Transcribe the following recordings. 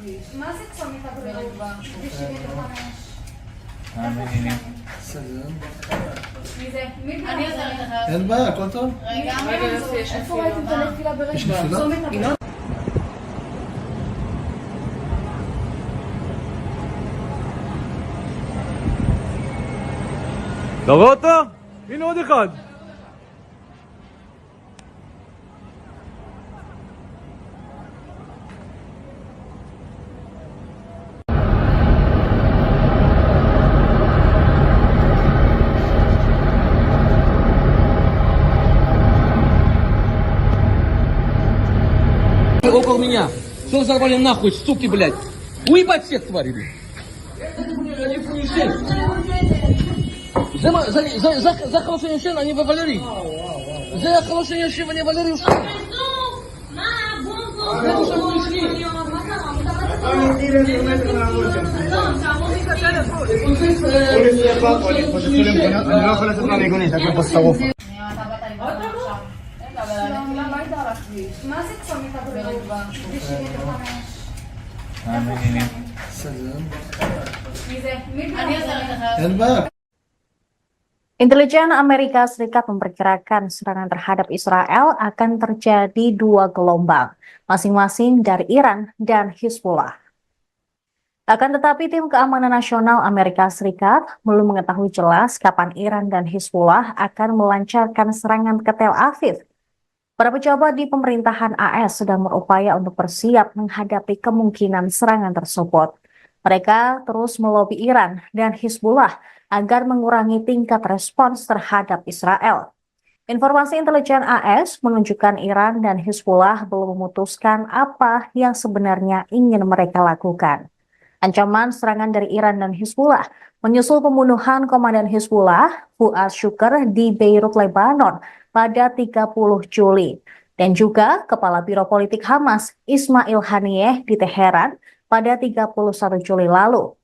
ماسك صميتها بالرغبة بالشيء عاملين سلام. مين אין בעיה, הכל טוב? איפה ראיתם את הנפילה יש ברגע? נפילה? צומת אתה רואה אותה? הנה עוד אחד. Около меня. Что взорвали нахуй, суки, блядь? Уебать всех тварей, блядь. За хорошее решение они Валерий. За хорошее решение Валерий ушел. ماسك صميتها بالرغبة بالشيء عاملين סלם. مين אין בעיה. Intelijen Amerika Serikat memperkirakan serangan terhadap Israel akan terjadi dua gelombang, masing-masing dari Iran dan Hizbullah. Akan tetapi tim keamanan nasional Amerika Serikat belum mengetahui jelas kapan Iran dan Hizbullah akan melancarkan serangan ke Tel Aviv. Para pejabat di pemerintahan AS sedang berupaya untuk bersiap menghadapi kemungkinan serangan tersebut. Mereka terus melobi Iran dan Hizbullah agar mengurangi tingkat respons terhadap Israel. Informasi intelijen AS menunjukkan Iran dan Hizbullah belum memutuskan apa yang sebenarnya ingin mereka lakukan. Ancaman serangan dari Iran dan Hizbullah menyusul pembunuhan komandan Hizbullah, Fuad Shukr, di Beirut, Lebanon pada 30 Juli. Dan juga Kepala Biro Politik Hamas, Ismail Haniyeh, di Teheran pada 31 Juli lalu.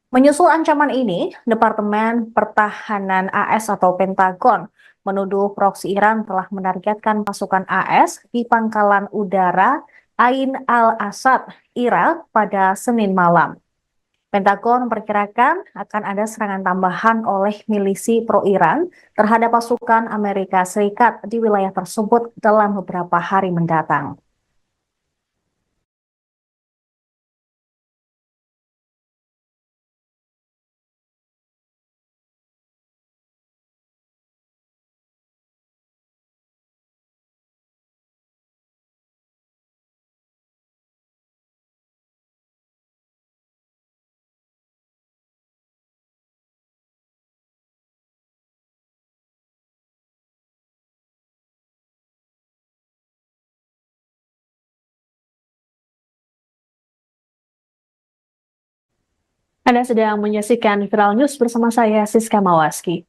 Menyusul ancaman ini, Departemen Pertahanan AS atau Pentagon menuduh proksi Iran telah menargetkan pasukan AS di pangkalan udara Ain al-Asad, Irak pada Senin malam. Pentagon memperkirakan akan ada serangan tambahan oleh milisi pro-Iran terhadap pasukan Amerika Serikat di wilayah tersebut dalam beberapa hari mendatang. Anda sedang menyaksikan Viral News bersama saya, Siska Mawaski.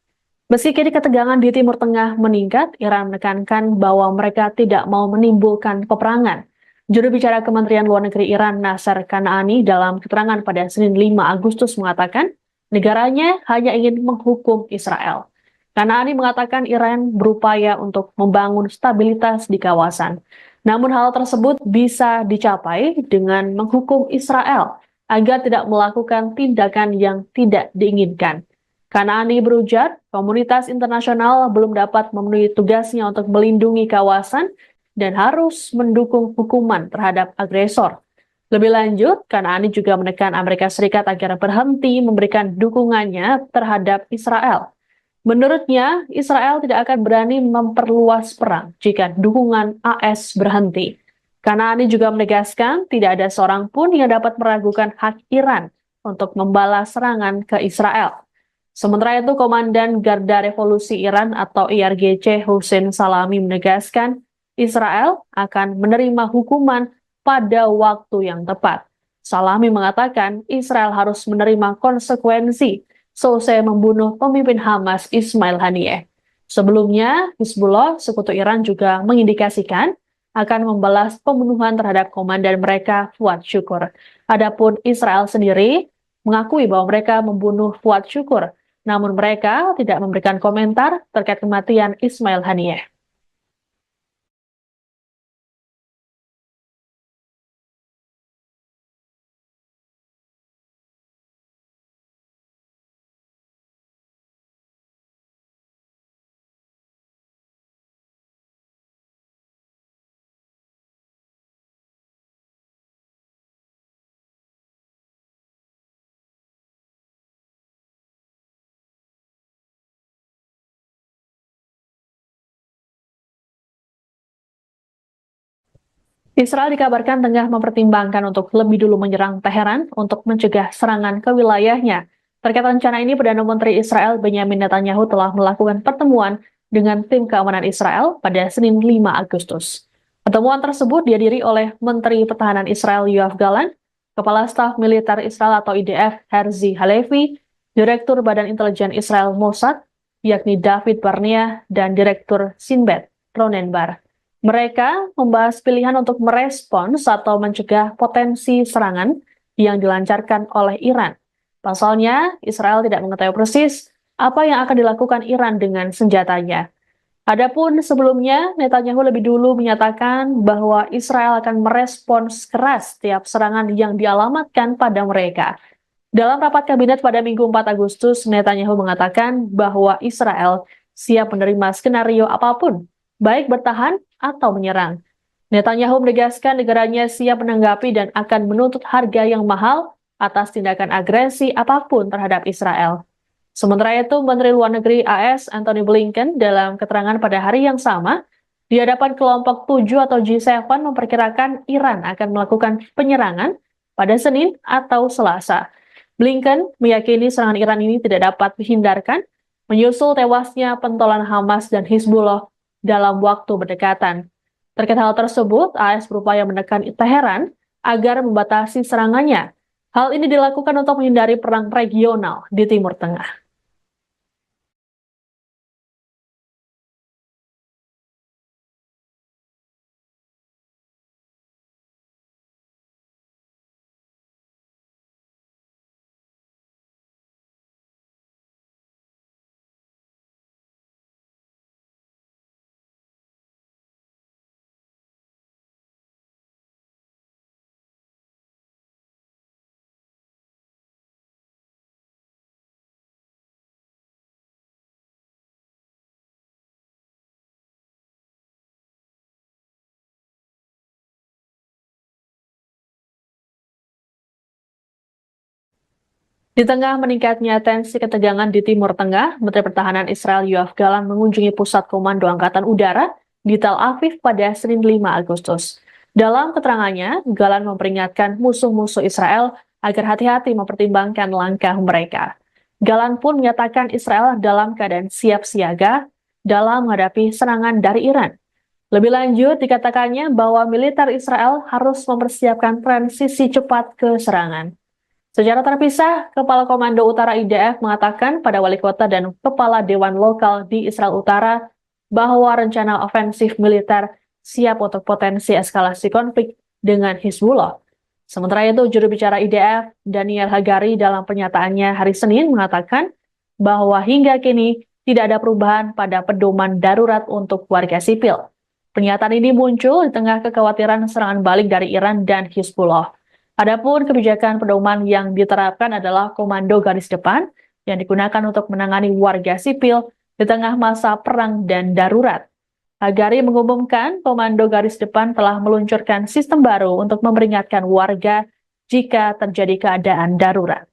Meski kini ketegangan di Timur Tengah meningkat, Iran menekankan bahwa mereka tidak mau menimbulkan peperangan. Juru bicara Kementerian Luar Negeri Iran, Nasser Kanani, dalam keterangan pada Senin 5 Agustus mengatakan, negaranya hanya ingin menghukum Israel. Kanani mengatakan Iran berupaya untuk membangun stabilitas di kawasan. Namun hal tersebut bisa dicapai dengan menghukum Israel agar tidak melakukan tindakan yang tidak diinginkan. Kanani berujar, komunitas internasional belum dapat memenuhi tugasnya untuk melindungi kawasan dan harus mendukung hukuman terhadap agresor. Lebih lanjut, Kanani juga menekan Amerika Serikat agar berhenti memberikan dukungannya terhadap Israel. Menurutnya, Israel tidak akan berani memperluas perang jika dukungan AS berhenti. Kanani juga menegaskan tidak ada seorang pun yang dapat meragukan hak Iran untuk membalas serangan ke Israel. Sementara itu, Komandan Garda Revolusi Iran atau IRGC Hussein Salami menegaskan Israel akan menerima hukuman pada waktu yang tepat. Salami mengatakan Israel harus menerima konsekuensi selesai membunuh pemimpin Hamas Ismail Haniyeh. Sebelumnya, Hizbullah, sekutu Iran, juga mengindikasikan akan membalas pembunuhan terhadap komandan mereka Fuad Shukr. Adapun Israel sendiri mengakui bahwa mereka membunuh Fuad Shukr, namun mereka tidak memberikan komentar terkait kematian Ismail Haniyeh. Israel dikabarkan tengah mempertimbangkan untuk lebih dulu menyerang Teheran untuk mencegah serangan ke wilayahnya. Terkait rencana ini, Perdana Menteri Israel Benyamin Netanyahu telah melakukan pertemuan dengan tim keamanan Israel pada Senin 5 Agustus. Pertemuan tersebut dihadiri oleh Menteri Pertahanan Israel Yoav Gallant, Kepala Staf Militer Israel atau IDF Herzi Halevi, Direktur Badan Intelijen Israel Mossad, yakni David Barnea, dan Direktur Sinbet Ronen Bar. Mereka membahas pilihan untuk merespons atau mencegah potensi serangan yang dilancarkan oleh Iran. Pasalnya, Israel tidak mengetahui persis apa yang akan dilakukan Iran dengan senjatanya. Adapun sebelumnya, Netanyahu lebih dulu menyatakan bahwa Israel akan merespons keras setiap serangan yang dialamatkan pada mereka. Dalam rapat kabinet pada Minggu 4 Agustus, Netanyahu mengatakan bahwa Israel siap menerima skenario apapun, baik bertahan atau menyerang. Netanyahu menegaskan negaranya siap menanggapi dan akan menuntut harga yang mahal atas tindakan agresi apapun terhadap Israel. Sementara itu, Menteri Luar Negeri AS Antony Blinken dalam keterangan pada hari yang sama di hadapan kelompok 7 atau G7 memperkirakan Iran akan melakukan penyerangan pada Senin atau Selasa. Blinken meyakini serangan Iran ini tidak dapat dihindarkan menyusul tewasnya pentolan Hamas dan Hizbullah dalam waktu berdekatan. Terkait hal tersebut, AS berupaya menekan Teheran agar membatasi serangannya. Hal ini dilakukan untuk menghindari perang regional di Timur Tengah. Di tengah meningkatnya tensi ketegangan di Timur Tengah, Menteri Pertahanan Israel Yoav Gallant mengunjungi Pusat Komando Angkatan Udara di Tel Aviv pada Senin 5 Agustus. Dalam keterangannya, Gallant memperingatkan musuh-musuh Israel agar hati-hati mempertimbangkan langkah mereka. Gallant pun menyatakan Israel dalam keadaan siap siaga dalam menghadapi serangan dari Iran. Lebih lanjut, dikatakannya bahwa militer Israel harus mempersiapkan transisi cepat ke serangan. Secara terpisah, Kepala Komando Utara IDF mengatakan pada wali kota dan kepala dewan lokal di Israel Utara bahwa rencana ofensif militer siap untuk potensi eskalasi konflik dengan Hizbullah. Sementara itu, juru bicara IDF, Daniel Hagari, dalam pernyataannya hari Senin mengatakan bahwa hingga kini tidak ada perubahan pada pedoman darurat untuk warga sipil. Pernyataan ini muncul di tengah kekhawatiran serangan balik dari Iran dan Hizbullah. Adapun kebijakan pedoman yang diterapkan adalah komando garis depan yang digunakan untuk menangani warga sipil di tengah masa perang dan darurat. Hagari mengumumkan komando garis depan telah meluncurkan sistem baru untuk memperingatkan warga jika terjadi keadaan darurat.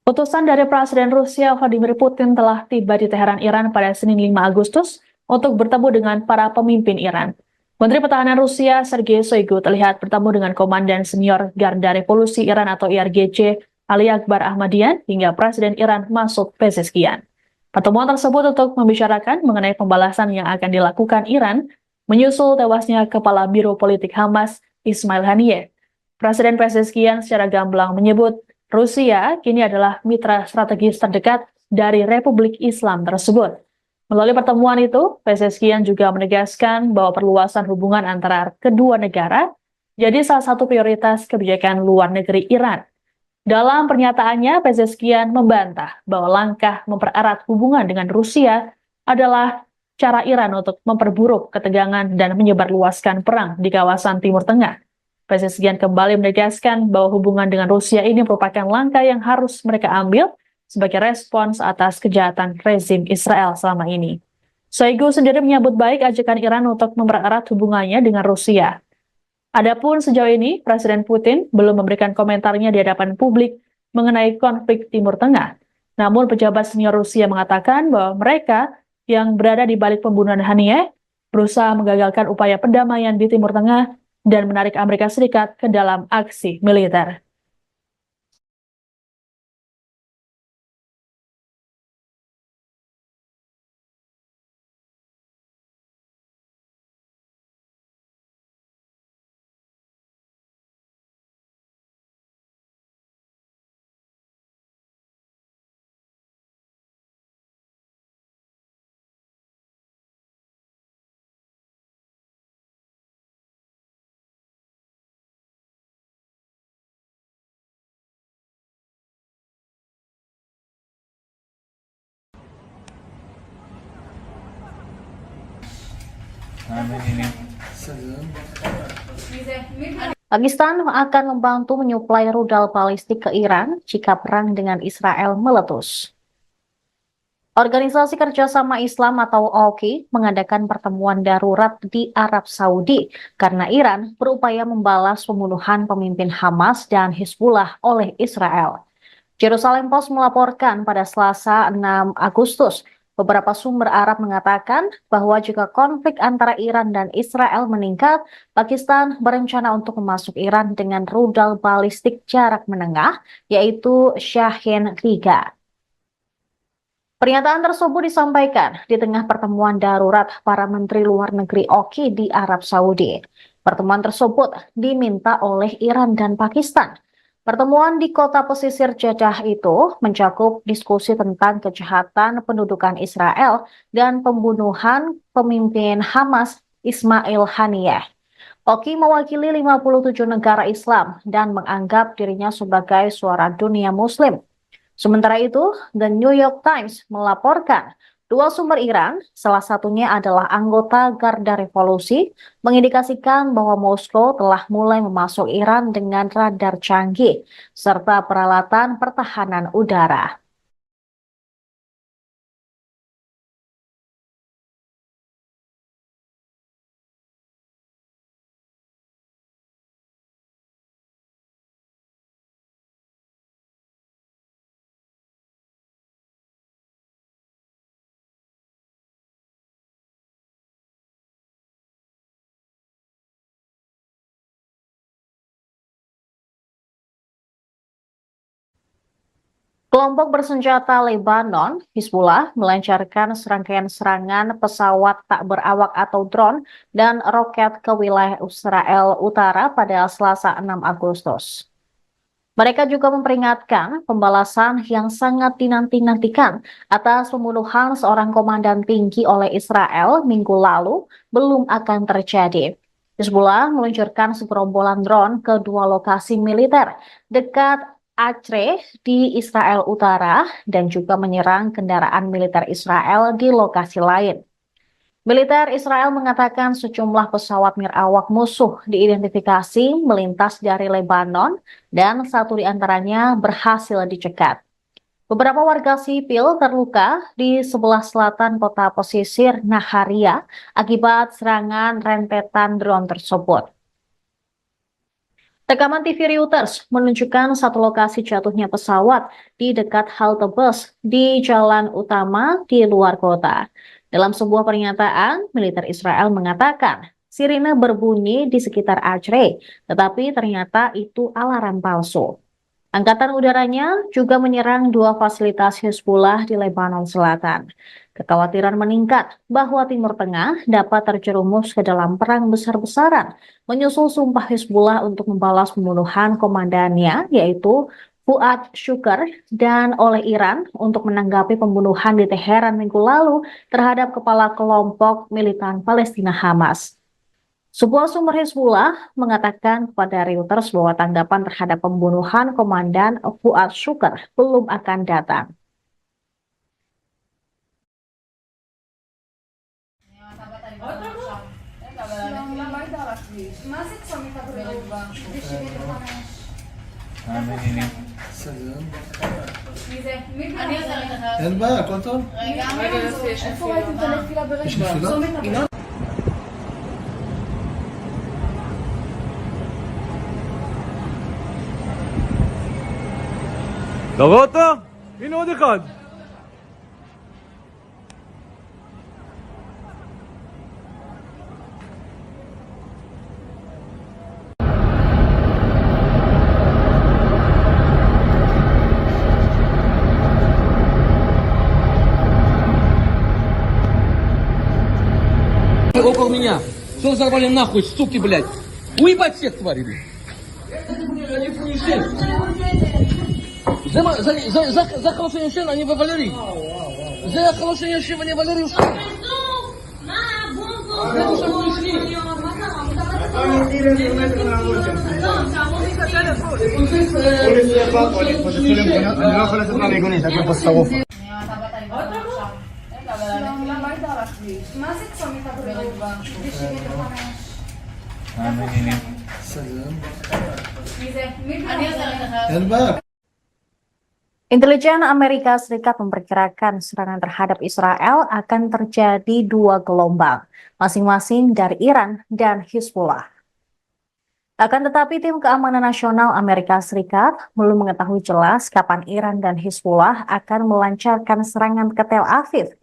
Utusan dari Presiden Rusia Vladimir Putin telah tiba di Teheran, Iran pada Senin 5 Agustus untuk bertemu dengan para pemimpin Iran. Menteri Pertahanan Rusia Sergei Shoigu terlihat bertemu dengan Komandan Senior Garda Revolusi Iran atau IRGC Ali Akbar Ahmadian hingga Presiden Iran Masoud Pezeshkian. Pertemuan tersebut untuk membicarakan mengenai pembalasan yang akan dilakukan Iran menyusul tewasnya Kepala Biro Politik Hamas Ismail Haniyeh. Presiden Pezeshkian secara gamblang menyebut Rusia kini adalah mitra strategis terdekat dari Republik Islam tersebut. Melalui pertemuan itu, Pezeshkian juga menegaskan bahwa perluasan hubungan antara kedua negara jadi salah satu prioritas kebijakan luar negeri Iran. Dalam pernyataannya, Pezeshkian membantah bahwa langkah mempererat hubungan dengan Rusia adalah cara Iran untuk memperburuk ketegangan dan menyebarluaskan perang di kawasan Timur Tengah. Pezeshkian kembali menegaskan bahwa hubungan dengan Rusia ini merupakan langkah yang harus mereka ambil sebagai respons atas kejahatan rezim Israel selama ini. Shoigu sendiri menyambut baik ajakan Iran untuk mempererat hubungannya dengan Rusia. Adapun sejauh ini, Presiden Putin belum memberikan komentarnya di hadapan publik mengenai konflik Timur Tengah. Namun pejabat senior Rusia mengatakan bahwa mereka yang berada di balik pembunuhan Haniyeh berusaha menggagalkan upaya perdamaian di Timur Tengah dan menarik Amerika Serikat ke dalam aksi militer. Salam. Pakistan akan membantu menyuplai rudal balistik ke Iran jika perang dengan Israel meletus. Organisasi Kerjasama Islam atau OKI mengadakan pertemuan darurat di Arab Saudi karena Iran berupaya membalas pembunuhan pemimpin Hamas dan Hizbullah oleh Israel. Jerusalem Post melaporkan pada Selasa 6 Agustus, beberapa sumber Arab mengatakan bahwa jika konflik antara Iran dan Israel meningkat, Pakistan berencana untuk memasuk Iran dengan rudal balistik jarak menengah, yaitu Shahin 3. Pernyataan tersebut disampaikan di tengah pertemuan darurat para Menteri Luar Negeri OKI di Arab Saudi. Pertemuan tersebut diminta oleh Iran dan Pakistan. Pertemuan di kota pesisir Jeddah itu mencakup diskusi tentang kejahatan pendudukan Israel dan pembunuhan pemimpin Hamas Ismail Haniyeh. OKI mewakili 57 negara Islam dan menganggap dirinya sebagai suara dunia Muslim. Sementara itu, The New York Times melaporkan dua sumber Iran, salah satunya adalah anggota Garda Revolusi, mengindikasikan bahwa Moskow telah mulai memasuk Iran dengan radar canggih serta peralatan pertahanan udara. Kelompok bersenjata Lebanon, Hizbullah, melancarkan serangkaian serangan pesawat tak berawak atau drone dan roket ke wilayah Israel Utara pada Selasa 6 Agustus. Mereka juga memperingatkan pembalasan yang sangat dinanti-nantikan atas pembunuhan seorang komandan tinggi oleh Israel minggu lalu belum akan terjadi. Hizbullah meluncurkan segerombolan drone ke dua lokasi militer dekat Acre di Israel Utara dan juga menyerang kendaraan militer Israel di lokasi lain. Militer Israel mengatakan sejumlah pesawat nirawak musuh diidentifikasi melintas dari Lebanon dan satu di antaranya berhasil dicegat. Beberapa warga sipil terluka di sebelah selatan kota pesisir Naharia akibat serangan rentetan drone tersebut. Rekaman TV Reuters menunjukkan satu lokasi jatuhnya pesawat di dekat halte bus di jalan utama di luar kota. Dalam sebuah pernyataan, militer Israel mengatakan sirine berbunyi di sekitar Acre, tetapi ternyata itu alarm palsu. Angkatan udaranya juga menyerang dua fasilitas Hizbullah di Lebanon Selatan. Kekhawatiran meningkat bahwa Timur Tengah dapat terjerumus ke dalam perang besar-besaran, menyusul sumpah Hizbullah untuk membalas pembunuhan komandannya, yaitu Fuad Shukr, dan oleh Iran untuk menanggapi pembunuhan di Teheran minggu lalu terhadap kepala kelompok militan Palestina Hamas. Sebuah sumber Hizbullah mengatakan kepada Reuters bahwa tanggapan terhadap pembunuhan Komandan Fuad Shukr belum akan datang. מה זה צומת הבריאות? בסדר. מי זה? מי אני עוזרת לך. אין בעיה, הכל טוב? רגע, איפה ראיתם את הנפילה ברשת? יש נפילות? צומת הבריאות. אתה רואה אותו? הנה עוד אחד. Около меня. Что взорвали нахуй, суки, блядь? Уебать всех тварей, блядь. За хорошее решение они вывалили. За хорошее решение вывалили. מה זה צומת הבריאות? בסדר. מי זה? מי אני עוזרת לך. אין בעיה. Intelijen Amerika Serikat memperkirakan serangan terhadap Israel akan terjadi dua gelombang, masing-masing dari Iran dan Hizbullah. Akan tetapi tim keamanan nasional Amerika Serikat belum mengetahui jelas kapan Iran dan Hizbullah akan melancarkan serangan ke Tel Aviv.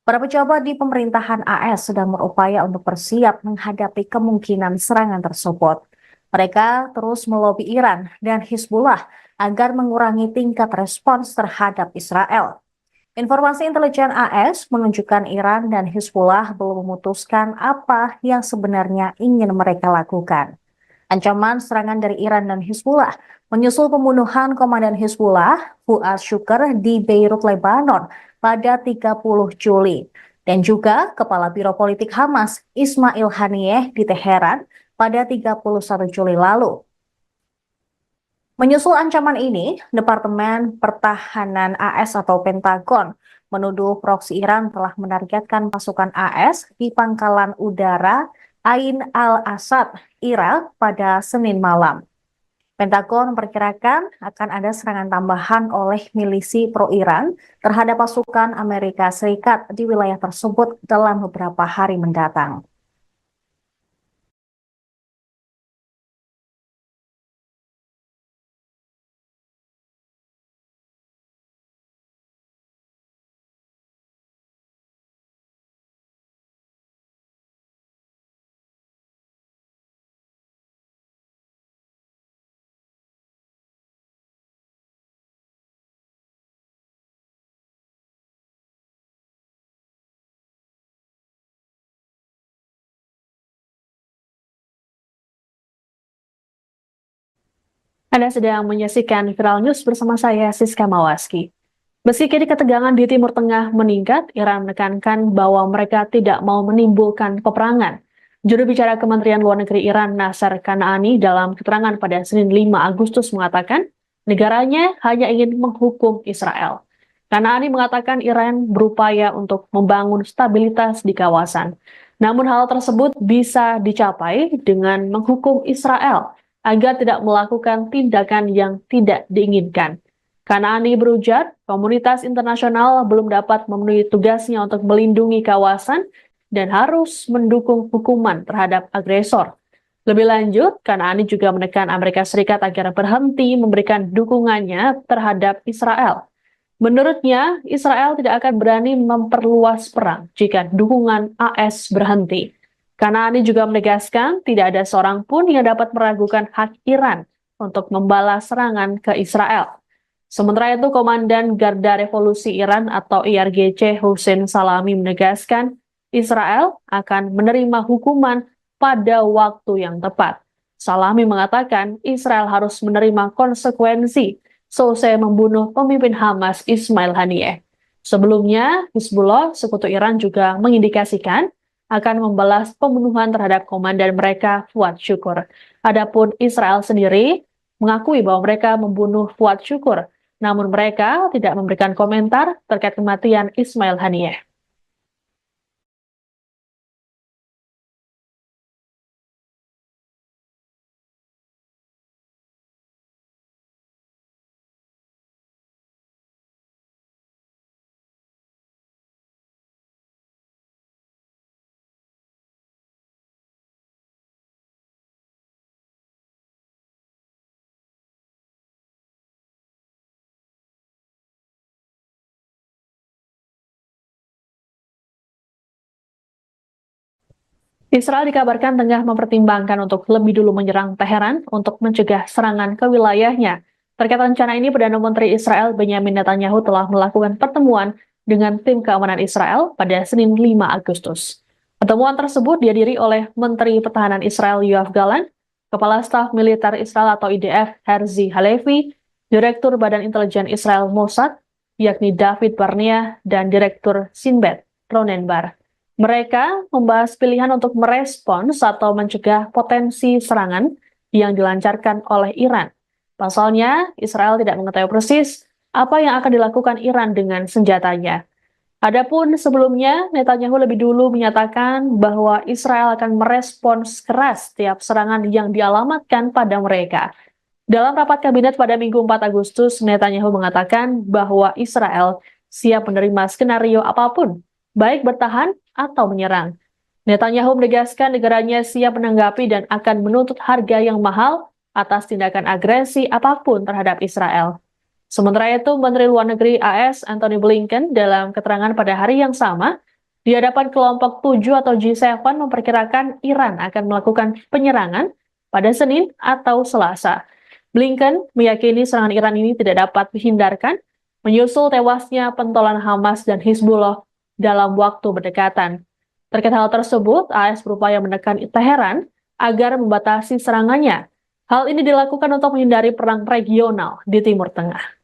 Para pejabat di pemerintahan AS sedang berupaya untuk bersiap menghadapi kemungkinan serangan tersebut. Mereka terus melobi Iran dan Hizbullah agar mengurangi tingkat respons terhadap Israel. Informasi intelijen AS menunjukkan Iran dan Hizbullah belum memutuskan apa yang sebenarnya ingin mereka lakukan. Ancaman serangan dari Iran dan Hizbullah menyusul pembunuhan Komandan Hizbullah Fuad Shukr di Beirut, Lebanon pada 30 Juli. Dan juga Kepala Biro Politik Hamas Ismail Haniyeh di Teheran pada 31 Juli lalu. Menyusul ancaman ini, Departemen Pertahanan AS atau Pentagon menuduh proksi Iran telah menargetkan pasukan AS di pangkalan udara Ain al-Asad, Irak pada Senin malam. Pentagon memperkirakan akan ada serangan tambahan oleh milisi pro-Iran terhadap pasukan Amerika Serikat di wilayah tersebut dalam beberapa hari mendatang. Anda sedang menyaksikan Viral News bersama saya, Siska Mawaski. Meski kini ketegangan di Timur Tengah meningkat, Iran menekankan bahwa mereka tidak mau menimbulkan peperangan. Juru bicara Kementerian Luar Negeri Iran, Nasser Kanaani, dalam keterangan pada Senin 5 Agustus mengatakan, negaranya hanya ingin menghukum Israel. Kanaani mengatakan Iran berupaya untuk membangun stabilitas di kawasan. Namun hal tersebut bisa dicapai dengan menghukum Israel agar tidak melakukan tindakan yang tidak diinginkan. Kanaani berujar, komunitas internasional belum dapat memenuhi tugasnya untuk melindungi kawasan dan harus mendukung hukuman terhadap agresor. Lebih lanjut, Kanaani juga menekan Amerika Serikat agar berhenti memberikan dukungannya terhadap Israel. Menurutnya, Israel tidak akan berani memperluas perang jika dukungan AS berhenti. Kanaani juga menegaskan tidak ada seorang pun yang dapat meragukan hak Iran untuk membalas serangan ke Israel. Sementara itu, Komandan Garda Revolusi Iran atau IRGC Hussein Salami menegaskan Israel akan menerima hukuman pada waktu yang tepat. Salami mengatakan Israel harus menerima konsekuensi selesai membunuh pemimpin Hamas Ismail Haniyeh. Sebelumnya, Hizbullah, sekutu Iran, juga mengindikasikan akan membalas pembunuhan terhadap komandan mereka, Fuad Syukur. Adapun Israel sendiri mengakui bahwa mereka membunuh Fuad Syukur, namun mereka tidak memberikan komentar terkait kematian Ismail Haniyeh. Israel dikabarkan tengah mempertimbangkan untuk lebih dulu menyerang Teheran untuk mencegah serangan ke wilayahnya. Terkait rencana ini, Perdana Menteri Israel Benyamin Netanyahu telah melakukan pertemuan dengan tim keamanan Israel pada Senin 5 Agustus. Pertemuan tersebut dihadiri oleh Menteri Pertahanan Israel Yoav Gallant, Kepala Staf Militer Israel atau IDF Herzi Halevi, Direktur Badan Intelijen Israel Mossad, yakni David Barnea, dan Direktur Sinbet Ronen Bar. Mereka membahas pilihan untuk merespons atau mencegah potensi serangan yang dilancarkan oleh Iran. Pasalnya, Israel tidak mengetahui persis apa yang akan dilakukan Iran dengan senjatanya. Adapun sebelumnya, Netanyahu lebih dulu menyatakan bahwa Israel akan merespons keras setiap serangan yang dialamatkan pada mereka. Dalam rapat kabinet pada Minggu 4 Agustus, Netanyahu mengatakan bahwa Israel siap menerima skenario apapun, baik bertahan atau menyerang. Netanyahu menegaskan negaranya siap menanggapi dan akan menuntut harga yang mahal atas tindakan agresi apapun terhadap Israel. Sementara itu, Menteri Luar Negeri AS Antony Blinken dalam keterangan pada hari yang sama di hadapan kelompok 7 atau G7 memperkirakan Iran akan melakukan penyerangan pada Senin atau Selasa. Blinken meyakini serangan Iran ini tidak dapat dihindarkan menyusul tewasnya pentolan Hamas dan Hizbullah dalam waktu berdekatan. Terkait hal tersebut, AS berupaya menekan Teheran agar membatasi serangannya. Hal ini dilakukan untuk menghindari perang regional di Timur Tengah.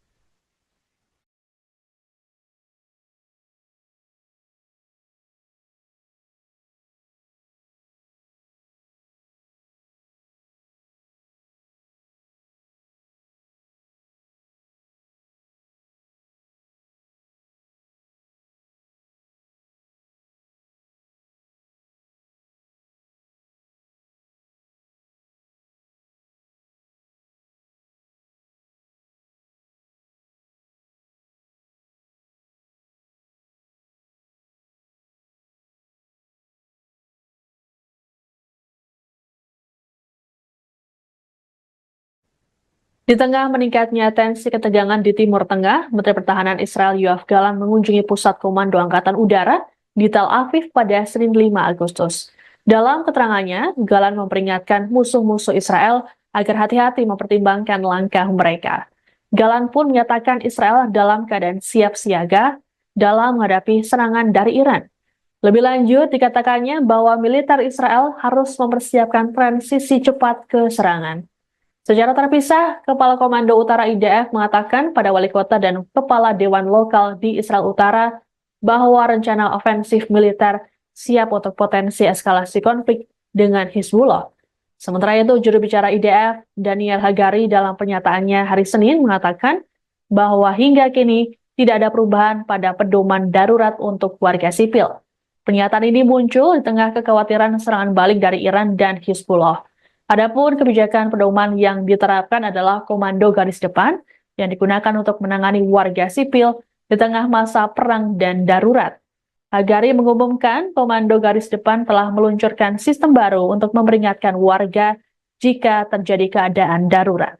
Di tengah meningkatnya tensi ketegangan di Timur Tengah, Menteri Pertahanan Israel Yoav Gallant mengunjungi Pusat Komando Angkatan Udara di Tel Aviv pada Senin 5 Agustus. Dalam keterangannya, Gallant memperingatkan musuh-musuh Israel agar hati-hati mempertimbangkan langkah mereka. Gallant pun menyatakan Israel dalam keadaan siap siaga dalam menghadapi serangan dari Iran. Lebih lanjut, dikatakannya bahwa militer Israel harus mempersiapkan transisi cepat ke serangan. Secara terpisah, Kepala Komando Utara IDF mengatakan pada wali kota dan kepala dewan lokal di Israel Utara bahwa rencana ofensif militer siap untuk potensi eskalasi konflik dengan Hizbullah. Sementara itu, juru bicara IDF, Daniel Hagari, dalam pernyataannya hari Senin mengatakan bahwa hingga kini tidak ada perubahan pada pedoman darurat untuk warga sipil. Pernyataan ini muncul di tengah kekhawatiran serangan balik dari Iran dan Hizbullah. Adapun kebijakan pedoman yang diterapkan adalah komando garis depan yang digunakan untuk menangani warga sipil di tengah masa perang dan darurat. Hagari mengumumkan komando garis depan telah meluncurkan sistem baru untuk memperingatkan warga jika terjadi keadaan darurat.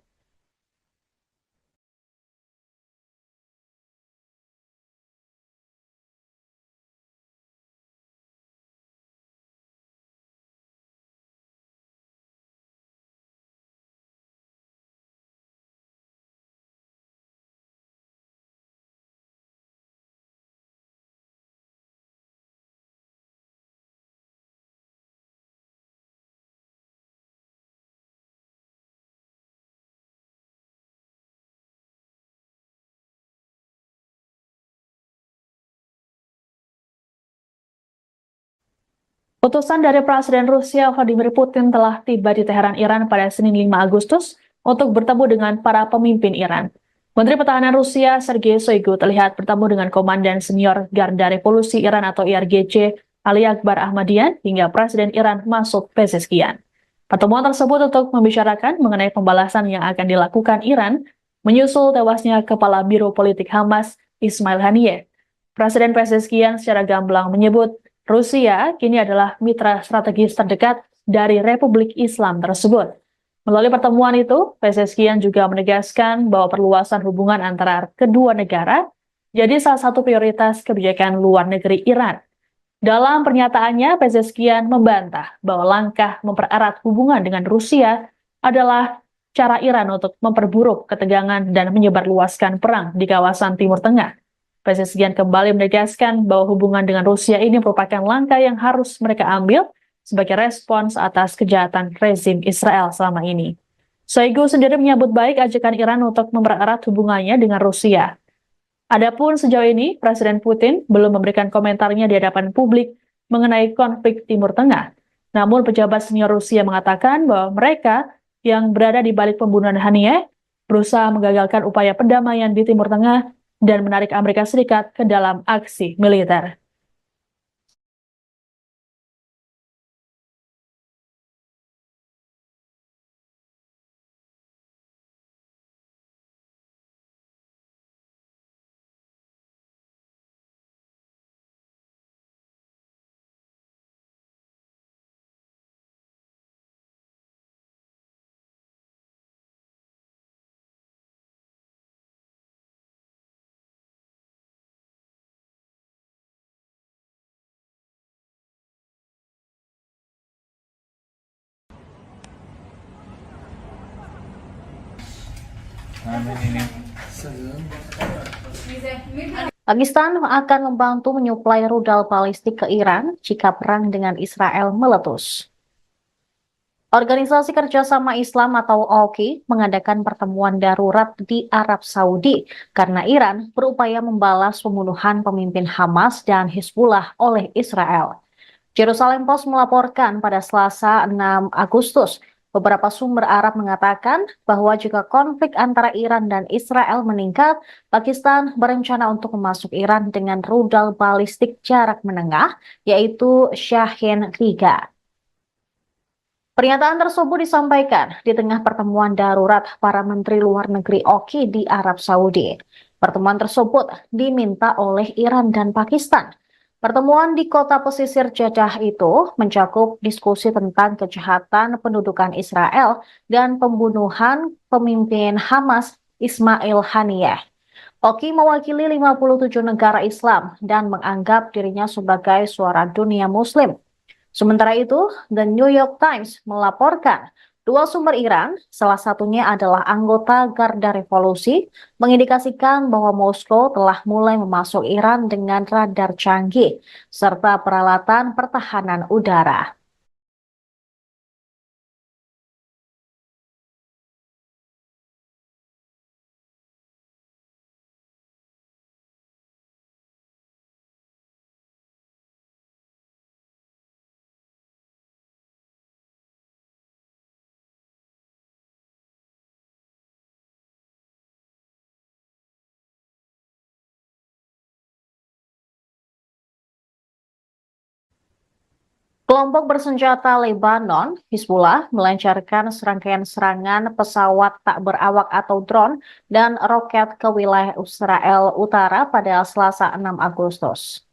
Utusan dari Presiden Rusia Vladimir Putin telah tiba di Teheran, Iran pada Senin 5 Agustus untuk bertemu dengan para pemimpin Iran. Menteri Pertahanan Rusia Sergei Shoigu terlihat bertemu dengan Komandan Senior Garda Revolusi Iran atau IRGC Ali Akbar Ahmadian hingga Presiden Iran Masoud Pezeshkian. Pertemuan tersebut untuk membicarakan mengenai pembalasan yang akan dilakukan Iran menyusul tewasnya Kepala Biro Politik Hamas Ismail Haniyeh. Presiden Pezeshkian secara gamblang menyebut Rusia kini adalah mitra strategis terdekat dari Republik Islam tersebut. Melalui pertemuan itu, Pezeshkian juga menegaskan bahwa perluasan hubungan antara kedua negara jadi salah satu prioritas kebijakan luar negeri Iran. Dalam pernyataannya, Pezeshkian membantah bahwa langkah mempererat hubungan dengan Rusia adalah cara Iran untuk memperburuk ketegangan dan menyebarluaskan perang di kawasan Timur Tengah. Pezeshkian kembali menegaskan bahwa hubungan dengan Rusia ini merupakan langkah yang harus mereka ambil sebagai respons atas kejahatan rezim Israel selama ini. Shoigu sendiri menyambut baik ajakan Iran untuk mempererat hubungannya dengan Rusia. Adapun sejauh ini, Presiden Putin belum memberikan komentarnya di hadapan publik mengenai konflik Timur Tengah. Namun pejabat senior Rusia mengatakan bahwa mereka yang berada di balik pembunuhan Haniyeh berusaha menggagalkan upaya perdamaian di Timur Tengah dan menarik Amerika Serikat ke dalam aksi militer. Amin ini. Sezon. Pakistan akan membantu menyuplai rudal balistik ke Iran jika perang dengan Israel meletus. Organisasi Kerjasama Islam atau OKI mengadakan pertemuan darurat di Arab Saudi karena Iran berupaya membalas pembunuhan pemimpin Hamas dan Hizbullah oleh Israel. Jerusalem Post melaporkan pada Selasa 6 Agustus, beberapa sumber Arab mengatakan bahwa jika konflik antara Iran dan Israel meningkat, Pakistan berencana untuk memasuk Iran dengan rudal balistik jarak menengah, yaitu Shahin 3. Pernyataan tersebut disampaikan di tengah pertemuan darurat para menteri luar negeri OKI di Arab Saudi. Pertemuan tersebut diminta oleh Iran dan Pakistan. Pertemuan di kota pesisir Jeddah itu mencakup diskusi tentang kejahatan pendudukan Israel dan pembunuhan pemimpin Hamas Ismail Haniyeh. OKI mewakili 57 negara Islam dan menganggap dirinya sebagai suara dunia Muslim. Sementara itu, The New York Times melaporkan dua sumber Iran, salah satunya adalah anggota Garda Revolusi, mengindikasikan bahwa Moskow telah mulai memasuk Iran dengan radar canggih serta peralatan pertahanan udara. Kelompok bersenjata Lebanon, Hizbullah, melancarkan serangkaian serangan pesawat tak berawak atau drone dan roket ke wilayah Israel Utara pada Selasa 6 Agustus.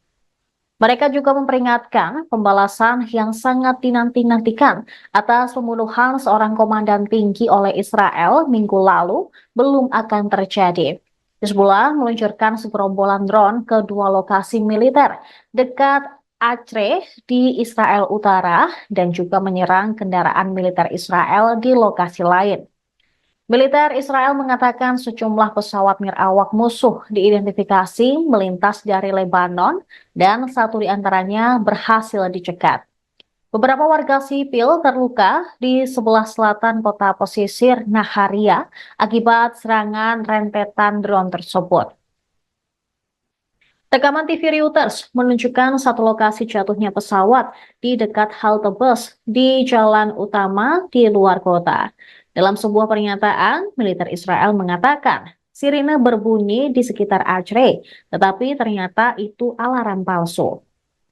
Mereka juga memperingatkan pembalasan yang sangat dinanti-nantikan atas pembunuhan seorang komandan tinggi oleh Israel minggu lalu belum akan terjadi. Hizbullah meluncurkan segerombolan drone ke dua lokasi militer dekat Acre di Israel Utara dan juga menyerang kendaraan militer Israel di lokasi lain. Militer Israel mengatakan sejumlah pesawat nirawak musuh diidentifikasi melintas dari Lebanon dan satu di antaranya berhasil dicegat. Beberapa warga sipil terluka di sebelah selatan kota pesisir Naharia akibat serangan rentetan drone tersebut. Rekaman TV Reuters menunjukkan satu lokasi jatuhnya pesawat di dekat halte bus di jalan utama di luar kota. Dalam sebuah pernyataan, militer Israel mengatakan sirine berbunyi di sekitar Acre, tetapi ternyata itu alarm palsu.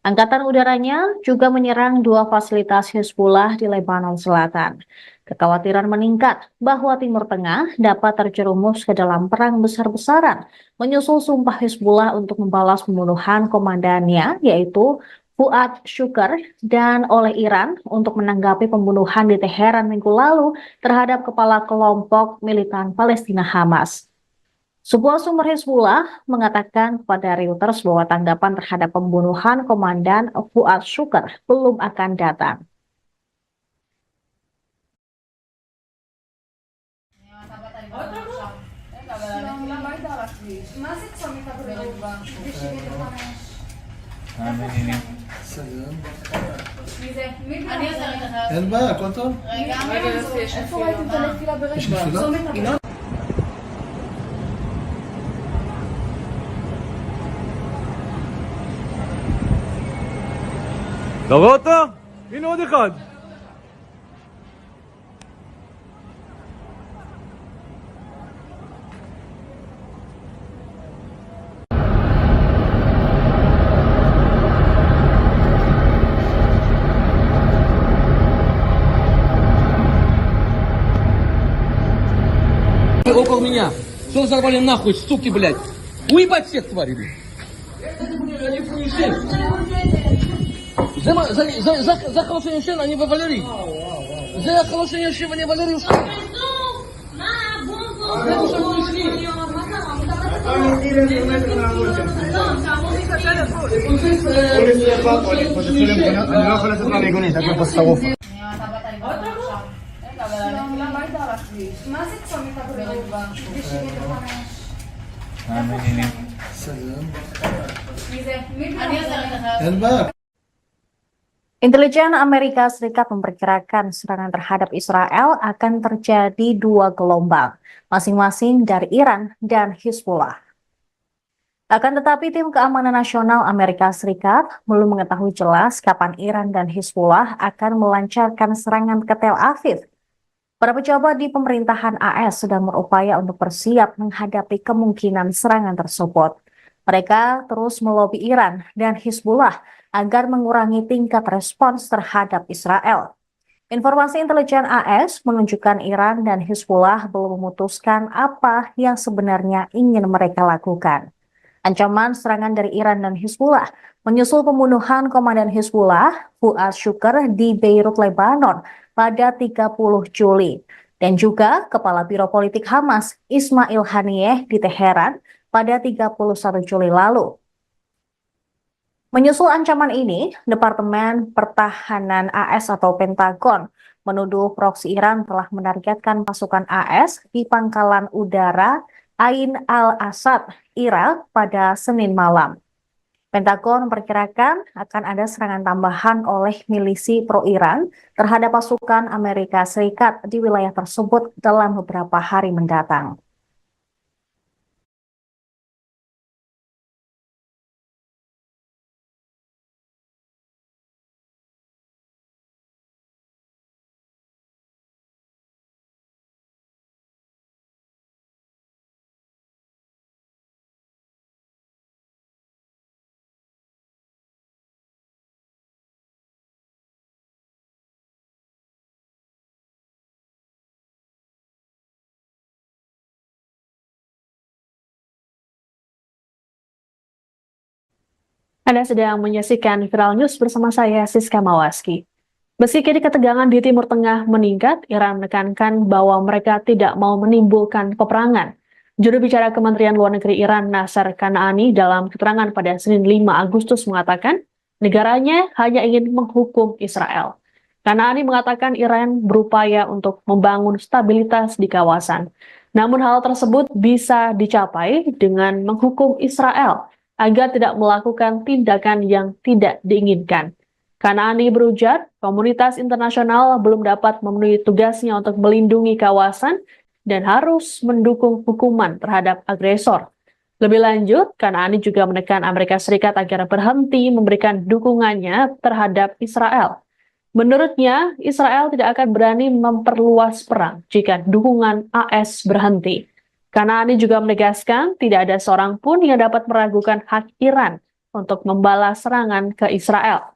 Angkatan udaranya juga menyerang dua fasilitas Hezbollah di Lebanon Selatan. Kekhawatiran meningkat bahwa Timur Tengah dapat terjerumus ke dalam perang besar-besaran, menyusul sumpah Hezbollah untuk membalas pembunuhan komandannya, yaitu Fuad Shukr, dan oleh Iran untuk menanggapi pembunuhan di Teheran minggu lalu terhadap kepala kelompok militan Palestina Hamas. Sebuah sumber Hezbollah mengatakan kepada Reuters bahwa tanggapan terhadap pembunuhan Komandan Fuad Shukr belum akan datang. מה זה צומת הבריאות? בשביל לפרש. מעניינים. מי זה? מי זה? אני עוזרת לך. אין בעיה, הכל טוב. רגע, איפה ראיתם את הנפילה ברשת? יש נפילה? צומת הבריאות. אתה רואה אותו? הנה עוד אחד. Около меня. Что взорвали нахуй, суки, блядь? Уебать всех тварей, блядь. זה חלושי ישן, אני בוולרי. זה חלושי ישן, אני בוולרי. אני לא יכול לצאת מהמיגונית, הכל פה שרוף. מה זה צומת הבריאות? בשביל לפרש. מעניינים. מי זה? מי זה? אני עוזרת לך. אין בעיה. Intelijen Amerika Serikat memperkirakan serangan terhadap Israel akan terjadi dua gelombang, masing-masing dari Iran dan Hezbollah. Akan tetapi, tim keamanan nasional Amerika Serikat belum mengetahui jelas kapan Iran dan Hezbollah akan melancarkan serangan ke Tel Aviv. Para pejabat di pemerintahan AS sedang berupaya untuk bersiap menghadapi kemungkinan serangan tersebut. Mereka terus melobi Iran dan Hezbollah agar mengurangi tingkat respons terhadap Israel. Informasi intelijen AS menunjukkan Iran dan Hezbollah belum memutuskan apa yang sebenarnya ingin mereka lakukan. Ancaman serangan dari Iran dan Hezbollah menyusul pembunuhan komandan Hezbollah, Fuad Shukr, di Beirut, Lebanon pada 30 Juli. Dan juga Kepala Biro Politik Hamas, Ismail Haniyeh, di Teheran pada 31 Juli lalu. Menyusul ancaman ini, Departemen Pertahanan AS atau Pentagon menuduh proksi Iran telah menargetkan pasukan AS di pangkalan udara Ain al-Asad, Irak pada Senin malam. Pentagon memperkirakan akan ada serangan tambahan oleh milisi pro-Iran terhadap pasukan Amerika Serikat di wilayah tersebut dalam beberapa hari mendatang. Anda sedang menyaksikan Viral News bersama saya, Siska Mawaski. Meski kini ketegangan di Timur Tengah meningkat, Iran menekankan bahwa mereka tidak mau menimbulkan peperangan. Juru bicara Kementerian Luar Negeri Iran, Nasser Kanaani, dalam keterangan pada Senin 5 Agustus mengatakan, negaranya hanya ingin menghukum Israel. Kanaani mengatakan Iran berupaya untuk membangun stabilitas di kawasan. Namun hal tersebut bisa dicapai dengan menghukum Israel agar tidak melakukan tindakan yang tidak diinginkan. Kanaani berujar, komunitas internasional belum dapat memenuhi tugasnya untuk melindungi kawasan dan harus mendukung hukuman terhadap agresor. Lebih lanjut, Kanani juga menekan Amerika Serikat agar berhenti memberikan dukungannya terhadap Israel. Menurutnya, Israel tidak akan berani memperluas perang jika dukungan AS berhenti. Kanani juga menegaskan tidak ada seorang pun yang dapat meragukan hak Iran untuk membalas serangan ke Israel.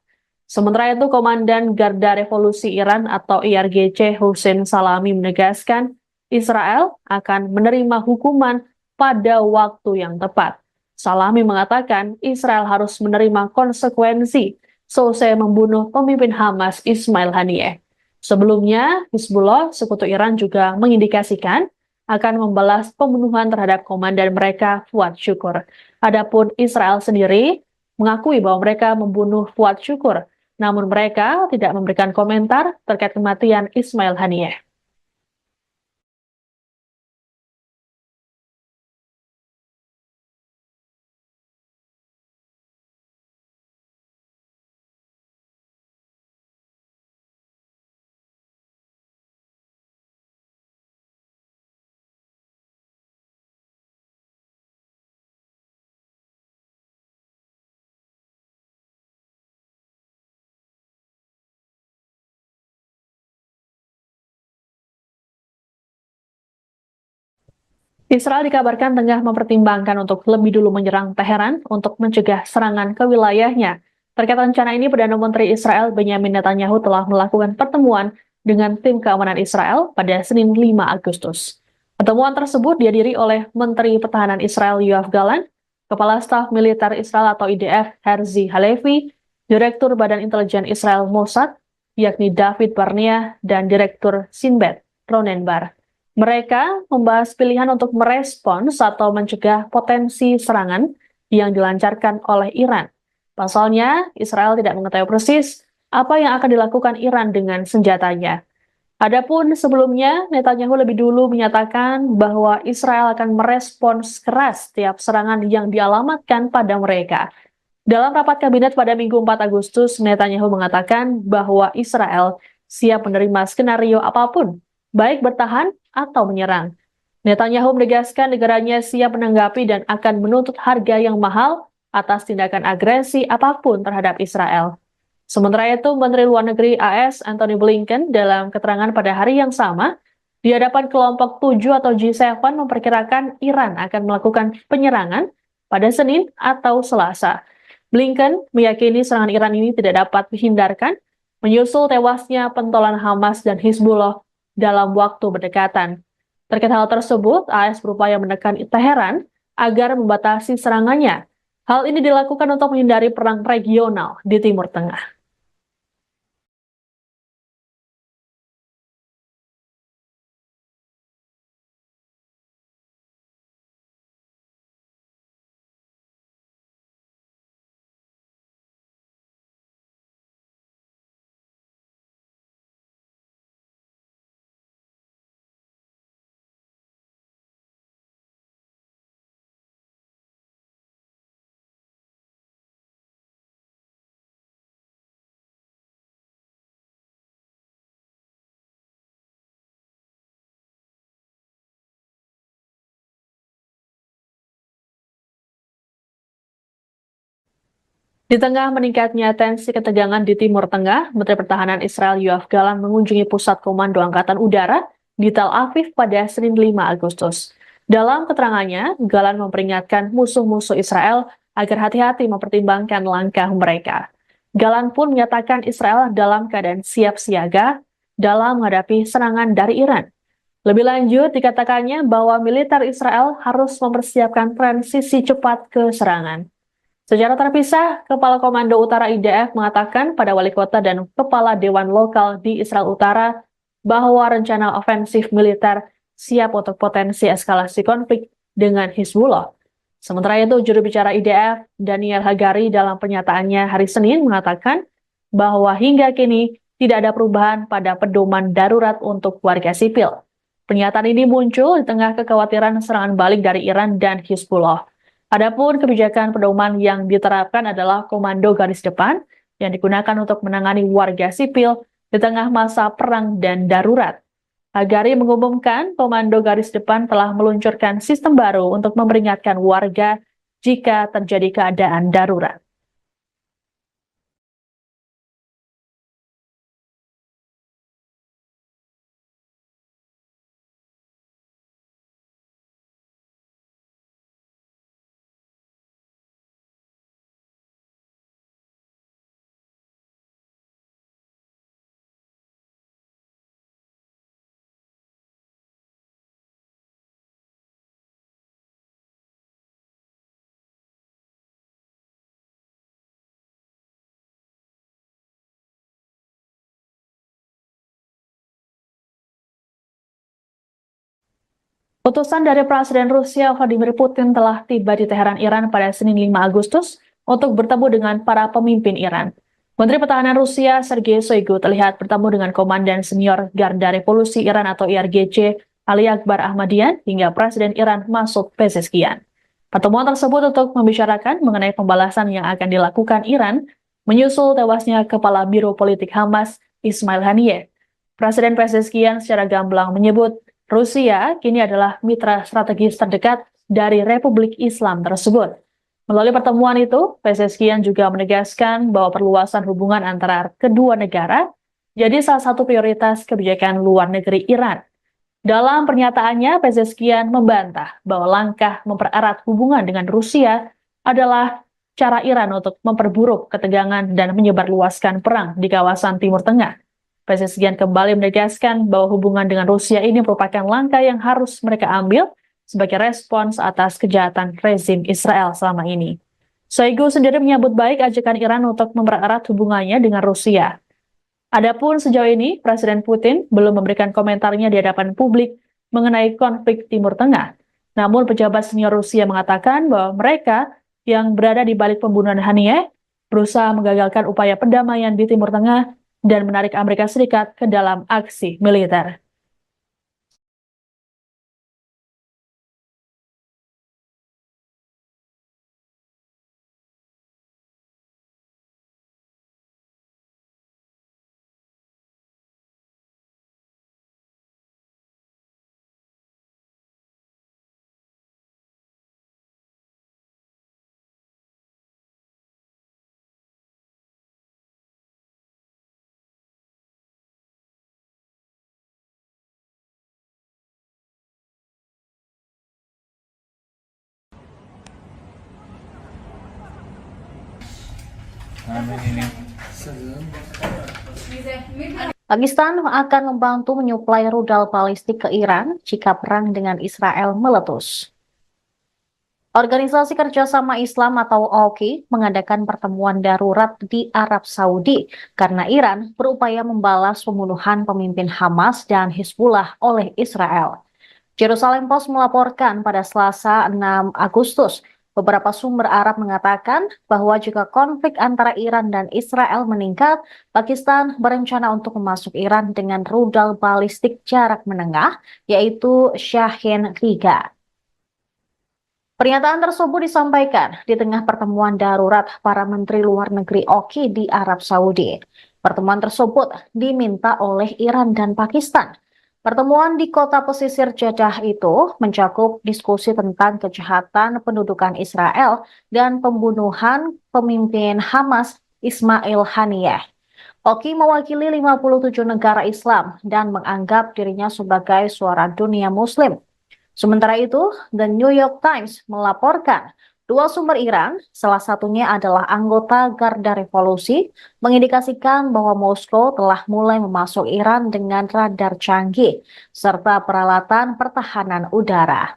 Sementara itu, Komandan Garda Revolusi Iran atau IRGC Hussein Salami menegaskan Israel akan menerima hukuman pada waktu yang tepat. Salami mengatakan Israel harus menerima konsekuensi selesai membunuh pemimpin Hamas Ismail Haniyeh. Sebelumnya, Hizbullah, sekutu Iran juga mengindikasikan akan membalas pembunuhan terhadap komandan mereka Fuad Syukur. Adapun Israel sendiri mengakui bahwa mereka membunuh Fuad Syukur, namun mereka tidak memberikan komentar terkait kematian Ismail Haniyeh. Israel dikabarkan tengah mempertimbangkan untuk lebih dulu menyerang Teheran untuk mencegah serangan ke wilayahnya. Terkait rencana ini, Perdana Menteri Israel Benyamin Netanyahu telah melakukan pertemuan dengan tim keamanan Israel pada Senin 5 Agustus. Pertemuan tersebut dihadiri oleh Menteri Pertahanan Israel Yoav Gallant, Kepala Staf Militer Israel atau IDF Herzi Halevi, Direktur Badan Intelijen Israel Mossad, yakni David Barnea, dan Direktur Sinbet Ronen Bar. Mereka membahas pilihan untuk merespons atau mencegah potensi serangan yang dilancarkan oleh Iran. Pasalnya, Israel tidak mengetahui persis apa yang akan dilakukan Iran dengan senjatanya. Adapun sebelumnya, Netanyahu lebih dulu menyatakan bahwa Israel akan merespons keras setiap serangan yang dialamatkan pada mereka. Dalam rapat kabinet pada Minggu 4 Agustus, Netanyahu mengatakan bahwa Israel siap menerima skenario apapun, baik bertahan atau menyerang. Netanyahu menegaskan negaranya siap menanggapi dan akan menuntut harga yang mahal atas tindakan agresi apapun terhadap Israel. Sementara itu, Menteri Luar Negeri AS Antony Blinken dalam keterangan pada hari yang sama di hadapan kelompok 7 atau G7 memperkirakan Iran akan melakukan penyerangan pada Senin atau Selasa. Blinken meyakini serangan Iran ini tidak dapat dihindarkan menyusul tewasnya pentolan Hamas dan Hizbullah dalam waktu berdekatan. Terkait hal tersebut, AS berupaya menekan Teheran agar membatasi serangannya. Hal ini dilakukan untuk menghindari perang regional di Timur Tengah. Di tengah meningkatnya tensi ketegangan di Timur Tengah, Menteri Pertahanan Israel Yoav Gallant mengunjungi Pusat Komando Angkatan Udara di Tel Aviv pada Senin 5 Agustus. Dalam keterangannya, Gallant memperingatkan musuh-musuh Israel agar hati-hati mempertimbangkan langkah mereka. Gallant pun menyatakan Israel dalam keadaan siap siaga dalam menghadapi serangan dari Iran. Lebih lanjut, dikatakannya bahwa militer Israel harus mempersiapkan transisi cepat ke serangan. Secara terpisah, Kepala Komando Utara IDF mengatakan pada wali kota dan kepala dewan lokal di Israel Utara bahwa rencana ofensif militer siap untuk potensi eskalasi konflik dengan Hizbullah. Sementara itu, juru bicara IDF, Daniel Hagari, dalam pernyataannya hari Senin mengatakan bahwa hingga kini tidak ada perubahan pada pedoman darurat untuk warga sipil. Pernyataan ini muncul di tengah kekhawatiran serangan balik dari Iran dan Hizbullah. Adapun kebijakan pedoman yang diterapkan adalah komando garis depan yang digunakan untuk menangani warga sipil di tengah masa perang dan darurat. Hagari mengumumkan Komando Garis Depan telah meluncurkan sistem baru untuk memperingatkan warga jika terjadi keadaan darurat. Utusan dari Presiden Rusia Vladimir Putin telah tiba di Teheran, Iran pada Senin 5 Agustus untuk bertemu dengan para pemimpin Iran. Menteri Pertahanan Rusia Sergei Shoigu terlihat bertemu dengan Komandan Senior Garda Revolusi Iran atau IRGC Ali Akbar Ahmadian hingga Presiden Iran Masoud Pezeshkian. Pertemuan tersebut untuk membicarakan mengenai pembalasan yang akan dilakukan Iran menyusul tewasnya Kepala Biro Politik Hamas Ismail Haniyeh. Presiden Pezeshkian secara gamblang menyebut Rusia kini adalah mitra strategis terdekat dari Republik Islam tersebut. Melalui pertemuan itu, Pezeshkian juga menegaskan bahwa perluasan hubungan antara kedua negara jadi salah satu prioritas kebijakan luar negeri Iran. Dalam pernyataannya, Pezeshkian membantah bahwa langkah mempererat hubungan dengan Rusia adalah cara Iran untuk memperburuk ketegangan dan menyebarluaskan perang di kawasan Timur Tengah. Pezeshkian kembali menegaskan bahwa hubungan dengan Rusia ini merupakan langkah yang harus mereka ambil sebagai respons atas kejahatan rezim Israel selama ini. Shoigu sendiri menyambut baik ajakan Iran untuk mempererat hubungannya dengan Rusia. Adapun sejauh ini, Presiden Putin belum memberikan komentarnya di hadapan publik mengenai konflik Timur Tengah. Namun pejabat senior Rusia mengatakan bahwa mereka yang berada di balik pembunuhan Haniyeh berusaha menggagalkan upaya perdamaian di Timur Tengah dan menarik Amerika Serikat ke dalam aksi militer. Pakistan akan membantu menyuplai rudal balistik ke Iran jika perang dengan Israel meletus. Organisasi Kerjasama Islam atau OKI mengadakan pertemuan darurat di Arab Saudi karena Iran berupaya membalas pembunuhan pemimpin Hamas dan Hizbullah oleh Israel. Jerusalem Post melaporkan pada Selasa 6 Agustus, beberapa sumber Arab mengatakan bahwa jika konflik antara Iran dan Israel meningkat, Pakistan berencana untuk memasuk Iran dengan rudal balistik jarak menengah, yaitu Shahin-3. Pernyataan tersebut disampaikan di tengah pertemuan darurat para Menteri Luar Negeri OKI di Arab Saudi. Pertemuan tersebut diminta oleh Iran dan Pakistan. Pertemuan di kota pesisir Jeddah itu mencakup diskusi tentang kejahatan pendudukan Israel dan pembunuhan pemimpin Hamas Ismail Haniyeh. OKI mewakili 57 negara Islam dan menganggap dirinya sebagai suara dunia Muslim. Sementara itu, The New York Times melaporkan dua sumber Iran, salah satunya adalah anggota Garda Revolusi, mengindikasikan bahwa Moskow telah mulai memasuk Iran dengan radar canggih serta peralatan pertahanan udara.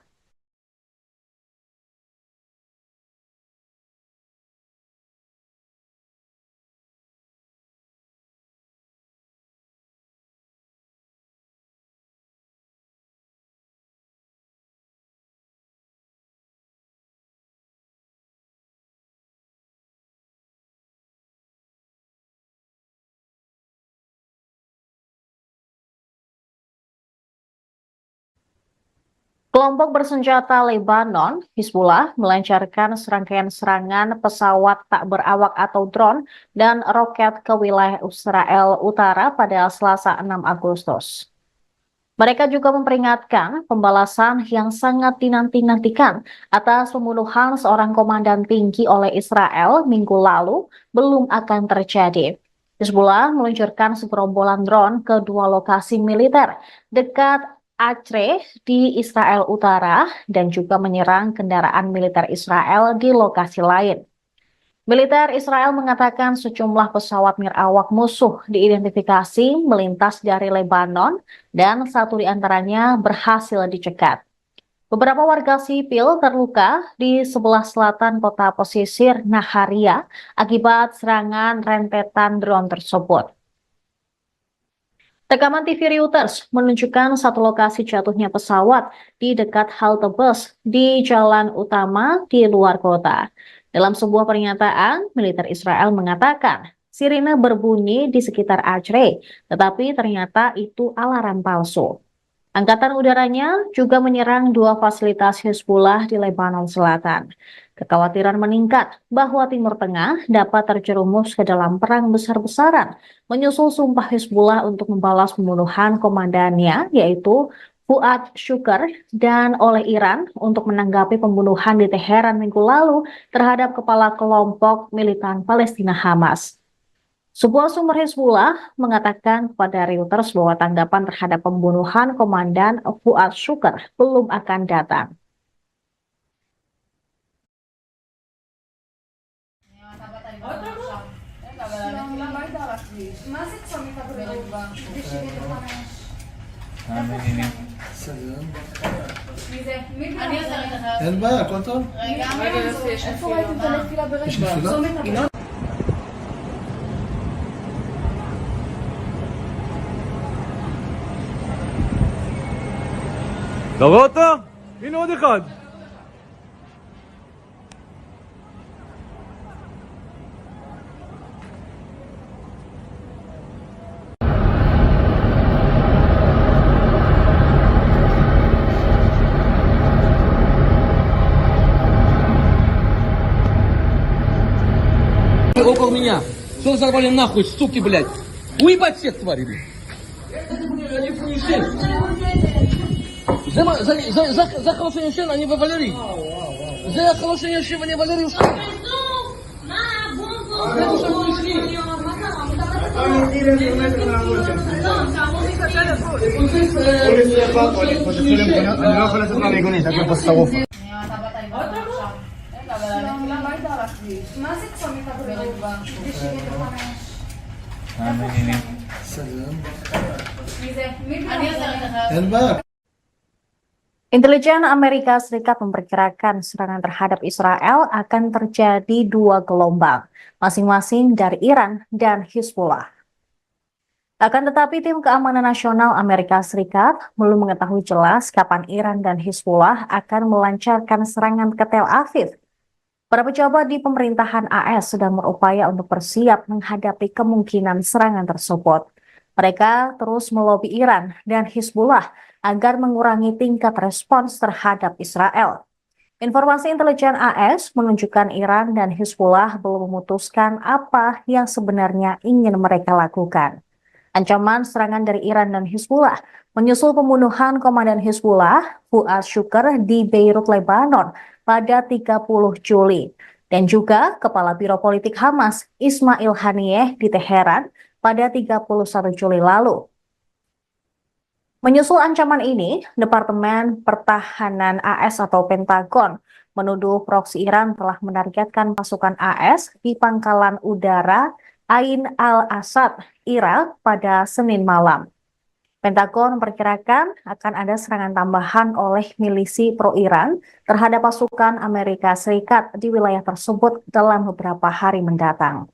Kelompok bersenjata Lebanon, Hizbullah, melancarkan serangkaian serangan pesawat tak berawak atau drone dan roket ke wilayah Israel Utara pada Selasa 6 Agustus. Mereka juga memperingatkan pembalasan yang sangat dinanti-nantikan atas pembunuhan seorang komandan tinggi oleh Israel minggu lalu belum akan terjadi. Hizbullah meluncurkan segerombolan drone ke dua lokasi militer dekat Acre di Israel Utara dan juga menyerang kendaraan militer Israel di lokasi lain. Militer Israel mengatakan sejumlah pesawat nirawak musuh diidentifikasi melintas dari Lebanon dan satu di antaranya berhasil dicegat. Beberapa warga sipil terluka di sebelah selatan kota pesisir Naharia akibat serangan rentetan drone tersebut. Rekaman TV Reuters menunjukkan satu lokasi jatuhnya pesawat di dekat halte bus di jalan utama di luar kota. Dalam sebuah pernyataan, militer Israel mengatakan sirine berbunyi di sekitar Acre, tetapi ternyata itu alarm palsu. Angkatan udaranya juga menyerang dua fasilitas Hizbullah di Lebanon Selatan. Kekhawatiran meningkat bahwa Timur Tengah dapat terjerumus ke dalam perang besar-besaran, menyusul sumpah Hizbullah untuk membalas pembunuhan komandannya, yaitu Fuad Shukr, dan oleh Iran untuk menanggapi pembunuhan di Teheran minggu lalu terhadap kepala kelompok militan Palestina Hamas. Sebuah sumber Hizbullah mengatakan kepada Reuters bahwa tanggapan terhadap pembunuhan Komandan Fuad Shukr belum akan datang. מה זה צומית הבריאות בה? המעניינים. מי זה? מי אני עוזרת לך? אין בעיה, הכל טוב. רגע, איפה ראיתם את הנפילה יש ברגע? נפילה? צומת הבריאות. אתה רואה אותו? הנה עוד אחד. Около меня. Что взорвали нахуй, суки, блядь? Уебать всех, твари, блядь. זה חלושי ישן, אני וולרי. זה חלושי ישן, אני וולרי. אני לא יכול לצאת מהמיגונית, הכל פה שרוף. מה זה צומית הבריאות בה? 95. המעניינים. מי זה? אני עוזרת לך? אין בעיה. Intelijen Amerika Serikat memperkirakan serangan terhadap Israel akan terjadi dua gelombang, masing-masing dari Iran dan Hizbullah. Akan tetapi tim keamanan nasional Amerika Serikat belum mengetahui jelas kapan Iran dan Hizbullah akan melancarkan serangan ke Tel Aviv. Para pejabat di pemerintahan AS sedang berupaya untuk bersiap menghadapi kemungkinan serangan tersebut. Mereka terus melobi Iran dan Hizbullah agar mengurangi tingkat respons terhadap Israel. Informasi intelijen AS menunjukkan Iran dan Hizbullah belum memutuskan apa yang sebenarnya ingin mereka lakukan. Ancaman serangan dari Iran dan Hizbullah menyusul pembunuhan komandan Hizbullah, Fuad Shukr, di Beirut, Lebanon pada 30 Juli. Dan juga Kepala Biro Politik Hamas, Ismail Haniyeh, di Teheran pada 31 Juli lalu. Menyusul ancaman ini, Departemen Pertahanan AS atau Pentagon menuduh proksi Iran telah menargetkan pasukan AS di pangkalan udara Ain al-Asad, Irak pada Senin malam. Pentagon memperkirakan akan ada serangan tambahan oleh milisi pro-Iran terhadap pasukan Amerika Serikat di wilayah tersebut dalam beberapa hari mendatang.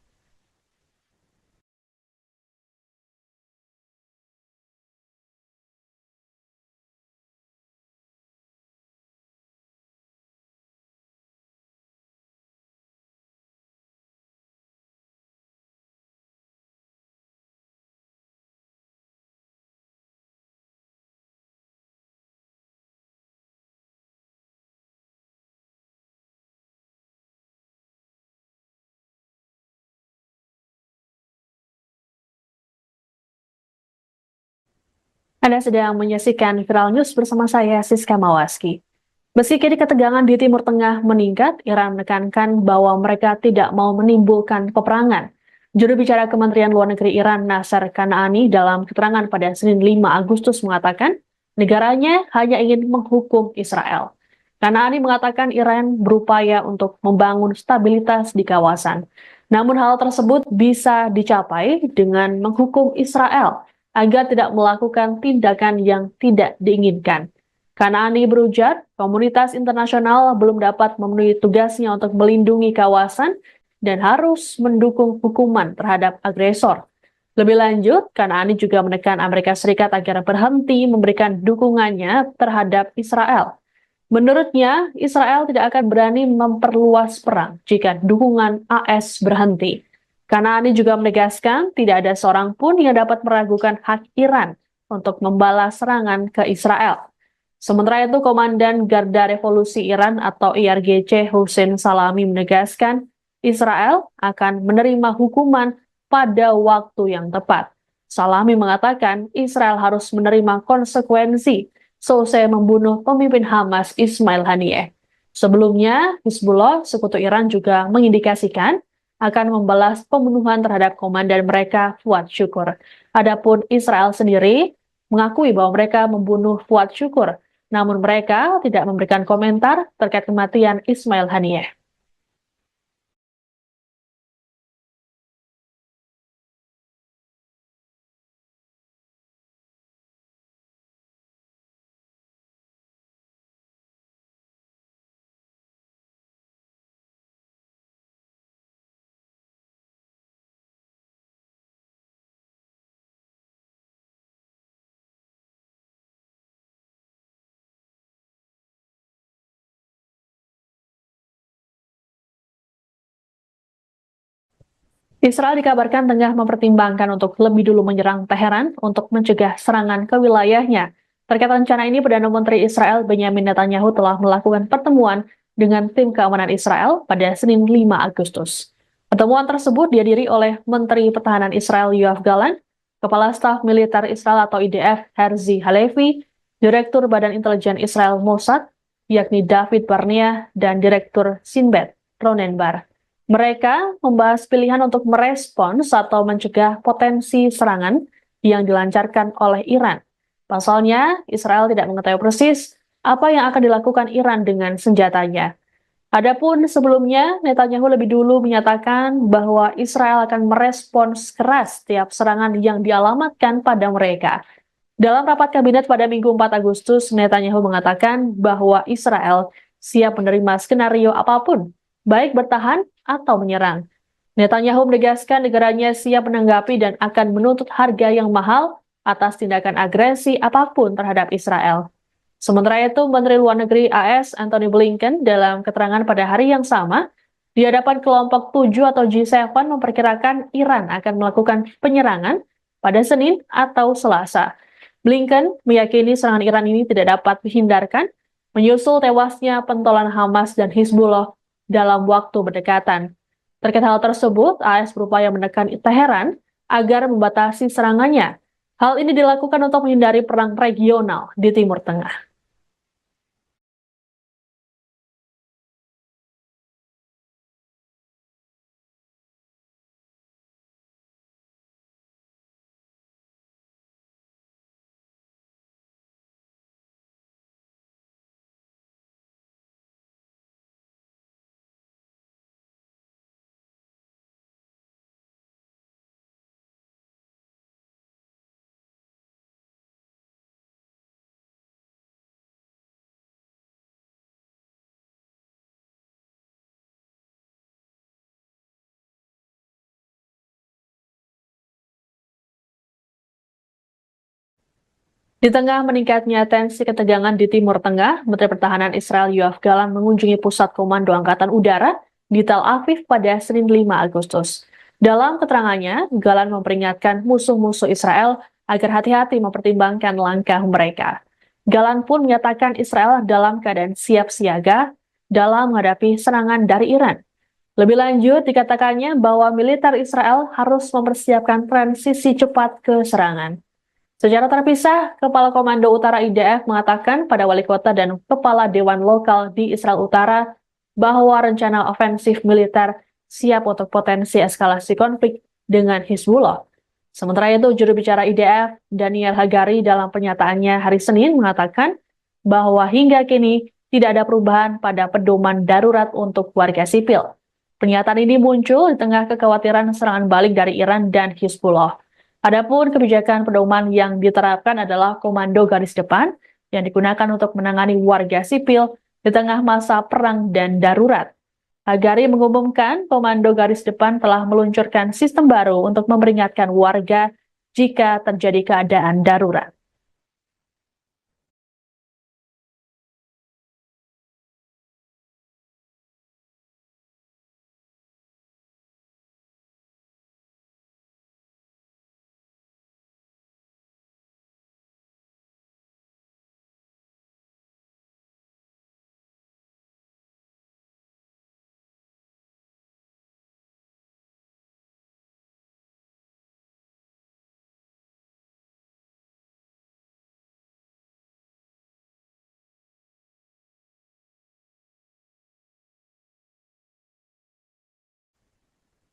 Anda sedang menyaksikan Viral News bersama saya, Siska Mawaski. Meski kini ketegangan di Timur Tengah meningkat, Iran menekankan bahwa mereka tidak mau menimbulkan peperangan. Juru bicara Kementerian Luar Negeri Iran, Nasser Kanaani, dalam keterangan pada Senin 5 Agustus mengatakan, negaranya hanya ingin menghukum Israel. Kanaani mengatakan Iran berupaya untuk membangun stabilitas di kawasan. Namun hal tersebut bisa dicapai dengan menghukum Israel agar tidak melakukan tindakan yang tidak diinginkan. Kanaani berujar, komunitas internasional belum dapat memenuhi tugasnya untuk melindungi kawasan dan harus mendukung hukuman terhadap agresor. Lebih lanjut, Kanaani juga menekan Amerika Serikat agar berhenti memberikan dukungannya terhadap Israel. Menurutnya, Israel tidak akan berani memperluas perang jika dukungan AS berhenti. Kanaani juga menegaskan tidak ada seorang pun yang dapat meragukan hak Iran untuk membalas serangan ke Israel. Sementara itu, Komandan Garda Revolusi Iran atau IRGC Hussein Salami menegaskan Israel akan menerima hukuman pada waktu yang tepat. Salami mengatakan Israel harus menerima konsekuensi selesai membunuh pemimpin Hamas Ismail Haniyeh. Sebelumnya, Hizbullah, sekutu Iran juga mengindikasikan akan membalas pembunuhan terhadap komandan mereka Fuad Syukur. Adapun Israel sendiri mengakui bahwa mereka membunuh Fuad Syukur, namun mereka tidak memberikan komentar terkait kematian Ismail Haniyeh. Israel dikabarkan tengah mempertimbangkan untuk lebih dulu menyerang Teheran untuk mencegah serangan ke wilayahnya. Terkait rencana ini, Perdana Menteri Israel Benyamin Netanyahu telah melakukan pertemuan dengan tim keamanan Israel pada Senin 5 Agustus. Pertemuan tersebut dihadiri oleh Menteri Pertahanan Israel Yoav Gallant, Kepala Staf Militer Israel atau IDF Herzi Halevi, Direktur Badan Intelijen Israel Mossad, yakni David Barnea, dan Direktur Sinbet Ronen Bar. Mereka membahas pilihan untuk merespons atau mencegah potensi serangan yang dilancarkan oleh Iran. Pasalnya, Israel tidak mengetahui persis apa yang akan dilakukan Iran dengan senjatanya. Adapun sebelumnya, Netanyahu lebih dulu menyatakan bahwa Israel akan merespons keras setiap serangan yang dialamatkan pada mereka. Dalam rapat kabinet pada Minggu 4 Agustus, Netanyahu mengatakan bahwa Israel siap menerima skenario apapun, baik bertahan atau menyerang. Netanyahu menegaskan negaranya siap menanggapi dan akan menuntut harga yang mahal atas tindakan agresi apapun terhadap Israel. Sementara itu, Menteri Luar Negeri AS Antony Blinken dalam keterangan pada hari yang sama di hadapan kelompok 7 atau G7 memperkirakan Iran akan melakukan penyerangan pada Senin atau Selasa. Blinken meyakini serangan Iran ini tidak dapat dihindarkan menyusul tewasnya pentolan Hamas dan Hizbullah dalam waktu berdekatan. Terkait hal tersebut, AS berupaya menekan Teheran agar membatasi serangannya. Hal ini dilakukan untuk menghindari perang regional di Timur Tengah. Di tengah meningkatnya tensi ketegangan di Timur Tengah, Menteri Pertahanan Israel Yoav Gallant mengunjungi Pusat Komando Angkatan Udara di Tel Aviv pada Senin 5 Agustus. Dalam keterangannya, Gallant memperingatkan musuh-musuh Israel agar hati-hati mempertimbangkan langkah mereka. Gallant pun menyatakan Israel dalam keadaan siap siaga dalam menghadapi serangan dari Iran. Lebih lanjut, dikatakannya bahwa militer Israel harus mempersiapkan transisi cepat ke serangan. Secara terpisah, Kepala Komando Utara IDF mengatakan pada wali kota dan kepala dewan lokal di Israel Utara bahwa rencana ofensif militer siap untuk potensi eskalasi konflik dengan Hizbullah. Sementara itu, juru bicara IDF, Daniel Hagari, dalam pernyataannya hari Senin mengatakan bahwa hingga kini tidak ada perubahan pada pedoman darurat untuk warga sipil. Pernyataan ini muncul di tengah kekhawatiran serangan balik dari Iran dan Hizbullah. Adapun kebijakan pedoman yang diterapkan adalah komando garis depan yang digunakan untuk menangani warga sipil di tengah masa perang dan darurat. Hagari mengumumkan komando garis depan telah meluncurkan sistem baru untuk memperingatkan warga jika terjadi keadaan darurat.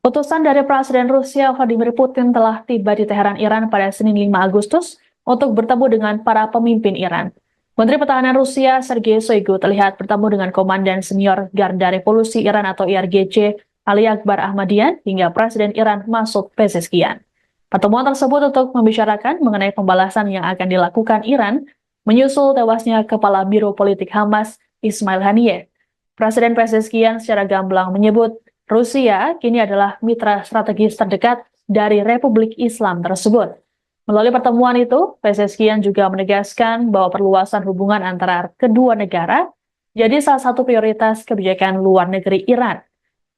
Utusan dari Presiden Rusia Vladimir Putin telah tiba di Teheran, Iran pada Senin 5 Agustus untuk bertemu dengan para pemimpin Iran. Menteri Pertahanan Rusia Sergei Shoigu terlihat bertemu dengan Komandan Senior Garda Revolusi Iran atau IRGC Ali Akbar Ahmadian hingga Presiden Iran Masoud Pezeshkian. Pertemuan tersebut untuk membicarakan mengenai pembalasan yang akan dilakukan Iran menyusul tewasnya Kepala Biro Politik Hamas Ismail Haniyeh. Presiden Pezeshkian secara gamblang menyebut Rusia kini adalah mitra strategis terdekat dari Republik Islam tersebut. Melalui pertemuan itu, Pezeshkian juga menegaskan bahwa perluasan hubungan antara kedua negara jadi salah satu prioritas kebijakan luar negeri Iran.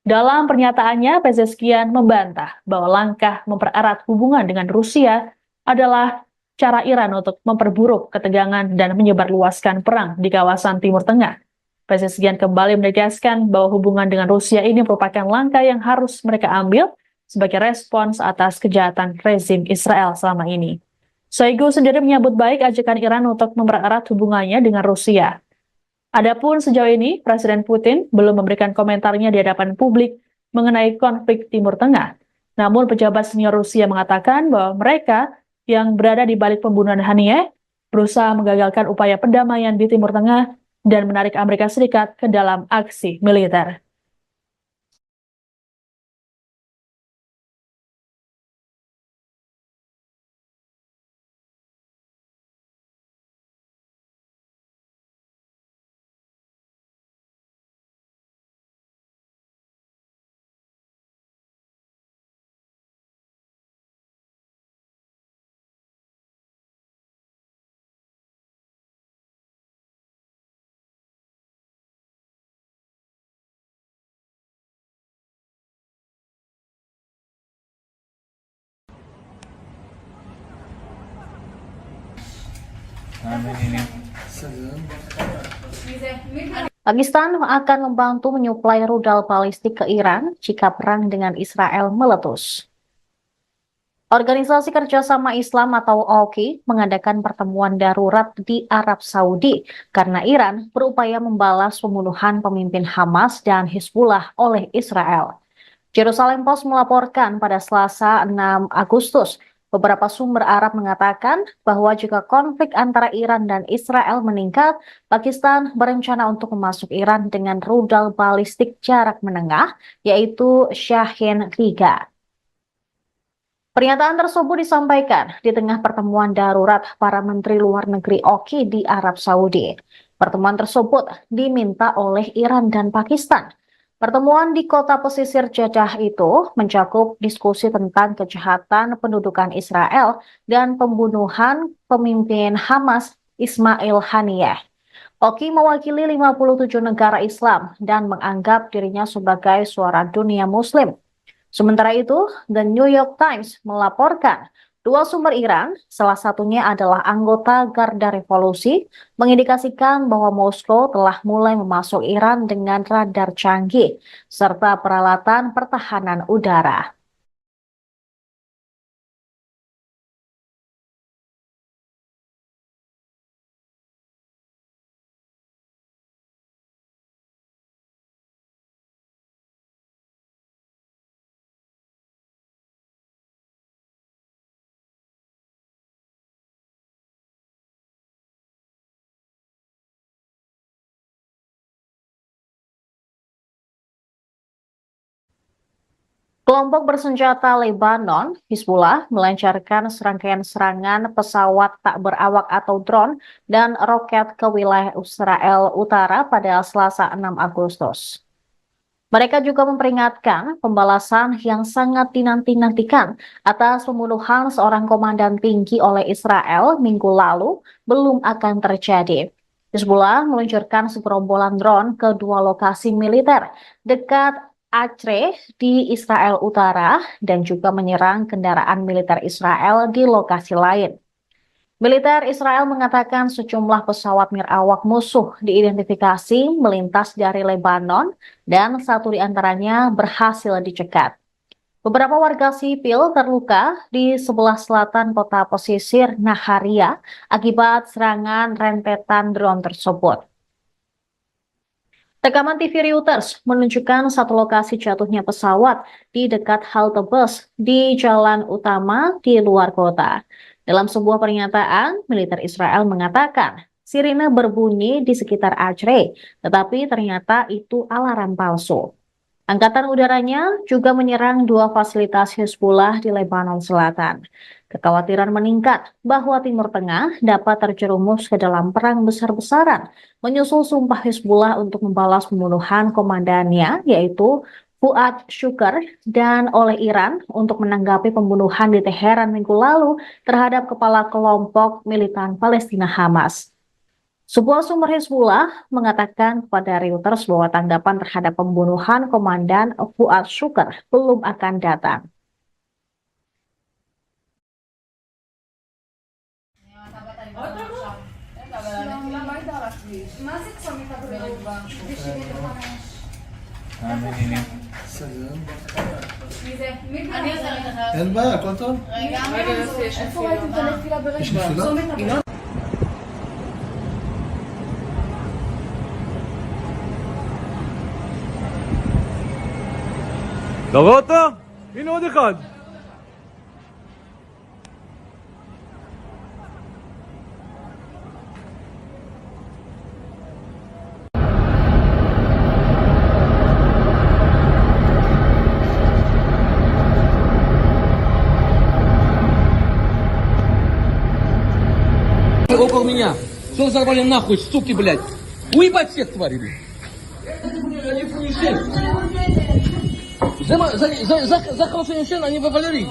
Dalam pernyataannya, Pezeshkian membantah bahwa langkah mempererat hubungan dengan Rusia adalah cara Iran untuk memperburuk ketegangan dan menyebarluaskan perang di kawasan Timur Tengah. Pezeshkian kembali menegaskan bahwa hubungan dengan Rusia ini merupakan langkah yang harus mereka ambil sebagai respons atas kejahatan rezim Israel selama ini. Shoigu sendiri menyambut baik ajakan Iran untuk mempererat hubungannya dengan Rusia. Adapun sejauh ini, Presiden Putin belum memberikan komentarnya di hadapan publik mengenai konflik Timur Tengah. Namun pejabat senior Rusia mengatakan bahwa mereka yang berada di balik pembunuhan Haniyeh berusaha menggagalkan upaya perdamaian di Timur Tengah dan menarik Amerika Serikat ke dalam aksi militer. Pakistan akan membantu menyuplai rudal balistik ke Iran jika perang dengan Israel meletus. Organisasi Kerjasama Islam atau OKI mengadakan pertemuan darurat di Arab Saudi karena Iran berupaya membalas pembunuhan pemimpin Hamas dan Hizbullah oleh Israel. Jerusalem Post melaporkan pada Selasa 6 Agustus, beberapa sumber Arab mengatakan bahwa jika konflik antara Iran dan Israel meningkat, Pakistan berencana untuk memasuk Iran dengan rudal balistik jarak menengah, yaitu Shahin 3. Pernyataan tersebut disampaikan di tengah pertemuan darurat para menteri luar negeri OKI di Arab Saudi. Pertemuan tersebut diminta oleh Iran dan Pakistan. Pertemuan di kota pesisir Jeddah itu mencakup diskusi tentang kejahatan pendudukan Israel dan pembunuhan pemimpin Hamas Ismail Haniyeh. OKI mewakili 57 negara Islam dan menganggap dirinya sebagai suara dunia Muslim. Sementara itu, The New York Times melaporkan dua sumber Iran, salah satunya adalah anggota Garda Revolusi, mengindikasikan bahwa Moskow telah mulai memasuk Iran dengan radar canggih serta peralatan pertahanan udara. Kelompok bersenjata Lebanon, Hizbullah, melancarkan serangkaian serangan pesawat tak berawak atau drone dan roket ke wilayah Israel Utara pada Selasa 6 Agustus. Mereka juga memperingatkan pembalasan yang sangat dinanti-nantikan atas pembunuhan seorang komandan tinggi oleh Israel minggu lalu belum akan terjadi. Hizbullah meluncurkan segerombolan drone ke dua lokasi militer dekat Acre di Israel Utara dan juga menyerang kendaraan militer Israel di lokasi lain. Militer Israel mengatakan sejumlah pesawat nirawak musuh diidentifikasi melintas dari Lebanon dan satu di antaranya berhasil dicegat. Beberapa warga sipil terluka di sebelah selatan kota pesisir Naharia akibat serangan rentetan drone tersebut. Rekaman TV Reuters menunjukkan satu lokasi jatuhnya pesawat di dekat halte bus di jalan utama di luar kota. Dalam sebuah pernyataan, militer Israel mengatakan sirine berbunyi di sekitar Acre, tetapi ternyata itu alarm palsu. Angkatan udaranya juga menyerang dua fasilitas Hizbullah di Lebanon Selatan. Kekhawatiran meningkat bahwa Timur Tengah dapat terjerumus ke dalam perang besar-besaran, menyusul sumpah Hizbullah untuk membalas pembunuhan komandannya, yaitu Fuad Shukr, dan oleh Iran untuk menanggapi pembunuhan di Teheran minggu lalu terhadap kepala kelompok militan Palestina Hamas. Sebuah sumber Hizbullah mengatakan kepada Reuters bahwa tanggapan terhadap pembunuhan Komandan Fuad Shukr belum akan datang. אין בעיה, הכל טוב. איפה ראיתם את הנפילה יש ברגע? נפילה? צומת הבא. אתה רואה אותו? הנה עוד אחד. Около меня. Что взорвали нахуй, суки, блядь? Уебать всех тварей, блядь. זה חלושי ישן, אני וולרי.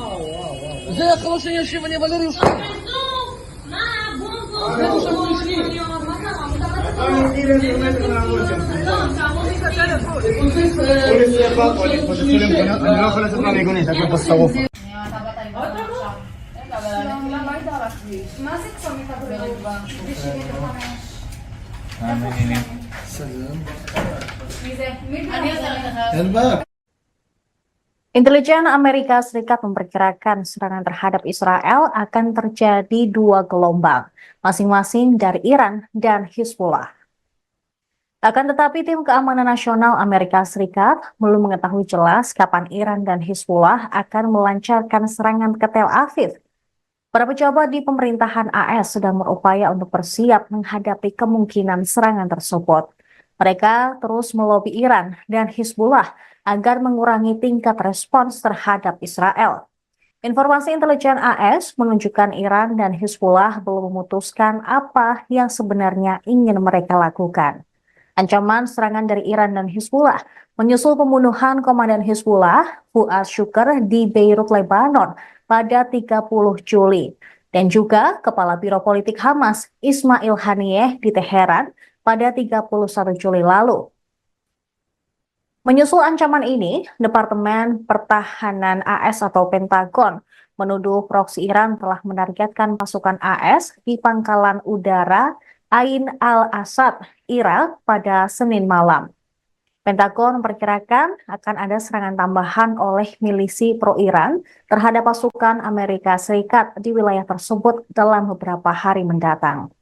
זה חלושי ישן, אני וולרי. אני לא יכול לצאת מהמיגונית, הכל פה שרוף. מה זה צומת הבא? אין בעיה. Intelijen Amerika Serikat memperkirakan serangan terhadap Israel akan terjadi dua gelombang, masing-masing dari Iran dan Hizbullah. Akan tetapi tim keamanan nasional Amerika Serikat belum mengetahui jelas kapan Iran dan Hizbullah akan melancarkan serangan ke Tel Aviv. Para pejabat di pemerintahan AS sedang berupaya untuk bersiap menghadapi kemungkinan serangan tersebut. Mereka terus melobi Iran dan Hizbullah agar mengurangi tingkat respons terhadap Israel. Informasi intelijen AS menunjukkan Iran dan Hizbullah belum memutuskan apa yang sebenarnya ingin mereka lakukan. Ancaman serangan dari Iran dan Hizbullah menyusul pembunuhan komandan Hizbullah, Fuad Shukr, di Beirut, Lebanon pada 30 Juli. Dan juga Kepala Biro Politik Hamas, Ismail Haniyeh, di Teheran pada 31 Juli lalu. Menyusul ancaman ini, Departemen Pertahanan AS atau Pentagon menuduh proksi Iran telah menargetkan pasukan AS di pangkalan udara Ain al-Asad, Irak pada Senin malam. Pentagon memperkirakan akan ada serangan tambahan oleh milisi pro-Iran terhadap pasukan Amerika Serikat di wilayah tersebut dalam beberapa hari mendatang.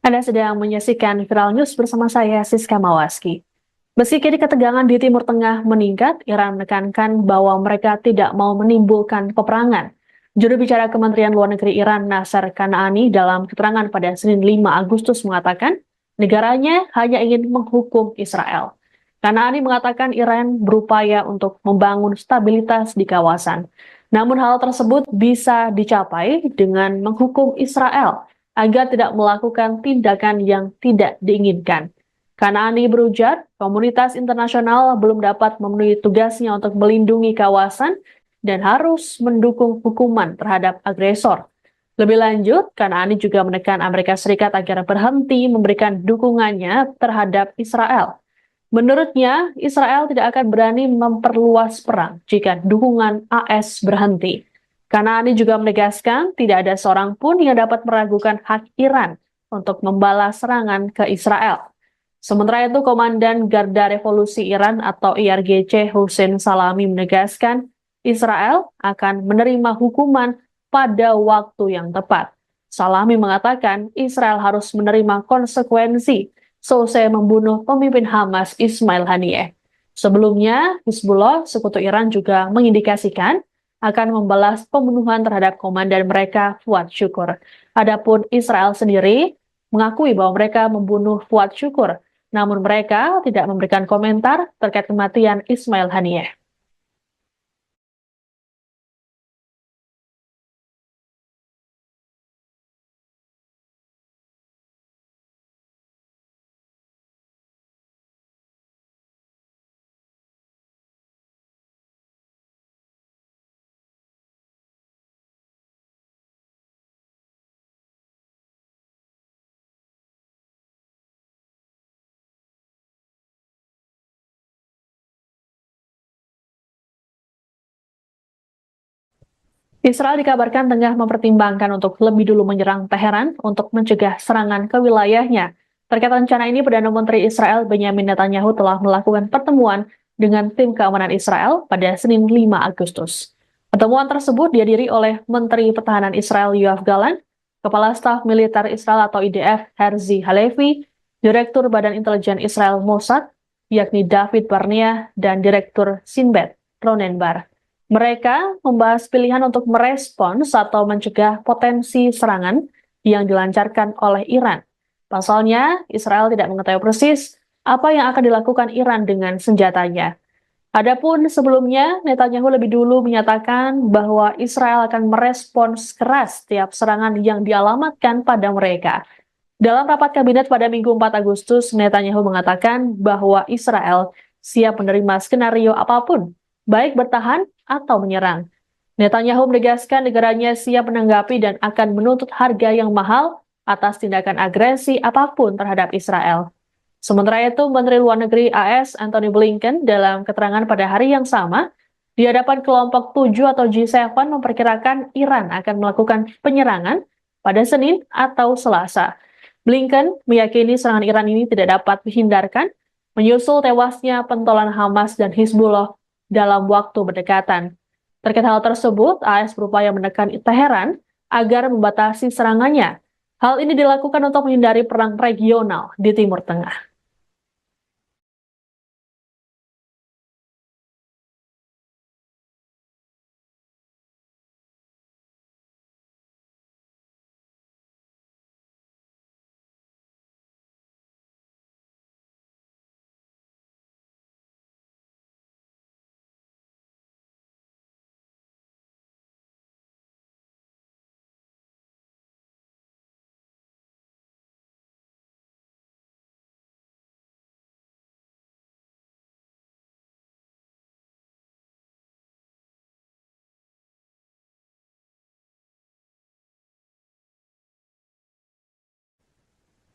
Anda sedang menyaksikan Viral News bersama saya, Siska Mawaski. Meski kini ketegangan di Timur Tengah meningkat, Iran menekankan bahwa mereka tidak mau menimbulkan peperangan. Juru bicara Kementerian Luar Negeri Iran, Nasser Kanaani, dalam keterangan pada Senin 5 Agustus mengatakan, negaranya hanya ingin menghukum Israel. Kanaani mengatakan Iran berupaya untuk membangun stabilitas di kawasan. Namun hal tersebut bisa dicapai dengan menghukum Israel agar tidak melakukan tindakan yang tidak diinginkan. Kanaani berujar, komunitas internasional belum dapat memenuhi tugasnya untuk melindungi kawasan dan harus mendukung hukuman terhadap agresor. Lebih lanjut, Kanaani juga menekan Amerika Serikat agar berhenti memberikan dukungannya terhadap Israel. Menurutnya, Israel tidak akan berani memperluas perang jika dukungan AS berhenti. Kanaani juga menegaskan tidak ada seorang pun yang dapat meragukan hak Iran untuk membalas serangan ke Israel. Sementara itu, Komandan Garda Revolusi Iran atau IRGC Hussein Salami menegaskan Israel akan menerima hukuman pada waktu yang tepat. Salami mengatakan Israel harus menerima konsekuensi selesai membunuh pemimpin Hamas Ismail Haniyeh. Sebelumnya, Hizbullah, sekutu Iran juga mengindikasikan akan membalas pembunuhan terhadap komandan mereka Fuad Syukur. Adapun Israel sendiri mengakui bahwa mereka membunuh Fuad Syukur, namun mereka tidak memberikan komentar terkait kematian Ismail Haniyeh. Israel dikabarkan tengah mempertimbangkan untuk lebih dulu menyerang Teheran untuk mencegah serangan ke wilayahnya. Terkait rencana ini, Perdana Menteri Israel Benyamin Netanyahu telah melakukan pertemuan dengan tim keamanan Israel pada Senin 5 Agustus. Pertemuan tersebut dihadiri oleh Menteri Pertahanan Israel Yoav Gallant, Kepala Staf Militer Israel atau IDF Herzi Halevi, Direktur Badan Intelijen Israel Mossad, yakni David Barnea, dan Direktur Sinbet Ronen Bar. Mereka membahas pilihan untuk merespons atau mencegah potensi serangan yang dilancarkan oleh Iran. Pasalnya, Israel tidak mengetahui persis apa yang akan dilakukan Iran dengan senjatanya. Adapun sebelumnya, Netanyahu lebih dulu menyatakan bahwa Israel akan merespons keras setiap serangan yang dialamatkan pada mereka. Dalam rapat kabinet pada Minggu 4 Agustus, Netanyahu mengatakan bahwa Israel siap menerima skenario apapun, baik bertahan atau menyerang. Netanyahu menegaskan negaranya siap menanggapi dan akan menuntut harga yang mahal atas tindakan agresi apapun terhadap Israel. Sementara itu, Menteri Luar Negeri AS Antony Blinken dalam keterangan pada hari yang sama di hadapan kelompok 7 atau G7 memperkirakan Iran akan melakukan penyerangan pada Senin atau Selasa. Blinken meyakini serangan Iran ini tidak dapat dihindarkan menyusul tewasnya pentolan Hamas dan Hizbullah dalam waktu berdekatan. Terkait hal tersebut, AS berupaya menekan Teheran agar membatasi serangannya. Hal ini dilakukan untuk menghindari perang regional di Timur Tengah.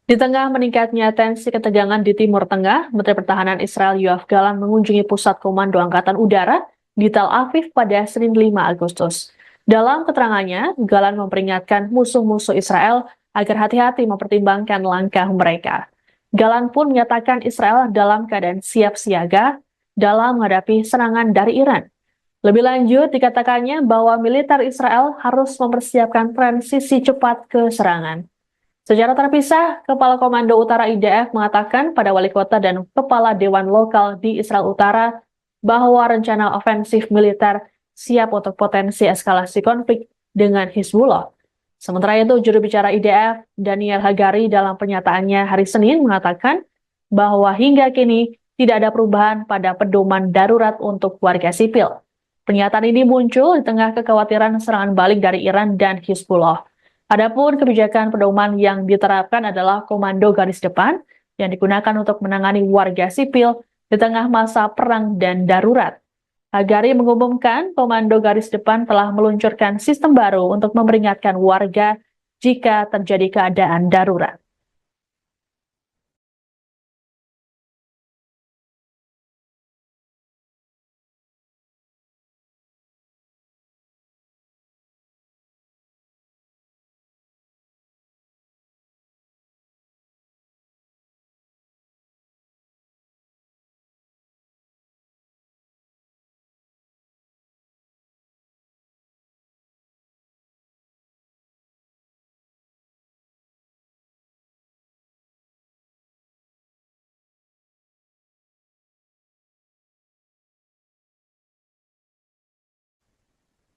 Di tengah meningkatnya tensi ketegangan di Timur Tengah, Menteri Pertahanan Israel Yoav Gallant mengunjungi Pusat Komando Angkatan Udara di Tel Aviv pada Senin 5 Agustus. Dalam keterangannya, Gallant memperingatkan musuh-musuh Israel agar hati-hati mempertimbangkan langkah mereka. Gallant pun menyatakan Israel dalam keadaan siap siaga dalam menghadapi serangan dari Iran. Lebih lanjut, dikatakannya bahwa militer Israel harus mempersiapkan transisi cepat ke serangan. Secara terpisah, Kepala Komando Utara IDF mengatakan pada wali kota dan kepala dewan lokal di Israel Utara bahwa rencana ofensif militer siap untuk potensi eskalasi konflik dengan Hizbullah. Sementara itu, juru bicara IDF, Daniel Hagari, dalam pernyataannya hari Senin mengatakan bahwa hingga kini tidak ada perubahan pada pedoman darurat untuk warga sipil. Pernyataan ini muncul di tengah kekhawatiran serangan balik dari Iran dan Hizbullah. Adapun kebijakan pedoman yang diterapkan adalah komando garis depan yang digunakan untuk menangani warga sipil di tengah masa perang dan darurat. Hagari mengumumkan komando garis depan telah meluncurkan sistem baru untuk memperingatkan warga jika terjadi keadaan darurat.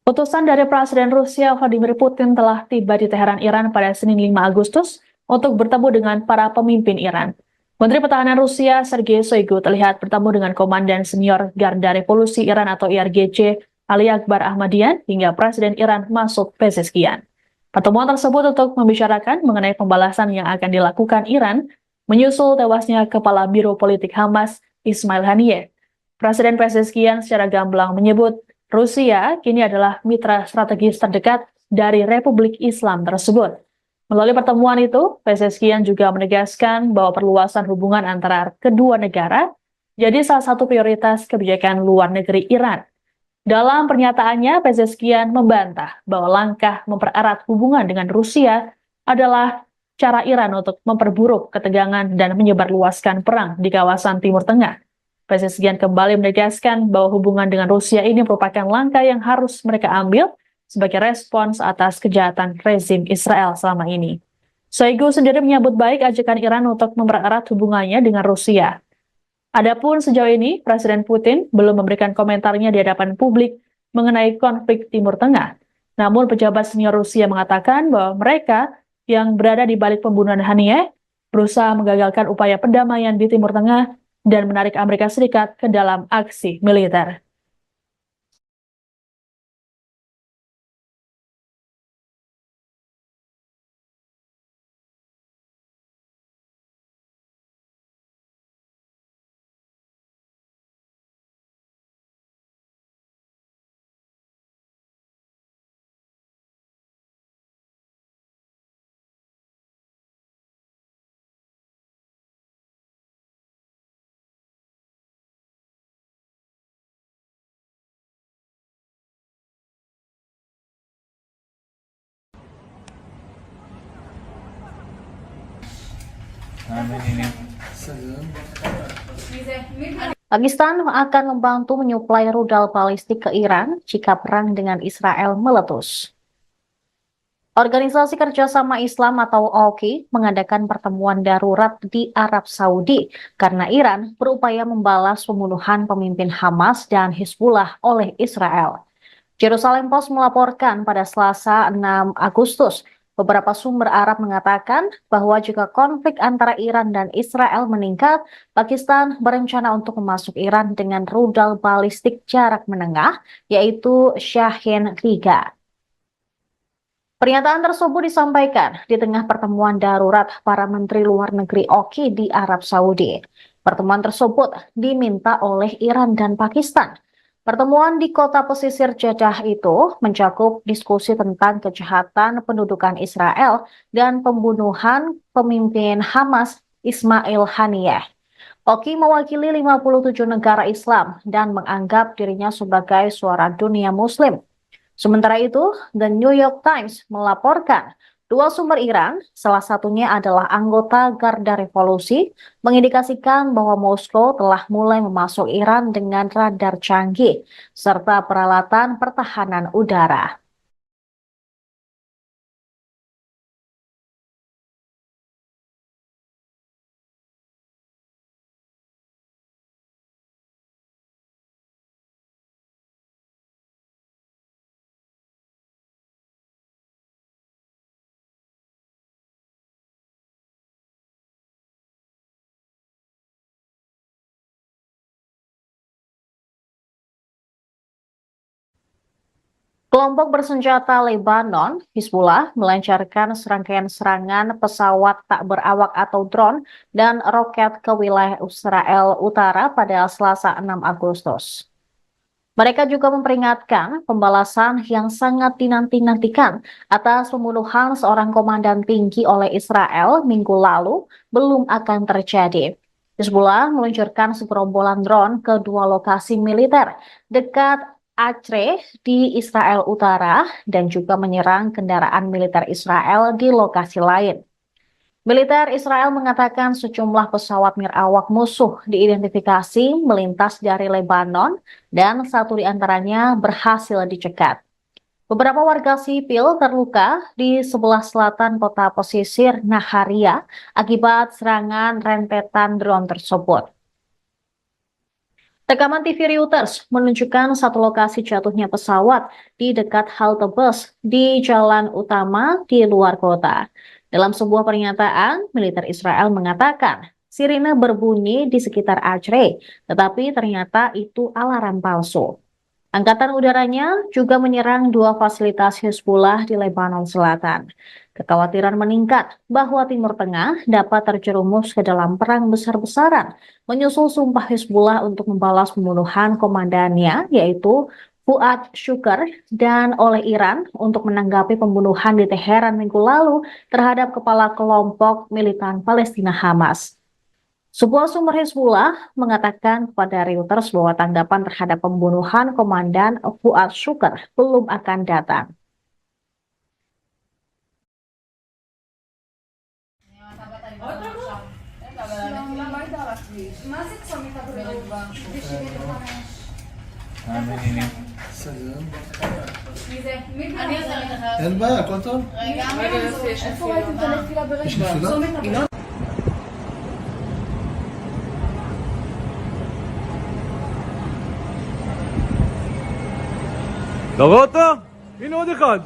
Utusan dari Presiden Rusia Vladimir Putin telah tiba di Teheran, Iran pada Senin 5 Agustus untuk bertemu dengan para pemimpin Iran. Menteri Pertahanan Rusia Sergei Shoigu terlihat bertemu dengan Komandan Senior Garda Revolusi Iran atau IRGC Ali Akbar Ahmadian hingga Presiden Iran Masoud Pezeshkian. Pertemuan tersebut untuk membicarakan mengenai pembalasan yang akan dilakukan Iran menyusul tewasnya Kepala Biro Politik Hamas Ismail Haniyeh. Presiden Pezeshkian secara gamblang menyebut Rusia kini adalah mitra strategis terdekat dari Republik Islam tersebut. Melalui pertemuan itu, Pezeshkian juga menegaskan bahwa perluasan hubungan antara kedua negara jadi salah satu prioritas kebijakan luar negeri Iran. Dalam pernyataannya, Pezeshkian membantah bahwa langkah mempererat hubungan dengan Rusia adalah cara Iran untuk memperburuk ketegangan dan menyebarluaskan perang di kawasan Timur Tengah. Pezeshkian kembali menegaskan bahwa hubungan dengan Rusia ini merupakan langkah yang harus mereka ambil sebagai respons atas kejahatan rezim Israel selama ini. Shoigu sendiri menyambut baik ajakan Iran untuk mempererat hubungannya dengan Rusia. Adapun sejauh ini, Presiden Putin belum memberikan komentarnya di hadapan publik mengenai konflik Timur Tengah. Namun pejabat senior Rusia mengatakan bahwa mereka yang berada di balik pembunuhan Haniyeh berusaha menggagalkan upaya perdamaian di Timur Tengah dan menarik Amerika Serikat ke dalam aksi militer. Pakistan akan membantu menyuplai rudal balistik ke Iran jika perang dengan Israel meletus. Organisasi Kerjasama Islam atau OKI mengadakan pertemuan darurat di Arab Saudi karena Iran berupaya membalas pembunuhan pemimpin Hamas dan Hizbullah oleh Israel. Jerusalem Post melaporkan pada Selasa 6 Agustus, beberapa sumber Arab mengatakan bahwa jika konflik antara Iran dan Israel meningkat, Pakistan berencana untuk memasuk Iran dengan rudal balistik jarak menengah, yaitu Shahin-3. Pernyataan tersebut disampaikan di tengah pertemuan darurat para Menteri Luar Negeri OKI di Arab Saudi. Pertemuan tersebut diminta oleh Iran dan Pakistan. Pertemuan di kota pesisir Jeddah itu mencakup diskusi tentang kejahatan pendudukan Israel dan pembunuhan pemimpin Hamas Ismail Haniyeh. OKI mewakili 57 negara Islam dan menganggap dirinya sebagai suara dunia Muslim. Sementara itu, The New York Times melaporkan dua sumber Iran, salah satunya adalah anggota Garda Revolusi, mengindikasikan bahwa Moskow telah mulai memasuk Iran dengan radar canggih serta peralatan pertahanan udara. Kelompok bersenjata Lebanon, Hizbullah, melancarkan serangkaian serangan pesawat tak berawak atau drone dan roket ke wilayah Israel Utara pada Selasa 6 Agustus. Mereka juga memperingatkan pembalasan yang sangat dinanti-nantikan atas pembunuhan seorang komandan tinggi oleh Israel minggu lalu belum akan terjadi. Hizbullah meluncurkan segerombolan drone ke dua lokasi militer dekat Acre di Israel Utara dan juga menyerang kendaraan militer Israel di lokasi lain. Militer Israel mengatakan sejumlah pesawat nirawak musuh diidentifikasi melintas dari Lebanon dan satu di antaranya berhasil dicegat. Beberapa warga sipil terluka di sebelah selatan kota pesisir Naharia akibat serangan rentetan drone tersebut. Rekaman TV Reuters menunjukkan satu lokasi jatuhnya pesawat di dekat halte bus di jalan utama di luar kota. Dalam sebuah pernyataan, militer Israel mengatakan sirine berbunyi di sekitar Acre, tetapi ternyata itu alarm palsu. Angkatan udaranya juga menyerang dua fasilitas Hizbullah di Lebanon Selatan. Kekhawatiran meningkat bahwa Timur Tengah dapat terjerumus ke dalam perang besar-besaran, menyusul sumpah Hizbullah untuk membalas pembunuhan komandannya, yaitu Fuad Shukr, dan oleh Iran untuk menanggapi pembunuhan di Teheran minggu lalu terhadap kepala kelompok militan Palestina Hamas. Sebuah sumber Hizbullah mengatakan kepada Reuters bahwa tanggapan terhadap pembunuhan Komandan Fuad Shukr belum akan datang. אין בעיה, הכל טוב? איפה ראיתם את הנפילה יש ברשת? נפילה? אתה רואה אותו? הנה עוד אחד.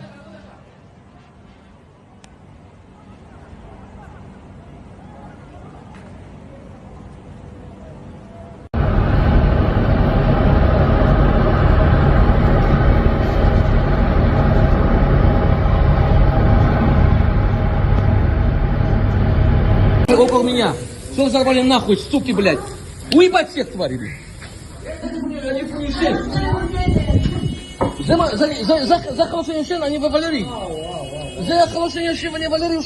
Около меня. Что взорвали нахуй, суки, блядь? Уебать всех, твари, блядь. За хорошее ничего, они вывалили. За хорошее ничего, они вывалили.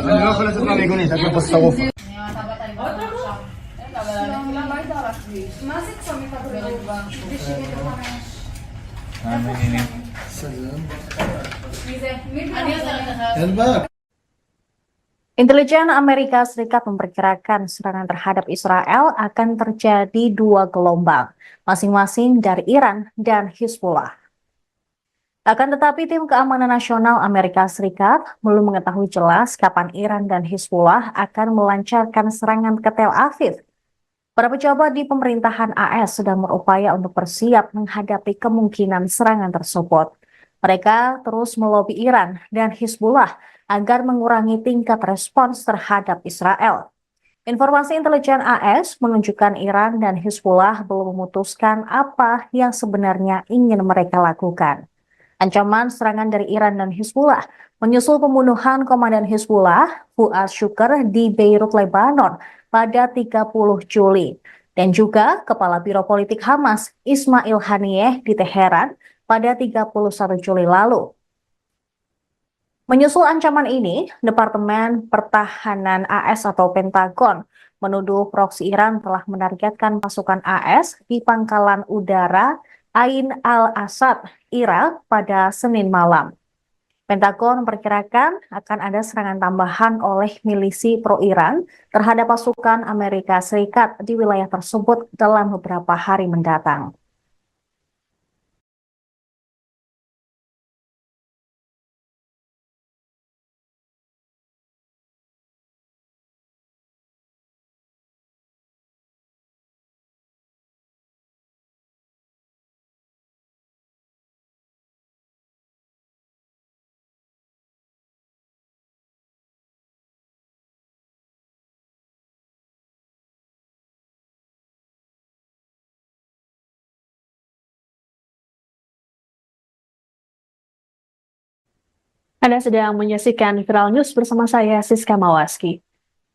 אני לא יכול לצאת מהמיגונית, רק בפסטרוף. מה זה צומת הבריאות? בסדר. מי זה? אני עוזרת לך. אין בעיה. Intelijen Amerika Serikat memperkirakan serangan terhadap Israel akan terjadi dua gelombang, masing-masing dari Iran dan Hizbullah. Akan tetapi tim keamanan nasional Amerika Serikat belum mengetahui jelas kapan Iran dan Hizbullah akan melancarkan serangan ke Tel Aviv. Para pejabat di pemerintahan AS sedang berupaya untuk bersiap menghadapi kemungkinan serangan tersebut. Mereka terus melobi Iran dan Hizbullah agar mengurangi tingkat respons terhadap Israel. Informasi intelijen AS menunjukkan Iran dan Hizbullah belum memutuskan apa yang sebenarnya ingin mereka lakukan. Ancaman serangan dari Iran dan Hizbullah menyusul pembunuhan komandan Hizbullah, Fuad Shukr, di Beirut, Lebanon pada 30 Juli. Dan juga Kepala Biro Politik Hamas, Ismail Haniyeh, di Teheran pada 31 Juli lalu. Menyusul ancaman ini, Departemen Pertahanan AS atau Pentagon menuduh proksi Iran telah menargetkan pasukan AS di pangkalan udara Ain al-Asad, Irak pada Senin malam. Pentagon memperkirakan akan ada serangan tambahan oleh milisi pro-Iran terhadap pasukan Amerika Serikat di wilayah tersebut dalam beberapa hari mendatang. Anda sedang menyaksikan Viral News bersama saya, Siska Mawaski.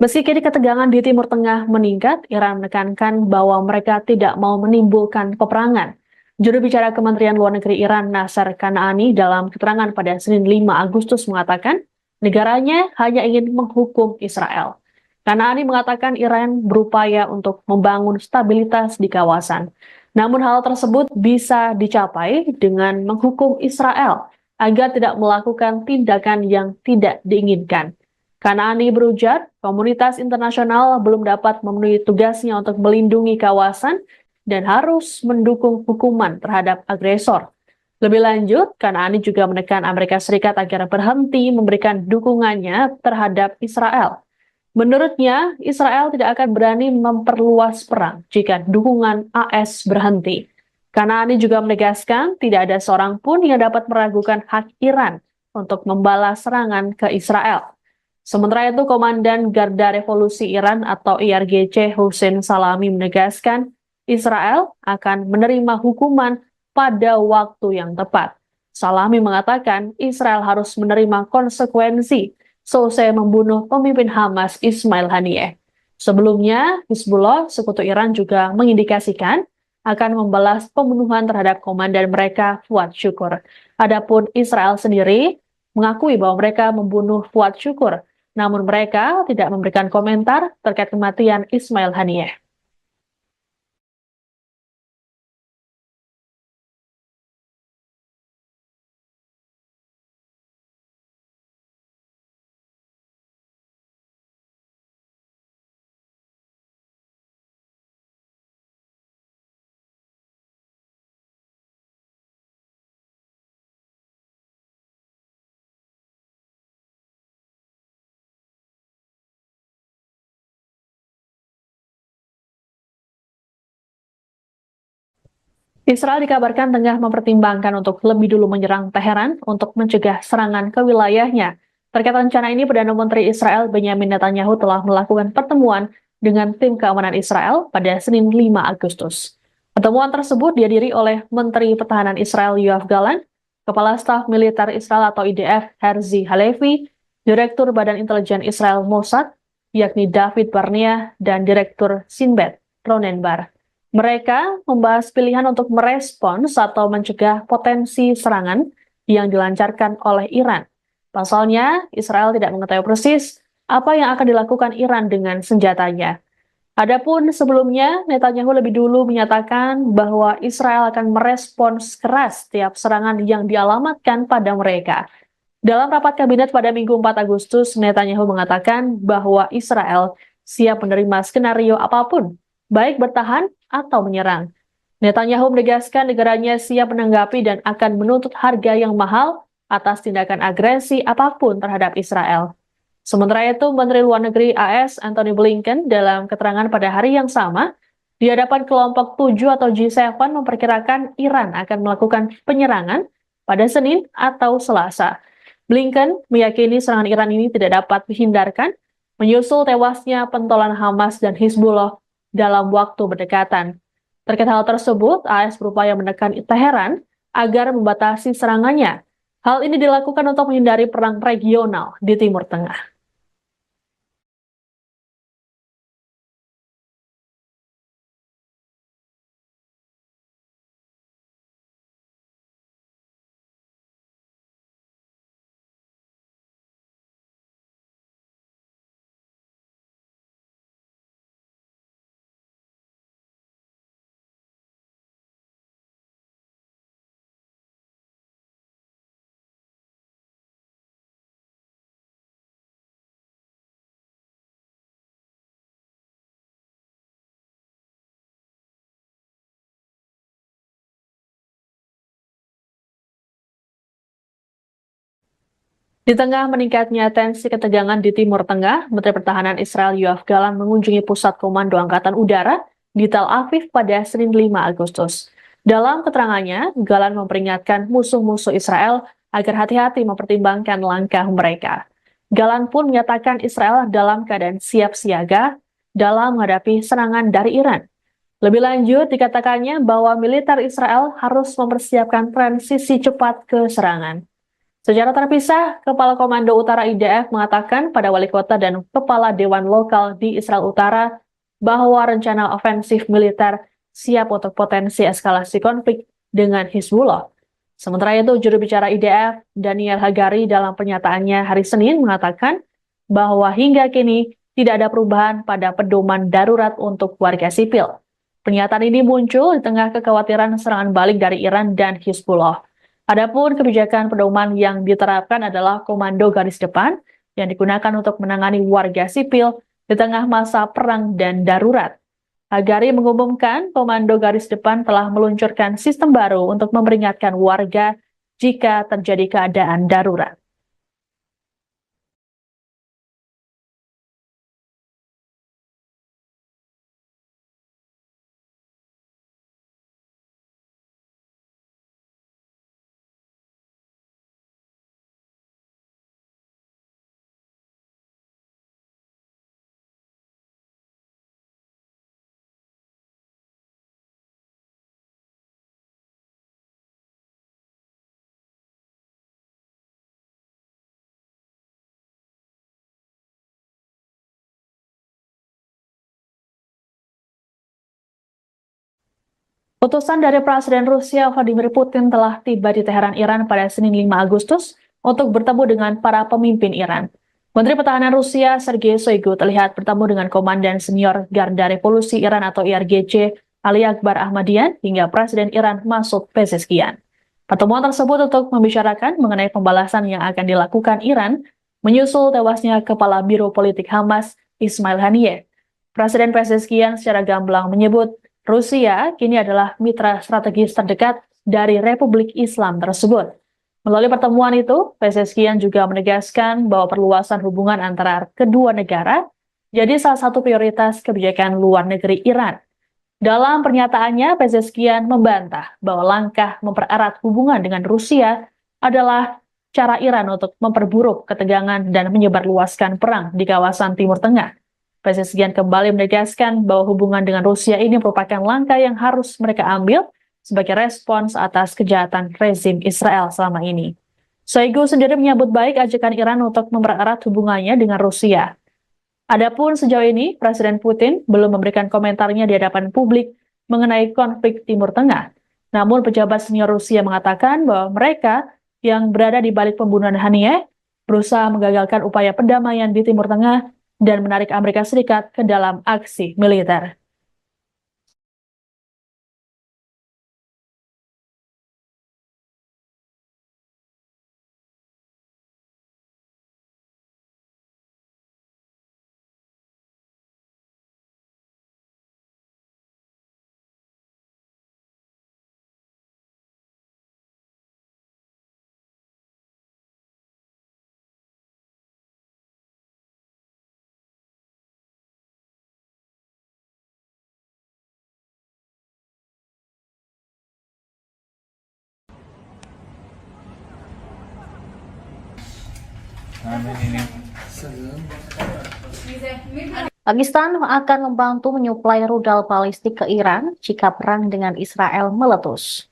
Meski kini ketegangan di Timur Tengah meningkat, Iran menekankan bahwa mereka tidak mau menimbulkan peperangan. Juru bicara Kementerian Luar Negeri Iran, Nasser Kanaani, dalam keterangan pada Senin 5 Agustus mengatakan, negaranya hanya ingin menghukum Israel. Kanaani mengatakan Iran berupaya untuk membangun stabilitas di kawasan. Namun hal tersebut bisa dicapai dengan menghukum Israel agar tidak melakukan tindakan yang tidak diinginkan. Kanaani berujar, komunitas internasional belum dapat memenuhi tugasnya untuk melindungi kawasan dan harus mendukung hukuman terhadap agresor. Lebih lanjut, Kanaani juga menekan Amerika Serikat agar berhenti memberikan dukungannya terhadap Israel. Menurutnya, Israel tidak akan berani memperluas perang jika dukungan AS berhenti. Kanaani juga menegaskan tidak ada seorang pun yang dapat meragukan hak Iran untuk membalas serangan ke Israel. Sementara itu, Komandan Garda Revolusi Iran atau IRGC Hussein Salami menegaskan Israel akan menerima hukuman pada waktu yang tepat. Salami mengatakan Israel harus menerima konsekuensi selesai membunuh pemimpin Hamas Ismail Haniyeh. Sebelumnya, Hizbullah, sekutu Iran juga mengindikasikan akan membalas pembunuhan terhadap komandan mereka Fuad Syukur. Adapun Israel sendiri mengakui bahwa mereka membunuh Fuad Syukur, namun mereka tidak memberikan komentar terkait kematian Ismail Haniyeh. Israel dikabarkan tengah mempertimbangkan untuk lebih dulu menyerang Teheran untuk mencegah serangan ke wilayahnya. Terkait rencana ini, Perdana Menteri Israel Benyamin Netanyahu telah melakukan pertemuan dengan tim keamanan Israel pada Senin 5 Agustus. Pertemuan tersebut dihadiri oleh Menteri Pertahanan Israel Yoav Gallant, Kepala Staf Militer Israel atau IDF Herzi Halevi, Direktur Badan Intelijen Israel Mossad, yakni David Barnea, dan Direktur Sinbet Ronen Bar. Mereka membahas pilihan untuk merespons atau mencegah potensi serangan yang dilancarkan oleh Iran. Pasalnya, Israel tidak mengetahui persis apa yang akan dilakukan Iran dengan senjatanya. Adapun sebelumnya, Netanyahu lebih dulu menyatakan bahwa Israel akan merespons keras setiap serangan yang dialamatkan pada mereka. Dalam rapat kabinet pada Minggu 4 Agustus, Netanyahu mengatakan bahwa Israel siap menerima skenario apapun, baik bertahan atau menyerang. Netanyahu menegaskan negaranya siap menanggapi dan akan menuntut harga yang mahal atas tindakan agresi apapun terhadap Israel. Sementara itu, Menteri Luar Negeri AS Antony Blinken dalam keterangan pada hari yang sama di hadapan kelompok 7 atau G7 memperkirakan Iran akan melakukan penyerangan pada Senin atau Selasa. Blinken meyakini serangan Iran ini tidak dapat dihindarkan menyusul tewasnya pentolan Hamas dan Hizbullah dalam waktu berdekatan. Terkait hal tersebut, AS berupaya menekan Teheran agar membatasi serangannya. Hal ini dilakukan untuk menghindari perang regional di Timur Tengah. Di tengah meningkatnya tensi ketegangan di Timur Tengah, Menteri Pertahanan Israel Yoav Gallant mengunjungi Pusat Komando Angkatan Udara di Tel Aviv pada Senin 5 Agustus. Dalam keterangannya, Gallant memperingatkan musuh-musuh Israel agar hati-hati mempertimbangkan langkah mereka. Gallant pun menyatakan Israel dalam keadaan siap siaga dalam menghadapi serangan dari Iran. Lebih lanjut, dikatakannya bahwa militer Israel harus mempersiapkan transisi cepat ke serangan. Secara terpisah, Kepala Komando Utara IDF mengatakan pada wali kota dan kepala dewan lokal di Israel Utara bahwa rencana ofensif militer siap untuk potensi eskalasi konflik dengan Hizbullah. Sementara itu, juru bicara IDF, Daniel Hagari, dalam pernyataannya hari Senin mengatakan bahwa hingga kini tidak ada perubahan pada pedoman darurat untuk warga sipil. Pernyataan ini muncul di tengah kekhawatiran serangan balik dari Iran dan Hizbullah. Adapun kebijakan pedoman yang diterapkan adalah komando garis depan yang digunakan untuk menangani warga sipil di tengah masa perang dan darurat. Hagari mengumumkan komando garis depan telah meluncurkan sistem baru untuk memperingatkan warga jika terjadi keadaan darurat. Utusan dari Presiden Rusia Vladimir Putin telah tiba di Teheran, Iran pada Senin 5 Agustus untuk bertemu dengan para pemimpin Iran. Menteri Pertahanan Rusia Sergei Shoigu terlihat bertemu dengan Komandan Senior Garda Revolusi Iran atau IRGC Ali Akbar Ahmadian hingga Presiden Iran Masoud Pezeshkian. Pertemuan tersebut untuk membicarakan mengenai pembalasan yang akan dilakukan Iran menyusul tewasnya Kepala Biro Politik Hamas Ismail Haniyeh. Presiden Pezeshkian secara gamblang menyebut Rusia kini adalah mitra strategis terdekat dari Republik Islam tersebut. Melalui pertemuan itu, Pezeshkian juga menegaskan bahwa perluasan hubungan antara kedua negara jadi salah satu prioritas kebijakan luar negeri Iran. Dalam pernyataannya, Pezeshkian membantah bahwa langkah mempererat hubungan dengan Rusia adalah cara Iran untuk memperburuk ketegangan dan menyebarluaskan perang di kawasan Timur Tengah. Pezeshkian kembali menegaskan bahwa hubungan dengan Rusia ini merupakan langkah yang harus mereka ambil sebagai respons atas kejahatan rezim Israel selama ini. Shoigu sendiri menyambut baik ajakan Iran untuk mempererat hubungannya dengan Rusia. Adapun sejauh ini, Presiden Putin belum memberikan komentarnya di hadapan publik mengenai konflik Timur Tengah. Namun pejabat senior Rusia mengatakan bahwa mereka yang berada di balik pembunuhan Haniyeh berusaha menggagalkan upaya perdamaian di Timur Tengah dan menarik Amerika Serikat ke dalam aksi militer. Pakistan akan membantu menyuplai rudal balistik ke Iran jika perang dengan Israel meletus.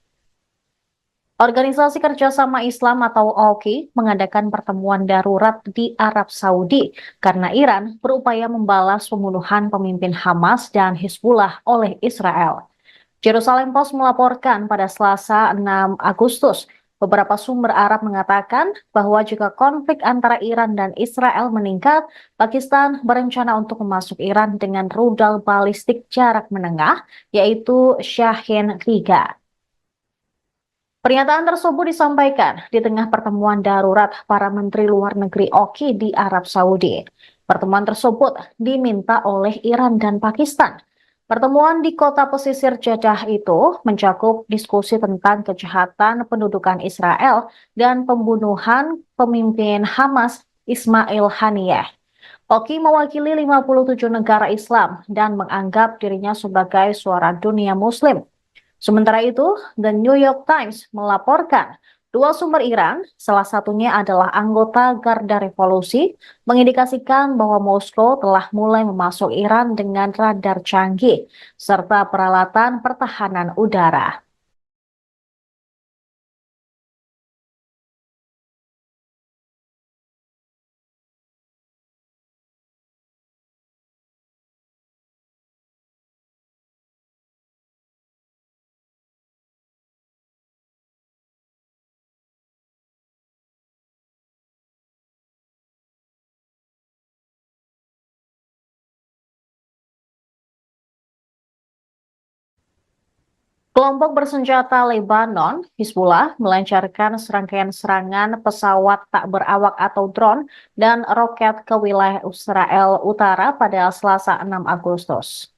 Organisasi Kerjasama Islam atau OKI mengadakan pertemuan darurat di Arab Saudi karena Iran berupaya membalas pembunuhan pemimpin Hamas dan Hizbullah oleh Israel. Jerusalem Post melaporkan pada Selasa 6 Agustus, beberapa sumber Arab mengatakan bahwa jika konflik antara Iran dan Israel meningkat, Pakistan berencana untuk memasuk Iran dengan rudal balistik jarak menengah, yaitu Shahin 3. Pernyataan tersebut disampaikan di tengah pertemuan darurat para Menteri Luar Negeri OKI di Arab Saudi. Pertemuan tersebut diminta oleh Iran dan Pakistan. Pertemuan di kota pesisir Jeddah itu mencakup diskusi tentang kejahatan pendudukan Israel dan pembunuhan pemimpin Hamas Ismail Haniyeh. OKI mewakili 57 negara Islam dan menganggap dirinya sebagai suara dunia Muslim. Sementara itu, The New York Times melaporkan dua sumber Iran, salah satunya adalah anggota Garda Revolusi, mengindikasikan bahwa Moskow telah mulai memasuk Iran dengan radar canggih serta peralatan pertahanan udara. Kelompok bersenjata Lebanon, Hizbullah, melancarkan serangkaian serangan pesawat tak berawak atau drone dan roket ke wilayah Israel Utara pada Selasa 6 Agustus.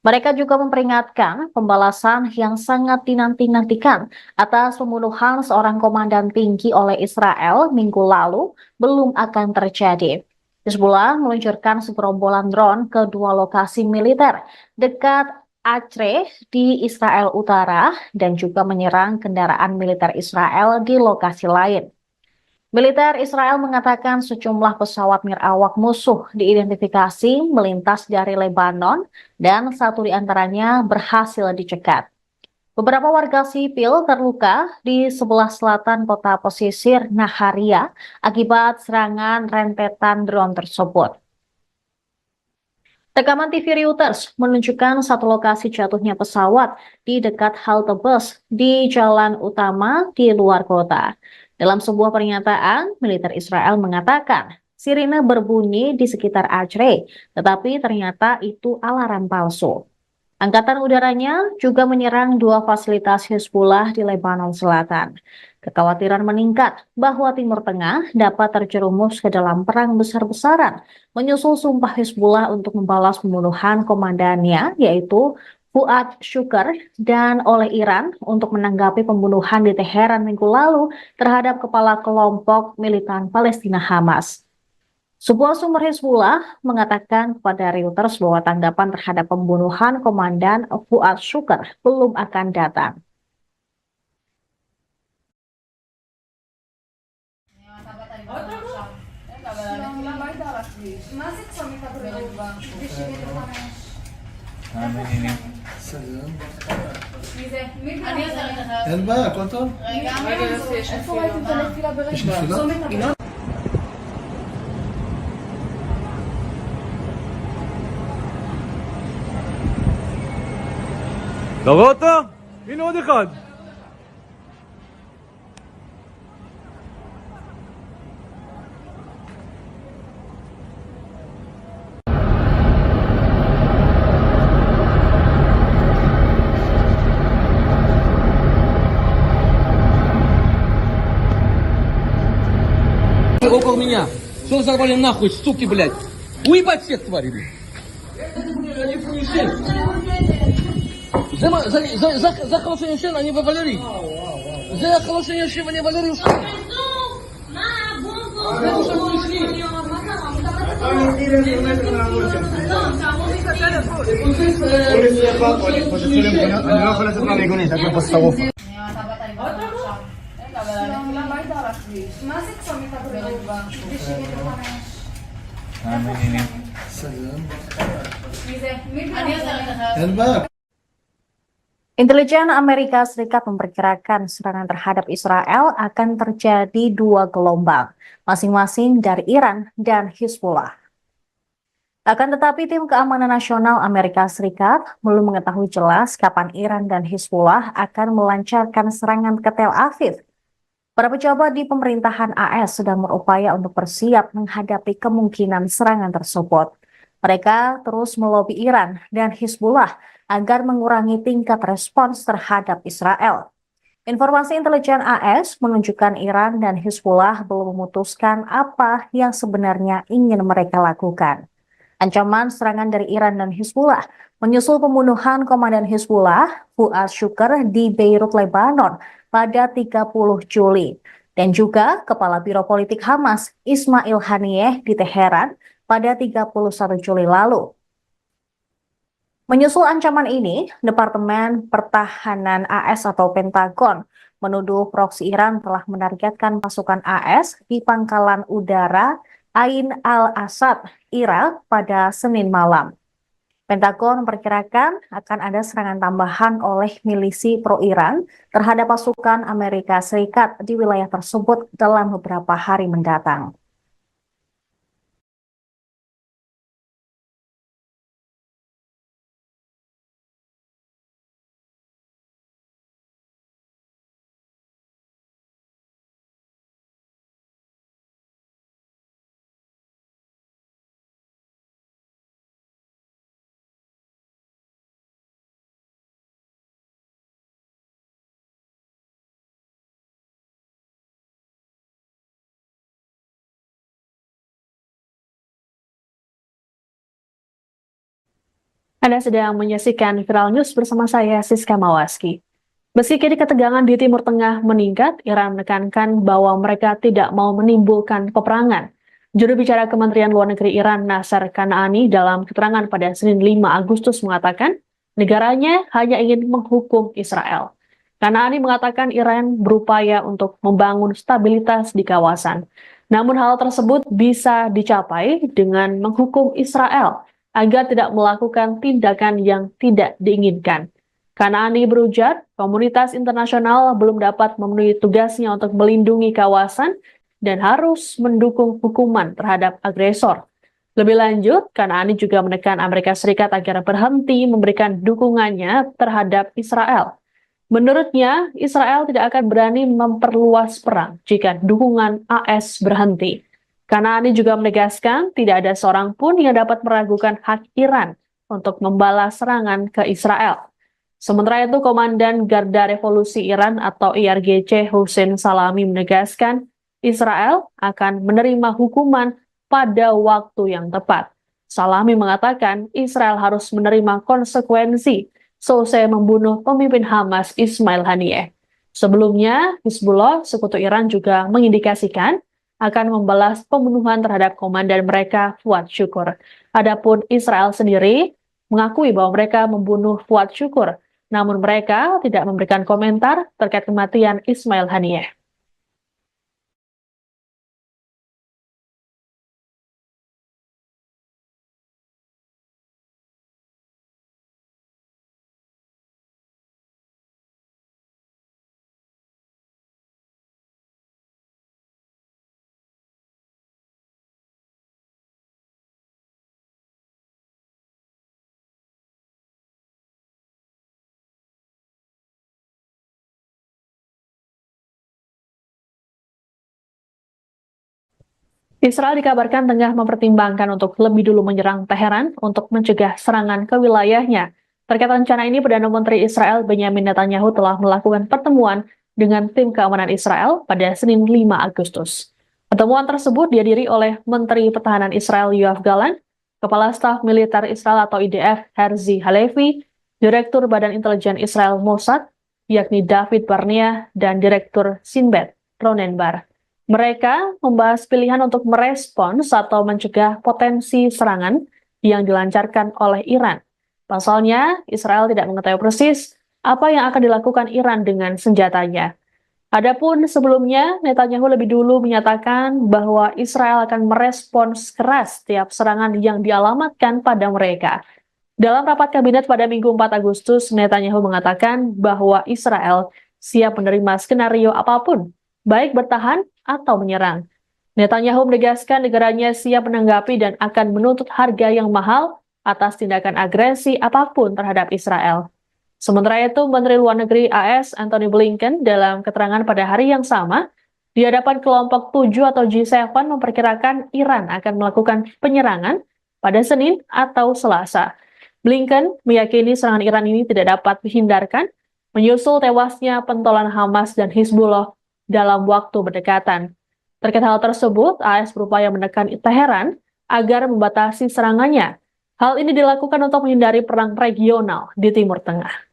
Mereka juga memperingatkan pembalasan yang sangat dinanti-nantikan atas pembunuhan seorang komandan tinggi oleh Israel minggu lalu belum akan terjadi. Hizbullah meluncurkan segerombolan drone ke dua lokasi militer dekat Acre di Israel Utara dan juga menyerang kendaraan militer Israel di lokasi lain. Militer Israel mengatakan sejumlah pesawat nirawak musuh diidentifikasi melintas dari Lebanon dan satu di antaranya berhasil dicegat. Beberapa warga sipil terluka di sebelah selatan kota pesisir Naharia akibat serangan rentetan drone tersebut. Rekaman TV Reuters menunjukkan satu lokasi jatuhnya pesawat di dekat halte bus di jalan utama di luar kota. Dalam sebuah pernyataan, militer Israel mengatakan sirine berbunyi di sekitar Acre, tetapi ternyata itu alarm palsu. Angkatan udaranya juga menyerang dua fasilitas Hizbullah di Lebanon Selatan. Kekhawatiran meningkat bahwa Timur Tengah dapat terjerumus ke dalam perang besar-besaran, menyusul sumpah Hizbullah untuk membalas pembunuhan komandannya, yaitu Fuad Shukr, dan oleh Iran untuk menanggapi pembunuhan di Teheran minggu lalu terhadap kepala kelompok militan Palestina Hamas. Sebuah sumber Hizbullah mengatakan kepada Reuters bahwa tanggapan terhadap pembunuhan Komandan Fuad Shukr belum akan datang. סלם. מי זה? מי אני עושה לך? אין בעיה, הכל טוב. רגע, איפה ראיתם את הנפילה ברגע? יש נפילה? אתה רואה אותו? הנה עוד אחד. Около меня. Что взорвали нахуй, суки, блядь? Уебать всех тварей, блядь. זה החלוש אני ישן, אני בוולרי. זה החלוש אני יושב, אני בוולרי. אני לא יכול לצאת מהמיגונית, הכל פה שרוף. מה זה צומת הבריאות? סלם. מי זה? אני עושה לך? אין בעיה. Intelijen Amerika Serikat memperkirakan serangan terhadap Israel akan terjadi dua gelombang, masing-masing dari Iran dan Hizbullah. Akan tetapi tim keamanan nasional Amerika Serikat belum mengetahui jelas kapan Iran dan Hizbullah akan melancarkan serangan ke Tel Aviv. Para pejabat di pemerintahan AS sedang berupaya untuk bersiap menghadapi kemungkinan serangan tersebut. Mereka terus melobi Iran dan Hizbullah agar mengurangi tingkat respons terhadap Israel. Informasi intelijen AS menunjukkan Iran dan Hizbullah belum memutuskan apa yang sebenarnya ingin mereka lakukan. Ancaman serangan dari Iran dan Hizbullah menyusul pembunuhan komandan Hizbullah, Fuad Shukr, di Beirut, Lebanon pada 30 Juli. Dan juga Kepala Biro Politik Hamas, Ismail Haniyeh, di Teheran pada 31 Juli lalu. Menyusul ancaman ini, Departemen Pertahanan AS atau Pentagon menuduh proksi Iran telah menargetkan pasukan AS di pangkalan udara Ain al-Asad, Irak pada Senin malam. Pentagon memperkirakan akan ada serangan tambahan oleh milisi pro-Iran terhadap pasukan Amerika Serikat di wilayah tersebut dalam beberapa hari mendatang. Anda sedang menyaksikan Viral News bersama saya, Siska Mawaski. Meski kini ketegangan di Timur Tengah meningkat, Iran menekankan bahwa mereka tidak mau menimbulkan peperangan. Juru bicara Kementerian Luar Negeri Iran, Nasser Kanaani, dalam keterangan pada Senin 5 Agustus mengatakan, negaranya hanya ingin menghukum Israel. Kanaani mengatakan Iran berupaya untuk membangun stabilitas di kawasan. Namun hal tersebut bisa dicapai dengan menghukum Israel agar tidak melakukan tindakan yang tidak diinginkan. Kanaani berujar, komunitas internasional belum dapat memenuhi tugasnya untuk melindungi kawasan dan harus mendukung hukuman terhadap agresor. Lebih lanjut, Kanaani juga menekan Amerika Serikat agar berhenti memberikan dukungannya terhadap Israel. Menurutnya, Israel tidak akan berani memperluas perang jika dukungan AS berhenti. Kanaani juga menegaskan tidak ada seorang pun yang dapat meragukan hak Iran untuk membalas serangan ke Israel. Sementara itu, Komandan Garda Revolusi Iran atau IRGC Hussein Salami menegaskan Israel akan menerima hukuman pada waktu yang tepat. Salami mengatakan Israel harus menerima konsekuensi selesai membunuh pemimpin Hamas Ismail Haniyeh. Sebelumnya, Hizbullah, sekutu Iran juga mengindikasikan akan membalas pembunuhan terhadap komandan mereka, Fuad Syukur. Adapun Israel sendiri mengakui bahwa mereka membunuh Fuad Syukur, namun mereka tidak memberikan komentar terkait kematian Ismail Haniyeh. Israel dikabarkan tengah mempertimbangkan untuk lebih dulu menyerang Teheran untuk mencegah serangan ke wilayahnya. Terkait rencana ini, Perdana Menteri Israel Benyamin Netanyahu telah melakukan pertemuan dengan tim keamanan Israel pada Senin 5 Agustus. Pertemuan tersebut dihadiri oleh Menteri Pertahanan Israel Yoav Gallant, Kepala Staf Militer Israel atau IDF Herzi Halevi, Direktur Badan Intelijen Israel Mossad, yakni David Barnea, dan Direktur Sinbet Ronen Bar. Mereka membahas pilihan untuk merespons atau mencegah potensi serangan yang dilancarkan oleh Iran. Pasalnya, Israel tidak mengetahui persis apa yang akan dilakukan Iran dengan senjatanya. Adapun sebelumnya, Netanyahu lebih dulu menyatakan bahwa Israel akan merespons keras setiap serangan yang dialamatkan pada mereka. Dalam rapat kabinet pada Minggu 4 Agustus, Netanyahu mengatakan bahwa Israel siap menerima skenario apapun, baik bertahan atau menyerang. Netanyahu menegaskan negaranya siap menanggapi dan akan menuntut harga yang mahal atas tindakan agresi apapun terhadap Israel. Sementara itu, Menteri Luar Negeri AS Antony Blinken dalam keterangan pada hari yang sama di hadapan kelompok 7 atau G7 memperkirakan Iran akan melakukan penyerangan pada Senin atau Selasa. Blinken meyakini serangan Iran ini tidak dapat dihindarkan menyusul tewasnya pentolan Hamas dan Hizbullah dalam waktu berdekatan. Terkait hal tersebut, AS berupaya menekan Teheran agar membatasi serangannya. Hal ini dilakukan untuk menghindari perang regional di Timur Tengah.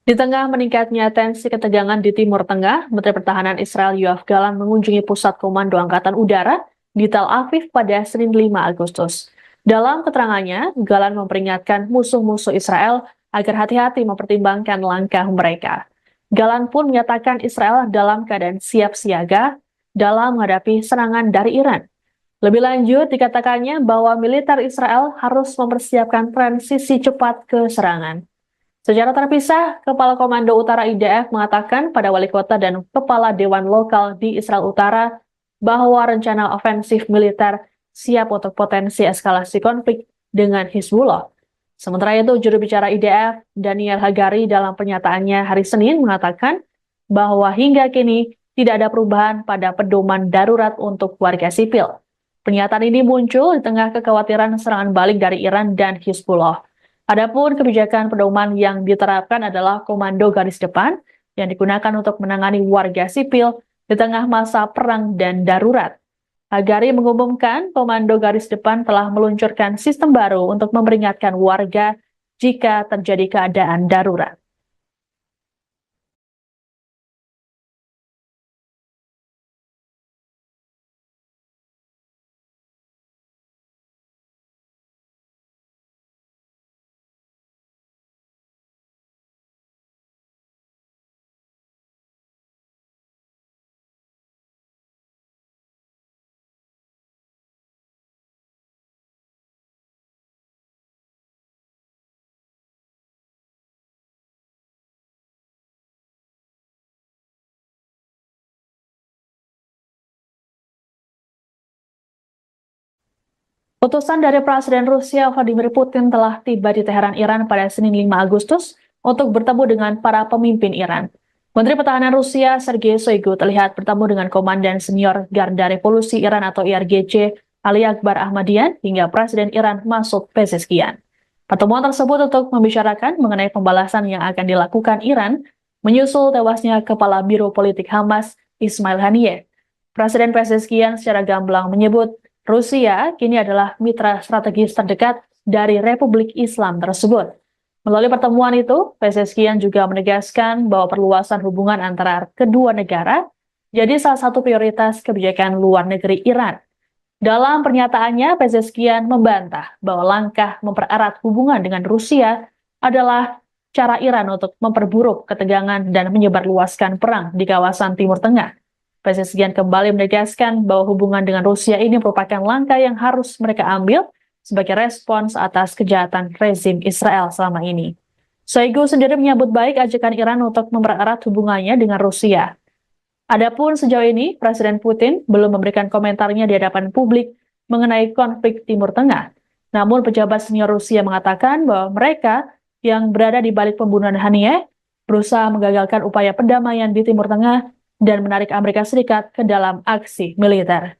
Di tengah meningkatnya tensi ketegangan di Timur Tengah, Menteri Pertahanan Israel Yoav Gallant mengunjungi Pusat Komando Angkatan Udara di Tel Aviv pada Senin 5 Agustus. Dalam keterangannya, Gallant memperingatkan musuh-musuh Israel agar hati-hati mempertimbangkan langkah mereka. Gallant pun menyatakan Israel dalam keadaan siap siaga dalam menghadapi serangan dari Iran. Lebih lanjut, dikatakannya bahwa militer Israel harus mempersiapkan transisi cepat ke serangan. Secara terpisah, Kepala Komando Utara IDF mengatakan pada wali kota dan kepala dewan lokal di Israel Utara bahwa rencana ofensif militer siap untuk potensi eskalasi konflik dengan Hizbullah. Sementara itu, juru bicara IDF, Daniel Hagari, dalam pernyataannya hari Senin mengatakan bahwa hingga kini tidak ada perubahan pada pedoman darurat untuk warga sipil. Pernyataan ini muncul di tengah kekhawatiran serangan balik dari Iran dan Hizbullah. Adapun kebijakan pedoman yang diterapkan adalah komando garis depan yang digunakan untuk menangani warga sipil di tengah masa perang dan darurat. Hagari mengumumkan komando garis depan telah meluncurkan sistem baru untuk memperingatkan warga jika terjadi keadaan darurat. Utusan dari Presiden Rusia Vladimir Putin telah tiba di Teheran, Iran pada Senin 5 Agustus untuk bertemu dengan para pemimpin Iran. Menteri Pertahanan Rusia Sergei Shoigu terlihat bertemu dengan Komandan Senior Garda Revolusi Iran atau IRGC Ali Akbar Ahmadian hingga Presiden Iran Masoud Pezeshkian. Pertemuan tersebut untuk membicarakan mengenai pembalasan yang akan dilakukan Iran menyusul tewasnya Kepala Biro Politik Hamas Ismail Haniyeh. Presiden Pezeshkian secara gamblang menyebut Rusia kini adalah mitra strategis terdekat dari Republik Islam tersebut. Melalui pertemuan itu, Pezeshkian juga menegaskan bahwa perluasan hubungan antara kedua negara jadi salah satu prioritas kebijakan luar negeri Iran. Dalam pernyataannya, Pezeshkian membantah bahwa langkah mempererat hubungan dengan Rusia adalah cara Iran untuk memperburuk ketegangan dan menyebarluaskan perang di kawasan Timur Tengah. Pezeshkian kembali menegaskan bahwa hubungan dengan Rusia ini merupakan langkah yang harus mereka ambil sebagai respons atas kejahatan rezim Israel selama ini. Shoigu sendiri menyambut baik ajakan Iran untuk mempererat hubungannya dengan Rusia. Adapun sejauh ini, Presiden Putin belum memberikan komentarnya di hadapan publik mengenai konflik Timur Tengah. Namun pejabat senior Rusia mengatakan bahwa mereka yang berada di balik pembunuhan Haniyeh berusaha menggagalkan upaya perdamaian di Timur Tengah dan menarik Amerika Serikat ke dalam aksi militer.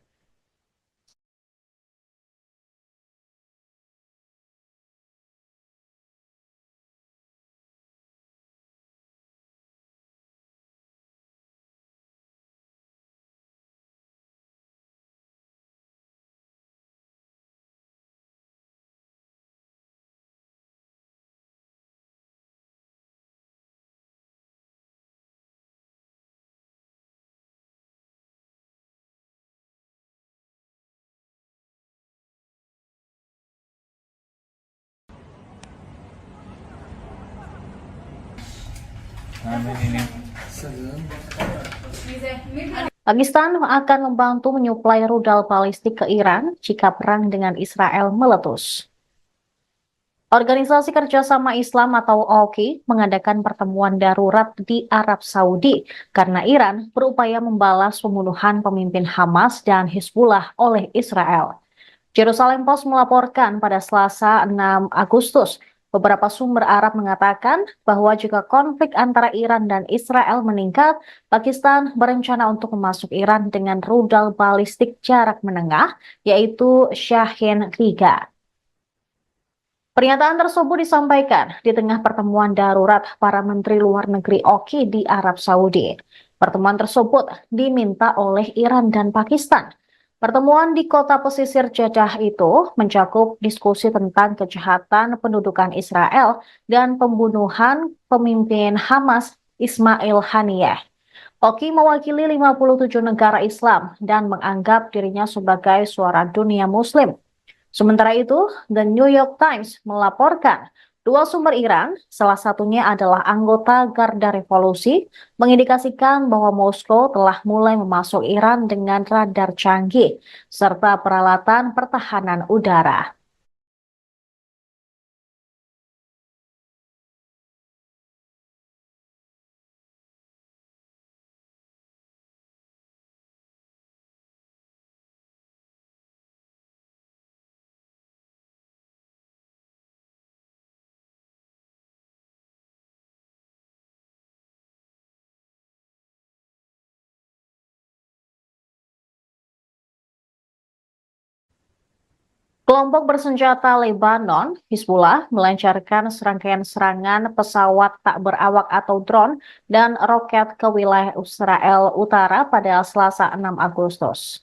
Seven. Pakistan akan membantu menyuplai rudal balistik ke Iran jika perang dengan Israel meletus. Organisasi Kerjasama Islam atau OKI mengadakan pertemuan darurat di Arab Saudi karena Iran berupaya membalas pembunuhan pemimpin Hamas dan Hizbullah oleh Israel. Jerusalem Post melaporkan pada Selasa 6 Agustus, beberapa sumber Arab mengatakan bahwa jika konflik antara Iran dan Israel meningkat, Pakistan berencana untuk memasuk Iran dengan rudal balistik jarak menengah, yaitu Shahin 3. Pernyataan tersebut disampaikan di tengah pertemuan darurat para menteri luar negeri OKI di Arab Saudi. Pertemuan tersebut diminta oleh Iran dan Pakistan. Pertemuan di kota pesisir Jeddah itu mencakup diskusi tentang kejahatan pendudukan Israel dan pembunuhan pemimpin Hamas Ismail Haniyeh. OKI mewakili 57 negara Islam dan menganggap dirinya sebagai suara dunia Muslim. Sementara itu, The New York Times melaporkan dua sumber Iran, salah satunya adalah anggota Garda Revolusi, mengindikasikan bahwa Moskow telah mulai memasuk Iran dengan radar canggih serta peralatan pertahanan udara. Kelompok bersenjata Lebanon, Hizbullah, melancarkan serangkaian serangan pesawat tak berawak atau drone dan roket ke wilayah Israel Utara pada Selasa 6 Agustus.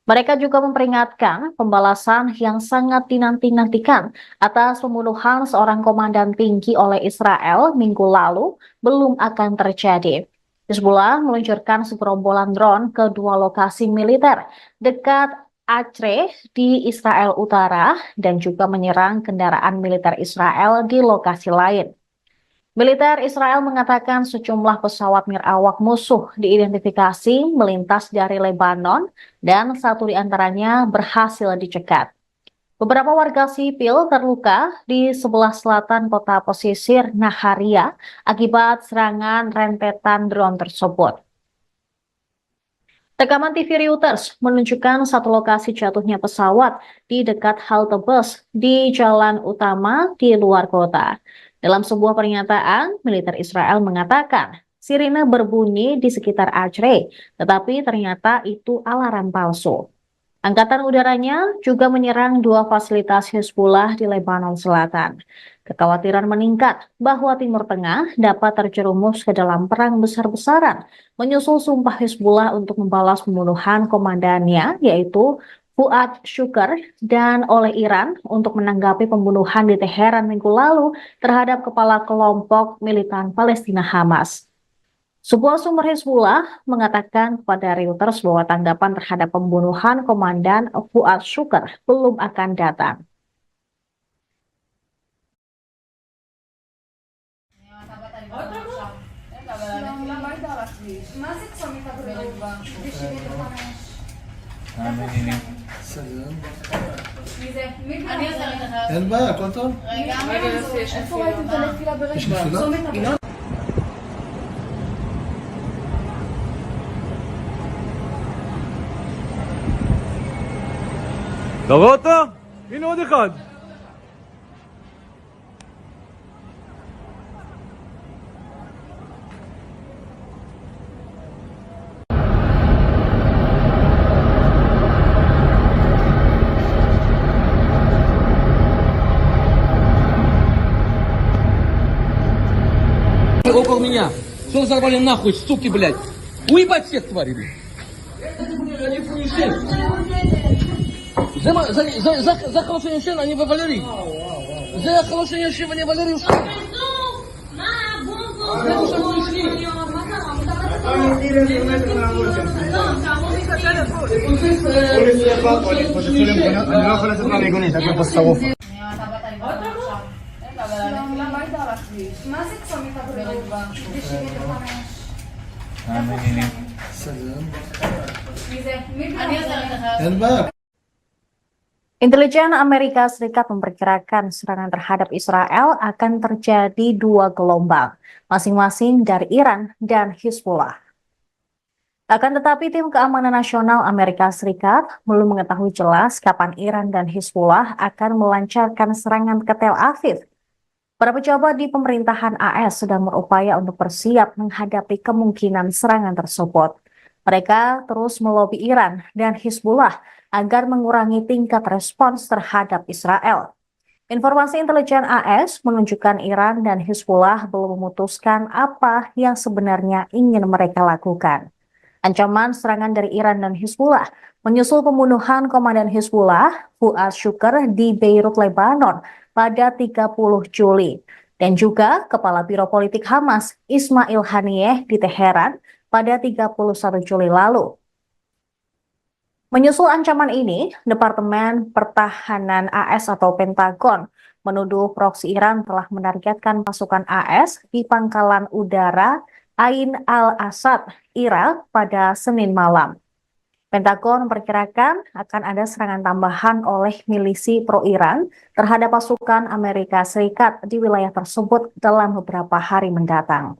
Mereka juga memperingatkan pembalasan yang sangat dinanti-nantikan atas pembunuhan seorang komandan tinggi oleh Israel minggu lalu belum akan terjadi. Hizbullah meluncurkan segerombolan drone ke dua lokasi militer dekat Acre di Israel Utara dan juga menyerang kendaraan militer Israel di lokasi lain. Militer Israel mengatakan sejumlah pesawat nirawak musuh diidentifikasi melintas dari Lebanon dan satu di antaranya berhasil dicegat. Beberapa warga sipil terluka di sebelah selatan kota pesisir Naharia akibat serangan rentetan drone tersebut. Rekaman TV Reuters menunjukkan satu lokasi jatuhnya pesawat di dekat halte bus di jalan utama di luar kota. Dalam sebuah pernyataan, militer Israel mengatakan sirine berbunyi di sekitar Acre, tetapi ternyata itu alarm palsu. Angkatan udaranya juga menyerang dua fasilitas Hizbullah di Lebanon Selatan. Kekhawatiran meningkat bahwa Timur Tengah dapat terjerumus ke dalam perang besar-besaran, menyusul sumpah Hizbullah untuk membalas pembunuhan komandannya, yaitu Fuad Shukr, dan oleh Iran untuk menanggapi pembunuhan di Teheran minggu lalu terhadap kepala kelompok militan Palestina Hamas. Sebuah sumber Hizbullah mengatakan kepada Reuters bahwa tanggapan terhadap pembunuhan Komandan Fuad Shukr belum akan datang. סגרן. מי זה? אני עושה לך. אין בעיה, הכל טוב. רגע, איפה ראיתם את הנפילה ברגע? יש נפילה? אתה רואה אותו? הנה עוד אחד. Около меня. Что взорвали нахуй, суки, блядь? Уебать всех тварей, блядь. זה חלושן ישן, אני ווולרי. זה חלושן ישן ואני ווולרי. אני לא יכול לצאת מהמיגונית, הכל פה שרוף. מה זה צומת הבריאות? סגרן. מי זה? אני עושה לך. אין בעיה. Intelijen Amerika Serikat memperkirakan serangan terhadap Israel akan terjadi dua gelombang, masing-masing dari Iran dan Hizbullah. Akan tetapi tim keamanan nasional Amerika Serikat belum mengetahui jelas kapan Iran dan Hizbullah akan melancarkan serangan ke Tel Aviv. Para pejabat di pemerintahan AS sedang berupaya untuk bersiap menghadapi kemungkinan serangan tersebut. Mereka terus melobi Iran dan Hizbullah agar mengurangi tingkat respons terhadap Israel. Informasi intelijen AS menunjukkan Iran dan Hizbullah belum memutuskan apa yang sebenarnya ingin mereka lakukan. Ancaman serangan dari Iran dan Hizbullah menyusul pembunuhan komandan Hizbullah, Fuad Shukr, di Beirut, Lebanon pada 30 Juli. Dan juga Kepala Biro Politik Hamas, Ismail Haniyeh, di Teheran pada 31 Juli lalu. Menyusul ancaman ini, Departemen Pertahanan AS atau Pentagon menuduh proksi Iran telah menargetkan pasukan AS di pangkalan udara Ain al-Asad, Irak pada Senin malam. Pentagon memperkirakan akan ada serangan tambahan oleh milisi pro-Iran terhadap pasukan Amerika Serikat di wilayah tersebut dalam beberapa hari mendatang.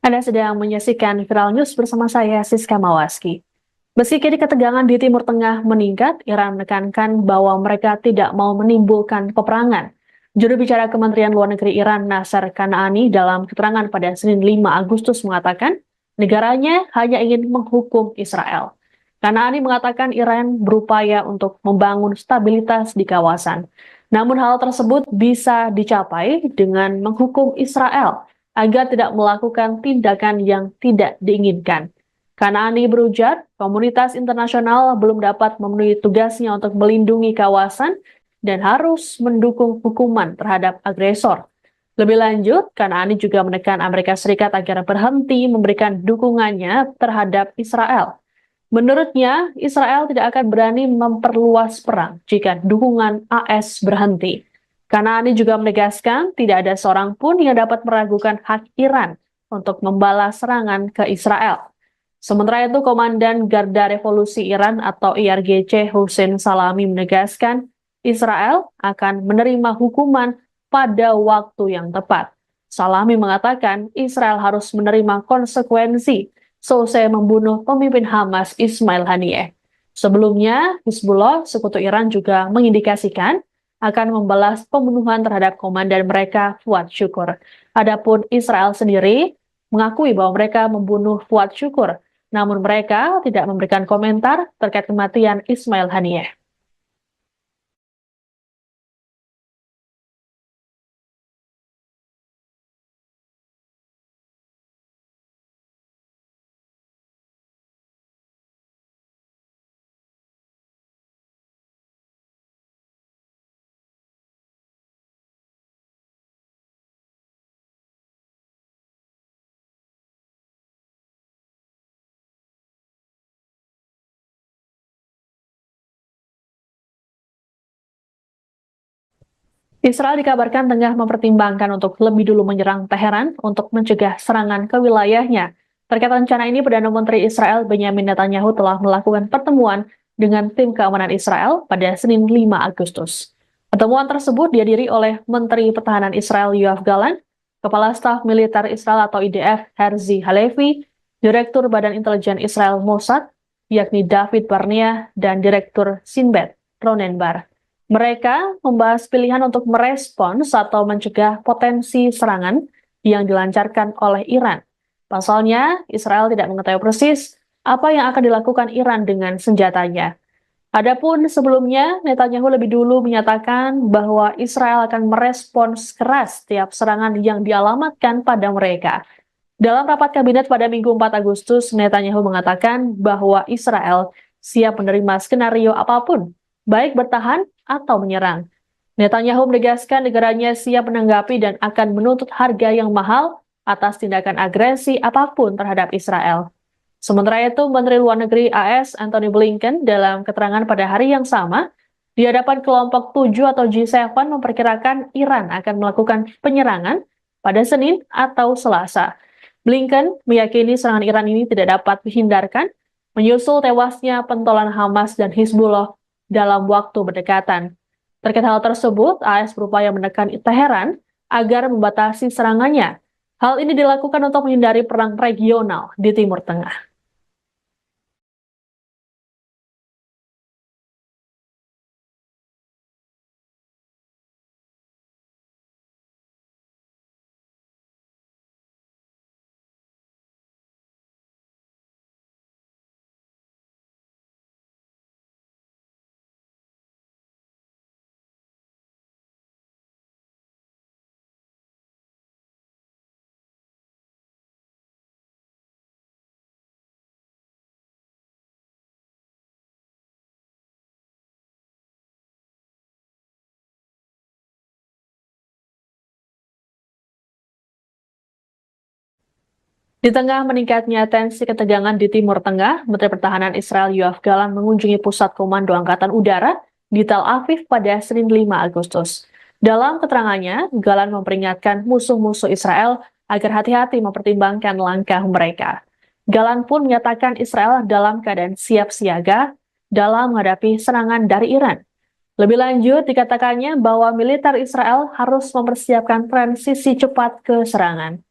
Anda sedang menyaksikan Viral News bersama saya, Siska Mawaski. Meski kini ketegangan di Timur Tengah meningkat, Iran menekankan bahwa mereka tidak mau menimbulkan peperangan. Juru bicara Kementerian Luar Negeri Iran, Nasser Kanaani, dalam keterangan pada Senin 5 Agustus mengatakan, negaranya hanya ingin menghukum Israel. Kanaani mengatakan Iran berupaya untuk membangun stabilitas di kawasan. Namun hal tersebut bisa dicapai dengan menghukum Israel agar tidak melakukan tindakan yang tidak diinginkan. Kanaani berujar, komunitas internasional belum dapat memenuhi tugasnya untuk melindungi kawasan dan harus mendukung hukuman terhadap agresor. Lebih lanjut, Kanaani juga menekan Amerika Serikat agar berhenti memberikan dukungannya terhadap Israel. Menurutnya, Israel tidak akan berani memperluas perang jika dukungan AS berhenti. Kanaani juga menegaskan tidak ada seorang pun yang dapat meragukan hak Iran untuk membalas serangan ke Israel. Sementara itu, Komandan Garda Revolusi Iran atau IRGC Hussein Salami menegaskan Israel akan menerima hukuman pada waktu yang tepat. Salami mengatakan Israel harus menerima konsekuensi selesai membunuh pemimpin Hamas Ismail Haniyeh. Sebelumnya, Hizbullah, sekutu Iran juga mengindikasikan akan membalas pembunuhan terhadap komandan mereka Fuad Syukur. Adapun Israel sendiri mengakui bahwa mereka membunuh Fuad Syukur, namun mereka tidak memberikan komentar terkait kematian Ismail Haniyeh. Israel dikabarkan tengah mempertimbangkan untuk lebih dulu menyerang Teheran untuk mencegah serangan ke wilayahnya. Terkait rencana ini, Perdana Menteri Israel Benyamin Netanyahu telah melakukan pertemuan dengan tim keamanan Israel pada Senin 5 Agustus. Pertemuan tersebut dihadiri oleh Menteri Pertahanan Israel Yoav Gallant, Kepala Staf Militer Israel atau IDF Herzi Halevi, Direktur Badan Intelijen Israel Mossad, yakni David Barnea, dan Direktur Sinbet Ronen Bar. Mereka membahas pilihan untuk merespons atau mencegah potensi serangan yang dilancarkan oleh Iran. Pasalnya, Israel tidak mengetahui persis apa yang akan dilakukan Iran dengan senjatanya. Adapun sebelumnya, Netanyahu lebih dulu menyatakan bahwa Israel akan merespons keras setiap serangan yang dialamatkan pada mereka. Dalam rapat kabinet pada Minggu 4 Agustus, Netanyahu mengatakan bahwa Israel siap menerima skenario apapun, baik bertahan atau menyerang. Netanyahu menegaskan negaranya siap menanggapi dan akan menuntut harga yang mahal atas tindakan agresi apapun terhadap Israel. Sementara itu, Menteri Luar Negeri AS Antony Blinken dalam keterangan pada hari yang sama di hadapan kelompok 7 atau G7 memperkirakan Iran akan melakukan penyerangan pada Senin atau Selasa. Blinken meyakini serangan Iran ini tidak dapat dihindarkan menyusul tewasnya pentolan Hamas dan Hizbullah dalam waktu berdekatan. Terkait hal tersebut, AS berupaya menekan Teheran agar membatasi serangannya. Hal ini dilakukan untuk menghindari perang regional di Timur Tengah. Di tengah meningkatnya tensi ketegangan di Timur Tengah, Menteri Pertahanan Israel Yoav Gallant mengunjungi Pusat Komando Angkatan Udara di Tel Aviv pada Senin 5 Agustus. Dalam keterangannya, Gallant memperingatkan musuh-musuh Israel agar hati-hati mempertimbangkan langkah mereka. Gallant pun menyatakan Israel dalam keadaan siap siaga dalam menghadapi serangan dari Iran. Lebih lanjut, dikatakannya bahwa militer Israel harus mempersiapkan transisi cepat ke serangan.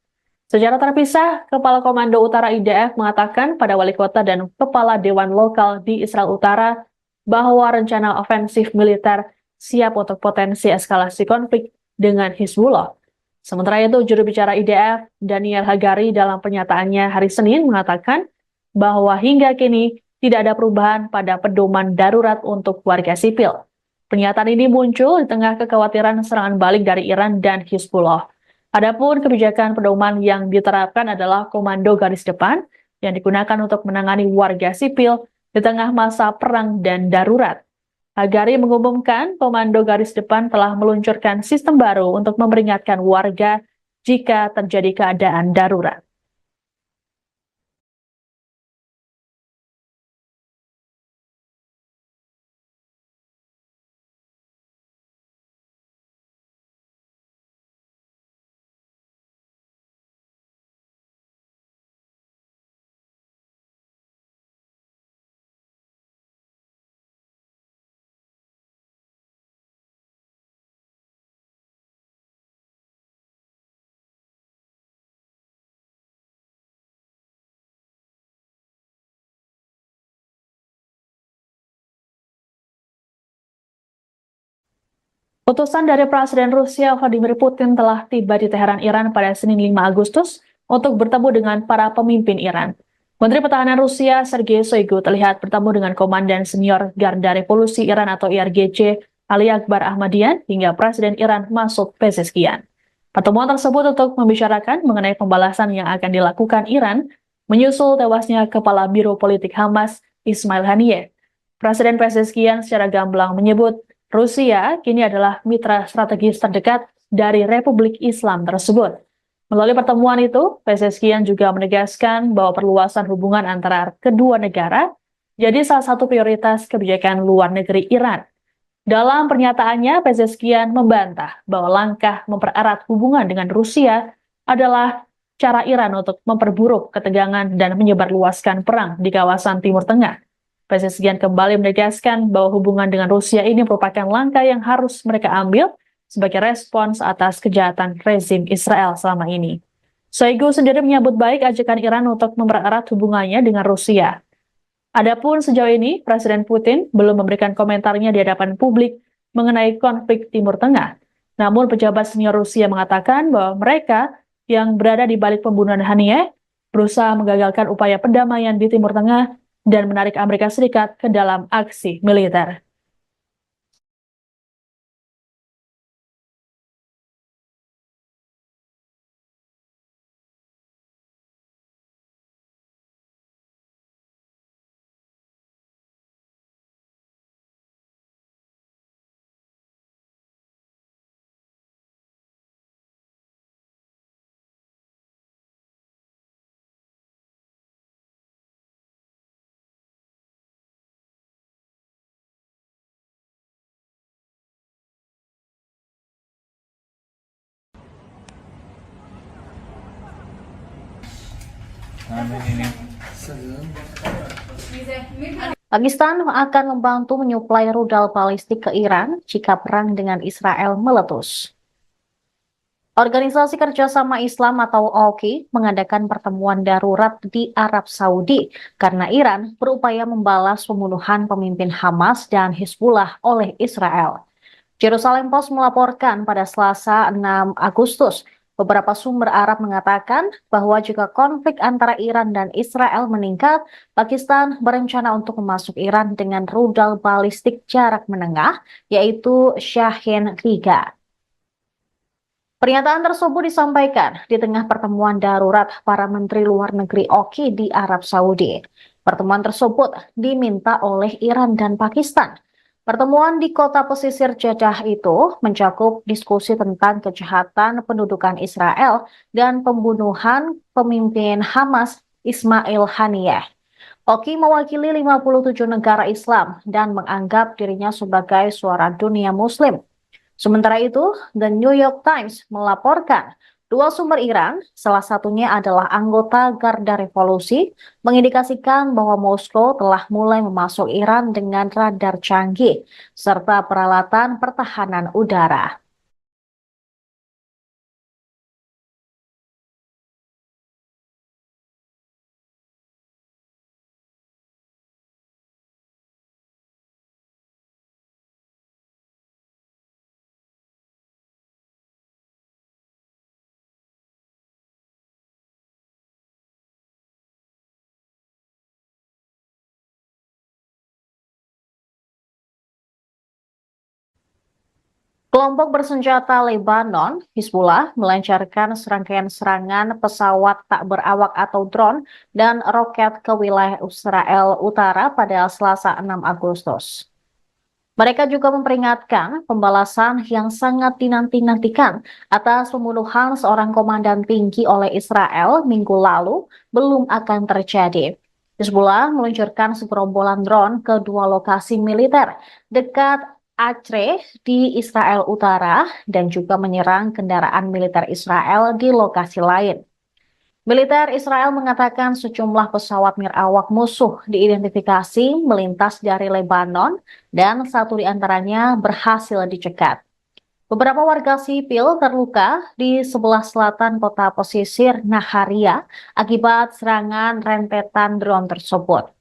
Secara terpisah, Kepala Komando Utara IDF mengatakan pada wali kota dan kepala dewan lokal di Israel Utara bahwa rencana ofensif militer siap untuk potensi eskalasi konflik dengan Hizbullah. Sementara itu, juru bicara IDF, Daniel Hagari, dalam pernyataannya hari Senin mengatakan bahwa hingga kini tidak ada perubahan pada pedoman darurat untuk warga sipil. Pernyataan ini muncul di tengah kekhawatiran serangan balik dari Iran dan Hizbullah. Adapun kebijakan pedoman yang diterapkan adalah komando garis depan yang digunakan untuk menangani warga sipil di tengah masa perang dan darurat. Hagari mengumumkan komando garis depan telah meluncurkan sistem baru untuk memperingatkan warga jika terjadi keadaan darurat. Utusan dari Presiden Rusia Vladimir Putin telah tiba di Teheran, Iran pada Senin 5 Agustus untuk bertemu dengan para pemimpin Iran. Menteri Pertahanan Rusia Sergei Shoigu terlihat bertemu dengan Komandan Senior Garda Revolusi Iran atau IRGC Ali Akbar Ahmadian hingga Presiden Iran Masoud Pezeshkian. Pertemuan tersebut untuk membicarakan mengenai pembalasan yang akan dilakukan Iran menyusul tewasnya Kepala Biro Politik Hamas Ismail Haniyeh. Presiden Pezeshkian secara gamblang menyebut Rusia kini adalah mitra strategis terdekat dari Republik Islam tersebut. Melalui pertemuan itu, Pezeshkian juga menegaskan bahwa perluasan hubungan antara kedua negara jadi salah satu prioritas kebijakan luar negeri Iran. Dalam pernyataannya, Pezeshkian membantah bahwa langkah mempererat hubungan dengan Rusia adalah cara Iran untuk memperburuk ketegangan dan menyebarluaskan perang di kawasan Timur Tengah. Pezeshkian kembali menegaskan bahwa hubungan dengan Rusia ini merupakan langkah yang harus mereka ambil sebagai respons atas kejahatan rezim Israel selama ini. Shoigu sendiri menyambut baik ajakan Iran untuk mempererat hubungannya dengan Rusia. Adapun sejauh ini, Presiden Putin belum memberikan komentarnya di hadapan publik mengenai konflik Timur Tengah. Namun pejabat senior Rusia mengatakan bahwa mereka yang berada di balik pembunuhan Haniyeh berusaha menggagalkan upaya perdamaian di Timur Tengah dan menarik Amerika Serikat ke dalam aksi militer. Sezon. Pakistan akan membantu menyuplai rudal balistik ke Iran jika perang dengan Israel meletus. Organisasi Kerjasama Islam atau OKI mengadakan pertemuan darurat di Arab Saudi karena Iran berupaya membalas pembunuhan pemimpin Hamas dan Hizbullah oleh Israel. Jerusalem Post melaporkan pada Selasa 6 Agustus, beberapa sumber Arab mengatakan bahwa jika konflik antara Iran dan Israel meningkat, Pakistan berencana untuk memasuk Iran dengan rudal balistik jarak menengah, yaitu Shahin-3. Pernyataan tersebut disampaikan di tengah pertemuan darurat para Menteri Luar Negeri OKI di Arab Saudi. Pertemuan tersebut diminta oleh Iran dan Pakistan. Pertemuan di kota pesisir Jeddah itu mencakup diskusi tentang kejahatan pendudukan Israel dan pembunuhan pemimpin Hamas Ismail Haniyeh. OKI mewakili 57 negara Islam dan menganggap dirinya sebagai suara dunia Muslim. Sementara itu, The New York Times melaporkan dua sumber Iran, salah satunya adalah anggota Garda Revolusi, mengindikasikan bahwa Moskow telah mulai memasuk Iran dengan radar canggih serta peralatan pertahanan udara. Kelompok bersenjata Lebanon, Hizbullah, melancarkan serangkaian serangan pesawat tak berawak atau drone dan roket ke wilayah Israel Utara pada Selasa 6 Agustus. Mereka juga memperingatkan pembalasan yang sangat dinanti-nantikan atas pembunuhan seorang komandan tinggi oleh Israel minggu lalu belum akan terjadi. Hizbullah meluncurkan segerombolan drone ke dua lokasi militer dekat Acre di Israel Utara dan juga menyerang kendaraan militer Israel di lokasi lain. Militer Israel mengatakan sejumlah pesawat nirawak musuh diidentifikasi melintas dari Lebanon dan satu di antaranya berhasil dicegat. Beberapa warga sipil terluka di sebelah selatan kota pesisir Naharia akibat serangan rentetan drone tersebut.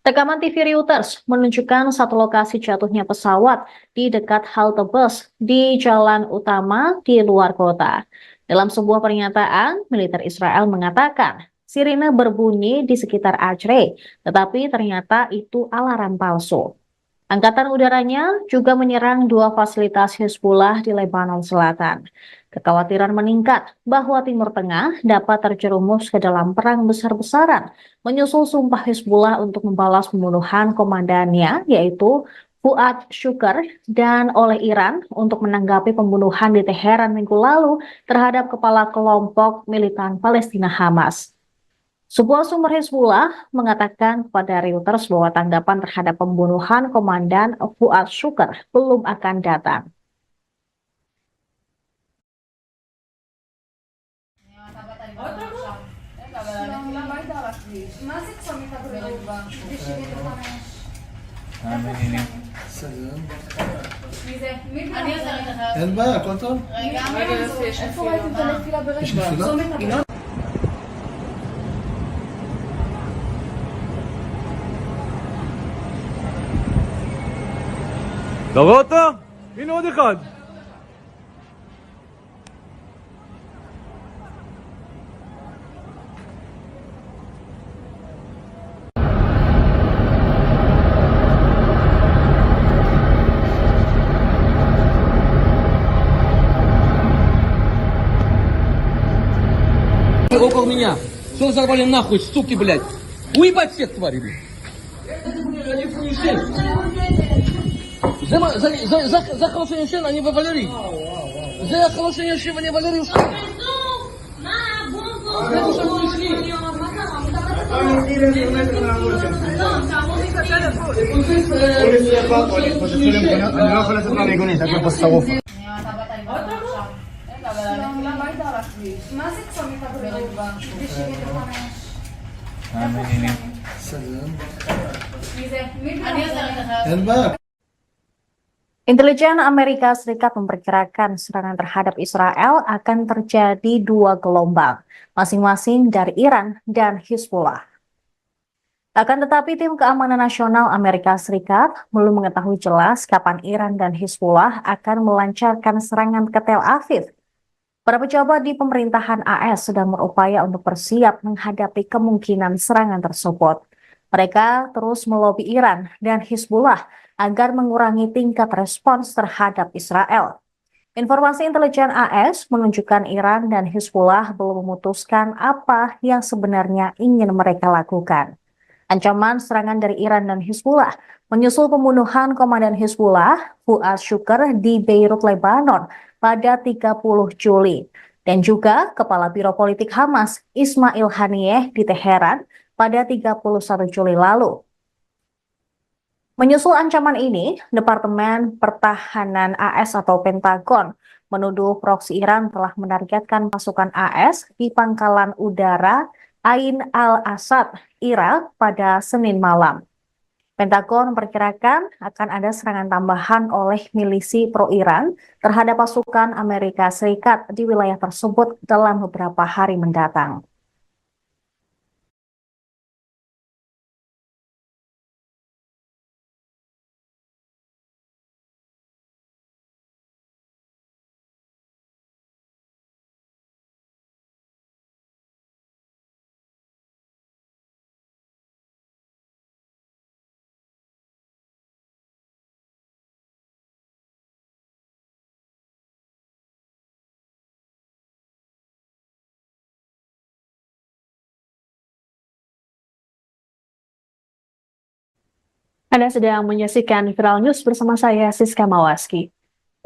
Rekaman TV Reuters menunjukkan satu lokasi jatuhnya pesawat di dekat halte bus di jalan utama di luar kota. Dalam sebuah pernyataan, militer Israel mengatakan sirine berbunyi di sekitar Acre, tetapi ternyata itu alarm palsu. Angkatan udaranya juga menyerang dua fasilitas Hizbullah di Lebanon Selatan. Kekhawatiran meningkat bahwa Timur Tengah dapat terjerumus ke dalam perang besar-besaran, menyusul sumpah Hizbullah untuk membalas pembunuhan komandannya, yaitu Fuad Shukr, dan oleh Iran untuk menanggapi pembunuhan di Teheran minggu lalu terhadap kepala kelompok militan Palestina Hamas. Sebuah sumber Hizbullah mengatakan kepada Reuters bahwa tanggapan terhadap pembunuhan Komandan Fuad Shukr belum akan datang. סגן. מי זה? מי זה? אין בעיה, הכל טוב. רגע, איפה ראיתם את הנפילה יש ברגע? נפילה? צומת הבא. אתה רואה אותו? הנה עוד אחד. Около меня. Что взорвали нахуй, суки, блядь? Уебать всех, твари, блядь. За хорошее решение они вывалили. За хорошее решение вывалили. אני לא יכול לצאת מהמיגונית, רק בפוסט-שרוף. מה זה צומת הבא? סגן. מי זה? מי זה? אין בעיה. Intelijen Amerika Serikat memperkirakan serangan terhadap Israel akan terjadi dua gelombang, masing-masing dari Iran dan Hizbullah. Akan tetapi tim keamanan nasional Amerika Serikat belum mengetahui jelas kapan Iran dan Hizbullah akan melancarkan serangan ke Tel Aviv. Para pejabat di pemerintahan AS sedang berupaya untuk bersiap menghadapi kemungkinan serangan tersebut. Mereka terus melobi Iran dan Hizbullah agar mengurangi tingkat respons terhadap Israel. Informasi intelijen AS menunjukkan Iran dan Hizbullah belum memutuskan apa yang sebenarnya ingin mereka lakukan. Ancaman serangan dari Iran dan Hizbullah menyusul pembunuhan komandan Hizbullah, Fuad Shukr, di Beirut, Lebanon pada 30 Juli. Dan juga Kepala Biro Politik Hamas, Ismail Haniyeh, di Teheran pada 31 Juli lalu. Menyusul ancaman ini, Departemen Pertahanan AS atau Pentagon menuduh proksi Iran telah menargetkan pasukan AS di pangkalan udara Ain al-Asad, Irak pada Senin malam. Pentagon memperkirakan akan ada serangan tambahan oleh milisi pro-Iran terhadap pasukan Amerika Serikat di wilayah tersebut dalam beberapa hari mendatang. Anda sedang menyaksikan Viral News bersama saya, Siska Mawaski.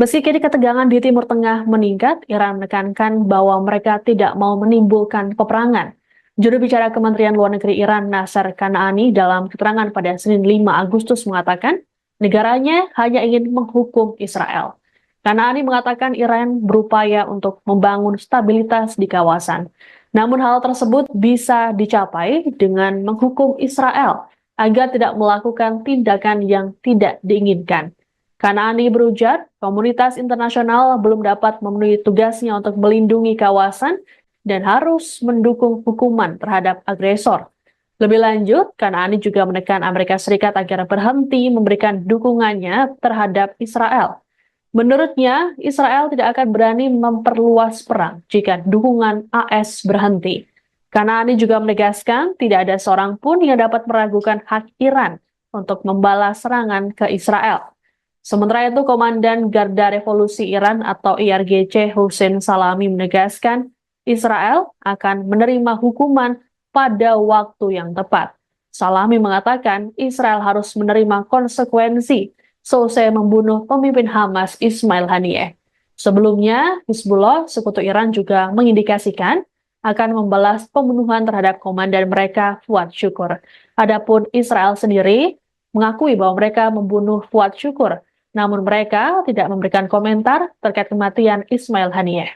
Meski kini ketegangan di Timur Tengah meningkat, Iran menekankan bahwa mereka tidak mau menimbulkan peperangan. Juru bicara Kementerian Luar Negeri Iran, Nasser Kanaani, dalam keterangan pada Senin 5 Agustus mengatakan, negaranya hanya ingin menghukum Israel. Kanaani mengatakan Iran berupaya untuk membangun stabilitas di kawasan. Namun hal tersebut bisa dicapai dengan menghukum Israel agar tidak melakukan tindakan yang tidak diinginkan. Kanaani berujar, komunitas internasional belum dapat memenuhi tugasnya untuk melindungi kawasan dan harus mendukung hukuman terhadap agresor. Lebih lanjut, Kanaani juga menekan Amerika Serikat agar berhenti memberikan dukungannya terhadap Israel. Menurutnya, Israel tidak akan berani memperluas perang jika dukungan AS berhenti. Kanaani juga menegaskan tidak ada seorang pun yang dapat meragukan hak Iran untuk membalas serangan ke Israel. Sementara itu, Komandan Garda Revolusi Iran atau IRGC Hussein Salami menegaskan Israel akan menerima hukuman pada waktu yang tepat. Salami mengatakan Israel harus menerima konsekuensi selesai membunuh pemimpin Hamas Ismail Haniyeh. Sebelumnya, Hizbullah, sekutu Iran, juga mengindikasikan akan membalas pembunuhan terhadap komandan mereka Fuad Syukur. Adapun Israel sendiri mengakui bahwa mereka membunuh Fuad Syukur, namun mereka tidak memberikan komentar terkait kematian Ismail Haniyeh.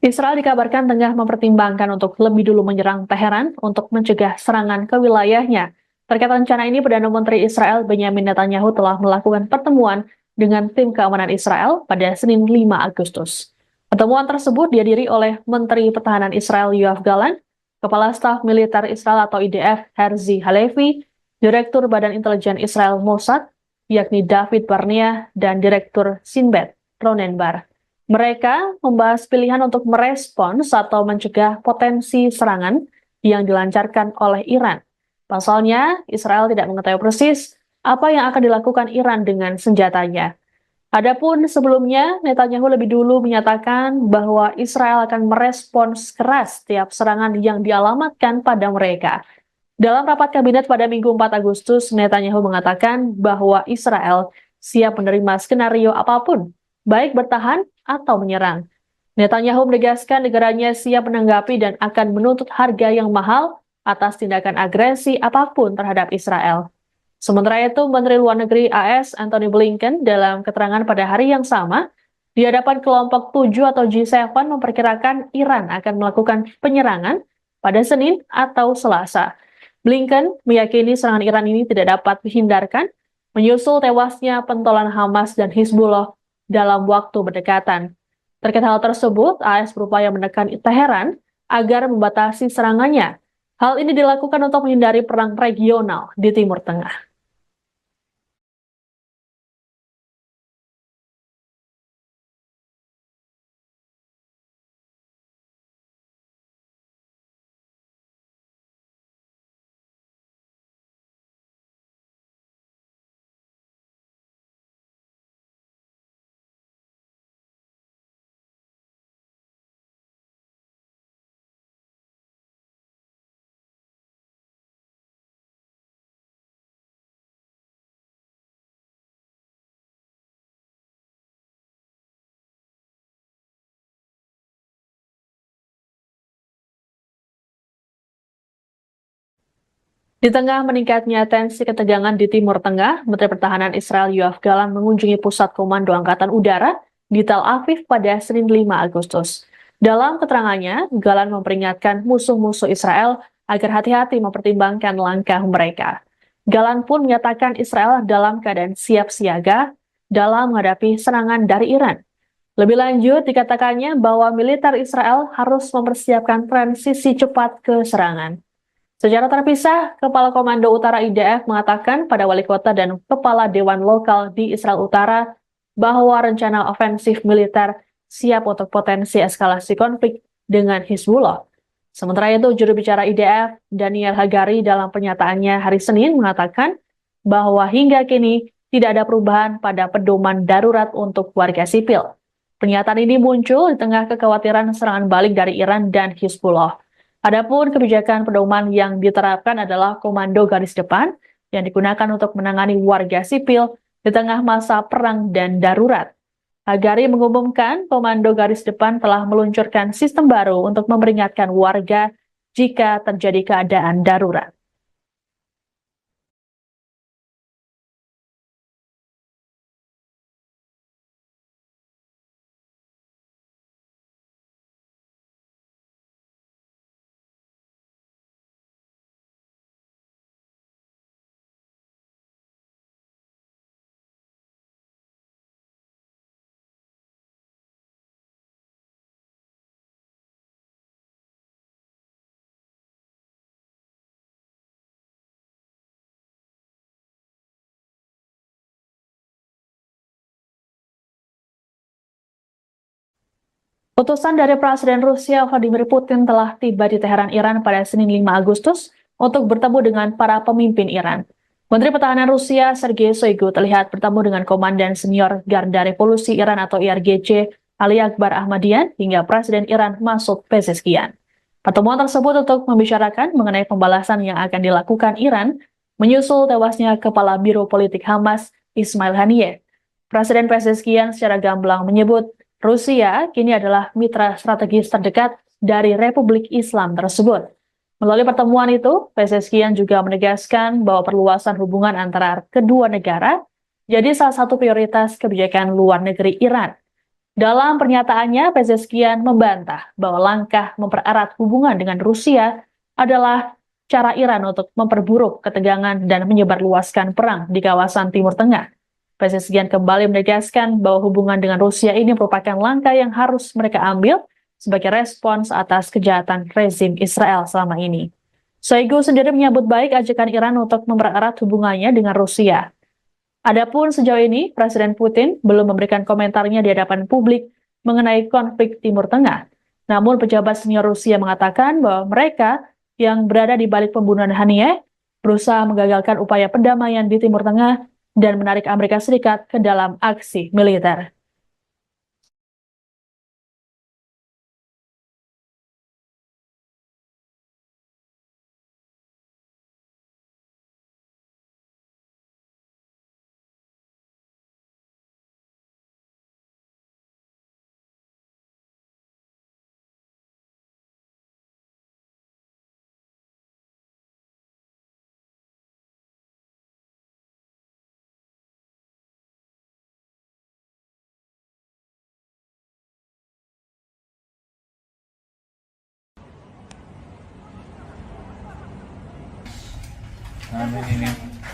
Israel dikabarkan tengah mempertimbangkan untuk lebih dulu menyerang Teheran untuk mencegah serangan ke wilayahnya. Terkait rencana ini, Perdana Menteri Israel Benyamin Netanyahu telah melakukan pertemuan dengan tim keamanan Israel pada Senin 5 Agustus. Pertemuan tersebut dihadiri oleh Menteri Pertahanan Israel Yoav Gallant, Kepala Staf Militer Israel atau IDF Herzi Halevi, Direktur Badan Intelijen Israel Mossad, yakni David Barnea, dan Direktur Sinbet Ronen Bar. Mereka membahas pilihan untuk merespons atau mencegah potensi serangan yang dilancarkan oleh Iran. Pasalnya, Israel tidak mengetahui persis apa yang akan dilakukan Iran dengan senjatanya. Adapun sebelumnya, Netanyahu lebih dulu menyatakan bahwa Israel akan merespons keras setiap serangan yang dialamatkan pada mereka. Dalam rapat kabinet pada Minggu 4 Agustus, Netanyahu mengatakan bahwa Israel siap menerima skenario apapun, baik bertahan atau menyerang. Netanyahu menegaskan negaranya siap menanggapi dan akan menuntut harga yang mahal atas tindakan agresi apapun terhadap Israel. Sementara itu, Menteri Luar Negeri AS Antony Blinken dalam keterangan pada hari yang sama di hadapan kelompok 7 atau G7 memperkirakan Iran akan melakukan penyerangan pada Senin atau Selasa. Blinken meyakini serangan Iran ini tidak dapat dihindarkan menyusul tewasnya pentolan Hamas dan Hizbullah dalam waktu berdekatan. Terkait hal tersebut, AS berupaya menekan Teheran agar membatasi serangannya. Hal ini dilakukan untuk menghindari perang regional di Timur Tengah. Di tengah meningkatnya tensi ketegangan di Timur Tengah, Menteri Pertahanan Israel Yoav Gallant mengunjungi Pusat Komando Angkatan Udara di Tel Aviv pada Senin 5 Agustus. Dalam keterangannya, Gallant memperingatkan musuh-musuh Israel agar hati-hati mempertimbangkan langkah mereka. Gallant pun menyatakan Israel dalam keadaan siap siaga dalam menghadapi serangan dari Iran. Lebih lanjut, dikatakannya bahwa militer Israel harus mempersiapkan transisi cepat ke serangan. Secara terpisah, Kepala Komando Utara IDF mengatakan pada wali kota dan kepala dewan lokal di Israel Utara bahwa rencana ofensif militer siap untuk potensi eskalasi konflik dengan Hizbullah. Sementara itu, juru bicara IDF, Daniel Hagari, dalam pernyataannya hari Senin mengatakan bahwa hingga kini tidak ada perubahan pada pedoman darurat untuk warga sipil. Pernyataan ini muncul di tengah kekhawatiran serangan balik dari Iran dan Hizbullah. Adapun kebijakan pedoman yang diterapkan adalah komando garis depan yang digunakan untuk menangani warga sipil di tengah masa perang dan darurat. Hagari mengumumkan komando garis depan telah meluncurkan sistem baru untuk memperingatkan warga jika terjadi keadaan darurat. Utusan dari Presiden Rusia Vladimir Putin telah tiba di Teheran, Iran pada Senin 5 Agustus untuk bertemu dengan para pemimpin Iran. Menteri Pertahanan Rusia Sergei Shoigu terlihat bertemu dengan Komandan Senior Garda Revolusi Iran atau IRGC Ali Akbar Ahmadian hingga Presiden Iran Masoud Pezeshkian. Pertemuan tersebut untuk membicarakan mengenai pembalasan yang akan dilakukan Iran menyusul tewasnya Kepala Biro Politik Hamas Ismail Haniyeh. Presiden Pezeshkian secara gamblang menyebut Rusia kini adalah mitra strategis terdekat dari Republik Islam tersebut. Melalui pertemuan itu, Pezeshkian juga menegaskan bahwa perluasan hubungan antara kedua negara jadi salah satu prioritas kebijakan luar negeri Iran. Dalam pernyataannya, Pezeshkian membantah bahwa langkah mempererat hubungan dengan Rusia adalah cara Iran untuk memperburuk ketegangan dan menyebarluaskan perang di kawasan Timur Tengah. Pezeshkian kembali menegaskan bahwa hubungan dengan Rusia ini merupakan langkah yang harus mereka ambil sebagai respons atas kejahatan rezim Israel selama ini. Shoigu sendiri menyambut baik ajakan Iran untuk mempererat hubungannya dengan Rusia. Adapun sejauh ini, Presiden Putin belum memberikan komentarnya di hadapan publik mengenai konflik Timur Tengah. Namun pejabat senior Rusia mengatakan bahwa mereka yang berada di balik pembunuhan Haniyeh berusaha menggagalkan upaya perdamaian di Timur Tengah dan menarik Amerika Serikat ke dalam aksi militer.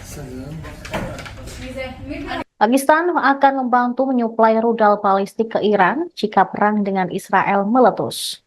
Salam. Pakistan akan membantu menyuplai rudal balistik ke Iran jika perang dengan Israel meletus.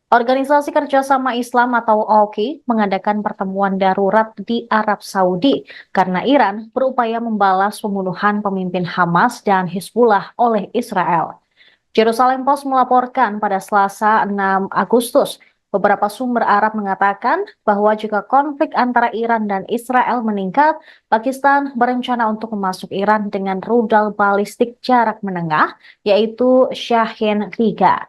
Organisasi Kerjasama Islam atau OKI mengadakan pertemuan darurat di Arab Saudi karena Iran berupaya membalas pembunuhan pemimpin Hamas dan Hizbullah oleh Israel. Jerusalem Post melaporkan pada Selasa 6 Agustus, beberapa sumber Arab mengatakan bahwa jika konflik antara Iran dan Israel meningkat, Pakistan berencana untuk memasuk Iran dengan rudal balistik jarak menengah, yaitu Shahin 3.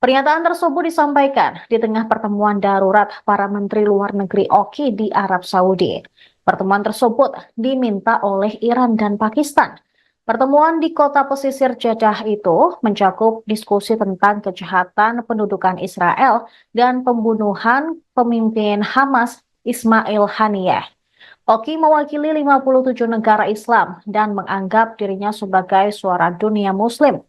Pernyataan tersebut disampaikan di tengah pertemuan darurat para menteri luar negeri OKI di Arab Saudi. Pertemuan tersebut diminta oleh Iran dan Pakistan. Pertemuan di kota pesisir Jeddah itu mencakup diskusi tentang kejahatan pendudukan Israel dan pembunuhan pemimpin Hamas Ismail Haniyeh. OKI mewakili 57 negara Islam dan menganggap dirinya sebagai suara dunia Muslim.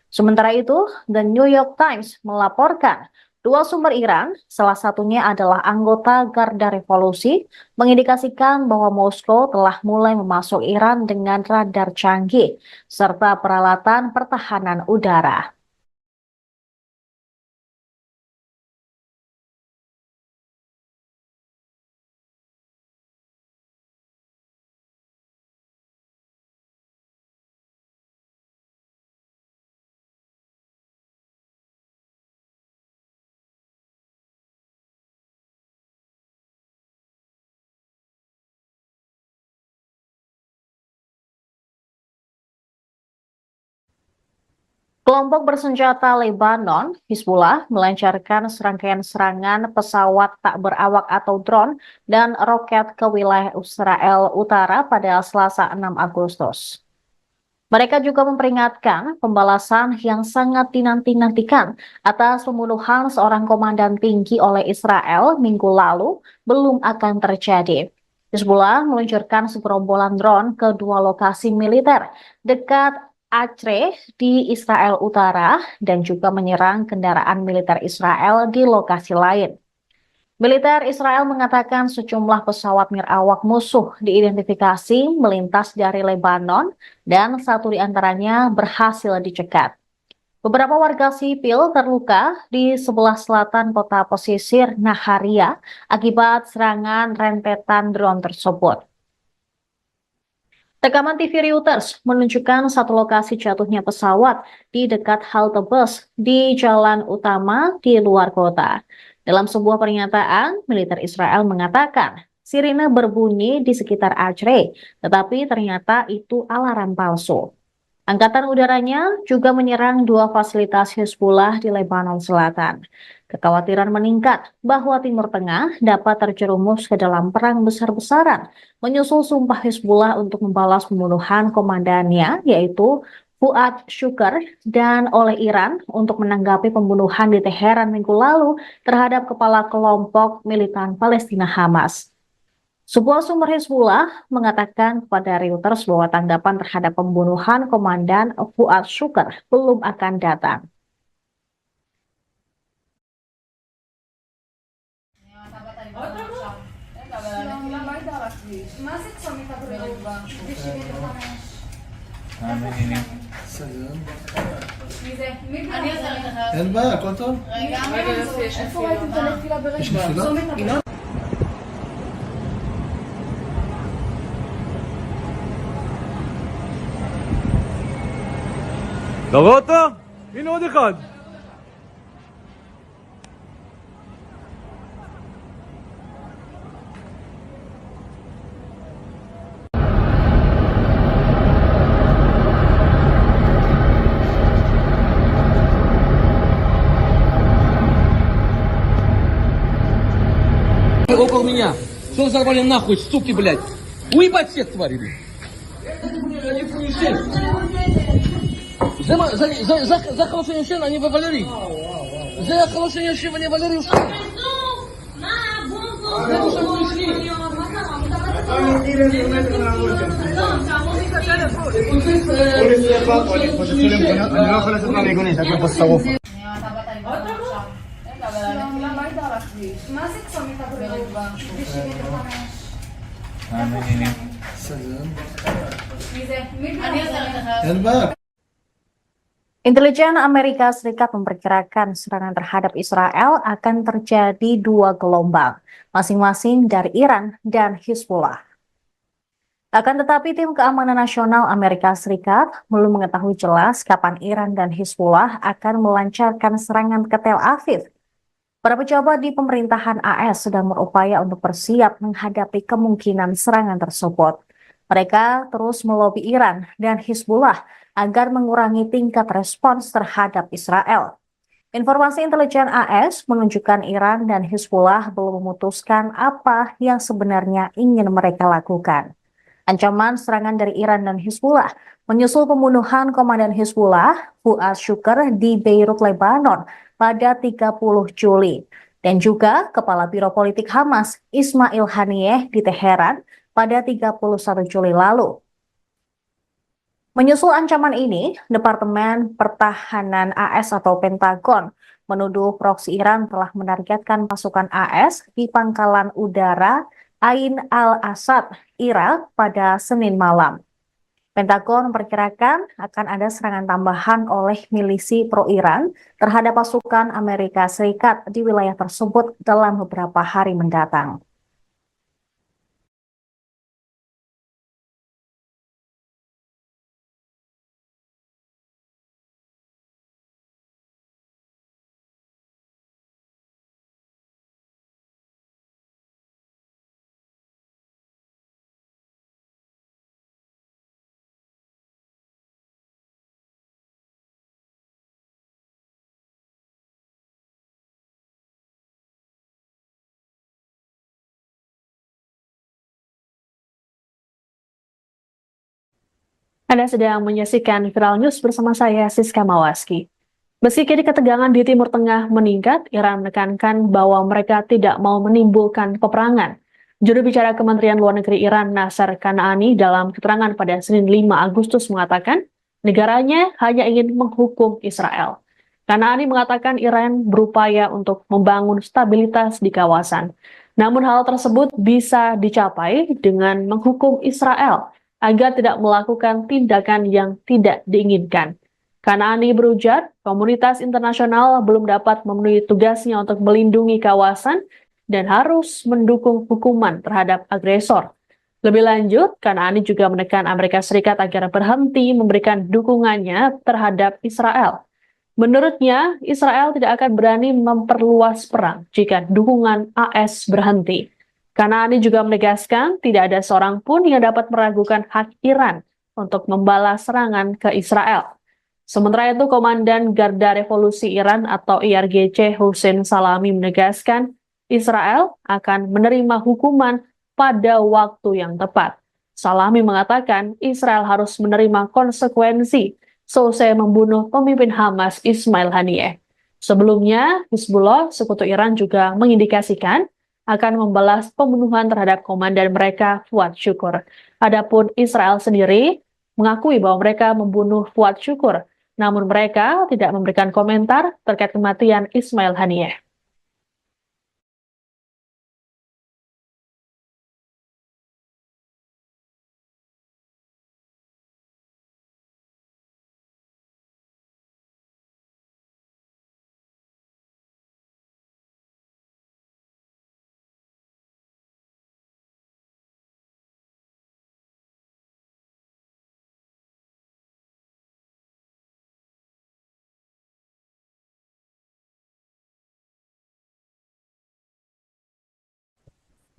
Sementara itu, The New York Times melaporkan dua sumber Iran, salah satunya adalah anggota Garda Revolusi, mengindikasikan bahwa Moskow telah mulai memasuk Iran dengan radar canggih serta peralatan pertahanan udara. Kelompok bersenjata Lebanon, Hizbullah, melancarkan serangkaian serangan pesawat tak berawak atau drone dan roket ke wilayah Israel Utara pada Selasa 6 Agustus. Mereka juga memperingatkan pembalasan yang sangat dinanti-nantikan atas pembunuhan seorang komandan tinggi oleh Israel minggu lalu belum akan terjadi. Hizbullah meluncurkan segerombolan drone ke dua lokasi militer dekat Acre di Israel Utara dan juga menyerang kendaraan militer Israel di lokasi lain. Militer Israel mengatakan sejumlah pesawat nirawak musuh diidentifikasi melintas dari Lebanon dan satu di antaranya berhasil dicegat. Beberapa warga sipil terluka di sebelah selatan kota pesisir Naharia akibat serangan rentetan drone tersebut. Rekaman TV Reuters menunjukkan satu lokasi jatuhnya pesawat di dekat halte bus di jalan utama di luar kota. Dalam sebuah pernyataan, militer Israel mengatakan sirine berbunyi di sekitar Acre, tetapi ternyata itu alarm palsu. Angkatan udaranya juga menyerang dua fasilitas Hizbullah di Lebanon Selatan. Kekhawatiran meningkat bahwa Timur Tengah dapat terjerumus ke dalam perang besar-besaran, menyusul sumpah Hizbullah untuk membalas pembunuhan komandannya, yaitu Fuad Shukr, dan oleh Iran untuk menanggapi pembunuhan di Teheran minggu lalu terhadap kepala kelompok militan Palestina Hamas. Sebuah sumber Hizbullah mengatakan kepada Reuters bahwa tanggapan terhadap pembunuhan Komandan Fuad Shukr belum akan datang. סלום. מי זה? אני עושה לך. אין בעיה, הכל טוב? רגע, איפה ראיתם את הנפילה ברגע? יש נפילה? אתה רואה אותו? הנה עוד אחד. Около меня. Что взорвали нахуй, суки, блядь? Уебать всех, твари, блядь. זה חלוש הישן, אני וולרי. זה החלוש הישן, אני וולרי. זה מה שאנחנו ישנים. אני לא יכול לצאת מהמיגונית, הכל פה שרוף. מה זה צומת הבריאות? סלום. מי זה? אני עושה לך. אין בעיה. Intelijen Amerika Serikat memperkirakan serangan terhadap Israel akan terjadi dua gelombang, masing-masing dari Iran dan Hizbullah. Akan tetapi tim keamanan nasional Amerika Serikat belum mengetahui jelas kapan Iran dan Hizbullah akan melancarkan serangan ke Tel Aviv. Para pejabat di pemerintahan AS sedang berupaya untuk bersiap menghadapi kemungkinan serangan tersebut. Mereka terus melobi Iran dan Hizbullah agar mengurangi tingkat respons terhadap Israel. Informasi intelijen AS menunjukkan Iran dan Hizbullah belum memutuskan apa yang sebenarnya ingin mereka lakukan. Ancaman serangan dari Iran dan Hizbullah menyusul pembunuhan komandan Hizbullah, Fuad Shukr, di Beirut, Lebanon pada 30 Juli. Dan juga Kepala Biro Politik Hamas, Ismail Haniyeh, di Teheran pada 31 Juli lalu. Menyusul ancaman ini, Departemen Pertahanan AS atau Pentagon menuduh proksi Iran telah menargetkan pasukan AS di pangkalan udara Ain al-Asad, Irak pada Senin malam. Pentagon memperkirakan akan ada serangan tambahan oleh milisi pro-Iran terhadap pasukan Amerika Serikat di wilayah tersebut dalam beberapa hari mendatang. Anda sedang menyaksikan Viral News bersama saya, Siska Mawaski. Meski kini ketegangan di Timur Tengah meningkat, Iran menekankan bahwa mereka tidak mau menimbulkan peperangan. Juru bicara Kementerian Luar Negeri Iran, Nasser Kanaani, dalam keterangan pada Senin 5 Agustus mengatakan, negaranya hanya ingin menghukum Israel. Kanaani mengatakan Iran berupaya untuk membangun stabilitas di kawasan. Namun hal tersebut bisa dicapai dengan menghukum Israel agar tidak melakukan tindakan yang tidak diinginkan. Kanaani berujar, komunitas internasional belum dapat memenuhi tugasnya untuk melindungi kawasan dan harus mendukung hukuman terhadap agresor. Lebih lanjut, Kanaani juga menekan Amerika Serikat agar berhenti memberikan dukungannya terhadap Israel. Menurutnya, Israel tidak akan berani memperluas perang jika dukungan AS berhenti. Kanaani juga menegaskan tidak ada seorang pun yang dapat meragukan hak Iran untuk membalas serangan ke Israel. Sementara itu, Komandan Garda Revolusi Iran atau IRGC Hussein Salami menegaskan Israel akan menerima hukuman pada waktu yang tepat. Salami mengatakan Israel harus menerima konsekuensi selesai membunuh pemimpin Hamas Ismail Haniyeh. Sebelumnya, Hizbullah, sekutu Iran juga mengindikasikan akan membalas pembunuhan terhadap komandan mereka Fuad Syukur. Adapun Israel sendiri mengakui bahwa mereka membunuh Fuad Syukur, namun mereka tidak memberikan komentar terkait kematian Ismail Haniyeh.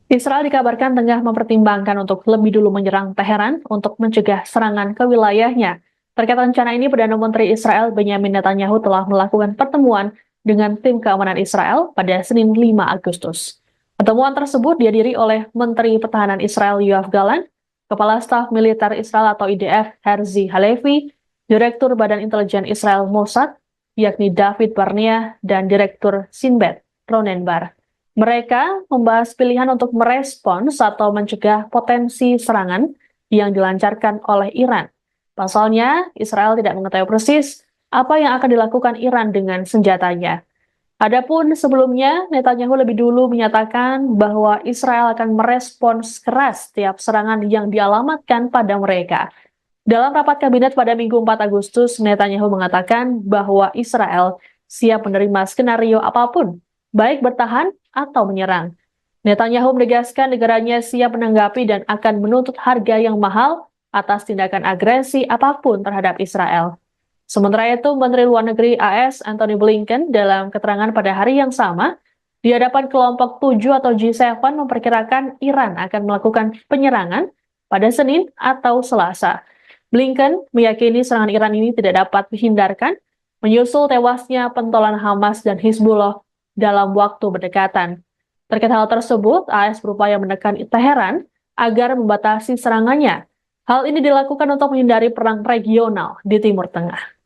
Israel dikabarkan tengah mempertimbangkan untuk lebih dulu menyerang Teheran untuk mencegah serangan ke wilayahnya. Terkait rencana ini, Perdana Menteri Israel Benyamin Netanyahu telah melakukan pertemuan dengan tim keamanan Israel pada Senin 5 Agustus. Pertemuan tersebut dihadiri oleh Menteri Pertahanan Israel Yoav Gallant, Kepala Staf Militer Israel atau IDF Herzi Halevi, Direktur Badan Intelijen Israel Mossad, yakni David Barnea, dan Direktur Sinbet Ronen Bar. Mereka membahas pilihan untuk merespons atau mencegah potensi serangan yang dilancarkan oleh Iran. Pasalnya, Israel tidak mengetahui persis apa yang akan dilakukan Iran dengan senjatanya. Adapun sebelumnya, Netanyahu lebih dulu menyatakan bahwa Israel akan merespons keras setiap serangan yang dialamatkan pada mereka. Dalam rapat kabinet pada Minggu 4 Agustus, Netanyahu mengatakan bahwa Israel siap menerima skenario apapun, baik bertahan atau menyerang. Netanyahu menegaskan negaranya siap menanggapi dan akan menuntut harga yang mahal atas tindakan agresi apapun terhadap Israel. Sementara itu, Menteri Luar Negeri AS Antony Blinken dalam keterangan pada hari yang sama di hadapan kelompok 7 atau G7 memperkirakan Iran akan melakukan penyerangan pada Senin atau Selasa. Blinken meyakini serangan Iran ini tidak dapat dihindarkan menyusul tewasnya pentolan Hamas dan Hizbullah dalam waktu berdekatan. Terkait hal tersebut, AS berupaya menekan Teheran agar membatasi serangannya. Hal ini dilakukan untuk menghindari perang regional di Timur Tengah.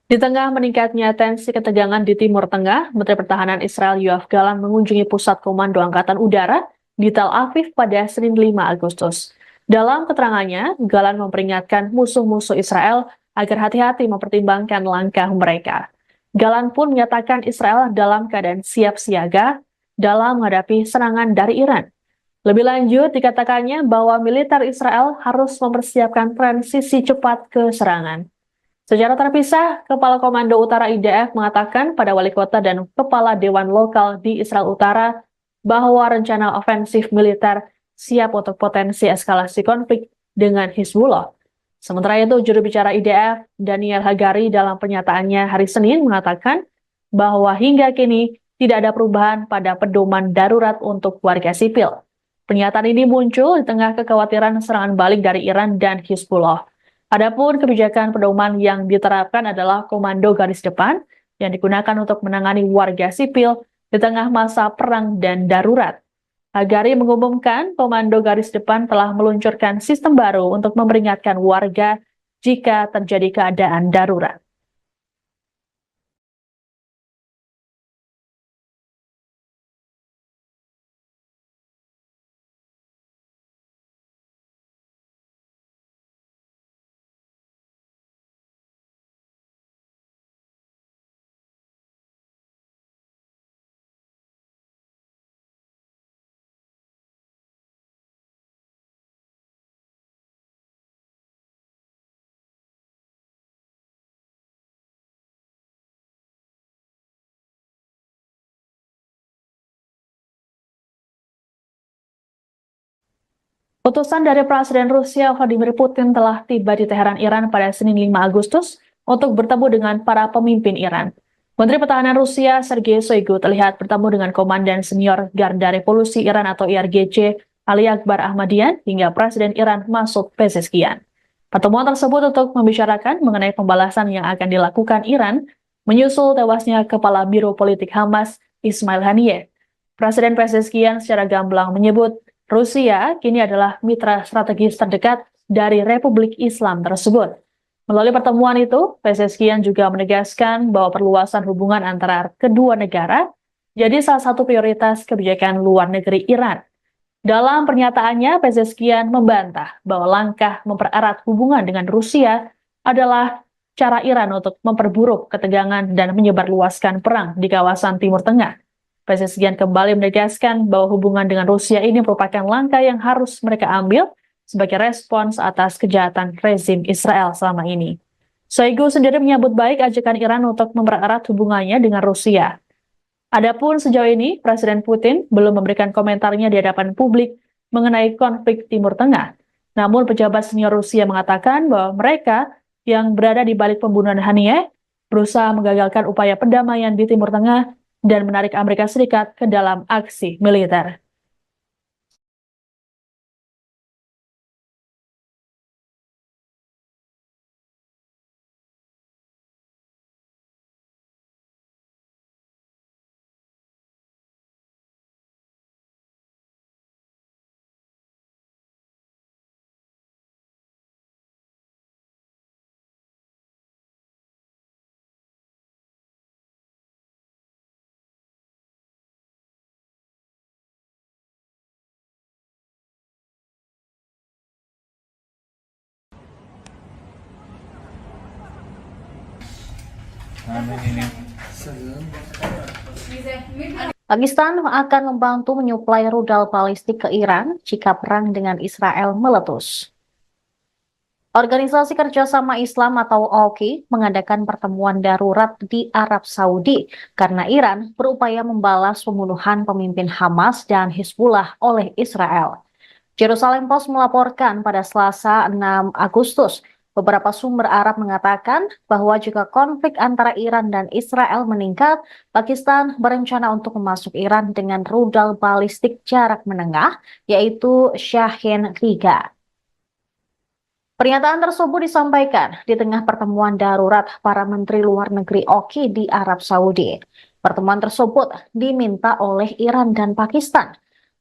Di tengah meningkatnya tensi ketegangan di Timur Tengah, Menteri Pertahanan Israel Yoav Gallant mengunjungi Pusat Komando Angkatan Udara di Tel Aviv pada Senin 5 Agustus. Dalam keterangannya, Gallant memperingatkan musuh-musuh Israel agar hati-hati mempertimbangkan langkah mereka. Gallant pun menyatakan Israel dalam keadaan siap siaga dalam menghadapi serangan dari Iran. Lebih lanjut, dikatakannya bahwa militer Israel harus mempersiapkan transisi cepat ke serangan. Secara terpisah, Kepala Komando Utara IDF mengatakan pada wali kota dan kepala dewan lokal di Israel Utara bahwa rencana ofensif militer siap untuk potensi eskalasi konflik dengan Hizbullah. Sementara itu, juru bicara IDF, Daniel Hagari, dalam pernyataannya hari Senin mengatakan bahwa hingga kini tidak ada perubahan pada pedoman darurat untuk warga sipil. Pernyataan ini muncul di tengah kekhawatiran serangan balik dari Iran dan Hizbullah. Adapun kebijakan pedoman yang diterapkan adalah komando garis depan yang digunakan untuk menangani warga sipil di tengah masa perang dan darurat. Hagari mengumumkan komando garis depan telah meluncurkan sistem baru untuk memperingatkan warga jika terjadi keadaan darurat. Utusan dari Presiden Rusia Vladimir Putin telah tiba di Teheran, Iran pada Senin 5 Agustus untuk bertemu dengan para pemimpin Iran. Menteri Pertahanan Rusia Sergei Shoigu terlihat bertemu dengan Komandan Senior Garda Revolusi Iran atau IRGC Ali Akbar Ahmadian hingga Presiden Iran Masoud Pezeshkian. Pertemuan tersebut untuk membicarakan mengenai pembalasan yang akan dilakukan Iran menyusul tewasnya Kepala Biro Politik Hamas Ismail Haniyeh. Presiden Pezeshkian secara gamblang menyebut Rusia kini adalah mitra strategis terdekat dari Republik Islam tersebut. Melalui pertemuan itu, Pezeshkian juga menegaskan bahwa perluasan hubungan antara kedua negara jadi salah satu prioritas kebijakan luar negeri Iran. Dalam pernyataannya, Pezeshkian membantah bahwa langkah mempererat hubungan dengan Rusia adalah cara Iran untuk memperburuk ketegangan dan menyebarluaskan perang di kawasan Timur Tengah. Pezeshkian kembali menegaskan bahwa hubungan dengan Rusia ini merupakan langkah yang harus mereka ambil sebagai respons atas kejahatan rezim Israel selama ini. Shoigu sendiri menyambut baik ajakan Iran untuk mempererat hubungannya dengan Rusia. Adapun sejauh ini, Presiden Putin belum memberikan komentarnya di hadapan publik mengenai konflik Timur Tengah. Namun pejabat senior Rusia mengatakan bahwa mereka yang berada di balik pembunuhan Haniyeh berusaha menggagalkan upaya perdamaian di Timur Tengah dan menarik Amerika Serikat ke dalam aksi militer. Pakistan akan membantu menyuplai rudal balistik ke Iran jika perang dengan Israel meletus. Organisasi Kerjasama Islam atau OKI mengadakan pertemuan darurat di Arab Saudi karena Iran berupaya membalas pembunuhan pemimpin Hamas dan Hizbullah oleh Israel. Jerusalem Post melaporkan pada Selasa 6 Agustus, beberapa sumber Arab mengatakan bahwa jika konflik antara Iran dan Israel meningkat, Pakistan berencana untuk memasuk Iran dengan rudal balistik jarak menengah, yaitu Shahin-3. Pernyataan tersebut disampaikan di tengah pertemuan darurat para Menteri Luar Negeri OKI di Arab Saudi. Pertemuan tersebut diminta oleh Iran dan Pakistan.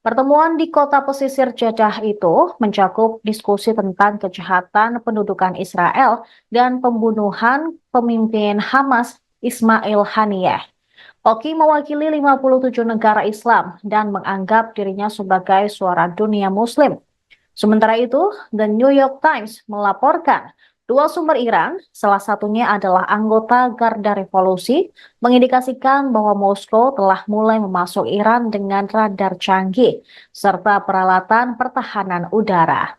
Pertemuan di kota pesisir Jeddah itu mencakup diskusi tentang kejahatan pendudukan Israel dan pembunuhan pemimpin Hamas Ismail Haniyeh. OKI mewakili 57 negara Islam dan menganggap dirinya sebagai suara dunia Muslim. Sementara itu, The New York Times melaporkan dua sumber Iran, salah satunya adalah anggota Garda Revolusi, mengindikasikan bahwa Moskow telah mulai memasuk Iran dengan radar canggih serta peralatan pertahanan udara.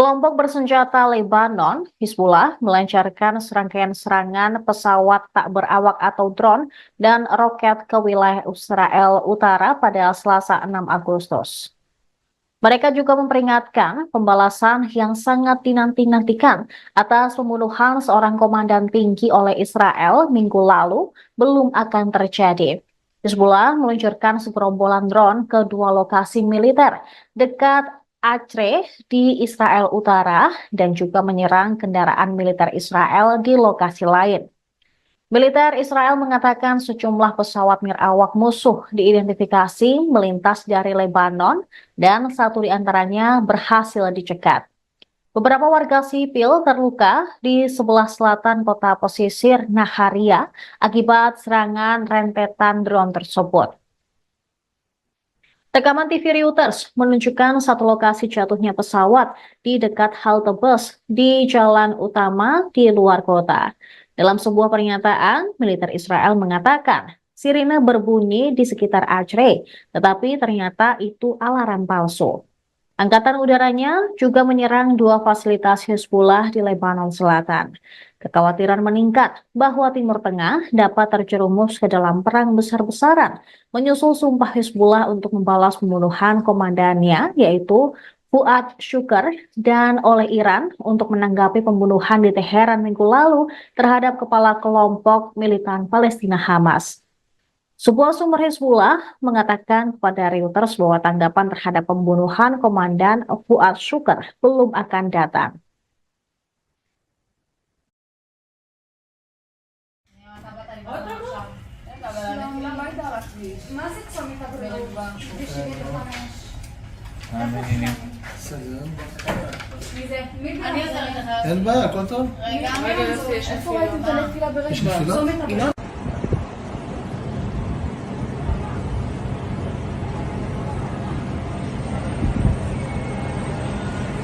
Kelompok bersenjata Lebanon, Hizbullah, melancarkan serangkaian serangan pesawat tak berawak atau drone dan roket ke wilayah Israel Utara pada Selasa 6 Agustus. Mereka juga memperingatkan pembalasan yang sangat dinanti-nantikan atas pembunuhan seorang komandan tinggi oleh Israel minggu lalu belum akan terjadi. Hizbullah meluncurkan segerombolan drone ke dua lokasi militer dekat Acre di Israel Utara dan juga menyerang kendaraan militer Israel di lokasi lain. Militer Israel mengatakan sejumlah pesawat nirawak musuh diidentifikasi melintas dari Lebanon dan satu di antaranya berhasil dicegat. Beberapa warga sipil terluka di sebelah selatan kota pesisir Naharia akibat serangan rentetan drone tersebut. Rekaman TV Reuters menunjukkan satu lokasi jatuhnya pesawat di dekat halte bus di jalan utama di luar kota. Dalam sebuah pernyataan, militer Israel mengatakan sirine berbunyi di sekitar Acre, tetapi ternyata itu alarm palsu. Angkatan udaranya juga menyerang dua fasilitas Hizbullah di Lebanon Selatan. Kekhawatiran meningkat bahwa Timur Tengah dapat terjerumus ke dalam perang besar-besaran, menyusul sumpah Hizbullah untuk membalas pembunuhan komandannya, yaitu Fuad Shukr, dan oleh Iran untuk menanggapi pembunuhan di Teheran minggu lalu terhadap kepala kelompok militan Palestina Hamas. Sebuah sumber Hizbullah mengatakan kepada Reuters bahwa tanggapan terhadap pembunuhan Komandan Fuad Shukr belum akan datang. סגן. מי זה? אני עושה לך. אין בעיה, הכל טוב. רגע, איפה ראיתם את הנפילה ברגע? יש נפילה?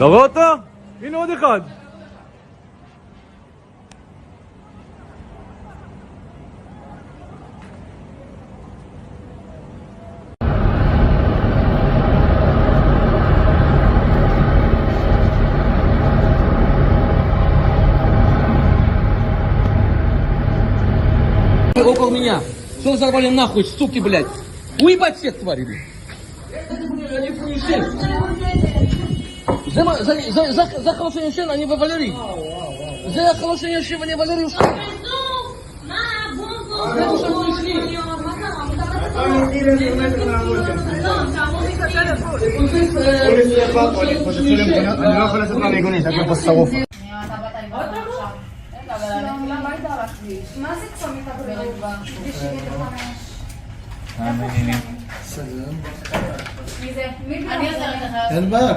אתה רואה אותו? הנה עוד אחד. Около меня. Что взорвали нахуй, суки, блядь? Уебать всех, твари, блядь. זה חלושן ישן, אני בוולרי. זה חלושן ישן, אני בוולרי. אני לא יכול לעשות מהמיגונית, רק פה שרוף. מה זה צומת הבריאות? סגן. מי זה? אני עושה לך. אין בעיה.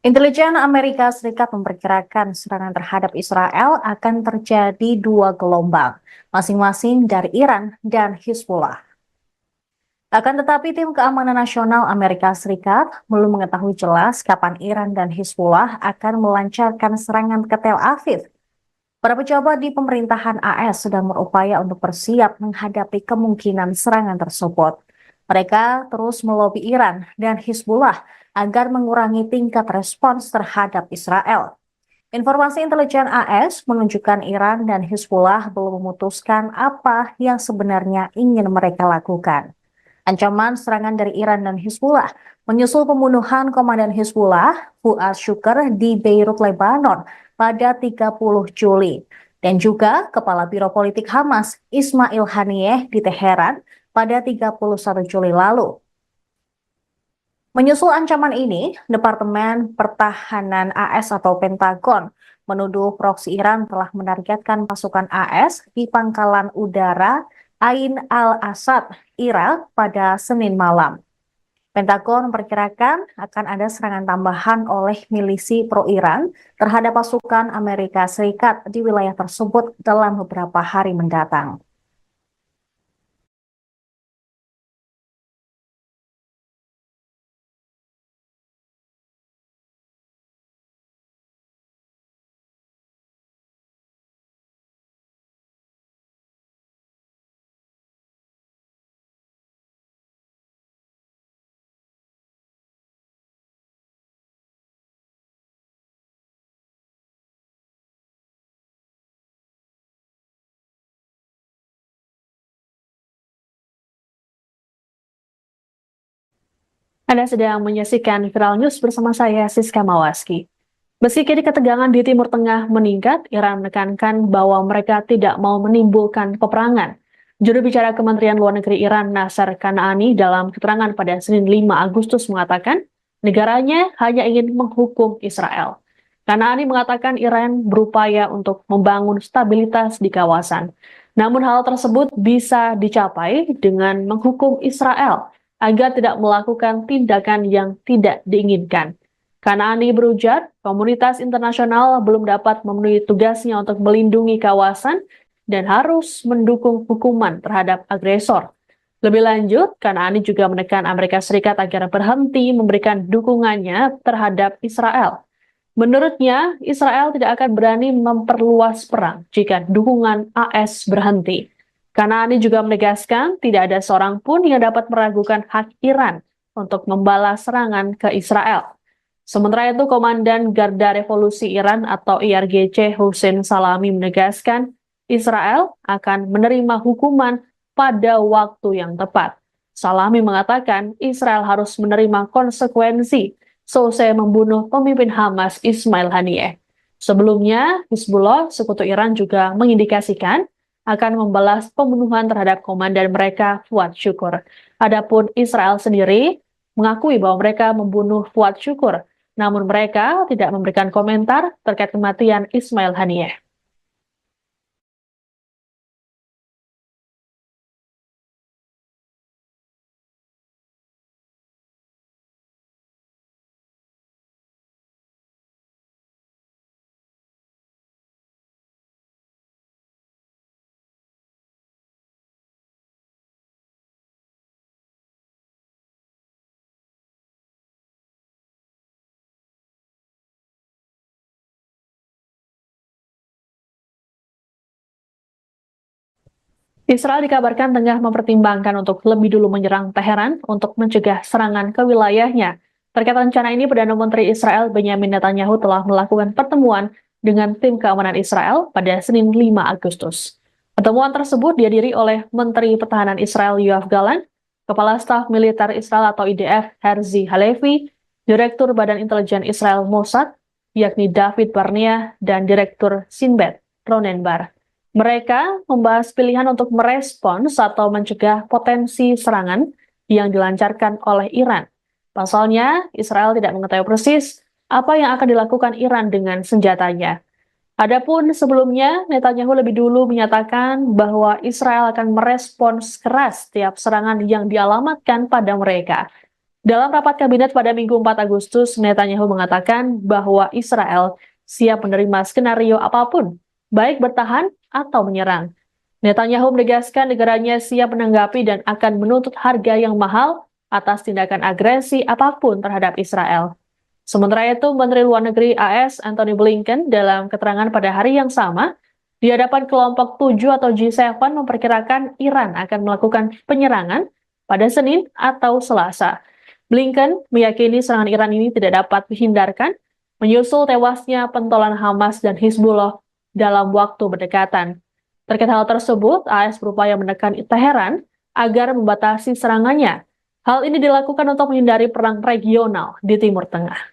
Intelijen Amerika Serikat memperkirakan serangan terhadap Israel akan terjadi dua gelombang, masing-masing dari Iran dan Hizbullah. Akan tetapi tim keamanan nasional Amerika Serikat belum mengetahui jelas kapan Iran dan Hizbullah akan melancarkan serangan ke Tel Aviv. Para pejabat di pemerintahan AS sedang berupaya untuk bersiap menghadapi kemungkinan serangan tersebut. Mereka terus melobi Iran dan Hizbullah agar mengurangi tingkat respons terhadap Israel. Informasi intelijen AS menunjukkan Iran dan Hizbullah belum memutuskan apa yang sebenarnya ingin mereka lakukan. Ancaman serangan dari Iran dan Hizbullah menyusul pembunuhan komandan Hizbullah, Fuad Shukr, di Beirut, Lebanon pada 30 Juli. Dan juga Kepala Biro Politik Hamas, Ismail Haniyeh, di Teheran pada 31 Juli lalu. Menyusul ancaman ini, Departemen Pertahanan AS atau Pentagon menuduh proksi Iran telah menargetkan pasukan AS di pangkalan udara Ain al-Asad, Irak pada Senin malam. Pentagon memperkirakan akan ada serangan tambahan oleh milisi pro-Iran terhadap pasukan Amerika Serikat di wilayah tersebut dalam beberapa hari mendatang. Anda sedang menyaksikan Viral News bersama saya, Siska Mawaski. Meski kini ketegangan di Timur Tengah meningkat, Iran menekankan bahwa mereka tidak mau menimbulkan peperangan. Juru bicara Kementerian Luar Negeri Iran, Nasser Kanaani, dalam keterangan pada Senin 5 Agustus mengatakan, negaranya hanya ingin menghukum Israel. Kanaani mengatakan Iran berupaya untuk membangun stabilitas di kawasan. Namun hal tersebut bisa dicapai dengan menghukum Israel agar tidak melakukan tindakan yang tidak diinginkan. Kanaani berujar, komunitas internasional belum dapat memenuhi tugasnya untuk melindungi kawasan dan harus mendukung hukuman terhadap agresor. Lebih lanjut, Kanaani juga menekan Amerika Serikat agar berhenti memberikan dukungannya terhadap Israel. Menurutnya, Israel tidak akan berani memperluas perang jika dukungan AS berhenti. Kanaani juga menegaskan tidak ada seorang pun yang dapat meragukan hak Iran untuk membalas serangan ke Israel. Sementara itu, Komandan Garda Revolusi Iran atau IRGC Hussein Salami menegaskan Israel akan menerima hukuman pada waktu yang tepat. Salami mengatakan Israel harus menerima konsekuensi selesai membunuh pemimpin Hamas Ismail Haniyeh. Sebelumnya, Hizbullah, sekutu Iran juga mengindikasikan akan membalas pembunuhan terhadap komandan mereka Fuad Syukur. Adapun Israel sendiri mengakui bahwa mereka membunuh Fuad Syukur, namun mereka tidak memberikan komentar terkait kematian Ismail Haniyeh. Israel dikabarkan tengah mempertimbangkan untuk lebih dulu menyerang Teheran untuk mencegah serangan ke wilayahnya. Terkait rencana ini, Perdana Menteri Israel Benyamin Netanyahu telah melakukan pertemuan dengan tim keamanan Israel pada Senin 5 Agustus. Pertemuan tersebut dihadiri oleh Menteri Pertahanan Israel Yoav Gallant, Kepala Staf Militer Israel atau IDF Herzi Halevi, Direktur Badan Intelijen Israel Mossad, yakni David Barnea, dan Direktur Sinbet Ronen Bar. Mereka membahas pilihan untuk merespons atau mencegah potensi serangan yang dilancarkan oleh Iran. Pasalnya, Israel tidak mengetahui persis apa yang akan dilakukan Iran dengan senjatanya. Adapun sebelumnya, Netanyahu lebih dulu menyatakan bahwa Israel akan merespons keras setiap serangan yang dialamatkan pada mereka. Dalam rapat kabinet pada Minggu 4 Agustus, Netanyahu mengatakan bahwa Israel siap menerima skenario apapun, baik bertahan atau menyerang. Netanyahu menegaskan negaranya siap menanggapi dan akan menuntut harga yang mahal atas tindakan agresi apapun terhadap Israel. Sementara itu, Menteri Luar Negeri AS Antony Blinken dalam keterangan pada hari yang sama di hadapan kelompok 7 atau G7 memperkirakan Iran akan melakukan penyerangan pada Senin atau Selasa. Blinken meyakini serangan Iran ini tidak dapat dihindarkan menyusul tewasnya pentolan Hamas dan Hizbullah dalam waktu berdekatan. Terkait hal tersebut, AS berupaya menekan Teheran agar membatasi serangannya. Hal ini dilakukan untuk menghindari perang regional di Timur Tengah.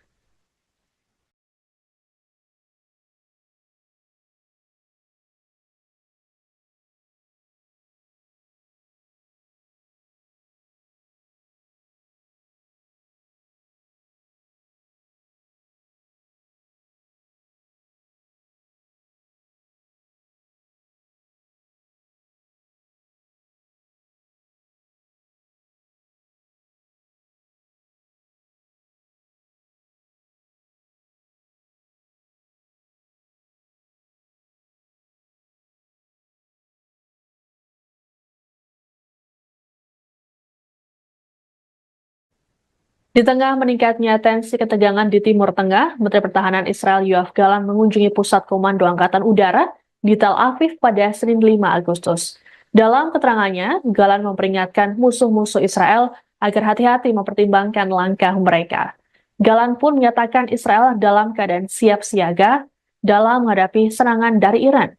Di tengah meningkatnya tensi ketegangan di Timur Tengah, Menteri Pertahanan Israel Yoav Gallant mengunjungi Pusat Komando Angkatan Udara di Tel Aviv pada Senin 5 Agustus. Dalam keterangannya, Gallant memperingatkan musuh-musuh Israel agar hati-hati mempertimbangkan langkah mereka. Gallant pun menyatakan Israel dalam keadaan siap siaga dalam menghadapi serangan dari Iran.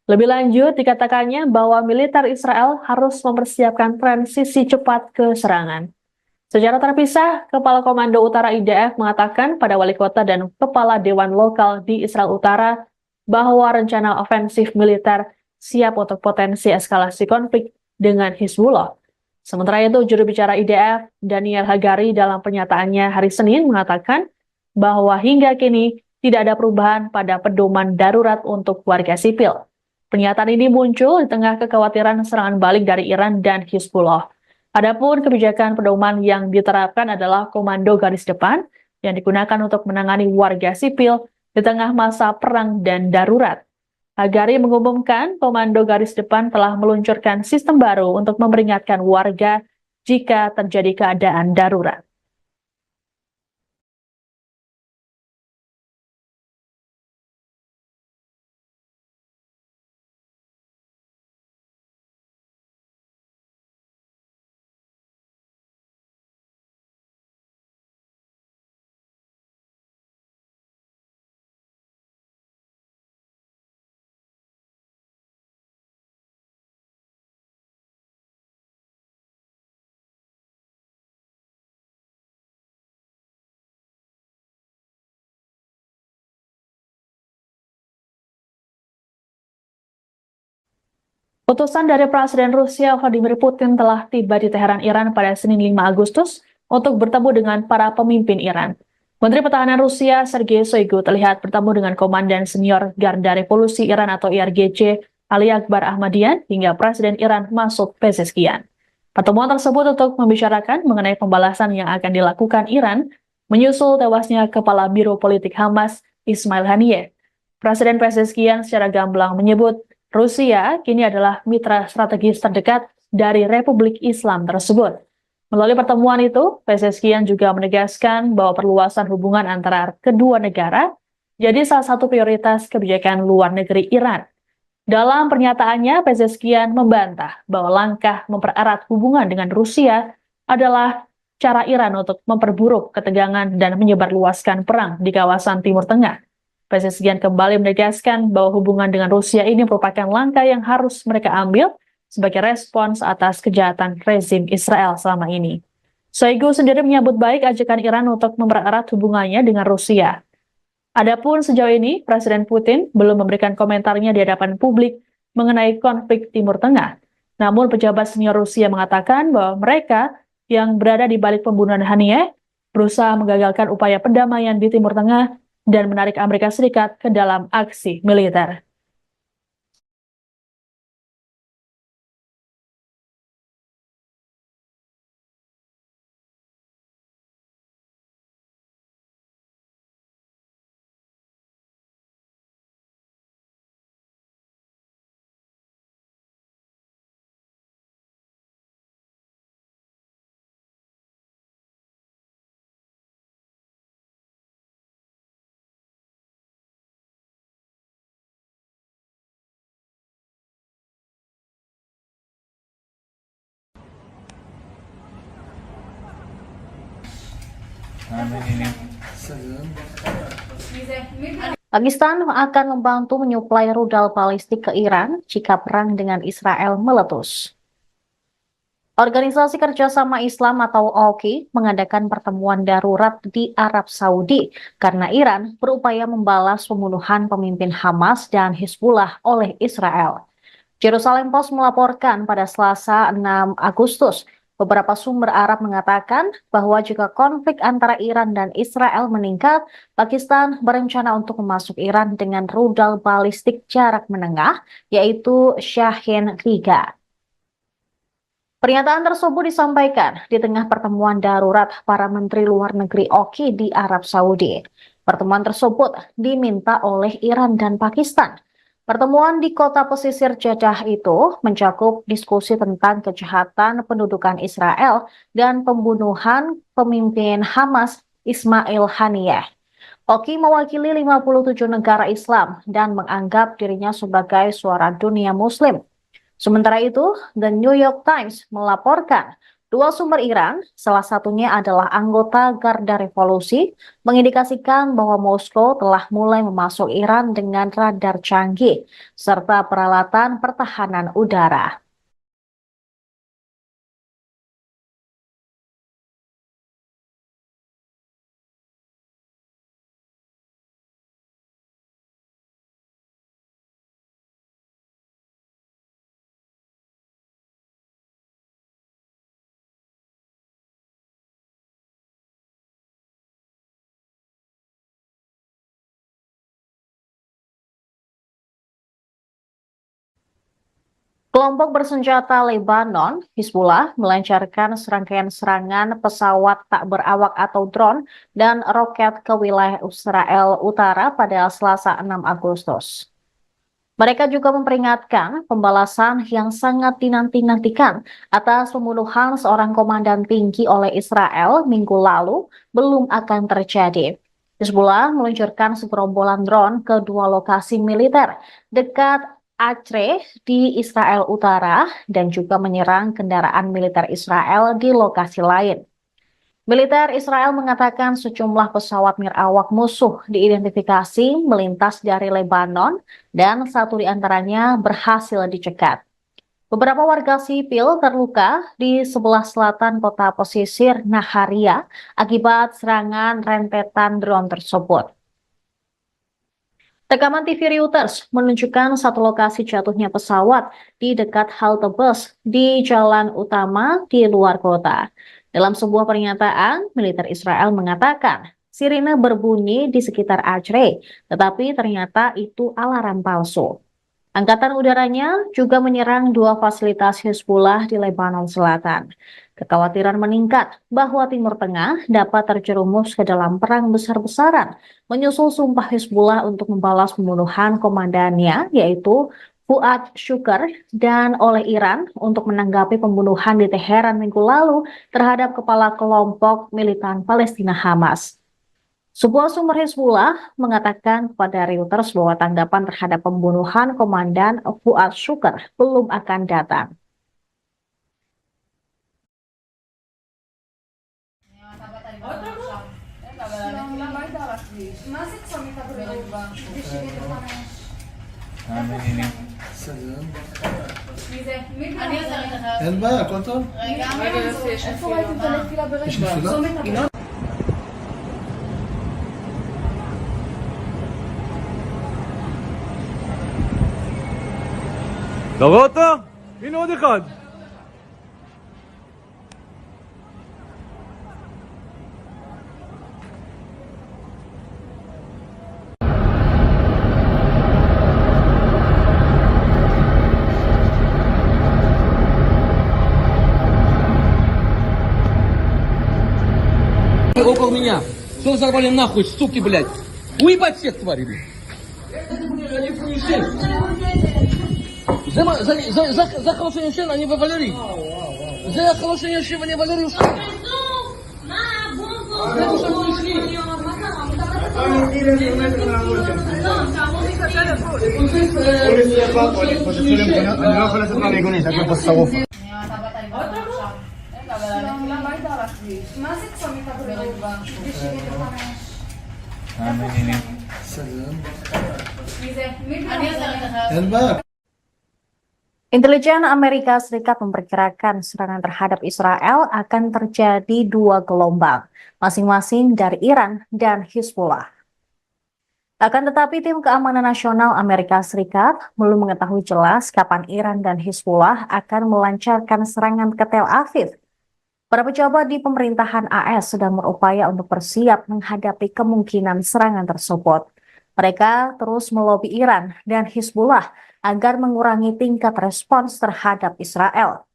Lebih lanjut, dikatakannya bahwa militer Israel harus mempersiapkan transisi cepat ke serangan. Secara terpisah, Kepala Komando Utara IDF mengatakan pada wali kota dan kepala dewan lokal di Israel Utara bahwa rencana ofensif militer siap untuk potensi eskalasi konflik dengan Hizbullah. Sementara itu, juru bicara IDF, Daniel Hagari, dalam pernyataannya hari Senin mengatakan bahwa hingga kini tidak ada perubahan pada pedoman darurat untuk warga sipil. Pernyataan ini muncul di tengah kekhawatiran serangan balik dari Iran dan Hizbullah. Adapun kebijakan pedoman yang diterapkan adalah komando garis depan yang digunakan untuk menangani warga sipil di tengah masa perang dan darurat. Hagari mengumumkan komando garis depan telah meluncurkan sistem baru untuk memperingatkan warga jika terjadi keadaan darurat. Utusan dari Presiden Rusia Vladimir Putin telah tiba di Teheran, Iran pada Senin 5 Agustus untuk bertemu dengan para pemimpin Iran. Menteri Pertahanan Rusia Sergei Shoigu terlihat bertemu dengan Komandan Senior Garda Revolusi Iran atau IRGC Ali Akbar Ahmadian hingga Presiden Iran Masoud Pezeshkian. Pertemuan tersebut untuk membicarakan mengenai pembalasan yang akan dilakukan Iran menyusul tewasnya Kepala Biro Politik Hamas Ismail Haniyeh. Presiden Pezeshkian secara gamblang menyebut Rusia kini adalah mitra strategis terdekat dari Republik Islam tersebut. Melalui pertemuan itu, Pezeshkian juga menegaskan bahwa perluasan hubungan antara kedua negara jadi salah satu prioritas kebijakan luar negeri Iran. Dalam pernyataannya, Pezeshkian membantah bahwa langkah mempererat hubungan dengan Rusia adalah cara Iran untuk memperburuk ketegangan dan menyebarluaskan perang di kawasan Timur Tengah. Pezeshkian kembali menegaskan bahwa hubungan dengan Rusia ini merupakan langkah yang harus mereka ambil sebagai respons atas kejahatan rezim Israel selama ini. Shoigu sendiri menyambut baik ajakan Iran untuk mempererat hubungannya dengan Rusia. Adapun sejauh ini, Presiden Putin belum memberikan komentarnya di hadapan publik mengenai konflik Timur Tengah. Namun pejabat senior Rusia mengatakan bahwa mereka yang berada di balik pembunuhan Haniyeh berusaha menggagalkan upaya perdamaian di Timur Tengah dan menarik Amerika Serikat ke dalam aksi militer. Salam. Pakistan akan membantu menyuplai rudal balistik ke Iran jika perang dengan Israel meletus. Organisasi Kerjasama Islam atau OKI mengadakan pertemuan darurat di Arab Saudi karena Iran berupaya membalas pembunuhan pemimpin Hamas dan Hizbullah oleh Israel. Jerusalem Post melaporkan pada Selasa 6 Agustus, beberapa sumber Arab mengatakan bahwa jika konflik antara Iran dan Israel meningkat, Pakistan berencana untuk memasuk Iran dengan rudal balistik jarak menengah, yaitu Shahin-3. Pernyataan tersebut disampaikan di tengah pertemuan darurat para Menteri Luar Negeri OKI di Arab Saudi. Pertemuan tersebut diminta oleh Iran dan Pakistan. Pertemuan di kota pesisir Jeddah itu mencakup diskusi tentang kejahatan pendudukan Israel dan pembunuhan pemimpin Hamas Ismail Haniyeh. OKI mewakili 57 negara Islam dan menganggap dirinya sebagai suara dunia Muslim. Sementara itu, The New York Times melaporkan dua sumber Iran, salah satunya adalah anggota Garda Revolusi, mengindikasikan bahwa Moskow telah mulai memasuk Iran dengan radar canggih serta peralatan pertahanan udara. Kelompok bersenjata Lebanon, Hizbullah, melancarkan serangkaian serangan pesawat tak berawak atau drone dan roket ke wilayah Israel Utara pada Selasa 6 Agustus. Mereka juga memperingatkan pembalasan yang sangat dinanti-nantikan atas pembunuhan seorang komandan tinggi oleh Israel minggu lalu belum akan terjadi. Hizbullah meluncurkan segerombolan drone ke dua lokasi militer dekat Acre di Israel Utara dan juga menyerang kendaraan militer Israel di lokasi lain. Militer Israel mengatakan sejumlah pesawat nirawak musuh diidentifikasi melintas dari Lebanon dan satu di antaranya berhasil dicegat. Beberapa warga sipil terluka di sebelah selatan kota pesisir Naharia akibat serangan rentetan drone tersebut. Rekaman TV Reuters menunjukkan satu lokasi jatuhnya pesawat di dekat halte bus di jalan utama di luar kota. Dalam sebuah pernyataan, militer Israel mengatakan sirine berbunyi di sekitar Acre, tetapi ternyata itu alarm palsu. Angkatan udaranya juga menyerang dua fasilitas Hizbullah di Lebanon Selatan. Kekhawatiran meningkat bahwa Timur Tengah dapat terjerumus ke dalam perang besar-besaran, menyusul sumpah Hizbullah untuk membalas pembunuhan komandannya, yaitu Fuad Shukr, dan oleh Iran untuk menanggapi pembunuhan di Teheran minggu lalu terhadap kepala kelompok militan Palestina Hamas. Sebuah sumber Hizbullah mengatakan kepada Reuters bahwa tanggapan terhadap pembunuhan Komandan Fuad Shukr belum akan datang. סלם. מי זה? מי אני אין בעיה, הכל טוב? רגע, איפה ראיתם את הנפילה ברשת? יש נפילה? אתה רואה אותו? הנה עוד אחד. Около меня. Что взорвали нахуй, суки, блядь? Уебать всех тварей, блядь. זה החלום שאני ישן, אני וולרי. זה החלום שאני יושב, אני וולרי יושב. זה מה שאנחנו ישנים. אני לא יכול לצאת מהמיגונית, רק פה שרוף. מה זה צומת הבריאות? סלם. מי זה? אני עוזרת לך. אין בעיה. Intelijen Amerika Serikat memperkirakan serangan terhadap Israel akan terjadi dua gelombang, masing-masing dari Iran dan Hizbullah. Akan tetapi tim keamanan nasional Amerika Serikat belum mengetahui jelas kapan Iran dan Hizbullah akan melancarkan serangan ke Tel Aviv. Para pejabat di pemerintahan AS sedang berupaya untuk bersiap menghadapi kemungkinan serangan tersebut. Mereka terus melobi Iran dan Hizbullah agar mengurangi tingkat respons terhadap Israel.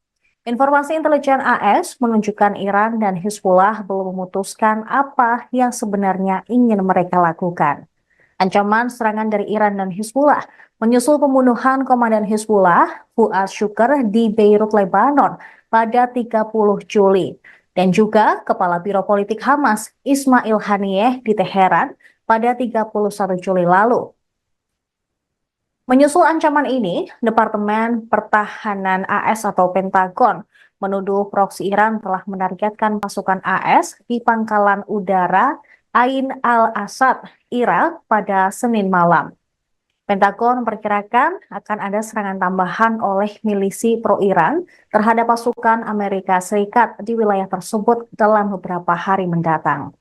Informasi intelijen AS menunjukkan Iran dan Hizbullah belum memutuskan apa yang sebenarnya ingin mereka lakukan. Ancaman serangan dari Iran dan Hizbullah menyusul pembunuhan komandan Hizbullah, Fuad Shukr, di Beirut, Lebanon pada 30 Juli. Dan juga Kepala Biro Politik Hamas, Ismail Haniyeh, di Teheran pada 31 Juli lalu. Menyusul ancaman ini, Departemen Pertahanan AS atau Pentagon menuduh proksi Iran telah menargetkan pasukan AS di pangkalan udara Ain al-Asad, Irak pada Senin malam. Pentagon memperkirakan akan ada serangan tambahan oleh milisi pro-Iran terhadap pasukan Amerika Serikat di wilayah tersebut dalam beberapa hari mendatang.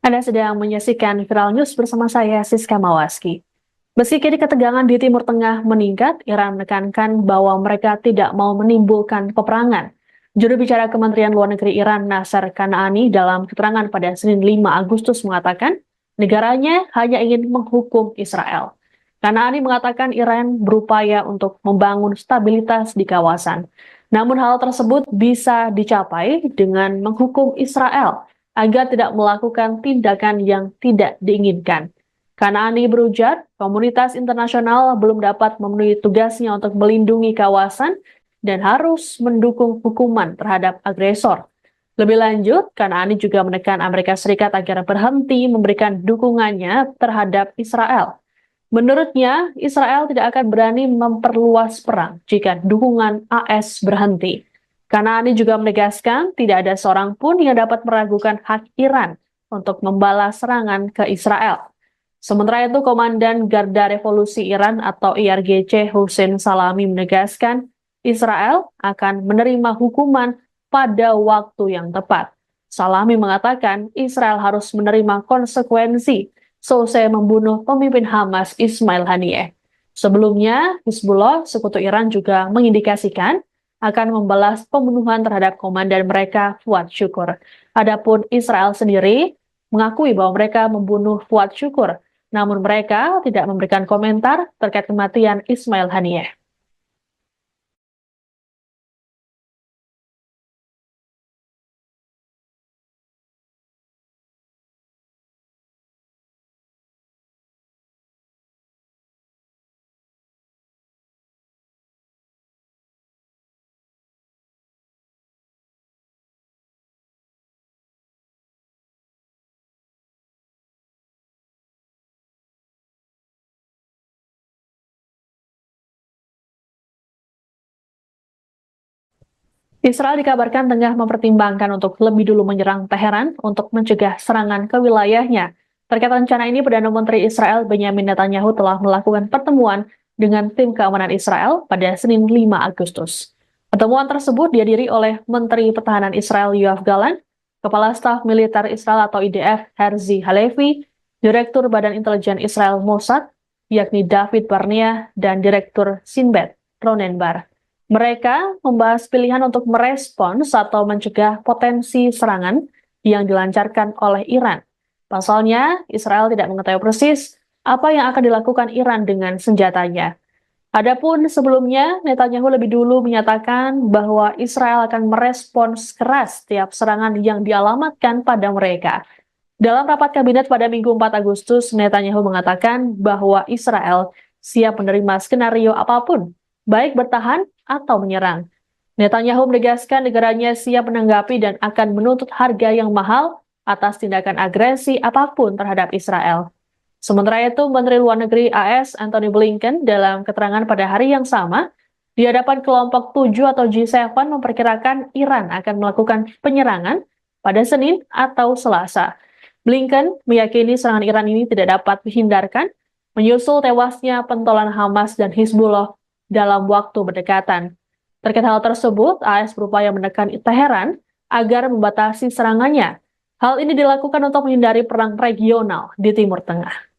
Anda sedang menyaksikan Viral News bersama saya, Siska Mawaski. Meski kini ketegangan di Timur Tengah meningkat, Iran menekankan bahwa mereka tidak mau menimbulkan peperangan. Juru bicara Kementerian Luar Negeri Iran, Nasser Kanaani, dalam keterangan pada Senin 5 Agustus mengatakan, negaranya hanya ingin menghukum Israel. Kanaani mengatakan Iran berupaya untuk membangun stabilitas di kawasan. Namun hal tersebut bisa dicapai dengan menghukum Israel agar tidak melakukan tindakan yang tidak diinginkan. Kanaani berujar, komunitas internasional belum dapat memenuhi tugasnya untuk melindungi kawasan dan harus mendukung hukuman terhadap agresor. Lebih lanjut, Kanaani juga menekan Amerika Serikat agar berhenti memberikan dukungannya terhadap Israel. Menurutnya, Israel tidak akan berani memperluas perang jika dukungan AS berhenti. Kanaani juga menegaskan tidak ada seorang pun yang dapat meragukan hak Iran untuk membalas serangan ke Israel. Sementara itu, Komandan Garda Revolusi Iran atau IRGC Hussein Salami menegaskan Israel akan menerima hukuman pada waktu yang tepat. Salami mengatakan Israel harus menerima konsekuensi selesai membunuh pemimpin Hamas Ismail Haniyeh. Sebelumnya, Hizbullah, sekutu Iran juga mengindikasikan akan membalas pembunuhan terhadap komandan mereka Fuad Syukur. Adapun Israel sendiri mengakui bahwa mereka membunuh Fuad Syukur, namun mereka tidak memberikan komentar terkait kematian Ismail Haniyeh. Israel dikabarkan tengah mempertimbangkan untuk lebih dulu menyerang Teheran untuk mencegah serangan ke wilayahnya. Terkait rencana ini, Perdana Menteri Israel Benyamin Netanyahu telah melakukan pertemuan dengan tim keamanan Israel pada Senin 5 Agustus. Pertemuan tersebut dihadiri oleh Menteri Pertahanan Israel Yoav Gallant, Kepala Staf Militer Israel atau IDF Herzi Halevi, Direktur Badan Intelijen Israel Mossad, yakni David Barnea, dan Direktur Sinbet Ronen Bar. Mereka membahas pilihan untuk merespons atau mencegah potensi serangan yang dilancarkan oleh Iran. Pasalnya, Israel tidak mengetahui persis apa yang akan dilakukan Iran dengan senjatanya. Adapun sebelumnya, Netanyahu lebih dulu menyatakan bahwa Israel akan merespons keras setiap serangan yang dialamatkan pada mereka. Dalam rapat kabinet pada Minggu 4 Agustus, Netanyahu mengatakan bahwa Israel siap menerima skenario apapun, baik bertahan atau menyerang. Netanyahu menegaskan negaranya siap menanggapi dan akan menuntut harga yang mahal atas tindakan agresi apapun terhadap Israel. Sementara itu, Menteri Luar Negeri AS Antony Blinken dalam keterangan pada hari yang sama di hadapan kelompok 7 atau G7 memperkirakan Iran akan melakukan penyerangan pada Senin atau Selasa. Blinken meyakini serangan Iran ini tidak dapat dihindarkan menyusul tewasnya pentolan Hamas dan Hizbullah dalam waktu berdekatan. Terkait hal tersebut, AS berupaya menekan Teheran agar membatasi serangannya. Hal ini dilakukan untuk menghindari perang regional di Timur Tengah.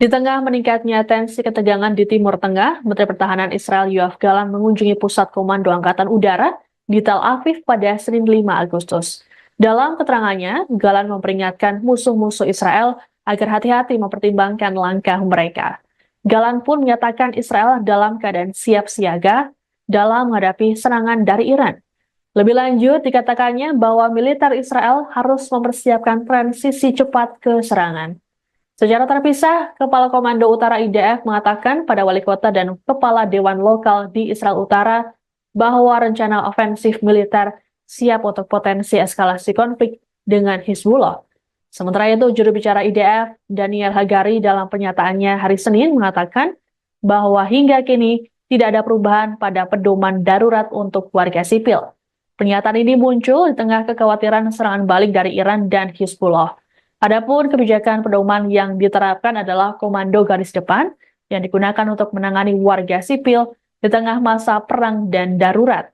Di tengah meningkatnya tensi ketegangan di Timur Tengah, Menteri Pertahanan Israel Yoav Gallant mengunjungi Pusat Komando Angkatan Udara di Tel Aviv pada Senin 5 Agustus. Dalam keterangannya, Gallant memperingatkan musuh-musuh Israel agar hati-hati mempertimbangkan langkah mereka. Gallant pun menyatakan Israel dalam keadaan siap siaga dalam menghadapi serangan dari Iran. Lebih lanjut, dikatakannya bahwa militer Israel harus mempersiapkan transisi cepat ke serangan. Secara terpisah, Kepala Komando Utara IDF mengatakan pada wali kota dan kepala dewan lokal di Israel Utara bahwa rencana ofensif militer siap untuk potensi eskalasi konflik dengan Hizbullah. Sementara itu, juru bicara IDF, Daniel Hagari, dalam pernyataannya hari Senin mengatakan bahwa hingga kini tidak ada perubahan pada pedoman darurat untuk warga sipil. Pernyataan ini muncul di tengah kekhawatiran serangan balik dari Iran dan Hizbullah. Adapun kebijakan pedoman yang diterapkan adalah komando garis depan yang digunakan untuk menangani warga sipil di tengah masa perang dan darurat.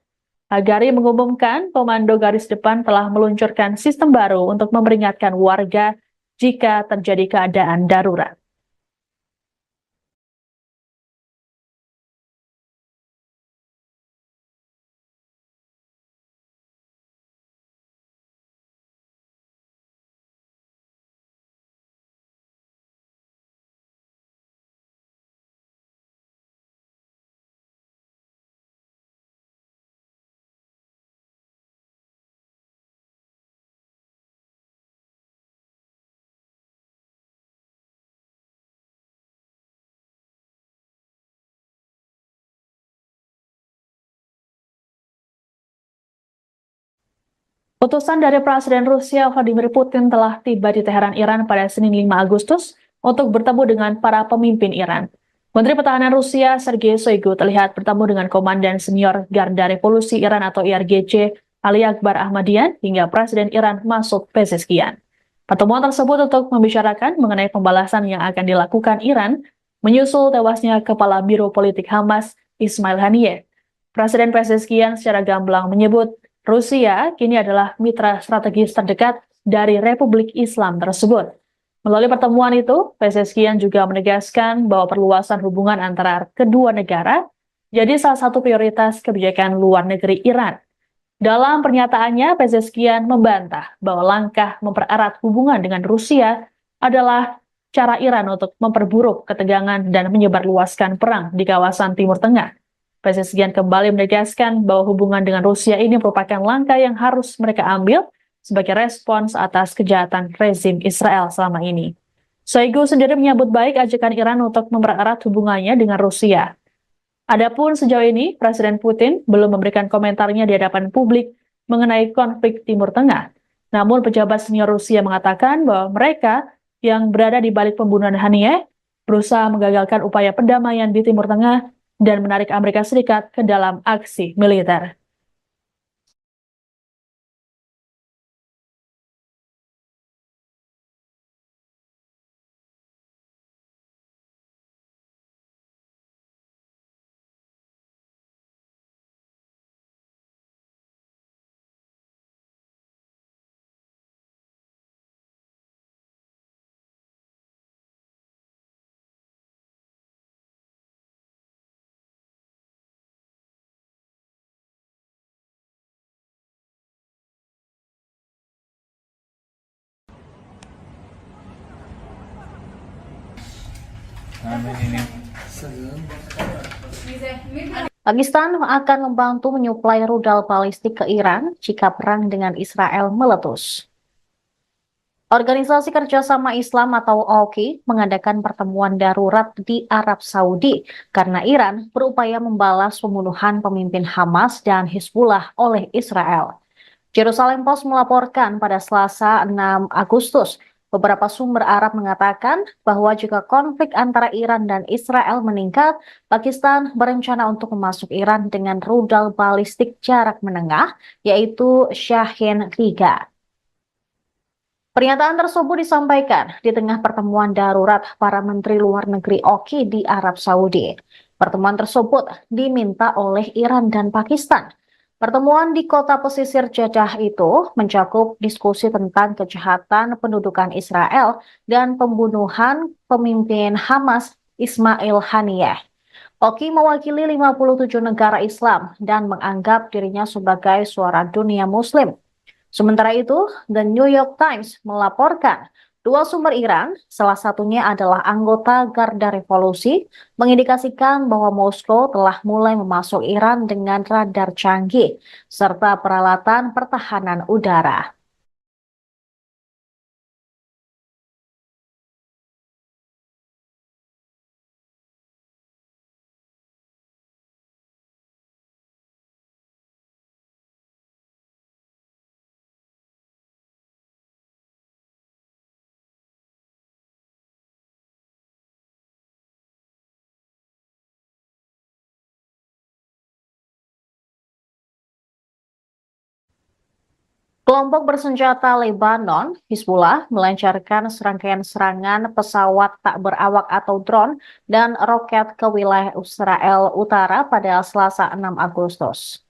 Hagari mengumumkan komando garis depan telah meluncurkan sistem baru untuk memperingatkan warga jika terjadi keadaan darurat. Utusan dari Presiden Rusia Vladimir Putin telah tiba di Teheran, Iran pada Senin 5 Agustus untuk bertemu dengan para pemimpin Iran. Menteri Pertahanan Rusia Sergei Shoigu terlihat bertemu dengan Komandan Senior Garda Revolusi Iran atau IRGC Ali Akbar Ahmadian hingga Presiden Iran Masoud Pezeshkian. Pertemuan tersebut untuk membicarakan mengenai pembalasan yang akan dilakukan Iran menyusul tewasnya Kepala Biro Politik Hamas Ismail Haniyeh. Presiden Pezeshkian secara gamblang menyebut Rusia kini adalah mitra strategis terdekat dari Republik Islam tersebut. Melalui pertemuan itu, Pezeshkian juga menegaskan bahwa perluasan hubungan antara kedua negara jadi salah satu prioritas kebijakan luar negeri Iran. Dalam pernyataannya, Pezeshkian membantah bahwa langkah mempererat hubungan dengan Rusia adalah cara Iran untuk memperburuk ketegangan dan menyebarluaskan perang di kawasan Timur Tengah. Pezeshkian kembali menegaskan bahwa hubungan dengan Rusia ini merupakan langkah yang harus mereka ambil sebagai respons atas kejahatan rezim Israel selama ini. Shoigu sendiri menyambut baik ajakan Iran untuk mempererat hubungannya dengan Rusia. Adapun sejauh ini, Presiden Putin belum memberikan komentarnya di hadapan publik mengenai konflik Timur Tengah. Namun pejabat senior Rusia mengatakan bahwa mereka yang berada di balik pembunuhan Haniyeh berusaha menggagalkan upaya perdamaian di Timur Tengah dan menarik Amerika Serikat ke dalam aksi militer. Salam. Pakistan akan membantu menyuplai rudal balistik ke Iran jika perang dengan Israel meletus. Organisasi Kerjasama Islam atau OKI mengadakan pertemuan darurat di Arab Saudi karena Iran berupaya membalas pembunuhan pemimpin Hamas dan Hizbullah oleh Israel. Jerusalem Post melaporkan pada Selasa 6 Agustus, beberapa sumber Arab mengatakan bahwa jika konflik antara Iran dan Israel meningkat, Pakistan berencana untuk memasuk Iran dengan rudal balistik jarak menengah, yaitu Shahin 3. Pernyataan tersebut disampaikan di tengah pertemuan darurat para menteri luar negeri OKI di Arab Saudi. Pertemuan tersebut diminta oleh Iran dan Pakistan. Pertemuan di kota pesisir Jeddah itu mencakup diskusi tentang kejahatan pendudukan Israel dan pembunuhan pemimpin Hamas Ismail Haniyeh. OKI mewakili 57 negara Islam dan menganggap dirinya sebagai suara dunia Muslim. Sementara itu, The New York Times melaporkan dua sumber Iran, salah satunya adalah anggota Garda Revolusi, mengindikasikan bahwa Moskow telah mulai memasuk Iran dengan radar canggih serta peralatan pertahanan udara. Kelompok bersenjata Lebanon, Hizbullah, melancarkan serangkaian serangan pesawat tak berawak atau drone dan roket ke wilayah Israel Utara pada Selasa 6 Agustus.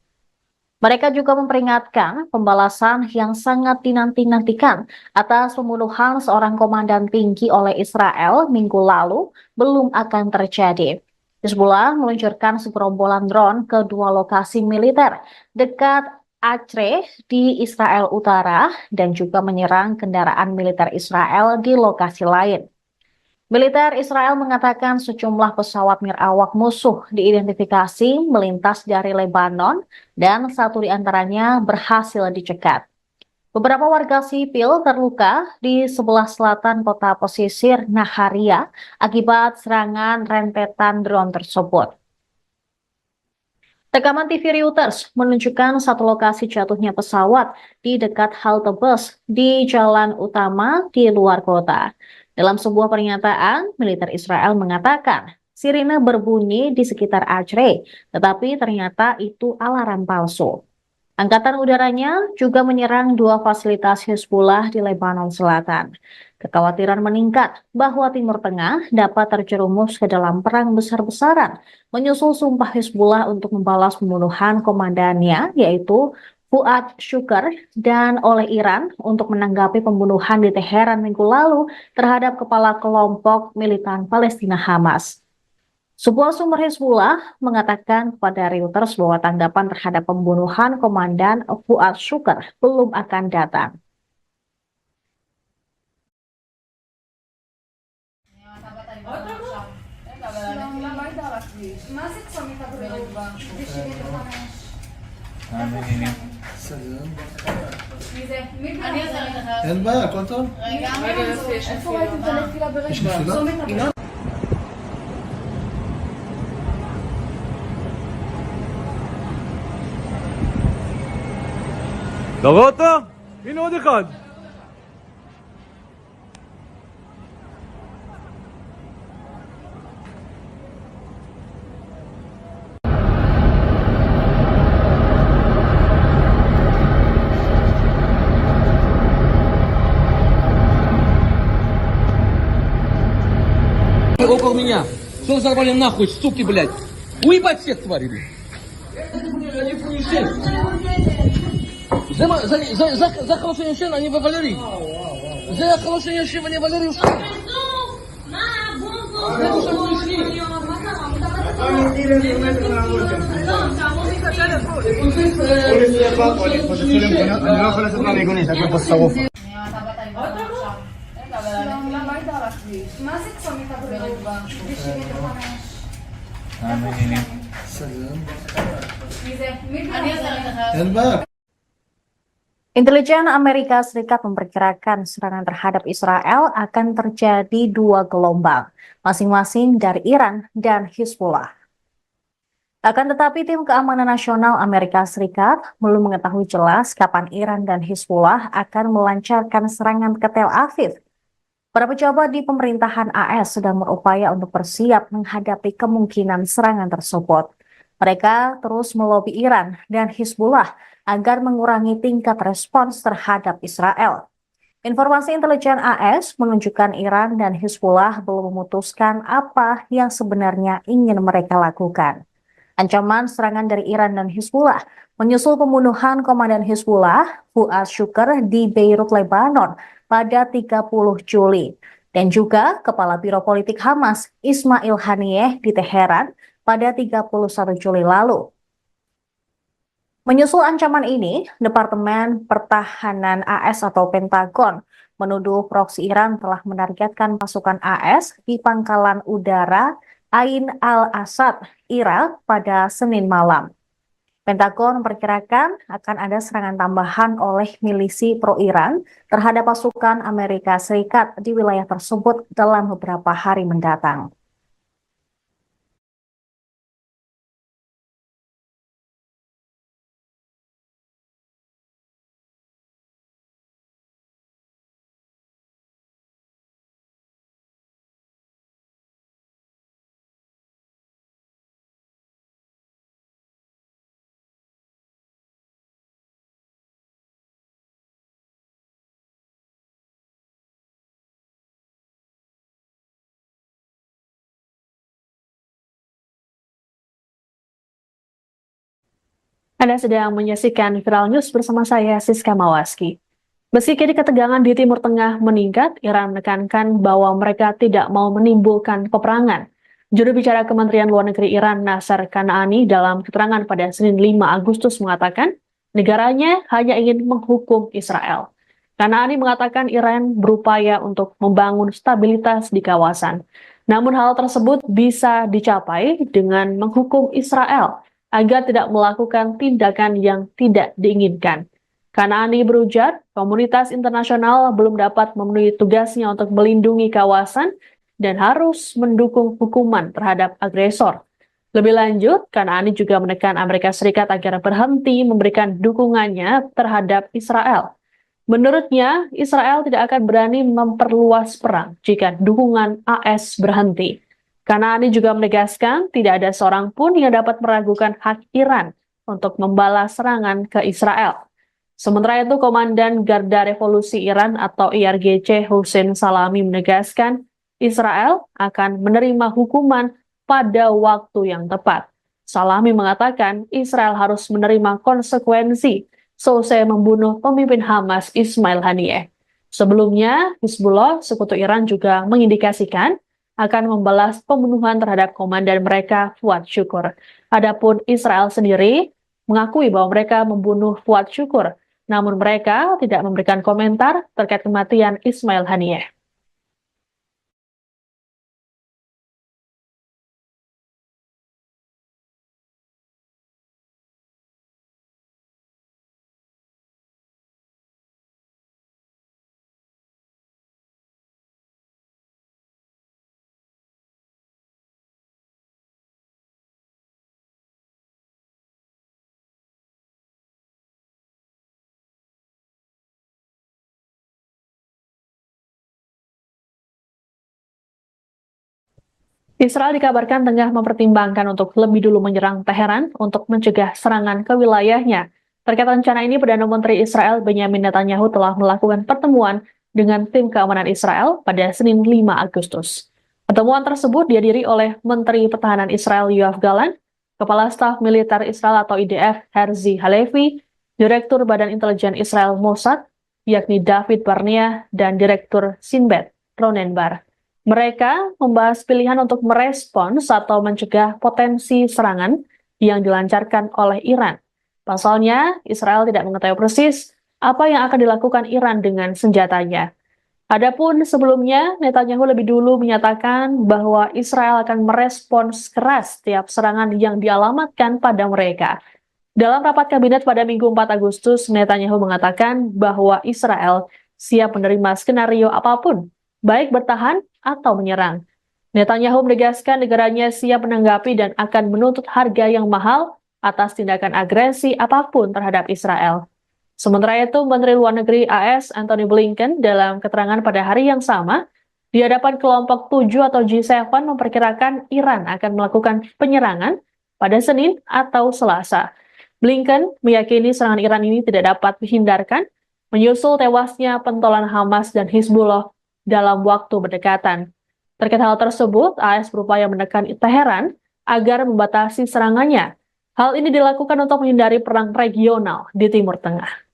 Mereka juga memperingatkan pembalasan yang sangat dinanti-nantikan atas pembunuhan seorang komandan tinggi oleh Israel minggu lalu belum akan terjadi. Hizbullah meluncurkan segerombolan drone ke dua lokasi militer dekat Acre di Israel Utara dan juga menyerang kendaraan militer Israel di lokasi lain. Militer Israel mengatakan sejumlah pesawat nirawak musuh diidentifikasi melintas dari Lebanon dan satu di antaranya berhasil dicegat. Beberapa warga sipil terluka di sebelah selatan kota pesisir Naharia akibat serangan rentetan drone tersebut. Rekaman TV Reuters menunjukkan satu lokasi jatuhnya pesawat di dekat halte bus di jalan utama di luar kota. Dalam sebuah pernyataan, militer Israel mengatakan sirine berbunyi di sekitar Acre, tetapi ternyata itu alarm palsu. Angkatan udaranya juga menyerang dua fasilitas Hizbullah di Lebanon Selatan. Kekhawatiran meningkat bahwa Timur Tengah dapat terjerumus ke dalam perang besar-besaran, menyusul sumpah Hizbullah untuk membalas pembunuhan komandannya, yaitu Fuad Shukr, dan oleh Iran untuk menanggapi pembunuhan di Teheran minggu lalu terhadap kepala kelompok militan Palestina Hamas. Sebuah sumber Hizbullah mengatakan kepada Reuters bahwa tanggapan terhadap pembunuhan komandan Fuad Shukr belum akan datang. סגרן. מי זה? אני עושה לך. אין בעיה, הכל טוב? רגע, איפה ראיתם את הנפילה יש ברגע? נפילה? אתה רואה אותו? הנה עוד אחד. Около меня. Что взорвали нахуй, суки, блядь? Уебать всех тварей, блядь. זה החלושי ישן, אני וולרי. זה החלושי ישן, אני וולרי. אני לא יכול לצאת מהמיגונית, אני פה שרוף. למה היית על הכביש? מה זה צומת הבריאות? סגרן. מי זה? אני עושה לך. אין בעיה. Intelijen Amerika Serikat memperkirakan serangan terhadap Israel akan terjadi dua gelombang, masing-masing dari Iran dan Hizbullah. Akan tetapi tim keamanan nasional Amerika Serikat belum mengetahui jelas kapan Iran dan Hizbullah akan melancarkan serangan ke Tel Aviv. Para pejabat di pemerintahan AS sedang berupaya untuk bersiap menghadapi kemungkinan serangan tersebut. Mereka terus melobi Iran dan Hizbullah agar mengurangi tingkat respons terhadap Israel. Informasi intelijen AS menunjukkan Iran dan Hizbullah belum memutuskan apa yang sebenarnya ingin mereka lakukan. Ancaman serangan dari Iran dan Hizbullah menyusul pembunuhan komandan Hizbullah, Fuad Shukr, di Beirut, Lebanon pada 30 Juli. Dan juga Kepala Biro Politik Hamas, Ismail Haniyeh, di Teheran pada 31 Juli lalu. Menyusul ancaman ini, Departemen Pertahanan AS atau Pentagon menuduh proksi Iran telah menargetkan pasukan AS di pangkalan udara Ain al-Asad, Irak pada Senin malam. Pentagon memperkirakan akan ada serangan tambahan oleh milisi pro-Iran terhadap pasukan Amerika Serikat di wilayah tersebut dalam beberapa hari mendatang. Anda sedang menyaksikan Viral News bersama saya, Siska Mawaski. Meski kini ketegangan di Timur Tengah meningkat, Iran menekankan bahwa mereka tidak mau menimbulkan peperangan. Juru bicara Kementerian Luar Negeri Iran, Nasser Kanaani, dalam keterangan pada Senin 5 Agustus mengatakan, negaranya hanya ingin menghukum Israel. Kanaani mengatakan Iran berupaya untuk membangun stabilitas di kawasan. Namun hal tersebut bisa dicapai dengan menghukum Israel agar tidak melakukan tindakan yang tidak diinginkan. Kanaani berujar, komunitas internasional belum dapat memenuhi tugasnya untuk melindungi kawasan dan harus mendukung hukuman terhadap agresor. Lebih lanjut, Kanaani juga menekan Amerika Serikat agar berhenti memberikan dukungannya terhadap Israel. Menurutnya, Israel tidak akan berani memperluas perang jika dukungan AS berhenti. Kanaani juga menegaskan tidak ada seorang pun yang dapat meragukan hak Iran untuk membalas serangan ke Israel. Sementara itu, Komandan Garda Revolusi Iran atau IRGC Hussein Salami menegaskan Israel akan menerima hukuman pada waktu yang tepat. Salami mengatakan Israel harus menerima konsekuensi selesai membunuh pemimpin Hamas Ismail Haniyeh. Sebelumnya, Hizbullah, sekutu Iran, juga mengindikasikan akan membalas pembunuhan terhadap komandan mereka, Fuad Syukur. Adapun Israel sendiri mengakui bahwa mereka membunuh Fuad Syukur, namun mereka tidak memberikan komentar terkait kematian Ismail Haniyeh. Israel dikabarkan tengah mempertimbangkan untuk lebih dulu menyerang Teheran untuk mencegah serangan ke wilayahnya. Terkait rencana ini, Perdana Menteri Israel Benyamin Netanyahu telah melakukan pertemuan dengan tim keamanan Israel pada Senin 5 Agustus. Pertemuan tersebut dihadiri oleh Menteri Pertahanan Israel Yoav Gallant, Kepala Staf Militer Israel atau IDF Herzi Halevi, Direktur Badan Intelijen Israel Mossad, yakni David Barnea, dan Direktur Sinbet Ronen Bar. Mereka membahas pilihan untuk merespons atau mencegah potensi serangan yang dilancarkan oleh Iran. Pasalnya, Israel tidak mengetahui persis apa yang akan dilakukan Iran dengan senjatanya. Adapun sebelumnya, Netanyahu lebih dulu menyatakan bahwa Israel akan merespons keras setiap serangan yang dialamatkan pada mereka. Dalam rapat kabinet pada Minggu 4 Agustus, Netanyahu mengatakan bahwa Israel siap menerima skenario apapun, baik bertahan atau menyerang. Netanyahu menegaskan negaranya siap menanggapi dan akan menuntut harga yang mahal atas tindakan agresi apapun terhadap Israel. Sementara itu, Menteri Luar Negeri AS Antony Blinken dalam keterangan pada hari yang sama di hadapan kelompok 7 atau G7 memperkirakan Iran akan melakukan penyerangan pada Senin atau Selasa. Blinken meyakini serangan Iran ini tidak dapat dihindarkan menyusul tewasnya pentolan Hamas dan Hizbullah dalam waktu berdekatan. Terkait hal tersebut, AS berupaya menekan Teheran agar membatasi serangannya. Hal ini dilakukan untuk menghindari perang regional di Timur Tengah.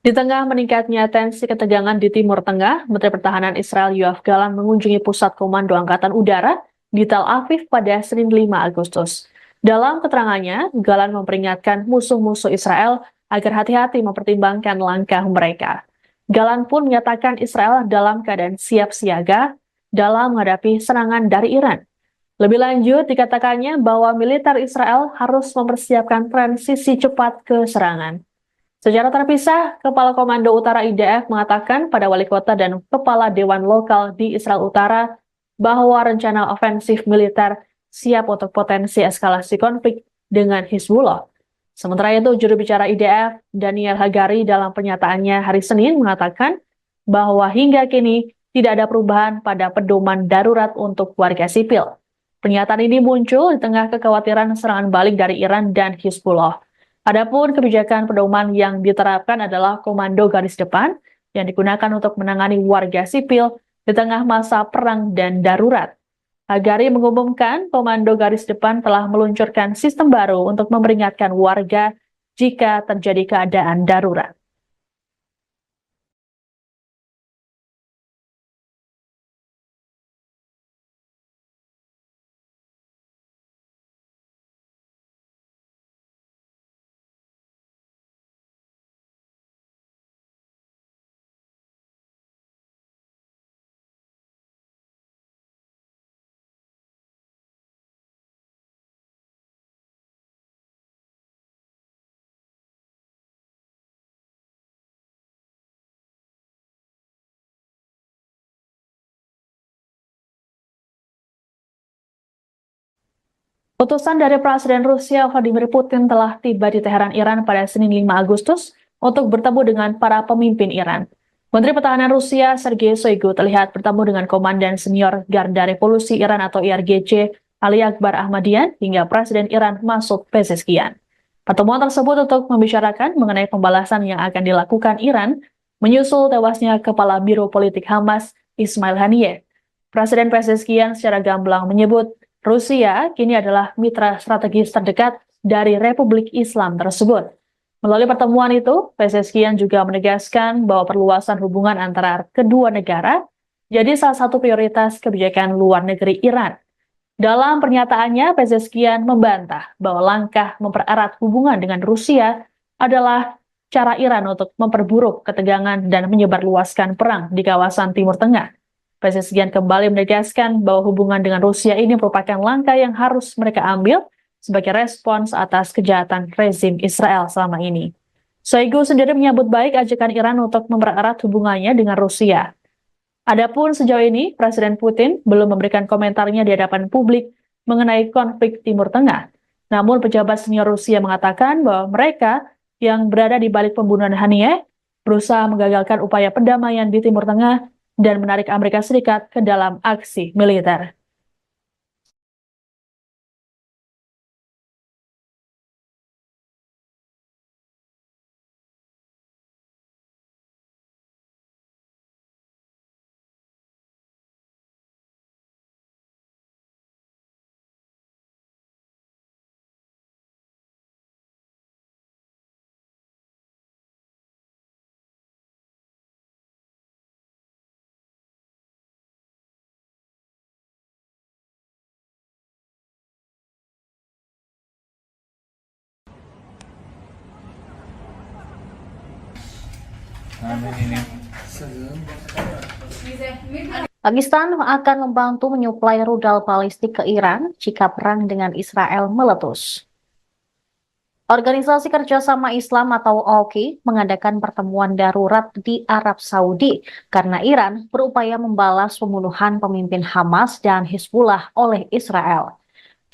Di tengah meningkatnya tensi ketegangan di Timur Tengah, Menteri Pertahanan Israel Yoav Gallant mengunjungi Pusat Komando Angkatan Udara di Tel Aviv pada Senin 5 Agustus. Dalam keterangannya, Gallant memperingatkan musuh-musuh Israel agar hati-hati mempertimbangkan langkah mereka. Gallant pun menyatakan Israel dalam keadaan siap siaga dalam menghadapi serangan dari Iran. Lebih lanjut, dikatakannya bahwa militer Israel harus mempersiapkan transisi cepat ke serangan. Secara terpisah, Kepala Komando Utara IDF mengatakan pada wali kota dan kepala dewan lokal di Israel Utara bahwa rencana ofensif militer siap untuk potensi eskalasi konflik dengan Hizbullah. Sementara itu, juru bicara IDF, Daniel Hagari, dalam pernyataannya hari Senin mengatakan bahwa hingga kini tidak ada perubahan pada pedoman darurat untuk warga sipil. Pernyataan ini muncul di tengah kekhawatiran serangan balik dari Iran dan Hizbullah. Adapun kebijakan pedoman yang diterapkan adalah komando garis depan yang digunakan untuk menangani warga sipil di tengah masa perang dan darurat. Hagari mengumumkan komando garis depan telah meluncurkan sistem baru untuk memperingatkan warga jika terjadi keadaan darurat. Utusan dari Presiden Rusia Vladimir Putin telah tiba di Teheran, Iran pada Senin 5 Agustus untuk bertemu dengan para pemimpin Iran. Menteri Pertahanan Rusia Sergei Shoigu terlihat bertemu dengan Komandan Senior Garda Revolusi Iran atau IRGC Ali Akbar Ahmadian hingga Presiden Iran Masoud Pezeshkian. Pertemuan tersebut untuk membicarakan mengenai pembalasan yang akan dilakukan Iran menyusul tewasnya Kepala Biro Politik Hamas Ismail Haniyeh. Presiden Pezeshkian secara gamblang menyebut Rusia kini adalah mitra strategis terdekat dari Republik Islam tersebut. Melalui pertemuan itu, Pezeshkian juga menegaskan bahwa perluasan hubungan antara kedua negara jadi salah satu prioritas kebijakan luar negeri Iran. Dalam pernyataannya, Pezeshkian membantah bahwa langkah mempererat hubungan dengan Rusia adalah cara Iran untuk memperburuk ketegangan dan menyebarluaskan perang di kawasan Timur Tengah. Pezeshkian kembali menegaskan bahwa hubungan dengan Rusia ini merupakan langkah yang harus mereka ambil sebagai respons atas kejahatan rezim Israel selama ini. Shoigu sendiri menyambut baik ajakan Iran untuk mempererat hubungannya dengan Rusia. Adapun sejauh ini, Presiden Putin belum memberikan komentarnya di hadapan publik mengenai konflik Timur Tengah. Namun pejabat senior Rusia mengatakan bahwa mereka yang berada di balik pembunuhan Haniyeh berusaha menggagalkan upaya perdamaian di Timur Tengah dan menarik Amerika Serikat ke dalam aksi militer. Pakistan akan membantu menyuplai rudal balistik ke Iran jika perang dengan Israel meletus. Organisasi Kerjasama Islam atau OKI mengadakan pertemuan darurat di Arab Saudi karena Iran berupaya membalas pembunuhan pemimpin Hamas dan Hizbullah oleh Israel.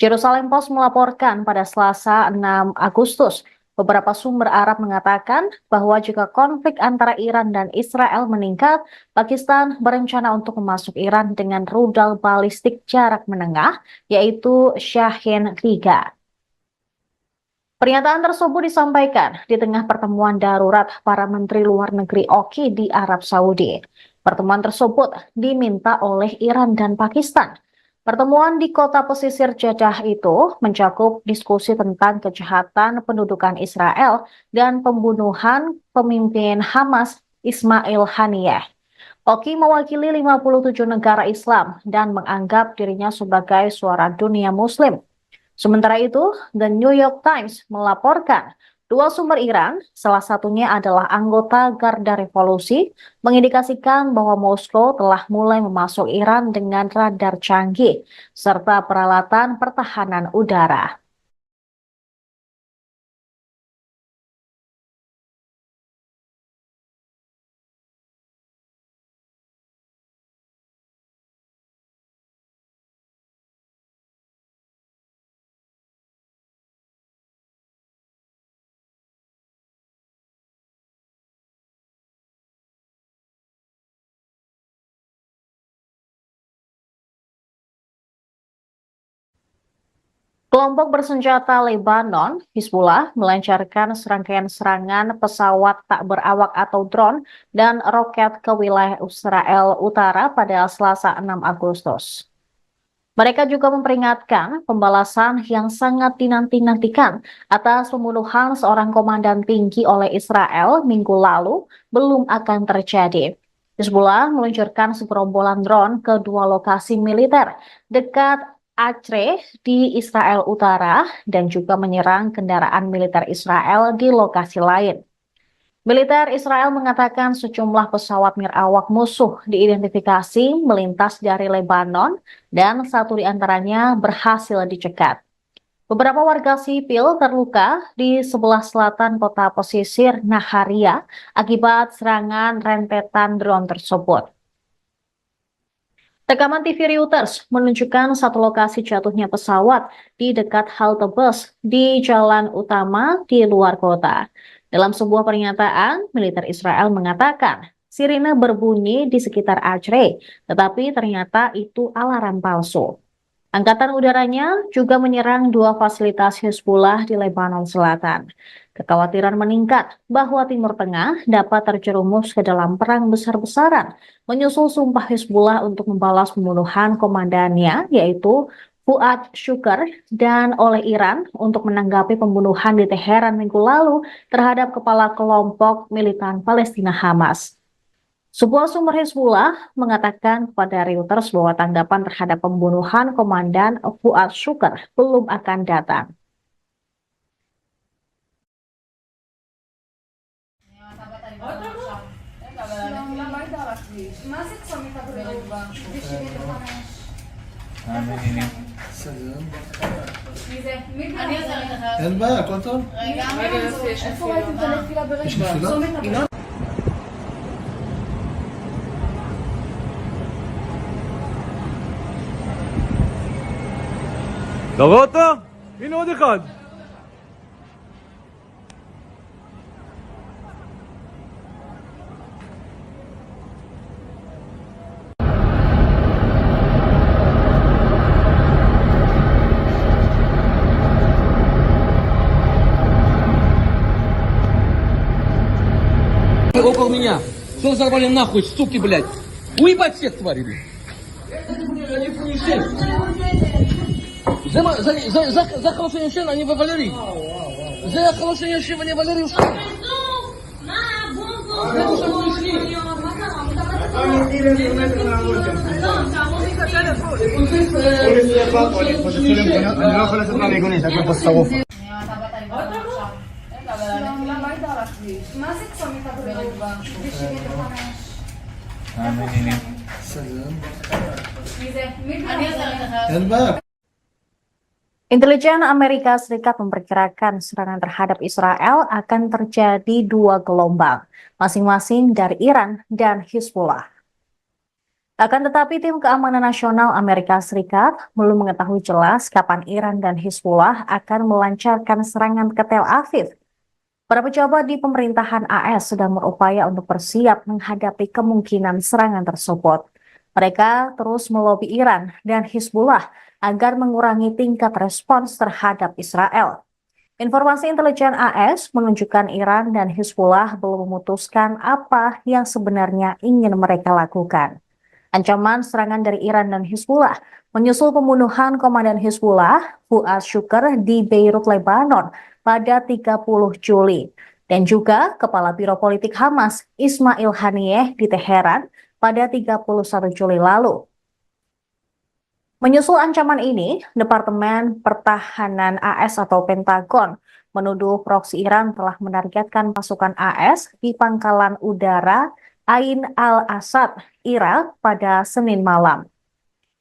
Jerusalem Post melaporkan pada Selasa 6 Agustus, beberapa sumber Arab mengatakan bahwa jika konflik antara Iran dan Israel meningkat, Pakistan berencana untuk memasuk Iran dengan rudal balistik jarak menengah, yaitu Shahin 3. Pernyataan tersebut disampaikan di tengah pertemuan darurat para menteri luar negeri OKI di Arab Saudi. Pertemuan tersebut diminta oleh Iran dan Pakistan. Pertemuan di kota pesisir Jeddah itu mencakup diskusi tentang kejahatan pendudukan Israel dan pembunuhan pemimpin Hamas Ismail Haniyeh. OKI mewakili 57 negara Islam dan menganggap dirinya sebagai suara dunia Muslim. Sementara itu, The New York Times melaporkan dua sumber Iran, salah satunya adalah anggota Garda Revolusi, mengindikasikan bahwa Moskow telah mulai memasuk Iran dengan radar canggih serta peralatan pertahanan udara. Kelompok bersenjata Lebanon, Hizbullah, melancarkan serangkaian serangan pesawat tak berawak atau drone dan roket ke wilayah Israel Utara pada Selasa 6 Agustus. Mereka juga memperingatkan pembalasan yang sangat dinanti-nantikan atas pembunuhan seorang komandan tinggi oleh Israel minggu lalu belum akan terjadi. Hizbullah meluncurkan segerombolan drone ke dua lokasi militer dekat Acre di Israel Utara dan juga menyerang kendaraan militer Israel di lokasi lain. Militer Israel mengatakan sejumlah pesawat nirawak musuh diidentifikasi melintas dari Lebanon dan satu di antaranya berhasil dicegat. Beberapa warga sipil terluka di sebelah selatan kota pesisir Naharia akibat serangan rentetan drone tersebut. Rekaman TV Reuters menunjukkan satu lokasi jatuhnya pesawat di dekat halte bus di jalan utama di luar kota. Dalam sebuah pernyataan, militer Israel mengatakan sirine berbunyi di sekitar Acre, tetapi ternyata itu alarm palsu. Angkatan udaranya juga menyerang dua fasilitas Hizbullah di Lebanon Selatan. Kekhawatiran meningkat bahwa Timur Tengah dapat terjerumus ke dalam perang besar-besaran, menyusul sumpah Hizbullah untuk membalas pembunuhan komandannya, yaitu Fuad Shukr, dan oleh Iran untuk menanggapi pembunuhan di Teheran minggu lalu terhadap kepala kelompok militan Palestina Hamas. Sebuah sumber Hizbullah mengatakan kepada Reuters bahwa tanggapan terhadap pembunuhan Komandan Fuad Shukr belum akan datang. סגן. מי זה? אני עושה לך. אין בעיה, הכל טוב. רגע, איפה ראיתם את הנפילה ברגע? יש נפילה? צומת הבא. אתה רואה אותו? הנה עוד אחד. Около меня. Что взорвали нахуй, суки, блядь? Уебать всех, твари, блядь. זה חלושי ישן, אני וולרי. זה חלושי ישן, אני וולרי. אני לא יכול לעשות מהמיגונית, הכל פה שרוף. מה זה צומת הבא? סגן. מי זה? אני עושה לך. אין בעיה. Intelijen Amerika Serikat memperkirakan serangan terhadap Israel akan terjadi dua gelombang, masing-masing dari Iran dan Hizbullah. Akan tetapi tim keamanan nasional Amerika Serikat belum mengetahui jelas kapan Iran dan Hizbullah akan melancarkan serangan ke Tel Aviv. Para pejabat di pemerintahan AS sedang berupaya untuk bersiap menghadapi kemungkinan serangan tersebut. Mereka terus melobi Iran dan Hizbullah agar mengurangi tingkat respons terhadap Israel. Informasi intelijen AS menunjukkan Iran dan Hizbullah belum memutuskan apa yang sebenarnya ingin mereka lakukan. Ancaman serangan dari Iran dan Hizbullah menyusul pembunuhan komandan Hizbullah, Fuad Shukr, di Beirut, Lebanon pada 30 Juli. Dan juga Kepala Biro Politik Hamas, Ismail Haniyeh, di Teheran pada 31 Juli lalu. Menyusul ancaman ini, Departemen Pertahanan AS atau Pentagon menuduh proksi Iran telah menargetkan pasukan AS di pangkalan udara Ain al-Asad, Irak pada Senin malam.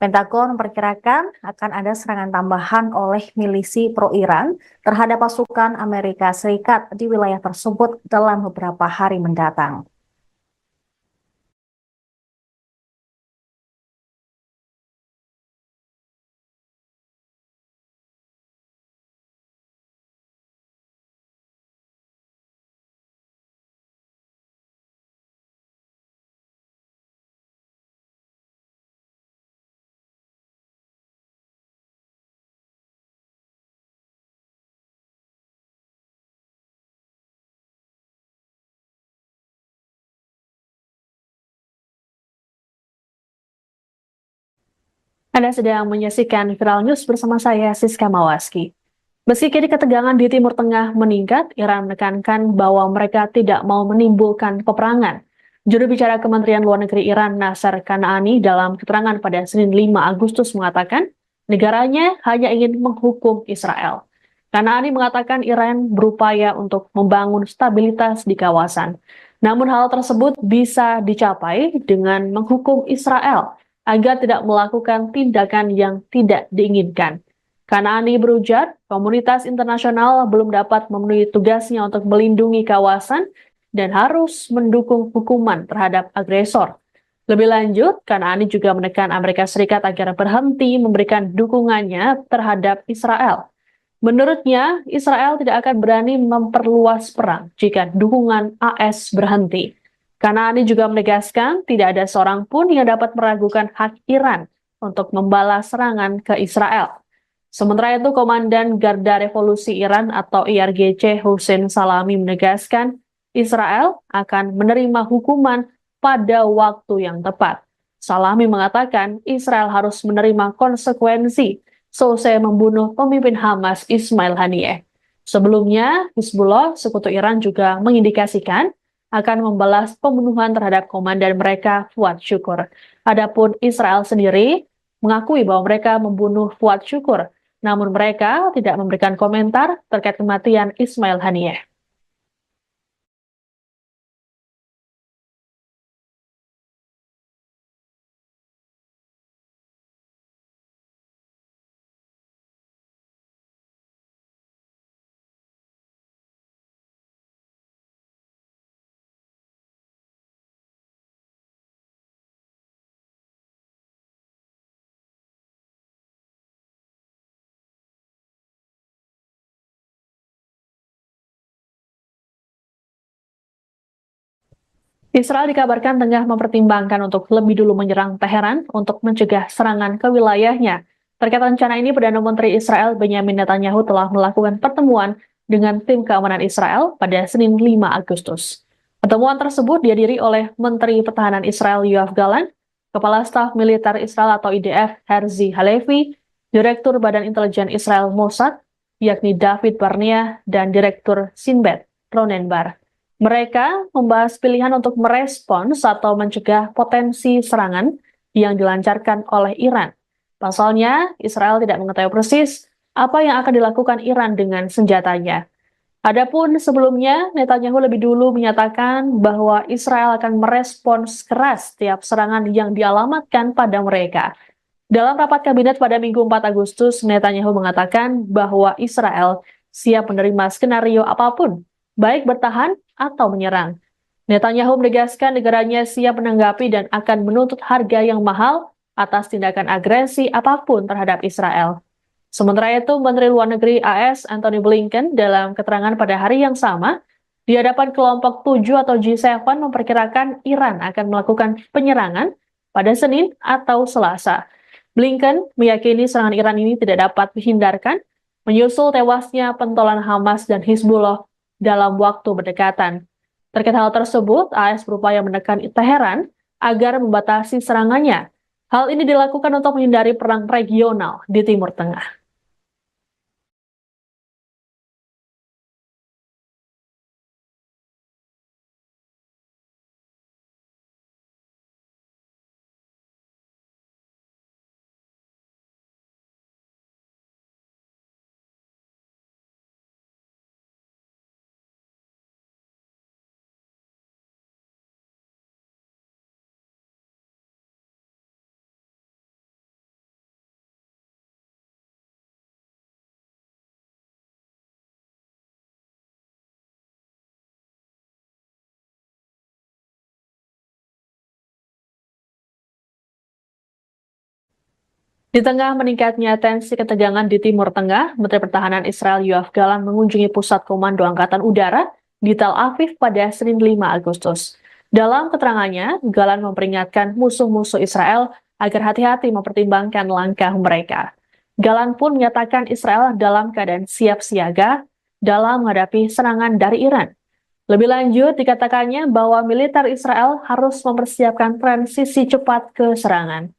Pentagon memperkirakan akan ada serangan tambahan oleh milisi pro-Iran terhadap pasukan Amerika Serikat di wilayah tersebut dalam beberapa hari mendatang. Anda sedang menyaksikan Viral News bersama saya, Siska Mawaski. Meski kini ketegangan di Timur Tengah meningkat, Iran menekankan bahwa mereka tidak mau menimbulkan peperangan. Juru bicara Kementerian Luar Negeri Iran, Nasser Kanaani, dalam keterangan pada Senin 5 Agustus mengatakan, negaranya hanya ingin menghukum Israel. Kanaani mengatakan Iran berupaya untuk membangun stabilitas di kawasan. Namun hal tersebut bisa dicapai dengan menghukum Israel agar tidak melakukan tindakan yang tidak diinginkan. Kanaani berujar, komunitas internasional belum dapat memenuhi tugasnya untuk melindungi kawasan dan harus mendukung hukuman terhadap agresor. Lebih lanjut, Kanaani juga menekan Amerika Serikat agar berhenti memberikan dukungannya terhadap Israel. Menurutnya, Israel tidak akan berani memperluas perang jika dukungan AS berhenti. Kanaani juga menegaskan tidak ada seorang pun yang dapat meragukan hak Iran untuk membalas serangan ke Israel. Sementara itu, Komandan Garda Revolusi Iran atau IRGC Hussein Salami menegaskan Israel akan menerima hukuman pada waktu yang tepat. Salami mengatakan Israel harus menerima konsekuensi selesai membunuh pemimpin Hamas Ismail Haniyeh. Sebelumnya, Hizbullah, sekutu Iran juga mengindikasikan akan membalas pembunuhan terhadap komandan mereka Fuad Syukur. Adapun Israel sendiri mengakui bahwa mereka membunuh Fuad Syukur, namun mereka tidak memberikan komentar terkait kematian Ismail Haniyeh. Israel dikabarkan tengah mempertimbangkan untuk lebih dulu menyerang Teheran untuk mencegah serangan ke wilayahnya. Terkait rencana ini, Perdana Menteri Israel Benyamin Netanyahu telah melakukan pertemuan dengan tim keamanan Israel pada Senin 5 Agustus. Pertemuan tersebut dihadiri oleh Menteri Pertahanan Israel Yoav Gallant, Kepala Staf Militer Israel atau IDF Herzi Halevi, Direktur Badan Intelijen Israel Mossad, yakni David Barnea, dan Direktur Sinbet Ronen Bar. Mereka membahas pilihan untuk merespons atau mencegah potensi serangan yang dilancarkan oleh Iran. Pasalnya, Israel tidak mengetahui persis apa yang akan dilakukan Iran dengan senjatanya. Adapun sebelumnya, Netanyahu lebih dulu menyatakan bahwa Israel akan merespons keras setiap serangan yang dialamatkan pada mereka. Dalam rapat kabinet pada Minggu 4 Agustus, Netanyahu mengatakan bahwa Israel siap menerima skenario apapun, baik bertahan atau menyerang. Netanyahu menegaskan negaranya siap menanggapi dan akan menuntut harga yang mahal atas tindakan agresi apapun terhadap Israel. Sementara itu, Menteri Luar Negeri AS Antony Blinken dalam keterangan pada hari yang sama di hadapan kelompok 7 atau G7 memperkirakan Iran akan melakukan penyerangan pada Senin atau Selasa. Blinken meyakini serangan Iran ini tidak dapat dihindarkan menyusul tewasnya pentolan Hamas dan Hizbullah dalam waktu berdekatan. Terkait hal tersebut, AS berupaya menekan Teheran agar membatasi serangannya. Hal ini dilakukan untuk menghindari perang regional di Timur Tengah. Di tengah meningkatnya tensi ketegangan di Timur Tengah, Menteri Pertahanan Israel Yoav Gallant mengunjungi Pusat Komando Angkatan Udara di Tel Aviv pada Senin 5 Agustus. Dalam keterangannya, Gallant memperingatkan musuh-musuh Israel agar hati-hati mempertimbangkan langkah mereka. Gallant pun menyatakan Israel dalam keadaan siap siaga dalam menghadapi serangan dari Iran. Lebih lanjut, dikatakannya bahwa militer Israel harus mempersiapkan transisi cepat ke serangan.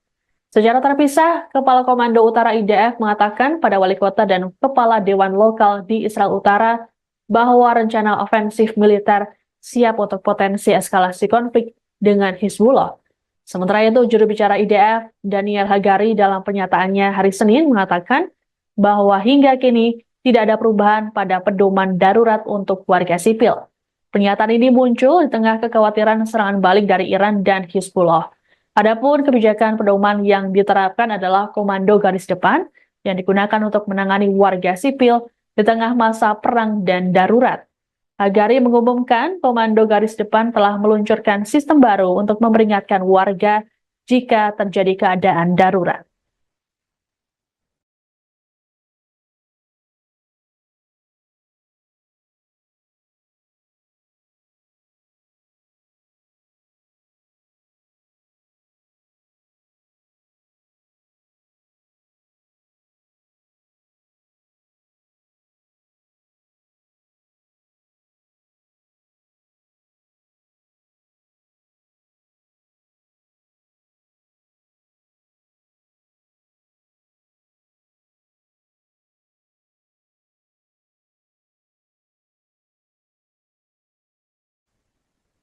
Secara terpisah, Kepala Komando Utara IDF mengatakan pada wali kota dan kepala dewan lokal di Israel Utara bahwa rencana ofensif militer siap untuk potensi eskalasi konflik dengan Hizbullah. Sementara itu, juru bicara IDF, Daniel Hagari, dalam pernyataannya hari Senin mengatakan bahwa hingga kini tidak ada perubahan pada pedoman darurat untuk warga sipil. Pernyataan ini muncul di tengah kekhawatiran serangan balik dari Iran dan Hizbullah. Adapun kebijakan pedoman yang diterapkan adalah komando garis depan yang digunakan untuk menangani warga sipil di tengah masa perang dan darurat. Hagari mengumumkan komando garis depan telah meluncurkan sistem baru untuk memperingatkan warga jika terjadi keadaan darurat.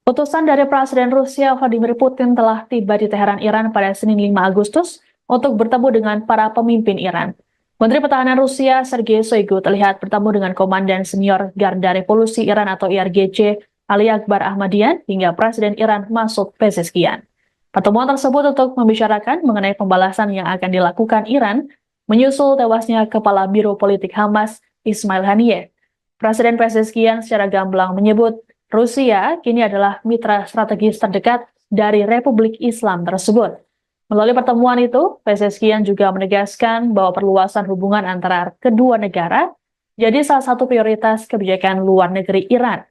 Utusan dari Presiden Rusia Vladimir Putin telah tiba di Teheran, Iran pada Senin 5 Agustus untuk bertemu dengan para pemimpin Iran. Menteri Pertahanan Rusia Sergei Shoigu terlihat bertemu dengan Komandan Senior Garda Revolusi Iran atau IRGC Ali Akbar Ahmadian hingga Presiden Iran Masoud Pezeshkian. Pertemuan tersebut untuk membicarakan mengenai pembalasan yang akan dilakukan Iran menyusul tewasnya Kepala Biro Politik Hamas Ismail Haniyeh. Presiden Pezeshkian secara gamblang menyebut Rusia kini adalah mitra strategis terdekat dari Republik Islam tersebut. Melalui pertemuan itu, Pezeshkian juga menegaskan bahwa perluasan hubungan antara kedua negara jadi salah satu prioritas kebijakan luar negeri Iran.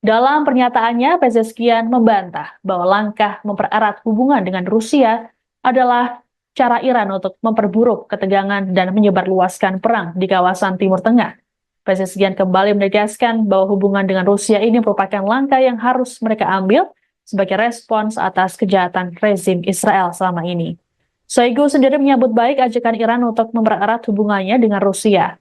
Dalam pernyataannya, Pezeshkian membantah bahwa langkah mempererat hubungan dengan Rusia adalah cara Iran untuk memperburuk ketegangan dan menyebarluaskan perang di kawasan Timur Tengah. Pezeshkian kembali menegaskan bahwa hubungan dengan Rusia ini merupakan langkah yang harus mereka ambil sebagai respons atas kejahatan rezim Israel selama ini. Shoigu sendiri menyambut baik ajakan Iran untuk mempererat hubungannya dengan Rusia.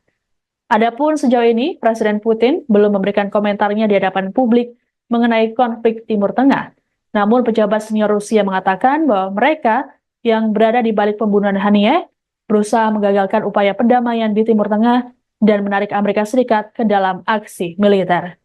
Adapun sejauh ini, Presiden Putin belum memberikan komentarnya di hadapan publik mengenai konflik Timur Tengah. Namun pejabat senior Rusia mengatakan bahwa mereka yang berada di balik pembunuhan Haniyeh berusaha menggagalkan upaya perdamaian di Timur Tengah dan menarik Amerika Serikat ke dalam aksi militer.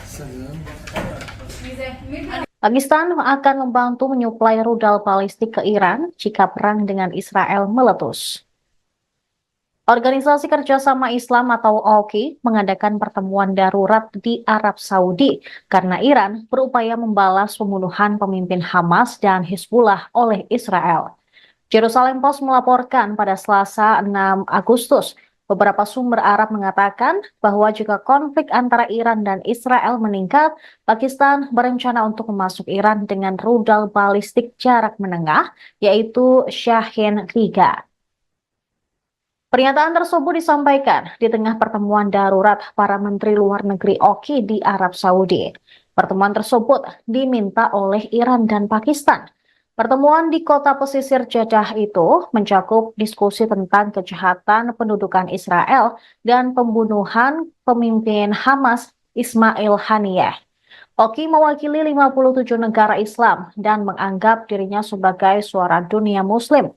Salam. Pakistan akan membantu menyuplai rudal balistik ke Iran jika perang dengan Israel meletus. Organisasi Kerjasama Islam atau OKI mengadakan pertemuan darurat di Arab Saudi karena Iran berupaya membalas pembunuhan pemimpin Hamas dan Hizbullah oleh Israel. Jerusalem Post melaporkan pada Selasa 6 Agustus, beberapa sumber Arab mengatakan bahwa jika konflik antara Iran dan Israel meningkat, Pakistan berencana untuk memasuk Iran dengan rudal balistik jarak menengah, yaitu Shahin 3. Pernyataan tersebut disampaikan di tengah pertemuan darurat para Menteri Luar Negeri OKI di Arab Saudi. Pertemuan tersebut diminta oleh Iran dan Pakistan. Pertemuan di kota pesisir Jeddah itu mencakup diskusi tentang kejahatan pendudukan Israel dan pembunuhan pemimpin Hamas Ismail Haniyeh. OKI mewakili 57 negara Islam dan menganggap dirinya sebagai suara dunia Muslim.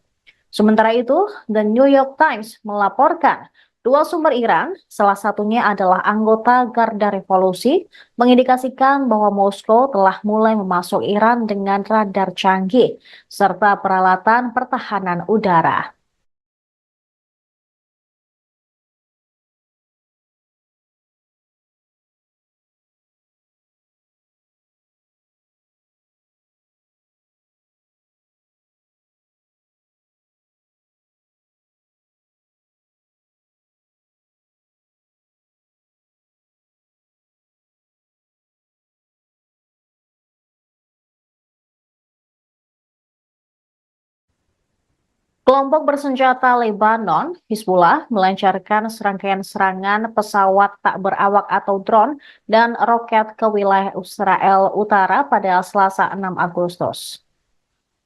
Sementara itu, The New York Times melaporkan dua sumber Iran, salah satunya adalah anggota Garda Revolusi, mengindikasikan bahwa Moskow telah mulai memasuk Iran dengan radar canggih serta peralatan pertahanan udara. Kelompok bersenjata Lebanon, Hizbullah, melancarkan serangkaian serangan pesawat tak berawak atau drone dan roket ke wilayah Israel Utara pada Selasa 6 Agustus.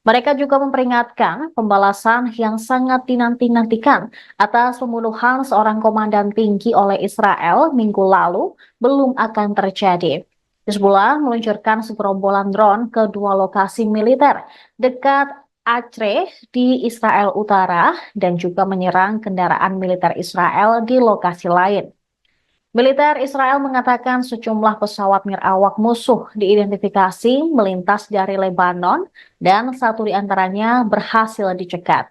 Mereka juga memperingatkan pembalasan yang sangat dinanti-nantikan atas pembunuhan seorang komandan tinggi oleh Israel minggu lalu belum akan terjadi. Hizbullah meluncurkan segerombolan drone ke dua lokasi militer dekat Acre di Israel Utara dan juga menyerang kendaraan militer Israel di lokasi lain. Militer Israel mengatakan sejumlah pesawat nirawak musuh diidentifikasi melintas dari Lebanon dan satu di antaranya berhasil dicegat.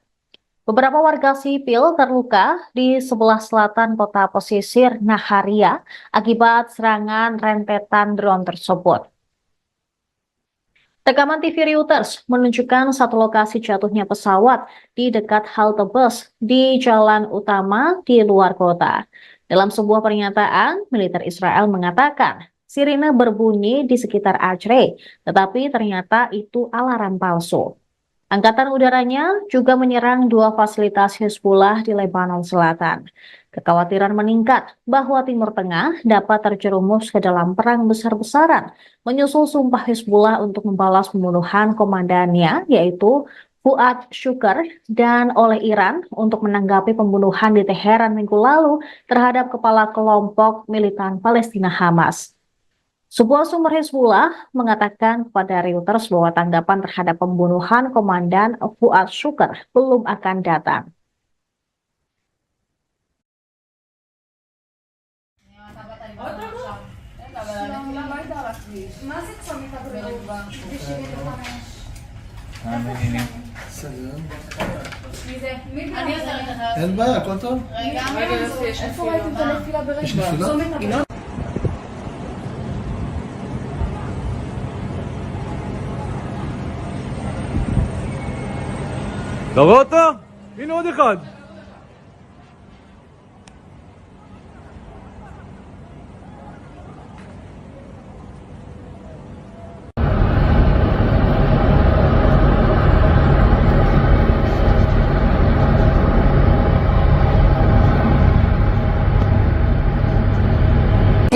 Beberapa warga sipil terluka di sebelah selatan kota pesisir Naharia akibat serangan rentetan drone tersebut. Rekaman TV Reuters menunjukkan satu lokasi jatuhnya pesawat di dekat halte bus di jalan utama di luar kota. Dalam sebuah pernyataan, militer Israel mengatakan sirine berbunyi di sekitar Acre, tetapi ternyata itu alarm palsu. Angkatan udaranya juga menyerang dua fasilitas Hizbullah di Lebanon Selatan. Kekhawatiran meningkat bahwa Timur Tengah dapat terjerumus ke dalam perang besar-besaran, menyusul sumpah Hizbullah untuk membalas pembunuhan komandannya, yaitu Fuad Shukr, dan oleh Iran untuk menanggapi pembunuhan di Teheran minggu lalu terhadap kepala kelompok militan Palestina Hamas. Sebuah sumber Hizbullah mengatakan kepada Reuters bahwa tanggapan terhadap pembunuhan Komandan Fuad Shukr belum akan datang. סגרם. מי זה? אני עושה לך. אין בעיה, הכל טוב? רגע, איפה ראיתם את הנפילה ברגע? יש נפילה? אתה רואה אותו? הנה עוד אחד.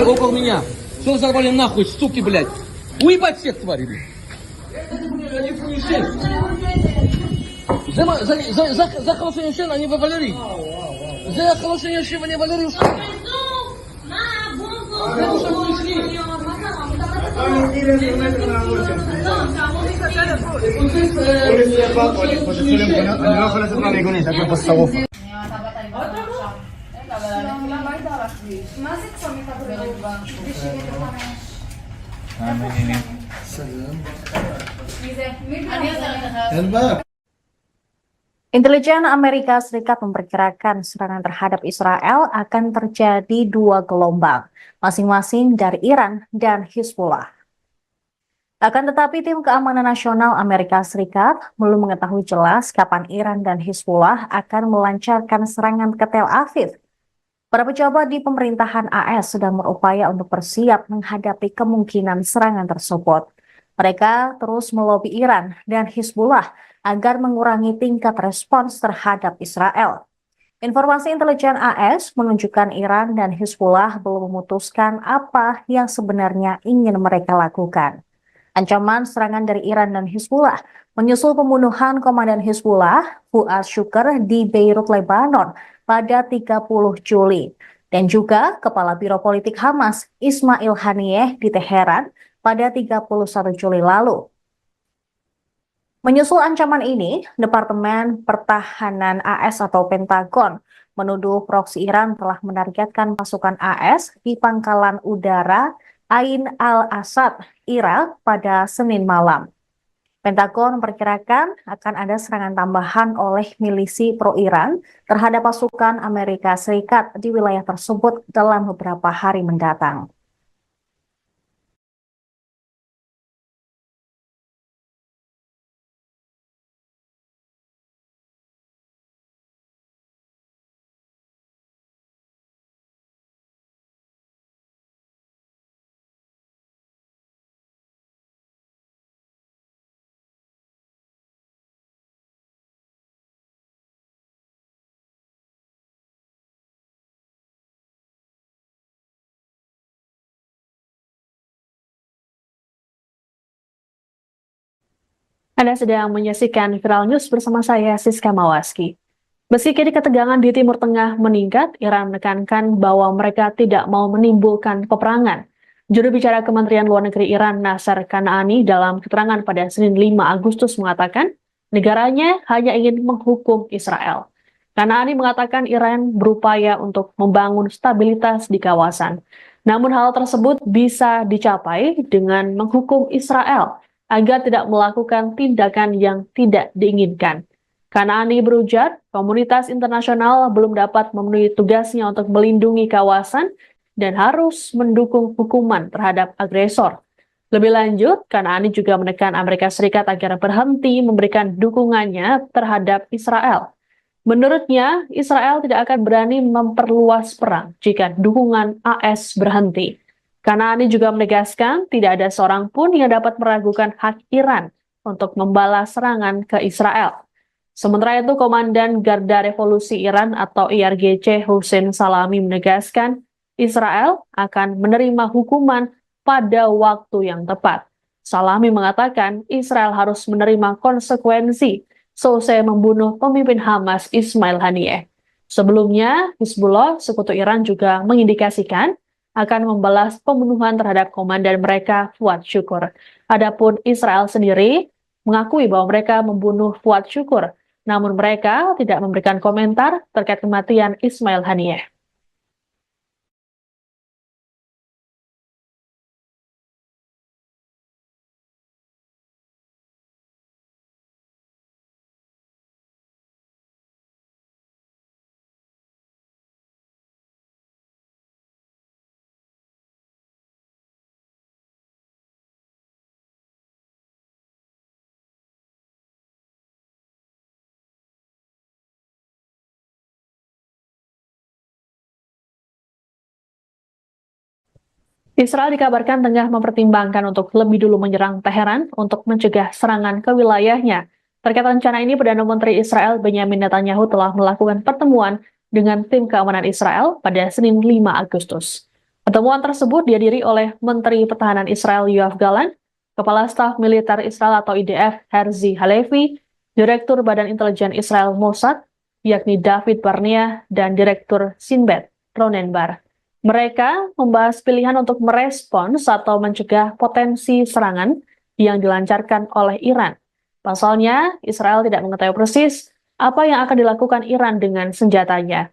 Около меня. Что взорвали нахуй, суки, блядь? Уебать всех тварей, блядь. זה החלוש אני ישן, אני וולרי. זה החלוש אני יושב, אני וולרי יושב. אני לא יכול לצאת מהמיגונית, הכל פה שרוף. מה זה צומת הבריאות? סגרם. מי זה? אני עושה לך. אין בעיה. Intelijen Amerika Serikat memperkirakan serangan terhadap Israel akan terjadi dua gelombang, masing-masing dari Iran dan Hizbullah. Akan tetapi tim keamanan nasional Amerika Serikat belum mengetahui jelas kapan Iran dan Hizbullah akan melancarkan serangan ke Tel Aviv. Para pejabat di pemerintahan AS sedang berupaya untuk bersiap menghadapi kemungkinan serangan tersebut. Mereka terus melobi Iran dan Hizbullah agar mengurangi tingkat respons terhadap Israel. Informasi intelijen AS menunjukkan Iran dan Hizbullah belum memutuskan apa yang sebenarnya ingin mereka lakukan. Ancaman serangan dari Iran dan Hizbullah menyusul pembunuhan komandan Hizbullah, Fuad Shukr, di Beirut, Lebanon pada 30 Juli. Dan juga Kepala Biro Politik Hamas, Ismail Haniyeh, di Teheran pada 31 Juli lalu. Menyusul ancaman ini, Departemen Pertahanan AS atau Pentagon menuduh proksi Iran telah menargetkan pasukan AS di pangkalan udara Ain al-Asad, Irak pada Senin malam. Pentagon memperkirakan akan ada serangan tambahan oleh milisi pro-Iran terhadap pasukan Amerika Serikat di wilayah tersebut dalam beberapa hari mendatang. Anda sedang menyaksikan Viral News bersama saya, Siska Mawaski. Meski kini ketegangan di Timur Tengah meningkat, Iran menekankan bahwa mereka tidak mau menimbulkan peperangan. Juru bicara Kementerian Luar Negeri Iran, Nasser Kanaani, dalam keterangan pada Senin 5 Agustus mengatakan, negaranya hanya ingin menghukum Israel. Kanaani mengatakan Iran berupaya untuk membangun stabilitas di kawasan. Namun hal tersebut bisa dicapai dengan menghukum Israel agar tidak melakukan tindakan yang tidak diinginkan. Kanaani berujar, komunitas internasional belum dapat memenuhi tugasnya untuk melindungi kawasan dan harus mendukung hukuman terhadap agresor. Lebih lanjut, Kanaani juga menekan Amerika Serikat agar berhenti memberikan dukungannya terhadap Israel. Menurutnya, Israel tidak akan berani memperluas perang jika dukungan AS berhenti. Kanaani juga menegaskan tidak ada seorang pun yang dapat meragukan hak Iran untuk membalas serangan ke Israel. Sementara itu, Komandan Garda Revolusi Iran atau IRGC Hussein Salami menegaskan Israel akan menerima hukuman pada waktu yang tepat. Salami mengatakan Israel harus menerima konsekuensi selesai membunuh pemimpin Hamas Ismail Haniyeh. Sebelumnya, Hizbullah, sekutu Iran, juga mengindikasikan akan membalas pembunuhan terhadap komandan mereka, Fuad Syukur. Adapun Israel sendiri mengakui bahwa mereka membunuh Fuad Syukur, namun mereka tidak memberikan komentar terkait kematian Ismail Haniyeh. Israel dikabarkan tengah mempertimbangkan untuk lebih dulu menyerang Teheran untuk mencegah serangan ke wilayahnya. Terkait rencana ini, Perdana Menteri Israel Benyamin Netanyahu telah melakukan pertemuan dengan tim keamanan Israel pada Senin 5 Agustus. Pertemuan tersebut dihadiri oleh Menteri Pertahanan Israel Yoav Gallant, Kepala Staf Militer Israel atau IDF Herzi Halevi, Direktur Badan Intelijen Israel Mossad, yakni David Barnea, dan Direktur Sinbet Ronen Bar. Mereka membahas pilihan untuk merespons atau mencegah potensi serangan yang dilancarkan oleh Iran. Pasalnya, Israel tidak mengetahui persis apa yang akan dilakukan Iran dengan senjatanya.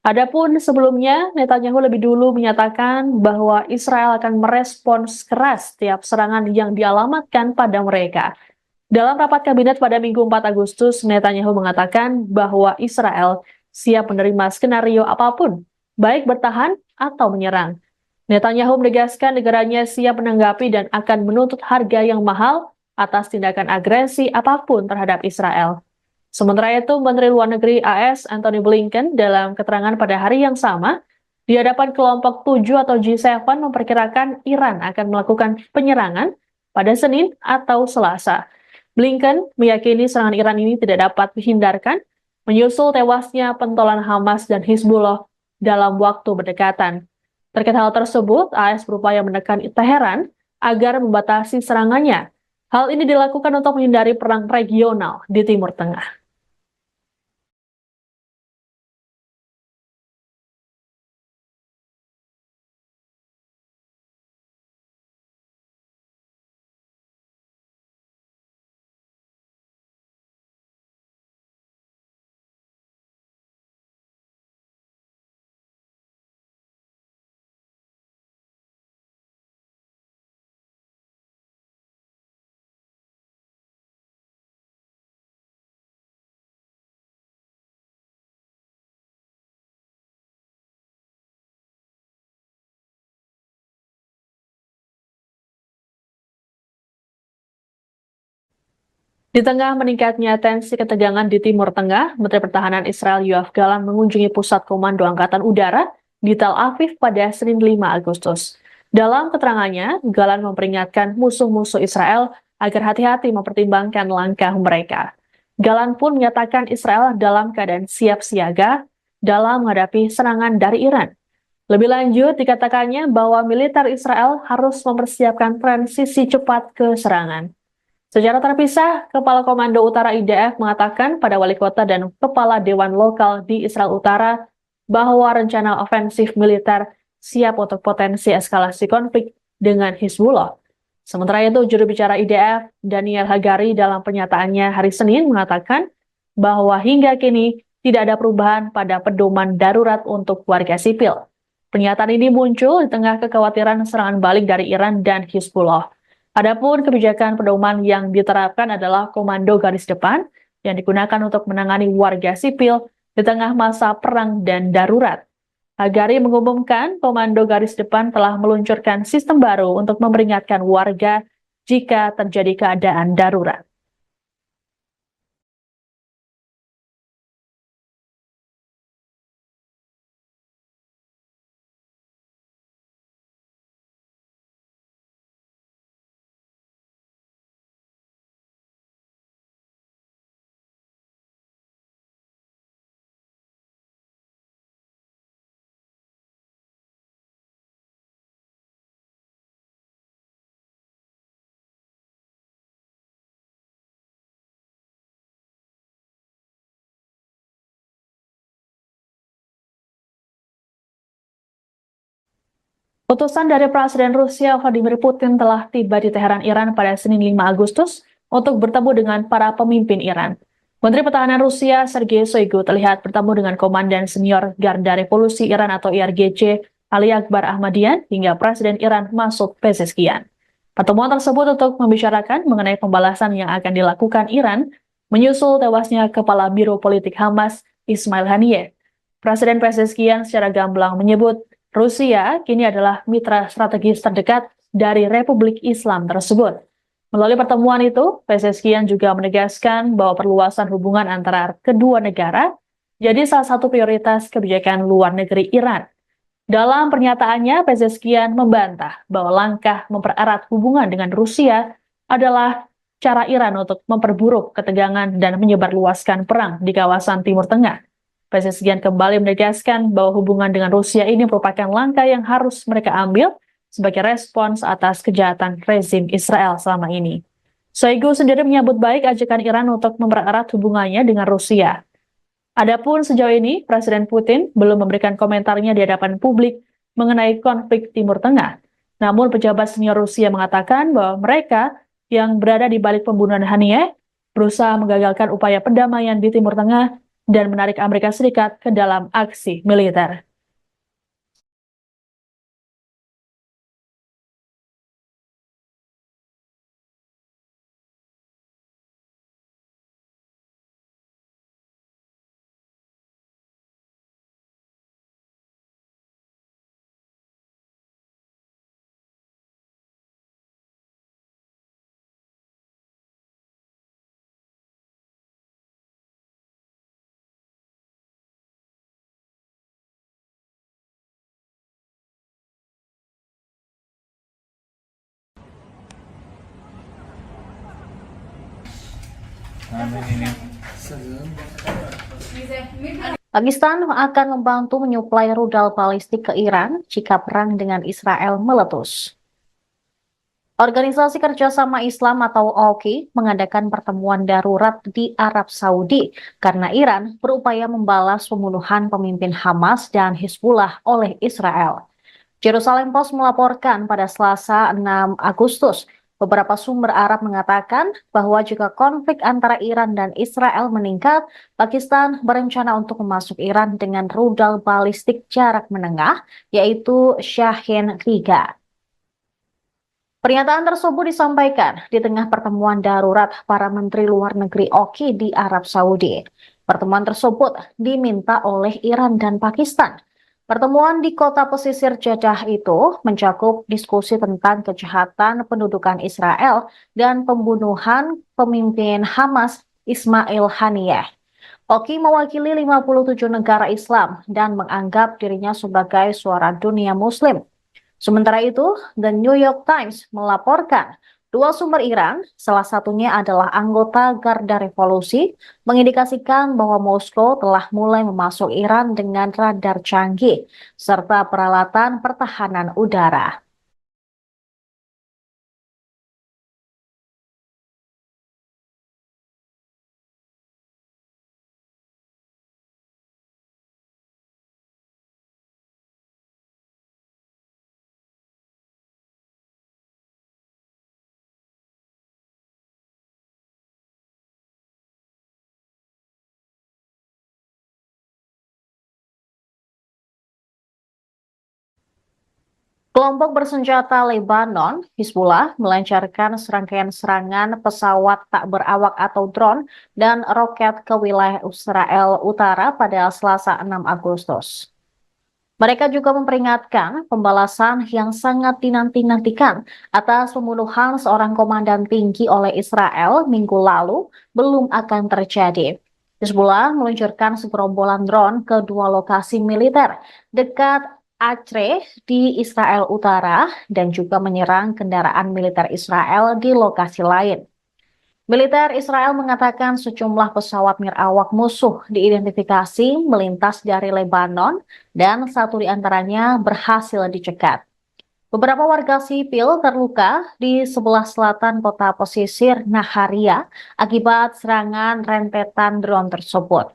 Adapun sebelumnya, Netanyahu lebih dulu menyatakan bahwa Israel akan merespons keras setiap serangan yang dialamatkan pada mereka. Dalam rapat kabinet pada Minggu 4 Agustus, Netanyahu mengatakan bahwa Israel siap menerima skenario apapun, baik bertahan atau menyerang. Netanyahu menegaskan negaranya siap menanggapi dan akan menuntut harga yang mahal atas tindakan agresi apapun terhadap Israel. Sementara itu, Menteri Luar Negeri AS Antony Blinken dalam keterangan pada hari yang sama di hadapan kelompok 7 atau G7 memperkirakan Iran akan melakukan penyerangan pada Senin atau Selasa. Blinken meyakini serangan Iran ini tidak dapat dihindarkan menyusul tewasnya pentolan Hamas dan Hizbullah dalam waktu berdekatan. Terkait hal tersebut, AS berupaya menekan Teheran agar membatasi serangannya. Hal ini dilakukan untuk menghindari perang regional di Timur Tengah. Di tengah meningkatnya tensi ketegangan di Timur Tengah, Menteri Pertahanan Israel Yoav Gallant mengunjungi Pusat Komando Angkatan Udara di Tel Aviv pada Senin 5 Agustus. Dalam keterangannya, Gallant memperingatkan musuh-musuh Israel agar hati-hati mempertimbangkan langkah mereka. Gallant pun menyatakan Israel dalam keadaan siap siaga dalam menghadapi serangan dari Iran. Lebih lanjut, dikatakannya bahwa militer Israel harus mempersiapkan transisi cepat ke serangan. Secara terpisah, Kepala Komando Utara IDF mengatakan pada wali kota dan kepala dewan lokal di Israel Utara bahwa rencana ofensif militer siap untuk potensi eskalasi konflik dengan Hizbullah. Sementara itu, juru bicara IDF, Daniel Hagari, dalam pernyataannya hari Senin mengatakan bahwa hingga kini tidak ada perubahan pada pedoman darurat untuk warga sipil. Pernyataan ini muncul di tengah kekhawatiran serangan balik dari Iran dan Hizbullah. Adapun kebijakan pedoman yang diterapkan adalah komando garis depan yang digunakan untuk menangani warga sipil di tengah masa perang dan darurat. Hagari mengumumkan komando garis depan telah meluncurkan sistem baru untuk memperingatkan warga jika terjadi keadaan darurat. Utusan dari Presiden Rusia Vladimir Putin telah tiba di Teheran, Iran pada Senin 5 Agustus untuk bertemu dengan para pemimpin Iran. Menteri Pertahanan Rusia Sergei Shoigu terlihat bertemu dengan Komandan Senior Garda Revolusi Iran atau IRGC Ali Akbar Ahmadian hingga Presiden Iran Masoud Pezeshkian. Pertemuan tersebut untuk membicarakan mengenai pembalasan yang akan dilakukan Iran menyusul tewasnya Kepala Biro Politik Hamas Ismail Haniyeh. Presiden Pezeshkian secara gamblang menyebut Rusia kini adalah mitra strategis terdekat dari Republik Islam tersebut. Melalui pertemuan itu, Pezeshkian juga menegaskan bahwa perluasan hubungan antara kedua negara jadi salah satu prioritas kebijakan luar negeri Iran. Dalam pernyataannya, Pezeshkian membantah bahwa langkah mempererat hubungan dengan Rusia adalah cara Iran untuk memperburuk ketegangan dan menyebarluaskan perang di kawasan Timur Tengah. Pezeshkian kembali menegaskan bahwa hubungan dengan Rusia ini merupakan langkah yang harus mereka ambil sebagai respons atas kejahatan rezim Israel selama ini. Shoigu sendiri menyambut baik ajakan Iran untuk mempererat hubungannya dengan Rusia. Adapun sejauh ini, Presiden Putin belum memberikan komentarnya di hadapan publik mengenai konflik Timur Tengah. Namun pejabat senior Rusia mengatakan bahwa mereka yang berada di balik pembunuhan Haniyeh berusaha menggagalkan upaya perdamaian di Timur Tengah dan menarik Amerika Serikat ke dalam aksi militer. Pakistan akan membantu menyuplai rudal balistik ke Iran jika perang dengan Israel meletus. Organisasi Kerjasama Islam atau OKI mengadakan pertemuan darurat di Arab Saudi karena Iran berupaya membalas pembunuhan pemimpin Hamas dan Hizbullah oleh Israel. Jerusalem Post melaporkan pada Selasa 6 Agustus, beberapa sumber Arab mengatakan bahwa jika konflik antara Iran dan Israel meningkat, Pakistan berencana untuk memasuk Iran dengan rudal balistik jarak menengah, yaitu Shahin 3. Pernyataan tersebut disampaikan di tengah pertemuan darurat para menteri luar negeri OKI di Arab Saudi. Pertemuan tersebut diminta oleh Iran dan Pakistan. Pertemuan di kota pesisir Jeddah itu mencakup diskusi tentang kejahatan pendudukan Israel dan pembunuhan pemimpin Hamas Ismail Haniyeh. OKI mewakili 57 negara Islam dan menganggap dirinya sebagai suara dunia Muslim. Sementara itu, The New York Times melaporkan dua sumber Iran, salah satunya adalah anggota Garda Revolusi, mengindikasikan bahwa Moskow telah mulai memasuk Iran dengan radar canggih serta peralatan pertahanan udara. Kelompok bersenjata Lebanon, Hizbullah, melancarkan serangkaian serangan pesawat tak berawak atau drone dan roket ke wilayah Israel Utara pada Selasa 6 Agustus. Mereka juga memperingatkan pembalasan yang sangat dinanti-nantikan atas pembunuhan seorang komandan tinggi oleh Israel minggu lalu belum akan terjadi. Hizbullah meluncurkan segerombolan drone ke dua lokasi militer dekat Acre di Israel Utara dan juga menyerang kendaraan militer Israel di lokasi lain. Militer Israel mengatakan sejumlah pesawat nirawak musuh diidentifikasi melintas dari Lebanon dan satu di antaranya berhasil dicegat. Beberapa warga sipil terluka di sebelah selatan kota pesisir Naharia akibat serangan rentetan drone tersebut.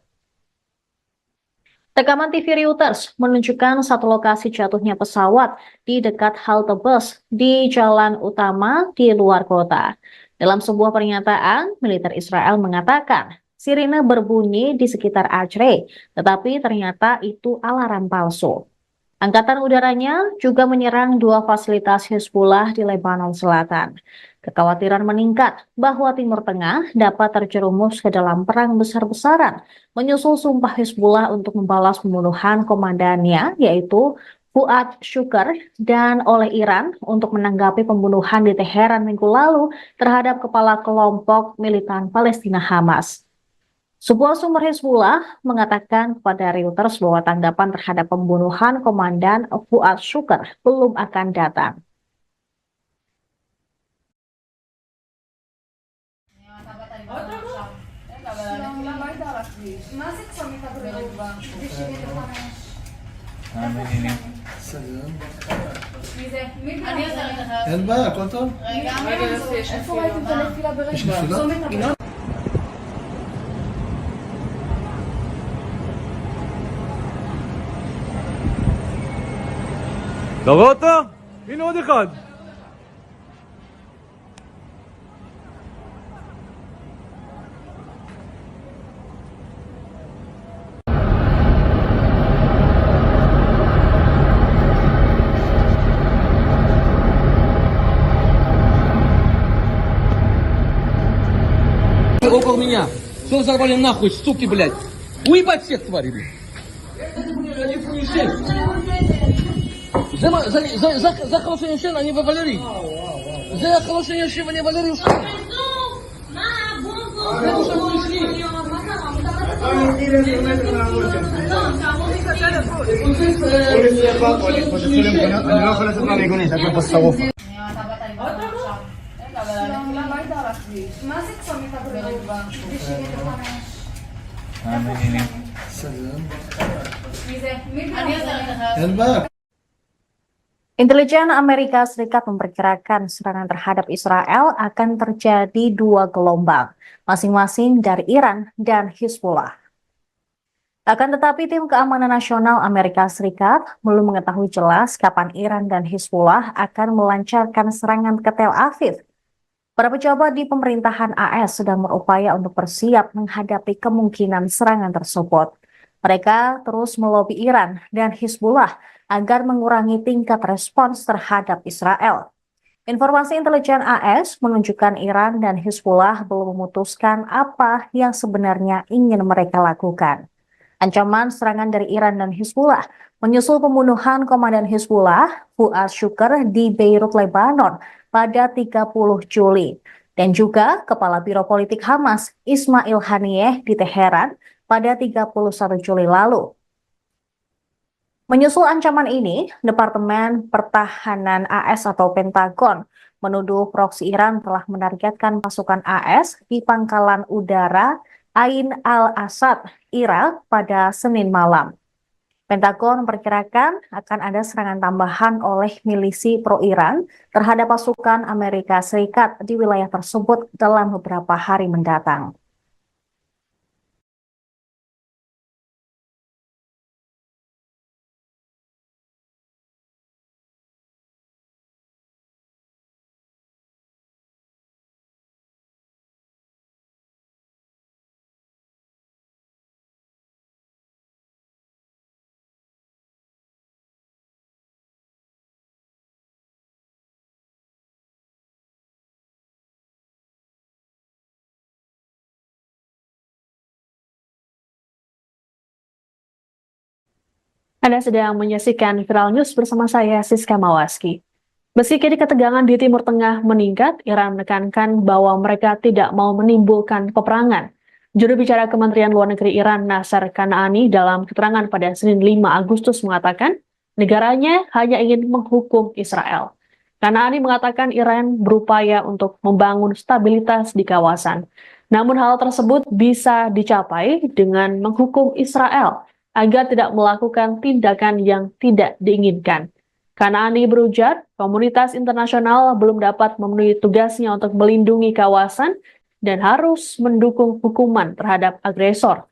Rekaman TV Reuters menunjukkan satu lokasi jatuhnya pesawat di dekat halte bus di jalan utama di luar kota. Dalam sebuah pernyataan, militer Israel mengatakan sirine berbunyi di sekitar Acre, tetapi ternyata itu alarm palsu. Angkatan udaranya juga menyerang dua fasilitas Hizbullah di Lebanon Selatan. Kekhawatiran meningkat bahwa Timur Tengah dapat terjerumus ke dalam perang besar-besaran, menyusul sumpah Hizbullah untuk membalas pembunuhan komandannya, yaitu Fuad Shukr, dan oleh Iran untuk menanggapi pembunuhan di Teheran minggu lalu terhadap kepala kelompok militan Palestina Hamas. Sebuah sumber Hizbullah mengatakan kepada Reuters bahwa tanggapan terhadap pembunuhan Komandan Fuad Shukr belum akan datang. סגרנו. מי זה? מי אני עושה לך. אין בעיה, הכל טוב. רגע, איפה ראיתם את הנפילה ברגע? יש נפילה? אתה רואה אותו? הנה עוד אחד. Около меня. Что взорвали нахуй, суки, блядь? Уебать всех тварей, блядь. זה חלושן ישן, אני וולרי. זה חלושן ישן ואני וולרי. אני לא יכול לצאת מהמיגונית, הכל פה שרוף. מה זה צומת הבריאות? סגרנו. מי זה? אני עושה לך. אין בעיה. Intelijen Amerika Serikat memperkirakan serangan terhadap Israel akan terjadi dua gelombang, masing-masing dari Iran dan Hizbullah. Akan tetapi tim keamanan nasional Amerika Serikat belum mengetahui jelas kapan Iran dan Hizbullah akan melancarkan serangan ke Tel Aviv. Para pejabat di pemerintahan AS sedang berupaya untuk bersiap menghadapi kemungkinan serangan tersebut. Mereka terus melobi Iran dan Hizbullah agar mengurangi tingkat respons terhadap Israel. Informasi intelijen AS menunjukkan Iran dan Hizbullah belum memutuskan apa yang sebenarnya ingin mereka lakukan. Ancaman serangan dari Iran dan Hizbullah menyusul pembunuhan komandan Hizbullah, Fuad Shukr, di Beirut, Lebanon pada 30 Juli. Dan juga Kepala Biro Politik Hamas, Ismail Haniyeh, di Teheran pada 31 Juli lalu. Menyusul ancaman ini, Departemen Pertahanan AS atau Pentagon menuduh proksi Iran telah menargetkan pasukan AS di pangkalan udara Ain al-Asad, Irak pada Senin malam. Pentagon memperkirakan akan ada serangan tambahan oleh milisi pro-Iran terhadap pasukan Amerika Serikat di wilayah tersebut dalam beberapa hari mendatang. Anda sedang menyaksikan Viral News bersama saya, Siska Mawaski. Meski kini ketegangan di Timur Tengah meningkat, Iran menekankan bahwa mereka tidak mau menimbulkan peperangan. Juru bicara Kementerian Luar Negeri Iran, Nasser Kanaani, dalam keterangan pada Senin 5 Agustus mengatakan, negaranya hanya ingin menghukum Israel. Kanaani mengatakan Iran berupaya untuk membangun stabilitas di kawasan. Namun hal tersebut bisa dicapai dengan menghukum Israel agar tidak melakukan tindakan yang tidak diinginkan. Kanaani berujar, komunitas internasional belum dapat memenuhi tugasnya untuk melindungi kawasan dan harus mendukung hukuman terhadap agresor.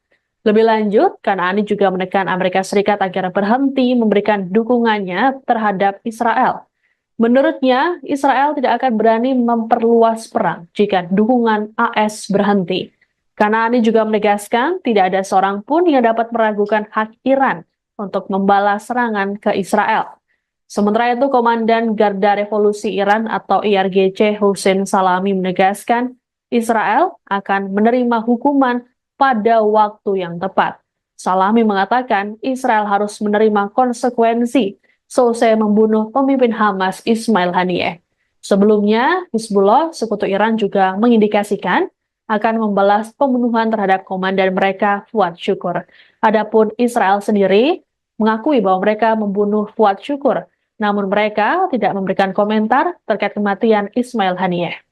Lebih lanjut, Kanaani juga menekan Amerika Serikat agar berhenti memberikan dukungannya terhadap Israel. Menurutnya, Israel tidak akan berani memperluas perang jika dukungan AS berhenti. Kanaani juga menegaskan tidak ada seorang pun yang dapat meragukan hak Iran untuk membalas serangan ke Israel. Sementara itu, Komandan Garda Revolusi Iran atau IRGC Hussein Salami menegaskan Israel akan menerima hukuman pada waktu yang tepat. Salami mengatakan Israel harus menerima konsekuensi selesai membunuh pemimpin Hamas Ismail Haniyeh. Sebelumnya, Hizbullah, sekutu Iran juga mengindikasikan akan membalas pembunuhan terhadap komandan mereka Fuad Syukur. Adapun Israel sendiri mengakui bahwa mereka membunuh Fuad Syukur, namun mereka tidak memberikan komentar terkait kematian Ismail Haniyeh.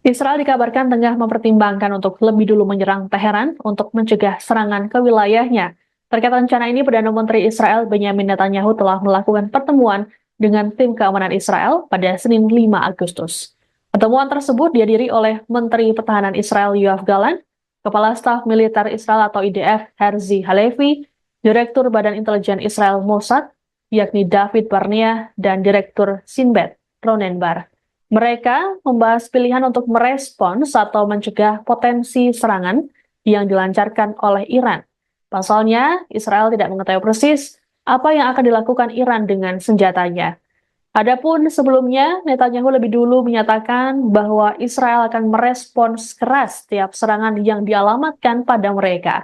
Israel dikabarkan tengah mempertimbangkan untuk lebih dulu menyerang Teheran untuk mencegah serangan ke wilayahnya. Terkait rencana ini, Perdana Menteri Israel Benyamin Netanyahu telah melakukan pertemuan dengan tim keamanan Israel pada Senin 5 Agustus. Pertemuan tersebut dihadiri oleh Menteri Pertahanan Israel Yoav Gallant, Kepala Staf Militer Israel atau IDF Herzi Halevi, Direktur Badan Intelijen Israel Mossad, yakni David Barnea, dan Direktur Sinbet Ronen Bar. Mereka membahas pilihan untuk merespons atau mencegah potensi serangan yang dilancarkan oleh Iran. Pasalnya, Israel tidak mengetahui persis apa yang akan dilakukan Iran dengan senjatanya. Adapun sebelumnya, Netanyahu lebih dulu menyatakan bahwa Israel akan merespons keras setiap serangan yang dialamatkan pada mereka.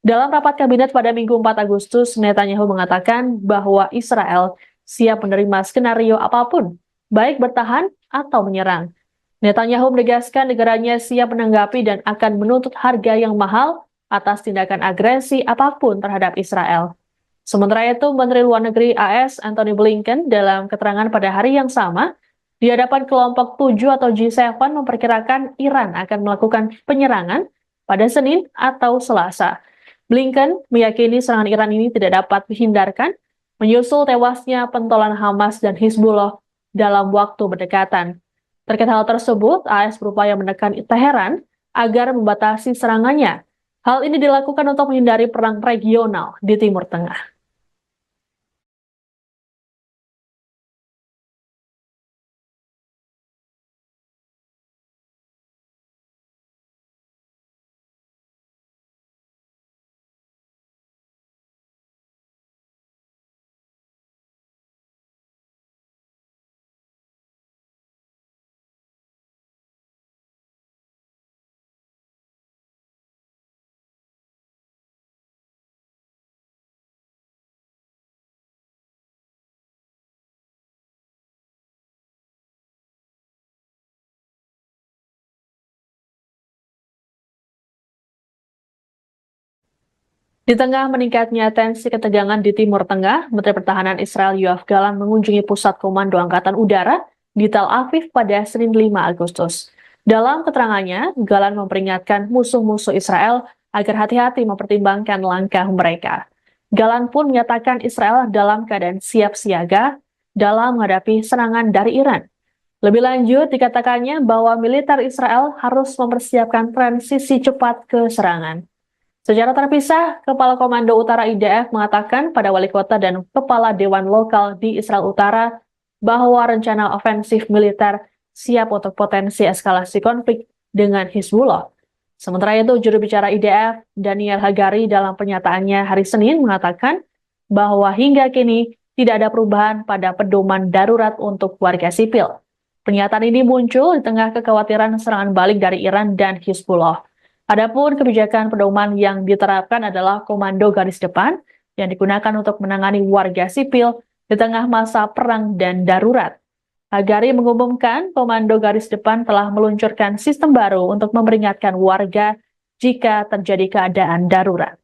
Dalam rapat kabinet pada Minggu 4 Agustus, Netanyahu mengatakan bahwa Israel siap menerima skenario apapun, baik bertahan atau menyerang. Netanyahu menegaskan negaranya siap menanggapi dan akan menuntut harga yang mahal atas tindakan agresi apapun terhadap Israel. Sementara itu, Menteri Luar Negeri AS Antony Blinken dalam keterangan pada hari yang sama di hadapan kelompok 7 atau G7 memperkirakan Iran akan melakukan penyerangan pada Senin atau Selasa. Blinken meyakini serangan Iran ini tidak dapat dihindarkan menyusul tewasnya pentolan Hamas dan Hizbullah dalam waktu berdekatan. Terkait hal tersebut, AS berupaya menekan Teheran agar membatasi serangannya. Hal ini dilakukan untuk menghindari perang regional di Timur Tengah. Di tengah meningkatnya tensi ketegangan di Timur Tengah, Menteri Pertahanan Israel Yoav Gallant mengunjungi Pusat Komando Angkatan Udara di Tel Aviv pada Senin 5 Agustus. Dalam keterangannya, Gallant memperingatkan musuh-musuh Israel agar hati-hati mempertimbangkan langkah mereka. Gallant pun menyatakan Israel dalam keadaan siap siaga dalam menghadapi serangan dari Iran. Lebih lanjut, dikatakannya bahwa militer Israel harus mempersiapkan transisi cepat ke serangan. Secara terpisah, Kepala Komando Utara IDF mengatakan pada wali kota dan kepala dewan lokal di Israel Utara bahwa rencana ofensif militer siap untuk potensi eskalasi konflik dengan Hizbullah. Sementara itu, juru bicara IDF, Daniel Hagari, dalam pernyataannya hari Senin mengatakan bahwa hingga kini tidak ada perubahan pada pedoman darurat untuk warga sipil. Pernyataan ini muncul di tengah kekhawatiran serangan balik dari Iran dan Hizbullah. Adapun kebijakan pedoman yang diterapkan adalah komando garis depan yang digunakan untuk menangani warga sipil di tengah masa perang dan darurat. Hagari mengumumkan komando garis depan telah meluncurkan sistem baru untuk memperingatkan warga jika terjadi keadaan darurat.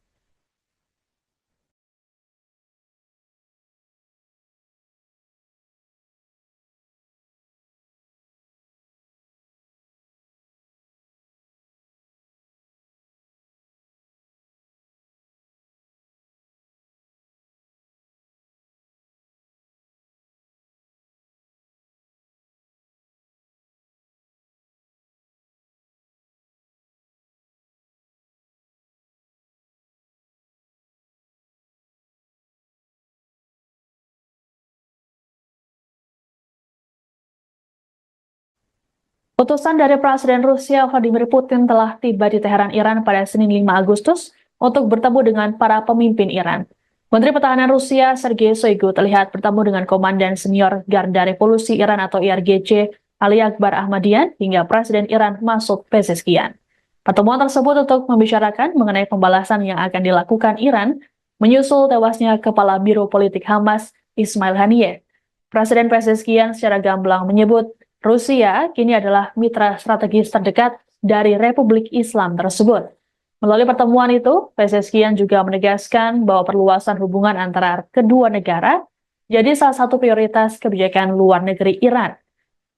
Utusan dari Presiden Rusia Vladimir Putin telah tiba di Teheran, Iran pada Senin 5 Agustus untuk bertemu dengan para pemimpin Iran. Menteri Pertahanan Rusia Sergei Shoigu terlihat bertemu dengan Komandan Senior Garda Revolusi Iran atau IRGC Ali Akbar Ahmadian hingga Presiden Iran Masoud Pezeshkian. Pertemuan tersebut untuk membicarakan mengenai pembalasan yang akan dilakukan Iran menyusul tewasnya Kepala Biro Politik Hamas Ismail Haniyeh. Presiden Pezeshkian secara gamblang menyebut Rusia kini adalah mitra strategis terdekat dari Republik Islam tersebut. Melalui pertemuan itu, Pezeshkian juga menegaskan bahwa perluasan hubungan antara kedua negara jadi salah satu prioritas kebijakan luar negeri Iran.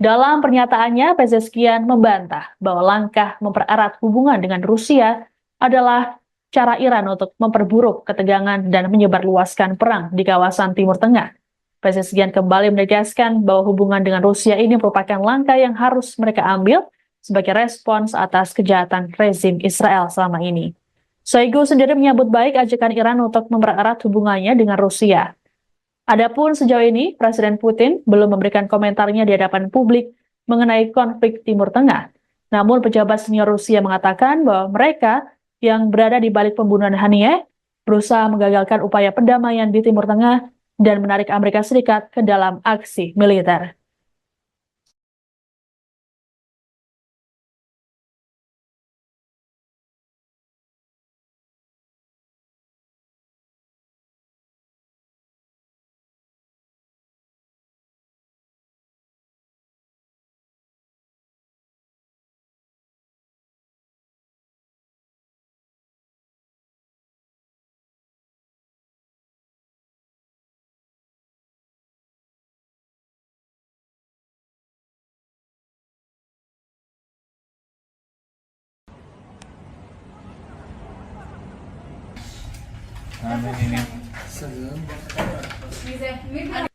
Dalam pernyataannya, Pezeshkian membantah bahwa langkah mempererat hubungan dengan Rusia adalah cara Iran untuk memperburuk ketegangan dan menyebarluaskan perang di kawasan Timur Tengah. Pezeshkian kembali menegaskan bahwa hubungan dengan Rusia ini merupakan langkah yang harus mereka ambil sebagai respons atas kejahatan rezim Israel selama ini. Shoigu sendiri menyambut baik ajakan Iran untuk mempererat hubungannya dengan Rusia. Adapun sejauh ini, Presiden Putin belum memberikan komentarnya di hadapan publik mengenai konflik Timur Tengah. Namun pejabat senior Rusia mengatakan bahwa mereka yang berada di balik pembunuhan Haniyeh berusaha menggagalkan upaya perdamaian di Timur Tengah dan menarik Amerika Serikat ke dalam aksi militer.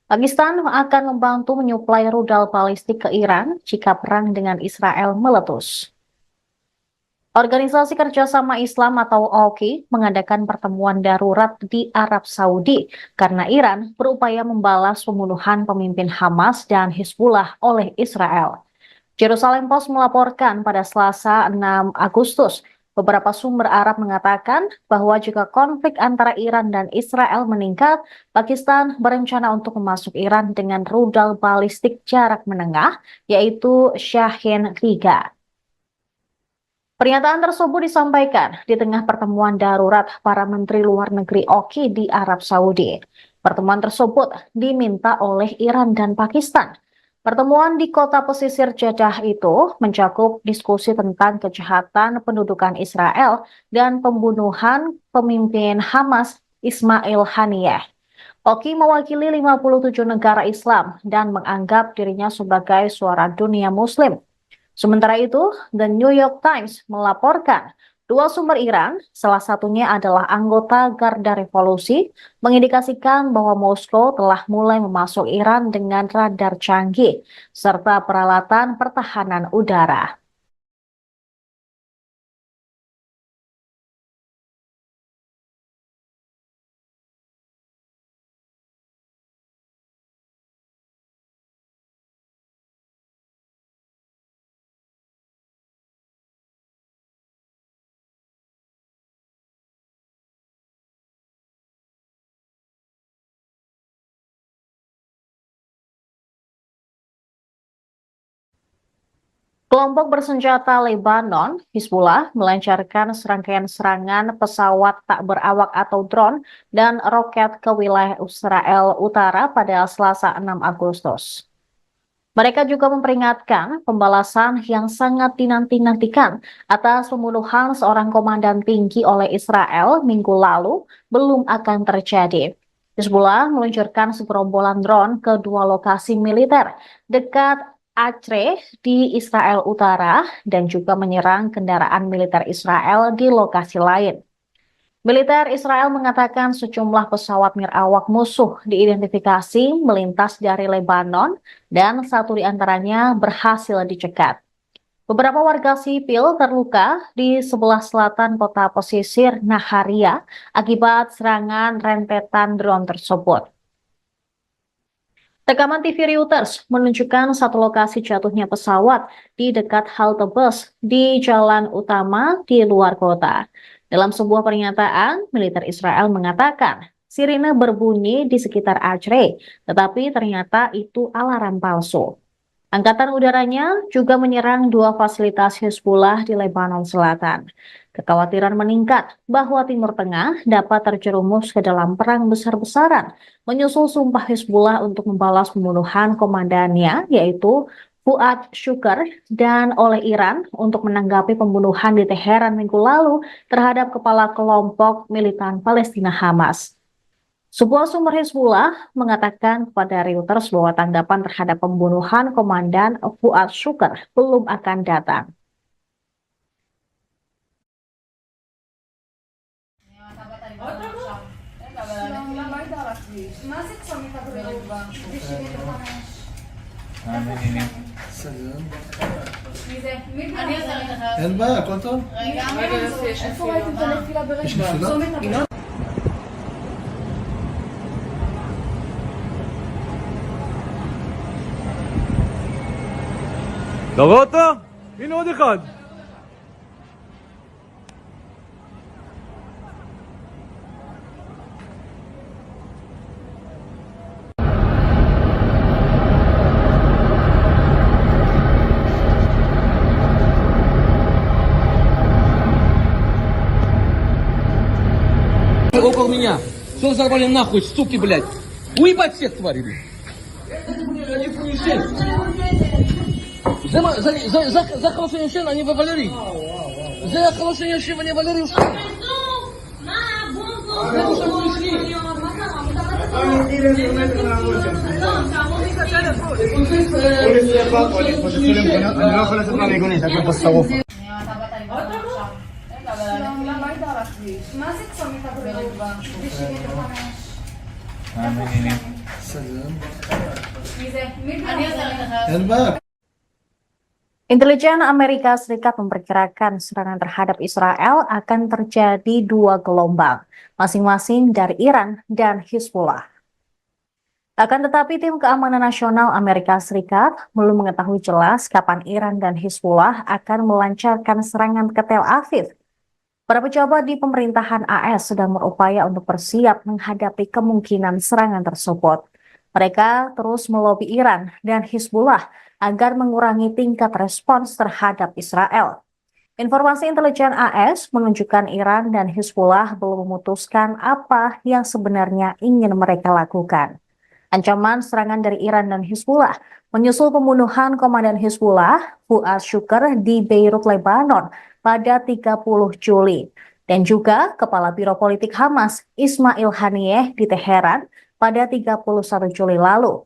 Pakistan akan membantu menyuplai rudal balistik ke Iran jika perang dengan Israel meletus. Organisasi Kerjasama Islam atau OKI mengadakan pertemuan darurat di Arab Saudi karena Iran berupaya membalas pembunuhan pemimpin Hamas dan Hizbullah oleh Israel. Jerusalem Post melaporkan pada Selasa 6 Agustus, beberapa sumber Arab mengatakan bahwa jika konflik antara Iran dan Israel meningkat, Pakistan berencana untuk memasuk Iran dengan rudal balistik jarak menengah, yaitu Shahin-3. Pernyataan tersebut disampaikan di tengah pertemuan darurat para Menteri Luar Negeri OKI di Arab Saudi. Pertemuan tersebut diminta oleh Iran dan Pakistan. Pertemuan di kota pesisir Jeddah itu mencakup diskusi tentang kejahatan pendudukan Israel dan pembunuhan pemimpin Hamas Ismail Haniyeh. OKI mewakili 57 negara Islam dan menganggap dirinya sebagai suara dunia Muslim. Sementara itu, The New York Times melaporkan dua sumber Iran, salah satunya adalah anggota Garda Revolusi, mengindikasikan bahwa Moskow telah mulai memasuk Iran dengan radar canggih serta peralatan pertahanan udara. Kelompok bersenjata Lebanon, Hizbullah, melancarkan serangkaian serangan pesawat tak berawak atau drone dan roket ke wilayah Israel Utara pada Selasa 6 Agustus. Mereka juga memperingatkan pembalasan yang sangat dinanti-nantikan atas pembunuhan seorang komandan tinggi oleh Israel minggu lalu belum akan terjadi. Hizbullah meluncurkan segerombolan drone ke dua lokasi militer dekat Acre di Israel Utara dan juga menyerang kendaraan militer Israel di lokasi lain. Militer Israel mengatakan sejumlah pesawat nirawak musuh diidentifikasi melintas dari Lebanon dan satu di antaranya berhasil dicegat. Beberapa warga sipil terluka di sebelah selatan kota pesisir Naharia akibat serangan rentetan drone tersebut. Rekaman TV Reuters menunjukkan satu lokasi jatuhnya pesawat di dekat halte bus di jalan utama di luar kota. Dalam sebuah pernyataan, militer Israel mengatakan sirine berbunyi di sekitar Acre, tetapi ternyata itu alarm palsu. Angkatan udaranya juga menyerang dua fasilitas Hizbullah di Lebanon Selatan. Kekhawatiran meningkat bahwa Timur Tengah dapat terjerumus ke dalam perang besar-besaran, menyusul sumpah Hizbullah untuk membalas pembunuhan komandannya, yaitu Fuad Shukr, dan oleh Iran untuk menanggapi pembunuhan di Teheran minggu lalu terhadap kepala kelompok militan Palestina Hamas. Sebuah sumber Hizbullah mengatakan kepada Reuters bahwa tanggapan terhadap pembunuhan Komandan Fuad Shukr belum akan datang. מה זה צומית הבריאות? סגן. מי זה? אני עושה לך. אין בעיה, הכל טוב? רגע, איפה ראיתם את הנפילה יש ברגע? נפילה? צומת הבריאות. אתה רואה אותו? הנה עוד אחד. Около меня. Что взорвали нахуй, суки, блядь? Уебать всех тварей, блядь. За хорошее ничего, они вывалили. За хорошее ничего, они вывалили. אני לא יכול לצאת מהמיגונית, הכל פה שרוף. מה זה צומית הבריאות? סגן. מי זה? אני עושה לך. אין בעיה. Intelijen Amerika Serikat memperkirakan serangan terhadap Israel akan terjadi dua gelombang, masing-masing dari Iran dan Hizbullah. Akan tetapi tim keamanan nasional Amerika Serikat belum mengetahui jelas kapan Iran dan Hizbullah akan melancarkan serangan ke Tel Aviv. Para pejabat di pemerintahan AS sedang berupaya untuk bersiap menghadapi kemungkinan serangan tersebut. Mereka terus melobi Iran dan Hizbullah agar mengurangi tingkat respons terhadap Israel. Informasi intelijen AS menunjukkan Iran dan Hizbullah belum memutuskan apa yang sebenarnya ingin mereka lakukan. Ancaman serangan dari Iran dan Hizbullah menyusul pembunuhan komandan Hizbullah, Fuad Shukr, di Beirut, Lebanon pada 30 Juli. Dan juga Kepala Biro Politik Hamas, Ismail Haniyeh, di Teheran pada 31 Juli lalu.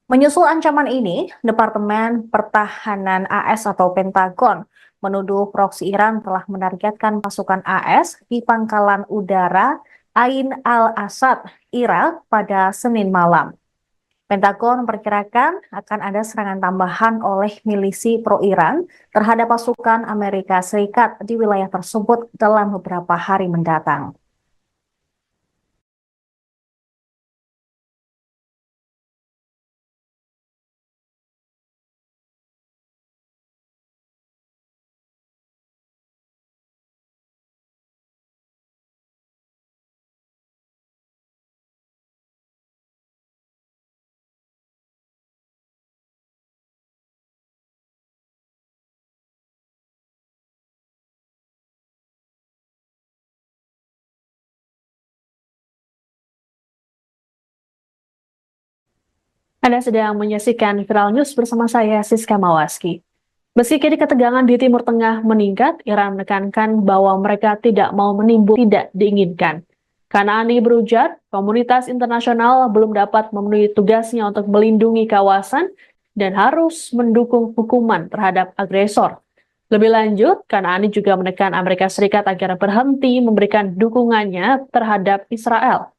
Menyusul ancaman ini, Departemen Pertahanan AS atau Pentagon menuduh proksi Iran telah menargetkan pasukan AS di pangkalan udara Ain al-Asad, Irak pada Senin malam. Pentagon memperkirakan akan ada serangan tambahan oleh milisi pro-Iran terhadap pasukan Amerika Serikat di wilayah tersebut dalam beberapa hari mendatang. Anda sedang menyaksikan Viral News bersama saya, Siska Mawaski. Meski kini ketegangan di Timur Tengah meningkat, Iran menekankan bahwa mereka tidak mau menimbul tidak diinginkan. Kanani berujar, komunitas internasional belum dapat memenuhi tugasnya untuk melindungi kawasan dan harus mendukung hukuman terhadap agresor. Lebih lanjut, Kanani juga menekan Amerika Serikat agar berhenti memberikan dukungannya terhadap Israel.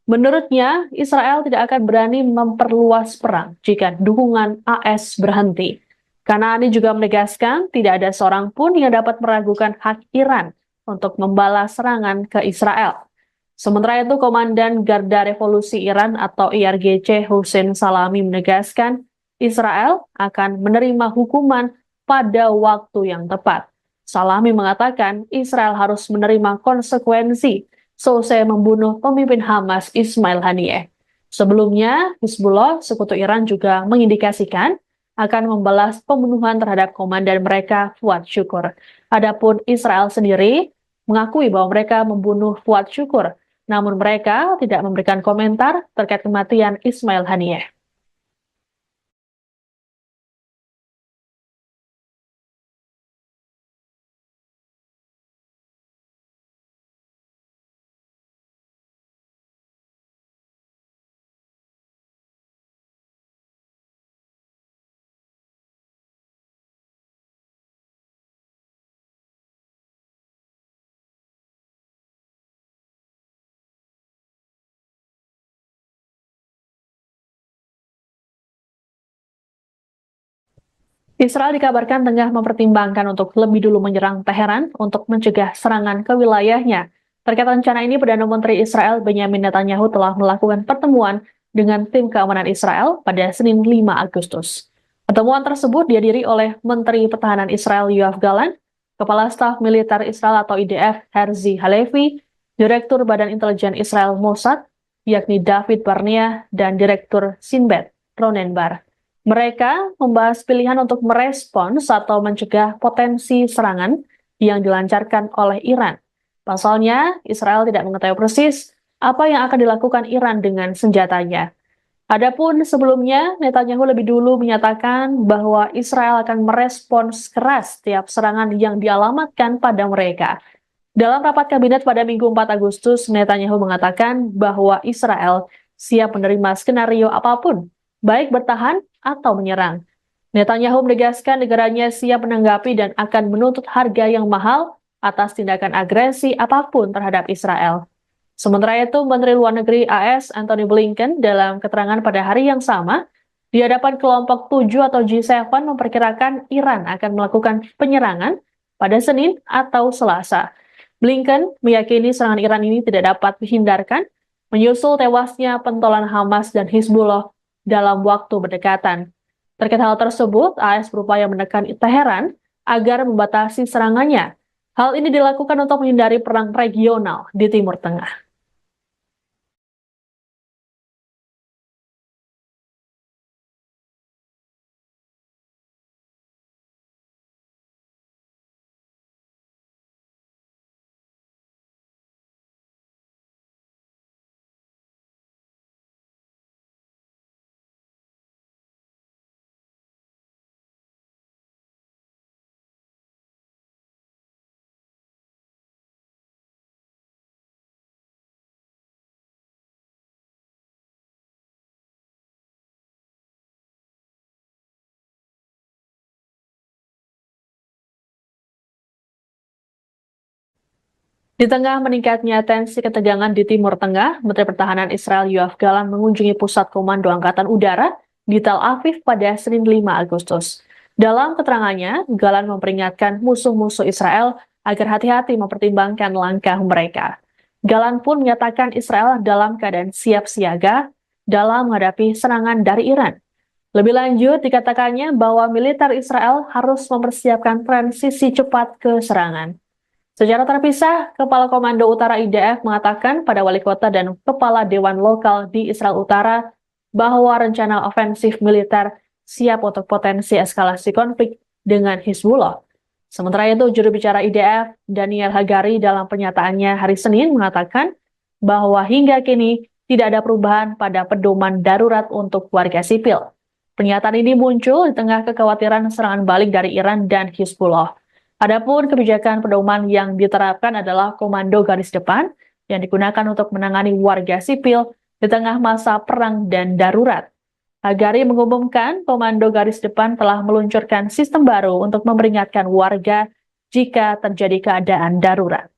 Menurutnya, Israel tidak akan berani memperluas perang jika dukungan AS berhenti. Kanani juga menegaskan tidak ada seorang pun yang dapat meragukan hak Iran untuk membalas serangan ke Israel. Sementara itu, Komandan Garda Revolusi Iran atau IRGC Hussein Salami menegaskan Israel akan menerima hukuman pada waktu yang tepat. Salami mengatakan Israel harus menerima konsekuensi selesai membunuh pemimpin Hamas Ismail Haniyeh. Sebelumnya, Hizbullah, sekutu Iran juga mengindikasikan akan membalas pembunuhan terhadap komandan mereka, Fuad Syukur. Adapun Israel sendiri mengakui bahwa mereka membunuh Fuad Syukur, namun mereka tidak memberikan komentar terkait kematian Ismail Haniyeh. Israel dikabarkan tengah mempertimbangkan untuk lebih dulu menyerang Teheran untuk mencegah serangan ke wilayahnya. Terkait rencana ini, Perdana Menteri Israel Benyamin Netanyahu telah melakukan pertemuan dengan tim keamanan Israel pada Senin 5 Agustus. Pertemuan tersebut dihadiri oleh Menteri Pertahanan Israel Yoav Gallant, Kepala Staf Militer Israel atau IDF Herzi Halevi, Direktur Badan Intelijen Israel Mossad, yakni David Barnea, dan Direktur Sinbet Ronen Bar. Mereka membahas pilihan untuk merespons atau mencegah potensi serangan yang dilancarkan oleh Iran. Pasalnya, Israel tidak mengetahui persis apa yang akan dilakukan Iran dengan senjatanya. Adapun sebelumnya, Netanyahu lebih dulu menyatakan bahwa Israel akan merespons keras setiap serangan yang dialamatkan pada mereka. Dalam rapat kabinet pada Minggu 4 Agustus, Netanyahu mengatakan bahwa Israel siap menerima skenario apapun, baik bertahan atau menyerang. Netanyahu menegaskan negaranya siap menanggapi dan akan menuntut harga yang mahal atas tindakan agresi apapun terhadap Israel. Sementara itu, Menteri Luar Negeri AS Antony Blinken dalam keterangan pada hari yang sama di hadapan kelompok 7 atau G7 memperkirakan Iran akan melakukan penyerangan pada Senin atau Selasa. Blinken meyakini serangan Iran ini tidak dapat dihindarkan menyusul tewasnya pentolan Hamas dan Hizbullah dalam waktu berdekatan. Terkait hal tersebut, AS berupaya menekan Teheran agar membatasi serangannya. Hal ini dilakukan untuk menghindari perang regional di Timur Tengah. Di tengah meningkatnya tensi ketegangan di Timur Tengah, Menteri Pertahanan Israel Yoav Gallant mengunjungi Pusat Komando Angkatan Udara di Tel Aviv pada Senin 5 Agustus. Dalam keterangannya, Gallant memperingatkan musuh-musuh Israel agar hati-hati mempertimbangkan langkah mereka. Gallant pun menyatakan Israel dalam keadaan siap siaga dalam menghadapi serangan dari Iran. Lebih lanjut, dikatakannya bahwa militer Israel harus mempersiapkan transisi cepat ke serangan. Secara terpisah, Kepala Komando Utara IDF mengatakan pada wali kota dan kepala dewan lokal di Israel Utara bahwa rencana ofensif militer siap untuk potensi eskalasi konflik dengan Hizbullah. Sementara itu, juru bicara IDF, Daniel Hagari, dalam pernyataannya hari Senin mengatakan bahwa hingga kini tidak ada perubahan pada pedoman darurat untuk warga sipil. Pernyataan ini muncul di tengah kekhawatiran serangan balik dari Iran dan Hizbullah. Adapun kebijakan pedoman yang diterapkan adalah komando garis depan yang digunakan untuk menangani warga sipil di tengah masa perang dan darurat. Hagari mengumumkan komando garis depan telah meluncurkan sistem baru untuk memperingatkan warga jika terjadi keadaan darurat.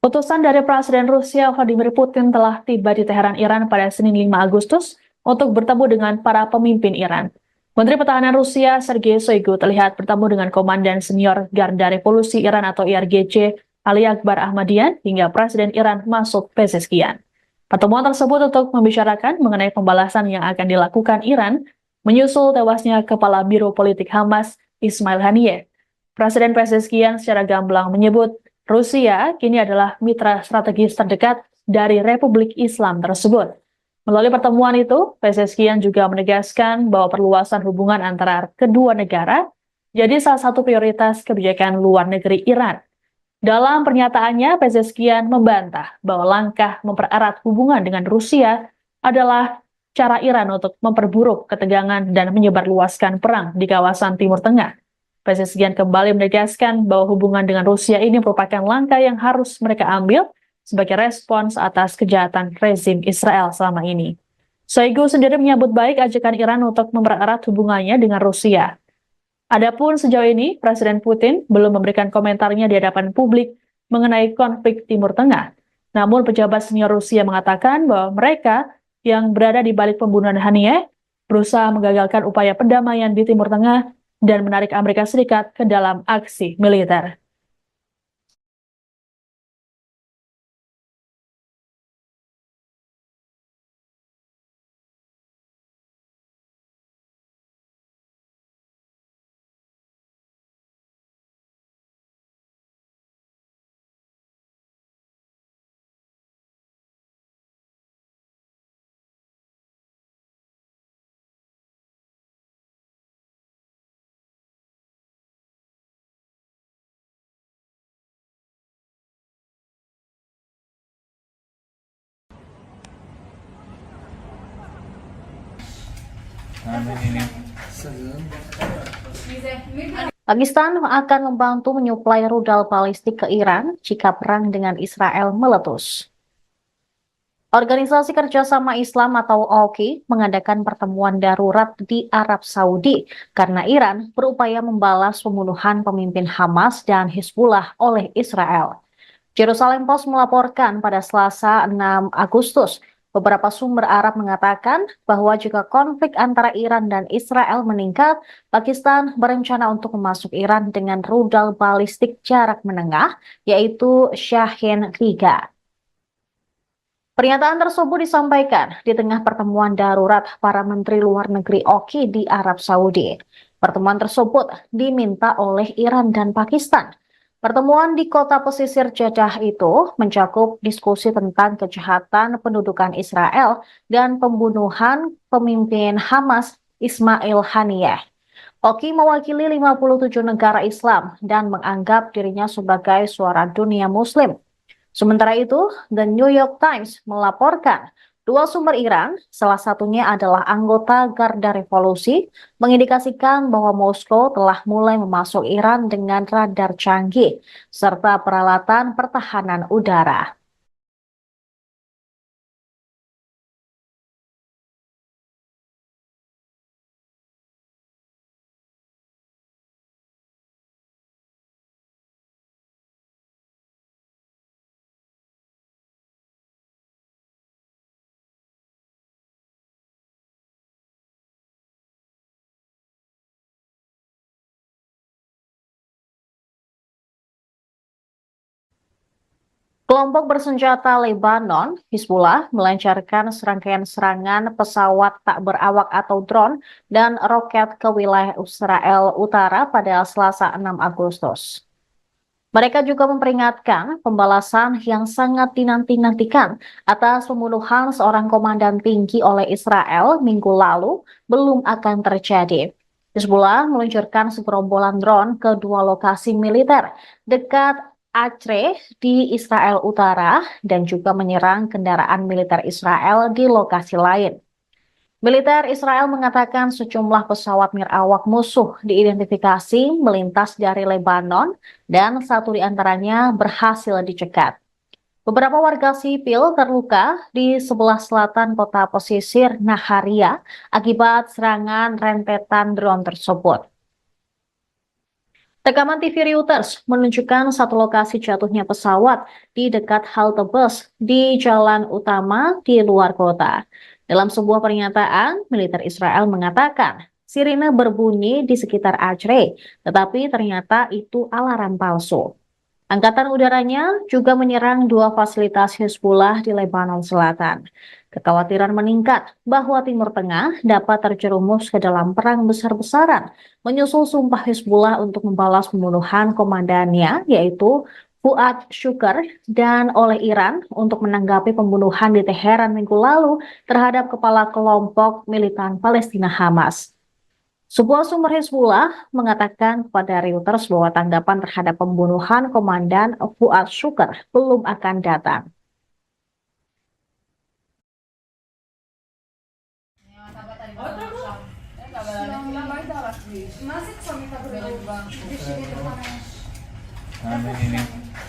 Utusan dari Presiden Rusia Vladimir Putin telah tiba di Teheran, Iran pada Senin 5 Agustus untuk bertemu dengan para pemimpin Iran. Menteri Pertahanan Rusia Sergei Shoigu terlihat bertemu dengan Komandan Senior Garda Revolusi Iran atau IRGC Ali Akbar Ahmadian hingga Presiden Iran Masoud Pezeshkian. Pertemuan tersebut untuk membicarakan mengenai pembalasan yang akan dilakukan Iran menyusul tewasnya Kepala Biro Politik Hamas Ismail Haniyeh. Presiden Pezeshkian secara gamblang menyebut Rusia kini adalah mitra strategis terdekat dari Republik Islam tersebut. Melalui pertemuan itu, Pezeshkian juga menegaskan bahwa perluasan hubungan antara kedua negara jadi salah satu prioritas kebijakan luar negeri Iran. Dalam pernyataannya, Pezeshkian membantah bahwa langkah mempererat hubungan dengan Rusia adalah cara Iran untuk memperburuk ketegangan dan menyebarluaskan perang di kawasan Timur Tengah. Pezeshkian kembali menegaskan bahwa hubungan dengan Rusia ini merupakan langkah yang harus mereka ambil sebagai respons atas kejahatan rezim Israel selama ini. Shoigu sendiri menyambut baik ajakan Iran untuk mempererat hubungannya dengan Rusia. Adapun sejauh ini, Presiden Putin belum memberikan komentarnya di hadapan publik mengenai konflik Timur Tengah. Namun pejabat senior Rusia mengatakan bahwa mereka yang berada di balik pembunuhan Haniyeh berusaha menggagalkan upaya perdamaian di Timur Tengah dan menarik Amerika Serikat ke dalam aksi militer. سلام. Pakistan akan membantu menyuplai rudal balistik ke Iran jika perang dengan Israel meletus. Organisasi Kerjasama Islam atau OKI mengadakan pertemuan darurat di Arab Saudi karena Iran berupaya membalas pembunuhan pemimpin Hamas dan Hizbullah oleh Israel. Jerusalem Post melaporkan pada Selasa 6 Agustus, beberapa sumber Arab mengatakan bahwa jika konflik antara Iran dan Israel meningkat, Pakistan berencana untuk memasuk Iran dengan rudal balistik jarak menengah, yaitu Shahin 3. Pernyataan tersebut disampaikan di tengah pertemuan darurat para Menteri Luar Negeri OKI di Arab Saudi. Pertemuan tersebut diminta oleh Iran dan Pakistan. Pertemuan di kota pesisir Jeddah itu mencakup diskusi tentang kejahatan pendudukan Israel dan pembunuhan pemimpin Hamas Ismail Haniyeh. OKI mewakili 57 negara Islam dan menganggap dirinya sebagai suara dunia Muslim. Sementara itu, The New York Times melaporkan dua sumber Iran, salah satunya adalah anggota Garda Revolusi, mengindikasikan bahwa Moskow telah mulai memasuk Iran dengan radar canggih serta peralatan pertahanan udara. Kelompok bersenjata Lebanon, Hizbullah, melancarkan serangkaian serangan pesawat tak berawak atau drone dan roket ke wilayah Israel Utara pada Selasa 6 Agustus. Mereka juga memperingatkan pembalasan yang sangat dinanti-nantikan atas pembunuhan seorang komandan tinggi oleh Israel minggu lalu belum akan terjadi. Hizbullah meluncurkan segerombolan drone ke dua lokasi militer dekat Acre di Israel Utara dan juga menyerang kendaraan militer Israel di lokasi lain. Militer Israel mengatakan sejumlah pesawat nirawak musuh diidentifikasi melintas dari Lebanon dan satu di antaranya berhasil dicegat. Beberapa warga sipil terluka di sebelah selatan kota pesisir Naharia akibat serangan rentetan drone tersebut. Rekaman TV Reuters menunjukkan satu lokasi jatuhnya pesawat di dekat halte bus di jalan utama di luar kota. Dalam sebuah pernyataan, militer Israel mengatakan sirine berbunyi di sekitar Acre, tetapi ternyata itu alarm palsu. Angkatan udaranya juga menyerang dua fasilitas Hizbullah di Lebanon Selatan. Kekhawatiran meningkat bahwa Timur Tengah dapat terjerumus ke dalam perang besar-besaran, menyusul sumpah Hizbullah untuk membalas pembunuhan komandannya, yaitu Fuad Shukr, dan oleh Iran untuk menanggapi pembunuhan di Teheran minggu lalu terhadap kepala kelompok militan Palestina Hamas. Sebuah sumber Hizbullah mengatakan kepada Reuters bahwa tanggapan terhadap pembunuhan Komandan Fuad Shukr belum akan datang.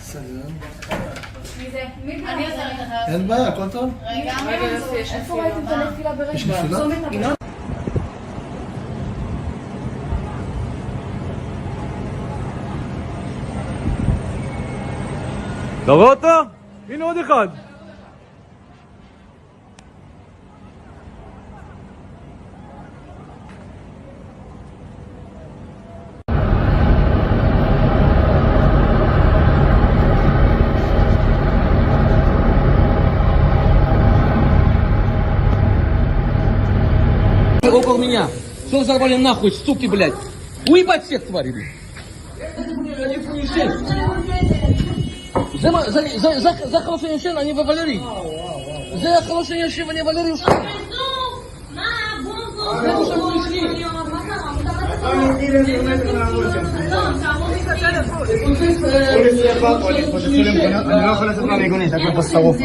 סגן. מי זה? אני עושה לך. אין בעיה, הכל טוב. רגע, איפה ראיתם את הנפילה ברגע? יש נפילה? אתה רואה אותו? הנה עוד אחד. Около меня. Что взорвали нахуй, суки, блядь? Уебать всех тварей, блядь. זה חלושן ישן, אני ווולרי. זה חלושן ישן ואני ווולרי. אני לא יכול לצאת מהמיגונית, הכל פה שרוף.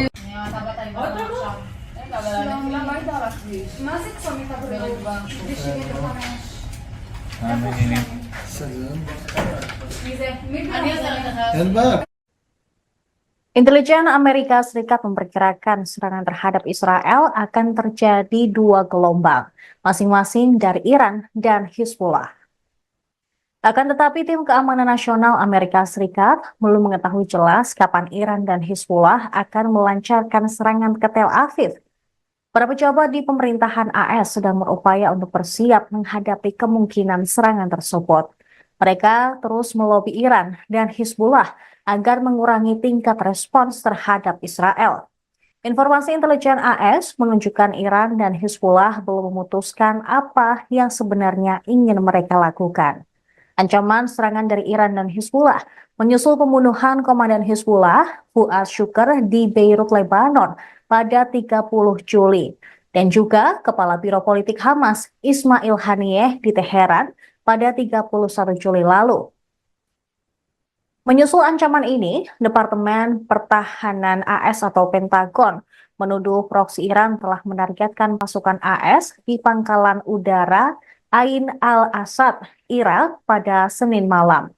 מה זה צומת הבריאות? סגן. מי זה? אני עושה לך. אין בעיה. Intelijen Amerika Serikat memperkirakan serangan terhadap Israel akan terjadi dua gelombang, masing-masing dari Iran dan Hizbullah. Akan tetapi tim keamanan nasional Amerika Serikat belum mengetahui jelas kapan Iran dan Hizbullah akan melancarkan serangan ke Tel Aviv. Para pejabat di pemerintahan AS sedang berupaya untuk bersiap menghadapi kemungkinan serangan tersebut. Mereka terus melobi Iran dan Hizbullah agar mengurangi tingkat respons terhadap Israel. Informasi intelijen AS menunjukkan Iran dan Hizbullah belum memutuskan apa yang sebenarnya ingin mereka lakukan. Ancaman serangan dari Iran dan Hizbullah menyusul pembunuhan komandan Hizbullah, Fuad Shukr, di Beirut, Lebanon pada 30 Juli. Dan juga Kepala Biro Politik Hamas, Ismail Haniyeh, di Teheran pada 31 Juli lalu. Menyusul ancaman ini, Departemen Pertahanan AS atau Pentagon menuduh proksi Iran telah menargetkan pasukan AS di pangkalan udara Ain al-Asad, Irak pada Senin malam.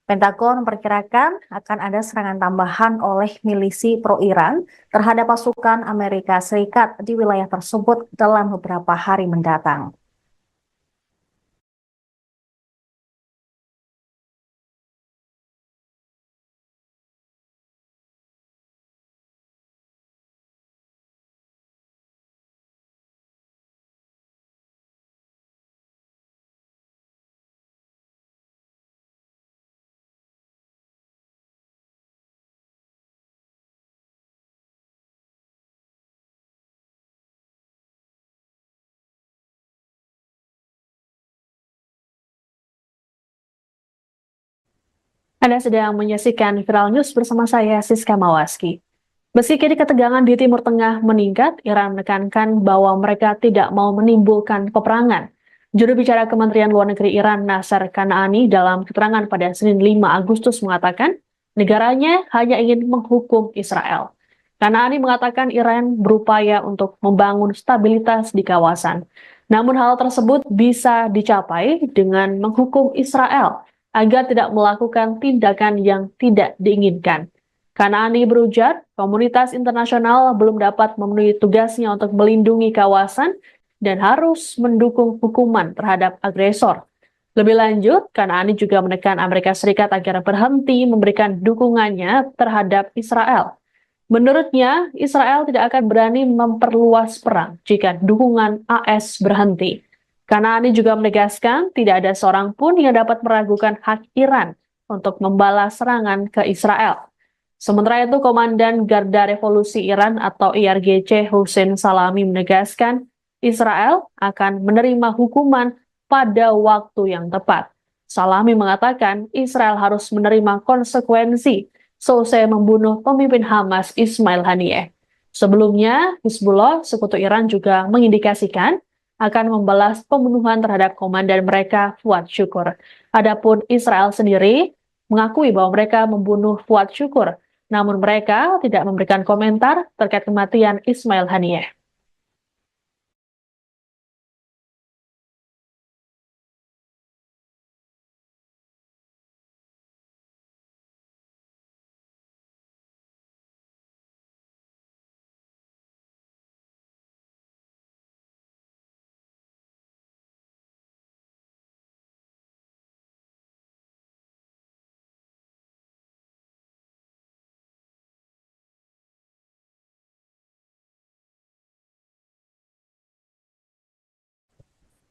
Pentagon memperkirakan akan ada serangan tambahan oleh milisi pro-Iran terhadap pasukan Amerika Serikat di wilayah tersebut dalam beberapa hari mendatang. Anda sedang menyaksikan Viral News bersama saya, Siska Mawaski. Meski kini ketegangan di Timur Tengah meningkat, Iran menekankan bahwa mereka tidak mau menimbulkan peperangan. Juru bicara Kementerian Luar Negeri Iran, Nasser Kanaani, dalam keterangan pada Senin 5 Agustus mengatakan, negaranya hanya ingin menghukum Israel. Kanaani mengatakan Iran berupaya untuk membangun stabilitas di kawasan. Namun hal tersebut bisa dicapai dengan menghukum Israel agar tidak melakukan tindakan yang tidak diinginkan. Kanaani berujar, komunitas internasional belum dapat memenuhi tugasnya untuk melindungi kawasan dan harus mendukung hukuman terhadap agresor. Lebih lanjut, Kanaani juga menekan Amerika Serikat agar berhenti memberikan dukungannya terhadap Israel. Menurutnya, Israel tidak akan berani memperluas perang jika dukungan AS berhenti. Kanaani juga menegaskan tidak ada seorang pun yang dapat meragukan hak Iran untuk membalas serangan ke Israel. Sementara itu, Komandan Garda Revolusi Iran atau IRGC Hussein Salami menegaskan Israel akan menerima hukuman pada waktu yang tepat. Salami mengatakan Israel harus menerima konsekuensi selesai membunuh pemimpin Hamas Ismail Haniyeh. Sebelumnya, Hizbullah, sekutu Iran juga mengindikasikan akan membalas pembunuhan terhadap komandan mereka Fuad Syukur. Adapun Israel sendiri mengakui bahwa mereka membunuh Fuad Syukur, namun mereka tidak memberikan komentar terkait kematian Ismail Haniyeh.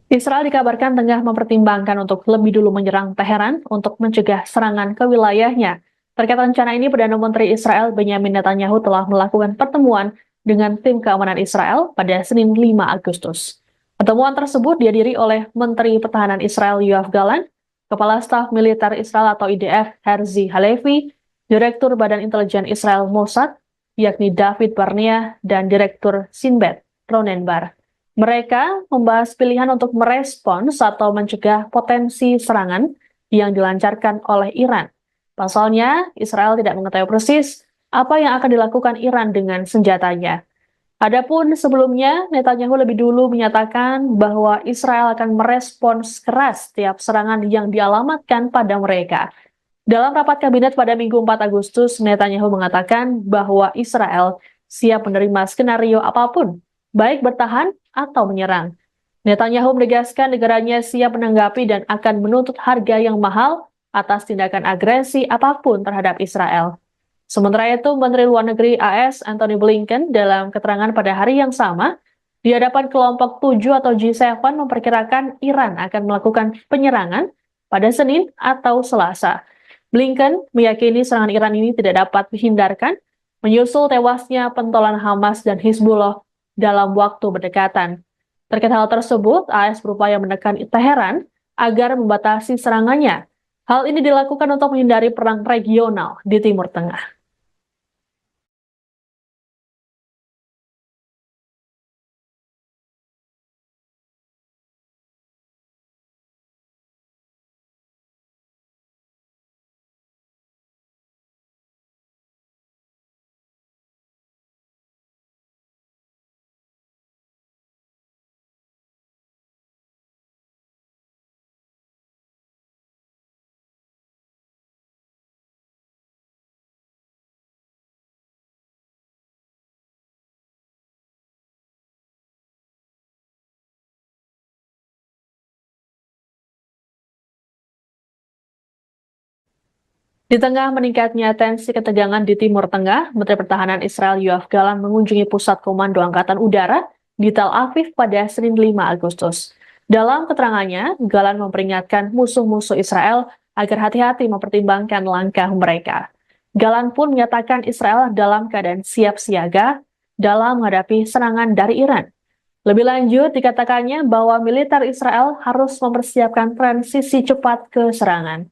Israel dikabarkan tengah mempertimbangkan untuk lebih dulu menyerang Teheran untuk mencegah serangan ke wilayahnya. Terkait rencana ini, Perdana Menteri Israel Benyamin Netanyahu telah melakukan pertemuan dengan tim keamanan Israel pada Senin 5 Agustus. Pertemuan tersebut dihadiri oleh Menteri Pertahanan Israel Yoav Gallant, Kepala Staf Militer Israel atau IDF Herzi Halevi, Direktur Badan Intelijen Israel Mossad, yakni David Barnea, dan Direktur Sinbet Ronen Bar. Mereka membahas pilihan untuk merespons atau mencegah potensi serangan yang dilancarkan oleh Iran. Pasalnya, Israel tidak mengetahui persis apa yang akan dilakukan Iran dengan senjatanya. Adapun sebelumnya, Netanyahu lebih dulu menyatakan bahwa Israel akan merespons keras setiap serangan yang dialamatkan pada mereka. Dalam rapat kabinet pada Minggu 4 Agustus, Netanyahu mengatakan bahwa Israel siap menerima skenario apapun, baik bertahan atau menyerang. Netanyahu menegaskan negaranya siap menanggapi dan akan menuntut harga yang mahal atas tindakan agresi apapun terhadap Israel. Sementara itu, Menteri Luar Negeri AS Antony Blinken dalam keterangan pada hari yang sama di hadapan kelompok 7 atau G7 memperkirakan Iran akan melakukan penyerangan pada Senin atau Selasa. Blinken meyakini serangan Iran ini tidak dapat dihindarkan menyusul tewasnya pentolan Hamas dan Hizbullah dalam waktu berdekatan. Terkait hal tersebut, AS berupaya menekan Teheran agar membatasi serangannya. Hal ini dilakukan untuk menghindari perang regional di Timur Tengah. Di tengah meningkatnya tensi ketegangan di Timur Tengah, Menteri Pertahanan Israel Yoav Gallant mengunjungi Pusat Komando Angkatan Udara di Tel Aviv pada Senin 5 Agustus. Dalam keterangannya, Gallant memperingatkan musuh-musuh Israel agar hati-hati mempertimbangkan langkah mereka. Gallant pun menyatakan Israel dalam keadaan siap siaga dalam menghadapi serangan dari Iran. Lebih lanjut, dikatakannya bahwa militer Israel harus mempersiapkan transisi cepat ke serangan.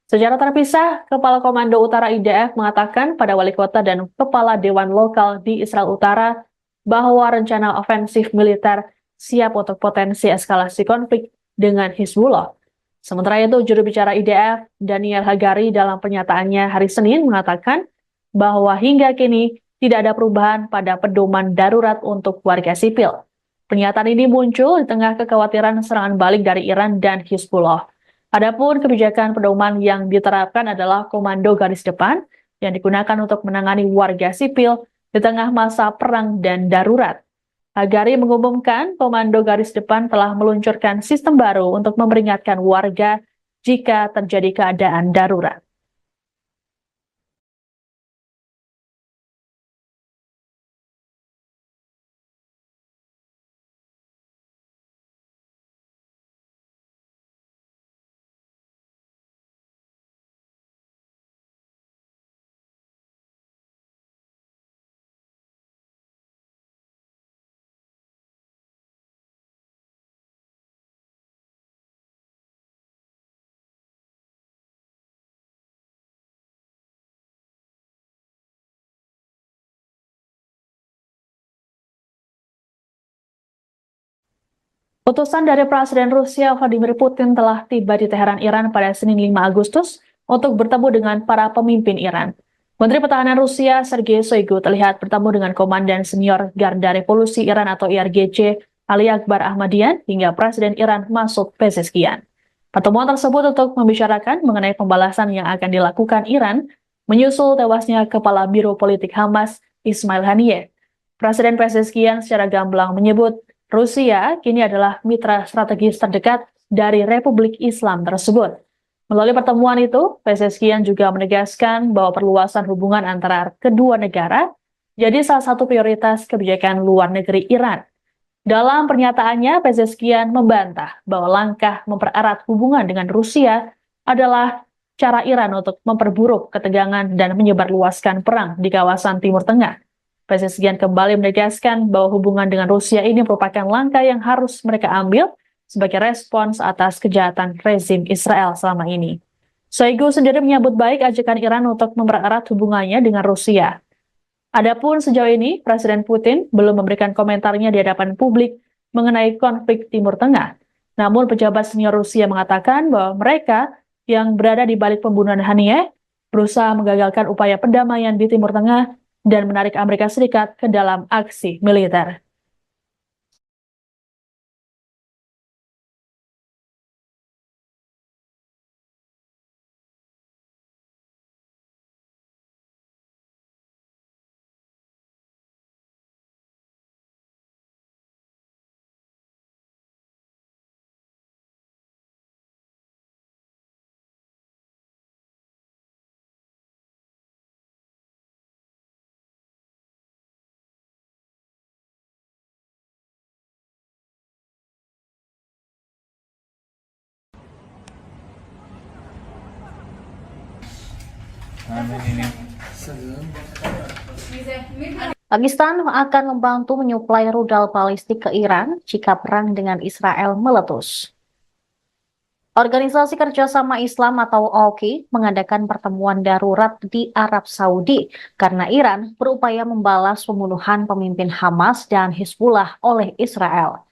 Secara terpisah, Kepala Komando Utara IDF mengatakan pada wali kota dan kepala dewan lokal di Israel Utara bahwa rencana ofensif militer siap untuk potensi eskalasi konflik dengan Hizbullah. Sementara itu, juru bicara IDF, Daniel Hagari, dalam pernyataannya hari Senin mengatakan bahwa hingga kini tidak ada perubahan pada pedoman darurat untuk warga sipil. Pernyataan ini muncul di tengah kekhawatiran serangan balik dari Iran dan Hizbullah. Adapun kebijakan pedoman yang diterapkan adalah komando garis depan yang digunakan untuk menangani warga sipil di tengah masa perang dan darurat. Hagari mengumumkan komando garis depan telah meluncurkan sistem baru untuk memperingatkan warga jika terjadi keadaan darurat. Utusan dari Presiden Rusia Vladimir Putin telah tiba di Teheran, Iran pada Senin 5 Agustus untuk bertemu dengan para pemimpin Iran. Menteri Pertahanan Rusia Sergei Shoigu terlihat bertemu dengan Komandan Senior Garda Revolusi Iran atau IRGC Ali Akbar Ahmadian hingga Presiden Iran Masoud Pezeshkian. Pertemuan tersebut untuk membicarakan mengenai pembalasan yang akan dilakukan Iran menyusul tewasnya Kepala Biro Politik Hamas Ismail Haniyeh. Presiden Pezeshkian secara gamblang menyebut Rusia kini adalah mitra strategis terdekat dari Republik Islam tersebut. Melalui pertemuan itu, Pezeshkian juga menegaskan bahwa perluasan hubungan antara kedua negara jadi salah satu prioritas kebijakan luar negeri Iran. Dalam pernyataannya, Pezeshkian membantah bahwa langkah mempererat hubungan dengan Rusia adalah cara Iran untuk memperburuk ketegangan dan menyebarluaskan perang di kawasan Timur Tengah. Pezeshkian kembali menegaskan bahwa hubungan dengan Rusia ini merupakan langkah yang harus mereka ambil sebagai respons atas kejahatan rezim Israel selama ini. Shoigu sendiri menyambut baik ajakan Iran untuk mempererat hubungannya dengan Rusia. Adapun sejauh ini, Presiden Putin belum memberikan komentarnya di hadapan publik mengenai konflik Timur Tengah. Namun pejabat senior Rusia mengatakan bahwa mereka yang berada di balik pembunuhan Haniyeh berusaha menggagalkan upaya perdamaian di Timur Tengah dan menarik Amerika Serikat ke dalam aksi militer. Sezon. Pakistan akan membantu menyuplai rudal balistik ke Iran jika perang dengan Israel meletus. Organisasi Kerjasama Islam atau OKI mengadakan pertemuan darurat di Arab Saudi karena Iran berupaya membalas pembunuhan pemimpin Hamas dan Hizbullah oleh Israel.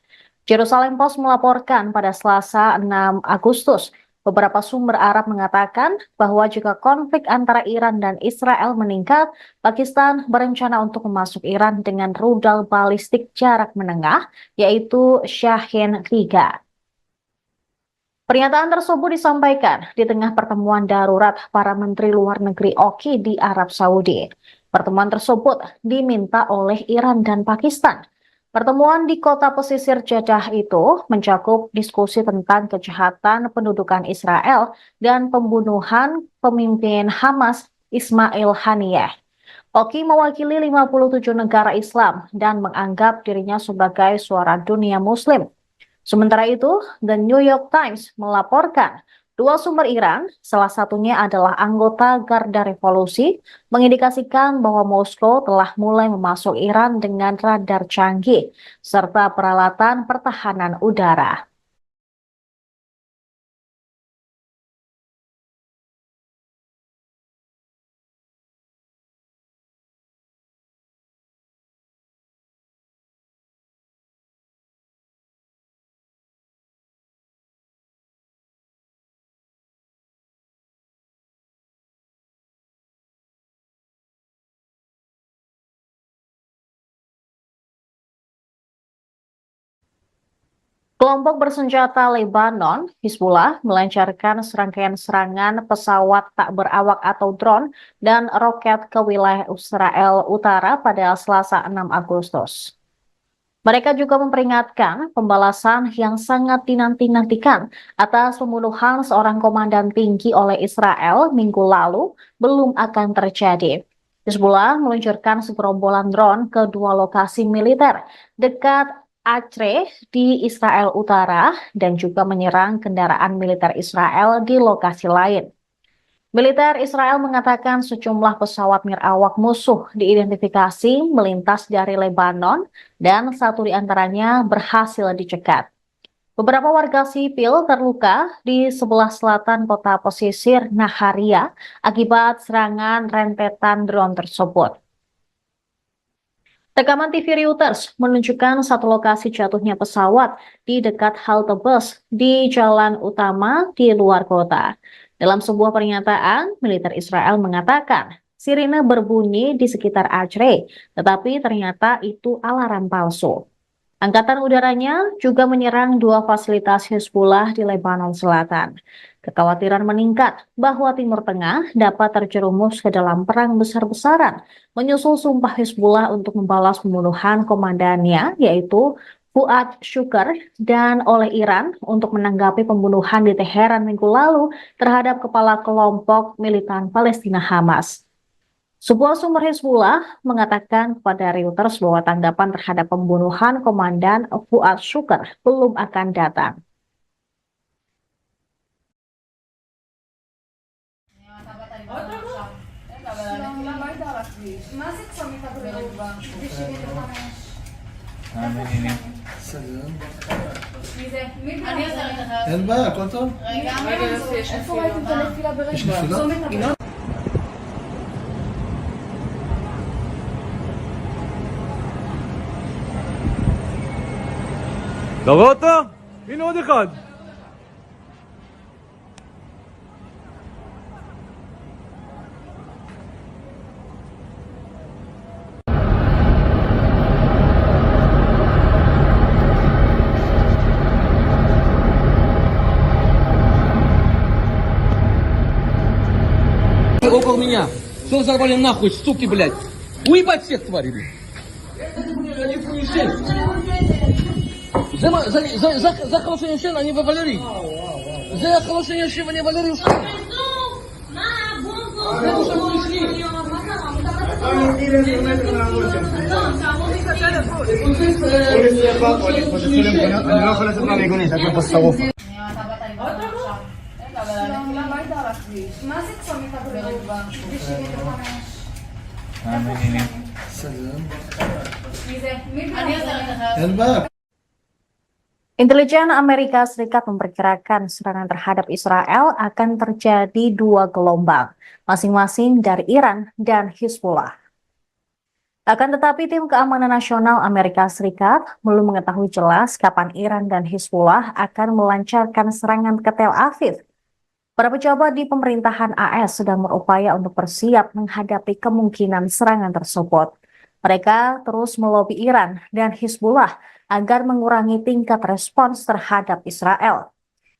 Jerusalem Post melaporkan pada Selasa 6 Agustus, beberapa sumber Arab mengatakan bahwa jika konflik antara Iran dan Israel meningkat, Pakistan berencana untuk memasuk Iran dengan rudal balistik jarak menengah, yaitu Shahin-3. Pernyataan tersebut disampaikan di tengah pertemuan darurat para Menteri Luar Negeri OKI di Arab Saudi. Pertemuan tersebut diminta oleh Iran dan Pakistan. Pertemuan di kota pesisir Jeddah itu mencakup diskusi tentang kejahatan pendudukan Israel dan pembunuhan pemimpin Hamas Ismail Haniyeh. OKI mewakili 57 negara Islam dan menganggap dirinya sebagai suara dunia Muslim. Sementara itu, The New York Times melaporkan dua sumber Iran, salah satunya adalah anggota Garda Revolusi, mengindikasikan bahwa Moskow telah mulai memasuk Iran dengan radar canggih serta peralatan pertahanan udara. Kelompok bersenjata Lebanon, Hizbullah, melancarkan serangkaian serangan pesawat tak berawak atau drone dan roket ke wilayah Israel Utara pada Selasa 6 Agustus. Mereka juga memperingatkan pembalasan yang sangat dinanti-nantikan atas pembunuhan seorang komandan tinggi oleh Israel minggu lalu belum akan terjadi. Hizbullah meluncurkan segerombolan drone ke dua lokasi militer dekat Acre di Israel Utara dan juga menyerang kendaraan militer Israel di lokasi lain. Militer Israel mengatakan sejumlah pesawat nirawak musuh diidentifikasi melintas dari Lebanon dan satu di antaranya berhasil dicegat. Beberapa warga sipil terluka di sebelah selatan kota pesisir Naharia akibat serangan rentetan drone tersebut. Rekaman TV Reuters menunjukkan satu lokasi jatuhnya pesawat di dekat halte bus di jalan utama di luar kota. Dalam sebuah pernyataan, militer Israel mengatakan sirine berbunyi di sekitar Acre, tetapi ternyata itu alarm palsu. Angkatan udaranya juga menyerang dua fasilitas Hizbullah di Lebanon Selatan. Kekhawatiran meningkat bahwa Timur Tengah dapat terjerumus ke dalam perang besar-besaran, menyusul sumpah Hizbullah untuk membalas pembunuhan komandannya, yaitu Fuad Shukr, dan oleh Iran untuk menanggapi pembunuhan di Teheran minggu lalu terhadap kepala kelompok militan Palestina Hamas. Sebuah sumber Hizbullah mengatakan kepada Reuters bahwa tanggapan terhadap pembunuhan Komandan Fuad Shukr belum akan datang. סגן. מי זה? מי זה? אין בעיה, הכל טוב. רגע, איפה ראיתם את הנפילה ברגע? יש נפילה? צומת הבא. אתה רואה אותו? הנה עוד אחד. Около меня. Что взорвали нахуй, суки, блядь? Уебать всех тварей, блядь. За хорошее ничего, они вывалили. За хорошее ничего, они вывалили. אני לא יכול לצאת מהמיגונית, הכל פה שרוף. מה זה צומת הבא? סגן. מי זה? מי זה? אין בעיה. Intelijen Amerika Serikat memperkirakan serangan terhadap Israel akan terjadi dua gelombang, masing-masing dari Iran dan Hizbullah. Akan tetapi tim keamanan nasional Amerika Serikat belum mengetahui jelas kapan Iran dan Hizbullah akan melancarkan serangan ke Tel Aviv. Para pejabat di pemerintahan AS sedang berupaya untuk bersiap menghadapi kemungkinan serangan tersebut. Mereka terus melobi Iran dan Hizbullah agar mengurangi tingkat respons terhadap Israel.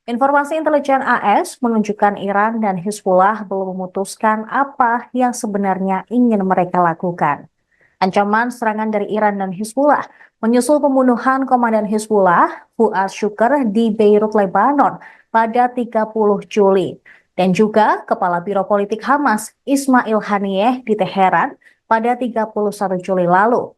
Informasi intelijen AS menunjukkan Iran dan Hizbullah belum memutuskan apa yang sebenarnya ingin mereka lakukan. Ancaman serangan dari Iran dan Hizbullah menyusul pembunuhan komandan Hizbullah, Fuad Shukr, di Beirut, Lebanon pada 30 Juli. Dan juga Kepala Biro Politik Hamas, Ismail Haniyeh, di Teheran pada 31 Juli lalu.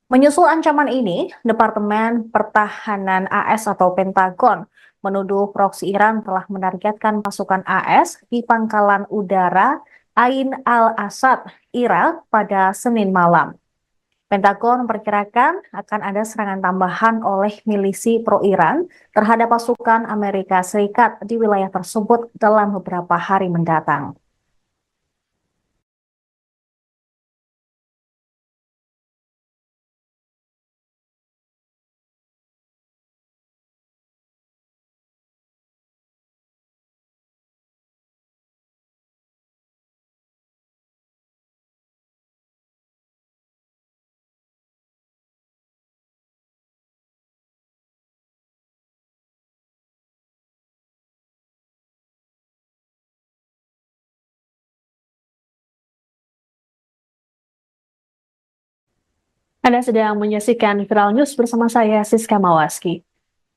Menyusul ancaman ini, Departemen Pertahanan AS atau Pentagon menuduh proksi Iran telah menargetkan pasukan AS di pangkalan udara Ain al-Asad, Irak pada Senin malam. Pentagon memperkirakan akan ada serangan tambahan oleh milisi pro-Iran terhadap pasukan Amerika Serikat di wilayah tersebut dalam beberapa hari mendatang. Anda sedang menyaksikan Viral News bersama saya, Siska Mawaski.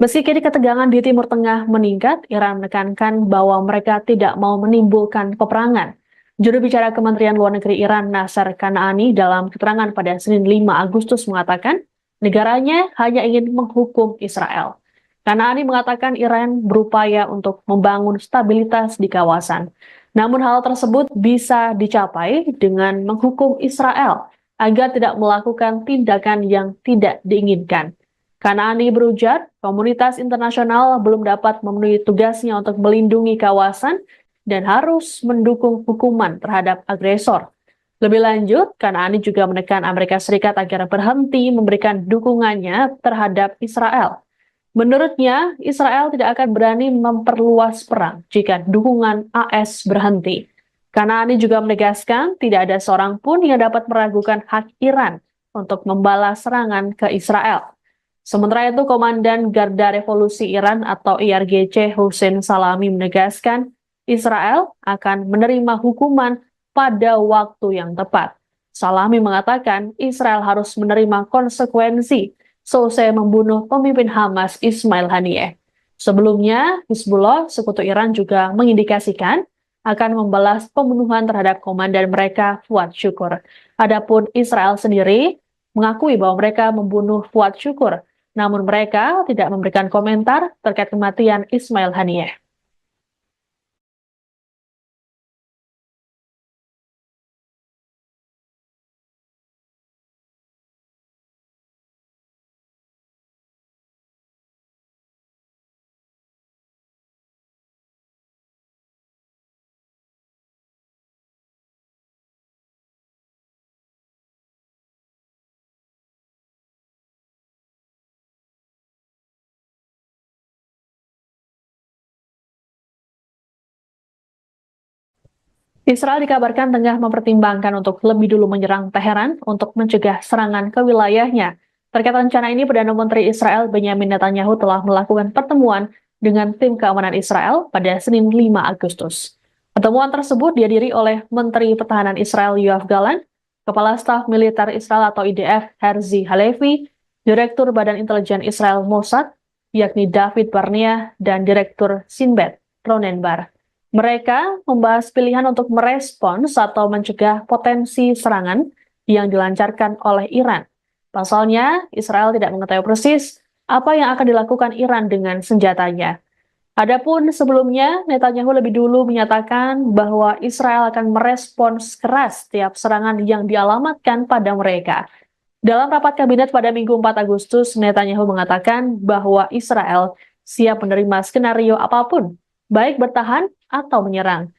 Meski kini ketegangan di Timur Tengah meningkat, Iran menekankan bahwa mereka tidak mau menimbulkan peperangan. Juru bicara Kementerian Luar Negeri Iran, Nasser Kanaani, dalam keterangan pada Senin 5 Agustus mengatakan, negaranya hanya ingin menghukum Israel. Kanaani mengatakan Iran berupaya untuk membangun stabilitas di kawasan. Namun hal tersebut bisa dicapai dengan menghukum Israel agar tidak melakukan tindakan yang tidak diinginkan. Kanaani berujar, komunitas internasional belum dapat memenuhi tugasnya untuk melindungi kawasan dan harus mendukung hukuman terhadap agresor. Lebih lanjut, Kanaani juga menekan Amerika Serikat agar berhenti memberikan dukungannya terhadap Israel. Menurutnya, Israel tidak akan berani memperluas perang jika dukungan AS berhenti. Kanaani juga menegaskan tidak ada seorang pun yang dapat meragukan hak Iran untuk membalas serangan ke Israel. Sementara itu, Komandan Garda Revolusi Iran atau IRGC Hussein Salami menegaskan Israel akan menerima hukuman pada waktu yang tepat. Salami mengatakan Israel harus menerima konsekuensi selesai membunuh pemimpin Hamas Ismail Haniyeh. Sebelumnya, Hizbullah, sekutu Iran juga mengindikasikan akan membalas pembunuhan terhadap komandan mereka Fuad Syukur. Adapun Israel sendiri mengakui bahwa mereka membunuh Fuad Syukur, namun mereka tidak memberikan komentar terkait kematian Ismail Haniyeh. Israel dikabarkan tengah mempertimbangkan untuk lebih dulu menyerang Teheran untuk mencegah serangan ke wilayahnya. Terkait rencana ini, Perdana Menteri Israel Benyamin Netanyahu telah melakukan pertemuan dengan tim keamanan Israel pada Senin 5 Agustus. Pertemuan tersebut dihadiri oleh Menteri Pertahanan Israel Yoav Gallant, Kepala Staf Militer Israel atau IDF Herzi Halevi, Direktur Badan Intelijen Israel Mossad, yakni David Barnea, dan Direktur Sinbet Ronen Bar. Mereka membahas pilihan untuk merespons atau mencegah potensi serangan yang dilancarkan oleh Iran. Pasalnya, Israel tidak mengetahui persis apa yang akan dilakukan Iran dengan senjatanya. Adapun sebelumnya, Netanyahu lebih dulu menyatakan bahwa Israel akan merespons keras setiap serangan yang dialamatkan pada mereka. Dalam rapat kabinet pada Minggu 4 Agustus, Netanyahu mengatakan bahwa Israel siap menerima skenario apapun, baik bertahan atau menyerang.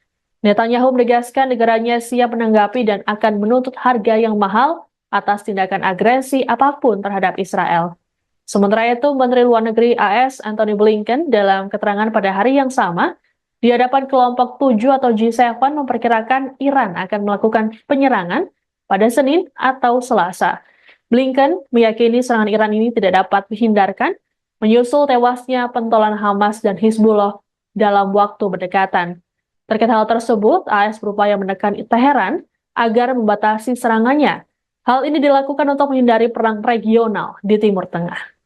Netanyahu menegaskan negaranya siap menanggapi dan akan menuntut harga yang mahal atas tindakan agresi apapun terhadap Israel. Sementara itu, Menteri Luar Negeri AS Antony Blinken dalam keterangan pada hari yang sama di hadapan kelompok 7 atau G7 memperkirakan Iran akan melakukan penyerangan pada Senin atau Selasa. Blinken meyakini serangan Iran ini tidak dapat dihindarkan menyusul tewasnya pentolan Hamas dan Hizbullah dalam waktu berdekatan. Terkait hal tersebut, AS berupaya menekan Teheran agar membatasi serangannya. Hal ini dilakukan untuk menghindari perang regional di Timur Tengah.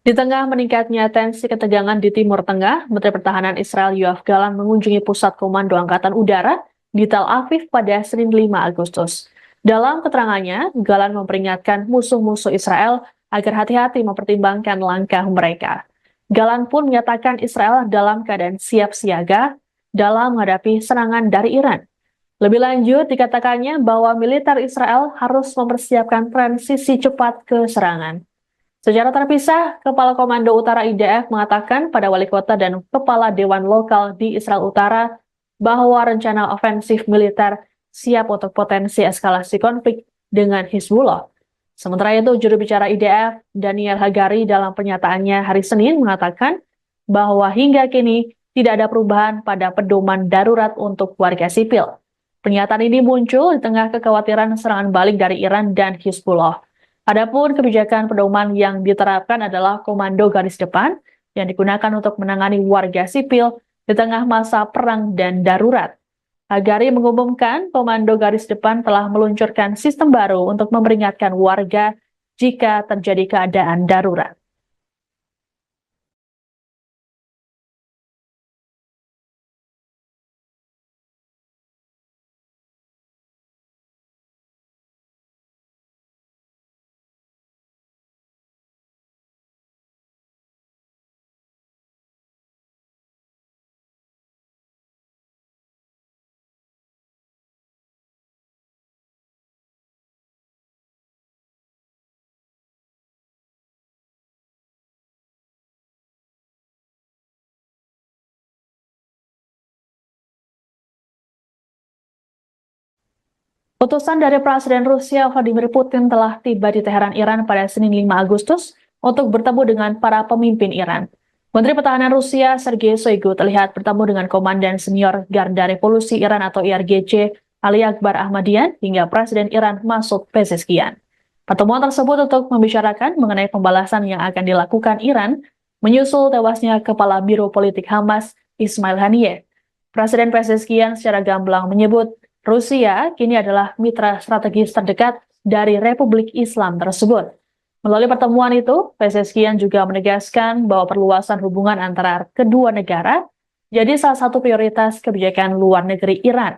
Di tengah meningkatnya tensi ketegangan di Timur Tengah, Menteri Pertahanan Israel Yoav Gallant mengunjungi Pusat Komando Angkatan Udara di Tel Aviv pada Senin 5 Agustus. Dalam keterangannya, Gallant memperingatkan musuh-musuh Israel agar hati-hati mempertimbangkan langkah mereka. Gallant pun menyatakan Israel dalam keadaan siap siaga dalam menghadapi serangan dari Iran. Lebih lanjut, dikatakannya bahwa militer Israel harus mempersiapkan transisi cepat ke serangan. Secara terpisah, Kepala Komando Utara IDF mengatakan pada wali kota dan kepala dewan lokal di Israel Utara bahwa rencana ofensif militer siap untuk potensi eskalasi konflik dengan Hizbullah. Sementara itu, juru bicara IDF, Daniel Hagari, dalam pernyataannya hari Senin mengatakan bahwa hingga kini tidak ada perubahan pada pedoman darurat untuk warga sipil. Pernyataan ini muncul di tengah kekhawatiran serangan balik dari Iran dan Hizbullah. Adapun kebijakan pedoman yang diterapkan adalah komando garis depan yang digunakan untuk menangani warga sipil di tengah masa perang dan darurat. Hagari mengumumkan komando garis depan telah meluncurkan sistem baru untuk memperingatkan warga jika terjadi keadaan darurat. Utusan dari Presiden Rusia Vladimir Putin telah tiba di Teheran, Iran pada Senin 5 Agustus untuk bertemu dengan para pemimpin Iran. Menteri Pertahanan Rusia Sergei Shoigu terlihat bertemu dengan Komandan Senior Garda Revolusi Iran atau IRGC Ali Akbar Ahmadian hingga Presiden Iran Masoud Pezeshkian. Pertemuan tersebut untuk membicarakan mengenai pembalasan yang akan dilakukan Iran menyusul tewasnya Kepala Biro Politik Hamas Ismail Haniyeh. Presiden Pezeshkian secara gamblang menyebut Rusia kini adalah mitra strategis terdekat dari Republik Islam tersebut. Melalui pertemuan itu, Pezeshkian juga menegaskan bahwa perluasan hubungan antara kedua negara jadi salah satu prioritas kebijakan luar negeri Iran.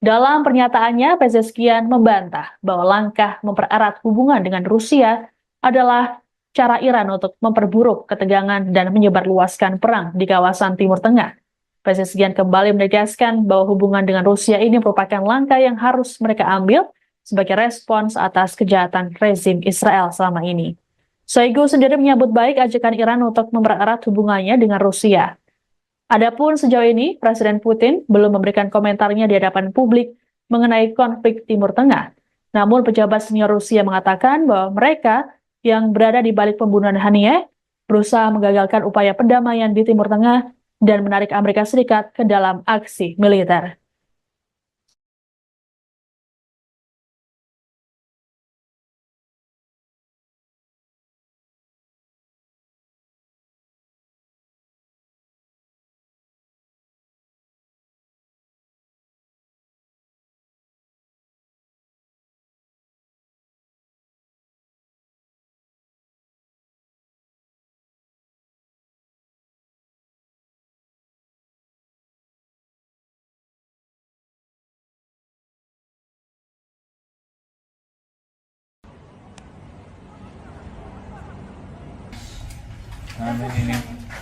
Dalam pernyataannya, Pezeshkian membantah bahwa langkah mempererat hubungan dengan Rusia adalah cara Iran untuk memperburuk ketegangan dan menyebarluaskan perang di kawasan Timur Tengah. Pezeshkian kembali menegaskan bahwa hubungan dengan Rusia ini merupakan langkah yang harus mereka ambil sebagai respons atas kejahatan rezim Israel selama ini. Shoigu sendiri menyambut baik ajakan Iran untuk mempererat hubungannya dengan Rusia. Adapun sejauh ini, Presiden Putin belum memberikan komentarnya di hadapan publik mengenai konflik Timur Tengah. Namun pejabat senior Rusia mengatakan bahwa mereka yang berada di balik pembunuhan Haniyeh berusaha menggagalkan upaya perdamaian di Timur Tengah dan menarik Amerika Serikat ke dalam aksi militer.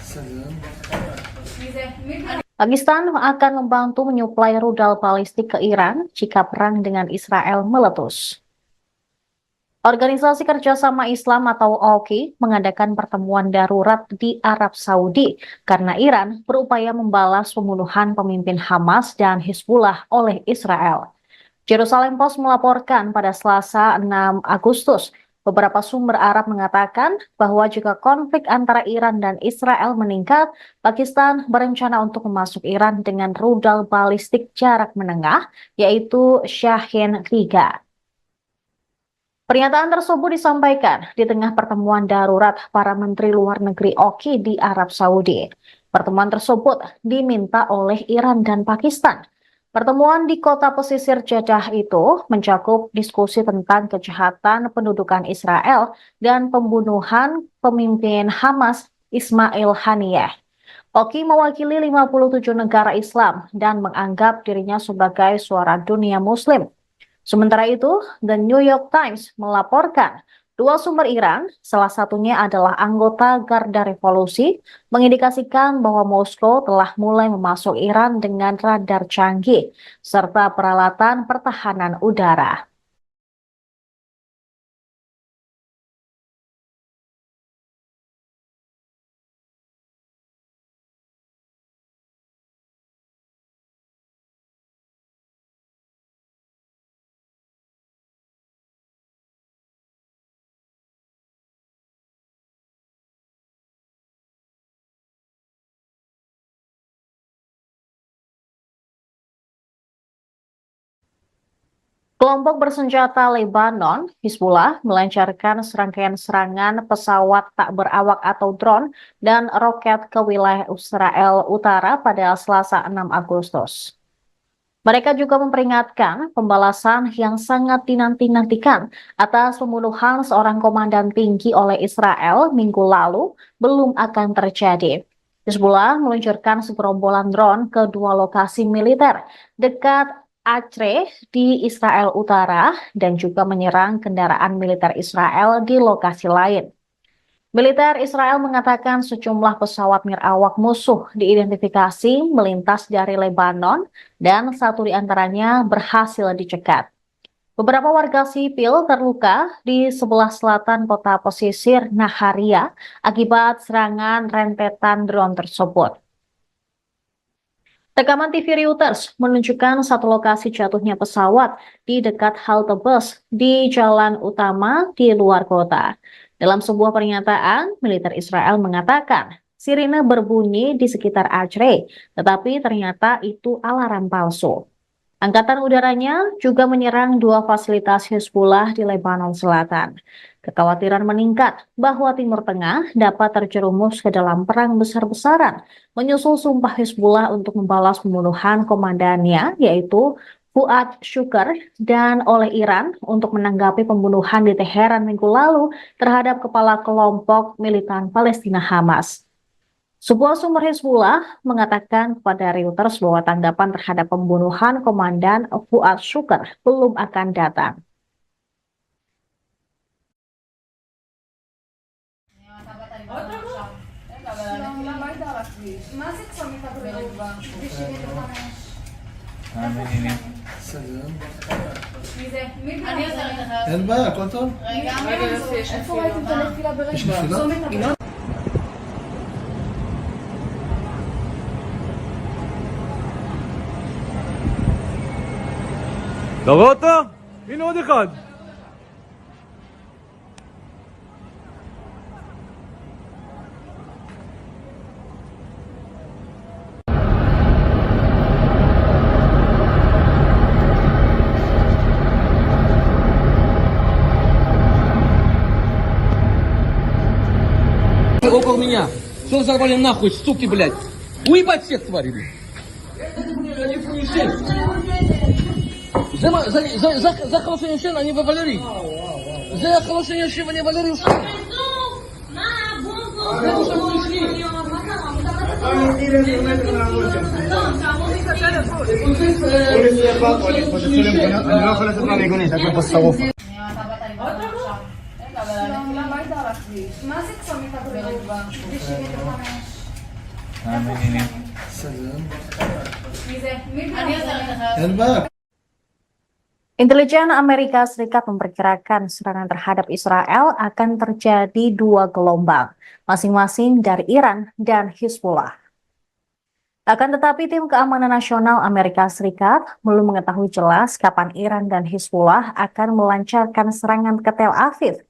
Salam. Pakistan akan membantu menyuplai rudal balistik ke Iran jika perang dengan Israel meletus. Organisasi Kerjasama Islam atau OKI mengadakan pertemuan darurat di Arab Saudi karena Iran berupaya membalas pembunuhan pemimpin Hamas dan Hizbullah oleh Israel. Jerusalem Post melaporkan pada Selasa 6 Agustus, beberapa sumber Arab mengatakan bahwa jika konflik antara Iran dan Israel meningkat, Pakistan berencana untuk memasuk Iran dengan rudal balistik jarak menengah, yaitu Shahin 3. Pernyataan tersebut disampaikan di tengah pertemuan darurat para menteri luar negeri OKI di Arab Saudi. Pertemuan tersebut diminta oleh Iran dan Pakistan. Pertemuan di kota pesisir Jeddah itu mencakup diskusi tentang kejahatan pendudukan Israel dan pembunuhan pemimpin Hamas Ismail Haniyeh. OKI mewakili 57 negara Islam dan menganggap dirinya sebagai suara dunia Muslim. Sementara itu, The New York Times melaporkan dua sumber Iran, salah satunya adalah anggota Garda Revolusi, mengindikasikan bahwa Moskow telah mulai memasuk Iran dengan radar canggih serta peralatan pertahanan udara. Kelompok bersenjata Lebanon, Hizbullah, melancarkan serangkaian serangan pesawat tak berawak atau drone dan roket ke wilayah Israel Utara pada Selasa 6 Agustus. Mereka juga memperingatkan pembalasan yang sangat dinanti-nantikan atas pembunuhan seorang komandan tinggi oleh Israel minggu lalu belum akan terjadi. Hizbullah meluncurkan segerombolan drone ke dua lokasi militer dekat Acre di Israel Utara dan juga menyerang kendaraan militer Israel di lokasi lain. Militer Israel mengatakan sejumlah pesawat nirawak musuh diidentifikasi melintas dari Lebanon dan satu di antaranya berhasil dicegat. Beberapa warga sipil terluka di sebelah selatan kota pesisir Naharia akibat serangan rentetan drone tersebut. Rekaman TV Reuters menunjukkan satu lokasi jatuhnya pesawat di dekat halte bus di jalan utama di luar kota. Dalam sebuah pernyataan, militer Israel mengatakan sirine berbunyi di sekitar Acre, tetapi ternyata itu alarm palsu. Angkatan udaranya juga menyerang dua fasilitas Hizbullah di Lebanon Selatan. Kekhawatiran meningkat bahwa Timur Tengah dapat terjerumus ke dalam perang besar-besaran, menyusul sumpah Hizbullah untuk membalas pembunuhan komandannya, yaitu Fuad Shukr, dan oleh Iran untuk menanggapi pembunuhan di Teheran minggu lalu terhadap kepala kelompok militan Palestina Hamas. Sebuah sumber Hizbullah mengatakan kepada Reuters bahwa tanggapan terhadap pembunuhan Komandan Fuad Shukr belum akan datang. סגן. מי זה? אני עושה לך. אין בעיה, הכל טוב? רגע, איפה ראיתם את הנפילה ברגע? יש נפילה? אתה רואה אותו? הנה עוד אחד. Около меня. Что взорвали нахуй, суки, блядь? Уебать всех тварей, блядь. זה חלושן ישן, אני וולרי. זה חלושן ישן, אני וולרי. אני לא יכול לצאת מהמיגונית, הכל פה שרוף. מה זה צומת הבריאות? סגן. מי זה? אני עושה לך. אין בעיה. Intelijen Amerika Serikat memperkirakan serangan terhadap Israel akan terjadi dua gelombang, masing-masing dari Iran dan Hizbullah. Akan tetapi tim keamanan nasional Amerika Serikat belum mengetahui jelas kapan Iran dan Hizbullah akan melancarkan serangan ke Tel Aviv.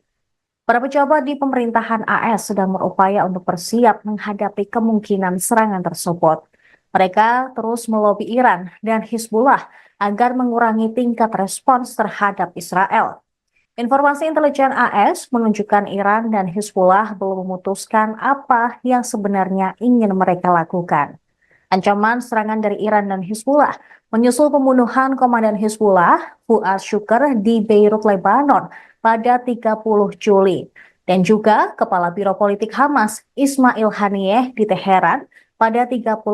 Para pejabat di pemerintahan AS sedang berupaya untuk bersiap menghadapi kemungkinan serangan tersebut. Mereka terus melobi Iran dan Hizbullah agar mengurangi tingkat respons terhadap Israel. Informasi intelijen AS menunjukkan Iran dan Hizbullah belum memutuskan apa yang sebenarnya ingin mereka lakukan. Ancaman serangan dari Iran dan Hizbullah menyusul pembunuhan komandan Hizbullah, Fuad Shukr, di Beirut, Lebanon pada 30 Juli. Dan juga Kepala Biro Politik Hamas, Ismail Haniyeh, di Teheran pada 31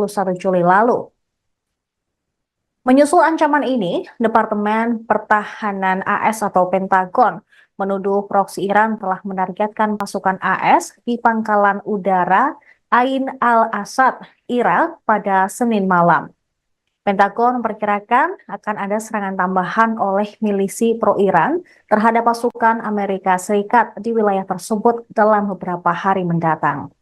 Juli lalu. Menyusul ancaman ini, Departemen Pertahanan AS atau Pentagon menuduh proksi Iran telah menargetkan pasukan AS di pangkalan udara Ain al-Asad, Irak pada Senin malam. Pentagon memperkirakan akan ada serangan tambahan oleh milisi pro-Iran terhadap pasukan Amerika Serikat di wilayah tersebut dalam beberapa hari mendatang.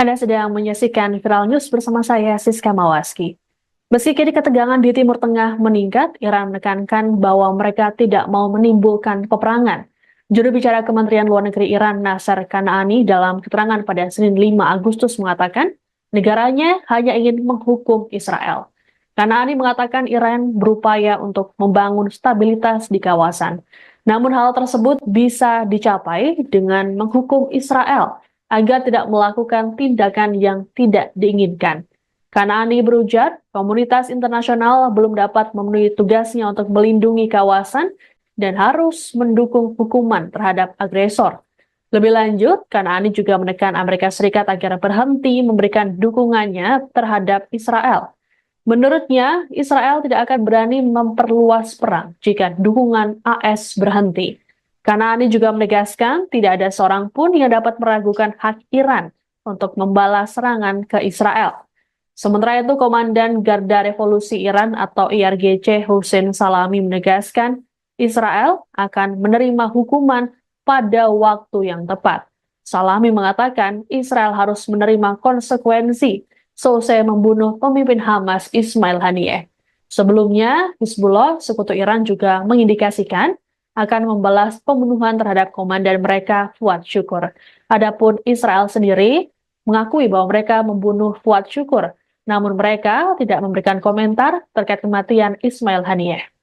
Anda sedang menyaksikan Viral News bersama saya, Siska Mawaski. Meski kini ketegangan di Timur Tengah meningkat, Iran menekankan bahwa mereka tidak mau menimbulkan peperangan. Juru bicara Kementerian Luar Negeri Iran, Nasser Kanaani, dalam keterangan pada Senin 5 Agustus mengatakan, negaranya hanya ingin menghukum Israel. Kanaani mengatakan Iran berupaya untuk membangun stabilitas di kawasan. Namun hal tersebut bisa dicapai dengan menghukum Israel agar tidak melakukan tindakan yang tidak diinginkan. Kanaani berujar, komunitas internasional belum dapat memenuhi tugasnya untuk melindungi kawasan dan harus mendukung hukuman terhadap agresor. Lebih lanjut, Kanaani juga menekan Amerika Serikat agar berhenti memberikan dukungannya terhadap Israel. Menurutnya, Israel tidak akan berani memperluas perang jika dukungan AS berhenti. Kanaani juga menegaskan tidak ada seorang pun yang dapat meragukan hak Iran untuk membalas serangan ke Israel. Sementara itu, Komandan Garda Revolusi Iran atau IRGC Hussein Salami menegaskan Israel akan menerima hukuman pada waktu yang tepat. Salami mengatakan Israel harus menerima konsekuensi selesai membunuh pemimpin Hamas Ismail Haniyeh. Sebelumnya, Hizbullah, sekutu Iran juga mengindikasikan akan membalas pembunuhan terhadap komandan mereka Fuad Syukur. Adapun Israel sendiri mengakui bahwa mereka membunuh Fuad Syukur, namun mereka tidak memberikan komentar terkait kematian Ismail Haniyeh.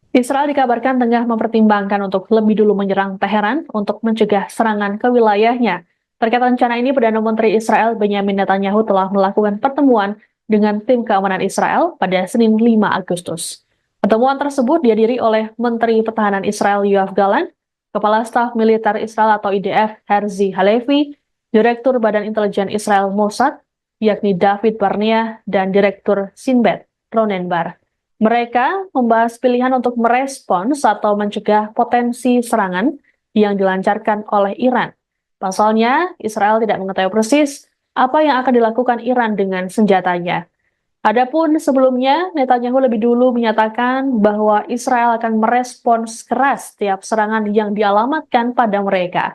Israel dikabarkan tengah mempertimbangkan untuk lebih dulu menyerang Teheran untuk mencegah serangan ke wilayahnya. Terkait rencana ini, Perdana Menteri Israel Benyamin Netanyahu telah melakukan pertemuan dengan tim keamanan Israel pada Senin 5 Agustus. Pertemuan tersebut dihadiri oleh Menteri Pertahanan Israel Yoav Gallant, Kepala Staf Militer Israel atau IDF Herzi Halevi, Direktur Badan Intelijen Israel Mossad, yakni David Barnea, dan Direktur Sinbet Ronen Bar. Mereka membahas pilihan untuk merespons atau mencegah potensi serangan yang dilancarkan oleh Iran. Pasalnya, Israel tidak mengetahui persis apa yang akan dilakukan Iran dengan senjatanya. Adapun sebelumnya, Netanyahu lebih dulu menyatakan bahwa Israel akan merespons keras setiap serangan yang dialamatkan pada mereka.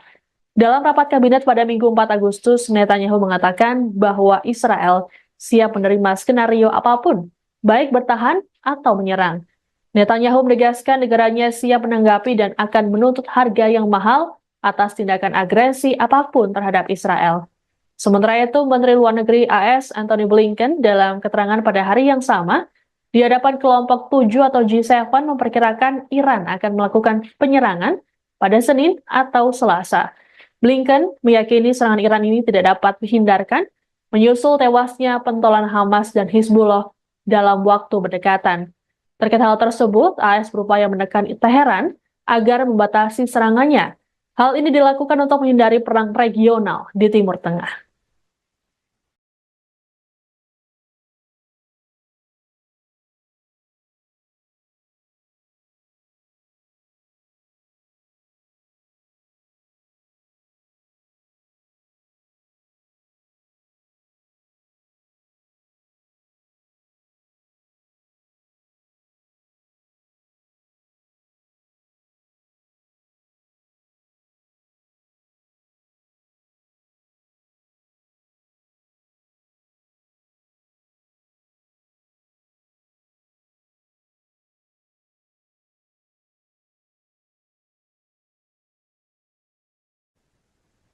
Dalam rapat kabinet pada Minggu 4 Agustus, Netanyahu mengatakan bahwa Israel siap menerima skenario apapun, baik bertahan atau menyerang. Netanyahu menegaskan negaranya siap menanggapi dan akan menuntut harga yang mahal atas tindakan agresi apapun terhadap Israel. Sementara itu, Menteri Luar Negeri AS Antony Blinken dalam keterangan pada hari yang sama di hadapan kelompok 7 atau G7 memperkirakan Iran akan melakukan penyerangan pada Senin atau Selasa. Blinken meyakini serangan Iran ini tidak dapat dihindarkan menyusul tewasnya pentolan Hamas dan Hizbullah dalam waktu berdekatan. Terkait hal tersebut, AS berupaya menekan Teheran agar membatasi serangannya. Hal ini dilakukan untuk menghindari perang regional di Timur Tengah.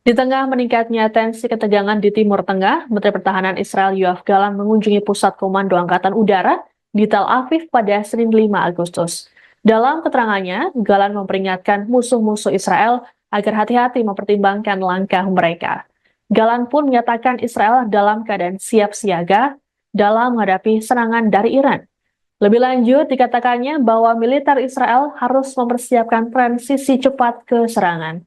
Di tengah meningkatnya tensi ketegangan di Timur Tengah, Menteri Pertahanan Israel Yoav Gallant mengunjungi Pusat Komando Angkatan Udara di Tel Aviv pada Senin 5 Agustus. Dalam keterangannya, Gallant memperingatkan musuh-musuh Israel agar hati-hati mempertimbangkan langkah mereka. Gallant pun menyatakan Israel dalam keadaan siap siaga dalam menghadapi serangan dari Iran. Lebih lanjut, dikatakannya bahwa militer Israel harus mempersiapkan transisi cepat ke serangan.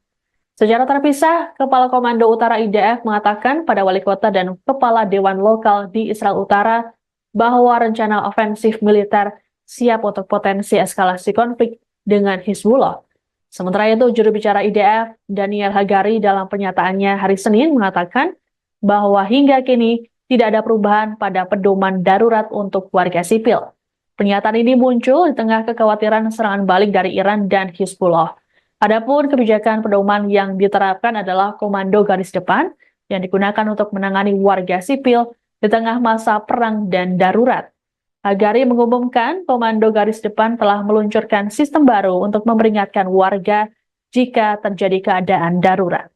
Secara terpisah, Kepala Komando Utara IDF mengatakan pada wali kota dan kepala dewan lokal di Israel Utara bahwa rencana ofensif militer siap untuk potensi eskalasi konflik dengan Hizbullah. Sementara itu, juru bicara IDF, Daniel Hagari, dalam pernyataannya hari Senin mengatakan bahwa hingga kini tidak ada perubahan pada pedoman darurat untuk warga sipil. Pernyataan ini muncul di tengah kekhawatiran serangan balik dari Iran dan Hizbullah. Adapun kebijakan pedoman yang diterapkan adalah komando garis depan yang digunakan untuk menangani warga sipil di tengah masa perang dan darurat. Hagari mengumumkan komando garis depan telah meluncurkan sistem baru untuk memperingatkan warga jika terjadi keadaan darurat.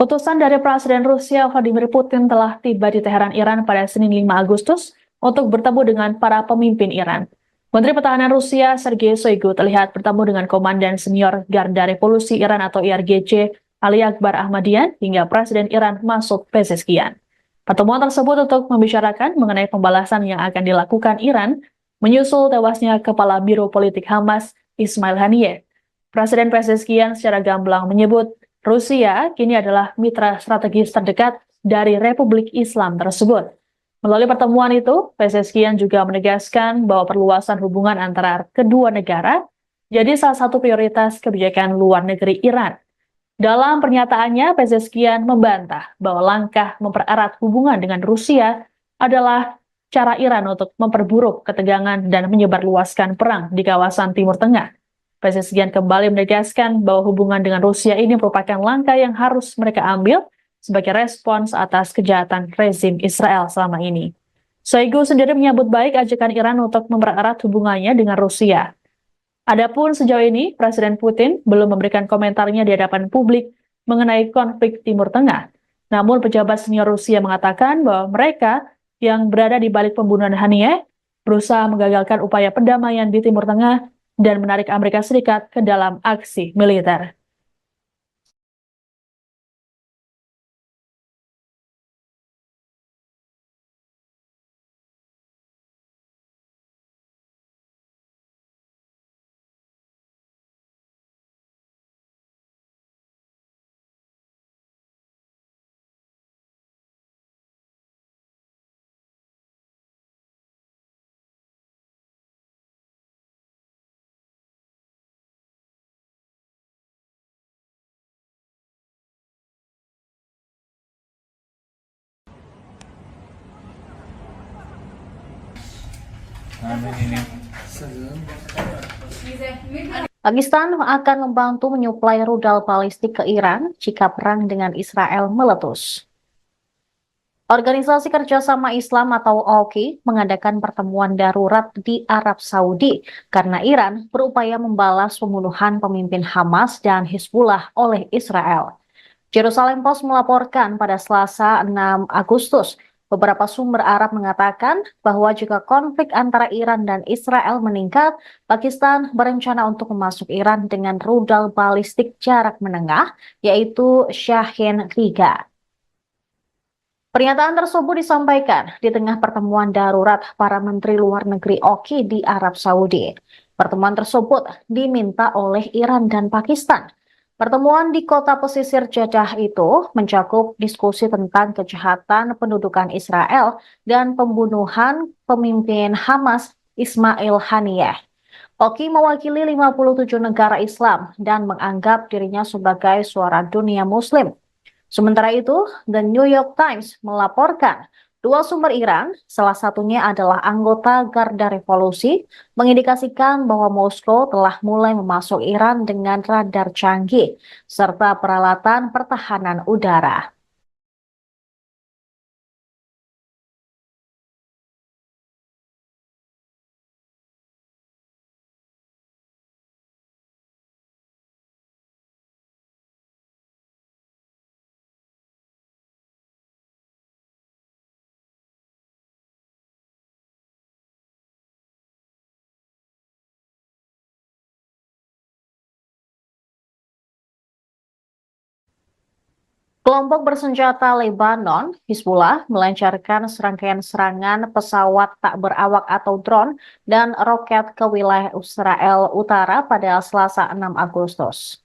Utusan dari Presiden Rusia Vladimir Putin telah tiba di Teheran, Iran pada Senin 5 Agustus untuk bertemu dengan para pemimpin Iran. Menteri Pertahanan Rusia Sergei Shoigu terlihat bertemu dengan Komandan Senior Garda Revolusi Iran atau IRGC Ali Akbar Ahmadian hingga Presiden Iran Masoud Pezeshkian. Pertemuan tersebut untuk membicarakan mengenai pembalasan yang akan dilakukan Iran menyusul tewasnya Kepala Biro Politik Hamas Ismail Haniyeh. Presiden Pezeshkian secara gamblang menyebut Rusia kini adalah mitra strategis terdekat dari Republik Islam tersebut. Melalui pertemuan itu, Pezeshkian juga menegaskan bahwa perluasan hubungan antara kedua negara jadi salah satu prioritas kebijakan luar negeri Iran. Dalam pernyataannya, Pezeshkian membantah bahwa langkah mempererat hubungan dengan Rusia adalah cara Iran untuk memperburuk ketegangan dan menyebarluaskan perang di kawasan Timur Tengah. Pezeshkian kembali menegaskan bahwa hubungan dengan Rusia ini merupakan langkah yang harus mereka ambil sebagai respons atas kejahatan rezim Israel selama ini. Shoigu sendiri menyambut baik ajakan Iran untuk mempererat hubungannya dengan Rusia. Adapun sejauh ini, Presiden Putin belum memberikan komentarnya di hadapan publik mengenai konflik Timur Tengah. Namun pejabat senior Rusia mengatakan bahwa mereka yang berada di balik pembunuhan Haniyeh berusaha menggagalkan upaya perdamaian di Timur Tengah dan menarik Amerika Serikat ke dalam aksi militer. Salam. Pakistan akan membantu menyuplai rudal balistik ke Iran jika perang dengan Israel meletus. Organisasi Kerjasama Islam atau OKI mengadakan pertemuan darurat di Arab Saudi karena Iran berupaya membalas pembunuhan pemimpin Hamas dan Hizbullah oleh Israel. Jerusalem Post melaporkan pada Selasa 6 Agustus, beberapa sumber Arab mengatakan bahwa jika konflik antara Iran dan Israel meningkat, Pakistan berencana untuk memasuk Iran dengan rudal balistik jarak menengah, yaitu Shahin-3. Pernyataan tersebut disampaikan di tengah pertemuan darurat para Menteri Luar Negeri OKI di Arab Saudi. Pertemuan tersebut diminta oleh Iran dan Pakistan. Pertemuan di kota pesisir Jeddah itu mencakup diskusi tentang kejahatan pendudukan Israel dan pembunuhan pemimpin Hamas Ismail Haniyeh. OKI mewakili 57 negara Islam dan menganggap dirinya sebagai suara dunia Muslim. Sementara itu, The New York Times melaporkan dua sumber Iran, salah satunya adalah anggota Garda Revolusi, mengindikasikan bahwa Moskow telah mulai memasuk Iran dengan radar canggih serta peralatan pertahanan udara. Kelompok bersenjata Lebanon, Hizbullah, melancarkan serangkaian serangan pesawat tak berawak atau drone dan roket ke wilayah Israel Utara pada Selasa 6 Agustus.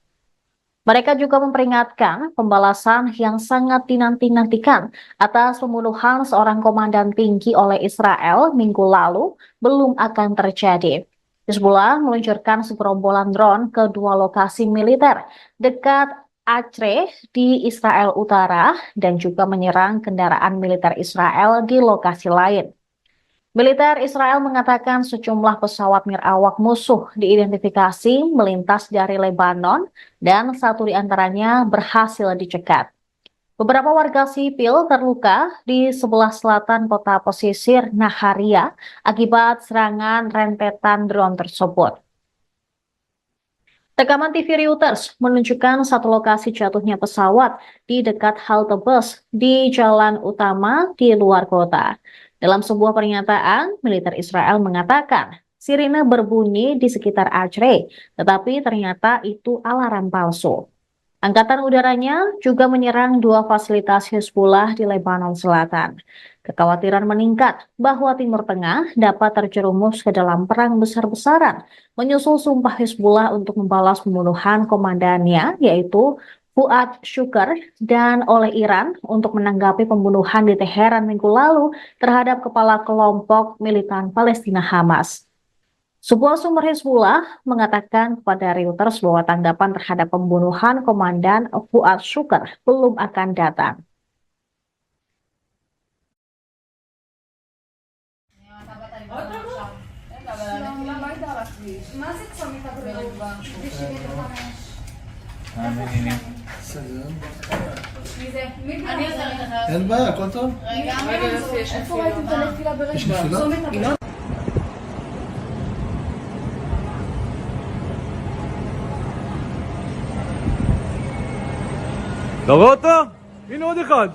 Mereka juga memperingatkan pembalasan yang sangat dinanti-nantikan atas pembunuhan seorang komandan tinggi oleh Israel minggu lalu belum akan terjadi. Hizbullah meluncurkan segerombolan drone ke dua lokasi militer dekat Acre di Israel Utara dan juga menyerang kendaraan militer Israel di lokasi lain. Militer Israel mengatakan sejumlah pesawat nirawak musuh diidentifikasi melintas dari Lebanon dan satu di antaranya berhasil dicegat. Beberapa warga sipil terluka di sebelah selatan kota pesisir Naharia akibat serangan rentetan drone tersebut. Rekaman TV Reuters menunjukkan satu lokasi jatuhnya pesawat di dekat halte bus di jalan utama di luar kota. Dalam sebuah pernyataan, militer Israel mengatakan sirine berbunyi di sekitar Acre, tetapi ternyata itu alarm palsu. Angkatan udaranya juga menyerang dua fasilitas Hizbullah di Lebanon Selatan. Kekhawatiran meningkat bahwa Timur Tengah dapat terjerumus ke dalam perang besar-besaran, menyusul sumpah Hizbullah untuk membalas pembunuhan komandannya, yaitu Fuad Shukr, dan oleh Iran untuk menanggapi pembunuhan di Teheran minggu lalu terhadap kepala kelompok militan Palestina Hamas. Sebuah sumber Hizbullah mengatakan kepada Reuters bahwa tanggapan terhadap pembunuhan Komandan Fuad Shukr belum akan datang. סגן. מי זה? מי זה? אין בעיה, הכל טוב? רגע, איפה ראיתם את הנפילה ברגע? יש נפילה? אתה רואה אותו? הנה עוד אחד.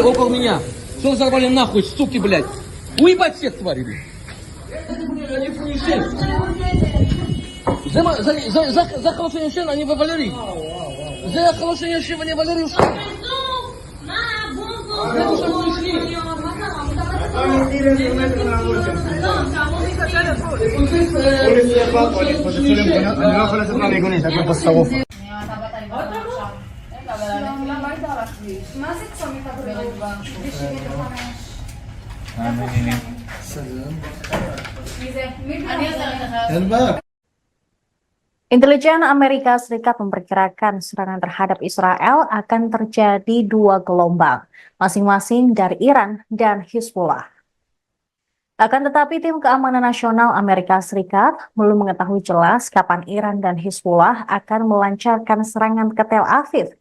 Около меня. Что взорвали нахуй, суки, блядь? Уебать всех тварей, блядь. זה חלושי ישן, אני ווולרי. זה חלושי ישן ואני ווולרי. זה מה שאנחנו ישנים. אני לא יכול לצאת מהמיגונית, הכל פה שרוף. מה זה צומת הבריאות? סגן. מי זה? מי זה? אין בעיה. Intelijen Amerika Serikat memperkirakan serangan terhadap Israel akan terjadi dua gelombang, masing-masing dari Iran dan Hizbullah. Akan tetapi tim keamanan nasional Amerika Serikat belum mengetahui jelas kapan Iran dan Hizbullah akan melancarkan serangan ke Tel Aviv.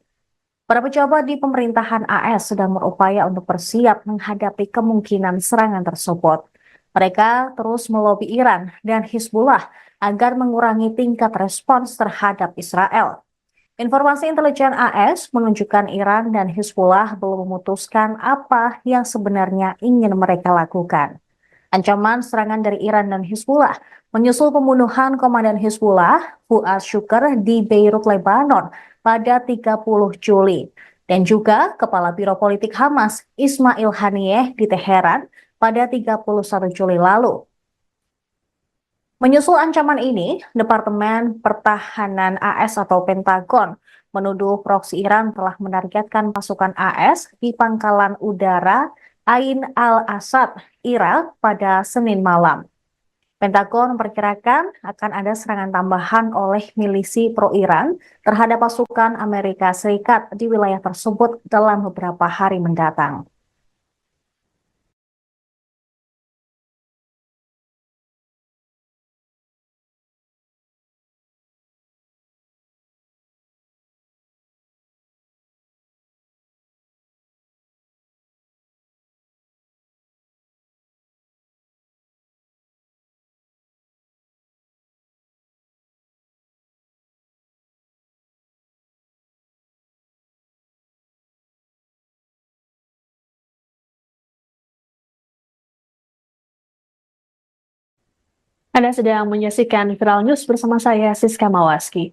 Para pejabat di pemerintahan AS sedang berupaya untuk bersiap menghadapi kemungkinan serangan tersebut. Mereka terus melobi Iran dan Hizbullah agar mengurangi tingkat respons terhadap Israel. Informasi intelijen AS menunjukkan Iran dan Hizbullah belum memutuskan apa yang sebenarnya ingin mereka lakukan. Ancaman serangan dari Iran dan Hizbullah menyusul pembunuhan komandan Hizbullah, Fuad Shukr, di Beirut, Lebanon pada 30 Juli. Dan juga Kepala Biro Politik Hamas, Ismail Haniyeh, di Teheran pada 31 Juli lalu. Menyusul ancaman ini, Departemen Pertahanan AS atau Pentagon menuduh proksi Iran telah menargetkan pasukan AS di pangkalan udara Ain al-Asad, Irak pada Senin malam. Pentagon memperkirakan akan ada serangan tambahan oleh milisi pro-Iran terhadap pasukan Amerika Serikat di wilayah tersebut dalam beberapa hari mendatang. Anda sedang menyaksikan Viral News bersama saya, Siska Mawaski.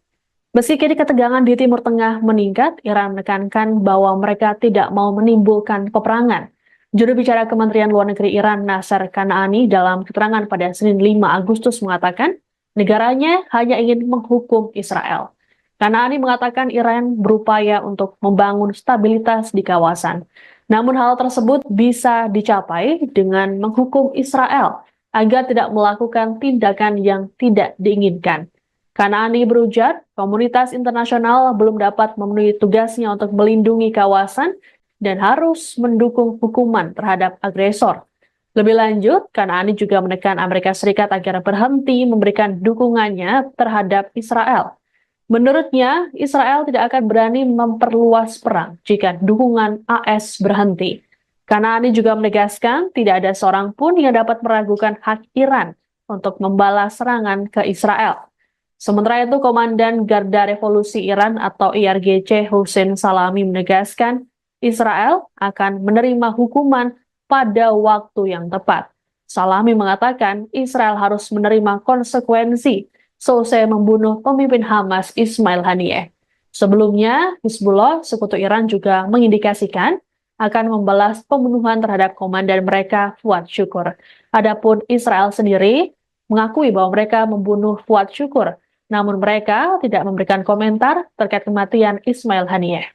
Meski kini ketegangan di Timur Tengah meningkat, Iran menekankan bahwa mereka tidak mau menimbulkan peperangan. Juru bicara Kementerian Luar Negeri Iran, Nasser Kanaani, dalam keterangan pada Senin 5 Agustus mengatakan, negaranya hanya ingin menghukum Israel. Kanaani mengatakan Iran berupaya untuk membangun stabilitas di kawasan. Namun hal tersebut bisa dicapai dengan menghukum Israel agar tidak melakukan tindakan yang tidak diinginkan. Kanaani berujar, komunitas internasional belum dapat memenuhi tugasnya untuk melindungi kawasan dan harus mendukung hukuman terhadap agresor. Lebih lanjut, Kanaani juga menekan Amerika Serikat agar berhenti memberikan dukungannya terhadap Israel. Menurutnya, Israel tidak akan berani memperluas perang jika dukungan AS berhenti. Kanaani juga menegaskan tidak ada seorang pun yang dapat meragukan hak Iran untuk membalas serangan ke Israel. Sementara itu, Komandan Garda Revolusi Iran atau IRGC Hussein Salami menegaskan Israel akan menerima hukuman pada waktu yang tepat. Salami mengatakan Israel harus menerima konsekuensi selesai membunuh pemimpin Hamas Ismail Haniyeh. Sebelumnya, Hizbullah, sekutu Iran juga mengindikasikan akan membalas pembunuhan terhadap komandan mereka Fuad Syukur. Adapun Israel sendiri mengakui bahwa mereka membunuh Fuad Syukur, namun mereka tidak memberikan komentar terkait kematian Ismail Haniyeh.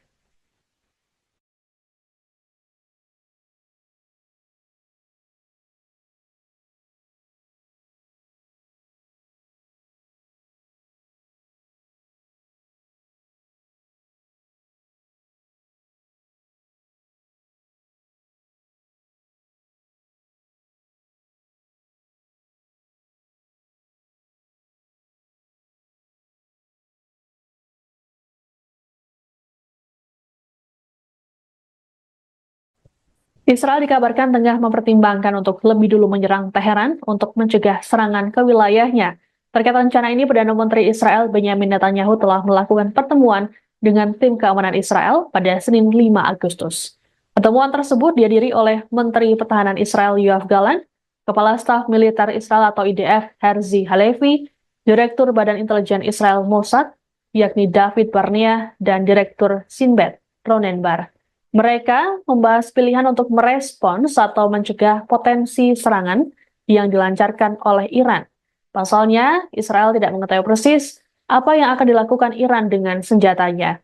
Israel dikabarkan tengah mempertimbangkan untuk lebih dulu menyerang Teheran untuk mencegah serangan ke wilayahnya. Terkait rencana ini, Perdana Menteri Israel Benyamin Netanyahu telah melakukan pertemuan dengan tim keamanan Israel pada Senin 5 Agustus. Pertemuan tersebut dihadiri oleh Menteri Pertahanan Israel Yoav Gallant, Kepala Staf Militer Israel atau IDF Herzi Halevi, Direktur Badan Intelijen Israel Mossad, yakni David Barnea, dan Direktur Sinbet Ronen Bar. Mereka membahas pilihan untuk merespons atau mencegah potensi serangan yang dilancarkan oleh Iran. Pasalnya, Israel tidak mengetahui persis apa yang akan dilakukan Iran dengan senjatanya.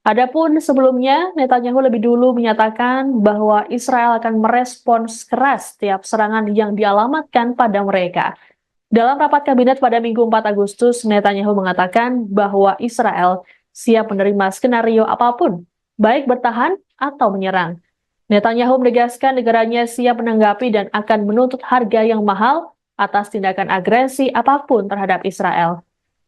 Adapun sebelumnya, Netanyahu lebih dulu menyatakan bahwa Israel akan merespons keras setiap serangan yang dialamatkan pada mereka. Dalam rapat kabinet pada Minggu 4 Agustus, Netanyahu mengatakan bahwa Israel siap menerima skenario apapun, baik bertahan atau menyerang. Netanyahu menegaskan negaranya siap menanggapi dan akan menuntut harga yang mahal atas tindakan agresi apapun terhadap Israel.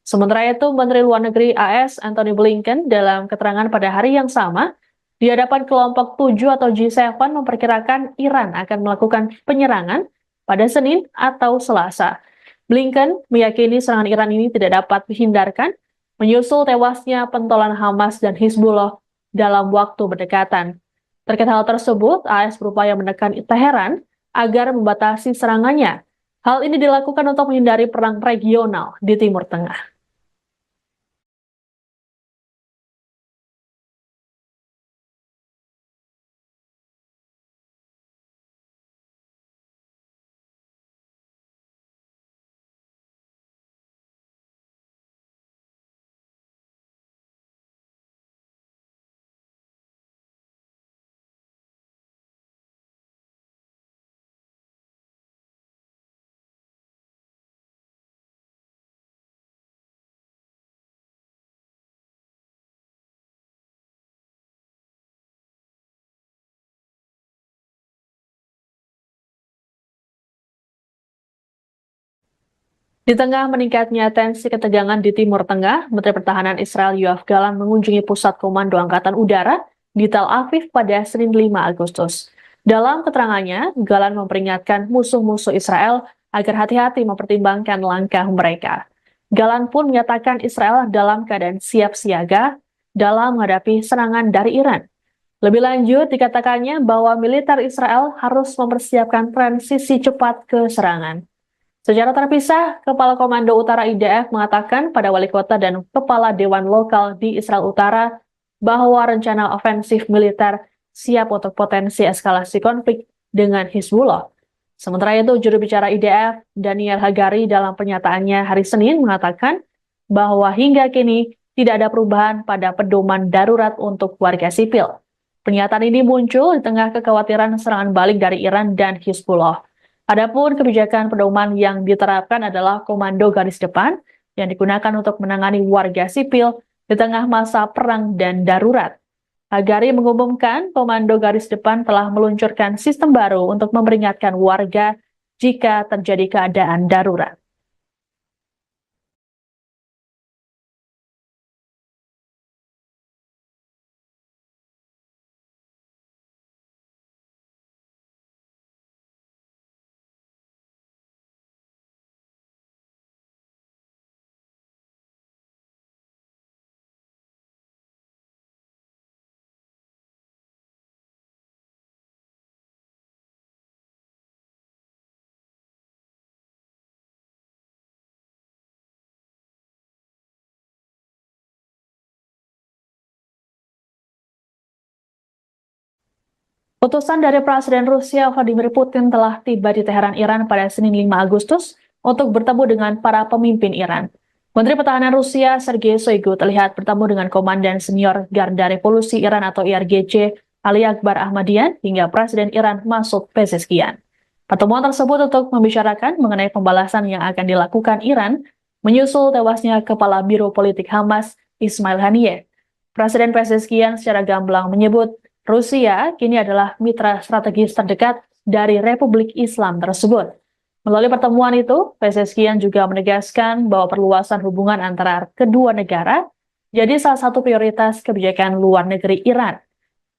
Sementara itu, Menteri Luar Negeri AS Antony Blinken dalam keterangan pada hari yang sama di hadapan kelompok 7 atau G7 memperkirakan Iran akan melakukan penyerangan pada Senin atau Selasa. Blinken meyakini serangan Iran ini tidak dapat dihindarkan menyusul tewasnya pentolan Hamas dan Hizbullah dalam waktu berdekatan. Terkait hal tersebut, AS berupaya menekan Teheran agar membatasi serangannya. Hal ini dilakukan untuk menghindari perang regional di Timur Tengah. Di tengah meningkatnya tensi ketegangan di Timur Tengah, Menteri Pertahanan Israel Yoav Gallant mengunjungi Pusat Komando Angkatan Udara di Tel Aviv pada Senin 5 Agustus. Dalam keterangannya, Gallant memperingatkan musuh-musuh Israel agar hati-hati mempertimbangkan langkah mereka. Gallant pun menyatakan Israel dalam keadaan siap siaga dalam menghadapi serangan dari Iran. Lebih lanjut, dikatakannya bahwa militer Israel harus mempersiapkan transisi cepat ke serangan. Secara terpisah, Kepala Komando Utara IDF mengatakan pada wali kota dan kepala dewan lokal di Israel Utara bahwa rencana ofensif militer siap untuk potensi eskalasi konflik dengan Hizbullah. Sementara itu, juru bicara IDF, Daniel Hagari, dalam pernyataannya hari Senin mengatakan bahwa hingga kini tidak ada perubahan pada pedoman darurat untuk warga sipil. Pernyataan ini muncul di tengah kekhawatiran serangan balik dari Iran dan Hizbullah. Adapun kebijakan pedoman yang diterapkan adalah komando garis depan yang digunakan untuk menangani warga sipil di tengah masa perang dan darurat. Hagari mengumumkan komando garis depan telah meluncurkan sistem baru untuk memperingatkan warga jika terjadi keadaan darurat. Utusan dari Presiden Rusia Vladimir Putin telah tiba di Teheran, Iran pada Senin 5 Agustus untuk bertemu dengan para pemimpin Iran. Menteri Pertahanan Rusia Sergei Shoigu terlihat bertemu dengan Komandan Senior Garda Revolusi Iran atau IRGC Ali Akbar Ahmadian hingga Presiden Iran Masoud Pezeshkian. Pertemuan tersebut untuk membicarakan mengenai pembalasan yang akan dilakukan Iran menyusul tewasnya Kepala Biro Politik Hamas Ismail Haniyeh. Presiden Pezeshkian secara gamblang menyebut Rusia kini adalah mitra strategis terdekat dari Republik Islam tersebut. Melalui pertemuan itu, Pezeshkian juga menegaskan bahwa perluasan hubungan antara kedua negara jadi salah satu prioritas kebijakan luar negeri Iran.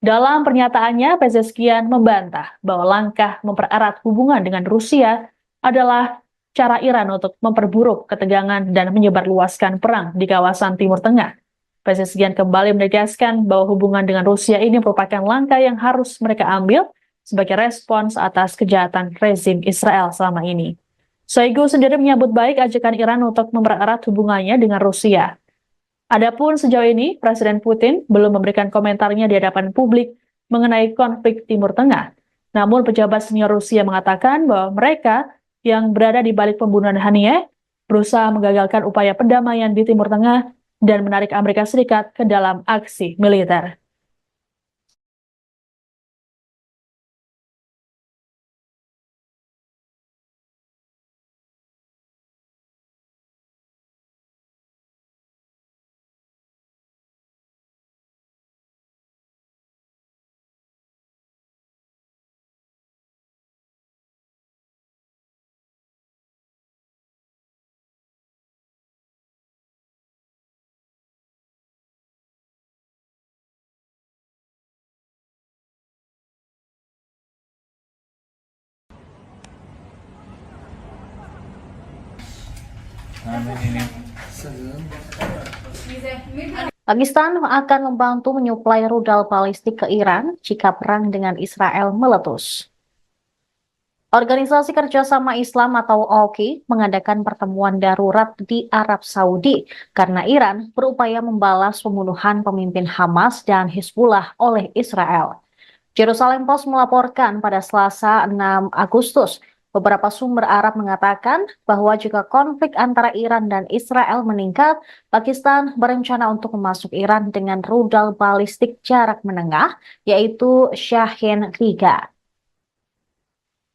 Dalam pernyataannya, Pezeshkian membantah bahwa langkah mempererat hubungan dengan Rusia adalah cara Iran untuk memperburuk ketegangan dan menyebarluaskan perang di kawasan Timur Tengah. Pezeshkian kembali menegaskan bahwa hubungan dengan Rusia ini merupakan langkah yang harus mereka ambil sebagai respons atas kejahatan rezim Israel selama ini. Shoigu sendiri menyambut baik ajakan Iran untuk mempererat hubungannya dengan Rusia. Adapun sejauh ini, Presiden Putin belum memberikan komentarnya di hadapan publik mengenai konflik Timur Tengah. Namun pejabat senior Rusia mengatakan bahwa mereka yang berada di balik pembunuhan Haniyeh berusaha menggagalkan upaya perdamaian di Timur Tengah dan menarik Amerika Serikat ke dalam aksi militer. Salam. Pakistan akan membantu menyuplai rudal balistik ke Iran jika perang dengan Israel meletus. Organisasi Kerjasama Islam atau OKI mengadakan pertemuan darurat di Arab Saudi karena Iran berupaya membalas pembunuhan pemimpin Hamas dan Hizbullah oleh Israel. Jerusalem Post melaporkan pada Selasa 6 Agustus, beberapa sumber Arab mengatakan bahwa jika konflik antara Iran dan Israel meningkat, Pakistan berencana untuk memasuk Iran dengan rudal balistik jarak menengah, yaitu Shahin 3.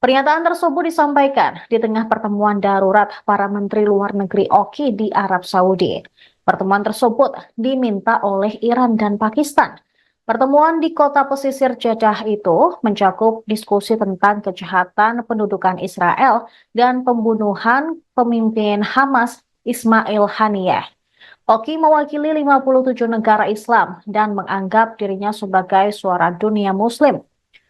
Pernyataan tersebut disampaikan di tengah pertemuan darurat para menteri luar negeri OKI di Arab Saudi. Pertemuan tersebut diminta oleh Iran dan Pakistan. Pertemuan di kota pesisir Jeddah itu mencakup diskusi tentang kejahatan pendudukan Israel dan pembunuhan pemimpin Hamas Ismail Haniyeh. OKI mewakili 57 negara Islam dan menganggap dirinya sebagai suara dunia Muslim.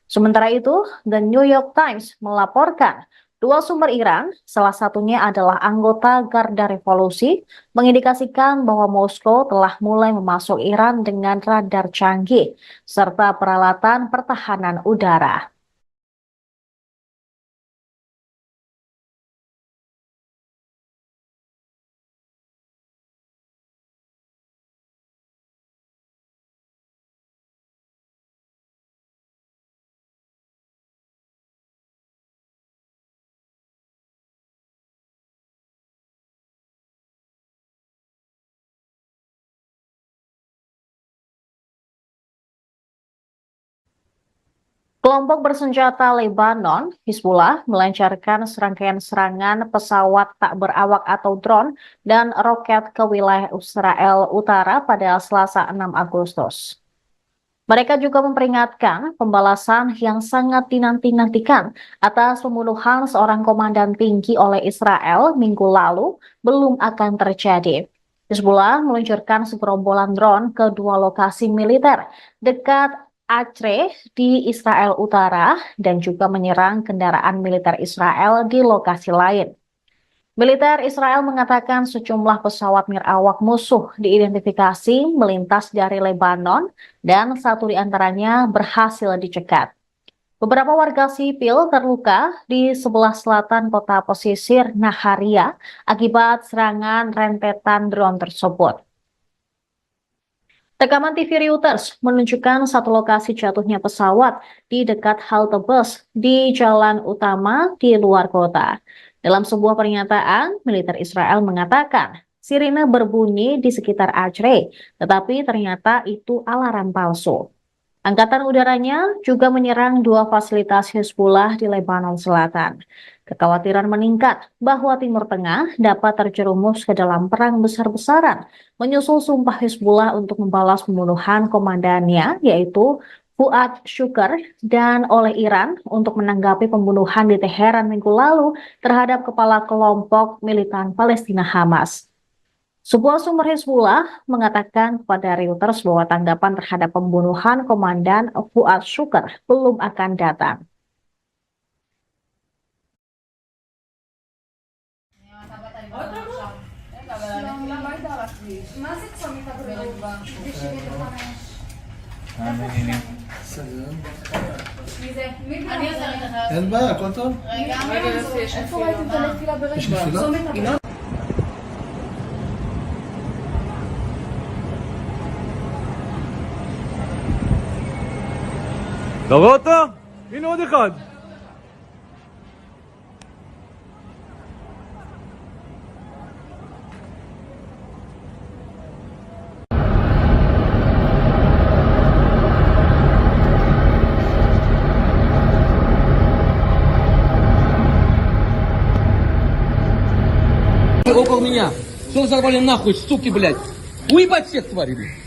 Sementara itu, The New York Times melaporkan dua sumber Iran, salah satunya adalah anggota Garda Revolusi, mengindikasikan bahwa Moskow telah mulai memasuk Iran dengan radar canggih serta peralatan pertahanan udara. Kelompok bersenjata Lebanon, Hizbullah, melancarkan serangkaian serangan pesawat tak berawak atau drone dan roket ke wilayah Israel Utara pada Selasa 6 Agustus. Mereka juga memperingatkan pembalasan yang sangat dinanti-nantikan atas pembunuhan seorang komandan tinggi oleh Israel minggu lalu belum akan terjadi. Hizbullah meluncurkan segerombolan drone ke dua lokasi militer dekat Acre di Israel Utara dan juga menyerang kendaraan militer Israel di lokasi lain. Militer Israel mengatakan sejumlah pesawat nirawak musuh diidentifikasi melintas dari Lebanon dan satu di antaranya berhasil dicegat. Beberapa warga sipil terluka di sebelah selatan kota pesisir Naharia akibat serangan rentetan drone tersebut. Rekaman TV Reuters menunjukkan satu lokasi jatuhnya pesawat di dekat halte bus di jalan utama di luar kota. Dalam sebuah pernyataan, militer Israel mengatakan sirine berbunyi di sekitar Acre, tetapi ternyata itu alarm palsu. Angkatan udaranya juga menyerang dua fasilitas Hizbullah di Lebanon Selatan. Kekhawatiran meningkat bahwa Timur Tengah dapat terjerumus ke dalam perang besar-besaran, menyusul sumpah Hizbullah untuk membalas pembunuhan komandannya, yaitu Fuad Shukr, dan oleh Iran untuk menanggapi pembunuhan di Teheran minggu lalu terhadap kepala kelompok militan Palestina Hamas. Sebuah sumber Hizbullah mengatakan kepada Reuters bahwa tanggapan terhadap pembunuhan komandan Fuad Shukr belum akan datang. סגרן. מי זה? אני עושה רגע. אין בעיה, הכל טוב? רגע, איפה ראיתם את הנפילה ברגע? יש נפילה? צומת הבא. אתה רואה אותו? הנה עוד אחד. Около меня. Что вы сорвали нахуй, суки, блядь? Уебать всех, твари, блядь.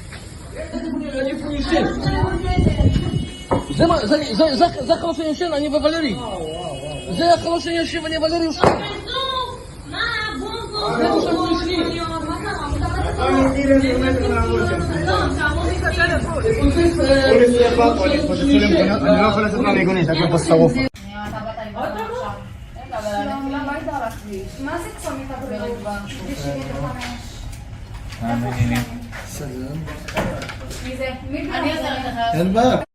זה החלום שאני ישן, אני וולרי. זה החלום שאני יושב, אני וולרי יושב. אני לא יכול לצאת מהמיגונית, רק פה שרוף. מה זה צומת הבא? סגרן. מי זה? אני עושה רגע. אין בעיה.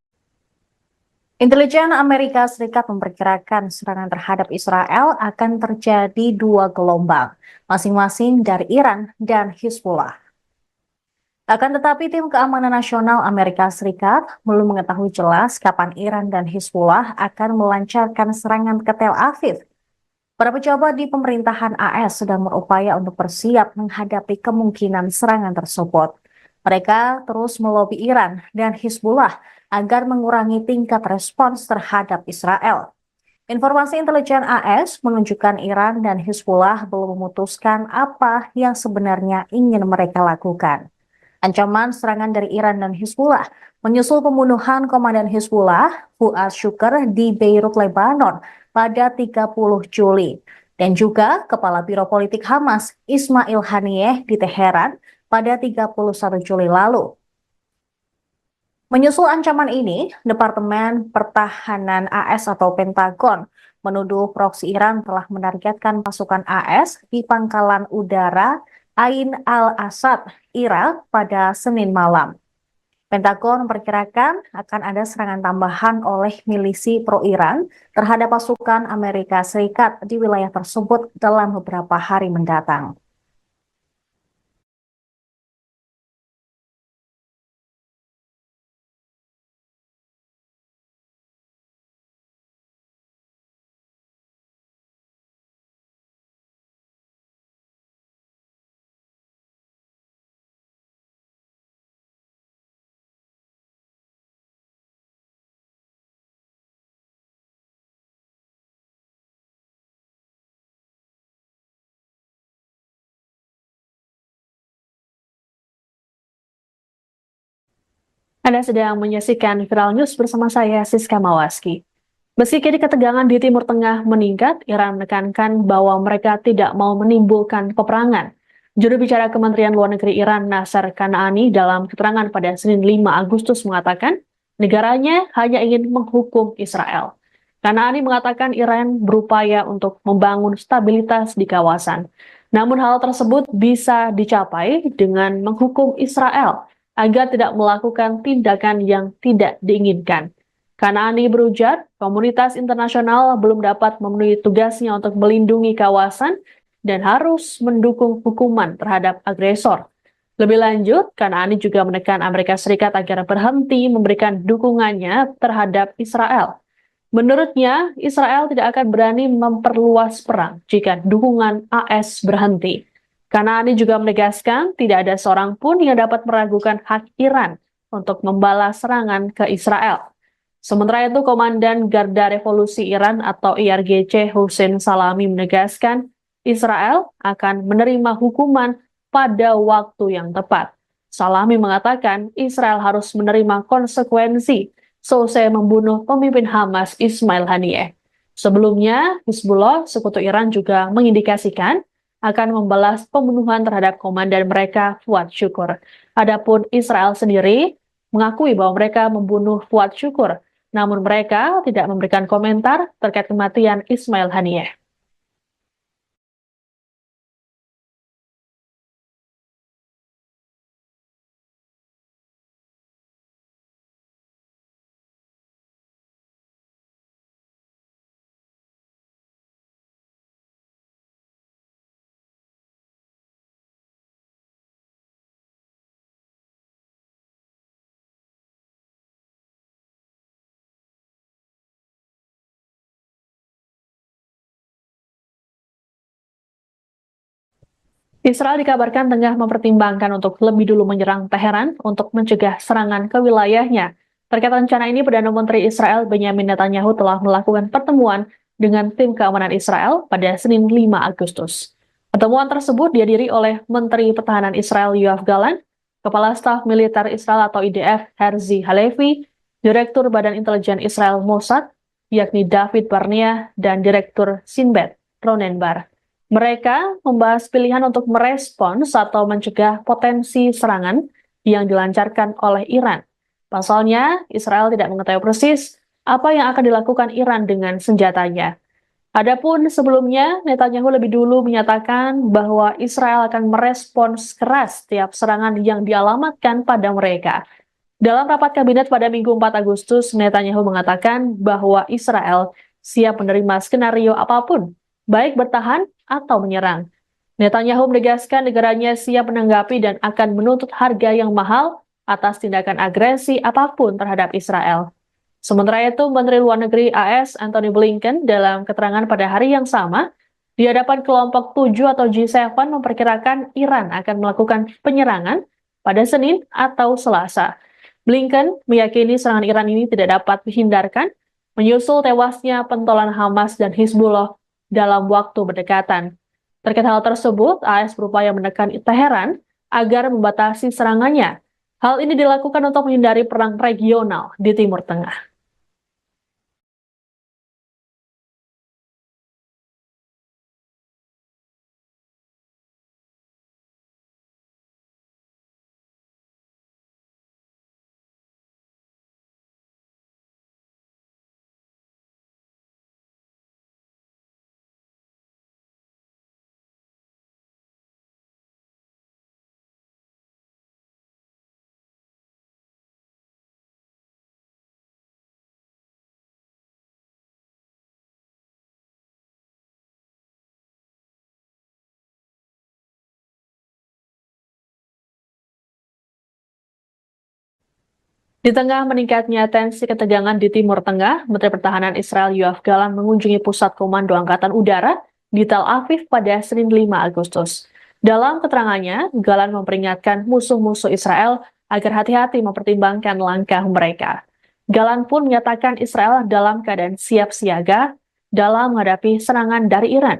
Intelijen Amerika Serikat memperkirakan serangan terhadap Israel akan terjadi dua gelombang, masing-masing dari Iran dan Hizbullah. Akan tetapi tim keamanan nasional Amerika Serikat belum mengetahui jelas kapan Iran dan Hizbullah akan melancarkan serangan ke Tel Aviv. Para pejabat di pemerintahan AS sedang berupaya untuk bersiap menghadapi kemungkinan serangan tersebut. Mereka terus melobi Iran dan Hizbullah agar mengurangi tingkat respons terhadap Israel. Informasi intelijen AS menunjukkan Iran dan Hizbullah belum memutuskan apa yang sebenarnya ingin mereka lakukan. Ancaman serangan dari Iran dan Hizbullah menyusul pembunuhan komandan Hizbullah, Fuad Shukr, di Beirut, Lebanon pada 30 Juli. Dan juga Kepala Biro Politik Hamas, Ismail Haniyeh, di Teheran pada 31 Juli lalu. Menyusul ancaman ini, Departemen Pertahanan AS atau Pentagon menuduh proksi Iran telah menargetkan pasukan AS di pangkalan udara Ain al-Asad, Irak pada Senin malam. Pentagon memperkirakan akan ada serangan tambahan oleh milisi pro-Iran terhadap pasukan Amerika Serikat di wilayah tersebut dalam beberapa hari mendatang. Anda sedang menyaksikan Viral News bersama saya, Siska Mawaski. Meski kini ketegangan di Timur Tengah meningkat, Iran menekankan bahwa mereka tidak mau menimbulkan peperangan. Juru bicara Kementerian Luar Negeri Iran, Nasser Kanaani, dalam keterangan pada Senin 5 Agustus mengatakan, negaranya hanya ingin menghukum Israel. Kanaani mengatakan Iran berupaya untuk membangun stabilitas di kawasan. Namun hal tersebut bisa dicapai dengan menghukum Israel agar tidak melakukan tindakan yang tidak diinginkan. Kanaani berujar, komunitas internasional belum dapat memenuhi tugasnya untuk melindungi kawasan dan harus mendukung hukuman terhadap agresor. Lebih lanjut, Kanaani juga menekan Amerika Serikat agar berhenti memberikan dukungannya terhadap Israel. Menurutnya, Israel tidak akan berani memperluas perang jika dukungan AS berhenti. Kanaani juga menegaskan tidak ada seorang pun yang dapat meragukan hak Iran untuk membalas serangan ke Israel. Sementara itu, Komandan Garda Revolusi Iran atau IRGC Hussein Salami menegaskan Israel akan menerima hukuman pada waktu yang tepat. Salami mengatakan Israel harus menerima konsekuensi selesai membunuh pemimpin Hamas Ismail Haniyeh. Sebelumnya, Hizbullah, sekutu Iran, juga mengindikasikan akan membalas pembunuhan terhadap komandan mereka, Fuad Syukur. Adapun Israel sendiri mengakui bahwa mereka membunuh Fuad Syukur, namun mereka tidak memberikan komentar terkait kematian Ismail Haniyeh. Israel dikabarkan tengah mempertimbangkan untuk lebih dulu menyerang Teheran untuk mencegah serangan ke wilayahnya. Terkait rencana ini, Perdana Menteri Israel Benyamin Netanyahu telah melakukan pertemuan dengan tim keamanan Israel pada Senin 5 Agustus. Pertemuan tersebut dihadiri oleh Menteri Pertahanan Israel Yoav Gallant, Kepala Staf Militer Israel atau IDF Herzi Halevi, Direktur Badan Intelijen Israel Mossad, yakni David Barnea, dan Direktur Sinbet Ronen Bar. Mereka membahas pilihan untuk merespons atau mencegah potensi serangan yang dilancarkan oleh Iran. Pasalnya, Israel tidak mengetahui persis apa yang akan dilakukan Iran dengan senjatanya. Adapun sebelumnya, Netanyahu lebih dulu menyatakan bahwa Israel akan merespons keras setiap serangan yang dialamatkan pada mereka. Dalam rapat kabinet pada Minggu 4 Agustus, Netanyahu mengatakan bahwa Israel siap menerima skenario apapun, baik bertahan atau menyerang. Netanyahu menegaskan negaranya siap menanggapi dan akan menuntut harga yang mahal atas tindakan agresi apapun terhadap Israel. Sementara itu, Menteri Luar Negeri AS Antony Blinken dalam keterangan pada hari yang sama di hadapan kelompok 7 atau G7 memperkirakan Iran akan melakukan penyerangan pada Senin atau Selasa. Blinken meyakini serangan Iran ini tidak dapat dihindarkan menyusul tewasnya pentolan Hamas dan Hizbullah dalam waktu berdekatan. Terkait hal tersebut, AS berupaya menekan Teheran agar membatasi serangannya. Hal ini dilakukan untuk menghindari perang regional di Timur Tengah. Di tengah meningkatnya tensi ketegangan di Timur Tengah, Menteri Pertahanan Israel Yoav Gallant mengunjungi Pusat Komando Angkatan Udara di Tel Aviv pada Senin 5 Agustus. Dalam keterangannya, Gallant memperingatkan musuh-musuh Israel agar hati-hati mempertimbangkan langkah mereka. Gallant pun menyatakan Israel dalam keadaan siap siaga dalam menghadapi serangan dari Iran.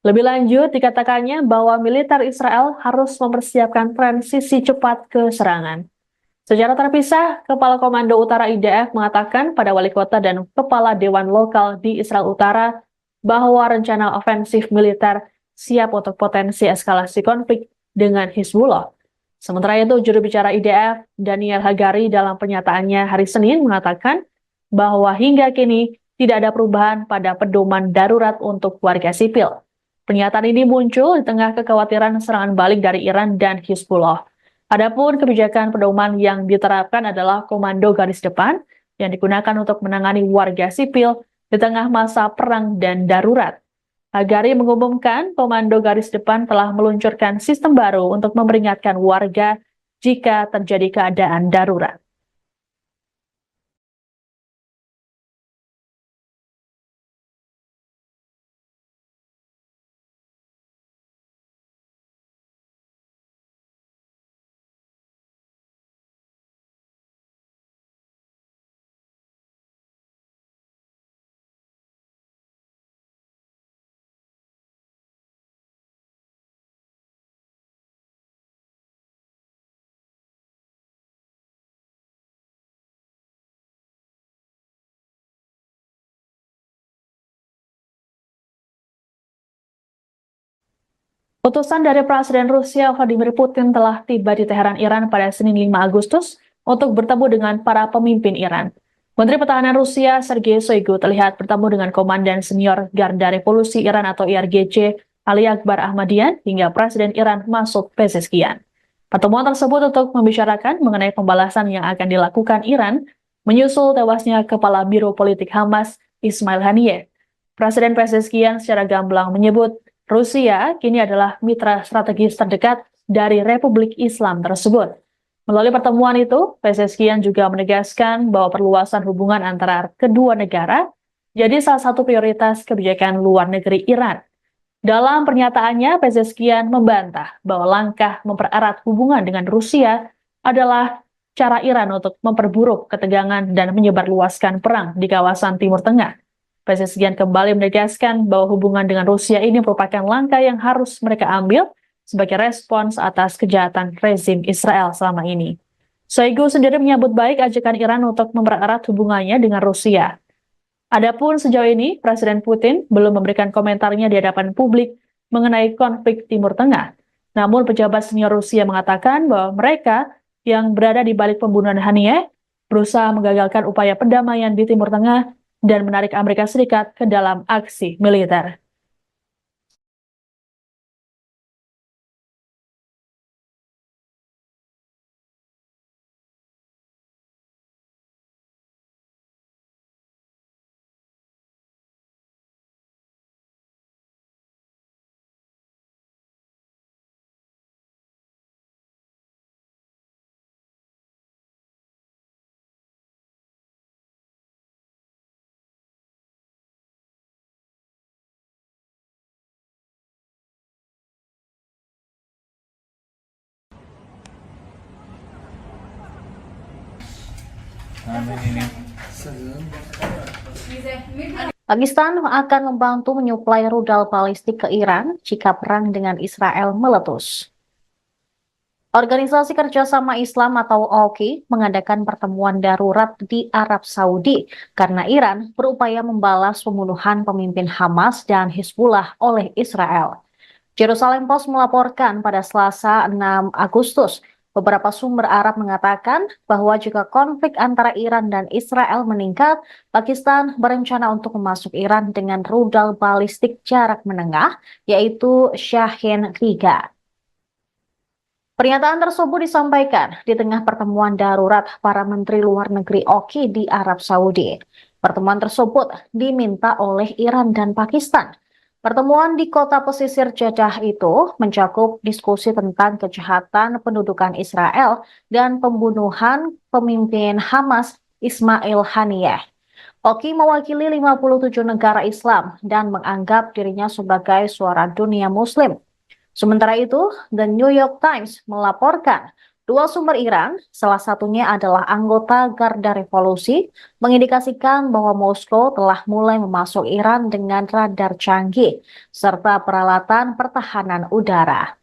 Lebih lanjut, dikatakannya bahwa militer Israel harus mempersiapkan transisi cepat ke serangan. Secara terpisah, Kepala Komando Utara IDF mengatakan pada wali kota dan kepala dewan lokal di Israel Utara bahwa rencana ofensif militer siap untuk potensi eskalasi konflik dengan Hizbullah. Sementara itu, juru bicara IDF, Daniel Hagari, dalam pernyataannya hari Senin mengatakan bahwa hingga kini tidak ada perubahan pada pedoman darurat untuk warga sipil. Pernyataan ini muncul di tengah kekhawatiran serangan balik dari Iran dan Hizbullah. Adapun kebijakan pedoman yang diterapkan adalah komando garis depan yang digunakan untuk menangani warga sipil di tengah masa perang dan darurat. Hagari mengumumkan komando garis depan telah meluncurkan sistem baru untuk memperingatkan warga jika terjadi keadaan darurat. Utusan dari Presiden Rusia Vladimir Putin telah tiba di Teheran, Iran pada Senin 5 Agustus untuk bertemu dengan para pemimpin Iran. Menteri Pertahanan Rusia Sergei Shoigu terlihat bertemu dengan Komandan Senior Garda Revolusi Iran atau IRGC Ali Akbar Ahmadian hingga Presiden Iran Masoud Pezeshkian. Pertemuan tersebut untuk membicarakan mengenai pembalasan yang akan dilakukan Iran menyusul tewasnya Kepala Biro Politik Hamas Ismail Haniyeh. Presiden Pezeshkian secara gamblang menyebut Rusia kini adalah mitra strategis terdekat dari Republik Islam tersebut. Melalui pertemuan itu, Pezeshkian juga menegaskan bahwa perluasan hubungan antara kedua negara jadi salah satu prioritas kebijakan luar negeri Iran. Dalam pernyataannya, Pezeshkian membantah bahwa langkah mempererat hubungan dengan Rusia adalah cara Iran untuk memperburuk ketegangan dan menyebarluaskan perang di kawasan Timur Tengah. Pezeshkian kembali menegaskan bahwa hubungan dengan Rusia ini merupakan langkah yang harus mereka ambil sebagai respons atas kejahatan rezim Israel selama ini. Shoigu sendiri menyambut baik ajakan Iran untuk mempererat hubungannya dengan Rusia. Adapun sejauh ini, Presiden Putin belum memberikan komentarnya di hadapan publik mengenai konflik Timur Tengah. Namun pejabat senior Rusia mengatakan bahwa mereka yang berada di balik pembunuhan Haniyeh berusaha menggagalkan upaya perdamaian di Timur Tengah dan menarik Amerika Serikat ke dalam aksi militer. Salam. Pakistan akan membantu menyuplai rudal balistik ke Iran jika perang dengan Israel meletus. Organisasi Kerjasama Islam atau OKI mengadakan pertemuan darurat di Arab Saudi karena Iran berupaya membalas pembunuhan pemimpin Hamas dan Hizbullah oleh Israel. Jerusalem Post melaporkan pada Selasa 6 Agustus, beberapa sumber Arab mengatakan bahwa jika konflik antara Iran dan Israel meningkat, Pakistan berencana untuk memasuk Iran dengan rudal balistik jarak menengah, yaitu Shahin 3. Pernyataan tersebut disampaikan di tengah pertemuan darurat para menteri luar negeri OKI di Arab Saudi. Pertemuan tersebut diminta oleh Iran dan Pakistan. Pertemuan di kota pesisir Jeddah itu mencakup diskusi tentang kejahatan pendudukan Israel dan pembunuhan pemimpin Hamas Ismail Haniyeh. OKI mewakili 57 negara Islam dan menganggap dirinya sebagai suara dunia Muslim. Sementara itu, The New York Times melaporkan dua sumber Iran, salah satunya adalah anggota Garda Revolusi, mengindikasikan bahwa Moskow telah mulai memasuk Iran dengan radar canggih serta peralatan pertahanan udara.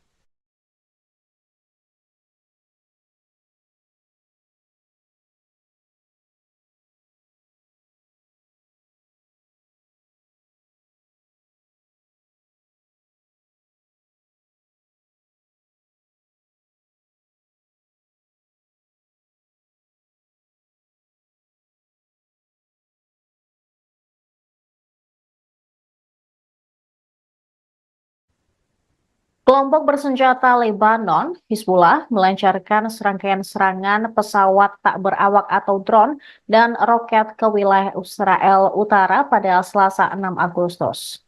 Kelompok bersenjata Lebanon, Hizbullah, melancarkan serangkaian serangan pesawat tak berawak atau drone dan roket ke wilayah Israel Utara pada Selasa 6 Agustus.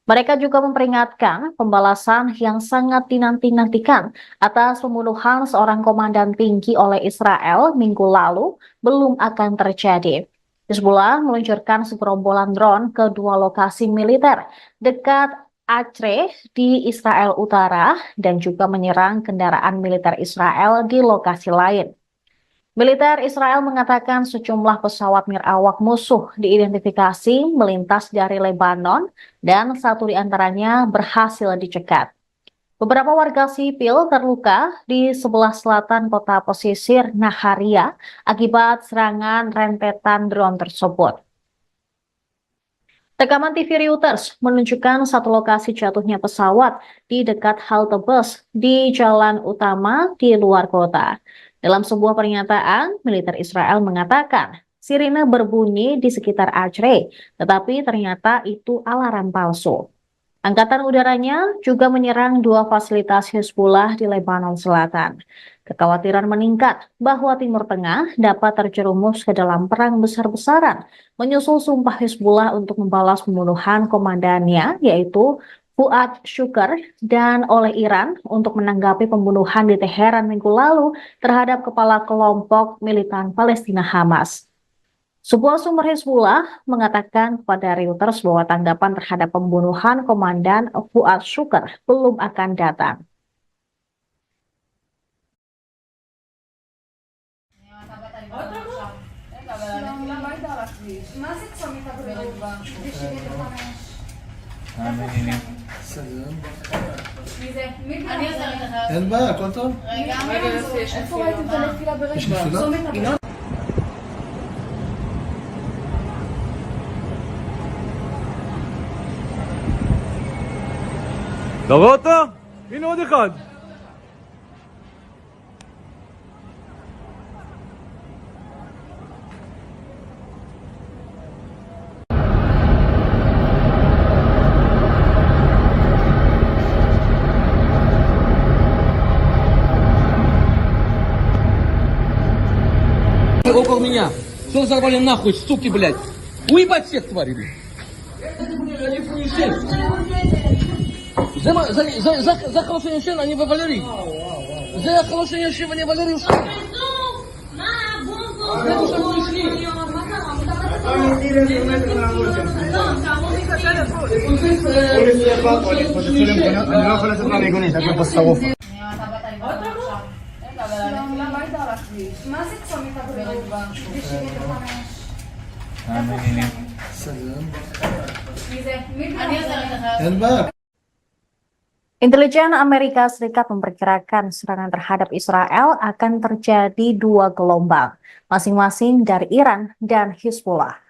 Mereka juga memperingatkan pembalasan yang sangat dinanti-nantikan atas pembunuhan seorang komandan tinggi oleh Israel minggu lalu belum akan terjadi. Hizbullah meluncurkan segerombolan drone ke dua lokasi militer dekat Acre di Israel Utara dan juga menyerang kendaraan militer Israel di lokasi lain. Militer Israel mengatakan sejumlah pesawat nirawak musuh diidentifikasi melintas dari Lebanon dan satu di antaranya berhasil dicegat. Beberapa warga sipil terluka di sebelah selatan kota pesisir Naharia akibat serangan rentetan drone tersebut. Rekaman TV Reuters menunjukkan satu lokasi jatuhnya pesawat di dekat halte bus di jalan utama di luar kota. Dalam sebuah pernyataan, militer Israel mengatakan sirine berbunyi di sekitar Acre, tetapi ternyata itu alarm palsu. Angkatan udaranya juga menyerang dua fasilitas Hizbullah di Lebanon Selatan. Kekhawatiran meningkat bahwa Timur Tengah dapat terjerumus ke dalam perang besar-besaran, menyusul sumpah Hizbullah untuk membalas pembunuhan komandannya, yaitu Fuad Shukr, dan oleh Iran untuk menanggapi pembunuhan di Teheran minggu lalu terhadap kepala kelompok militan Palestina Hamas. Sebuah sumber Hizbullah mengatakan kepada Reuters bahwa tanggapan terhadap pembunuhan Komandan Fuad Shukr belum akan datang. סגרן. מי זה? אני עושה לך. אין בעיה, הכל טוב. רגע, איפה ראיתם את הנפילה ברגע? יש נפילה? אתה רואה אותו? הנה עוד אחד. Около меня. Что взорвали нахуй, суки, блядь? Уебать всех тварей, блядь. זה חלושן ישן, אני ווולרי. זה החלושן ישן ואני ווולרי יושן. אני לא יכול לצאת מהמיגונית, הכל פה שרוף. מה זה צומת הבריאות? סגרן. מי זה? אני עושה לך. אין בעיה. Intelijen Amerika Serikat memperkirakan serangan terhadap Israel akan terjadi dua gelombang, masing-masing dari Iran dan Hizbullah.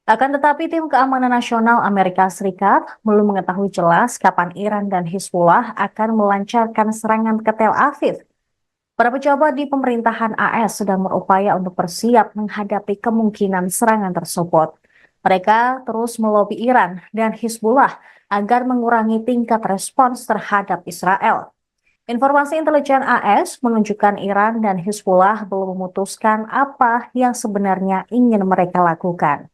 Akan tetapi tim keamanan nasional Amerika Serikat belum mengetahui jelas kapan Iran dan Hizbullah akan melancarkan serangan ke Tel Aviv. Para pejabat di pemerintahan AS sedang berupaya untuk bersiap menghadapi kemungkinan serangan tersebut. Mereka terus melobi Iran dan Hizbullah agar mengurangi tingkat respons terhadap Israel. Informasi intelijen AS menunjukkan Iran dan Hizbullah belum memutuskan apa yang sebenarnya ingin mereka lakukan.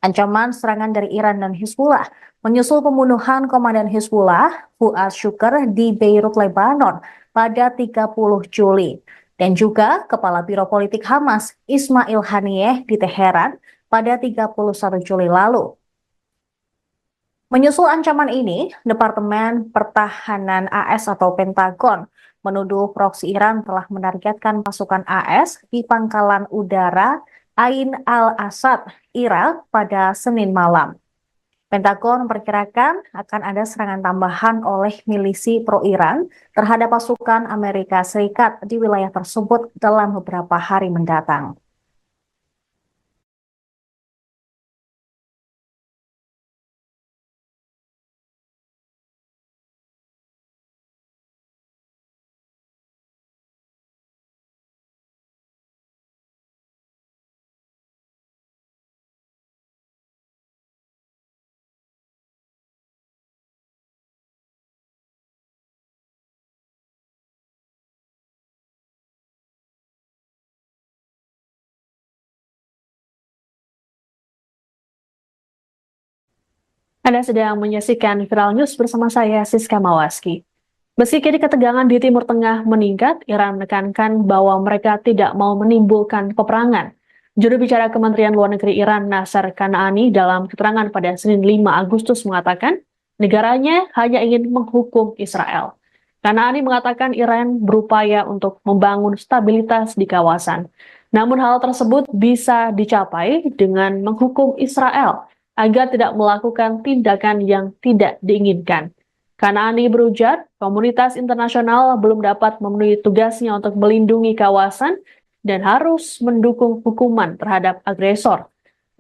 Ancaman serangan dari Iran dan Hizbullah menyusul pembunuhan komandan Hizbullah, Fuad Shukr, di Beirut, Lebanon pada 30 Juli. Dan juga Kepala Biro Politik Hamas, Ismail Haniyeh, di Teheran pada 31 Juli lalu. Menyusul ancaman ini, Departemen Pertahanan AS atau Pentagon menuduh proksi Iran telah menargetkan pasukan AS di pangkalan udara Ain al-Asad, Irak pada Senin malam. Pentagon memperkirakan akan ada serangan tambahan oleh milisi pro-Iran terhadap pasukan Amerika Serikat di wilayah tersebut dalam beberapa hari mendatang. Anda sedang menyaksikan Viral News bersama saya, Siska Mawaski. Meski kini ketegangan di Timur Tengah meningkat, Iran menekankan bahwa mereka tidak mau menimbulkan peperangan. Juru bicara Kementerian Luar Negeri Iran, Nasser Kanaani, dalam keterangan pada Senin 5 Agustus mengatakan, negaranya hanya ingin menghukum Israel. Kanaani mengatakan Iran berupaya untuk membangun stabilitas di kawasan. Namun hal tersebut bisa dicapai dengan menghukum Israel agar tidak melakukan tindakan yang tidak diinginkan. Kanaani berujar, komunitas internasional belum dapat memenuhi tugasnya untuk melindungi kawasan dan harus mendukung hukuman terhadap agresor.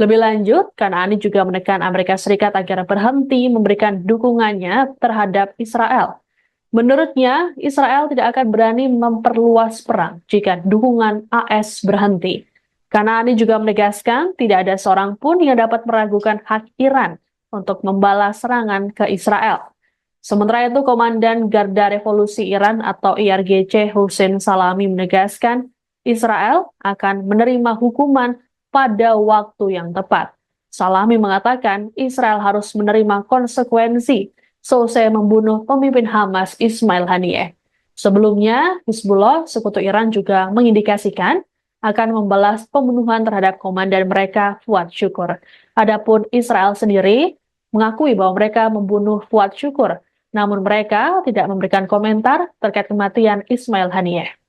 Lebih lanjut, Kanaani juga menekan Amerika Serikat agar berhenti memberikan dukungannya terhadap Israel. Menurutnya, Israel tidak akan berani memperluas perang jika dukungan AS berhenti. Kanaani juga menegaskan tidak ada seorang pun yang dapat meragukan hak Iran untuk membalas serangan ke Israel. Sementara itu, Komandan Garda Revolusi Iran atau IRGC Hussein Salami menegaskan Israel akan menerima hukuman pada waktu yang tepat. Salami mengatakan Israel harus menerima konsekuensi selesai membunuh pemimpin Hamas Ismail Haniyeh. Sebelumnya, Hizbullah, sekutu Iran juga mengindikasikan akan membalas pembunuhan terhadap komandan mereka Fuad Syukur. Adapun Israel sendiri mengakui bahwa mereka membunuh Fuad Syukur, namun mereka tidak memberikan komentar terkait kematian Ismail Haniyeh.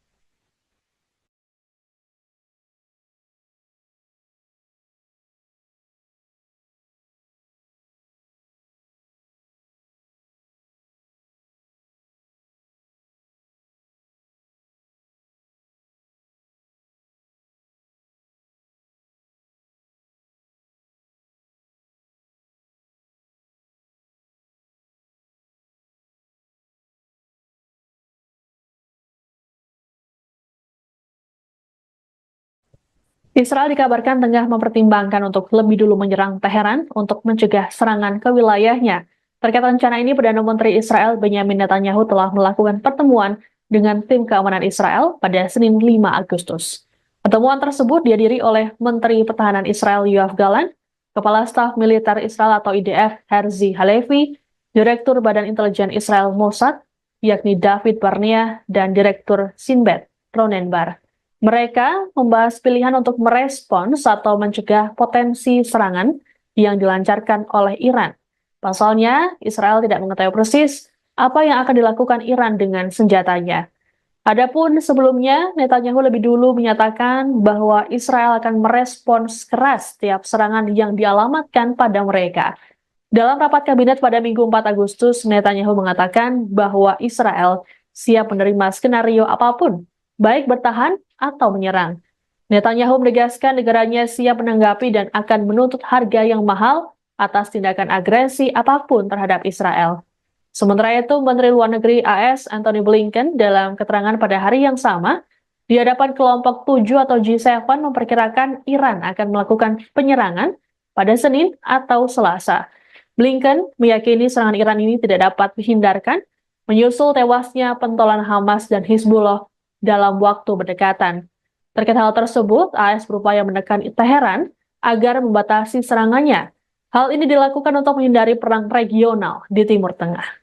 Israel dikabarkan tengah mempertimbangkan untuk lebih dulu menyerang Teheran untuk mencegah serangan ke wilayahnya. Terkait rencana ini, Perdana Menteri Israel Benyamin Netanyahu telah melakukan pertemuan dengan tim keamanan Israel pada Senin 5 Agustus. Pertemuan tersebut dihadiri oleh Menteri Pertahanan Israel Yoav Gallant, Kepala Staf Militer Israel atau IDF Herzi Halevi, Direktur Badan Intelijen Israel Mossad, yakni David Barnea, dan Direktur Sinbet Ronen Bar. Mereka membahas pilihan untuk merespons atau mencegah potensi serangan yang dilancarkan oleh Iran. Pasalnya, Israel tidak mengetahui persis apa yang akan dilakukan Iran dengan senjatanya. Adapun sebelumnya, Netanyahu lebih dulu menyatakan bahwa Israel akan merespons keras setiap serangan yang dialamatkan pada mereka. Dalam rapat kabinet pada Minggu 4 Agustus, Netanyahu mengatakan bahwa Israel siap menerima skenario apapun, baik bertahan atau menyerang. Netanyahu menegaskan negaranya siap menanggapi dan akan menuntut harga yang mahal atas tindakan agresi apapun terhadap Israel. Sementara itu, Menteri Luar Negeri AS Antony Blinken dalam keterangan pada hari yang sama di hadapan kelompok 7 atau G7 memperkirakan Iran akan melakukan penyerangan pada Senin atau Selasa. Blinken meyakini serangan Iran ini tidak dapat dihindarkan menyusul tewasnya pentolan Hamas dan Hizbullah dalam waktu berdekatan. Terkait hal tersebut, AS berupaya menekan Teheran agar membatasi serangannya. Hal ini dilakukan untuk menghindari perang regional di Timur Tengah.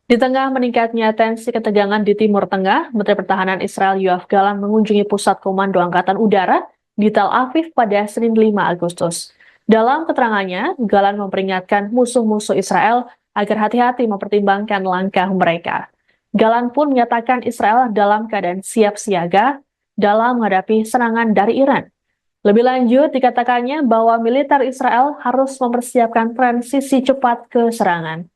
Di tengah meningkatnya tensi ketegangan di Timur Tengah, Menteri Pertahanan Israel Yoav Gallant mengunjungi Pusat Komando Angkatan Udara di Tel Aviv pada Senin 5 Agustus. Dalam keterangannya, Gallant memperingatkan musuh-musuh Israel agar hati-hati mempertimbangkan langkah mereka. Gallant pun menyatakan Israel dalam keadaan siap siaga dalam menghadapi serangan dari Iran. Lebih lanjut, dikatakannya bahwa militer Israel harus mempersiapkan transisi cepat ke serangan.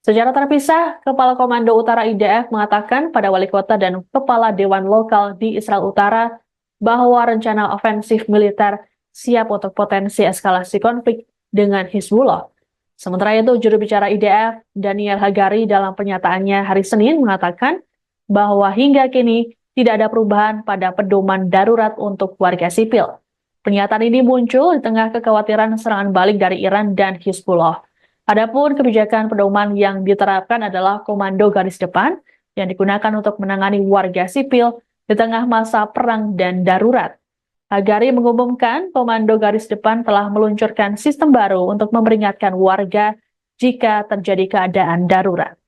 Secara terpisah, Kepala Komando Utara IDF mengatakan pada wali kota dan kepala dewan lokal di Israel Utara bahwa rencana ofensif militer siap untuk potensi eskalasi konflik dengan Hizbullah. Sementara itu, juru bicara IDF, Daniel Hagari, dalam pernyataannya hari Senin mengatakan bahwa hingga kini tidak ada perubahan pada pedoman darurat untuk warga sipil. Pernyataan ini muncul di tengah kekhawatiran serangan balik dari Iran dan Hizbullah. Adapun kebijakan pedoman yang diterapkan adalah komando garis depan yang digunakan untuk menangani warga sipil di tengah masa perang dan darurat. Hagari mengumumkan komando garis depan telah meluncurkan sistem baru untuk memperingatkan warga jika terjadi keadaan darurat.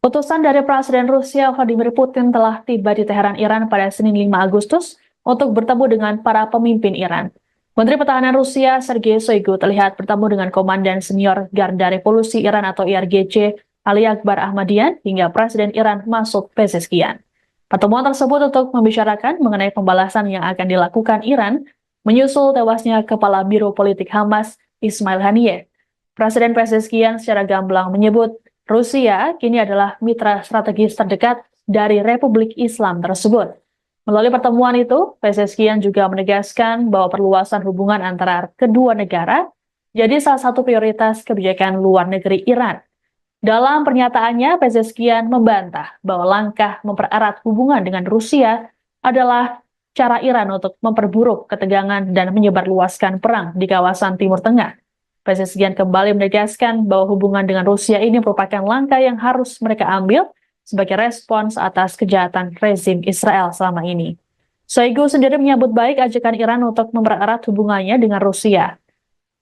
Utusan dari Presiden Rusia Vladimir Putin telah tiba di Teheran, Iran pada Senin 5 Agustus untuk bertemu dengan para pemimpin Iran. Menteri Pertahanan Rusia Sergei Shoigu terlihat bertemu dengan Komandan Senior Garda Revolusi Iran atau IRGC Ali Akbar Ahmadian hingga Presiden Iran Masoud Pezeshkian. Pertemuan tersebut untuk membicarakan mengenai pembalasan yang akan dilakukan Iran menyusul tewasnya Kepala Biro Politik Hamas Ismail Haniyeh. Presiden Pezeshkian secara gamblang menyebut Rusia kini adalah mitra strategis terdekat dari Republik Islam tersebut. Melalui pertemuan itu, Pezeshkian juga menegaskan bahwa perluasan hubungan antara kedua negara jadi salah satu prioritas kebijakan luar negeri Iran. Dalam pernyataannya, Pezeshkian membantah bahwa langkah mempererat hubungan dengan Rusia adalah cara Iran untuk memperburuk ketegangan dan menyebarluaskan perang di kawasan Timur Tengah. Pezeshkian kembali menegaskan bahwa hubungan dengan Rusia ini merupakan langkah yang harus mereka ambil sebagai respons atas kejahatan rezim Israel selama ini. Shoigu sendiri menyambut baik ajakan Iran untuk mempererat hubungannya dengan Rusia.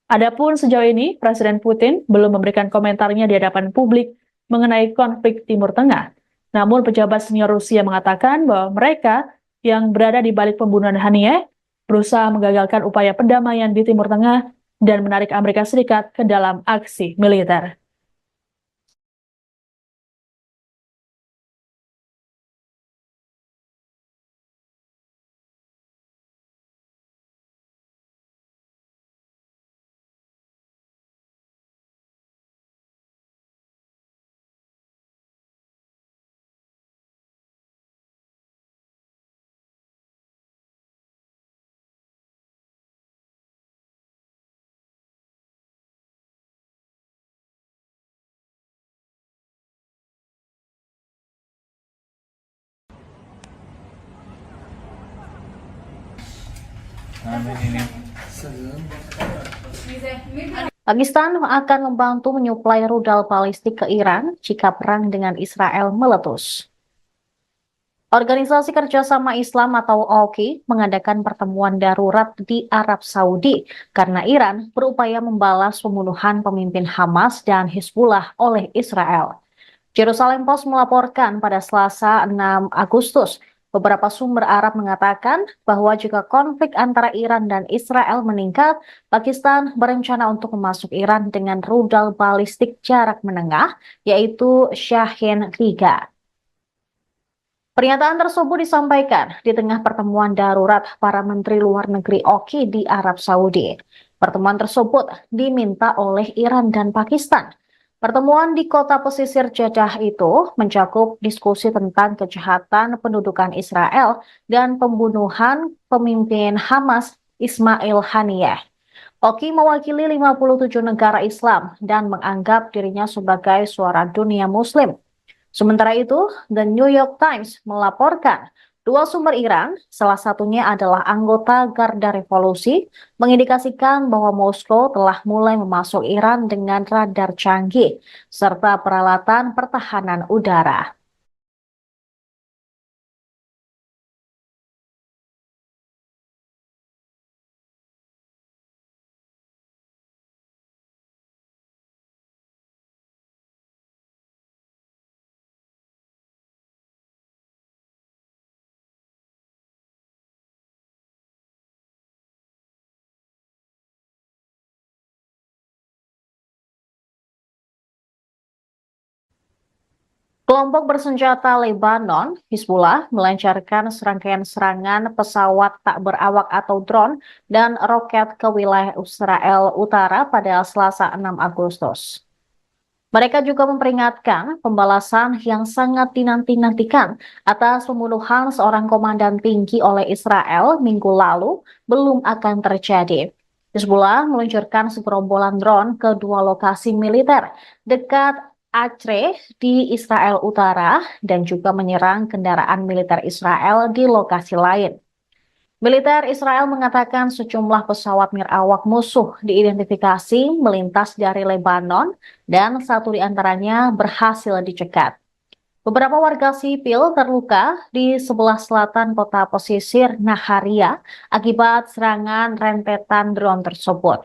Adapun sejauh ini, Presiden Putin belum memberikan komentarnya di hadapan publik mengenai konflik Timur Tengah. Namun pejabat senior Rusia mengatakan bahwa mereka yang berada di balik pembunuhan Haniyeh berusaha menggagalkan upaya perdamaian di Timur Tengah dan menarik Amerika Serikat ke dalam aksi militer. Salam. Pakistan akan membantu menyuplai rudal balistik ke Iran jika perang dengan Israel meletus. Organisasi Kerjasama Islam atau OKI mengadakan pertemuan darurat di Arab Saudi karena Iran berupaya membalas pembunuhan pemimpin Hamas dan Hizbullah oleh Israel. Jerusalem Post melaporkan pada Selasa 6 Agustus, beberapa sumber Arab mengatakan bahwa jika konflik antara Iran dan Israel meningkat, Pakistan berencana untuk memasuk Iran dengan rudal balistik jarak menengah, yaitu Shahin-3. Pernyataan tersebut disampaikan di tengah pertemuan darurat para Menteri Luar Negeri OKI di Arab Saudi. Pertemuan tersebut diminta oleh Iran dan Pakistan. Pertemuan di kota pesisir Jeddah itu mencakup diskusi tentang kejahatan pendudukan Israel dan pembunuhan pemimpin Hamas Ismail Haniyeh. OKI mewakili 57 negara Islam dan menganggap dirinya sebagai suara dunia Muslim. Sementara itu, The New York Times melaporkan dua sumber Iran, salah satunya adalah anggota Garda Revolusi, mengindikasikan bahwa Moskow telah mulai memasuk Iran dengan radar canggih serta peralatan pertahanan udara. Kelompok bersenjata Lebanon, Hizbullah, melancarkan serangkaian serangan pesawat tak berawak atau drone dan roket ke wilayah Israel Utara pada Selasa 6 Agustus. Mereka juga memperingatkan pembalasan yang sangat dinanti-nantikan atas pembunuhan seorang komandan tinggi oleh Israel minggu lalu belum akan terjadi. Hizbullah meluncurkan segerombolan drone ke dua lokasi militer dekat Acre di Israel Utara dan juga menyerang kendaraan militer Israel di lokasi lain. Militer Israel mengatakan sejumlah pesawat nirawak musuh diidentifikasi melintas dari Lebanon dan satu di antaranya berhasil dicegat. Beberapa warga sipil terluka di sebelah selatan kota pesisir Naharia akibat serangan rentetan drone tersebut.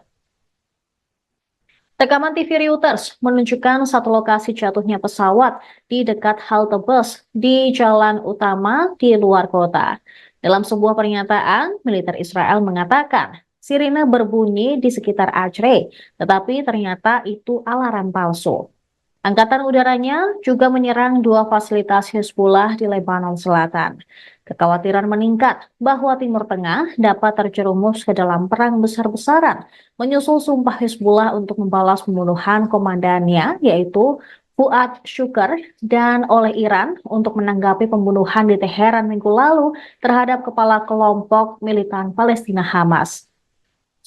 Rekaman TV Reuters menunjukkan satu lokasi jatuhnya pesawat di dekat halte bus di jalan utama di luar kota. Dalam sebuah pernyataan, militer Israel mengatakan sirine berbunyi di sekitar Acre, tetapi ternyata itu alarm palsu. Angkatan udaranya juga menyerang dua fasilitas Hizbullah di Lebanon Selatan. Kekhawatiran meningkat bahwa Timur Tengah dapat terjerumus ke dalam perang besar-besaran, menyusul sumpah Hizbullah untuk membalas pembunuhan komandannya, yaitu Fuad Shukr, dan oleh Iran untuk menanggapi pembunuhan di Teheran minggu lalu terhadap kepala kelompok militan Palestina Hamas.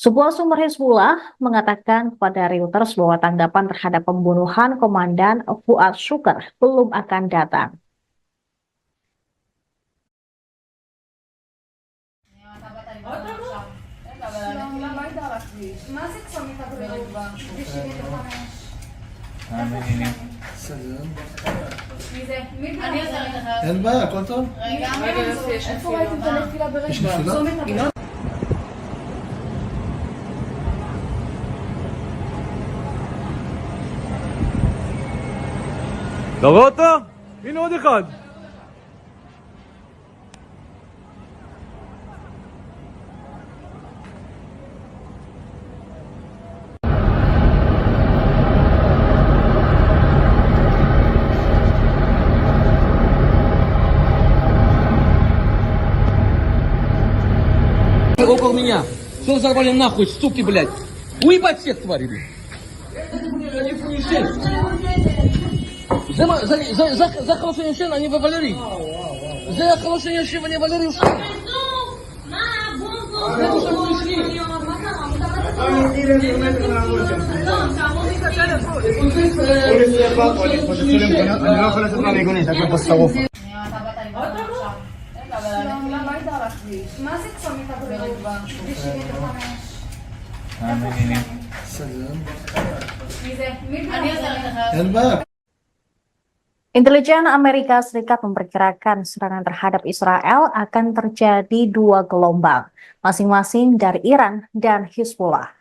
Sebuah sumber Hizbullah mengatakan kepada Reuters bahwa tanggapan terhadap pembunuhan Komandan Fuad Shukr belum akan datang. סגן. מי זה? מי זה? אין בעיה, הכל טוב. רגע, איפה ראיתם את הנפילה יש ברגע? נפילה? צומת הבא. אתה רואה אותו? הנה עוד אחד. Около меня. Что взорвали нахуй, суки, блядь? Уебать всех тварей, блядь. За хорошее решение они вывалили. За хорошее решение вывалили. אני לא יכול לצאת מהמיגונית, הכל בשרוף. למה היית על הכביש? מה זה צומת הבא? כביש 75. סגן. מי זה? מי זה? אין בעיה. Intelijen Amerika Serikat memperkirakan serangan terhadap Israel akan terjadi dua gelombang, masing-masing dari Iran dan Hizbullah.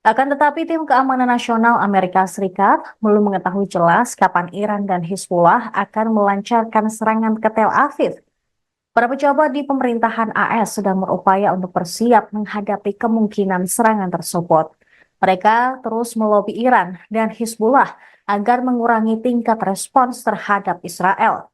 Akan tetapi tim keamanan nasional Amerika Serikat belum mengetahui jelas kapan Iran dan Hizbullah akan melancarkan serangan ke Tel Aviv. Para pejabat di pemerintahan AS sedang berupaya untuk bersiap menghadapi kemungkinan serangan tersebut. Mereka terus melobi Iran dan Hizbullah agar mengurangi tingkat respons terhadap Israel.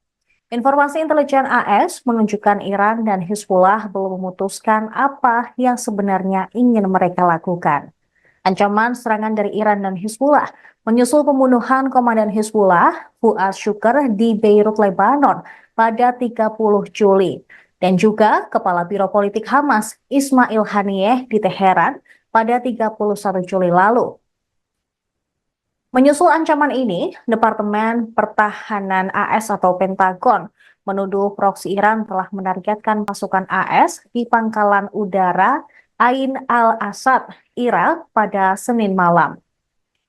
Informasi intelijen AS menunjukkan Iran dan Hizbullah belum memutuskan apa yang sebenarnya ingin mereka lakukan. Ancaman serangan dari Iran dan Hizbullah menyusul pembunuhan komandan Hizbullah, Fuad Shukr, di Beirut, Lebanon pada 30 Juli. Dan juga Kepala Biro Politik Hamas, Ismail Haniyeh, di Teheran pada 31 Juli lalu. Menyusul ancaman ini, Departemen Pertahanan AS atau Pentagon menuduh proksi Iran telah menargetkan pasukan AS di pangkalan udara Ain al-Asad, Irak pada Senin malam.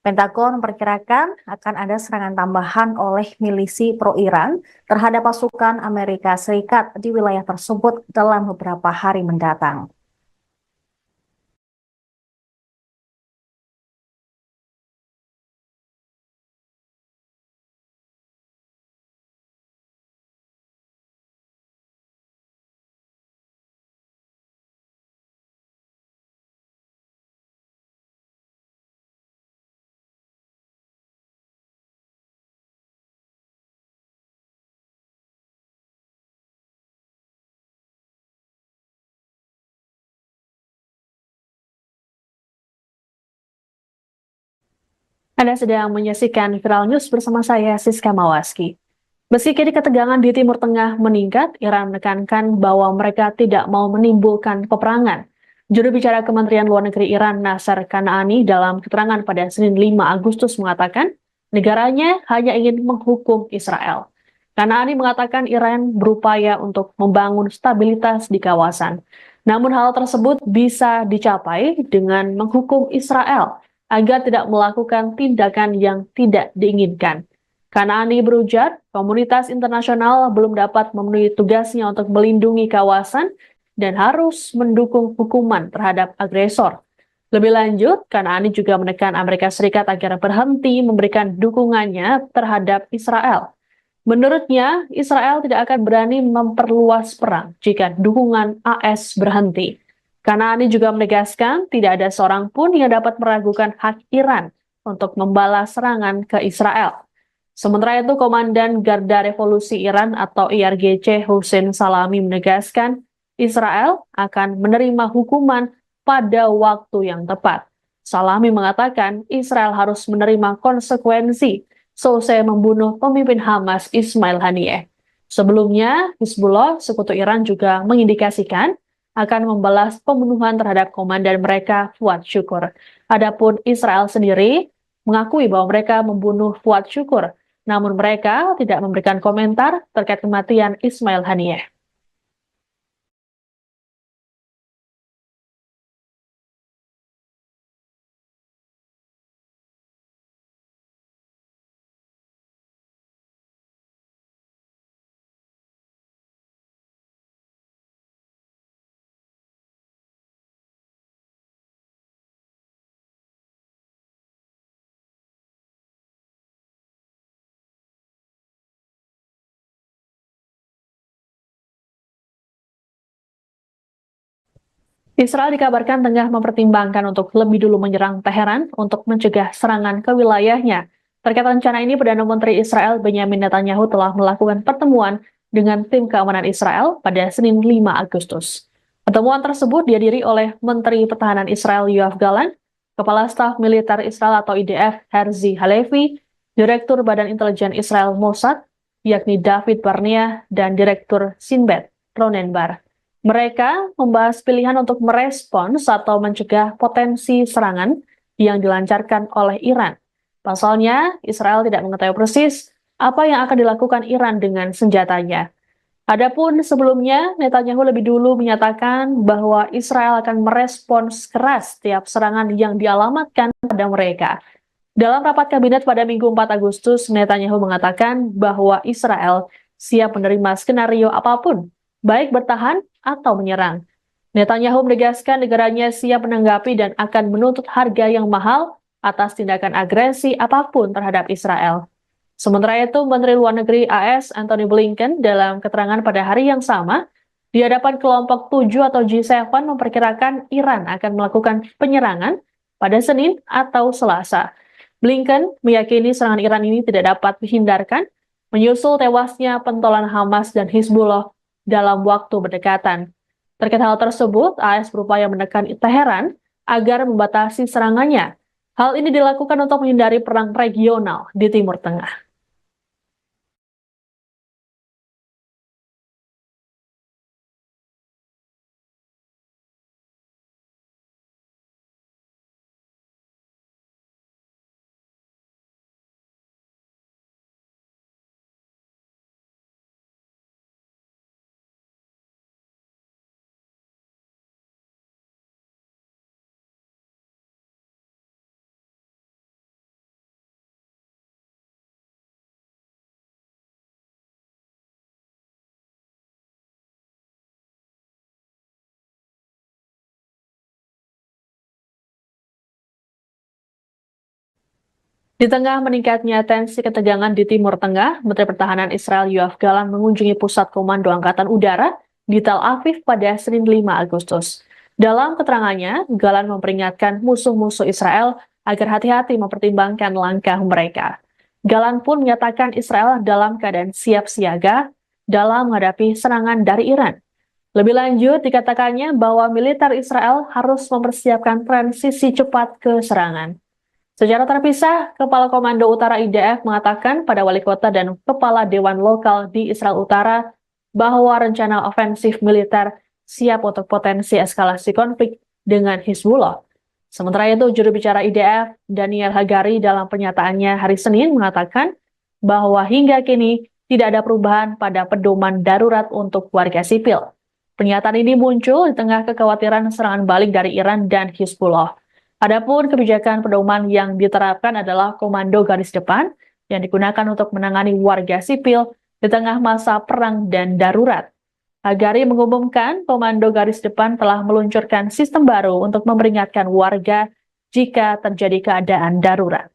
Pentagon memperkirakan akan ada serangan tambahan oleh milisi pro-Iran terhadap pasukan Amerika Serikat di wilayah tersebut dalam beberapa hari mendatang. Anda sedang menyaksikan Viral News bersama saya, Siska Mawaski. Meski kini ketegangan di Timur Tengah meningkat, Iran menekankan bahwa mereka tidak mau menimbulkan peperangan. Juru bicara Kementerian Luar Negeri Iran, Nasser Kanaani, dalam keterangan pada Senin 5 Agustus mengatakan, negaranya hanya ingin menghukum Israel. Kanaani mengatakan Iran berupaya untuk membangun stabilitas di kawasan. Namun hal tersebut bisa dicapai dengan menghukum Israel agar tidak melakukan tindakan yang tidak diinginkan. Kanaani berujar, komunitas internasional belum dapat memenuhi tugasnya untuk melindungi kawasan dan harus mendukung hukuman terhadap agresor. Lebih lanjut, Kanaani juga menekan Amerika Serikat agar berhenti memberikan dukungannya terhadap Israel. Menurutnya, Israel tidak akan berani memperluas perang jika dukungan AS berhenti. Kanaani juga menegaskan tidak ada seorang pun yang dapat meragukan hak Iran untuk membalas serangan ke Israel. Sementara itu, Komandan Garda Revolusi Iran atau IRGC Hussein Salami menegaskan Israel akan menerima hukuman pada waktu yang tepat. Salami mengatakan Israel harus menerima konsekuensi selesai membunuh pemimpin Hamas Ismail Haniyeh. Sebelumnya, Hizbullah, sekutu Iran juga mengindikasikan akan membalas pembunuhan terhadap komandan mereka Fuad Syukur. Adapun Israel sendiri mengakui bahwa mereka membunuh Fuad Syukur, namun mereka tidak memberikan komentar terkait kematian Ismail Haniyeh. Israel dikabarkan tengah mempertimbangkan untuk lebih dulu menyerang Teheran untuk mencegah serangan ke wilayahnya. Terkait rencana ini, Perdana Menteri Israel Benyamin Netanyahu telah melakukan pertemuan dengan tim keamanan Israel pada Senin 5 Agustus. Pertemuan tersebut dihadiri oleh Menteri Pertahanan Israel Yoav Gallant, Kepala Staf Militer Israel atau IDF Herzi Halevi, Direktur Badan Intelijen Israel Mossad, yakni David Barnea, dan Direktur Sinbet Ronen Bar. Mereka membahas pilihan untuk merespons atau mencegah potensi serangan yang dilancarkan oleh Iran. Pasalnya, Israel tidak mengetahui persis apa yang akan dilakukan Iran dengan senjatanya. Adapun sebelumnya, Netanyahu lebih dulu menyatakan bahwa Israel akan merespons keras setiap serangan yang dialamatkan pada mereka. Dalam rapat kabinet pada Minggu 4 Agustus, Netanyahu mengatakan bahwa Israel siap menerima skenario apapun, baik bertahan atau menyerang. Netanyahu menegaskan negaranya siap menanggapi dan akan menuntut harga yang mahal atas tindakan agresi apapun terhadap Israel. Sementara itu, Menteri Luar Negeri AS Antony Blinken dalam keterangan pada hari yang sama di hadapan kelompok 7 atau G7 memperkirakan Iran akan melakukan penyerangan pada Senin atau Selasa. Blinken meyakini serangan Iran ini tidak dapat dihindarkan menyusul tewasnya pentolan Hamas dan Hizbullah dalam waktu berdekatan. Terkait hal tersebut, AS berupaya menekan Teheran agar membatasi serangannya. Hal ini dilakukan untuk menghindari perang regional di Timur Tengah. Di tengah meningkatnya tensi ketegangan di Timur Tengah, Menteri Pertahanan Israel Yoav Gallant mengunjungi Pusat Komando Angkatan Udara di Tel Aviv pada Senin 5 Agustus. Dalam keterangannya, Gallant memperingatkan musuh-musuh Israel agar hati-hati mempertimbangkan langkah mereka. Gallant pun menyatakan Israel dalam keadaan siap siaga dalam menghadapi serangan dari Iran. Lebih lanjut, dikatakannya bahwa militer Israel harus mempersiapkan transisi cepat ke serangan. Secara terpisah, Kepala Komando Utara IDF mengatakan pada wali kota dan kepala dewan lokal di Israel Utara bahwa rencana ofensif militer siap untuk potensi eskalasi konflik dengan Hizbullah. Sementara itu, juru bicara IDF, Daniel Hagari, dalam pernyataannya hari Senin mengatakan bahwa hingga kini tidak ada perubahan pada pedoman darurat untuk warga sipil. Pernyataan ini muncul di tengah kekhawatiran serangan balik dari Iran dan Hizbullah. Adapun kebijakan pedoman yang diterapkan adalah komando garis depan yang digunakan untuk menangani warga sipil di tengah masa perang dan darurat. Hagari mengumumkan komando garis depan telah meluncurkan sistem baru untuk memperingatkan warga jika terjadi keadaan darurat.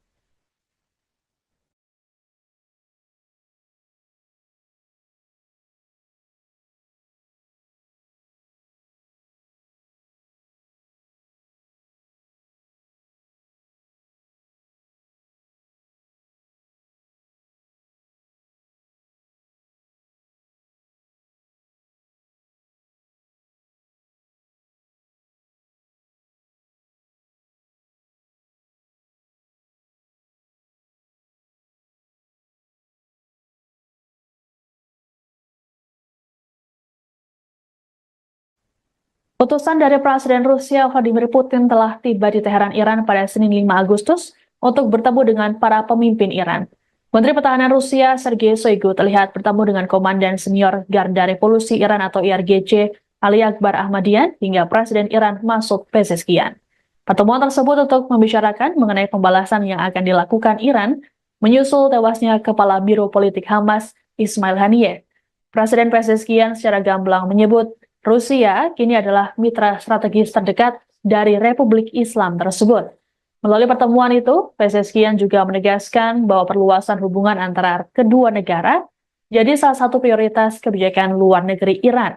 Utusan dari Presiden Rusia Vladimir Putin telah tiba di Teheran, Iran pada Senin 5 Agustus untuk bertemu dengan para pemimpin Iran. Menteri Pertahanan Rusia Sergei Shoigu terlihat bertemu dengan Komandan Senior Garda Revolusi Iran atau IRGC Ali Akbar Ahmadian hingga Presiden Iran Masoud Pezeshkian. Pertemuan tersebut untuk membicarakan mengenai pembalasan yang akan dilakukan Iran menyusul tewasnya Kepala Biro Politik Hamas Ismail Haniyeh. Presiden Pezeshkian secara gamblang menyebut Rusia kini adalah mitra strategis terdekat dari Republik Islam tersebut. Melalui pertemuan itu, Pezeshkian juga menegaskan bahwa perluasan hubungan antara kedua negara jadi salah satu prioritas kebijakan luar negeri Iran.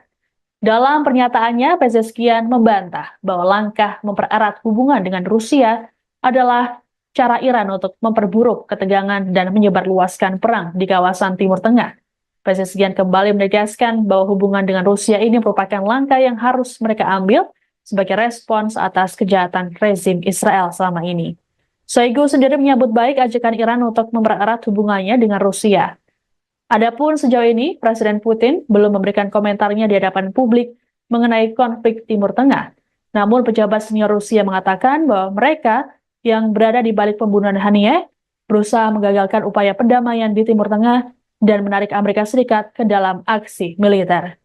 Dalam pernyataannya, Pezeshkian membantah bahwa langkah mempererat hubungan dengan Rusia adalah cara Iran untuk memperburuk ketegangan dan menyebarluaskan perang di kawasan Timur Tengah. Pezeshkian kembali menegaskan bahwa hubungan dengan Rusia ini merupakan langkah yang harus mereka ambil sebagai respons atas kejahatan rezim Israel selama ini. Shoigu sendiri menyambut baik ajakan Iran untuk mempererat hubungannya dengan Rusia. Adapun sejauh ini, Presiden Putin belum memberikan komentarnya di hadapan publik mengenai konflik Timur Tengah. Namun pejabat senior Rusia mengatakan bahwa mereka yang berada di balik pembunuhan Haniyeh berusaha menggagalkan upaya perdamaian di Timur Tengah dan menarik Amerika Serikat ke dalam aksi militer.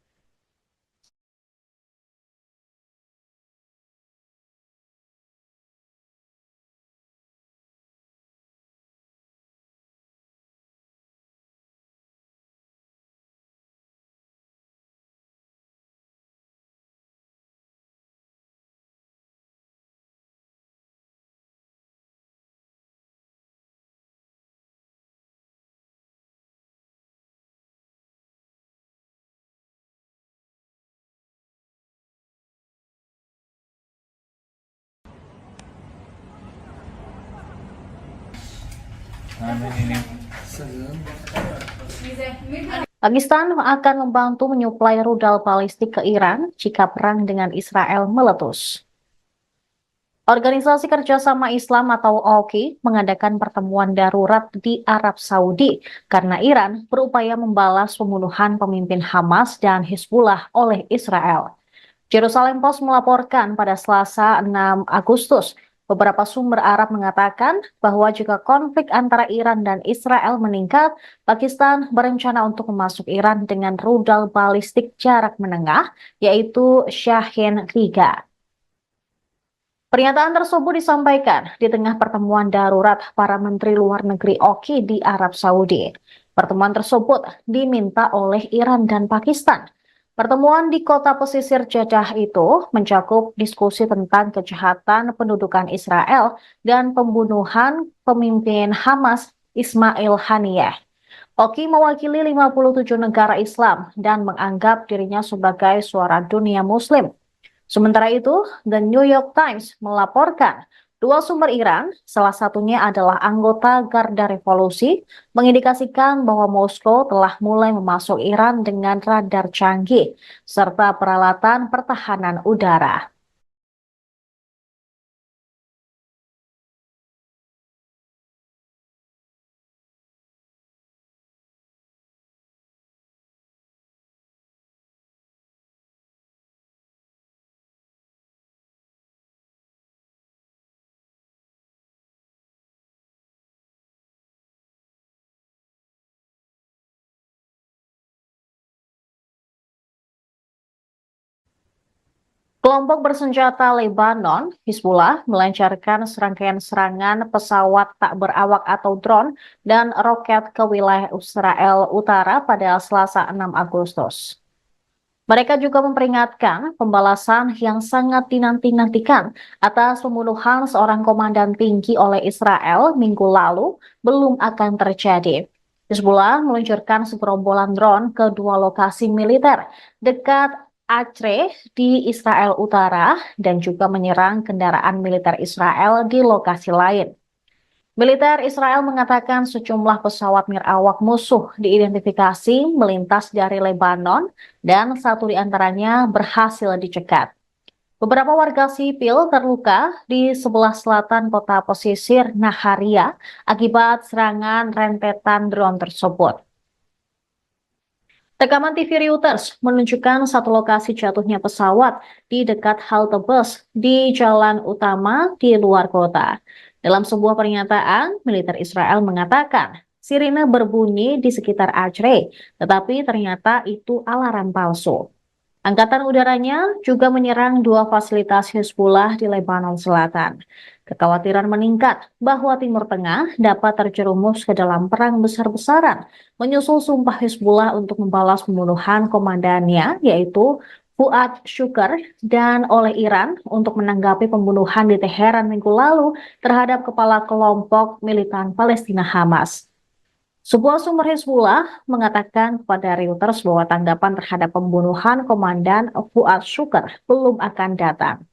Salam. Pakistan akan membantu menyuplai rudal balistik ke Iran jika perang dengan Israel meletus. Organisasi Kerjasama Islam atau OKI mengadakan pertemuan darurat di Arab Saudi karena Iran berupaya membalas pembunuhan pemimpin Hamas dan Hizbullah oleh Israel. Jerusalem Post melaporkan pada Selasa 6 Agustus, beberapa sumber Arab mengatakan bahwa jika konflik antara Iran dan Israel meningkat, Pakistan berencana untuk memasuk Iran dengan rudal balistik jarak menengah, yaitu Shahin 3. Pernyataan tersebut disampaikan di tengah pertemuan darurat para menteri luar negeri OKI di Arab Saudi. Pertemuan tersebut diminta oleh Iran dan Pakistan. Pertemuan di kota pesisir Jeddah itu mencakup diskusi tentang kejahatan pendudukan Israel dan pembunuhan pemimpin Hamas Ismail Haniyeh. OKI mewakili 57 negara Islam dan menganggap dirinya sebagai suara dunia Muslim. Sementara itu, The New York Times melaporkan dua sumber Iran, salah satunya adalah anggota Garda Revolusi, mengindikasikan bahwa Moskow telah mulai memasuk Iran dengan radar canggih serta peralatan pertahanan udara. Kelompok bersenjata Lebanon, Hizbullah, melancarkan serangkaian serangan pesawat tak berawak atau drone dan roket ke wilayah Israel Utara pada Selasa 6 Agustus. Mereka juga memperingatkan pembalasan yang sangat dinanti-nantikan atas pembunuhan seorang komandan tinggi oleh Israel minggu lalu belum akan terjadi. Hizbullah meluncurkan segerombolan drone ke dua lokasi militer dekat Acre di Israel Utara dan juga menyerang kendaraan militer Israel di lokasi lain. Militer Israel mengatakan sejumlah pesawat nirawak musuh diidentifikasi melintas dari Lebanon dan satu di antaranya berhasil dicegat. Beberapa warga sipil terluka di sebelah selatan kota pesisir Naharia akibat serangan rentetan drone tersebut. Rekaman TV Reuters menunjukkan satu lokasi jatuhnya pesawat di dekat halte bus di jalan utama di luar kota. Dalam sebuah pernyataan, militer Israel mengatakan sirine berbunyi di sekitar Acre, tetapi ternyata itu alarm palsu. Angkatan udaranya juga menyerang dua fasilitas Hizbullah di Lebanon Selatan. Kekhawatiran meningkat bahwa Timur Tengah dapat terjerumus ke dalam perang besar-besaran, menyusul sumpah Hizbullah untuk membalas pembunuhan komandannya, yaitu Fuad Shukr, dan oleh Iran untuk menanggapi pembunuhan di Teheran minggu lalu terhadap kepala kelompok militan Palestina Hamas. Sebuah sumber Hizbullah mengatakan kepada Reuters bahwa tanggapan terhadap pembunuhan komandan Fuad Shukr belum akan datang.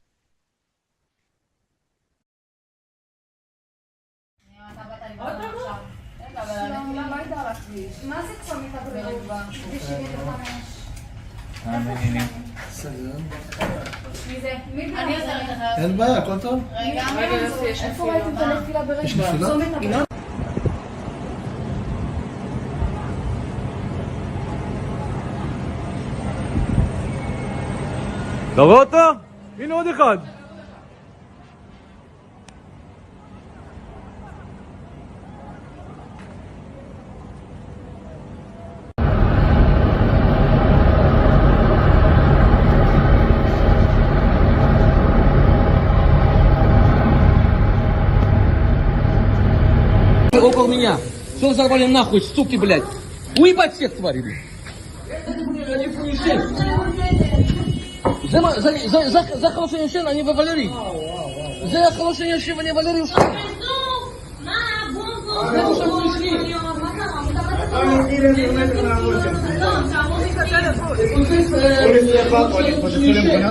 סגן. מי אין בעיה, הכל טוב. איפה ראיתם את הנפילה יש ברגע? נפילה? צומת הבא. אתה רואה אותו? הנה עוד אחד. Около меня. Что вы взорвали нахуй, суки, блядь? Уебать всех тварей, блядь. זה חלושי ישן, אני ווולרי. זה חלושי ישן, אני ווולרי.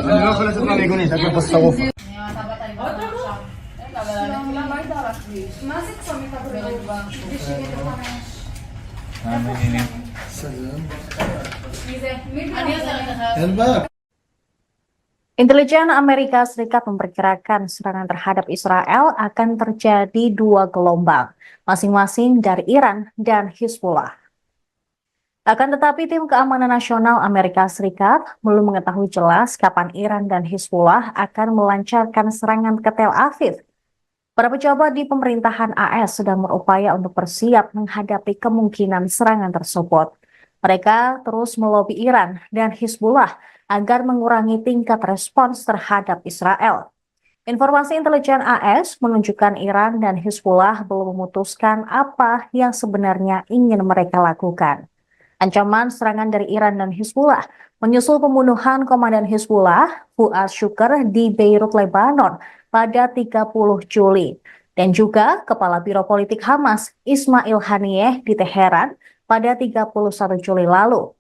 אני לא יכול לצאת מהמיגונית, הכל פה שרוף. מה זה צומת הבא? סגן. מי אין בעיה. Intelijen Amerika Serikat memperkirakan serangan terhadap Israel akan terjadi dua gelombang, masing-masing dari Iran dan Hizbullah. Akan tetapi tim keamanan nasional Amerika Serikat belum mengetahui jelas kapan Iran dan Hizbullah akan melancarkan serangan ke Tel Aviv. Para pejabat di pemerintahan AS sedang berupaya untuk bersiap menghadapi kemungkinan serangan tersebut. Mereka terus melobi Iran dan Hizbullah agar mengurangi tingkat respons terhadap Israel. Informasi intelijen AS menunjukkan Iran dan Hizbullah belum memutuskan apa yang sebenarnya ingin mereka lakukan. Ancaman serangan dari Iran dan Hizbullah menyusul pembunuhan komandan Hizbullah, Fuad Shukr, di Beirut, Lebanon pada 30 Juli. Dan juga Kepala Biro Politik Hamas, Ismail Haniyeh, di Teheran pada 31 Juli lalu.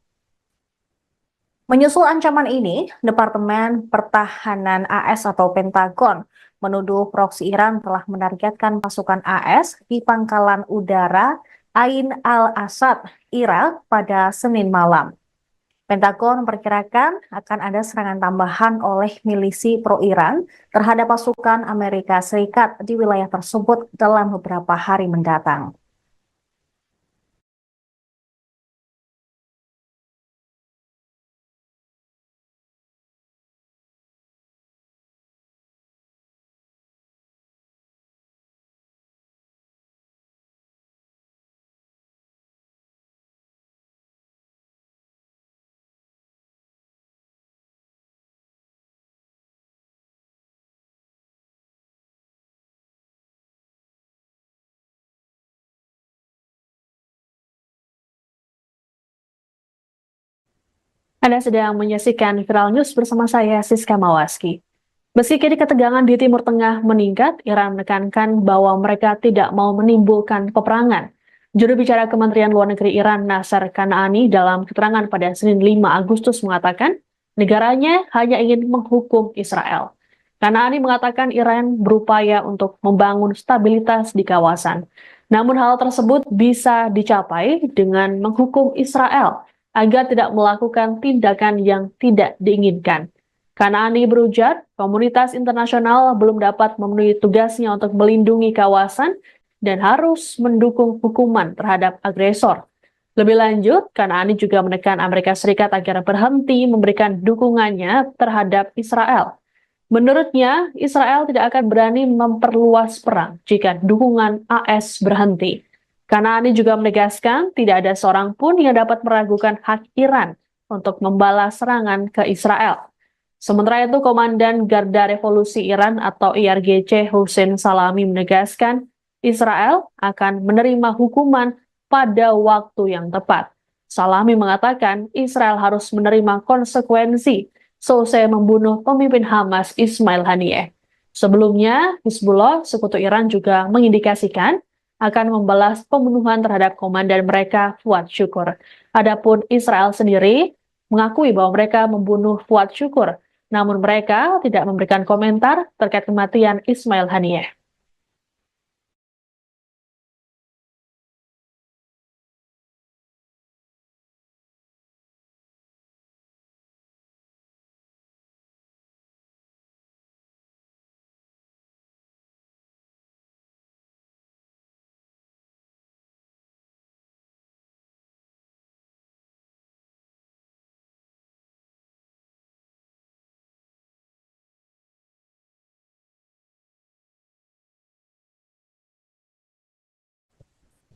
Menyusul ancaman ini, Departemen Pertahanan AS atau Pentagon menuduh proksi Iran telah menargetkan pasukan AS di pangkalan udara Ain al-Asad, Irak pada Senin malam. Pentagon memperkirakan akan ada serangan tambahan oleh milisi pro-Iran terhadap pasukan Amerika Serikat di wilayah tersebut dalam beberapa hari mendatang. Anda sedang menyaksikan Viral News bersama saya, Siska Mawaski. Meski kini ketegangan di Timur Tengah meningkat, Iran menekankan bahwa mereka tidak mau menimbulkan peperangan. Juru bicara Kementerian Luar Negeri Iran, Nasser Kanaani, dalam keterangan pada Senin 5 Agustus mengatakan, negaranya hanya ingin menghukum Israel. Kanaani mengatakan Iran berupaya untuk membangun stabilitas di kawasan. Namun hal tersebut bisa dicapai dengan menghukum Israel agar tidak melakukan tindakan yang tidak diinginkan. Kanaani berujar, komunitas internasional belum dapat memenuhi tugasnya untuk melindungi kawasan dan harus mendukung hukuman terhadap agresor. Lebih lanjut, Kanaani juga menekan Amerika Serikat agar berhenti memberikan dukungannya terhadap Israel. Menurutnya, Israel tidak akan berani memperluas perang jika dukungan AS berhenti. Kanaani juga menegaskan tidak ada seorang pun yang dapat meragukan hak Iran untuk membalas serangan ke Israel. Sementara itu, Komandan Garda Revolusi Iran atau IRGC Hussein Salami menegaskan Israel akan menerima hukuman pada waktu yang tepat. Salami mengatakan Israel harus menerima konsekuensi selesai membunuh pemimpin Hamas Ismail Haniyeh. Sebelumnya, Hizbullah, sekutu Iran, juga mengindikasikan akan membalas pembunuhan terhadap komandan mereka Fuad Syukur. Adapun Israel sendiri mengakui bahwa mereka membunuh Fuad Syukur, namun mereka tidak memberikan komentar terkait kematian Ismail Haniyeh.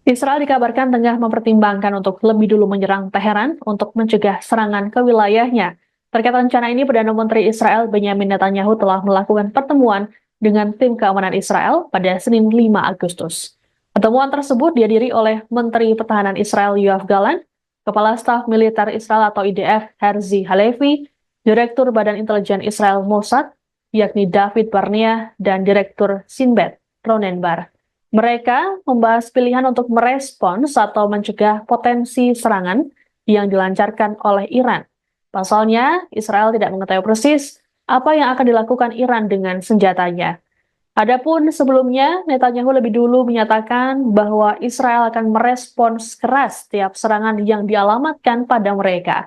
Israel dikabarkan tengah mempertimbangkan untuk lebih dulu menyerang Teheran untuk mencegah serangan ke wilayahnya. Terkait rencana ini, Perdana Menteri Israel Benyamin Netanyahu telah melakukan pertemuan dengan tim keamanan Israel pada Senin 5 Agustus. Pertemuan tersebut dihadiri oleh Menteri Pertahanan Israel Yoav Gallant, Kepala Staf Militer Israel atau IDF Herzi Halevi, Direktur Badan Intelijen Israel Mossad, yakni David Barnea, dan Direktur Sinbet Ronen Bar. Mereka membahas pilihan untuk merespons atau mencegah potensi serangan yang dilancarkan oleh Iran. Pasalnya, Israel tidak mengetahui persis apa yang akan dilakukan Iran dengan senjatanya. Adapun sebelumnya, Netanyahu lebih dulu menyatakan bahwa Israel akan merespons keras setiap serangan yang dialamatkan pada mereka.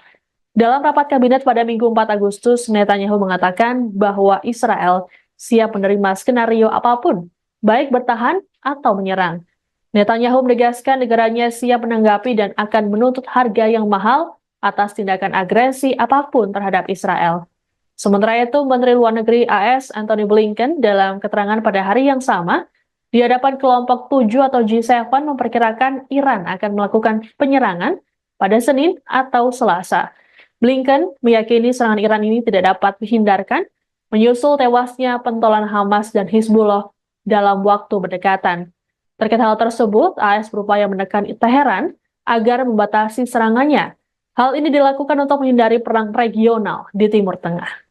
Dalam rapat kabinet pada Minggu 4 Agustus, Netanyahu mengatakan bahwa Israel siap menerima skenario apapun, baik bertahan atau menyerang. Netanyahu menegaskan negaranya siap menanggapi dan akan menuntut harga yang mahal atas tindakan agresi apapun terhadap Israel. Sementara itu, Menteri Luar Negeri AS Antony Blinken dalam keterangan pada hari yang sama di hadapan kelompok 7 atau G7 memperkirakan Iran akan melakukan penyerangan pada Senin atau Selasa. Blinken meyakini serangan Iran ini tidak dapat dihindarkan menyusul tewasnya pentolan Hamas dan Hizbullah dalam waktu berdekatan. Terkait hal tersebut, AS berupaya menekan Teheran agar membatasi serangannya. Hal ini dilakukan untuk menghindari perang regional di Timur Tengah.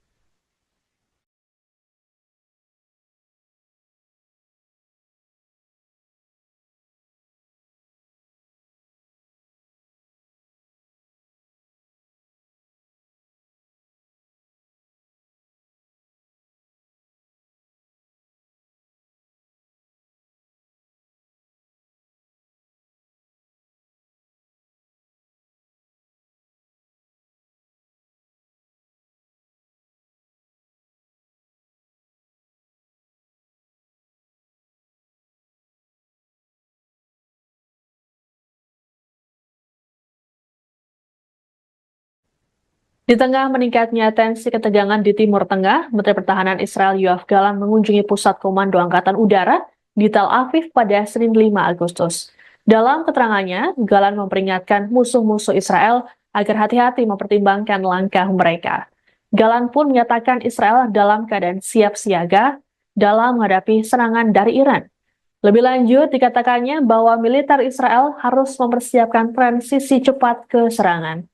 Di tengah meningkatnya tensi ketegangan di Timur Tengah, Menteri Pertahanan Israel Yoav Gallant mengunjungi Pusat Komando Angkatan Udara di Tel Aviv pada Senin 5 Agustus. Dalam keterangannya, Gallant memperingatkan musuh-musuh Israel agar hati-hati mempertimbangkan langkah mereka. Gallant pun menyatakan Israel dalam keadaan siap siaga dalam menghadapi serangan dari Iran. Lebih lanjut, dikatakannya bahwa militer Israel harus mempersiapkan transisi cepat ke serangan.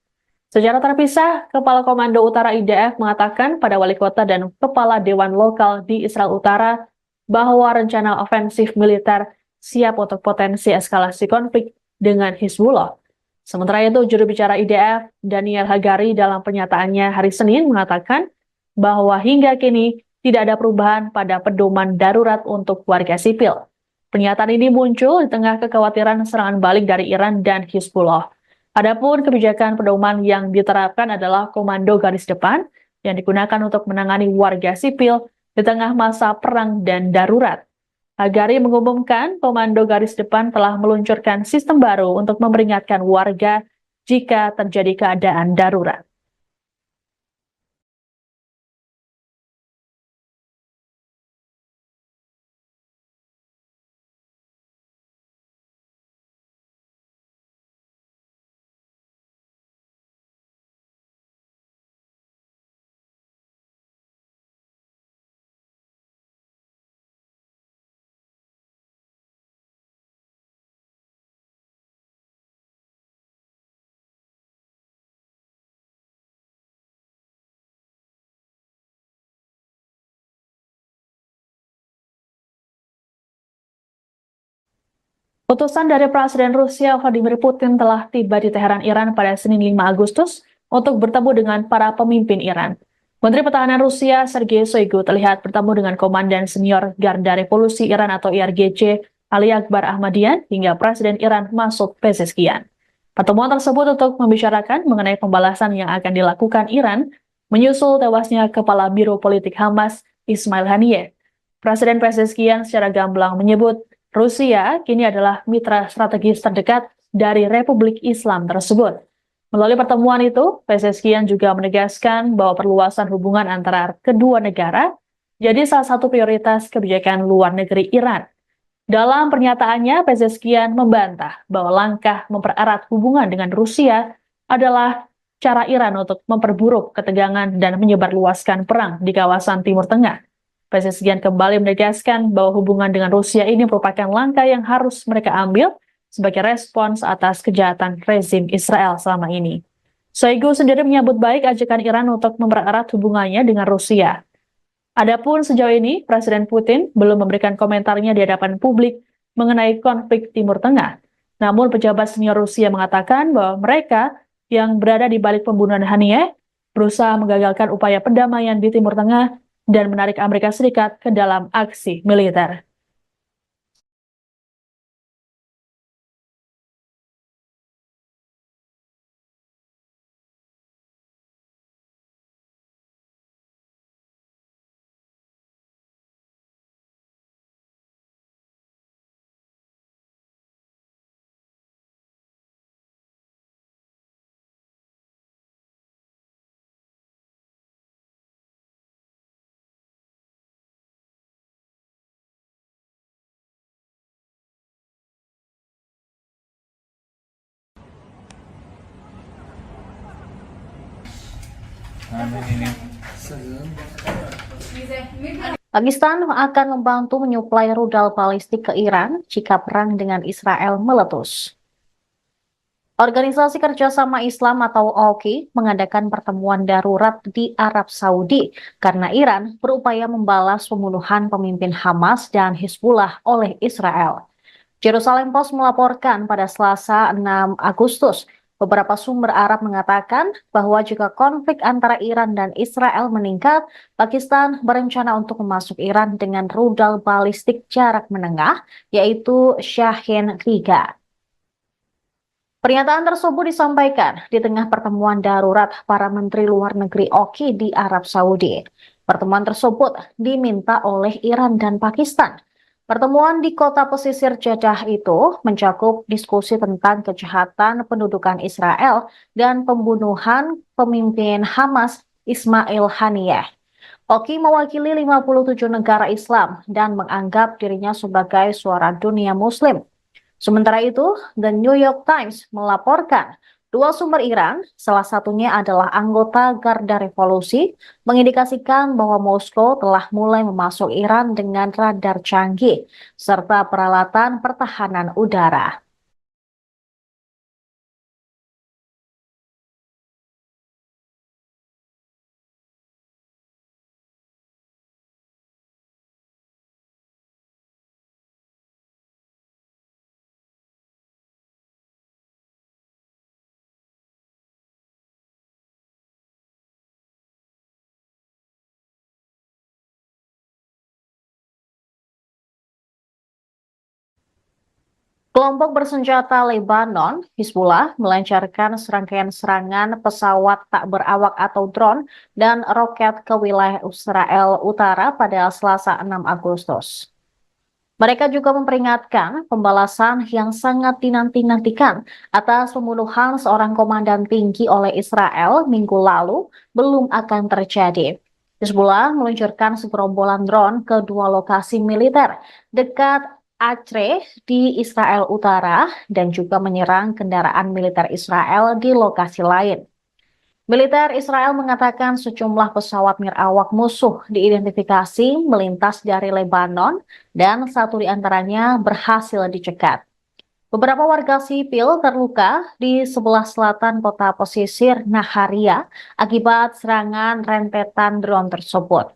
Secara terpisah, Kepala Komando Utara IDF mengatakan pada wali kota dan kepala dewan lokal di Israel Utara bahwa rencana ofensif militer siap untuk potensi eskalasi konflik dengan Hizbullah. Sementara itu, juru bicara IDF, Daniel Hagari, dalam pernyataannya hari Senin mengatakan bahwa hingga kini tidak ada perubahan pada pedoman darurat untuk warga sipil. Pernyataan ini muncul di tengah kekhawatiran serangan balik dari Iran dan Hizbullah. Adapun kebijakan pedoman yang diterapkan adalah komando garis depan yang digunakan untuk menangani warga sipil di tengah masa perang dan darurat. Hagari mengumumkan komando garis depan telah meluncurkan sistem baru untuk memperingatkan warga jika terjadi keadaan darurat. Utusan dari Presiden Rusia Vladimir Putin telah tiba di Teheran, Iran pada Senin 5 Agustus untuk bertemu dengan para pemimpin Iran. Menteri Pertahanan Rusia Sergei Shoigu terlihat bertemu dengan Komandan Senior Garda Revolusi Iran atau IRGC Ali Akbar Ahmadian hingga Presiden Iran Masoud Pezeshkian. Pertemuan tersebut untuk membicarakan mengenai pembalasan yang akan dilakukan Iran menyusul tewasnya Kepala Biro Politik Hamas Ismail Haniyeh. Presiden Pezeshkian secara gamblang menyebut Rusia kini adalah mitra strategis terdekat dari Republik Islam tersebut. Melalui pertemuan itu, Pezeshkian juga menegaskan bahwa perluasan hubungan antara kedua negara jadi salah satu prioritas kebijakan luar negeri Iran. Dalam pernyataannya, Pezeshkian membantah bahwa langkah mempererat hubungan dengan Rusia adalah cara Iran untuk memperburuk ketegangan dan menyebarluaskan perang di kawasan Timur Tengah. Pezeshkian kembali menegaskan bahwa hubungan dengan Rusia ini merupakan langkah yang harus mereka ambil sebagai respons atas kejahatan rezim Israel selama ini. Shoigu sendiri menyambut baik ajakan Iran untuk mempererat hubungannya dengan Rusia. Adapun sejauh ini, Presiden Putin belum memberikan komentarnya di hadapan publik mengenai konflik Timur Tengah. Namun pejabat senior Rusia mengatakan bahwa mereka yang berada di balik pembunuhan Haniyeh berusaha menggagalkan upaya perdamaian di Timur Tengah dan menarik Amerika Serikat ke dalam aksi militer. Pakistan akan membantu menyuplai rudal balistik ke Iran jika perang dengan Israel meletus. Organisasi Kerjasama Islam atau OKI mengadakan pertemuan darurat di Arab Saudi karena Iran berupaya membalas pembunuhan pemimpin Hamas dan Hizbullah oleh Israel. Jerusalem Post melaporkan pada Selasa 6 Agustus, beberapa sumber Arab mengatakan bahwa jika konflik antara Iran dan Israel meningkat, Pakistan berencana untuk memasuk Iran dengan rudal balistik jarak menengah, yaitu Shahin-3. Pernyataan tersebut disampaikan di tengah pertemuan darurat para Menteri Luar Negeri OKI di Arab Saudi. Pertemuan tersebut diminta oleh Iran dan Pakistan. Pertemuan di kota pesisir Jeddah itu mencakup diskusi tentang kejahatan pendudukan Israel dan pembunuhan pemimpin Hamas Ismail Haniyeh. OKI mewakili 57 negara Islam dan menganggap dirinya sebagai suara dunia Muslim. Sementara itu, The New York Times melaporkan dua sumber Iran, salah satunya adalah anggota Garda Revolusi, mengindikasikan bahwa Moskow telah mulai memasuk Iran dengan radar canggih serta peralatan pertahanan udara. Kelompok bersenjata Lebanon, Hizbullah, melancarkan serangkaian serangan pesawat tak berawak atau drone dan roket ke wilayah Israel Utara pada Selasa 6 Agustus. Mereka juga memperingatkan pembalasan yang sangat dinanti-nantikan atas pembunuhan seorang komandan tinggi oleh Israel minggu lalu belum akan terjadi. Hizbullah meluncurkan segerombolan drone ke dua lokasi militer dekat Acre di Israel Utara dan juga menyerang kendaraan militer Israel di lokasi lain. Militer Israel mengatakan sejumlah pesawat nirawak musuh diidentifikasi melintas dari Lebanon dan satu di antaranya berhasil dicegat. Beberapa warga sipil terluka di sebelah selatan kota pesisir Naharia akibat serangan rentetan drone tersebut.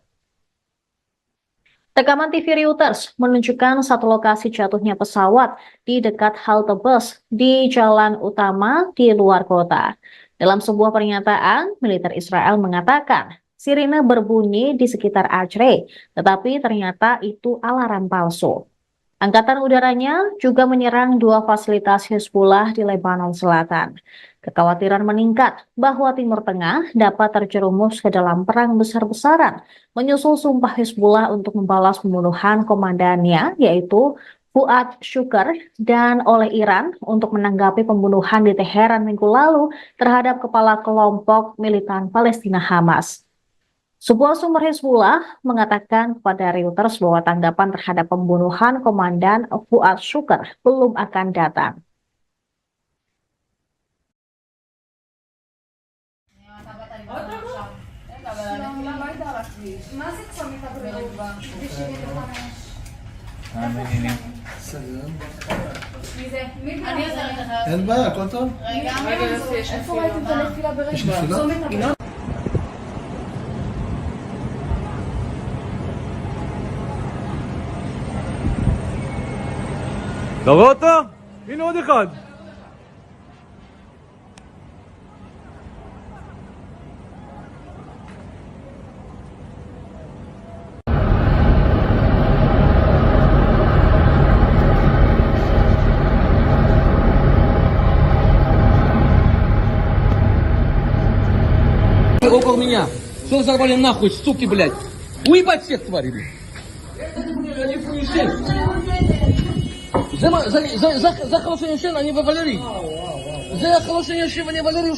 Rekaman TV Reuters menunjukkan satu lokasi jatuhnya pesawat di dekat halte bus di jalan utama di luar kota. Dalam sebuah pernyataan, militer Israel mengatakan sirine berbunyi di sekitar Acre, tetapi ternyata itu alarm palsu. Angkatan udaranya juga menyerang dua fasilitas Hizbullah di Lebanon Selatan. Kekhawatiran meningkat bahwa Timur Tengah dapat terjerumus ke dalam perang besar-besaran, menyusul sumpah Hizbullah untuk membalas pembunuhan komandannya, yaitu Fuad Shukr, dan oleh Iran untuk menanggapi pembunuhan di Teheran minggu lalu terhadap kepala kelompok militan Palestina Hamas. Sebuah sumber Hizbullah mengatakan kepada Reuters bahwa tanggapan terhadap pembunuhan Komandan Fuad Shukr belum akan datang. סגן. מי זה? מי זה? אין בעיה, הכל טוב. רגע, איפה ראיתם את הנפילה ברגע? יש נפילה? צומת הבא. אתה רואה אותו? הנה עוד אחד. Около меня. Что взорвали нахуй, суки, блядь? Уебать всех тварей, блядь. זה חלושי ישן, אני וולרי. זה חלושי ישן, אני וולרי.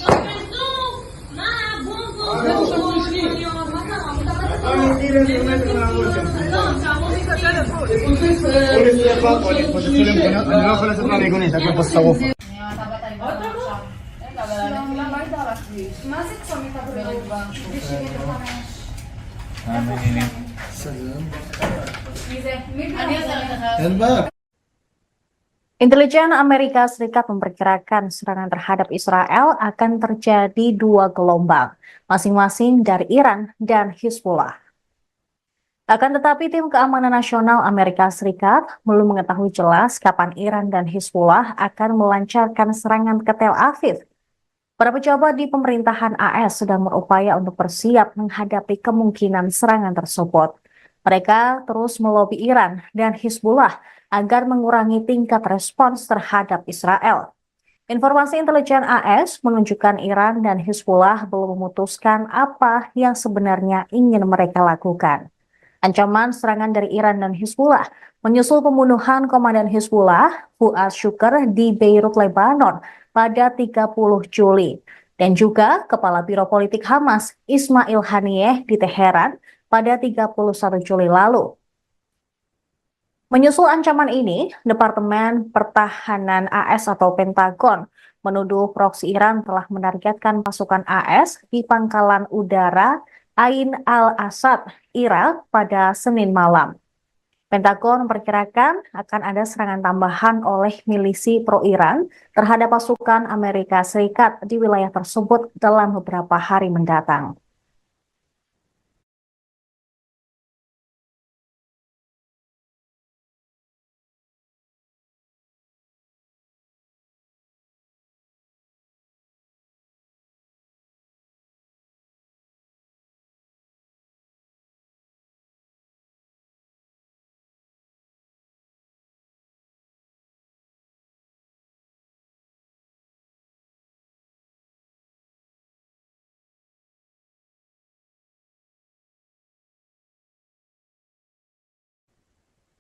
אני לא יכול לצאת מהמיגונית, הכל פה שרוף. מה זה צומת הבריאות? סגן. מי זה? מי זה? אין בעיה. Intelijen Amerika Serikat memperkirakan serangan terhadap Israel akan terjadi dua gelombang, masing-masing dari Iran dan Hizbullah. Akan tetapi tim keamanan nasional Amerika Serikat belum mengetahui jelas kapan Iran dan Hizbullah akan melancarkan serangan ke Tel Aviv. Para pejabat di pemerintahan AS sedang berupaya untuk bersiap menghadapi kemungkinan serangan tersebut. Mereka terus melobi Iran dan Hizbullah agar mengurangi tingkat respons terhadap Israel. Informasi intelijen AS menunjukkan Iran dan Hizbullah belum memutuskan apa yang sebenarnya ingin mereka lakukan. Ancaman serangan dari Iran dan Hizbullah menyusul pembunuhan komandan Hizbullah, Fuad Shukr, di Beirut, Lebanon pada 30 Juli. Dan juga Kepala Biro Politik Hamas, Ismail Haniyeh, di Teheran pada 31 Juli lalu. Menyusul ancaman ini, Departemen Pertahanan AS atau Pentagon menuduh proksi Iran telah menargetkan pasukan AS di pangkalan udara Ain al-Asad, Irak pada Senin malam. Pentagon memperkirakan akan ada serangan tambahan oleh milisi pro-Iran terhadap pasukan Amerika Serikat di wilayah tersebut dalam beberapa hari mendatang.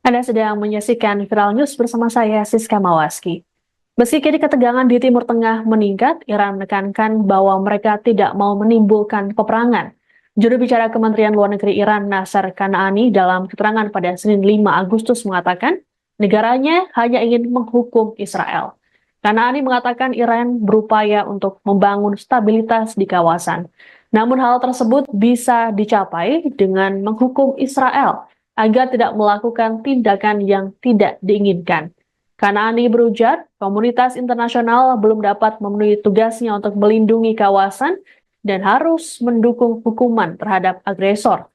Anda sedang menyaksikan Viral News bersama saya, Siska Mawaski. Meski kini ketegangan di Timur Tengah meningkat, Iran menekankan bahwa mereka tidak mau menimbulkan peperangan. Juru bicara Kementerian Luar Negeri Iran, Nasser Kanaani, dalam keterangan pada Senin 5 Agustus mengatakan, negaranya hanya ingin menghukum Israel. Kanaani mengatakan Iran berupaya untuk membangun stabilitas di kawasan. Namun hal tersebut bisa dicapai dengan menghukum Israel agar tidak melakukan tindakan yang tidak diinginkan. Kanaani berujar, komunitas internasional belum dapat memenuhi tugasnya untuk melindungi kawasan dan harus mendukung hukuman terhadap agresor.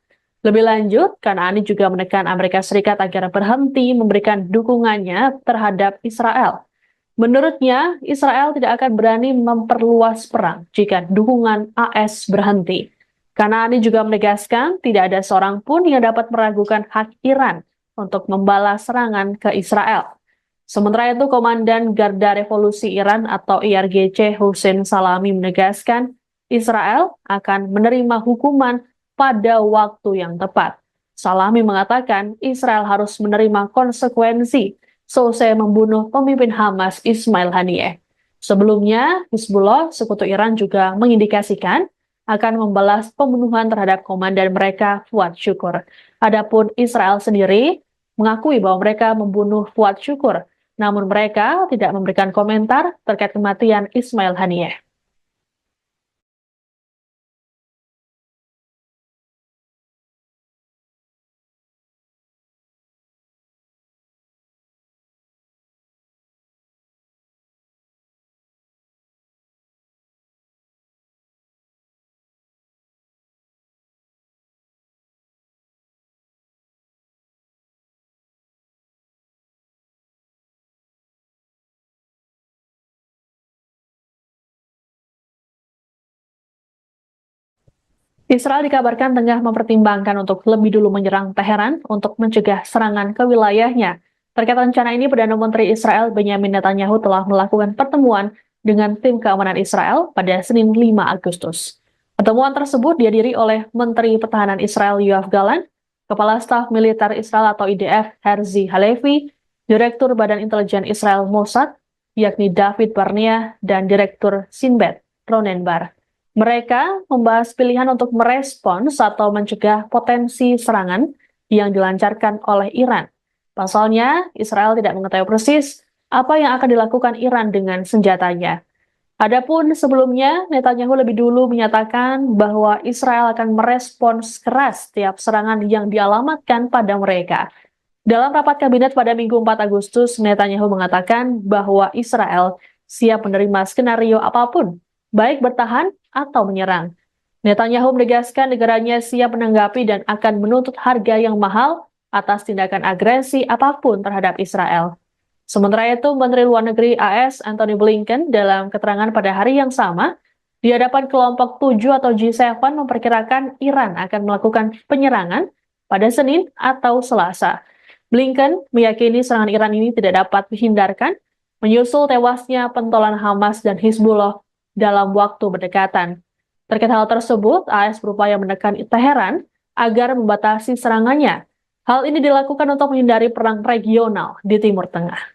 Lebih lanjut, Kanaani juga menekan Amerika Serikat agar berhenti memberikan dukungannya terhadap Israel. Menurutnya, Israel tidak akan berani memperluas perang jika dukungan AS berhenti. Kanaani juga menegaskan tidak ada seorang pun yang dapat meragukan hak Iran untuk membalas serangan ke Israel. Sementara itu, Komandan Garda Revolusi Iran atau IRGC Hussein Salami menegaskan Israel akan menerima hukuman pada waktu yang tepat. Salami mengatakan Israel harus menerima konsekuensi selesai membunuh pemimpin Hamas Ismail Haniyeh. Sebelumnya, Hizbullah, sekutu Iran juga mengindikasikan akan membalas pembunuhan terhadap komandan mereka Fuad Syukur. Adapun Israel sendiri mengakui bahwa mereka membunuh Fuad Syukur, namun mereka tidak memberikan komentar terkait kematian Ismail Haniyeh. Israel dikabarkan tengah mempertimbangkan untuk lebih dulu menyerang Teheran untuk mencegah serangan ke wilayahnya. Terkait rencana ini, Perdana Menteri Israel Benyamin Netanyahu telah melakukan pertemuan dengan tim keamanan Israel pada Senin 5 Agustus. Pertemuan tersebut dihadiri oleh Menteri Pertahanan Israel Yoav Gallant, Kepala Staf Militer Israel atau IDF Herzi Halevi, Direktur Badan Intelijen Israel Mossad, yakni David Barnea, dan Direktur Sinbet Ronen Bar. Mereka membahas pilihan untuk merespons atau mencegah potensi serangan yang dilancarkan oleh Iran. Pasalnya, Israel tidak mengetahui persis apa yang akan dilakukan Iran dengan senjatanya. Adapun sebelumnya, Netanyahu lebih dulu menyatakan bahwa Israel akan merespons keras setiap serangan yang dialamatkan pada mereka. Dalam rapat kabinet pada Minggu 4 Agustus, Netanyahu mengatakan bahwa Israel siap menerima skenario apapun, baik bertahan atau menyerang. Netanyahu menegaskan negaranya siap menanggapi dan akan menuntut harga yang mahal atas tindakan agresi apapun terhadap Israel. Sementara itu, Menteri Luar Negeri AS Antony Blinken dalam keterangan pada hari yang sama di hadapan kelompok 7 atau G7 memperkirakan Iran akan melakukan penyerangan pada Senin atau Selasa. Blinken meyakini serangan Iran ini tidak dapat dihindarkan menyusul tewasnya pentolan Hamas dan Hizbullah dalam waktu berdekatan. Terkait hal tersebut, AS berupaya menekan Teheran agar membatasi serangannya. Hal ini dilakukan untuk menghindari perang regional di Timur Tengah.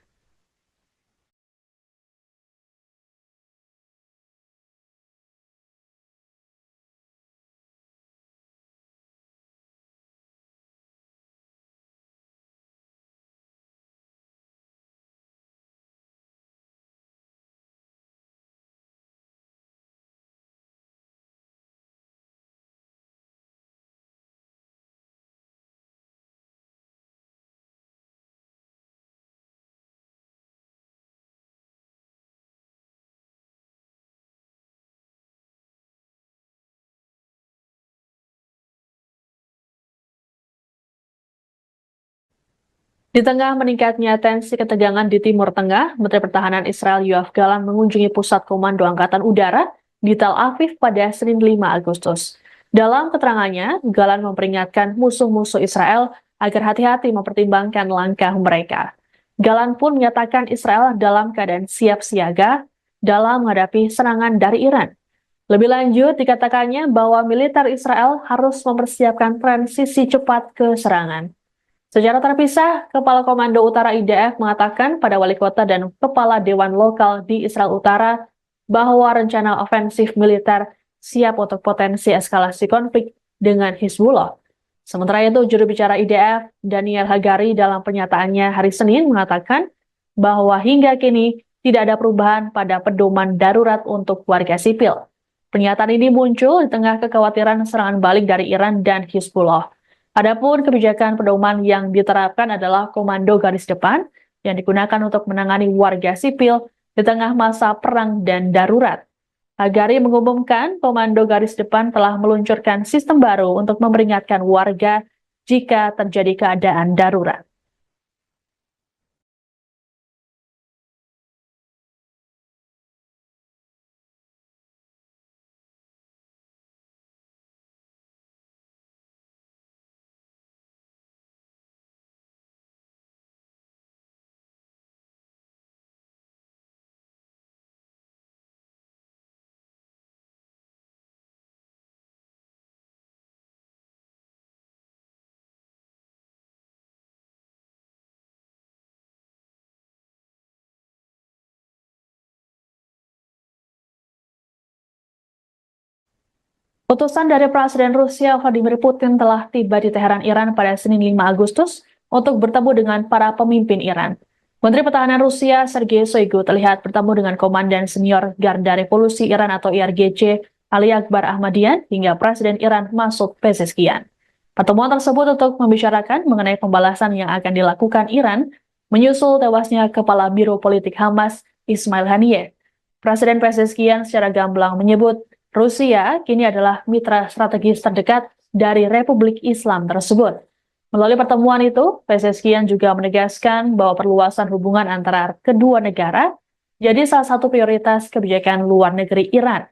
Di tengah meningkatnya tensi ketegangan di Timur Tengah, Menteri Pertahanan Israel Yoav Gallant mengunjungi Pusat Komando Angkatan Udara di Tel Aviv pada Senin 5 Agustus. Dalam keterangannya, Gallant memperingatkan musuh-musuh Israel agar hati-hati mempertimbangkan langkah mereka. Gallant pun menyatakan Israel dalam keadaan siap siaga dalam menghadapi serangan dari Iran. Lebih lanjut, dikatakannya bahwa militer Israel harus mempersiapkan transisi cepat ke serangan. Secara terpisah, Kepala Komando Utara IDF mengatakan pada wali kota dan kepala dewan lokal di Israel Utara bahwa rencana ofensif militer siap untuk potensi eskalasi konflik dengan Hizbullah. Sementara itu, juru bicara IDF, Daniel Hagari, dalam pernyataannya hari Senin mengatakan bahwa hingga kini tidak ada perubahan pada pedoman darurat untuk warga sipil. Pernyataan ini muncul di tengah kekhawatiran serangan balik dari Iran dan Hizbullah. Adapun kebijakan pedoman yang diterapkan adalah komando garis depan yang digunakan untuk menangani warga sipil di tengah masa perang dan darurat. Hagari mengumumkan komando garis depan telah meluncurkan sistem baru untuk memperingatkan warga jika terjadi keadaan darurat. Utusan dari Presiden Rusia Vladimir Putin telah tiba di Teheran, Iran pada Senin 5 Agustus untuk bertemu dengan para pemimpin Iran. Menteri Pertahanan Rusia Sergei Shoigu terlihat bertemu dengan Komandan Senior Garda Revolusi Iran atau IRGC Ali Akbar Ahmadian hingga Presiden Iran Masoud Pezeshkian. Pertemuan tersebut untuk membicarakan mengenai pembalasan yang akan dilakukan Iran menyusul tewasnya Kepala Biro Politik Hamas Ismail Haniyeh. Presiden Pezeshkian secara gamblang menyebut Rusia kini adalah mitra strategis terdekat dari Republik Islam tersebut. Melalui pertemuan itu, Pezeshkian juga menegaskan bahwa perluasan hubungan antara kedua negara jadi salah satu prioritas kebijakan luar negeri Iran.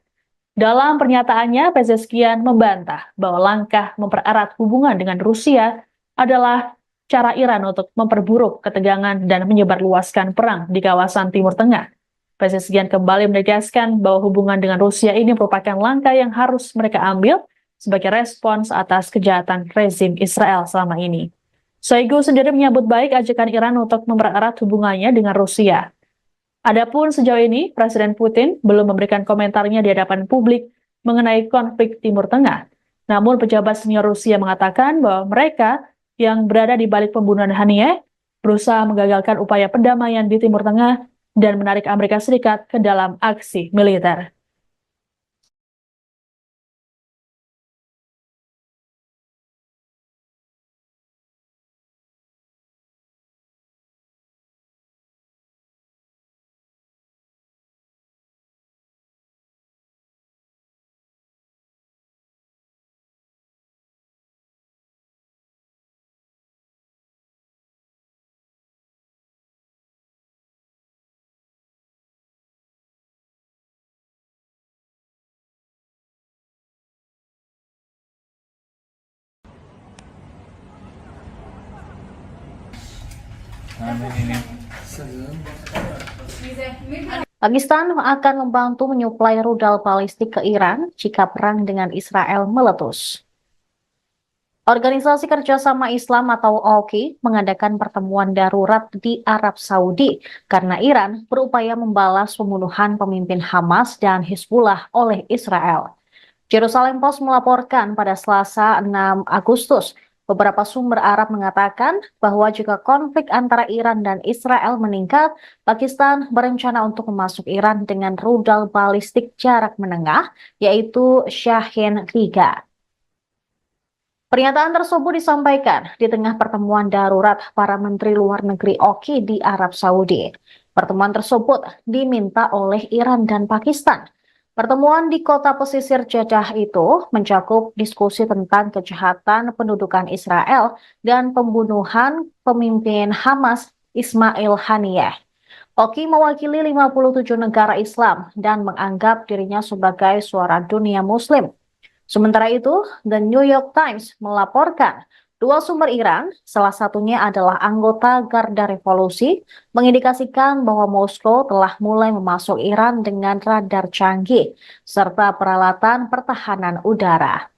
Dalam pernyataannya, Pezeshkian membantah bahwa langkah mempererat hubungan dengan Rusia adalah cara Iran untuk memperburuk ketegangan dan menyebarluaskan perang di kawasan Timur Tengah. Pezeshkian kembali menegaskan bahwa hubungan dengan Rusia ini merupakan langkah yang harus mereka ambil sebagai respons atas kejahatan rezim Israel selama ini. Shoigu sendiri menyambut baik ajakan Iran untuk mempererat hubungannya dengan Rusia. Adapun sejauh ini, Presiden Putin belum memberikan komentarnya di hadapan publik mengenai konflik Timur Tengah. Namun pejabat senior Rusia mengatakan bahwa mereka yang berada di balik pembunuhan Haniyeh berusaha menggagalkan upaya perdamaian di Timur Tengah dan menarik Amerika Serikat ke dalam aksi militer. Salam. Pakistan akan membantu menyuplai rudal balistik ke Iran jika perang dengan Israel meletus. Organisasi Kerjasama Islam atau OKI mengadakan pertemuan darurat di Arab Saudi karena Iran berupaya membalas pembunuhan pemimpin Hamas dan Hizbullah oleh Israel. Jerusalem Post melaporkan pada Selasa 6 Agustus, beberapa sumber Arab mengatakan bahwa jika konflik antara Iran dan Israel meningkat, Pakistan berencana untuk memasuk Iran dengan rudal balistik jarak menengah, yaitu Shahin-3. Pernyataan tersebut disampaikan di tengah pertemuan darurat para Menteri Luar Negeri OKI di Arab Saudi. Pertemuan tersebut diminta oleh Iran dan Pakistan. Pertemuan di kota pesisir Jeddah itu mencakup diskusi tentang kejahatan pendudukan Israel dan pembunuhan pemimpin Hamas Ismail Haniyeh. OKI mewakili 57 negara Islam dan menganggap dirinya sebagai suara dunia Muslim. Sementara itu, The New York Times melaporkan dua sumber Iran, salah satunya adalah anggota Garda Revolusi, mengindikasikan bahwa Moskow telah mulai memasuk Iran dengan radar canggih serta peralatan pertahanan udara.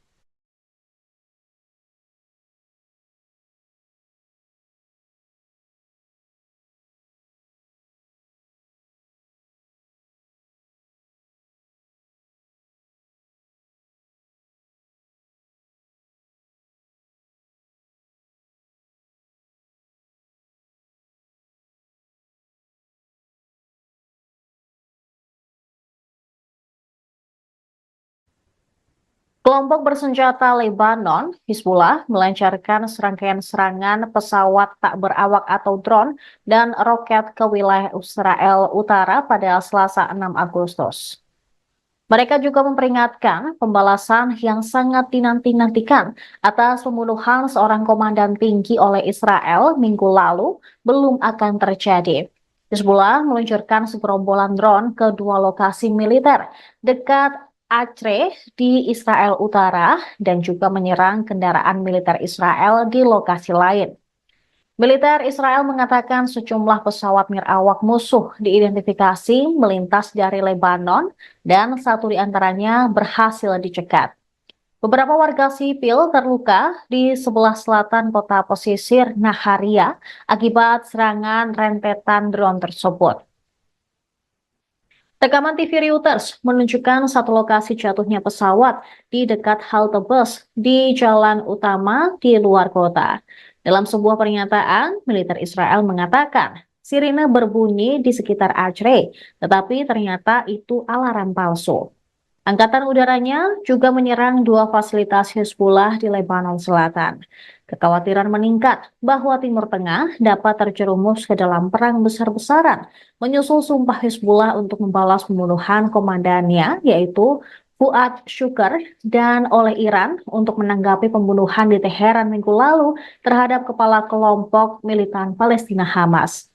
Kelompok bersenjata Lebanon, Hizbullah, melancarkan serangkaian serangan pesawat tak berawak atau drone dan roket ke wilayah Israel Utara pada Selasa 6 Agustus. Mereka juga memperingatkan pembalasan yang sangat dinanti-nantikan atas pembunuhan seorang komandan tinggi oleh Israel minggu lalu belum akan terjadi. Hizbullah meluncurkan segerombolan drone ke dua lokasi militer dekat Acre di Israel Utara dan juga menyerang kendaraan militer Israel di lokasi lain. Militer Israel mengatakan sejumlah pesawat nirawak musuh diidentifikasi melintas dari Lebanon dan satu di antaranya berhasil dicegat. Beberapa warga sipil terluka di sebelah selatan kota pesisir Naharia akibat serangan rentetan drone tersebut. Rekaman TV Reuters menunjukkan satu lokasi jatuhnya pesawat di dekat halte bus di jalan utama di luar kota. Dalam sebuah pernyataan, militer Israel mengatakan sirine berbunyi di sekitar Acre, tetapi ternyata itu alarm palsu. Angkatan udaranya juga menyerang dua fasilitas Hizbullah di Lebanon Selatan. Kekhawatiran meningkat bahwa Timur Tengah dapat terjerumus ke dalam perang besar-besaran, menyusul sumpah Hizbullah untuk membalas pembunuhan komandannya, yaitu Fuad Shukr, dan oleh Iran untuk menanggapi pembunuhan di Teheran minggu lalu terhadap kepala kelompok militan Palestina Hamas.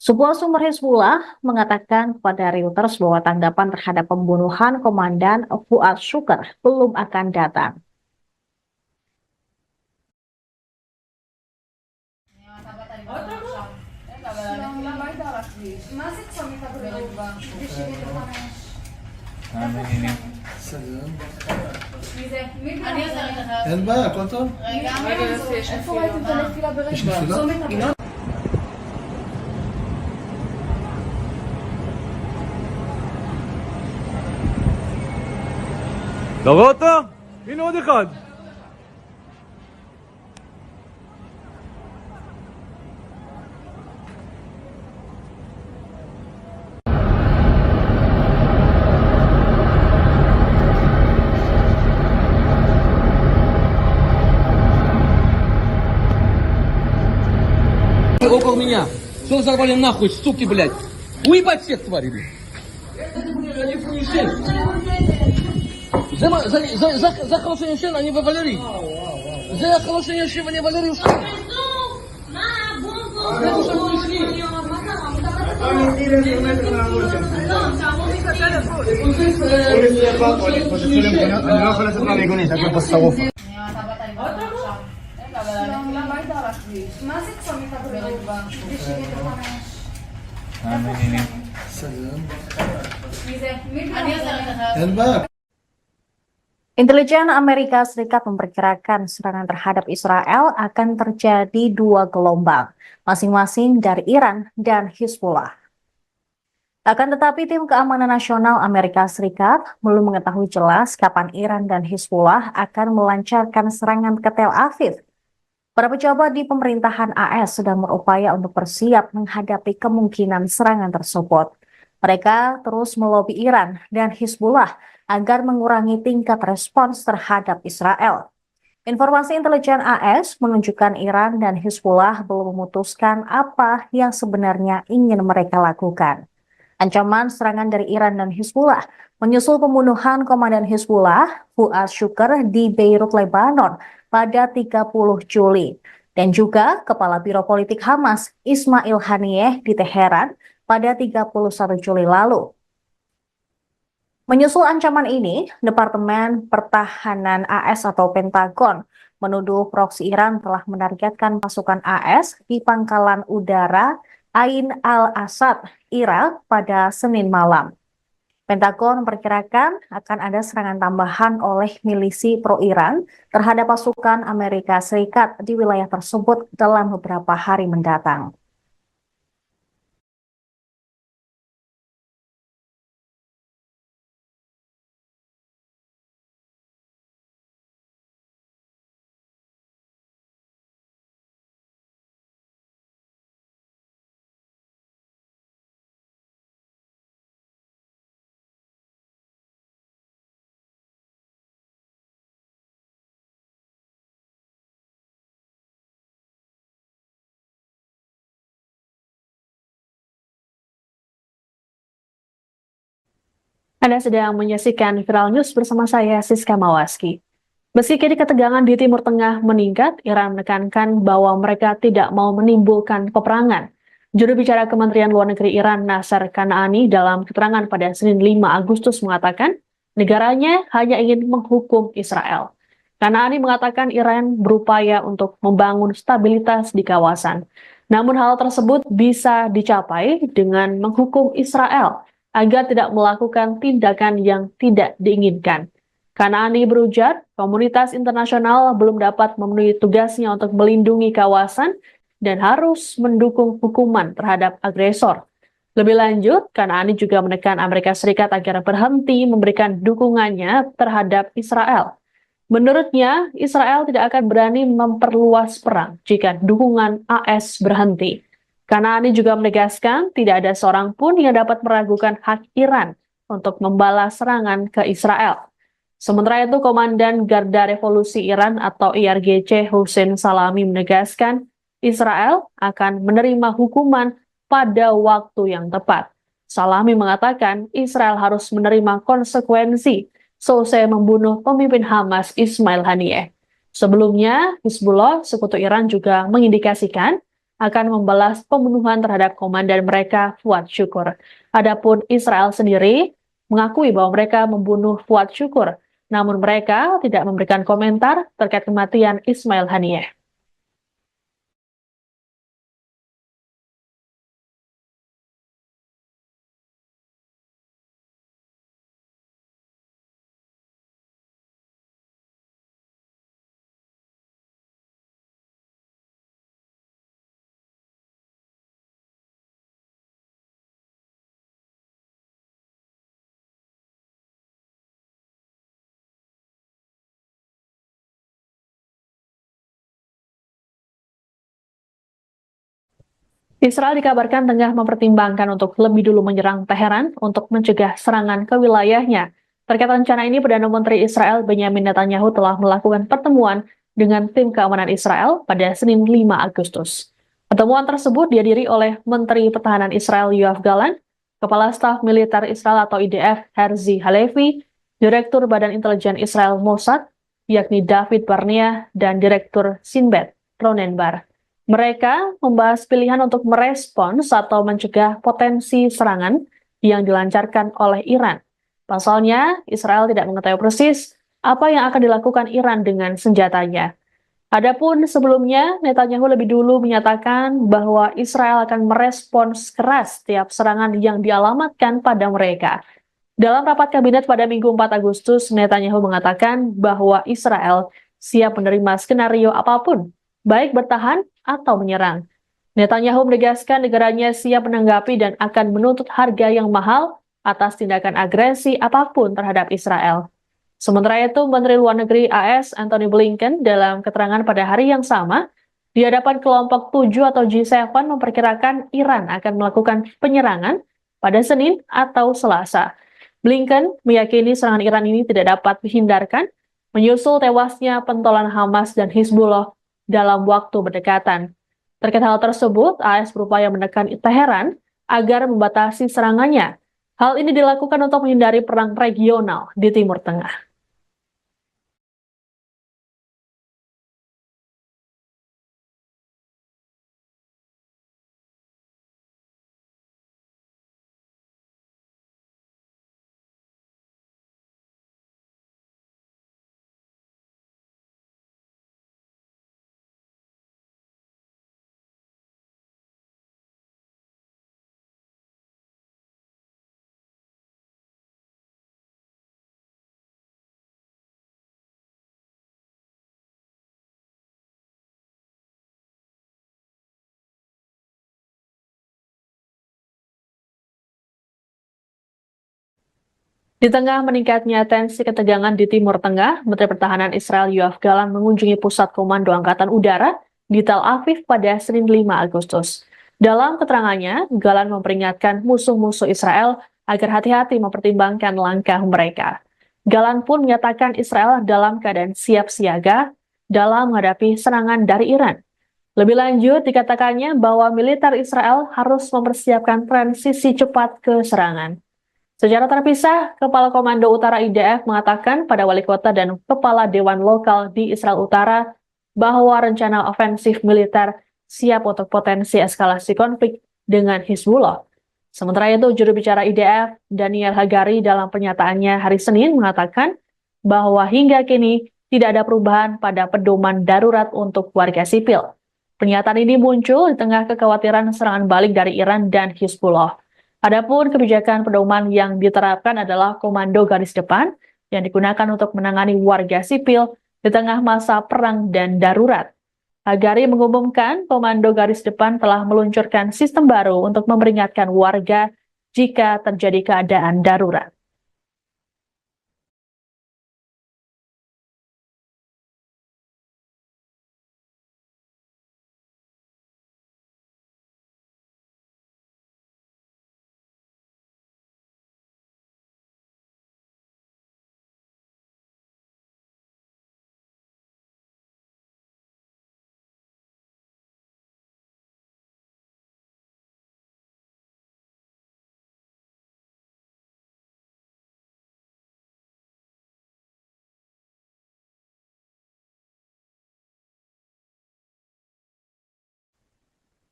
Sebuah sumber Hizbullah mengatakan kepada Reuters bahwa tanggapan terhadap pembunuhan Komandan Fuad Shukr belum akan datang. סלום. מי זה? מי זה? אין בעיה, הכל טוב? איפה ראיתם את הנפילה ברשת? יש נפילה? צומת הבן. אתה רואה אותו? הנה עוד אחד. Около меня. Что взорвали нахуй, суки, блядь? Уебать всех тварей, блядь. За хорошее решение они вывалили. За хорошее решение вывалили. אני לא יכול לצאת מהמיגונית, הכל פה שרוף. מה זה צומת הבן? סלום. מי זה? מי זה? אין בעיה. Intelijen Amerika Serikat memperkirakan serangan terhadap Israel akan terjadi dua gelombang, masing-masing dari Iran dan Hizbullah. Akan tetapi tim keamanan nasional Amerika Serikat belum mengetahui jelas kapan Iran dan Hizbullah akan melancarkan serangan ke Tel Aviv. Para pejabat di pemerintahan AS sedang berupaya untuk bersiap menghadapi kemungkinan serangan tersebut. Mereka terus melobi Iran dan Hizbullah agar mengurangi tingkat respons terhadap Israel. Informasi intelijen AS menunjukkan Iran dan Hizbullah belum memutuskan apa yang sebenarnya ingin mereka lakukan. Ancaman serangan dari Iran dan Hizbullah menyusul pembunuhan komandan Hizbullah, Fuad Shukr, di Beirut, Lebanon pada 30 Juli. Dan juga Kepala Biro Politik Hamas, Ismail Haniyeh, di Teheran pada 31 Juli lalu. Menyusul ancaman ini, Departemen Pertahanan AS atau Pentagon menuduh proksi Iran telah menargetkan pasukan AS di pangkalan udara Ain al-Asad, Irak pada Senin malam. Pentagon memperkirakan akan ada serangan tambahan oleh milisi pro-Iran terhadap pasukan Amerika Serikat di wilayah tersebut dalam beberapa hari mendatang. Anda sedang menyaksikan Viral News bersama saya, Siska Mawaski. Meski kini ketegangan di Timur Tengah meningkat, Iran menekankan bahwa mereka tidak mau menimbulkan peperangan. Juru bicara Kementerian Luar Negeri Iran, Nasser Kanaani, dalam keterangan pada Senin 5 Agustus mengatakan, negaranya hanya ingin menghukum Israel. Kanaani mengatakan Iran berupaya untuk membangun stabilitas di kawasan. Namun hal tersebut bisa dicapai dengan menghukum Israel agar tidak melakukan tindakan yang tidak diinginkan. Kanaani berujar, komunitas internasional belum dapat memenuhi tugasnya untuk melindungi kawasan dan harus mendukung hukuman terhadap agresor. Lebih lanjut, Kanaani juga menekan Amerika Serikat agar berhenti memberikan dukungannya terhadap Israel. Menurutnya, Israel tidak akan berani memperluas perang jika dukungan AS berhenti. Kanaani juga menegaskan tidak ada seorang pun yang dapat meragukan hak Iran untuk membalas serangan ke Israel. Sementara itu, Komandan Garda Revolusi Iran atau IRGC Hussein Salami menegaskan Israel akan menerima hukuman pada waktu yang tepat. Salami mengatakan Israel harus menerima konsekuensi selesai membunuh pemimpin Hamas Ismail Haniyeh. Sebelumnya, Hizbullah, sekutu Iran juga mengindikasikan akan membalas pembunuhan terhadap komandan mereka Fuad Syukur. Adapun Israel sendiri mengakui bahwa mereka membunuh Fuad Syukur, namun mereka tidak memberikan komentar terkait kematian Ismail Haniyeh. Israel dikabarkan tengah mempertimbangkan untuk lebih dulu menyerang Teheran untuk mencegah serangan ke wilayahnya. Terkait rencana ini, Perdana Menteri Israel Benyamin Netanyahu telah melakukan pertemuan dengan tim keamanan Israel pada Senin 5 Agustus. Pertemuan tersebut dihadiri oleh Menteri Pertahanan Israel Yoav Gallant, Kepala Staf Militer Israel atau IDF Herzi Halevi, Direktur Badan Intelijen Israel Mossad, yakni David Barnea, dan Direktur Sinbet Ronen Bar. Mereka membahas pilihan untuk merespons atau mencegah potensi serangan yang dilancarkan oleh Iran. Pasalnya, Israel tidak mengetahui persis apa yang akan dilakukan Iran dengan senjatanya. Adapun sebelumnya, Netanyahu lebih dulu menyatakan bahwa Israel akan merespons keras setiap serangan yang dialamatkan pada mereka. Dalam rapat kabinet pada Minggu 4 Agustus, Netanyahu mengatakan bahwa Israel siap menerima skenario apapun, baik bertahan atau menyerang. Netanyahu menegaskan negaranya siap menanggapi dan akan menuntut harga yang mahal atas tindakan agresi apapun terhadap Israel. Sementara itu, Menteri Luar Negeri AS Antony Blinken dalam keterangan pada hari yang sama di hadapan kelompok 7 atau G7 memperkirakan Iran akan melakukan penyerangan pada Senin atau Selasa. Blinken meyakini serangan Iran ini tidak dapat dihindarkan menyusul tewasnya pentolan Hamas dan Hizbullah dalam waktu berdekatan. Terkait hal tersebut, AS berupaya menekan Teheran agar membatasi serangannya. Hal ini dilakukan untuk menghindari perang regional di Timur Tengah. Di tengah meningkatnya tensi ketegangan di Timur Tengah, Menteri Pertahanan Israel Yoav Gallant mengunjungi Pusat Komando Angkatan Udara di Tel Aviv pada Senin 5 Agustus. Dalam keterangannya, Gallant memperingatkan musuh-musuh Israel agar hati-hati mempertimbangkan langkah mereka. Gallant pun menyatakan Israel dalam keadaan siap siaga dalam menghadapi serangan dari Iran. Lebih lanjut, dikatakannya bahwa militer Israel harus mempersiapkan transisi cepat ke serangan. Secara terpisah, Kepala Komando Utara IDF mengatakan pada wali kota dan kepala dewan lokal di Israel Utara bahwa rencana ofensif militer siap untuk potensi eskalasi konflik dengan Hizbullah. Sementara itu, juru bicara IDF, Daniel Hagari, dalam pernyataannya hari Senin mengatakan bahwa hingga kini tidak ada perubahan pada pedoman darurat untuk warga sipil. Pernyataan ini muncul di tengah kekhawatiran serangan balik dari Iran dan Hizbullah. Adapun kebijakan pedoman yang diterapkan adalah komando garis depan yang digunakan untuk menangani warga sipil di tengah masa perang dan darurat. Hagari mengumumkan komando garis depan telah meluncurkan sistem baru untuk memperingatkan warga jika terjadi keadaan darurat.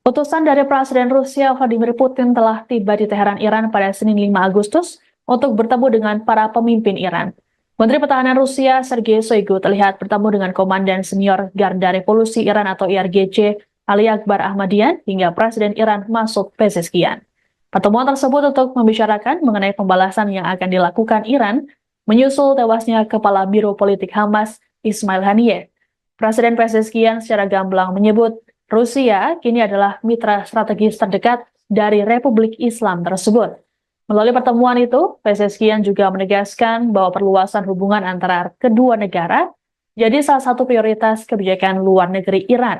Utusan dari Presiden Rusia Vladimir Putin telah tiba di Teheran, Iran pada Senin 5 Agustus untuk bertemu dengan para pemimpin Iran. Menteri Pertahanan Rusia Sergei Shoigu terlihat bertemu dengan Komandan Senior Garda Revolusi Iran atau IRGC Ali Akbar Ahmadian hingga Presiden Iran Masoud Pezeshkian. Pertemuan tersebut untuk membicarakan mengenai pembalasan yang akan dilakukan Iran menyusul tewasnya Kepala Biro Politik Hamas Ismail Haniyeh. Presiden Pezeshkian secara gamblang menyebut Rusia kini adalah mitra strategis terdekat dari Republik Islam tersebut. Melalui pertemuan itu, Pezeshkian juga menegaskan bahwa perluasan hubungan antara kedua negara jadi salah satu prioritas kebijakan luar negeri Iran.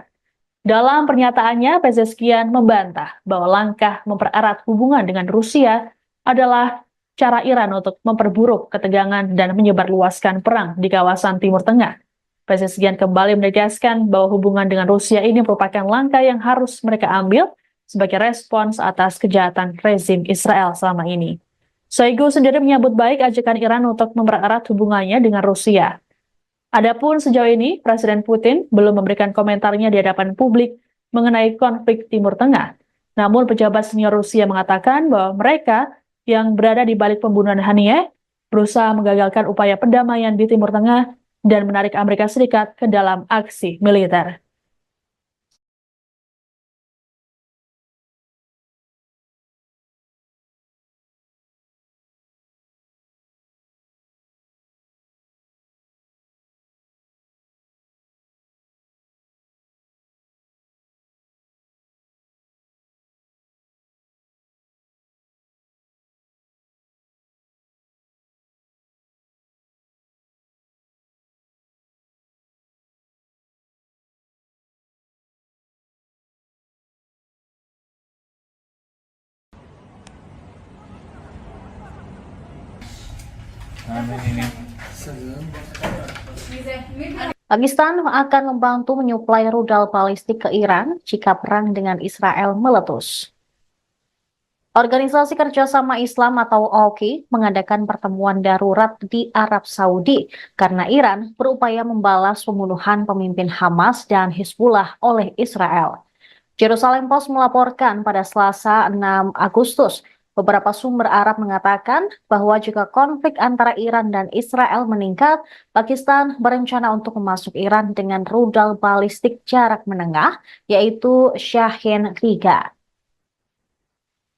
Dalam pernyataannya, Pezeshkian membantah bahwa langkah mempererat hubungan dengan Rusia adalah cara Iran untuk memperburuk ketegangan dan menyebarluaskan perang di kawasan Timur Tengah. Pezeshkian kembali menegaskan bahwa hubungan dengan Rusia ini merupakan langkah yang harus mereka ambil sebagai respons atas kejahatan rezim Israel selama ini. Shoigu sendiri menyambut baik ajakan Iran untuk mempererat hubungannya dengan Rusia. Adapun sejauh ini, Presiden Putin belum memberikan komentarnya di hadapan publik mengenai konflik Timur Tengah. Namun pejabat senior Rusia mengatakan bahwa mereka yang berada di balik pembunuhan Haniyeh berusaha menggagalkan upaya perdamaian di Timur Tengah dan menarik Amerika Serikat ke dalam aksi militer. Salam. Pakistan akan membantu menyuplai rudal balistik ke Iran jika perang dengan Israel meletus. Organisasi Kerjasama Islam atau OKI mengadakan pertemuan darurat di Arab Saudi karena Iran berupaya membalas pembunuhan pemimpin Hamas dan Hizbullah oleh Israel. Jerusalem Post melaporkan pada Selasa 6 Agustus, beberapa sumber Arab mengatakan bahwa jika konflik antara Iran dan Israel meningkat, Pakistan berencana untuk memasuk Iran dengan rudal balistik jarak menengah, yaitu Shahin 3.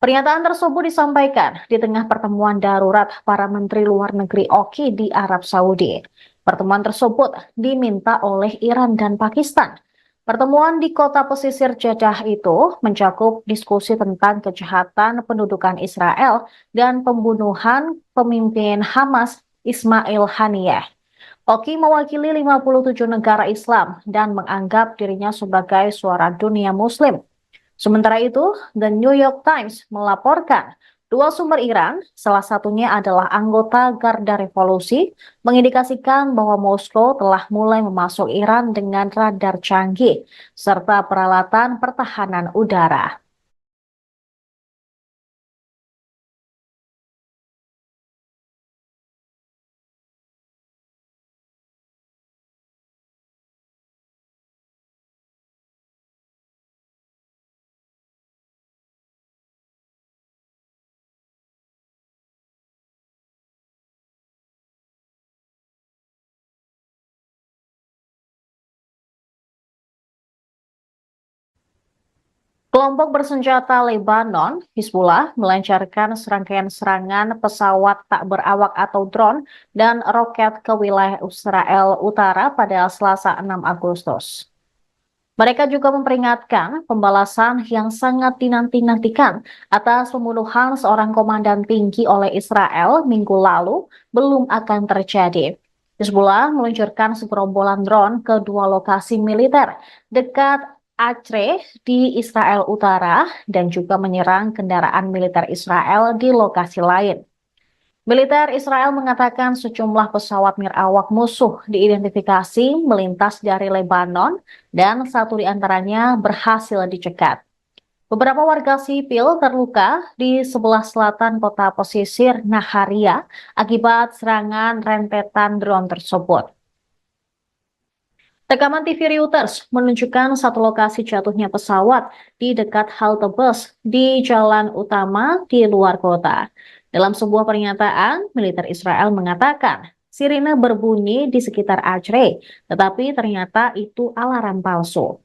Pernyataan tersebut disampaikan di tengah pertemuan darurat para menteri luar negeri OKI di Arab Saudi. Pertemuan tersebut diminta oleh Iran dan Pakistan. Pertemuan di kota pesisir Jeddah itu mencakup diskusi tentang kejahatan pendudukan Israel dan pembunuhan pemimpin Hamas Ismail Haniyeh. OKI mewakili 57 negara Islam dan menganggap dirinya sebagai suara dunia Muslim. Sementara itu, The New York Times melaporkan dua sumber Iran, salah satunya adalah anggota Garda Revolusi, mengindikasikan bahwa Moskow telah mulai memasuk Iran dengan radar canggih serta peralatan pertahanan udara. Kelompok bersenjata Lebanon, Hizbullah, melancarkan serangkaian serangan pesawat tak berawak atau drone dan roket ke wilayah Israel Utara pada Selasa 6 Agustus. Mereka juga memperingatkan pembalasan yang sangat dinanti-nantikan atas pembunuhan seorang komandan tinggi oleh Israel minggu lalu belum akan terjadi. Hizbullah meluncurkan segerombolan drone ke dua lokasi militer dekat Acre di Israel Utara dan juga menyerang kendaraan militer Israel di lokasi lain. Militer Israel mengatakan sejumlah pesawat nirawak musuh diidentifikasi melintas dari Lebanon dan satu di antaranya berhasil dicegat. Beberapa warga sipil terluka di sebelah selatan kota pesisir Naharia akibat serangan rentetan drone tersebut. Rekaman TV Reuters menunjukkan satu lokasi jatuhnya pesawat di dekat halte bus di jalan utama di luar kota. Dalam sebuah pernyataan, militer Israel mengatakan sirine berbunyi di sekitar Acre, tetapi ternyata itu alarm palsu.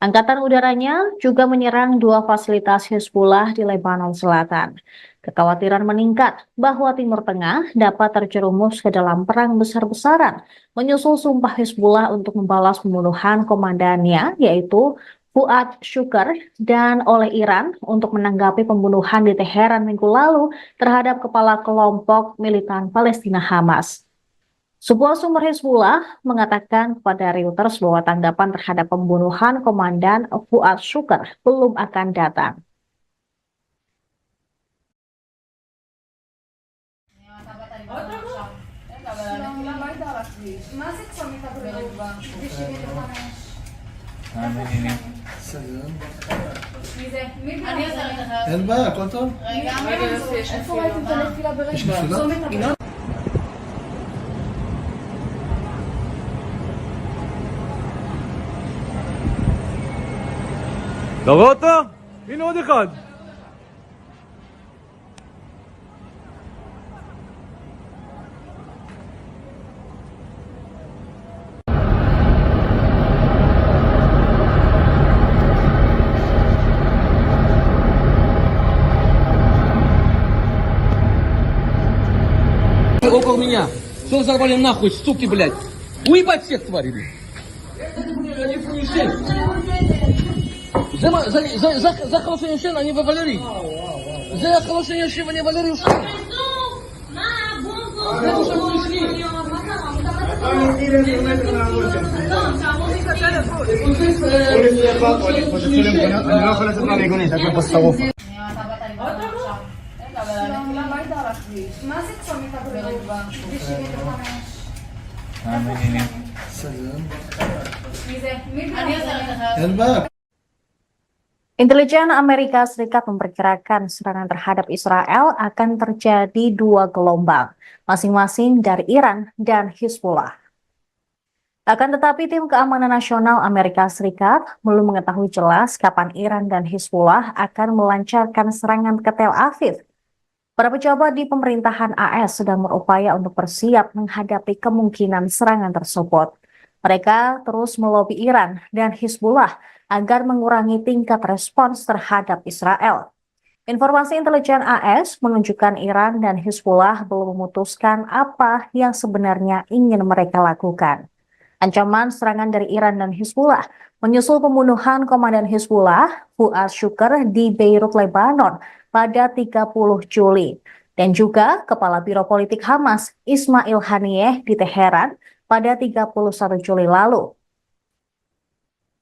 Angkatan udaranya juga menyerang dua fasilitas Hizbullah di Lebanon Selatan. Kekhawatiran meningkat bahwa Timur Tengah dapat terjerumus ke dalam perang besar-besaran, menyusul sumpah Hizbullah untuk membalas pembunuhan komandannya, yaitu Fuad Shukr, dan oleh Iran untuk menanggapi pembunuhan di Teheran minggu lalu terhadap kepala kelompok militan Palestina Hamas. Sebuah sumber Hizbullah mengatakan kepada Reuters bahwa tanggapan terhadap pembunuhan komandan Fuad Shukr belum akan datang. מה זה צומת הבריאות? ב-75. סגרון. מי זה? אני עוזרת לך. אין בעיה, הכל טוב? רגע, איפה ראיתם את הנפילה ברגע? יש נפילה? צומת הבריאות. אתה רואה אותו? הנה עוד אחד. Около меня. Что взорвали нахуй, суки, блядь? Уебать всех тварей, блядь. זה החלושי ישן, אני ווולרי. זה החלושי ישן, אני ווולרי יושן. אני לא יכול לצאת מהמיגונית, הכל פה שרוף. למה היית על הכביש? מה זה צומת הבריאות? ב-75. סגרון. מי זה? אני עוזרת לך. אין בעיה. Intelijen Amerika Serikat memperkirakan serangan terhadap Israel akan terjadi dua gelombang, masing-masing dari Iran dan Hizbullah. Akan tetapi tim keamanan nasional Amerika Serikat belum mengetahui jelas kapan Iran dan Hizbullah akan melancarkan serangan ke Tel Aviv. Para pejabat di pemerintahan AS sedang berupaya untuk bersiap menghadapi kemungkinan serangan tersebut. Mereka terus melobi Iran dan Hizbullah agar mengurangi tingkat respons terhadap Israel. Informasi intelijen AS menunjukkan Iran dan Hizbullah belum memutuskan apa yang sebenarnya ingin mereka lakukan. Ancaman serangan dari Iran dan Hizbullah menyusul pembunuhan komandan Hizbullah, Fuad Shukr, di Beirut, Lebanon pada 30 Juli. Dan juga Kepala Biro Politik Hamas, Ismail Haniyeh, di Teheran pada 31 Juli lalu.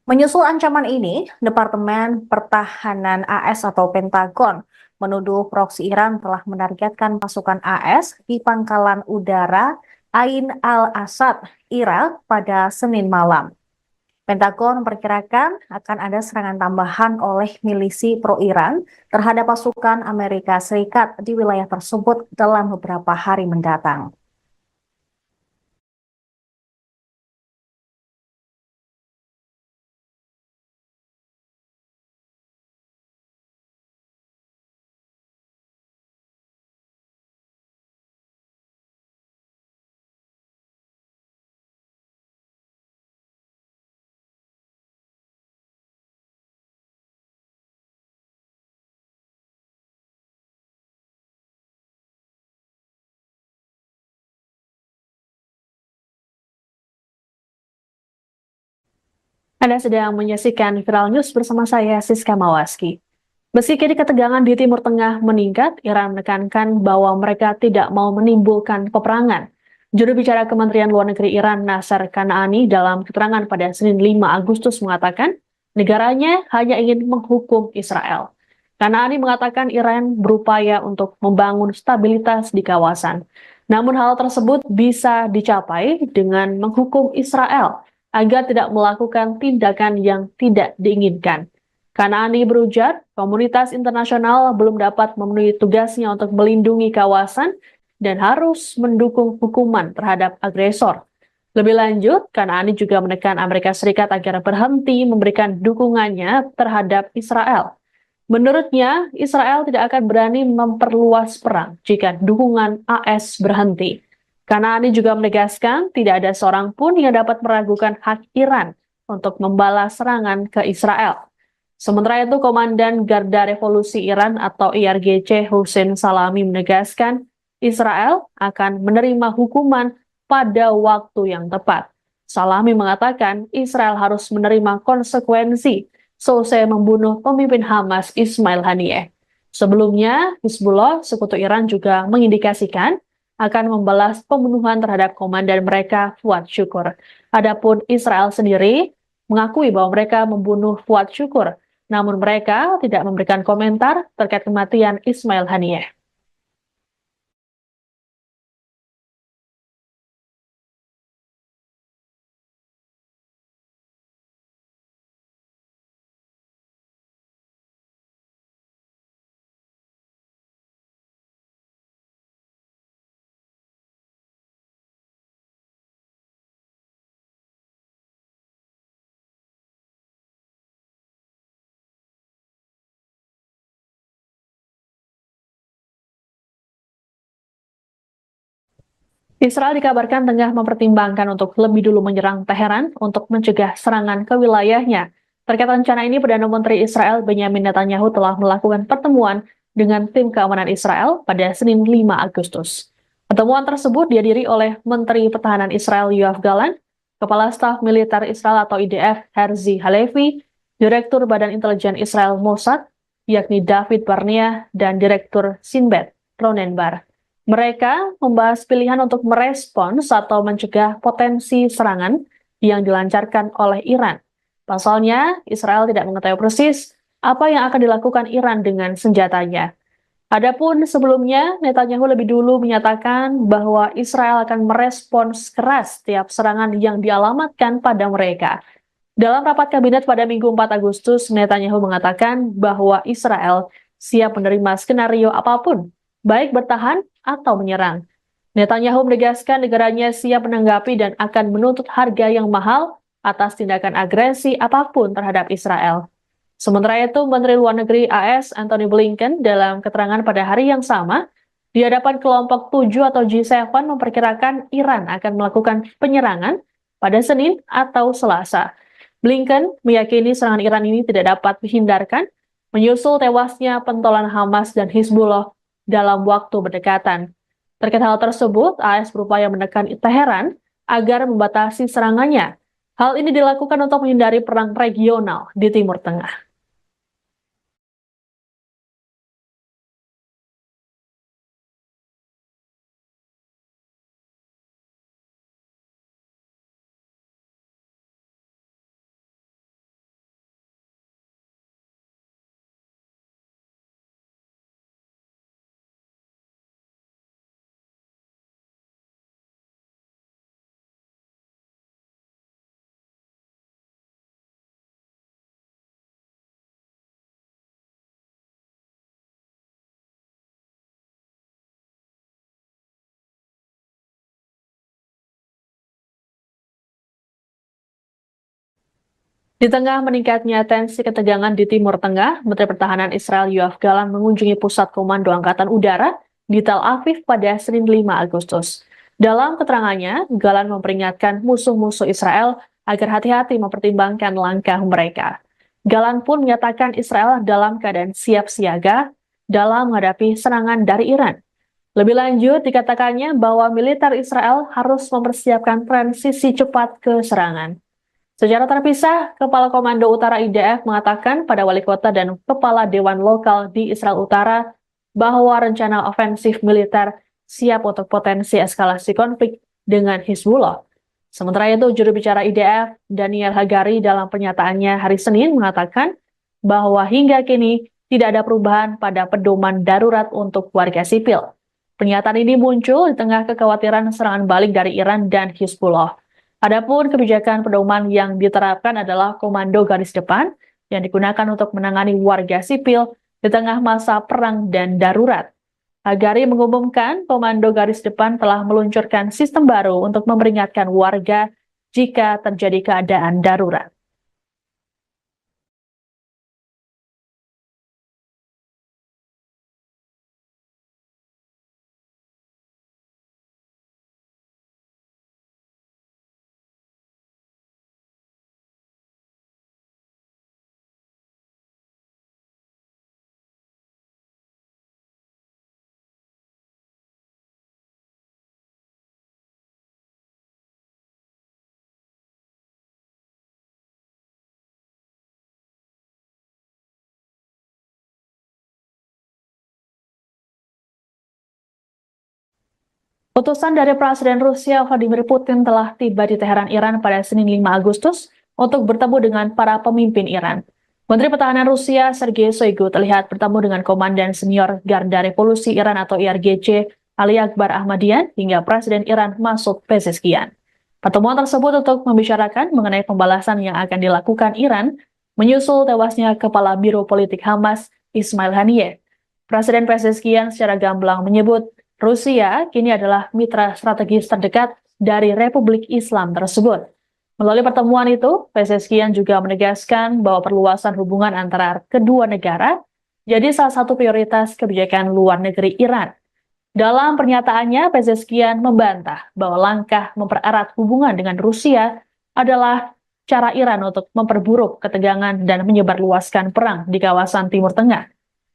Menyusul ancaman ini, Departemen Pertahanan AS atau Pentagon menuduh proksi Iran telah menargetkan pasukan AS di pangkalan udara Ain al-Asad, Irak pada Senin malam. Pentagon memperkirakan akan ada serangan tambahan oleh milisi pro-Iran terhadap pasukan Amerika Serikat di wilayah tersebut dalam beberapa hari mendatang. Anda sedang menyaksikan Viral News bersama saya, Siska Mawaski. Meski kini ketegangan di Timur Tengah meningkat, Iran menekankan bahwa mereka tidak mau menimbulkan peperangan. Juru bicara Kementerian Luar Negeri Iran, Nasser Kanaani, dalam keterangan pada Senin 5 Agustus mengatakan, negaranya hanya ingin menghukum Israel. Kanaani mengatakan Iran berupaya untuk membangun stabilitas di kawasan. Namun hal tersebut bisa dicapai dengan menghukum Israel agar tidak melakukan tindakan yang tidak diinginkan. Kanaani berujar, komunitas internasional belum dapat memenuhi tugasnya untuk melindungi kawasan dan harus mendukung hukuman terhadap agresor. Lebih lanjut, Kanaani juga menekan Amerika Serikat agar berhenti memberikan dukungannya terhadap Israel. Menurutnya, Israel tidak akan berani memperluas perang jika dukungan AS berhenti. Kanaani juga menegaskan tidak ada seorang pun yang dapat meragukan hak Iran untuk membalas serangan ke Israel. Sementara itu, Komandan Garda Revolusi Iran atau IRGC Hussein Salami menegaskan Israel akan menerima hukuman pada waktu yang tepat. Salami mengatakan Israel harus menerima konsekuensi selesai membunuh pemimpin Hamas Ismail Haniyeh. Sebelumnya, Hizbullah, sekutu Iran juga mengindikasikan akan membalas pembunuhan terhadap komandan mereka Fuad Syukur. Adapun Israel sendiri mengakui bahwa mereka membunuh Fuad Syukur, namun mereka tidak memberikan komentar terkait kematian Ismail Haniyeh. Israel dikabarkan tengah mempertimbangkan untuk lebih dulu menyerang Teheran untuk mencegah serangan ke wilayahnya. Terkait rencana ini, Perdana Menteri Israel Benyamin Netanyahu telah melakukan pertemuan dengan tim keamanan Israel pada Senin 5 Agustus. Pertemuan tersebut dihadiri oleh Menteri Pertahanan Israel Yoav Gallant, Kepala Staf Militer Israel atau IDF Herzi Halevi, Direktur Badan Intelijen Israel Mossad, yakni David Barnea, dan Direktur Sinbet Ronen Bar. Mereka membahas pilihan untuk merespons atau mencegah potensi serangan yang dilancarkan oleh Iran. Pasalnya, Israel tidak mengetahui persis apa yang akan dilakukan Iran dengan senjatanya. Adapun sebelumnya, Netanyahu lebih dulu menyatakan bahwa Israel akan merespons keras setiap serangan yang dialamatkan pada mereka. Dalam rapat kabinet pada Minggu 4 Agustus, Netanyahu mengatakan bahwa Israel siap menerima skenario apapun, baik bertahan atau menyerang. Netanyahu menegaskan negaranya siap menanggapi dan akan menuntut harga yang mahal atas tindakan agresi apapun terhadap Israel. Sementara itu, Menteri Luar Negeri AS Antony Blinken dalam keterangan pada hari yang sama di hadapan kelompok 7 atau G7 memperkirakan Iran akan melakukan penyerangan pada Senin atau Selasa. Blinken meyakini serangan Iran ini tidak dapat dihindarkan menyusul tewasnya pentolan Hamas dan Hizbullah dalam waktu berdekatan. Terkait hal tersebut, AS berupaya menekan Teheran agar membatasi serangannya. Hal ini dilakukan untuk menghindari perang regional di Timur Tengah. Di tengah meningkatnya tensi ketegangan di Timur Tengah, Menteri Pertahanan Israel Yoav Gallant mengunjungi Pusat Komando Angkatan Udara di Tel Aviv pada Senin 5 Agustus. Dalam keterangannya, Gallant memperingatkan musuh-musuh Israel agar hati-hati mempertimbangkan langkah mereka. Gallant pun menyatakan Israel dalam keadaan siap siaga dalam menghadapi serangan dari Iran. Lebih lanjut, dikatakannya bahwa militer Israel harus mempersiapkan transisi cepat ke serangan. Secara terpisah, Kepala Komando Utara IDF mengatakan pada wali kota dan kepala dewan lokal di Israel Utara bahwa rencana ofensif militer siap untuk potensi eskalasi konflik dengan Hizbullah. Sementara itu, juru bicara IDF, Daniel Hagari, dalam pernyataannya hari Senin mengatakan bahwa hingga kini tidak ada perubahan pada pedoman darurat untuk warga sipil. Pernyataan ini muncul di tengah kekhawatiran serangan balik dari Iran dan Hizbullah. Adapun kebijakan pedoman yang diterapkan adalah komando garis depan yang digunakan untuk menangani warga sipil di tengah masa perang dan darurat. Hagari mengumumkan komando garis depan telah meluncurkan sistem baru untuk memperingatkan warga jika terjadi keadaan darurat. Utusan dari Presiden Rusia Vladimir Putin telah tiba di Teheran, Iran pada Senin 5 Agustus untuk bertemu dengan para pemimpin Iran. Menteri Pertahanan Rusia Sergei Shoigu terlihat bertemu dengan Komandan Senior Garda Revolusi Iran atau IRGC Ali Akbar Ahmadian hingga Presiden Iran Masoud Pezeshkian. Pertemuan tersebut untuk membicarakan mengenai pembalasan yang akan dilakukan Iran menyusul tewasnya Kepala Biro Politik Hamas Ismail Haniyeh. Presiden Pezeshkian secara gamblang menyebut Rusia kini adalah mitra strategis terdekat dari Republik Islam tersebut. Melalui pertemuan itu, Pezeshkian juga menegaskan bahwa perluasan hubungan antara kedua negara jadi salah satu prioritas kebijakan luar negeri Iran. Dalam pernyataannya, Pezeshkian membantah bahwa langkah mempererat hubungan dengan Rusia adalah cara Iran untuk memperburuk ketegangan dan menyebarluaskan perang di kawasan Timur Tengah.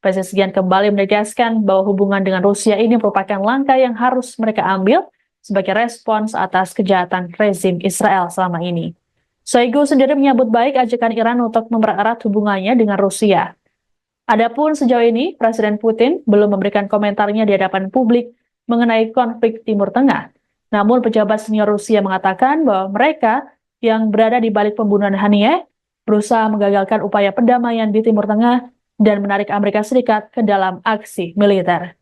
Pezeshkian kembali menegaskan bahwa hubungan dengan Rusia ini merupakan langkah yang harus mereka ambil sebagai respons atas kejahatan rezim Israel selama ini. Shoigu sendiri menyambut baik ajakan Iran untuk mempererat hubungannya dengan Rusia. Adapun sejauh ini, Presiden Putin belum memberikan komentarnya di hadapan publik mengenai konflik Timur Tengah. Namun pejabat senior Rusia mengatakan bahwa mereka yang berada di balik pembunuhan Haniyeh berusaha menggagalkan upaya perdamaian di Timur Tengah dan menarik Amerika Serikat ke dalam aksi militer.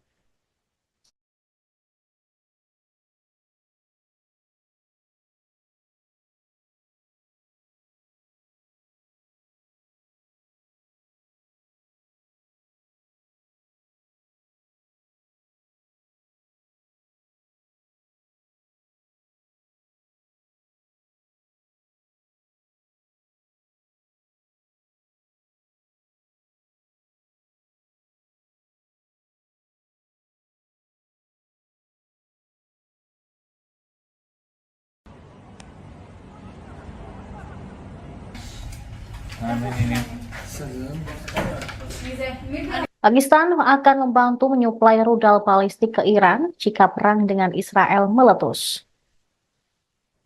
Pakistan akan membantu menyuplai rudal balistik ke Iran jika perang dengan Israel meletus.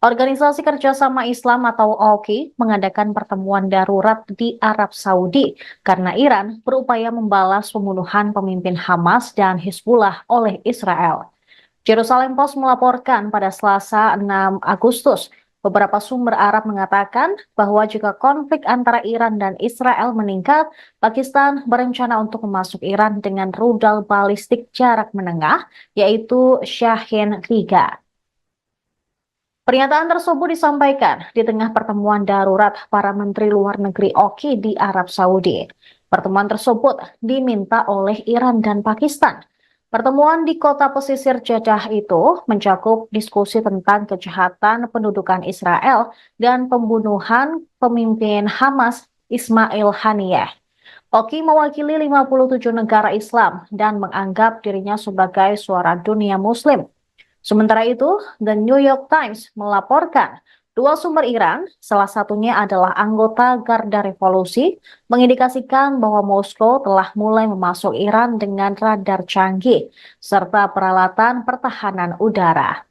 Organisasi Kerjasama Islam atau OKI mengadakan pertemuan darurat di Arab Saudi karena Iran berupaya membalas pembunuhan pemimpin Hamas dan Hizbullah oleh Israel. Jerusalem Post melaporkan pada Selasa 6 Agustus, beberapa sumber Arab mengatakan bahwa jika konflik antara Iran dan Israel meningkat, Pakistan berencana untuk memasuk Iran dengan rudal balistik jarak menengah, yaitu Shahin-3. Pernyataan tersebut disampaikan di tengah pertemuan darurat para Menteri Luar Negeri OKI di Arab Saudi. Pertemuan tersebut diminta oleh Iran dan Pakistan. Pertemuan di kota pesisir Jeddah itu mencakup diskusi tentang kejahatan pendudukan Israel dan pembunuhan pemimpin Hamas Ismail Haniyeh. OKI mewakili 57 negara Islam dan menganggap dirinya sebagai suara dunia Muslim. Sementara itu, The New York Times melaporkan dua sumber Iran, salah satunya adalah anggota Garda Revolusi, mengindikasikan bahwa Moskow telah mulai memasuk Iran dengan radar canggih serta peralatan pertahanan udara.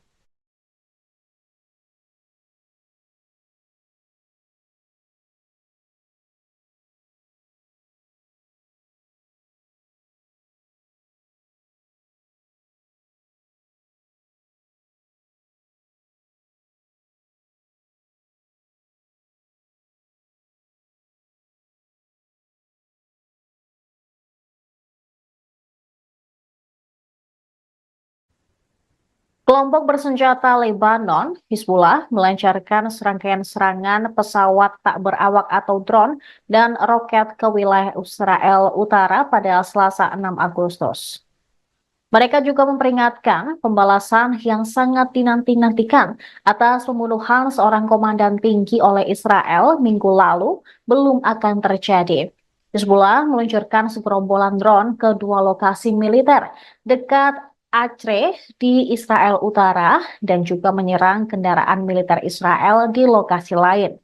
Kelompok bersenjata Lebanon, Hizbullah, melancarkan serangkaian serangan pesawat tak berawak atau drone dan roket ke wilayah Israel Utara pada Selasa 6 Agustus. Mereka juga memperingatkan pembalasan yang sangat dinanti-nantikan atas pembunuhan seorang komandan tinggi oleh Israel minggu lalu belum akan terjadi. Hizbullah meluncurkan segerombolan drone ke dua lokasi militer dekat Acre di Israel Utara dan juga menyerang kendaraan militer Israel di lokasi lain.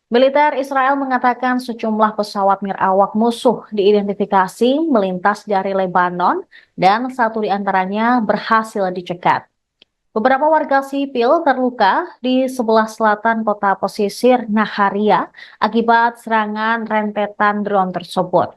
Militer Israel mengatakan sejumlah pesawat nirawak musuh diidentifikasi melintas dari Lebanon dan satu di antaranya berhasil dicegat. Beberapa warga sipil terluka di sebelah selatan kota pesisir Naharia akibat serangan rentetan drone tersebut.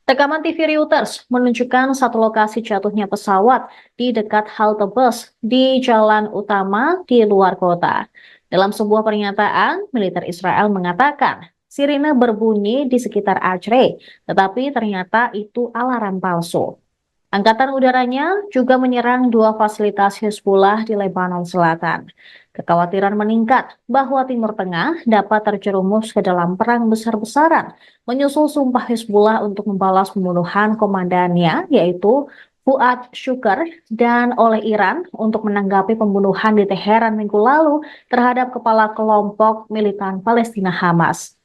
Rekaman TV Reuters menunjukkan satu lokasi jatuhnya pesawat di dekat halte bus di jalan utama di luar kota. Dalam sebuah pernyataan, militer Israel mengatakan sirine berbunyi di sekitar Acre, tetapi ternyata itu alarm palsu. Angkatan udaranya juga menyerang dua fasilitas Hizbullah di Lebanon Selatan. Kekhawatiran meningkat bahwa Timur Tengah dapat terjerumus ke dalam perang besar-besaran, menyusul sumpah Hizbullah untuk membalas pembunuhan komandannya, yaitu Fuad Shukr, dan oleh Iran untuk menanggapi pembunuhan di Teheran minggu lalu terhadap kepala kelompok militan Palestina Hamas.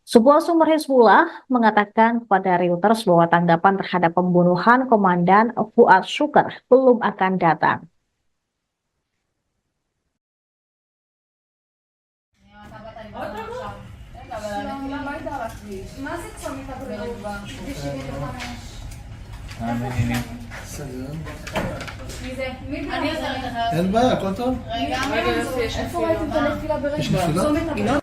Sebuah sumber Hizbullah mengatakan kepada Reuters bahwa tanggapan terhadap pembunuhan Komandan Fuad Shukr belum akan datang. מה זה צומית הבריאות? בשביל לחמש. סגן. מי זה? מי זה? אני עוזרת לך. אין בעיה, הכל טוב. רגע, איפה ראיתם את הנפילה ברגע? יש נפילה? צומת הבריאות.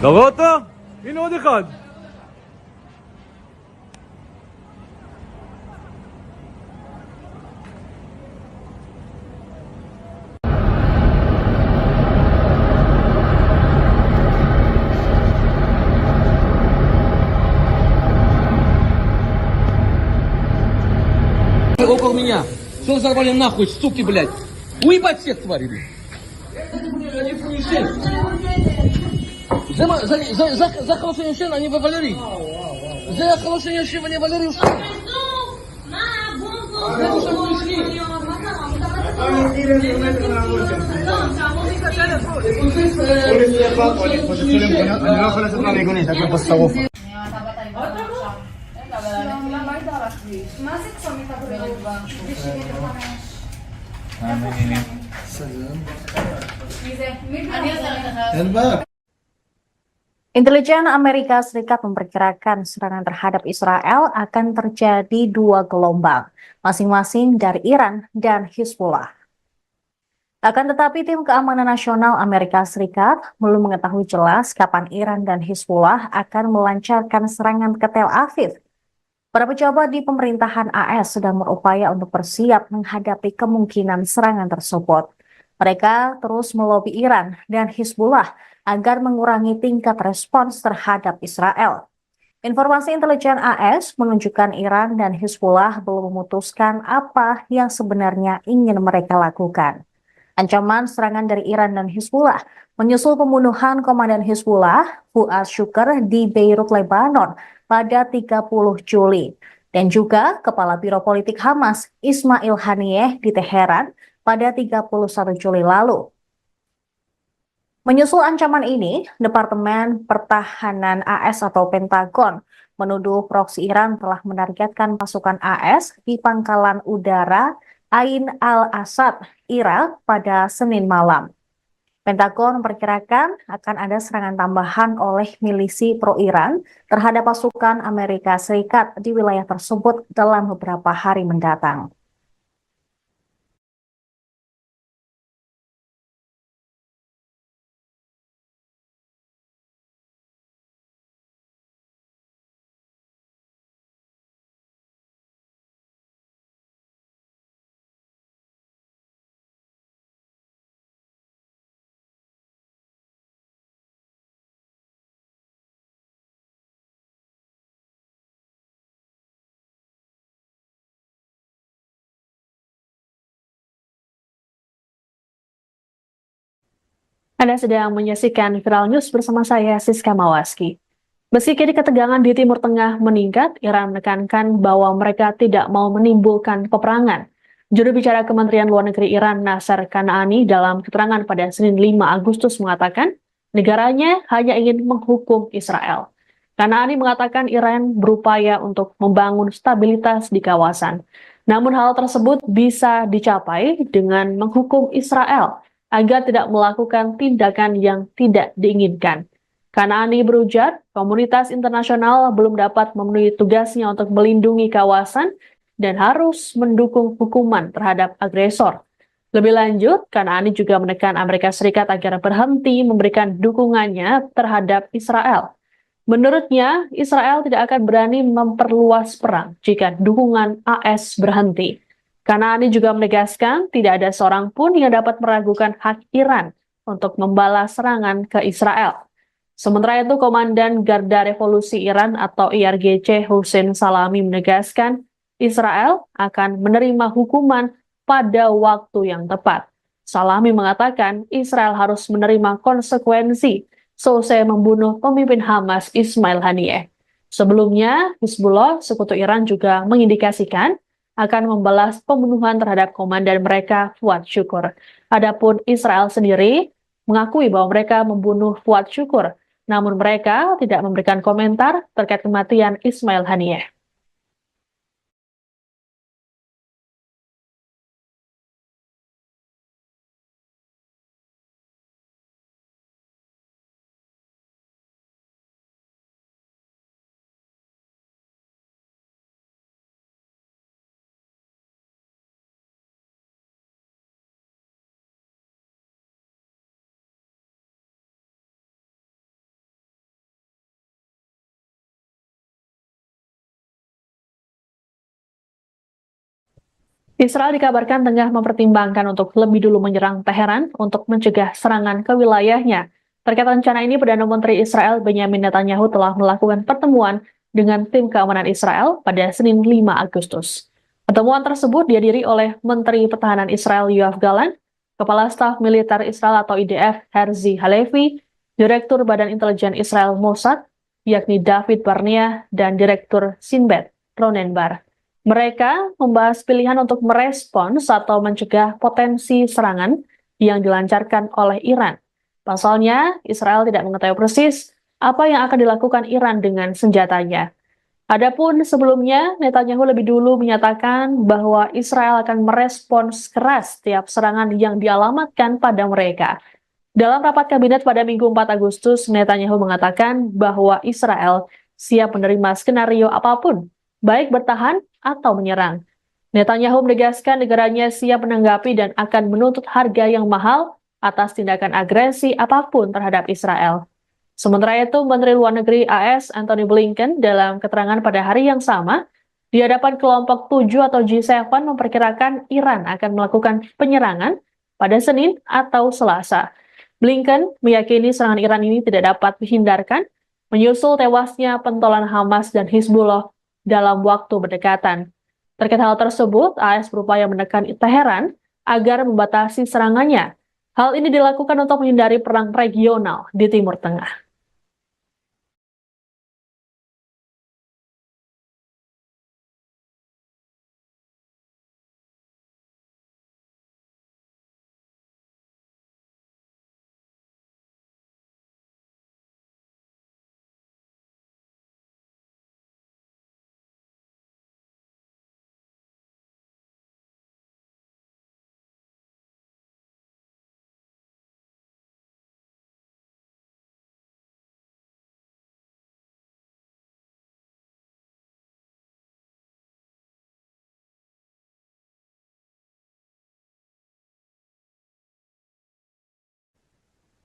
אתה רואה אותו? הנה עוד אחד. Около меня. Что взорвали нахуй, суки, блядь? Уебать всех, твари, блядь. זה חלושן ישן, אני וולרי. זה חלושן ישן ואני וולרי. אני לא יכול לצאת מהמיגונית, הכל פה שרוף. מה זה צומית הבריאות? בשביל לחמש. סגן. מי זה? מי זה? אני עוזרת לך. אין בעיה. Intelijen Amerika Serikat memperkirakan serangan terhadap Israel akan terjadi dua gelombang, masing-masing dari Iran dan Hizbullah. Akan tetapi tim keamanan nasional Amerika Serikat belum mengetahui jelas kapan Iran dan Hizbullah akan melancarkan serangan ke Tel Aviv. Para pejabat di pemerintahan AS sedang berupaya untuk bersiap menghadapi kemungkinan serangan tersebut. Mereka terus melobi Iran dan Hizbullah agar mengurangi tingkat respons terhadap Israel. Informasi intelijen AS menunjukkan Iran dan Hizbullah belum memutuskan apa yang sebenarnya ingin mereka lakukan. Ancaman serangan dari Iran dan Hizbullah menyusul pembunuhan komandan Hizbullah, Fuad Shukr, di Beirut, Lebanon pada 30 Juli. Dan juga Kepala Biro Politik Hamas, Ismail Haniyeh, di Teheran pada 31 Juli lalu. Menyusul ancaman ini, Departemen Pertahanan AS atau Pentagon menuduh proksi Iran telah menargetkan pasukan AS di pangkalan udara Ain al-Asad, Irak pada Senin malam. Pentagon memperkirakan akan ada serangan tambahan oleh milisi pro-Iran terhadap pasukan Amerika Serikat di wilayah tersebut dalam beberapa hari mendatang. Anda sedang menyaksikan Viral News bersama saya, Siska Mawaski. Meski kini ketegangan di Timur Tengah meningkat, Iran menekankan bahwa mereka tidak mau menimbulkan peperangan. Juru bicara Kementerian Luar Negeri Iran, Nasser Kanaani, dalam keterangan pada Senin 5 Agustus mengatakan, negaranya hanya ingin menghukum Israel. Kanaani mengatakan Iran berupaya untuk membangun stabilitas di kawasan. Namun hal tersebut bisa dicapai dengan menghukum Israel agar tidak melakukan tindakan yang tidak diinginkan. Kanaani berujar, komunitas internasional belum dapat memenuhi tugasnya untuk melindungi kawasan dan harus mendukung hukuman terhadap agresor. Lebih lanjut, Kanaani juga menekan Amerika Serikat agar berhenti memberikan dukungannya terhadap Israel. Menurutnya, Israel tidak akan berani memperluas perang jika dukungan AS berhenti. Kanaani juga menegaskan tidak ada seorang pun yang dapat meragukan hak Iran untuk membalas serangan ke Israel. Sementara itu, Komandan Garda Revolusi Iran atau IRGC Hussein Salami menegaskan Israel akan menerima hukuman pada waktu yang tepat. Salami mengatakan Israel harus menerima konsekuensi selesai membunuh pemimpin Hamas Ismail Haniyeh. Sebelumnya, Hizbullah, sekutu Iran juga mengindikasikan akan membalas pembunuhan terhadap komandan mereka Fuad Syukur. Adapun Israel sendiri mengakui bahwa mereka membunuh Fuad Syukur, namun mereka tidak memberikan komentar terkait kematian Ismail Haniyeh. Israel dikabarkan tengah mempertimbangkan untuk lebih dulu menyerang Teheran untuk mencegah serangan ke wilayahnya. Terkait rencana ini, Perdana Menteri Israel Benyamin Netanyahu telah melakukan pertemuan dengan tim keamanan Israel pada Senin 5 Agustus. Pertemuan tersebut dihadiri oleh Menteri Pertahanan Israel Yoav Gallant, Kepala Staf Militer Israel atau IDF Herzi Halevi, Direktur Badan Intelijen Israel Mossad, yakni David Barnea, dan Direktur Sinbet Ronen Bar. Mereka membahas pilihan untuk merespons atau mencegah potensi serangan yang dilancarkan oleh Iran. Pasalnya, Israel tidak mengetahui persis apa yang akan dilakukan Iran dengan senjatanya. Adapun sebelumnya, Netanyahu lebih dulu menyatakan bahwa Israel akan merespons keras setiap serangan yang dialamatkan pada mereka. Dalam rapat kabinet pada Minggu 4 Agustus, Netanyahu mengatakan bahwa Israel siap menerima skenario apapun, baik bertahan atau menyerang. Netanyahu menegaskan negaranya siap menanggapi dan akan menuntut harga yang mahal atas tindakan agresi apapun terhadap Israel. Sementara itu, Menteri Luar Negeri AS Antony Blinken dalam keterangan pada hari yang sama di hadapan kelompok 7 atau G7 memperkirakan Iran akan melakukan penyerangan pada Senin atau Selasa. Blinken meyakini serangan Iran ini tidak dapat dihindarkan menyusul tewasnya pentolan Hamas dan Hizbullah dalam waktu berdekatan. Terkait hal tersebut, AS berupaya menekan Teheran agar membatasi serangannya. Hal ini dilakukan untuk menghindari perang regional di Timur Tengah.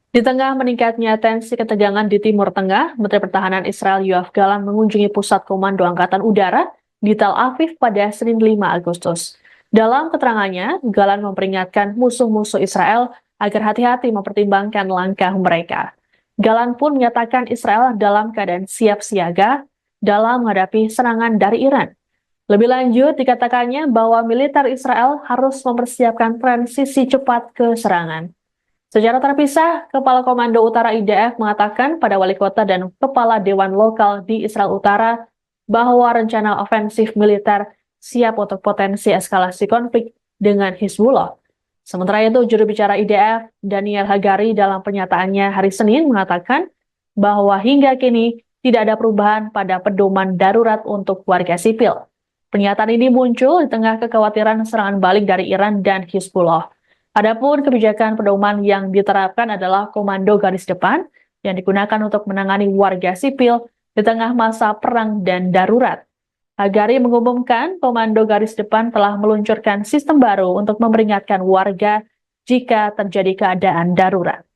Di tengah meningkatnya tensi ketegangan di Timur Tengah, Menteri Pertahanan Israel Yoav Gallant mengunjungi Pusat Komando Angkatan Udara di Tel Aviv pada Senin 5 Agustus. Dalam keterangannya, Gallant memperingatkan musuh-musuh Israel agar hati-hati mempertimbangkan langkah mereka. Gallant pun menyatakan Israel dalam keadaan siap siaga dalam menghadapi serangan dari Iran. Lebih lanjut, dikatakannya bahwa militer Israel harus mempersiapkan transisi cepat ke serangan. Secara terpisah, Kepala Komando Utara IDF mengatakan pada wali kota dan kepala dewan lokal di Israel Utara bahwa rencana ofensif militer siap untuk potensi eskalasi konflik dengan Hizbullah. Sementara itu, juru bicara IDF, Daniel Hagari, dalam pernyataannya hari Senin mengatakan bahwa hingga kini tidak ada perubahan pada pedoman darurat untuk warga sipil. Pernyataan ini muncul di tengah kekhawatiran serangan balik dari Iran dan Hizbullah. Adapun kebijakan pedoman yang diterapkan adalah komando garis depan yang digunakan untuk menangani warga sipil di tengah masa perang dan darurat. Hagari mengumumkan komando garis depan telah meluncurkan sistem baru untuk memperingatkan warga jika terjadi keadaan darurat.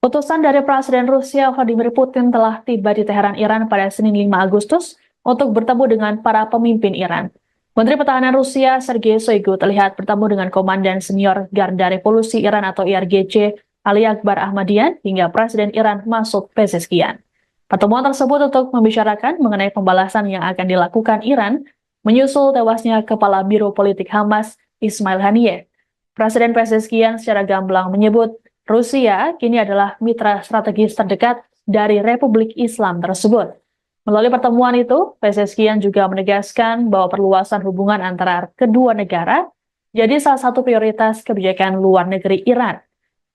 Utusan dari Presiden Rusia Vladimir Putin telah tiba di Teheran, Iran pada Senin 5 Agustus untuk bertemu dengan para pemimpin Iran. Menteri Pertahanan Rusia Sergei Shoigu terlihat bertemu dengan Komandan Senior Garda Revolusi Iran atau IRGC Ali Akbar Ahmadian hingga Presiden Iran Masoud Pezeshkian. Pertemuan tersebut untuk membicarakan mengenai pembalasan yang akan dilakukan Iran menyusul tewasnya Kepala Biro Politik Hamas Ismail Haniyeh. Presiden Pezeshkian secara gamblang menyebut Rusia kini adalah mitra strategis terdekat dari Republik Islam tersebut. Melalui pertemuan itu, Pezeshkian juga menegaskan bahwa perluasan hubungan antara kedua negara jadi salah satu prioritas kebijakan luar negeri Iran.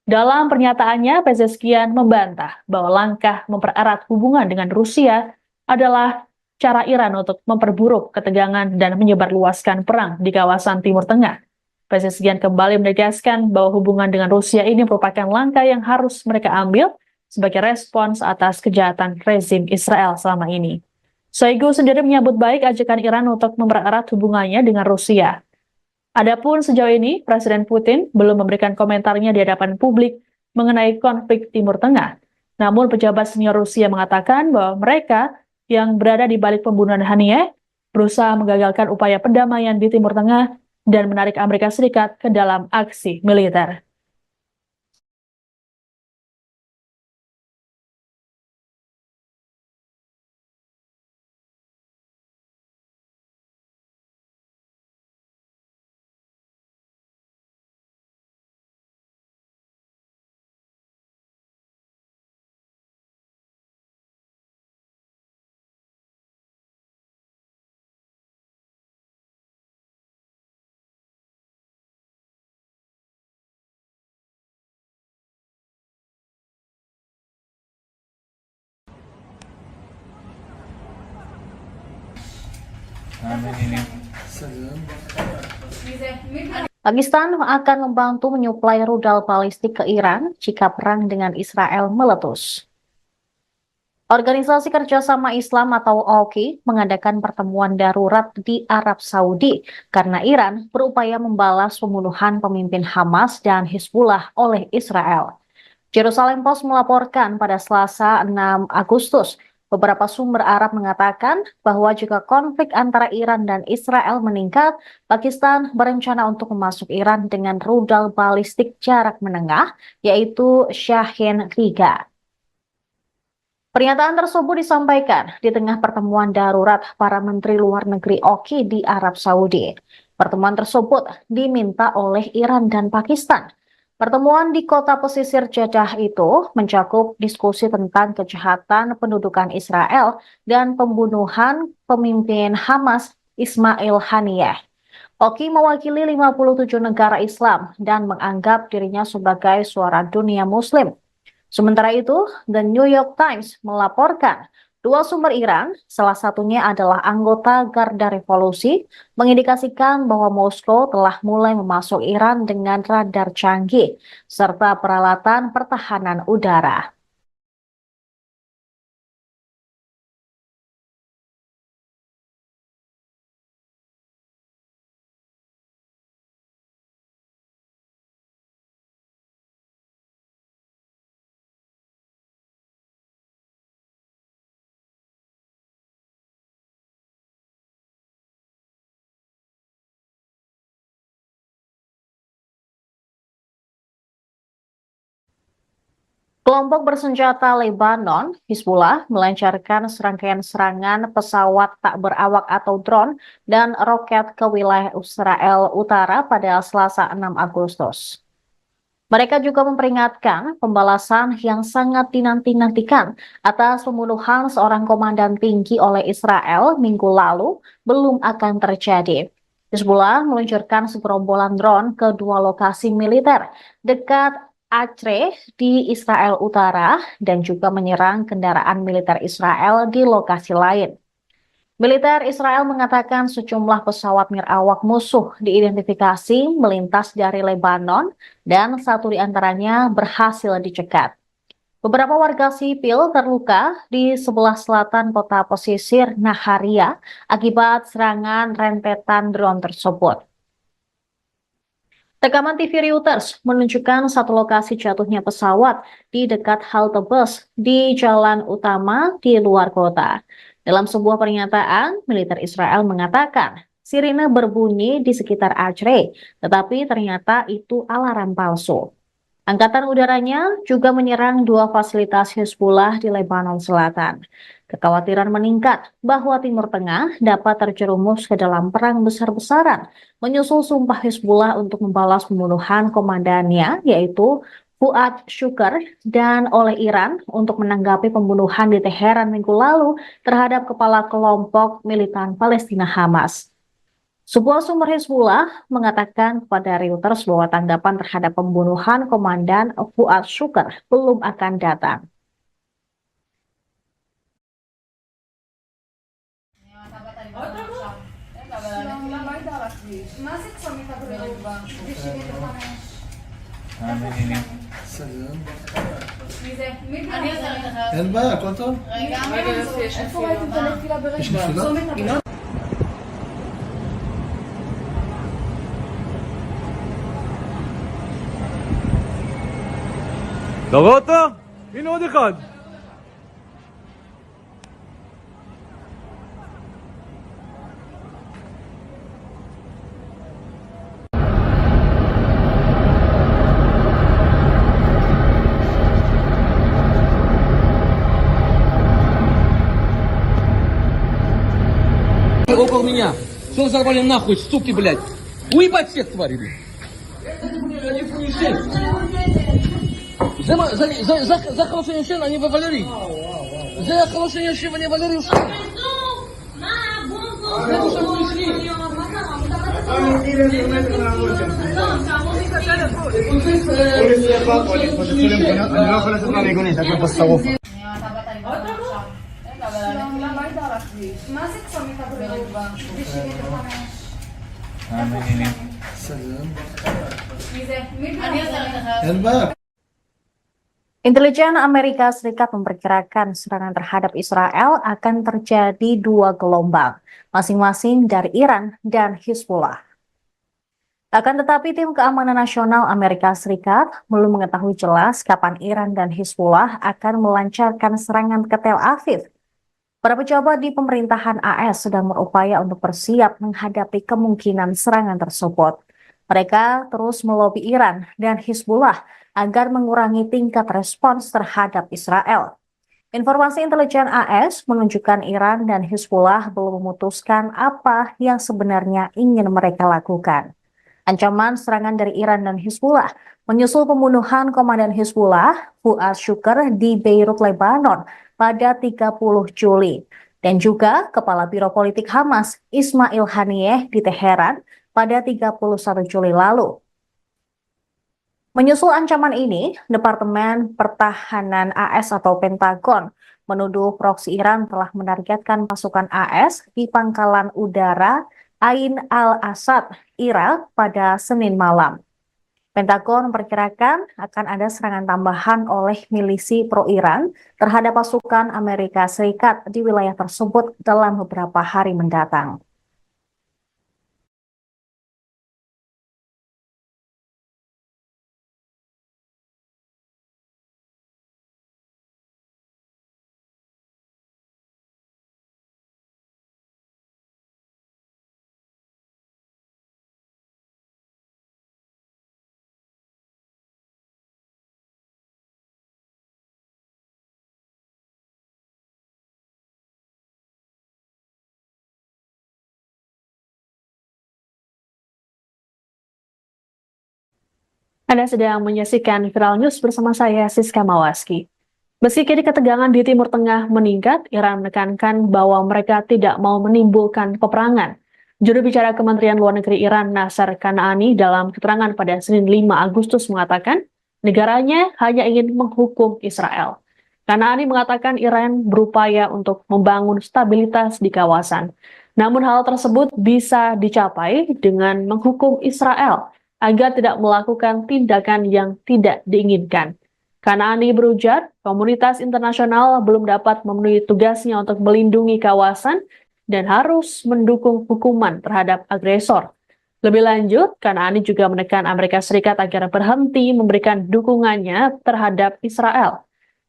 Dalam pernyataannya, Pezeshkian membantah bahwa langkah mempererat hubungan dengan Rusia adalah cara Iran untuk memperburuk ketegangan dan menyebarluaskan perang di kawasan Timur Tengah. Pezeshkian kembali menegaskan bahwa hubungan dengan Rusia ini merupakan langkah yang harus mereka ambil sebagai respons atas kejahatan rezim Israel selama ini. Shoigu sendiri menyambut baik ajakan Iran untuk mempererat hubungannya dengan Rusia. Adapun sejauh ini, Presiden Putin belum memberikan komentarnya di hadapan publik mengenai konflik Timur Tengah. Namun pejabat senior Rusia mengatakan bahwa mereka yang berada di balik pembunuhan Haniyeh berusaha menggagalkan upaya perdamaian di Timur Tengah dan menarik Amerika Serikat ke dalam aksi militer. Pakistan akan membantu menyuplai rudal balistik ke Iran jika perang dengan Israel meletus. Organisasi Kerjasama Islam atau OKI mengadakan pertemuan darurat di Arab Saudi karena Iran berupaya membalas pembunuhan pemimpin Hamas dan Hizbullah oleh Israel. Jerusalem Post melaporkan pada Selasa 6 Agustus, beberapa sumber Arab mengatakan bahwa jika konflik antara Iran dan Israel meningkat, Pakistan berencana untuk memasuk Iran dengan rudal balistik jarak menengah, yaitu Shahin 3. Pernyataan tersebut disampaikan di tengah pertemuan darurat para menteri luar negeri OKI di Arab Saudi. Pertemuan tersebut diminta oleh Iran dan Pakistan. Pertemuan di kota pesisir Jeddah itu mencakup diskusi tentang kejahatan pendudukan Israel dan pembunuhan pemimpin Hamas Ismail Haniyeh. OKI mewakili 57 negara Islam dan menganggap dirinya sebagai suara dunia Muslim. Sementara itu, The New York Times melaporkan dua sumber Iran, salah satunya adalah anggota Garda Revolusi, mengindikasikan bahwa Moskow telah mulai memasuk Iran dengan radar canggih serta peralatan pertahanan udara. Kelompok bersenjata Lebanon, Hizbullah, melancarkan serangkaian serangan pesawat tak berawak atau drone dan roket ke wilayah Israel Utara pada Selasa 6 Agustus. Mereka juga memperingatkan pembalasan yang sangat dinanti-nantikan atas pembunuhan seorang komandan tinggi oleh Israel minggu lalu belum akan terjadi. Hizbullah meluncurkan segerombolan drone ke dua lokasi militer dekat Acre di Israel Utara dan juga menyerang kendaraan militer Israel di lokasi lain. Militer Israel mengatakan sejumlah pesawat nirawak musuh diidentifikasi melintas dari Lebanon dan satu di antaranya berhasil dicegat. Beberapa warga sipil terluka di sebelah selatan kota pesisir Naharia akibat serangan rentetan drone tersebut. Rekaman TV Reuters menunjukkan satu lokasi jatuhnya pesawat di dekat halte bus di jalan utama di luar kota. Dalam sebuah pernyataan, militer Israel mengatakan sirine berbunyi di sekitar Acre, tetapi ternyata itu alarm palsu. Angkatan udaranya juga menyerang dua fasilitas Hizbullah di Lebanon Selatan. Kekhawatiran meningkat bahwa Timur Tengah dapat terjerumus ke dalam perang besar-besaran, menyusul sumpah Hizbullah untuk membalas pembunuhan komandannya, yaitu Fuad Shukr, dan oleh Iran untuk menanggapi pembunuhan di Teheran minggu lalu terhadap kepala kelompok militan Palestina Hamas. Sebuah sumber Hizbullah mengatakan kepada Reuters bahwa tanggapan terhadap pembunuhan Komandan Fuad Shukr belum akan datang. סגרן. מי זה? מי זה? אין בעיה, הכל טוב. רגע, איפה ראיתם את הנפילה ברגע? יש נפילה? צומת הבא. אתה רואה אותו? הנה עוד אחד. Около меня. Что взорвали нахуй, суки, блядь? Уебать всех тварей, блядь. זה החלוש אני ישן, אני וולרי. זה החלוש אני יושב, אני וולרי יושב. אני לא יכול לצאת מהמיגונית, הכל פה שרוף. מה זה צומת הבא? סגרן. מי זה? אני עוזרת לך. אין בעיה. Intelijen Amerika Serikat memperkirakan serangan terhadap Israel akan terjadi dua gelombang, masing-masing dari Iran dan Hizbullah. Akan tetapi tim keamanan nasional Amerika Serikat belum mengetahui jelas kapan Iran dan Hizbullah akan melancarkan serangan ke Tel Aviv. Para pejabat di pemerintahan AS sedang berupaya untuk bersiap menghadapi kemungkinan serangan tersebut. Mereka terus melobi Iran dan Hizbullah agar mengurangi tingkat respons terhadap Israel. Informasi intelijen AS menunjukkan Iran dan Hizbullah belum memutuskan apa yang sebenarnya ingin mereka lakukan. Ancaman serangan dari Iran dan Hizbullah menyusul pembunuhan komandan Hizbullah, Fuad Shukr, di Beirut, Lebanon pada 30 Juli. Dan juga Kepala Biro Politik Hamas, Ismail Haniyeh, di Teheran pada 31 Juli lalu. Menyusul ancaman ini, Departemen Pertahanan AS atau Pentagon menuduh proksi Iran telah menargetkan pasukan AS di pangkalan udara Ain al-Asad, Irak pada Senin malam. Pentagon memperkirakan akan ada serangan tambahan oleh milisi pro-Iran terhadap pasukan Amerika Serikat di wilayah tersebut dalam beberapa hari mendatang. Anda sedang menyaksikan Viral News bersama saya, Siska Mawaski. Meski kini ketegangan di Timur Tengah meningkat, Iran menekankan bahwa mereka tidak mau menimbulkan peperangan. Juru bicara Kementerian Luar Negeri Iran, Nasser Kanaani, dalam keterangan pada Senin 5 Agustus mengatakan, negaranya hanya ingin menghukum Israel. Kanaani mengatakan Iran berupaya untuk membangun stabilitas di kawasan. Namun hal tersebut bisa dicapai dengan menghukum Israel agar tidak melakukan tindakan yang tidak diinginkan. Kanaani berujar, komunitas internasional belum dapat memenuhi tugasnya untuk melindungi kawasan dan harus mendukung hukuman terhadap agresor. Lebih lanjut, Kanaani juga menekan Amerika Serikat agar berhenti memberikan dukungannya terhadap Israel.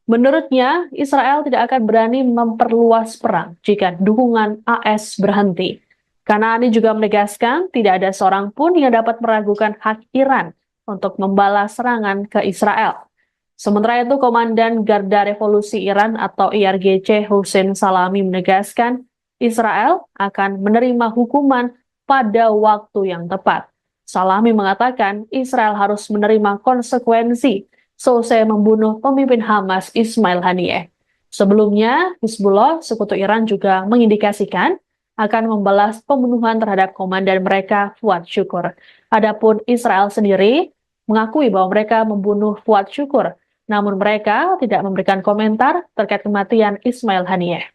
Menurutnya, Israel tidak akan berani memperluas perang jika dukungan AS berhenti. Kanaani juga menegaskan tidak ada seorang pun yang dapat meragukan hak Iran untuk membalas serangan ke Israel. Sementara itu, Komandan Garda Revolusi Iran atau IRGC Hussein Salami menegaskan Israel akan menerima hukuman pada waktu yang tepat. Salami mengatakan Israel harus menerima konsekuensi selesai membunuh pemimpin Hamas Ismail Haniyeh. Sebelumnya, Hizbullah, sekutu Iran, juga mengindikasikan akan membalas pembunuhan terhadap komandan mereka, Fuad Syukur. Adapun Israel sendiri mengakui bahwa mereka membunuh Fuad Syukur, namun mereka tidak memberikan komentar terkait kematian Ismail Haniyeh.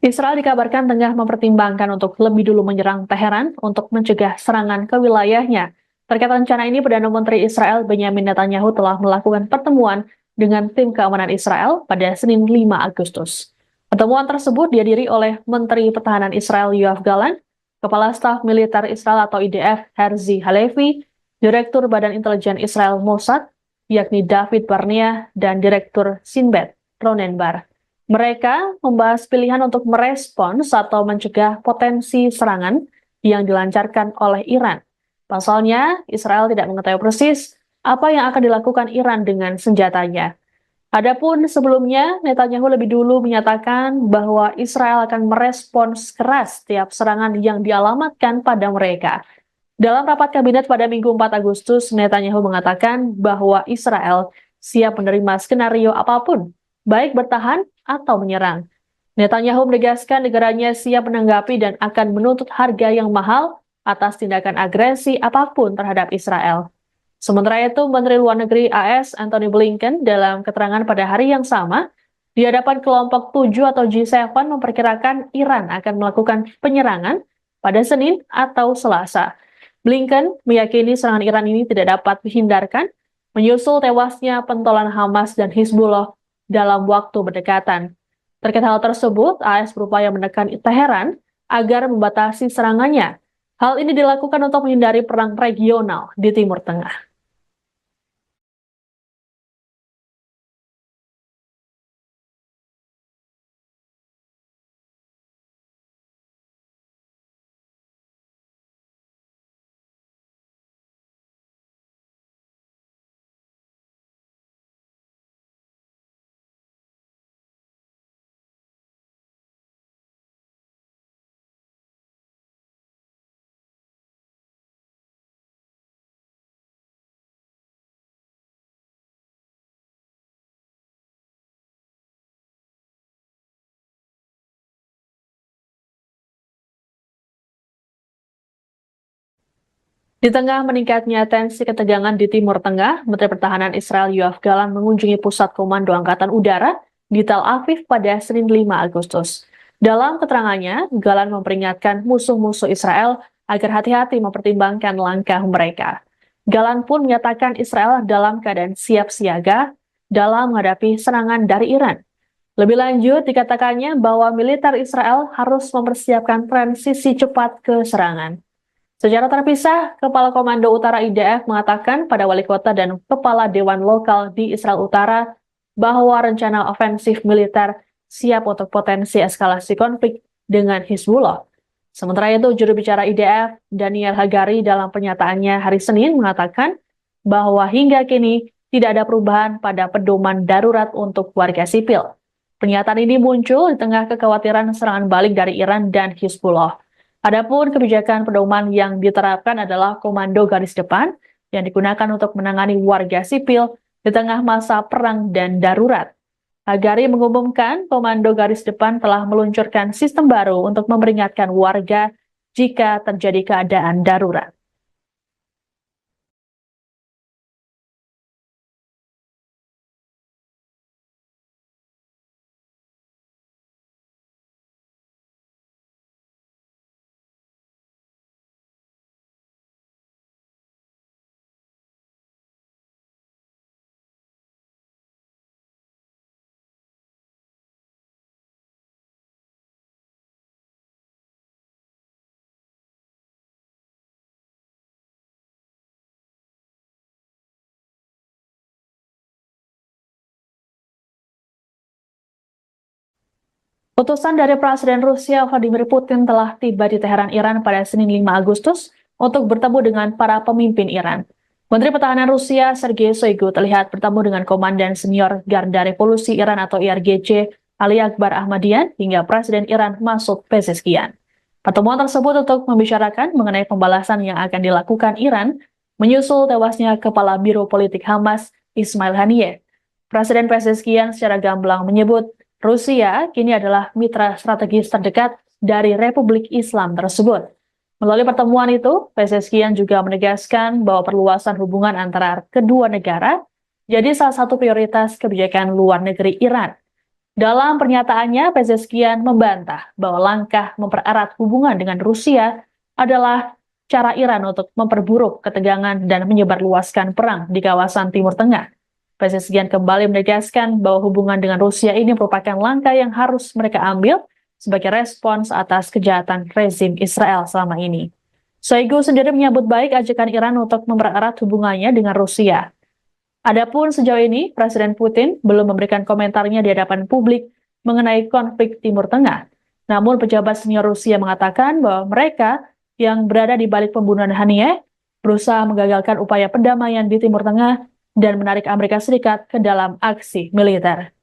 Israel dikabarkan tengah mempertimbangkan untuk lebih dulu menyerang Teheran untuk mencegah serangan ke wilayahnya. Terkait rencana ini, Perdana Menteri Israel Benyamin Netanyahu telah melakukan pertemuan dengan tim keamanan Israel pada Senin 5 Agustus. Pertemuan tersebut dihadiri oleh Menteri Pertahanan Israel Yoav Gallant, Kepala Staf Militer Israel atau IDF Herzi Halevi, Direktur Badan Intelijen Israel Mossad, yakni David Barnea, dan Direktur Sinbet Ronen Bar. Mereka membahas pilihan untuk merespons atau mencegah potensi serangan yang dilancarkan oleh Iran. Pasalnya, Israel tidak mengetahui persis apa yang akan dilakukan Iran dengan senjatanya. Adapun sebelumnya, Netanyahu lebih dulu menyatakan bahwa Israel akan merespons keras setiap serangan yang dialamatkan pada mereka. Dalam rapat kabinet pada Minggu 4 Agustus, Netanyahu mengatakan bahwa Israel siap menerima skenario apapun, baik bertahan atau menyerang. Netanyahu menegaskan negaranya siap menanggapi dan akan menuntut harga yang mahal atas tindakan agresi apapun terhadap Israel. Sementara itu, Menteri Luar Negeri AS Antony Blinken dalam keterangan pada hari yang sama di hadapan kelompok 7 atau G7 memperkirakan Iran akan melakukan penyerangan pada Senin atau Selasa. Blinken meyakini serangan Iran ini tidak dapat dihindarkan menyusul tewasnya pentolan Hamas dan Hizbullah dalam waktu berdekatan. Terkait hal tersebut, AS berupaya menekan Teheran agar membatasi serangannya. Hal ini dilakukan untuk menghindari perang regional di Timur Tengah. Di tengah meningkatnya tensi ketegangan di Timur Tengah, Menteri Pertahanan Israel Yoav Gallant mengunjungi Pusat Komando Angkatan Udara di Tel Aviv pada Senin 5 Agustus. Dalam keterangannya, Gallant memperingatkan musuh-musuh Israel agar hati-hati mempertimbangkan langkah mereka. Gallant pun menyatakan Israel dalam keadaan siap siaga dalam menghadapi serangan dari Iran. Lebih lanjut, dikatakannya bahwa militer Israel harus mempersiapkan transisi cepat ke serangan. Secara terpisah, Kepala Komando Utara IDF mengatakan pada wali kota dan kepala dewan lokal di Israel Utara bahwa rencana ofensif militer siap untuk potensi eskalasi konflik dengan Hizbullah. Sementara itu, juru bicara IDF, Daniel Hagari, dalam pernyataannya hari Senin mengatakan bahwa hingga kini tidak ada perubahan pada pedoman darurat untuk warga sipil. Pernyataan ini muncul di tengah kekhawatiran serangan balik dari Iran dan Hizbullah. Adapun kebijakan pedoman yang diterapkan adalah komando garis depan yang digunakan untuk menangani warga sipil di tengah masa perang dan darurat. Hagari mengumumkan komando garis depan telah meluncurkan sistem baru untuk memperingatkan warga jika terjadi keadaan darurat. Utusan dari Presiden Rusia Vladimir Putin telah tiba di Teheran, Iran pada Senin 5 Agustus untuk bertemu dengan para pemimpin Iran. Menteri Pertahanan Rusia Sergei Shoigu terlihat bertemu dengan Komandan Senior Garda Revolusi Iran atau IRGC Ali Akbar Ahmadian hingga Presiden Iran Masoud Pezeshkian. Pertemuan tersebut untuk membicarakan mengenai pembalasan yang akan dilakukan Iran menyusul tewasnya Kepala Biro Politik Hamas Ismail Haniyeh. Presiden Pezeshkian secara gamblang menyebut Rusia kini adalah mitra strategis terdekat dari Republik Islam tersebut. Melalui pertemuan itu, Pezeshkian juga menegaskan bahwa perluasan hubungan antara kedua negara jadi salah satu prioritas kebijakan luar negeri Iran. Dalam pernyataannya, Pezeshkian membantah bahwa langkah mempererat hubungan dengan Rusia adalah cara Iran untuk memperburuk ketegangan dan menyebarluaskan perang di kawasan Timur Tengah. Pezeshkian kembali menegaskan bahwa hubungan dengan Rusia ini merupakan langkah yang harus mereka ambil sebagai respons atas kejahatan rezim Israel selama ini. Shoigu sendiri menyambut baik ajakan Iran untuk mempererat hubungannya dengan Rusia. Adapun sejauh ini, Presiden Putin belum memberikan komentarnya di hadapan publik mengenai konflik Timur Tengah. Namun pejabat senior Rusia mengatakan bahwa mereka yang berada di balik pembunuhan Haniyeh berusaha menggagalkan upaya perdamaian di Timur Tengah dan menarik Amerika Serikat ke dalam aksi militer.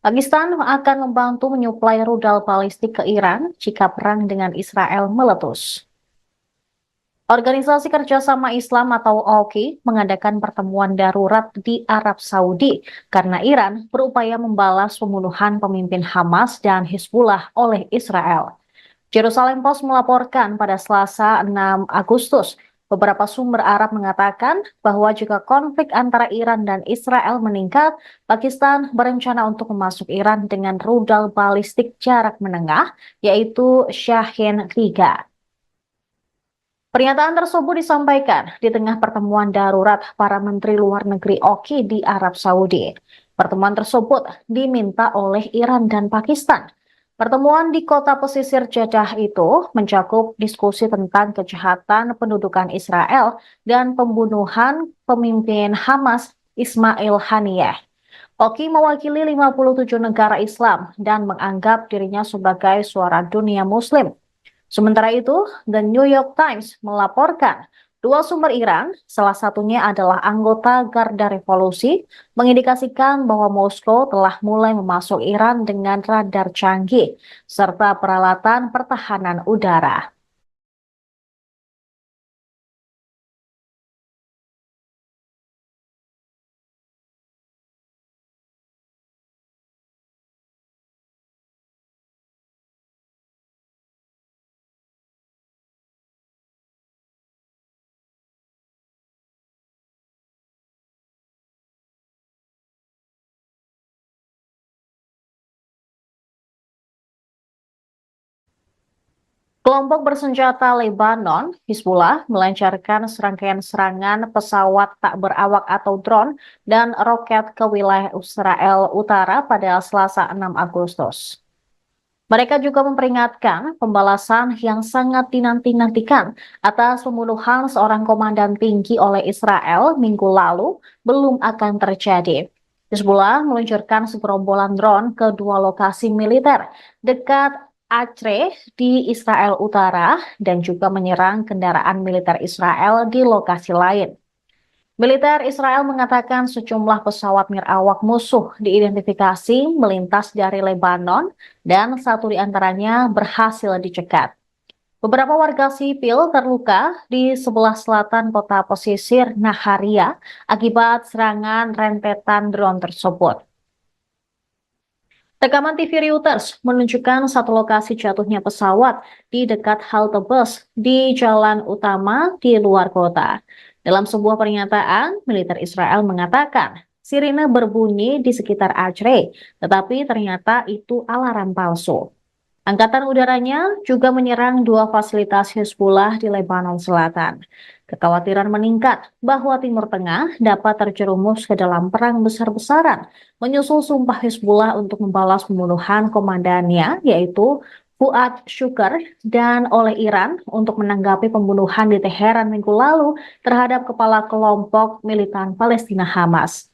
Pakistan akan membantu menyuplai rudal balistik ke Iran jika perang dengan Israel meletus. Organisasi Kerjasama Islam atau OKI mengadakan pertemuan darurat di Arab Saudi karena Iran berupaya membalas pembunuhan pemimpin Hamas dan Hizbullah oleh Israel. Jerusalem Post melaporkan pada Selasa 6 Agustus, beberapa sumber Arab mengatakan bahwa jika konflik antara Iran dan Israel meningkat, Pakistan berencana untuk memasuk Iran dengan rudal balistik jarak menengah, yaitu Shahin 3. Pernyataan tersebut disampaikan di tengah pertemuan darurat para menteri luar negeri OKI di Arab Saudi. Pertemuan tersebut diminta oleh Iran dan Pakistan. Pertemuan di kota pesisir Jeddah itu mencakup diskusi tentang kejahatan pendudukan Israel dan pembunuhan pemimpin Hamas Ismail Haniyeh. OKI mewakili 57 negara Islam dan menganggap dirinya sebagai suara dunia Muslim. Sementara itu, The New York Times melaporkan dua sumber Iran, salah satunya adalah anggota Garda Revolusi, mengindikasikan bahwa Moskow telah mulai memasuk Iran dengan radar canggih serta peralatan pertahanan udara. Kelompok bersenjata Lebanon, Hizbullah, melancarkan serangkaian serangan pesawat tak berawak atau drone dan roket ke wilayah Israel Utara pada Selasa 6 Agustus. Mereka juga memperingatkan pembalasan yang sangat dinanti-nantikan atas pembunuhan seorang komandan tinggi oleh Israel minggu lalu belum akan terjadi. Hizbullah meluncurkan segerombolan drone ke dua lokasi militer dekat Acre di Israel Utara dan juga menyerang kendaraan militer Israel di lokasi lain. Militer Israel mengatakan sejumlah pesawat nirawak musuh diidentifikasi melintas dari Lebanon dan satu di antaranya berhasil dicegat. Beberapa warga sipil terluka di sebelah selatan kota pesisir Naharia akibat serangan rentetan drone tersebut. Rekaman TV Reuters menunjukkan satu lokasi jatuhnya pesawat di dekat halte bus di jalan utama di luar kota. Dalam sebuah pernyataan, militer Israel mengatakan sirine berbunyi di sekitar Acre, tetapi ternyata itu alarm palsu. Angkatan udaranya juga menyerang dua fasilitas Hizbullah di Lebanon Selatan. Kekhawatiran meningkat bahwa Timur Tengah dapat terjerumus ke dalam perang besar-besaran, menyusul sumpah Hizbullah untuk membalas pembunuhan komandannya, yaitu Fuad Shukr, dan oleh Iran untuk menanggapi pembunuhan di Teheran minggu lalu terhadap kepala kelompok militan Palestina Hamas.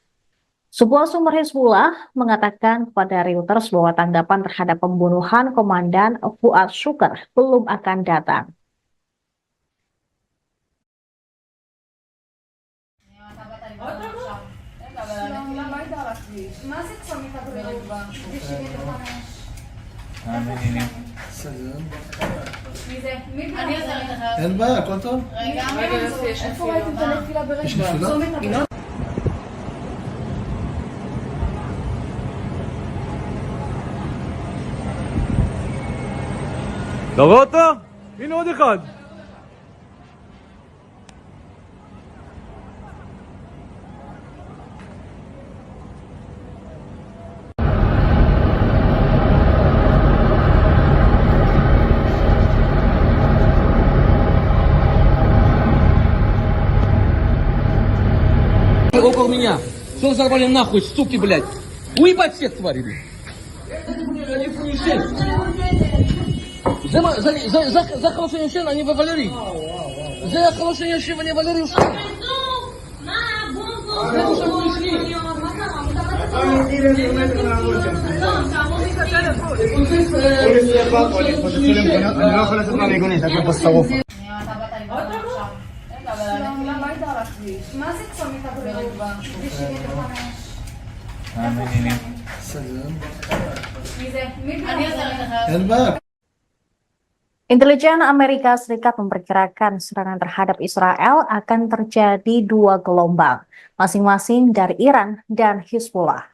Sebuah sumber Hizbullah mengatakan kepada Reuters bahwa tanggapan terhadap pembunuhan Komandan Fuad Shukr belum akan datang. מה זה צומית הבריאות? בשביל לבנש. סגן. מי זה? אני עוזרת לך. אין בעיה, הכל טוב? רגע, איפה ראיתם את הנפילה ברשת? יש נפילה? צומת הבריאות. אתה רואה אותו? הנה עוד אחד. Около меня. Что взорвали нахуй, суки, блядь? Уебать всех тварей, блядь. זה חלושן ישן, אני וולרי. זה חלושן ישן ואני וולרי יושן. אני לא יכול לצאת מהמיגונית, הכל פה שרוף. מה זה צומית הבריאות? בשביל לבנש. סגן. מי זה? אני עוזרת לך. אין בעיה. Intelijen Amerika Serikat memperkirakan serangan terhadap Israel akan terjadi dua gelombang, masing-masing dari Iran dan Hizbullah.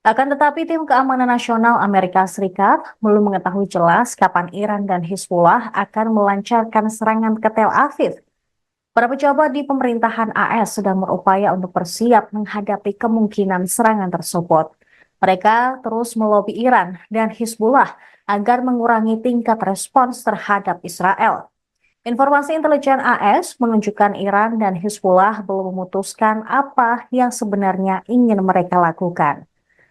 Akan tetapi tim keamanan nasional Amerika Serikat belum mengetahui jelas kapan Iran dan Hizbullah akan melancarkan serangan ke Tel Aviv. Para pejabat di pemerintahan AS sedang berupaya untuk bersiap menghadapi kemungkinan serangan tersebut. Mereka terus melobi Iran dan Hizbullah agar mengurangi tingkat respons terhadap Israel. Informasi intelijen AS menunjukkan Iran dan Hizbullah belum memutuskan apa yang sebenarnya ingin mereka lakukan.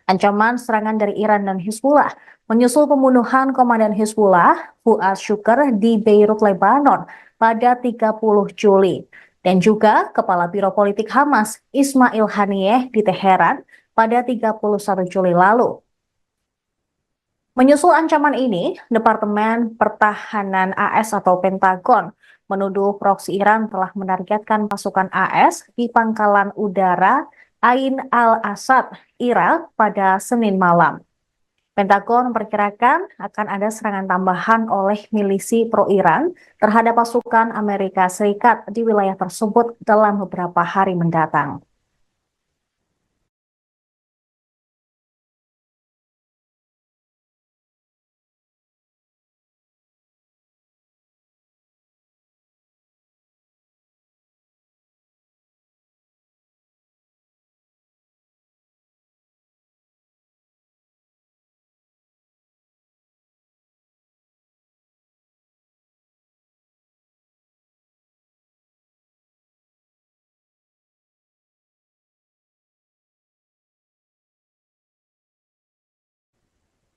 Ancaman serangan dari Iran dan Hizbullah menyusul pembunuhan komandan Hizbullah, Fuad Shukr, di Beirut, Lebanon pada 30 Juli. Dan juga Kepala Biro Politik Hamas, Ismail Haniyeh, di Teheran pada 31 Juli lalu. Menyusul ancaman ini, Departemen Pertahanan AS atau Pentagon menuduh proksi Iran telah menargetkan pasukan AS di pangkalan udara Ain al-Asad, Irak pada Senin malam. Pentagon memperkirakan akan ada serangan tambahan oleh milisi pro-Iran terhadap pasukan Amerika Serikat di wilayah tersebut dalam beberapa hari mendatang.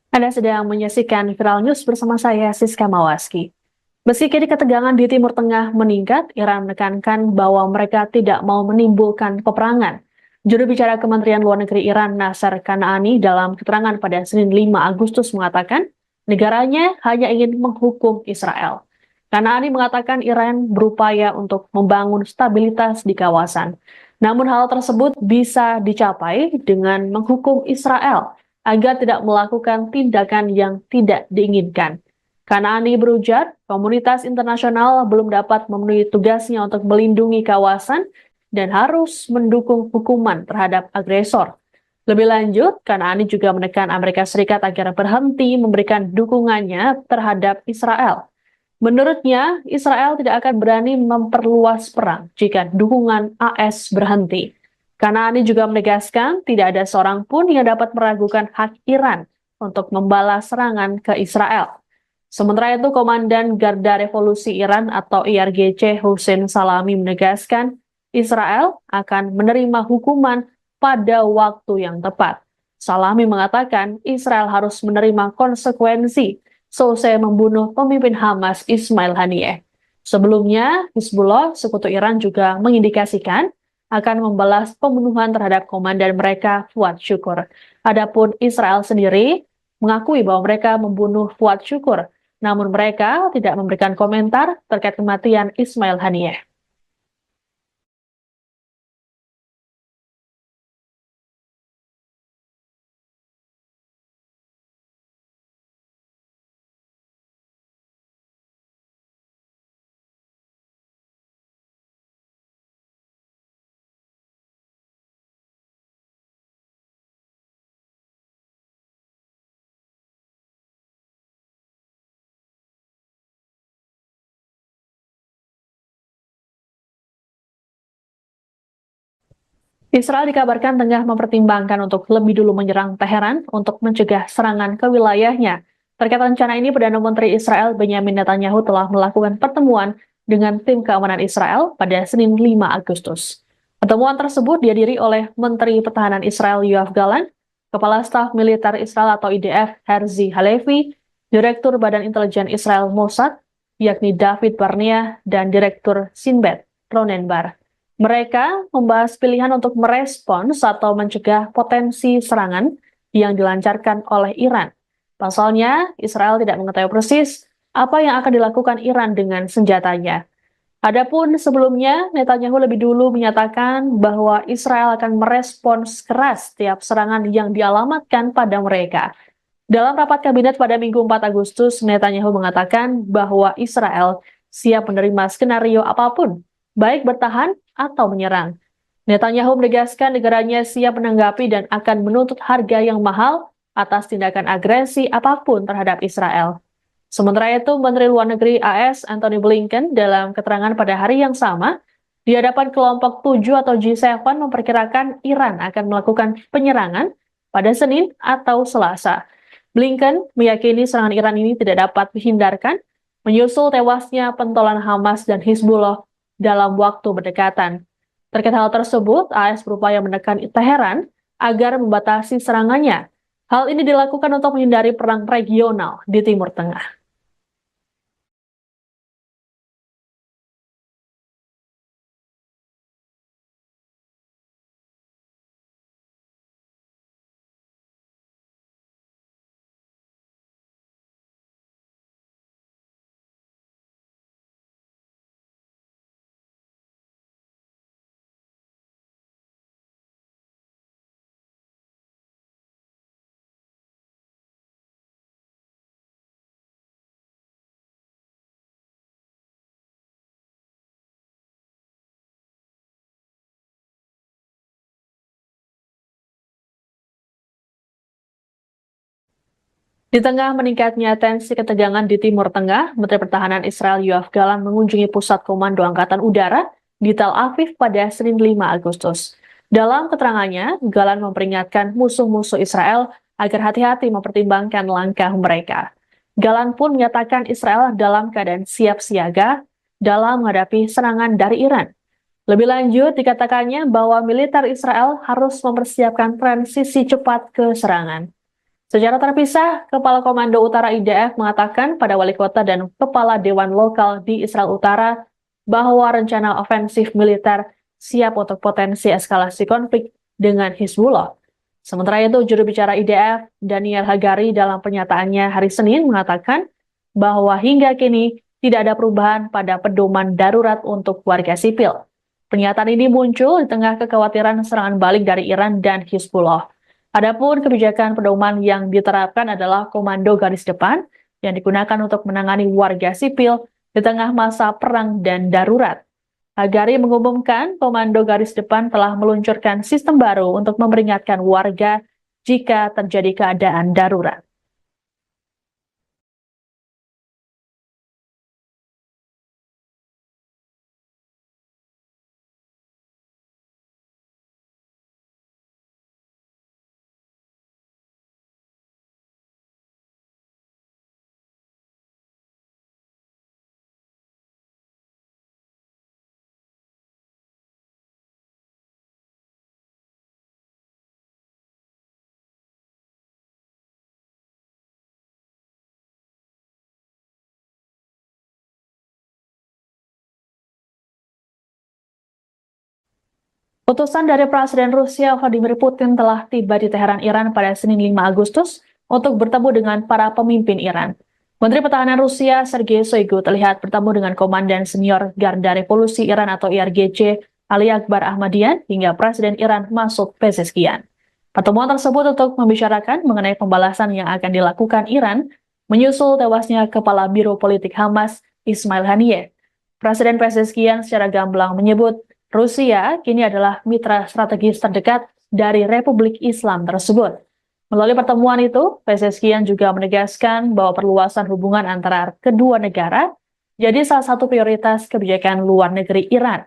Anda sedang menyaksikan Viral News bersama saya, Siska Mawaski. Meski kini ketegangan di Timur Tengah meningkat, Iran menekankan bahwa mereka tidak mau menimbulkan peperangan. Juru bicara Kementerian Luar Negeri Iran, Nasser Kanaani, dalam keterangan pada Senin 5 Agustus mengatakan, negaranya hanya ingin menghukum Israel. Kanaani mengatakan Iran berupaya untuk membangun stabilitas di kawasan. Namun hal tersebut bisa dicapai dengan menghukum Israel agar tidak melakukan tindakan yang tidak diinginkan. Kanaani berujar, komunitas internasional belum dapat memenuhi tugasnya untuk melindungi kawasan dan harus mendukung hukuman terhadap agresor. Lebih lanjut, Kanaani juga menekan Amerika Serikat agar berhenti memberikan dukungannya terhadap Israel. Menurutnya, Israel tidak akan berani memperluas perang jika dukungan AS berhenti. Kanaani juga menegaskan tidak ada seorang pun yang dapat meragukan hak Iran untuk membalas serangan ke Israel. Sementara itu, Komandan Garda Revolusi Iran atau IRGC Hussein Salami menegaskan Israel akan menerima hukuman pada waktu yang tepat. Salami mengatakan Israel harus menerima konsekuensi selesai membunuh pemimpin Hamas Ismail Haniyeh. Sebelumnya, Hizbullah, sekutu Iran juga mengindikasikan akan membalas pembunuhan terhadap komandan mereka Fuad Syukur. Adapun Israel sendiri mengakui bahwa mereka membunuh Fuad Syukur, namun mereka tidak memberikan komentar terkait kematian Ismail Haniyeh. Israel dikabarkan tengah mempertimbangkan untuk lebih dulu menyerang Teheran untuk mencegah serangan ke wilayahnya. Terkait rencana ini, Perdana Menteri Israel Benyamin Netanyahu telah melakukan pertemuan dengan tim keamanan Israel pada Senin 5 Agustus. Pertemuan tersebut dihadiri oleh Menteri Pertahanan Israel Yoav Gallant, Kepala Staf Militer Israel atau IDF Herzi Halevi, Direktur Badan Intelijen Israel Mossad, yakni David Barnea, dan Direktur Sinbet Ronen Bar. Mereka membahas pilihan untuk merespons atau mencegah potensi serangan yang dilancarkan oleh Iran. Pasalnya, Israel tidak mengetahui persis apa yang akan dilakukan Iran dengan senjatanya. Adapun sebelumnya, Netanyahu lebih dulu menyatakan bahwa Israel akan merespons keras setiap serangan yang dialamatkan pada mereka. Dalam rapat kabinet pada Minggu 4 Agustus, Netanyahu mengatakan bahwa Israel siap menerima skenario apapun, baik bertahan atau menyerang. Netanyahu menegaskan negaranya siap menanggapi dan akan menuntut harga yang mahal atas tindakan agresi apapun terhadap Israel. Sementara itu, Menteri Luar Negeri AS Antony Blinken dalam keterangan pada hari yang sama di hadapan kelompok 7 atau G7 memperkirakan Iran akan melakukan penyerangan pada Senin atau Selasa. Blinken meyakini serangan Iran ini tidak dapat dihindarkan menyusul tewasnya pentolan Hamas dan Hizbullah dalam waktu berdekatan. Terkait hal tersebut, AS berupaya menekan Teheran agar membatasi serangannya. Hal ini dilakukan untuk menghindari perang regional di Timur Tengah. Di tengah meningkatnya tensi ketegangan di Timur Tengah, Menteri Pertahanan Israel Yoav Gallant mengunjungi Pusat Komando Angkatan Udara di Tel Aviv pada Senin 5 Agustus. Dalam keterangannya, Gallant memperingatkan musuh-musuh Israel agar hati-hati mempertimbangkan langkah mereka. Gallant pun menyatakan Israel dalam keadaan siap siaga dalam menghadapi serangan dari Iran. Lebih lanjut, dikatakannya bahwa militer Israel harus mempersiapkan transisi cepat ke serangan. Secara terpisah, Kepala Komando Utara IDF mengatakan pada wali kota dan kepala dewan lokal di Israel Utara bahwa rencana ofensif militer siap untuk potensi eskalasi konflik dengan Hizbullah. Sementara itu, juru bicara IDF, Daniel Hagari, dalam pernyataannya hari Senin mengatakan bahwa hingga kini tidak ada perubahan pada pedoman darurat untuk warga sipil. Pernyataan ini muncul di tengah kekhawatiran serangan balik dari Iran dan Hizbullah. Adapun kebijakan pedoman yang diterapkan adalah komando garis depan yang digunakan untuk menangani warga sipil di tengah masa perang dan darurat. Hagari mengumumkan komando garis depan telah meluncurkan sistem baru untuk memperingatkan warga jika terjadi keadaan darurat. Utusan dari Presiden Rusia Vladimir Putin telah tiba di Teheran, Iran pada Senin 5 Agustus untuk bertemu dengan para pemimpin Iran. Menteri Pertahanan Rusia Sergei Shoigu terlihat bertemu dengan Komandan Senior Garda Revolusi Iran atau IRGC Ali Akbar Ahmadian hingga Presiden Iran Masoud Pezeshkian. Pertemuan tersebut untuk membicarakan mengenai pembalasan yang akan dilakukan Iran menyusul tewasnya Kepala Biro Politik Hamas Ismail Haniyeh. Presiden Pezeshkian secara gamblang menyebut Rusia kini adalah mitra strategis terdekat dari Republik Islam tersebut. Melalui pertemuan itu, Pezeshkian juga menegaskan bahwa perluasan hubungan antara kedua negara jadi salah satu prioritas kebijakan luar negeri Iran.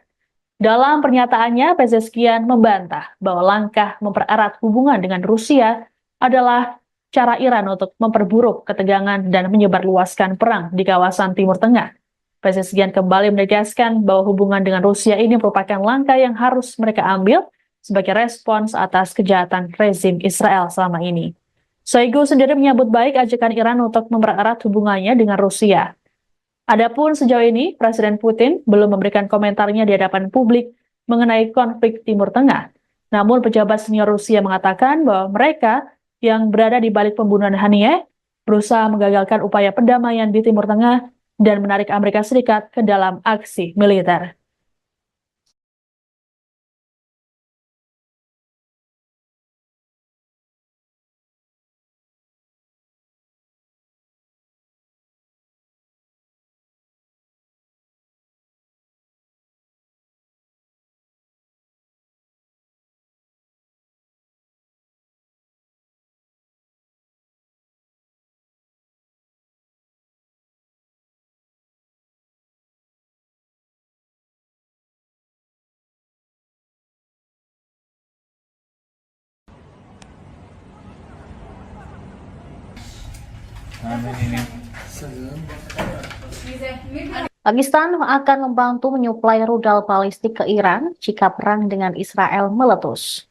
Dalam pernyataannya, Pezeshkian membantah bahwa langkah mempererat hubungan dengan Rusia adalah cara Iran untuk memperburuk ketegangan dan menyebarluaskan perang di kawasan Timur Tengah. Pezeshkian kembali menegaskan bahwa hubungan dengan Rusia ini merupakan langkah yang harus mereka ambil sebagai respons atas kejahatan rezim Israel selama ini. Shoigu sendiri menyambut baik ajakan Iran untuk mempererat hubungannya dengan Rusia. Adapun sejauh ini, Presiden Putin belum memberikan komentarnya di hadapan publik mengenai konflik Timur Tengah. Namun pejabat senior Rusia mengatakan bahwa mereka yang berada di balik pembunuhan Haniyeh berusaha menggagalkan upaya perdamaian di Timur Tengah dan menarik Amerika Serikat ke dalam aksi militer. Pakistan akan membantu menyuplai rudal balistik ke Iran jika perang dengan Israel meletus.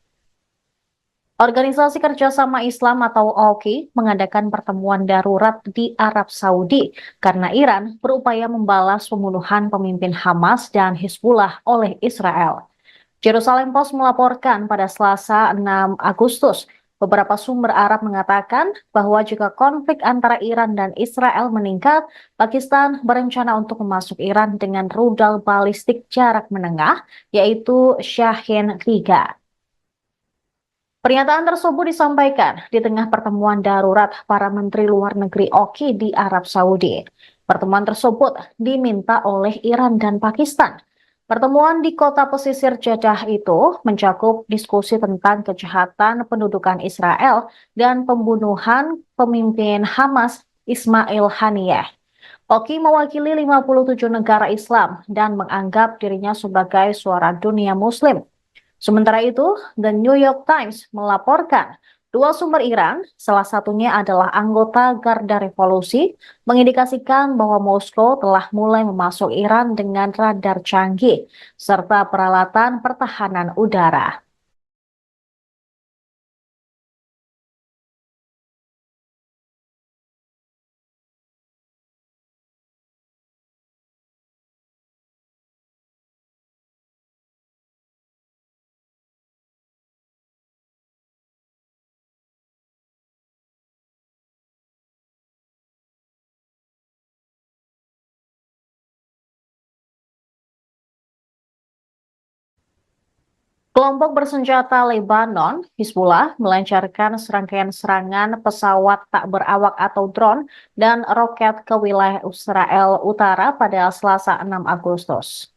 Organisasi Kerjasama Islam atau OKI mengadakan pertemuan darurat di Arab Saudi karena Iran berupaya membalas pembunuhan pemimpin Hamas dan Hizbullah oleh Israel. Jerusalem Post melaporkan pada Selasa 6 Agustus, beberapa sumber Arab mengatakan bahwa jika konflik antara Iran dan Israel meningkat, Pakistan berencana untuk memasuk Iran dengan rudal balistik jarak menengah, yaitu Shahin-3. Pernyataan tersebut disampaikan di tengah pertemuan darurat para Menteri Luar Negeri OKI di Arab Saudi. Pertemuan tersebut diminta oleh Iran dan Pakistan. Pertemuan di kota pesisir Jeddah itu mencakup diskusi tentang kejahatan pendudukan Israel dan pembunuhan pemimpin Hamas Ismail Haniyeh. OKI mewakili 57 negara Islam dan menganggap dirinya sebagai suara dunia Muslim. Sementara itu, The New York Times melaporkan dua sumber Iran, salah satunya adalah anggota Garda Revolusi, mengindikasikan bahwa Moskow telah mulai memasuk Iran dengan radar canggih serta peralatan pertahanan udara. Kelompok bersenjata Lebanon, Hizbullah, melancarkan serangkaian serangan pesawat tak berawak atau drone dan roket ke wilayah Israel Utara pada Selasa 6 Agustus.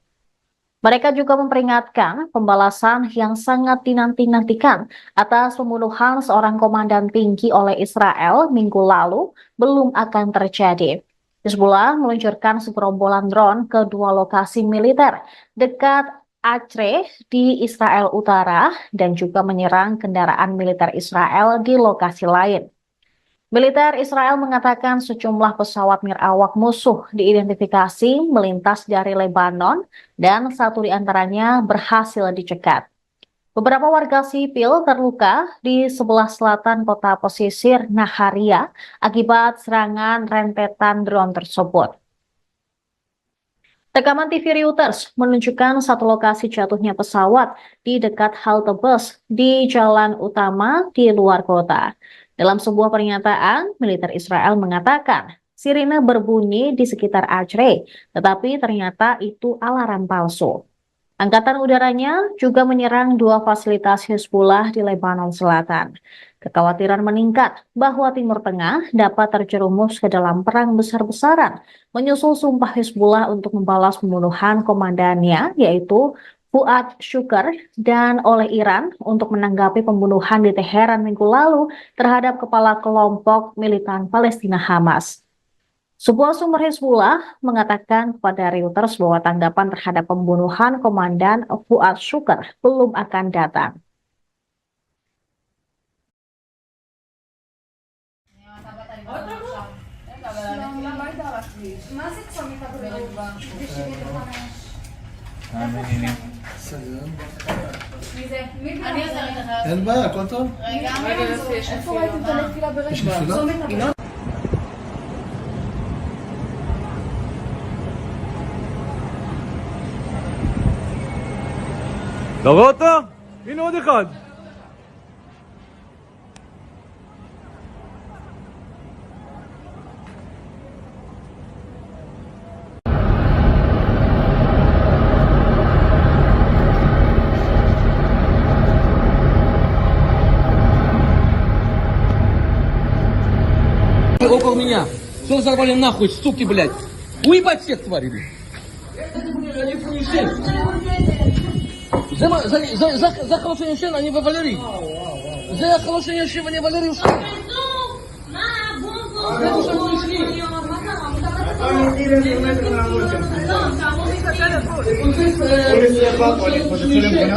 Mereka juga memperingatkan pembalasan yang sangat dinanti-nantikan atas pembunuhan seorang komandan tinggi oleh Israel minggu lalu belum akan terjadi. Hizbullah meluncurkan segerombolan drone ke dua lokasi militer dekat Acre di Israel Utara dan juga menyerang kendaraan militer Israel di lokasi lain. Militer Israel mengatakan sejumlah pesawat nirawak musuh diidentifikasi melintas dari Lebanon dan satu di antaranya berhasil dicegat. Beberapa warga sipil terluka di sebelah selatan kota pesisir Naharia akibat serangan rentetan drone tersebut. Rekaman TV Reuters menunjukkan satu lokasi jatuhnya pesawat di dekat halte bus di jalan utama di luar kota. Dalam sebuah pernyataan, militer Israel mengatakan sirine berbunyi di sekitar Acre, tetapi ternyata itu alarm palsu. Angkatan udaranya juga menyerang dua fasilitas Hizbullah di Lebanon Selatan. Kekhawatiran meningkat bahwa Timur Tengah dapat terjerumus ke dalam perang besar-besaran, menyusul sumpah Hizbullah untuk membalas pembunuhan komandannya, yaitu Fuad Shukr, dan oleh Iran untuk menanggapi pembunuhan di Teheran minggu lalu terhadap kepala kelompok militan Palestina Hamas. Sebuah sumber Hizbullah mengatakan kepada Reuters bahwa tanggapan terhadap pembunuhan Komandan Fuad Shukr belum akan datang. סגרן. מי זה? מי זה? אין בעיה, הכל טוב. רגע, איפה ראיתם את הנפילה ברגע? יש נפילה? צומת הבא. אתה רואה אותו? הנה עוד אחד. Около меня. Что взорвали нахуй, суки, блядь? Уебать всех, твари, блядь. За хорошее член, они вывалили. За хорошее член, они вывалили.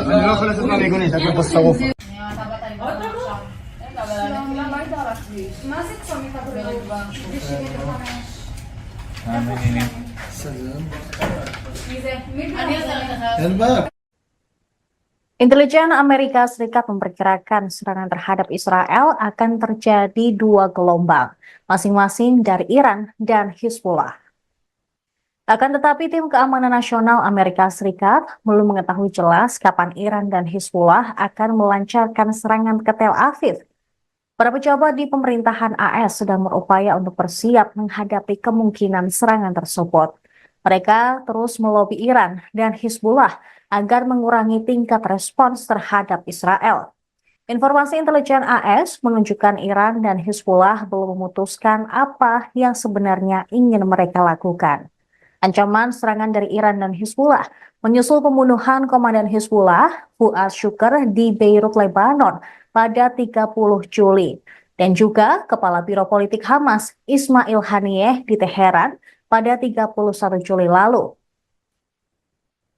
אני לא יכול לצאת מהמיגונית, רק בפסטרוף. למה היית על הכביש? מה זה צומת הבא? סגרן. מי זה? מי זה? אין בעיה. Intelijen Amerika Serikat memperkirakan serangan terhadap Israel akan terjadi dua gelombang, masing-masing dari Iran dan Hizbullah. Akan tetapi tim keamanan nasional Amerika Serikat belum mengetahui jelas kapan Iran dan Hizbullah akan melancarkan serangan ke Tel Aviv. Para pejabat di pemerintahan AS sedang berupaya untuk bersiap menghadapi kemungkinan serangan tersebut. Mereka terus melobi Iran dan Hizbullah agar mengurangi tingkat respons terhadap Israel. Informasi intelijen AS menunjukkan Iran dan Hizbullah belum memutuskan apa yang sebenarnya ingin mereka lakukan. Ancaman serangan dari Iran dan Hizbullah menyusul pembunuhan komandan Hizbullah, Fuad Shukr, di Beirut, Lebanon pada 30 Juli. Dan juga Kepala Biro Politik Hamas, Ismail Haniyeh, di Teheran pada 31 Juli lalu.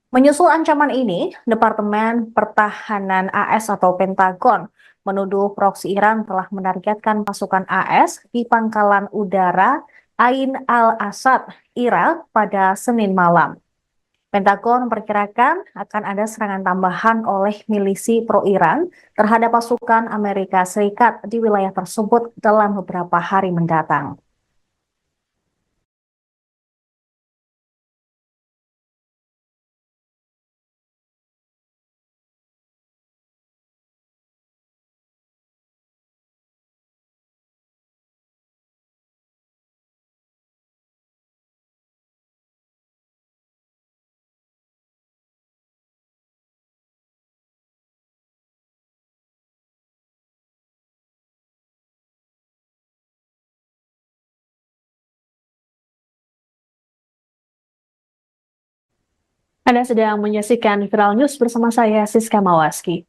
Menyusul ancaman ini, Departemen Pertahanan AS atau Pentagon menuduh proksi Iran telah menargetkan pasukan AS di pangkalan udara Ain al-Asad, Irak pada Senin malam. Pentagon memperkirakan akan ada serangan tambahan oleh milisi pro-Iran terhadap pasukan Amerika Serikat di wilayah tersebut dalam beberapa hari mendatang. Anda sedang menyaksikan Viral News bersama saya, Siska Mawaski.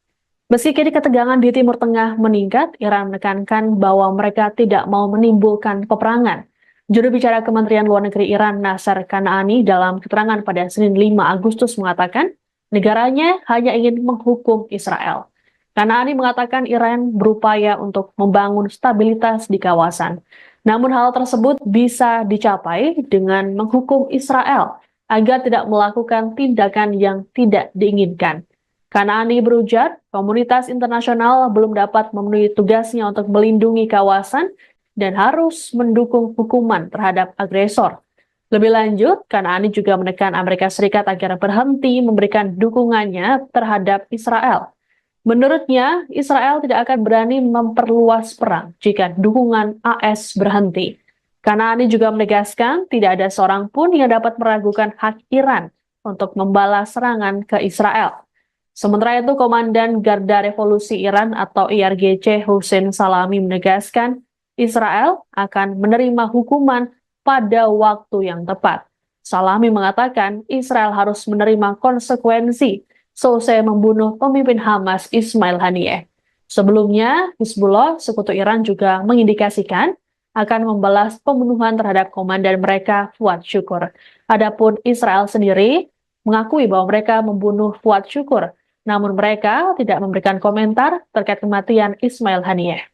Meski kini ketegangan di Timur Tengah meningkat, Iran menekankan bahwa mereka tidak mau menimbulkan peperangan. Juru bicara Kementerian Luar Negeri Iran, Nasser Kanaani, dalam keterangan pada Senin 5 Agustus mengatakan, negaranya hanya ingin menghukum Israel. Kanaani mengatakan Iran berupaya untuk membangun stabilitas di kawasan. Namun hal tersebut bisa dicapai dengan menghukum Israel agar tidak melakukan tindakan yang tidak diinginkan. Kanaani berujar, komunitas internasional belum dapat memenuhi tugasnya untuk melindungi kawasan dan harus mendukung hukuman terhadap agresor. Lebih lanjut, Kanaani juga menekan Amerika Serikat agar berhenti memberikan dukungannya terhadap Israel. Menurutnya, Israel tidak akan berani memperluas perang jika dukungan AS berhenti. Kanaani juga menegaskan tidak ada seorang pun yang dapat meragukan hak Iran untuk membalas serangan ke Israel. Sementara itu, Komandan Garda Revolusi Iran atau IRGC Hussein Salami menegaskan Israel akan menerima hukuman pada waktu yang tepat. Salami mengatakan Israel harus menerima konsekuensi selesai membunuh pemimpin Hamas Ismail Haniyeh. Sebelumnya, Hizbullah, sekutu Iran juga mengindikasikan akan membalas pembunuhan terhadap komandan mereka Fuad Syukur. Adapun Israel sendiri mengakui bahwa mereka membunuh Fuad Syukur, namun mereka tidak memberikan komentar terkait kematian Ismail Haniyeh.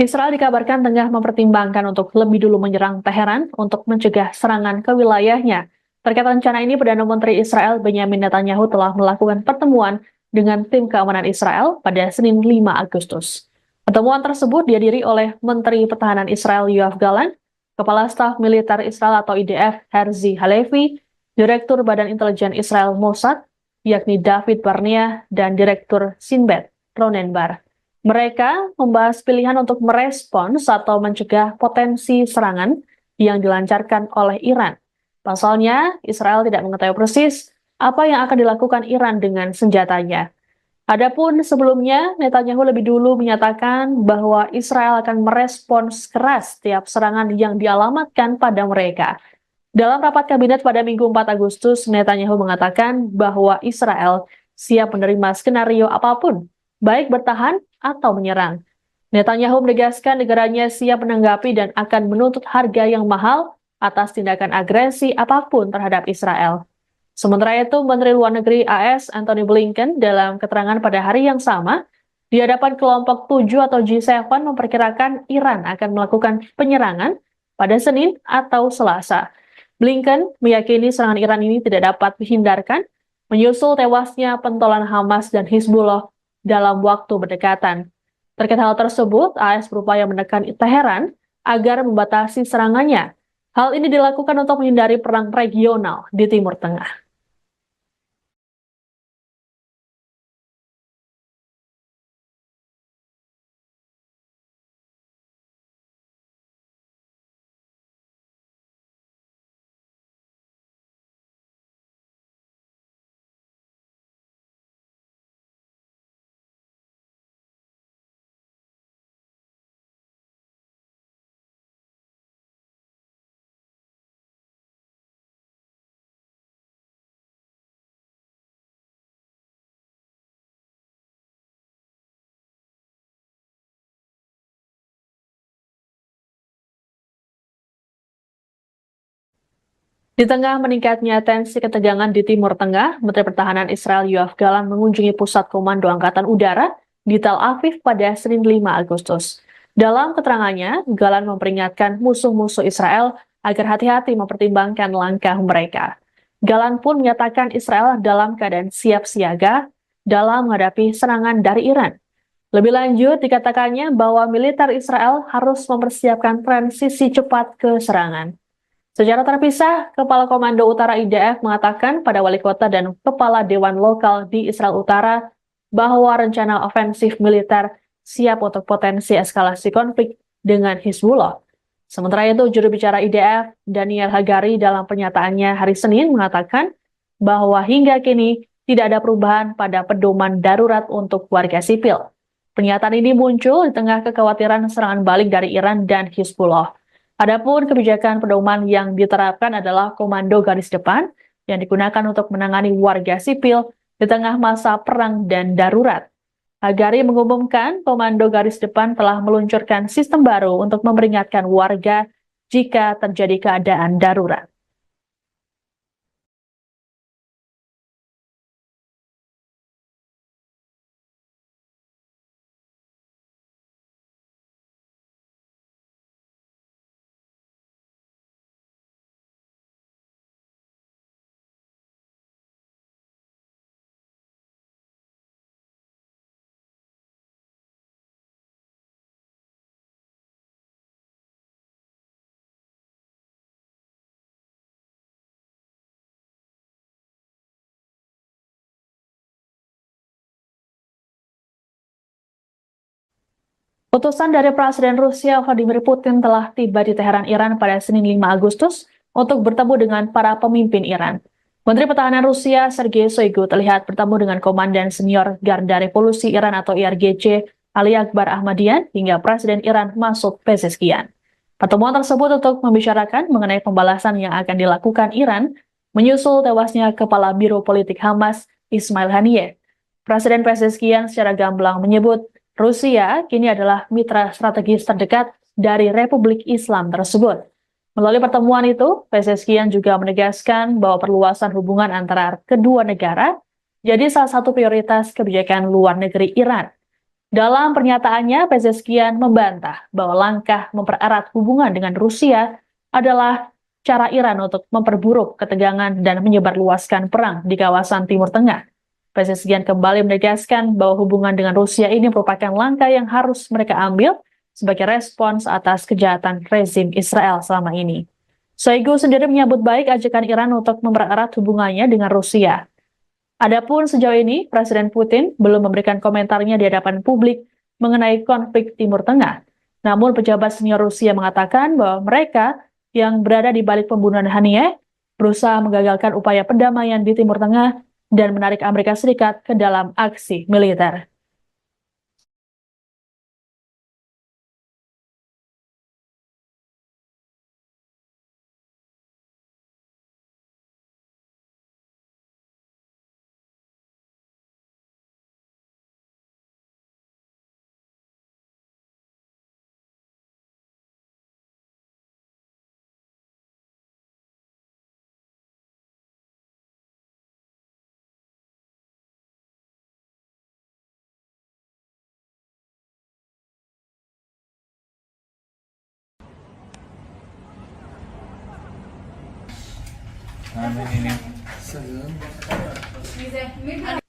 Israel dikabarkan tengah mempertimbangkan untuk lebih dulu menyerang Teheran untuk mencegah serangan ke wilayahnya. Terkait rencana ini, Perdana Menteri Israel Benyamin Netanyahu telah melakukan pertemuan dengan tim keamanan Israel pada Senin 5 Agustus. Pertemuan tersebut dihadiri oleh Menteri Pertahanan Israel Yoav Gallant, Kepala Staf Militer Israel atau IDF Herzi Halevi, Direktur Badan Intelijen Israel Mossad, yakni David Barnea, dan Direktur Sinbet Ronen Bar. Mereka membahas pilihan untuk merespons atau mencegah potensi serangan yang dilancarkan oleh Iran. Pasalnya, Israel tidak mengetahui persis apa yang akan dilakukan Iran dengan senjatanya. Adapun sebelumnya, Netanyahu lebih dulu menyatakan bahwa Israel akan merespons keras setiap serangan yang dialamatkan pada mereka. Dalam rapat kabinet pada Minggu 4 Agustus, Netanyahu mengatakan bahwa Israel siap menerima skenario apapun, baik bertahan atau menyerang. Netanyahu menegaskan negaranya siap menanggapi dan akan menuntut harga yang mahal atas tindakan agresi apapun terhadap Israel. Sementara itu, Menteri Luar Negeri AS Antony Blinken dalam keterangan pada hari yang sama di hadapan kelompok 7 atau G7 memperkirakan Iran akan melakukan penyerangan pada Senin atau Selasa. Blinken meyakini serangan Iran ini tidak dapat dihindarkan menyusul tewasnya pentolan Hamas dan Hizbullah dalam waktu berdekatan. Terkait hal tersebut, AS berupaya menekan Teheran agar membatasi serangannya. Hal ini dilakukan untuk menghindari perang regional di Timur Tengah. Di tengah meningkatnya tensi ketegangan di Timur Tengah, Menteri Pertahanan Israel Yoav Gallant mengunjungi Pusat Komando Angkatan Udara di Tel Aviv pada Senin 5 Agustus. Dalam keterangannya, Gallant memperingatkan musuh-musuh Israel agar hati-hati mempertimbangkan langkah mereka. Gallant pun menyatakan Israel dalam keadaan siap siaga dalam menghadapi serangan dari Iran. Lebih lanjut, dikatakannya bahwa militer Israel harus mempersiapkan transisi cepat ke serangan. Secara terpisah, Kepala Komando Utara IDF mengatakan pada wali kota dan kepala dewan lokal di Israel Utara bahwa rencana ofensif militer siap untuk potensi eskalasi konflik dengan Hizbullah. Sementara itu, juru bicara IDF, Daniel Hagari, dalam pernyataannya hari Senin mengatakan bahwa hingga kini tidak ada perubahan pada pedoman darurat untuk warga sipil. Pernyataan ini muncul di tengah kekhawatiran serangan balik dari Iran dan Hizbullah. Adapun kebijakan pedoman yang diterapkan adalah komando garis depan yang digunakan untuk menangani warga sipil di tengah masa perang dan darurat. Hagari mengumumkan komando garis depan telah meluncurkan sistem baru untuk memperingatkan warga jika terjadi keadaan darurat. Utusan dari Presiden Rusia Vladimir Putin telah tiba di Teheran, Iran pada Senin 5 Agustus untuk bertemu dengan para pemimpin Iran. Menteri Pertahanan Rusia Sergei Shoigu terlihat bertemu dengan Komandan Senior Garda Revolusi Iran atau IRGC Ali Akbar Ahmadian hingga Presiden Iran Masoud Pezeshkian. Pertemuan tersebut untuk membicarakan mengenai pembalasan yang akan dilakukan Iran menyusul tewasnya Kepala Biro Politik Hamas Ismail Haniyeh. Presiden Pezeshkian secara gamblang menyebut Rusia kini adalah mitra strategis terdekat dari Republik Islam tersebut. Melalui pertemuan itu, Pezeshkian juga menegaskan bahwa perluasan hubungan antara kedua negara jadi salah satu prioritas kebijakan luar negeri Iran. Dalam pernyataannya, Pezeshkian membantah bahwa langkah mempererat hubungan dengan Rusia adalah cara Iran untuk memperburuk ketegangan dan menyebarluaskan perang di kawasan Timur Tengah. Pezeshkian kembali menegaskan bahwa hubungan dengan Rusia ini merupakan langkah yang harus mereka ambil sebagai respons atas kejahatan rezim Israel selama ini. Shoigu sendiri menyambut baik ajakan Iran untuk mempererat hubungannya dengan Rusia. Adapun sejauh ini, Presiden Putin belum memberikan komentarnya di hadapan publik mengenai konflik Timur Tengah. Namun pejabat senior Rusia mengatakan bahwa mereka yang berada di balik pembunuhan Haniyeh berusaha menggagalkan upaya perdamaian di Timur Tengah dan menarik Amerika Serikat ke dalam aksi militer. Salam.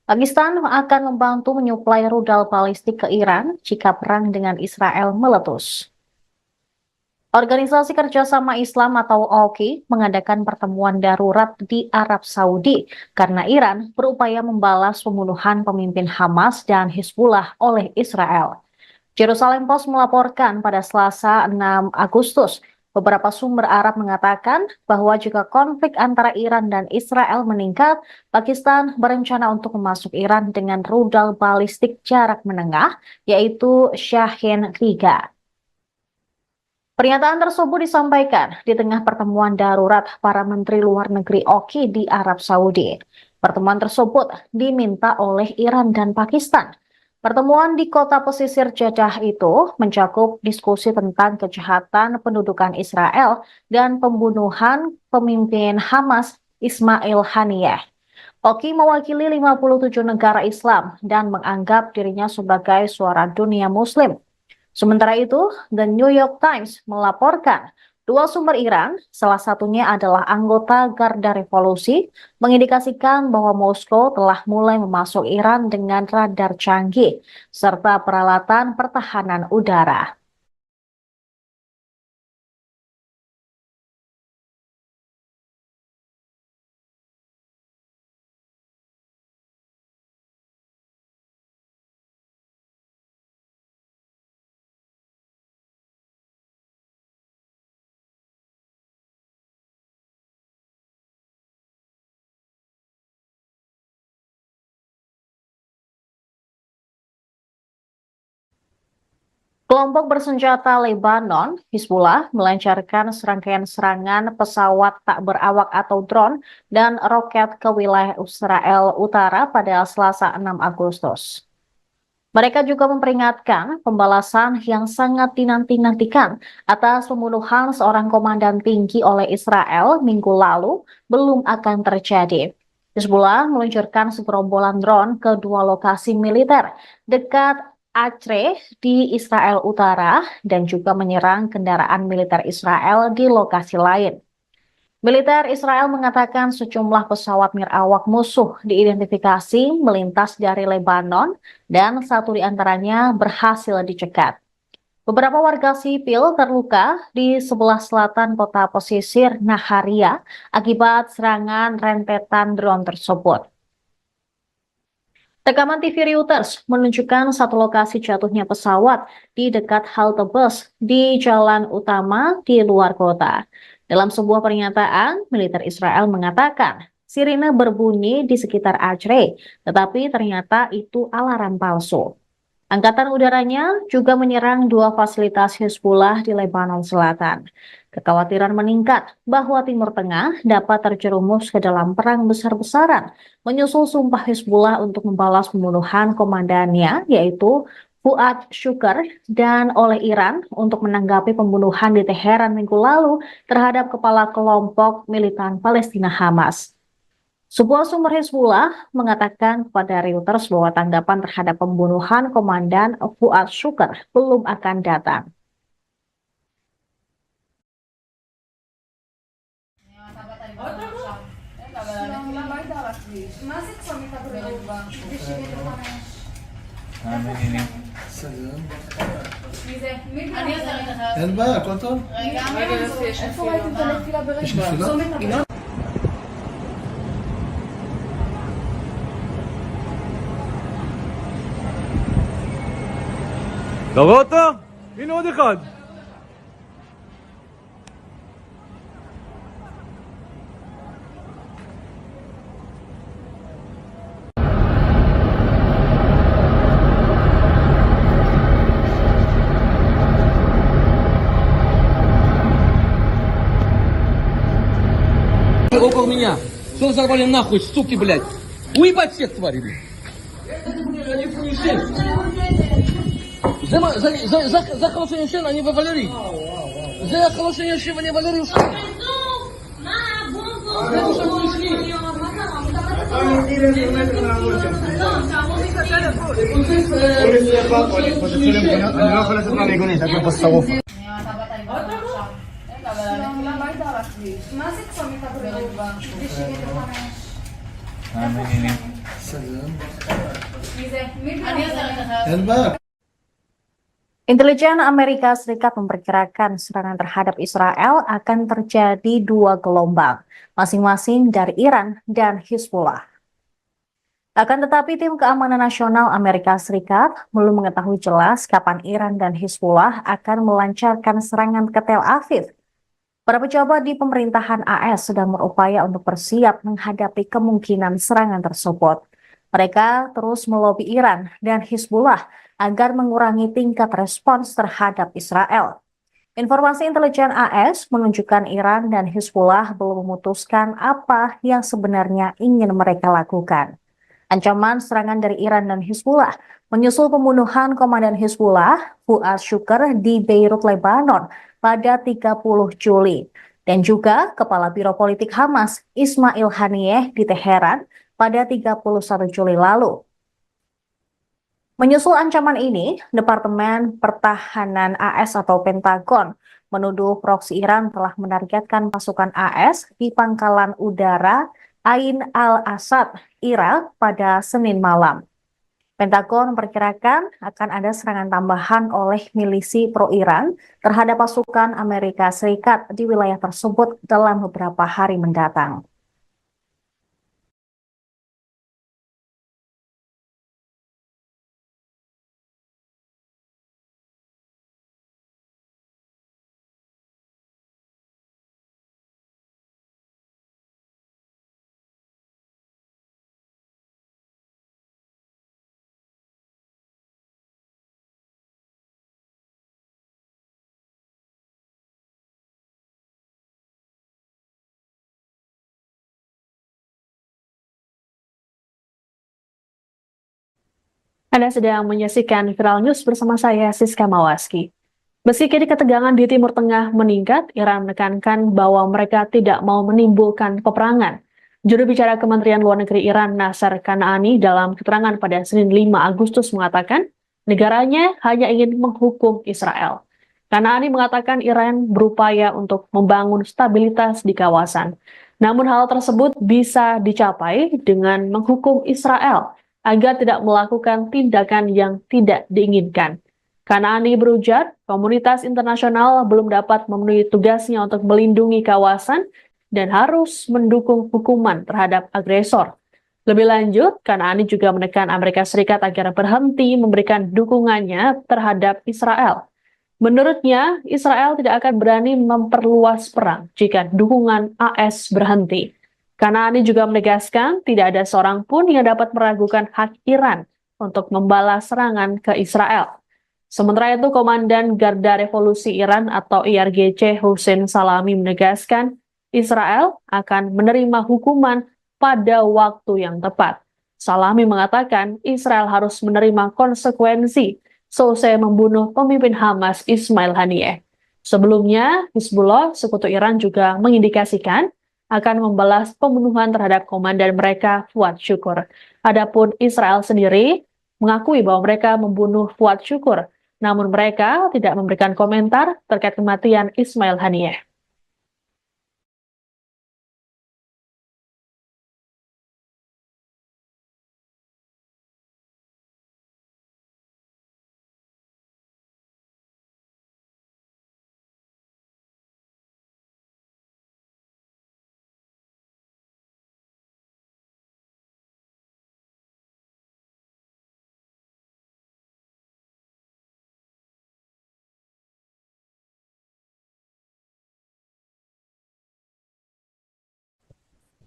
Pakistan akan membantu menyuplai rudal balistik ke Iran jika perang dengan Israel meletus. Organisasi Kerjasama Islam atau OKI mengadakan pertemuan darurat di Arab Saudi karena Iran berupaya membalas pembunuhan pemimpin Hamas dan Hizbullah oleh Israel. Jerusalem Post melaporkan pada Selasa 6 Agustus, beberapa sumber Arab mengatakan bahwa jika konflik antara Iran dan Israel meningkat, Pakistan berencana untuk memasuk Iran dengan rudal balistik jarak menengah, yaitu Shahin 3. Pernyataan tersebut disampaikan di tengah pertemuan darurat para Menteri Luar Negeri OKI di Arab Saudi. Pertemuan tersebut diminta oleh Iran dan Pakistan. Pertemuan di kota pesisir Jeddah itu mencakup diskusi tentang kejahatan pendudukan Israel dan pembunuhan pemimpin Hamas Ismail Haniyeh. OKI mewakili 57 negara Islam dan menganggap dirinya sebagai suara dunia Muslim. Sementara itu, The New York Times melaporkan dua sumber Iran, salah satunya adalah anggota Garda Revolusi, mengindikasikan bahwa Moskow telah mulai memasuk Iran dengan radar canggih serta peralatan pertahanan udara. Kelompok bersenjata Lebanon, Hizbullah, melancarkan serangkaian serangan pesawat tak berawak atau drone dan roket ke wilayah Israel Utara pada Selasa 6 Agustus. Mereka juga memperingatkan pembalasan yang sangat dinanti-nantikan atas pembunuhan seorang komandan tinggi oleh Israel minggu lalu belum akan terjadi. Hizbullah meluncurkan segerombolan drone ke dua lokasi militer dekat Acre di Israel Utara dan juga menyerang kendaraan militer Israel di lokasi lain. Militer Israel mengatakan sejumlah pesawat nirawak musuh diidentifikasi melintas dari Lebanon dan satu di antaranya berhasil dicegat. Beberapa warga sipil terluka di sebelah selatan kota pesisir Naharia akibat serangan rentetan drone tersebut. Rekaman TV Reuters menunjukkan satu lokasi jatuhnya pesawat di dekat halte bus di jalan utama di luar kota. Dalam sebuah pernyataan, militer Israel mengatakan sirine berbunyi di sekitar Acre, tetapi ternyata itu alarm palsu. Angkatan udaranya juga menyerang dua fasilitas Hizbullah di Lebanon Selatan. Kekhawatiran meningkat bahwa Timur Tengah dapat terjerumus ke dalam perang besar-besaran, menyusul sumpah Hizbullah untuk membalas pembunuhan komandannya, yaitu Fuad Shukr, dan oleh Iran untuk menanggapi pembunuhan di Teheran minggu lalu terhadap kepala kelompok militan Palestina Hamas. Sebuah sumber Hizbullah mengatakan kepada Reuters bahwa tanggapan terhadap pembunuhan komandan Fuad Shukr belum akan datang. סלום. מי זה? מי זה? אין בעיה, הכל טוב? רגע, איפה ראיתם את הנפילה ברגע? יש נפילה? צומת הבא. אתה רואה אותו? הנה עוד אחד. Около меня. Что взорвали нахуй, суки, блядь? Уебать всех тварей, блядь. За хорошее ничего, они вывалили. За хорошее ничего, они вывалили. אני לא יכול לצאת מהמיגונית, רק בפסטרוף. מה זה צומת הבריאות? סלום. מי זה? מי אין בעיה. Intelijen Amerika Serikat memperkirakan serangan terhadap Israel akan terjadi dua gelombang, masing-masing dari Iran dan Hizbullah. Akan tetapi tim keamanan nasional Amerika Serikat belum mengetahui jelas kapan Iran dan Hizbullah akan melancarkan serangan ke Tel Aviv. Para pejabat di pemerintahan AS sedang berupaya untuk bersiap menghadapi kemungkinan serangan tersebut. Mereka terus melobi Iran dan Hizbullah agar mengurangi tingkat respons terhadap Israel. Informasi intelijen AS menunjukkan Iran dan Hizbullah belum memutuskan apa yang sebenarnya ingin mereka lakukan. Ancaman serangan dari Iran dan Hizbullah menyusul pembunuhan komandan Hizbullah, Fuad Shukr, di Beirut, Lebanon pada 30 Juli. Dan juga Kepala Biro Politik Hamas, Ismail Haniyeh, di Teheran pada 31 Juli lalu. Menyusul ancaman ini, Departemen Pertahanan AS atau Pentagon menuduh proksi Iran telah menargetkan pasukan AS di pangkalan udara Ain al-Asad, Irak pada Senin malam. Pentagon memperkirakan akan ada serangan tambahan oleh milisi pro-Iran terhadap pasukan Amerika Serikat di wilayah tersebut dalam beberapa hari mendatang. Anda sedang menyaksikan Viral News bersama saya, Siska Mawaski. Meski kini ketegangan di Timur Tengah meningkat, Iran menekankan bahwa mereka tidak mau menimbulkan peperangan. Juru bicara Kementerian Luar Negeri Iran, Nasser Kanaani, dalam keterangan pada Senin 5 Agustus mengatakan, negaranya hanya ingin menghukum Israel. Kanaani mengatakan Iran berupaya untuk membangun stabilitas di kawasan. Namun hal tersebut bisa dicapai dengan menghukum Israel agar tidak melakukan tindakan yang tidak diinginkan. Kanaani berujar, komunitas internasional belum dapat memenuhi tugasnya untuk melindungi kawasan dan harus mendukung hukuman terhadap agresor. Lebih lanjut, Kanaani juga menekan Amerika Serikat agar berhenti memberikan dukungannya terhadap Israel. Menurutnya, Israel tidak akan berani memperluas perang jika dukungan AS berhenti. Kanaani juga menegaskan tidak ada seorang pun yang dapat meragukan hak Iran untuk membalas serangan ke Israel. Sementara itu, Komandan Garda Revolusi Iran atau IRGC Hussein Salami menegaskan Israel akan menerima hukuman pada waktu yang tepat. Salami mengatakan Israel harus menerima konsekuensi selesai membunuh pemimpin Hamas Ismail Haniyeh. Sebelumnya, Hizbullah, sekutu Iran juga mengindikasikan akan membalas pembunuhan terhadap komandan mereka, Fuad Syukur. Adapun Israel sendiri mengakui bahwa mereka membunuh Fuad Syukur, namun mereka tidak memberikan komentar terkait kematian Ismail Haniyeh.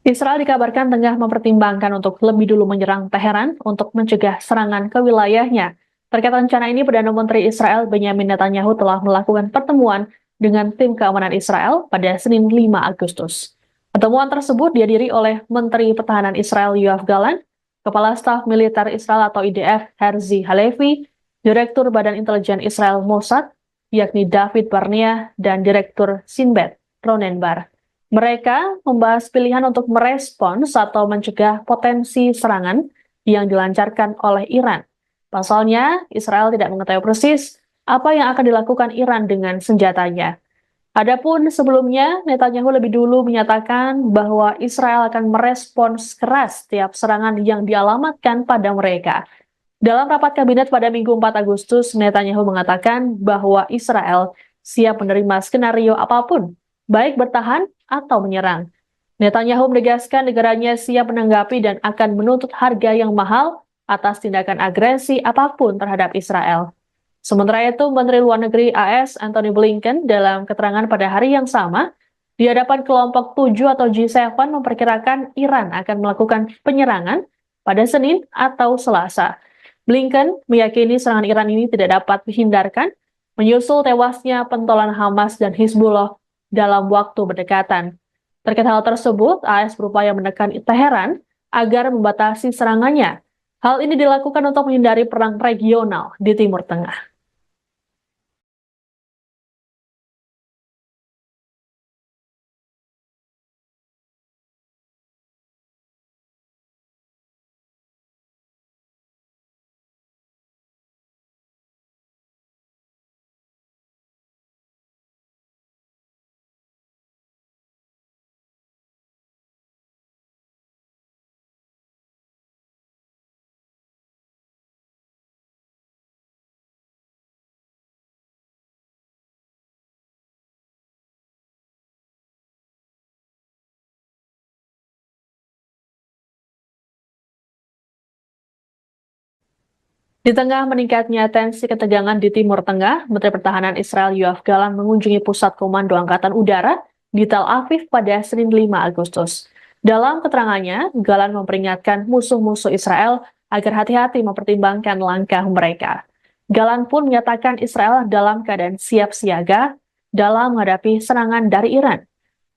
Israel dikabarkan tengah mempertimbangkan untuk lebih dulu menyerang Teheran untuk mencegah serangan ke wilayahnya. Terkait rencana ini, Perdana Menteri Israel Benyamin Netanyahu telah melakukan pertemuan dengan tim keamanan Israel pada Senin 5 Agustus. Pertemuan tersebut dihadiri oleh Menteri Pertahanan Israel Yoav Gallant, Kepala Staf Militer Israel atau IDF Herzi Halevi, Direktur Badan Intelijen Israel Mossad, yakni David Barnea, dan Direktur Sinbet Ronen Bar. Mereka membahas pilihan untuk merespons atau mencegah potensi serangan yang dilancarkan oleh Iran. Pasalnya, Israel tidak mengetahui persis apa yang akan dilakukan Iran dengan senjatanya. Adapun sebelumnya, Netanyahu lebih dulu menyatakan bahwa Israel akan merespons keras setiap serangan yang dialamatkan pada mereka. Dalam rapat kabinet pada Minggu 4 Agustus, Netanyahu mengatakan bahwa Israel siap menerima skenario apapun, baik bertahan atau menyerang. Netanyahu menegaskan negaranya siap menanggapi dan akan menuntut harga yang mahal atas tindakan agresi apapun terhadap Israel. Sementara itu, Menteri Luar Negeri AS Antony Blinken dalam keterangan pada hari yang sama di hadapan kelompok 7 atau G7 memperkirakan Iran akan melakukan penyerangan pada Senin atau Selasa. Blinken meyakini serangan Iran ini tidak dapat dihindarkan menyusul tewasnya pentolan Hamas dan Hizbullah dalam waktu berdekatan. Terkait hal tersebut, AS berupaya menekan Teheran agar membatasi serangannya. Hal ini dilakukan untuk menghindari perang regional di Timur Tengah. Di tengah meningkatnya tensi ketegangan di Timur Tengah, Menteri Pertahanan Israel Yoav Gallant mengunjungi Pusat Komando Angkatan Udara di Tel Aviv pada Senin 5 Agustus. Dalam keterangannya, Gallant memperingatkan musuh-musuh Israel agar hati-hati mempertimbangkan langkah mereka. Gallant pun menyatakan Israel dalam keadaan siap siaga dalam menghadapi serangan dari Iran.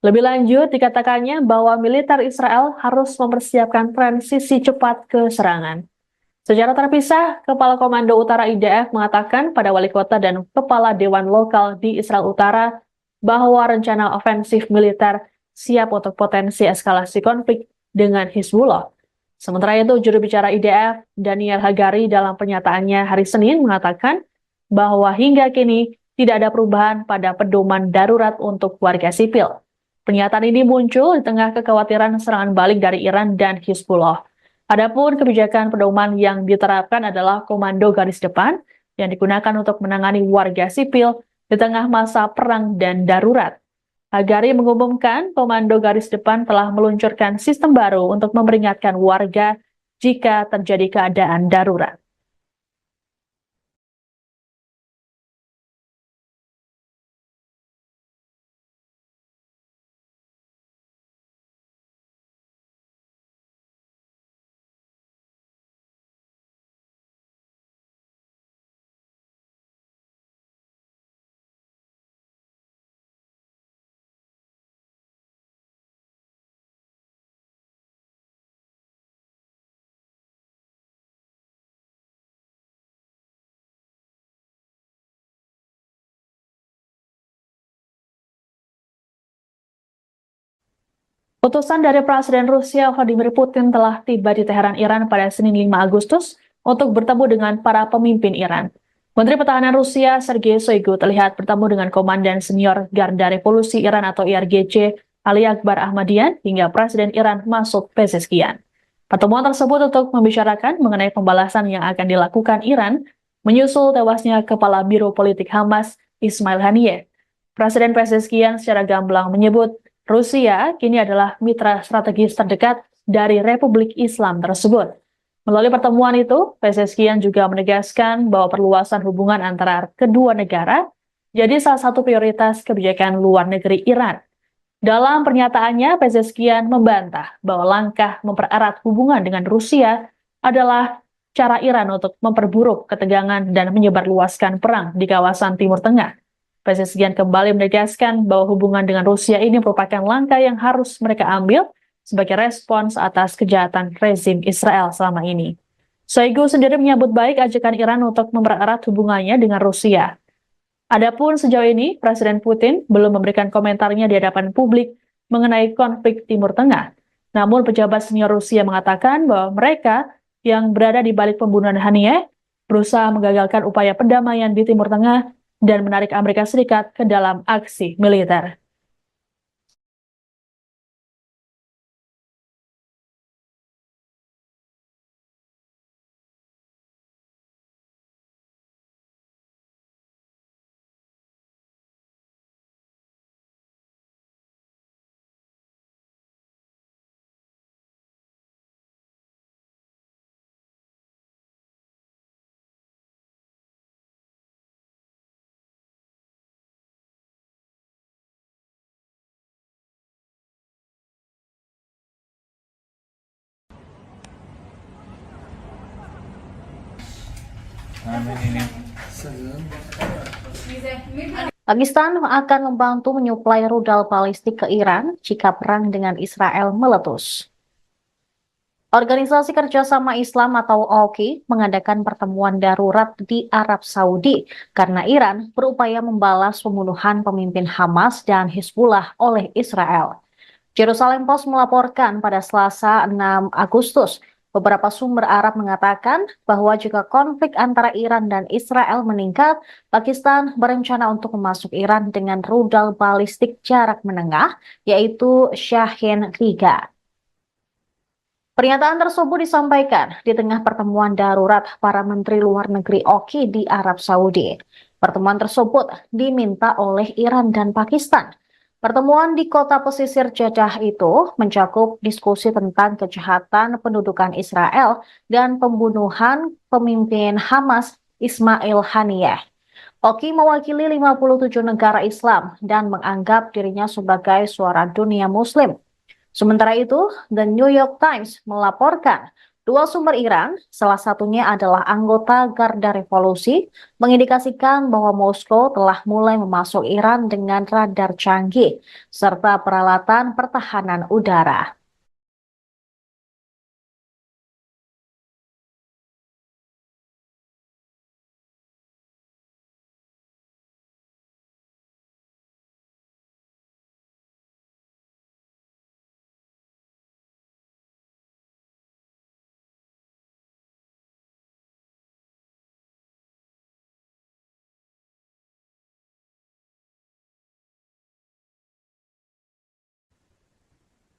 Lebih lanjut, dikatakannya bahwa militer Israel harus mempersiapkan transisi cepat ke serangan. Secara terpisah, Kepala Komando Utara IDF mengatakan pada wali kota dan kepala dewan lokal di Israel Utara bahwa rencana ofensif militer siap untuk potensi eskalasi konflik dengan Hizbullah. Sementara itu, juru bicara IDF, Daniel Hagari, dalam pernyataannya hari Senin mengatakan bahwa hingga kini tidak ada perubahan pada pedoman darurat untuk warga sipil. Pernyataan ini muncul di tengah kekhawatiran serangan balik dari Iran dan Hizbullah. Adapun kebijakan pedoman yang diterapkan adalah komando garis depan yang digunakan untuk menangani warga sipil di tengah masa perang dan darurat. Hagari mengumumkan komando garis depan telah meluncurkan sistem baru untuk memperingatkan warga jika terjadi keadaan darurat. Utusan dari Presiden Rusia Vladimir Putin telah tiba di Teheran, Iran pada Senin 5 Agustus untuk bertemu dengan para pemimpin Iran. Menteri Pertahanan Rusia Sergei Shoigu terlihat bertemu dengan Komandan Senior Garda Revolusi Iran atau IRGC Ali Akbar Ahmadian hingga Presiden Iran Masoud Pezeshkian. Pertemuan tersebut untuk membicarakan mengenai pembalasan yang akan dilakukan Iran menyusul tewasnya Kepala Biro Politik Hamas Ismail Haniyeh. Presiden Pezeshkian secara gamblang menyebut Rusia kini adalah mitra strategis terdekat dari Republik Islam tersebut. Melalui pertemuan itu, Pezeshkian juga menegaskan bahwa perluasan hubungan antara kedua negara jadi salah satu prioritas kebijakan luar negeri Iran. Dalam pernyataannya, Pezeshkian membantah bahwa langkah mempererat hubungan dengan Rusia adalah cara Iran untuk memperburuk ketegangan dan menyebarluaskan perang di kawasan Timur Tengah. Pezeshkian kembali menegaskan bahwa hubungan dengan Rusia ini merupakan langkah yang harus mereka ambil sebagai respons atas kejahatan rezim Israel selama ini. Shoigu sendiri menyambut baik ajakan Iran untuk mempererat hubungannya dengan Rusia. Adapun sejauh ini, Presiden Putin belum memberikan komentarnya di hadapan publik mengenai konflik Timur Tengah. Namun pejabat senior Rusia mengatakan bahwa mereka yang berada di balik pembunuhan Haniyeh berusaha menggagalkan upaya perdamaian di Timur Tengah dan menarik Amerika Serikat ke dalam aksi militer. Salam. Pakistan akan membantu menyuplai rudal balistik ke Iran jika perang dengan Israel meletus. Organisasi Kerjasama Islam atau OKI mengadakan pertemuan darurat di Arab Saudi karena Iran berupaya membalas pembunuhan pemimpin Hamas dan Hizbullah oleh Israel. Jerusalem Post melaporkan pada Selasa 6 Agustus, beberapa sumber Arab mengatakan bahwa jika konflik antara Iran dan Israel meningkat, Pakistan berencana untuk memasuk Iran dengan rudal balistik jarak menengah, yaitu Shahin 3. Pernyataan tersebut disampaikan di tengah pertemuan darurat para Menteri Luar Negeri OKI di Arab Saudi. Pertemuan tersebut diminta oleh Iran dan Pakistan. Pertemuan di kota pesisir Jeddah itu mencakup diskusi tentang kejahatan pendudukan Israel dan pembunuhan pemimpin Hamas Ismail Haniyeh. OKI mewakili 57 negara Islam dan menganggap dirinya sebagai suara dunia Muslim. Sementara itu, The New York Times melaporkan dua sumber Iran, salah satunya adalah anggota Garda Revolusi, mengindikasikan bahwa Moskow telah mulai memasuk Iran dengan radar canggih serta peralatan pertahanan udara.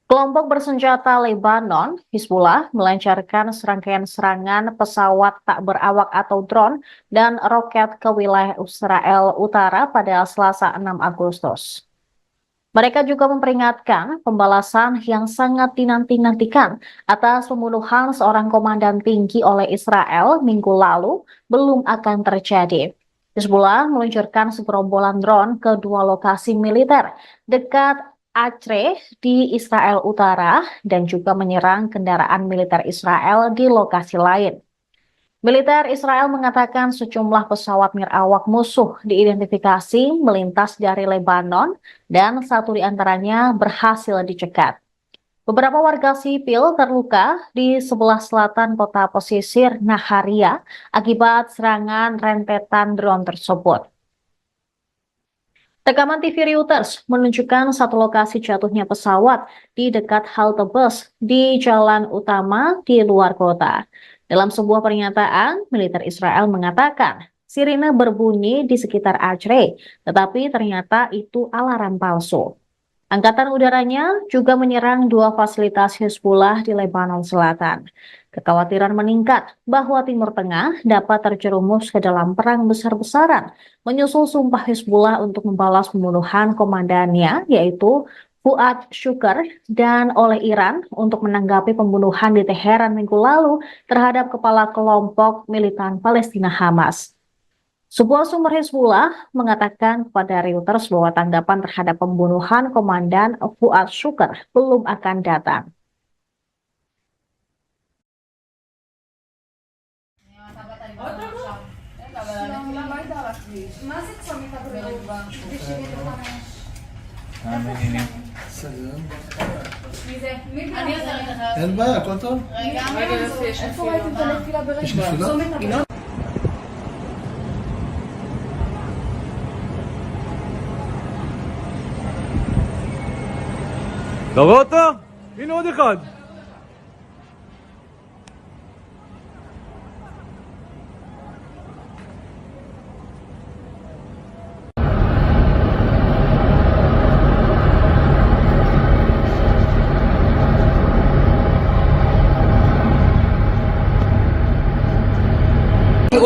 Kelompok bersenjata Lebanon, Hizbullah, melancarkan serangkaian serangan pesawat tak berawak atau drone dan roket ke wilayah Israel Utara pada Selasa 6 Agustus. Mereka juga memperingatkan pembalasan yang sangat dinanti-nantikan atas pembunuhan seorang komandan tinggi oleh Israel minggu lalu belum akan terjadi. Hizbullah meluncurkan segerombolan drone ke dua lokasi militer dekat Acre di Israel Utara dan juga menyerang kendaraan militer Israel di lokasi lain. Militer Israel mengatakan sejumlah pesawat nirawak musuh diidentifikasi melintas dari Lebanon dan satu di antaranya berhasil dicegat. Beberapa warga sipil terluka di sebelah selatan kota pesisir Naharia akibat serangan rentetan drone tersebut. Rekaman TV Reuters menunjukkan satu lokasi jatuhnya pesawat di dekat halte bus di jalan utama di luar kota. Dalam sebuah pernyataan, militer Israel mengatakan sirine berbunyi di sekitar Acre, tetapi ternyata itu alarm palsu. Angkatan udaranya juga menyerang dua fasilitas Hizbullah di Lebanon Selatan. Kekhawatiran meningkat bahwa Timur Tengah dapat terjerumus ke dalam perang besar-besaran, menyusul sumpah Hizbullah untuk membalas pembunuhan komandannya, yaitu Fuad Shukr, dan oleh Iran untuk menanggapi pembunuhan di Teheran minggu lalu terhadap kepala kelompok militan Palestina Hamas. Sebuah sumber Hizbullah mengatakan kepada Reuters bahwa tanggapan terhadap pembunuhan Komandan Fuad Shukr belum akan datang. סלם. מי זה? מי אני זה? עוזרת לך. אין בעיה, הכל טוב? רגע, איפה ראיתם את הנפילה ברגע? יש נפילה? צומת הבא. אתה רואה אותו? הנה עוד אחד.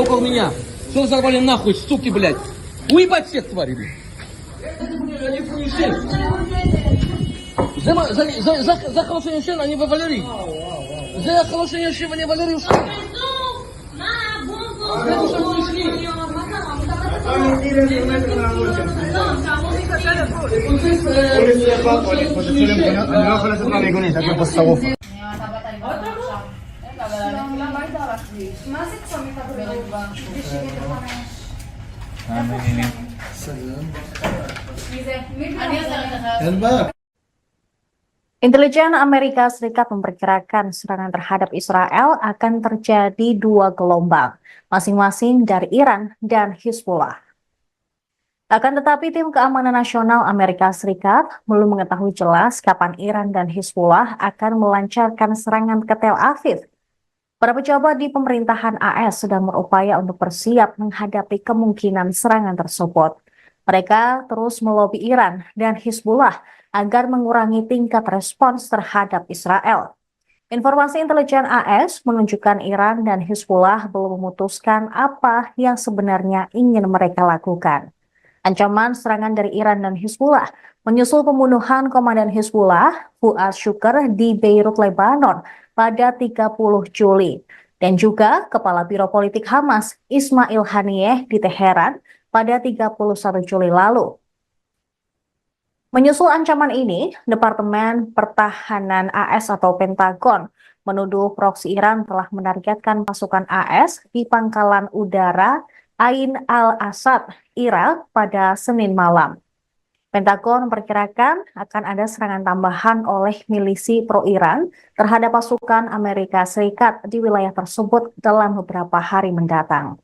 Около меня. Что взорвали нахуй, суки, блядь? Уебать всех тварей, блядь. זה חלושן ישן, אני ווולרי. זה חלושן ישן ואני ווולרי יושן. אני לא יכול לצאת מהמיגונית, הכל פה שרוף. מה זה צומת הבא? סלם. מי זה? אני עוזרת לך. אין בעיה. Intelijen Amerika Serikat memperkirakan serangan terhadap Israel akan terjadi dua gelombang, masing-masing dari Iran dan Hizbullah. Akan tetapi tim keamanan nasional Amerika Serikat belum mengetahui jelas kapan Iran dan Hizbullah akan melancarkan serangan ke Tel Aviv. Para pejabat di pemerintahan AS sedang berupaya untuk bersiap menghadapi kemungkinan serangan tersebut. Mereka terus melobi Iran dan Hizbullah agar mengurangi tingkat respons terhadap Israel. Informasi intelijen AS menunjukkan Iran dan Hizbullah belum memutuskan apa yang sebenarnya ingin mereka lakukan. Ancaman serangan dari Iran dan Hizbullah menyusul pembunuhan komandan Hizbullah, Fuad Shukr, di Beirut, Lebanon pada 30 Juli. Dan juga Kepala Biro Politik Hamas, Ismail Haniyeh, di Teheran pada 31 Juli lalu. Menyusul ancaman ini, Departemen Pertahanan AS atau Pentagon menuduh proksi Iran telah menargetkan pasukan AS di pangkalan udara Ain al-Asad, Irak pada Senin malam. Pentagon memperkirakan akan ada serangan tambahan oleh milisi pro-Iran terhadap pasukan Amerika Serikat di wilayah tersebut dalam beberapa hari mendatang.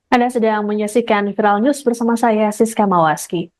Anda sedang menyaksikan Viral News bersama saya, Siska Mawaski.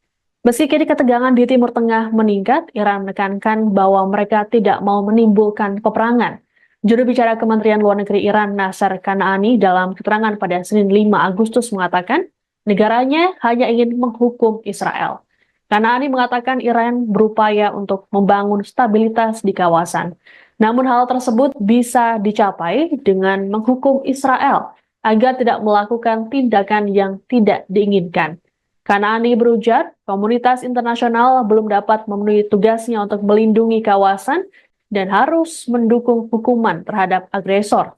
Meski kini ketegangan di Timur Tengah meningkat, Iran menekankan bahwa mereka tidak mau menimbulkan peperangan. Juru bicara Kementerian Luar Negeri Iran, Nasser Kanaani, dalam keterangan pada Senin 5 Agustus mengatakan, negaranya hanya ingin menghukum Israel. Kanaani mengatakan Iran berupaya untuk membangun stabilitas di kawasan. Namun hal tersebut bisa dicapai dengan menghukum Israel agar tidak melakukan tindakan yang tidak diinginkan. Kanaani berujar, komunitas internasional belum dapat memenuhi tugasnya untuk melindungi kawasan dan harus mendukung hukuman terhadap agresor.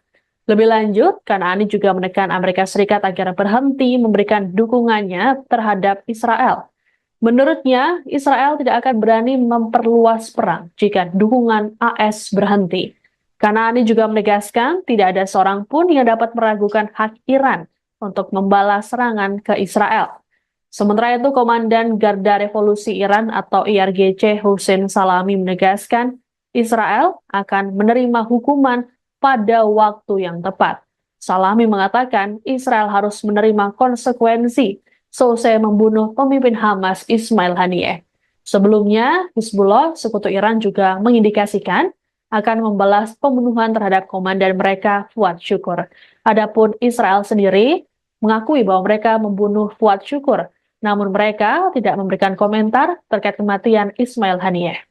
Lebih lanjut, Kanaani juga menekan Amerika Serikat agar berhenti memberikan dukungannya terhadap Israel. Menurutnya, Israel tidak akan berani memperluas perang jika dukungan AS berhenti. Kanaani juga menegaskan tidak ada seorang pun yang dapat meragukan hak Iran untuk membalas serangan ke Israel. Sementara itu, Komandan Garda Revolusi Iran atau IRGC Hussein Salami menegaskan Israel akan menerima hukuman pada waktu yang tepat. Salami mengatakan Israel harus menerima konsekuensi selesai membunuh pemimpin Hamas Ismail Haniyeh. Sebelumnya, Hizbullah, sekutu Iran, juga mengindikasikan akan membalas pembunuhan terhadap komandan mereka Fuad Syukur. Adapun Israel sendiri mengakui bahwa mereka membunuh Fuad Syukur, namun mereka tidak memberikan komentar terkait kematian Ismail Haniyeh.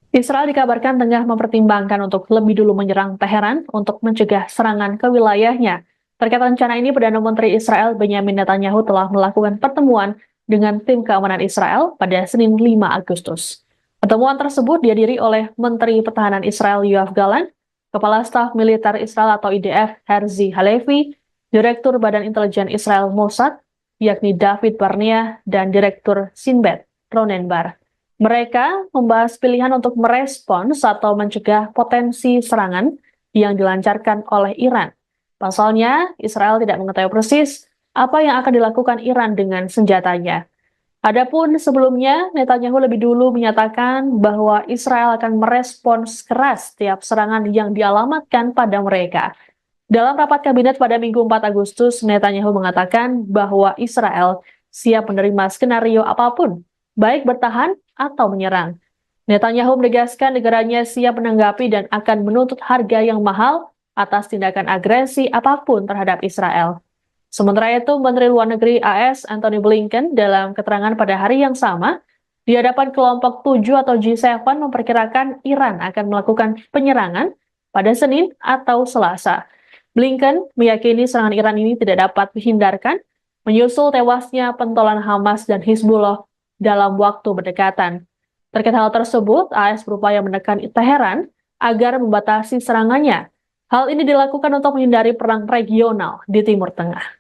Israel dikabarkan tengah mempertimbangkan untuk lebih dulu menyerang Teheran untuk mencegah serangan ke wilayahnya. Terkait rencana ini, Perdana Menteri Israel Benyamin Netanyahu telah melakukan pertemuan dengan tim keamanan Israel pada Senin 5 Agustus. Pertemuan tersebut dihadiri oleh Menteri Pertahanan Israel Yoav Gallant, Kepala Staf Militer Israel atau IDF Herzi Halevi, Direktur Badan Intelijen Israel Mossad, yakni David Barnea, dan Direktur Sinbet Ronen Bar. Mereka membahas pilihan untuk merespons atau mencegah potensi serangan yang dilancarkan oleh Iran. Pasalnya, Israel tidak mengetahui persis apa yang akan dilakukan Iran dengan senjatanya. Adapun sebelumnya, Netanyahu lebih dulu menyatakan bahwa Israel akan merespons keras setiap serangan yang dialamatkan pada mereka. Dalam rapat kabinet pada Minggu 4 Agustus, Netanyahu mengatakan bahwa Israel siap menerima skenario apapun, baik bertahan atau menyerang. Netanyahu menegaskan negaranya siap menanggapi dan akan menuntut harga yang mahal atas tindakan agresi apapun terhadap Israel. Sementara itu, Menteri Luar Negeri AS Antony Blinken dalam keterangan pada hari yang sama di hadapan kelompok 7 atau G7 memperkirakan Iran akan melakukan penyerangan pada Senin atau Selasa. Blinken meyakini serangan Iran ini tidak dapat dihindarkan menyusul tewasnya pentolan Hamas dan Hizbullah dalam waktu berdekatan. Terkait hal tersebut, AS berupaya menekan Teheran agar membatasi serangannya. Hal ini dilakukan untuk menghindari perang regional di Timur Tengah.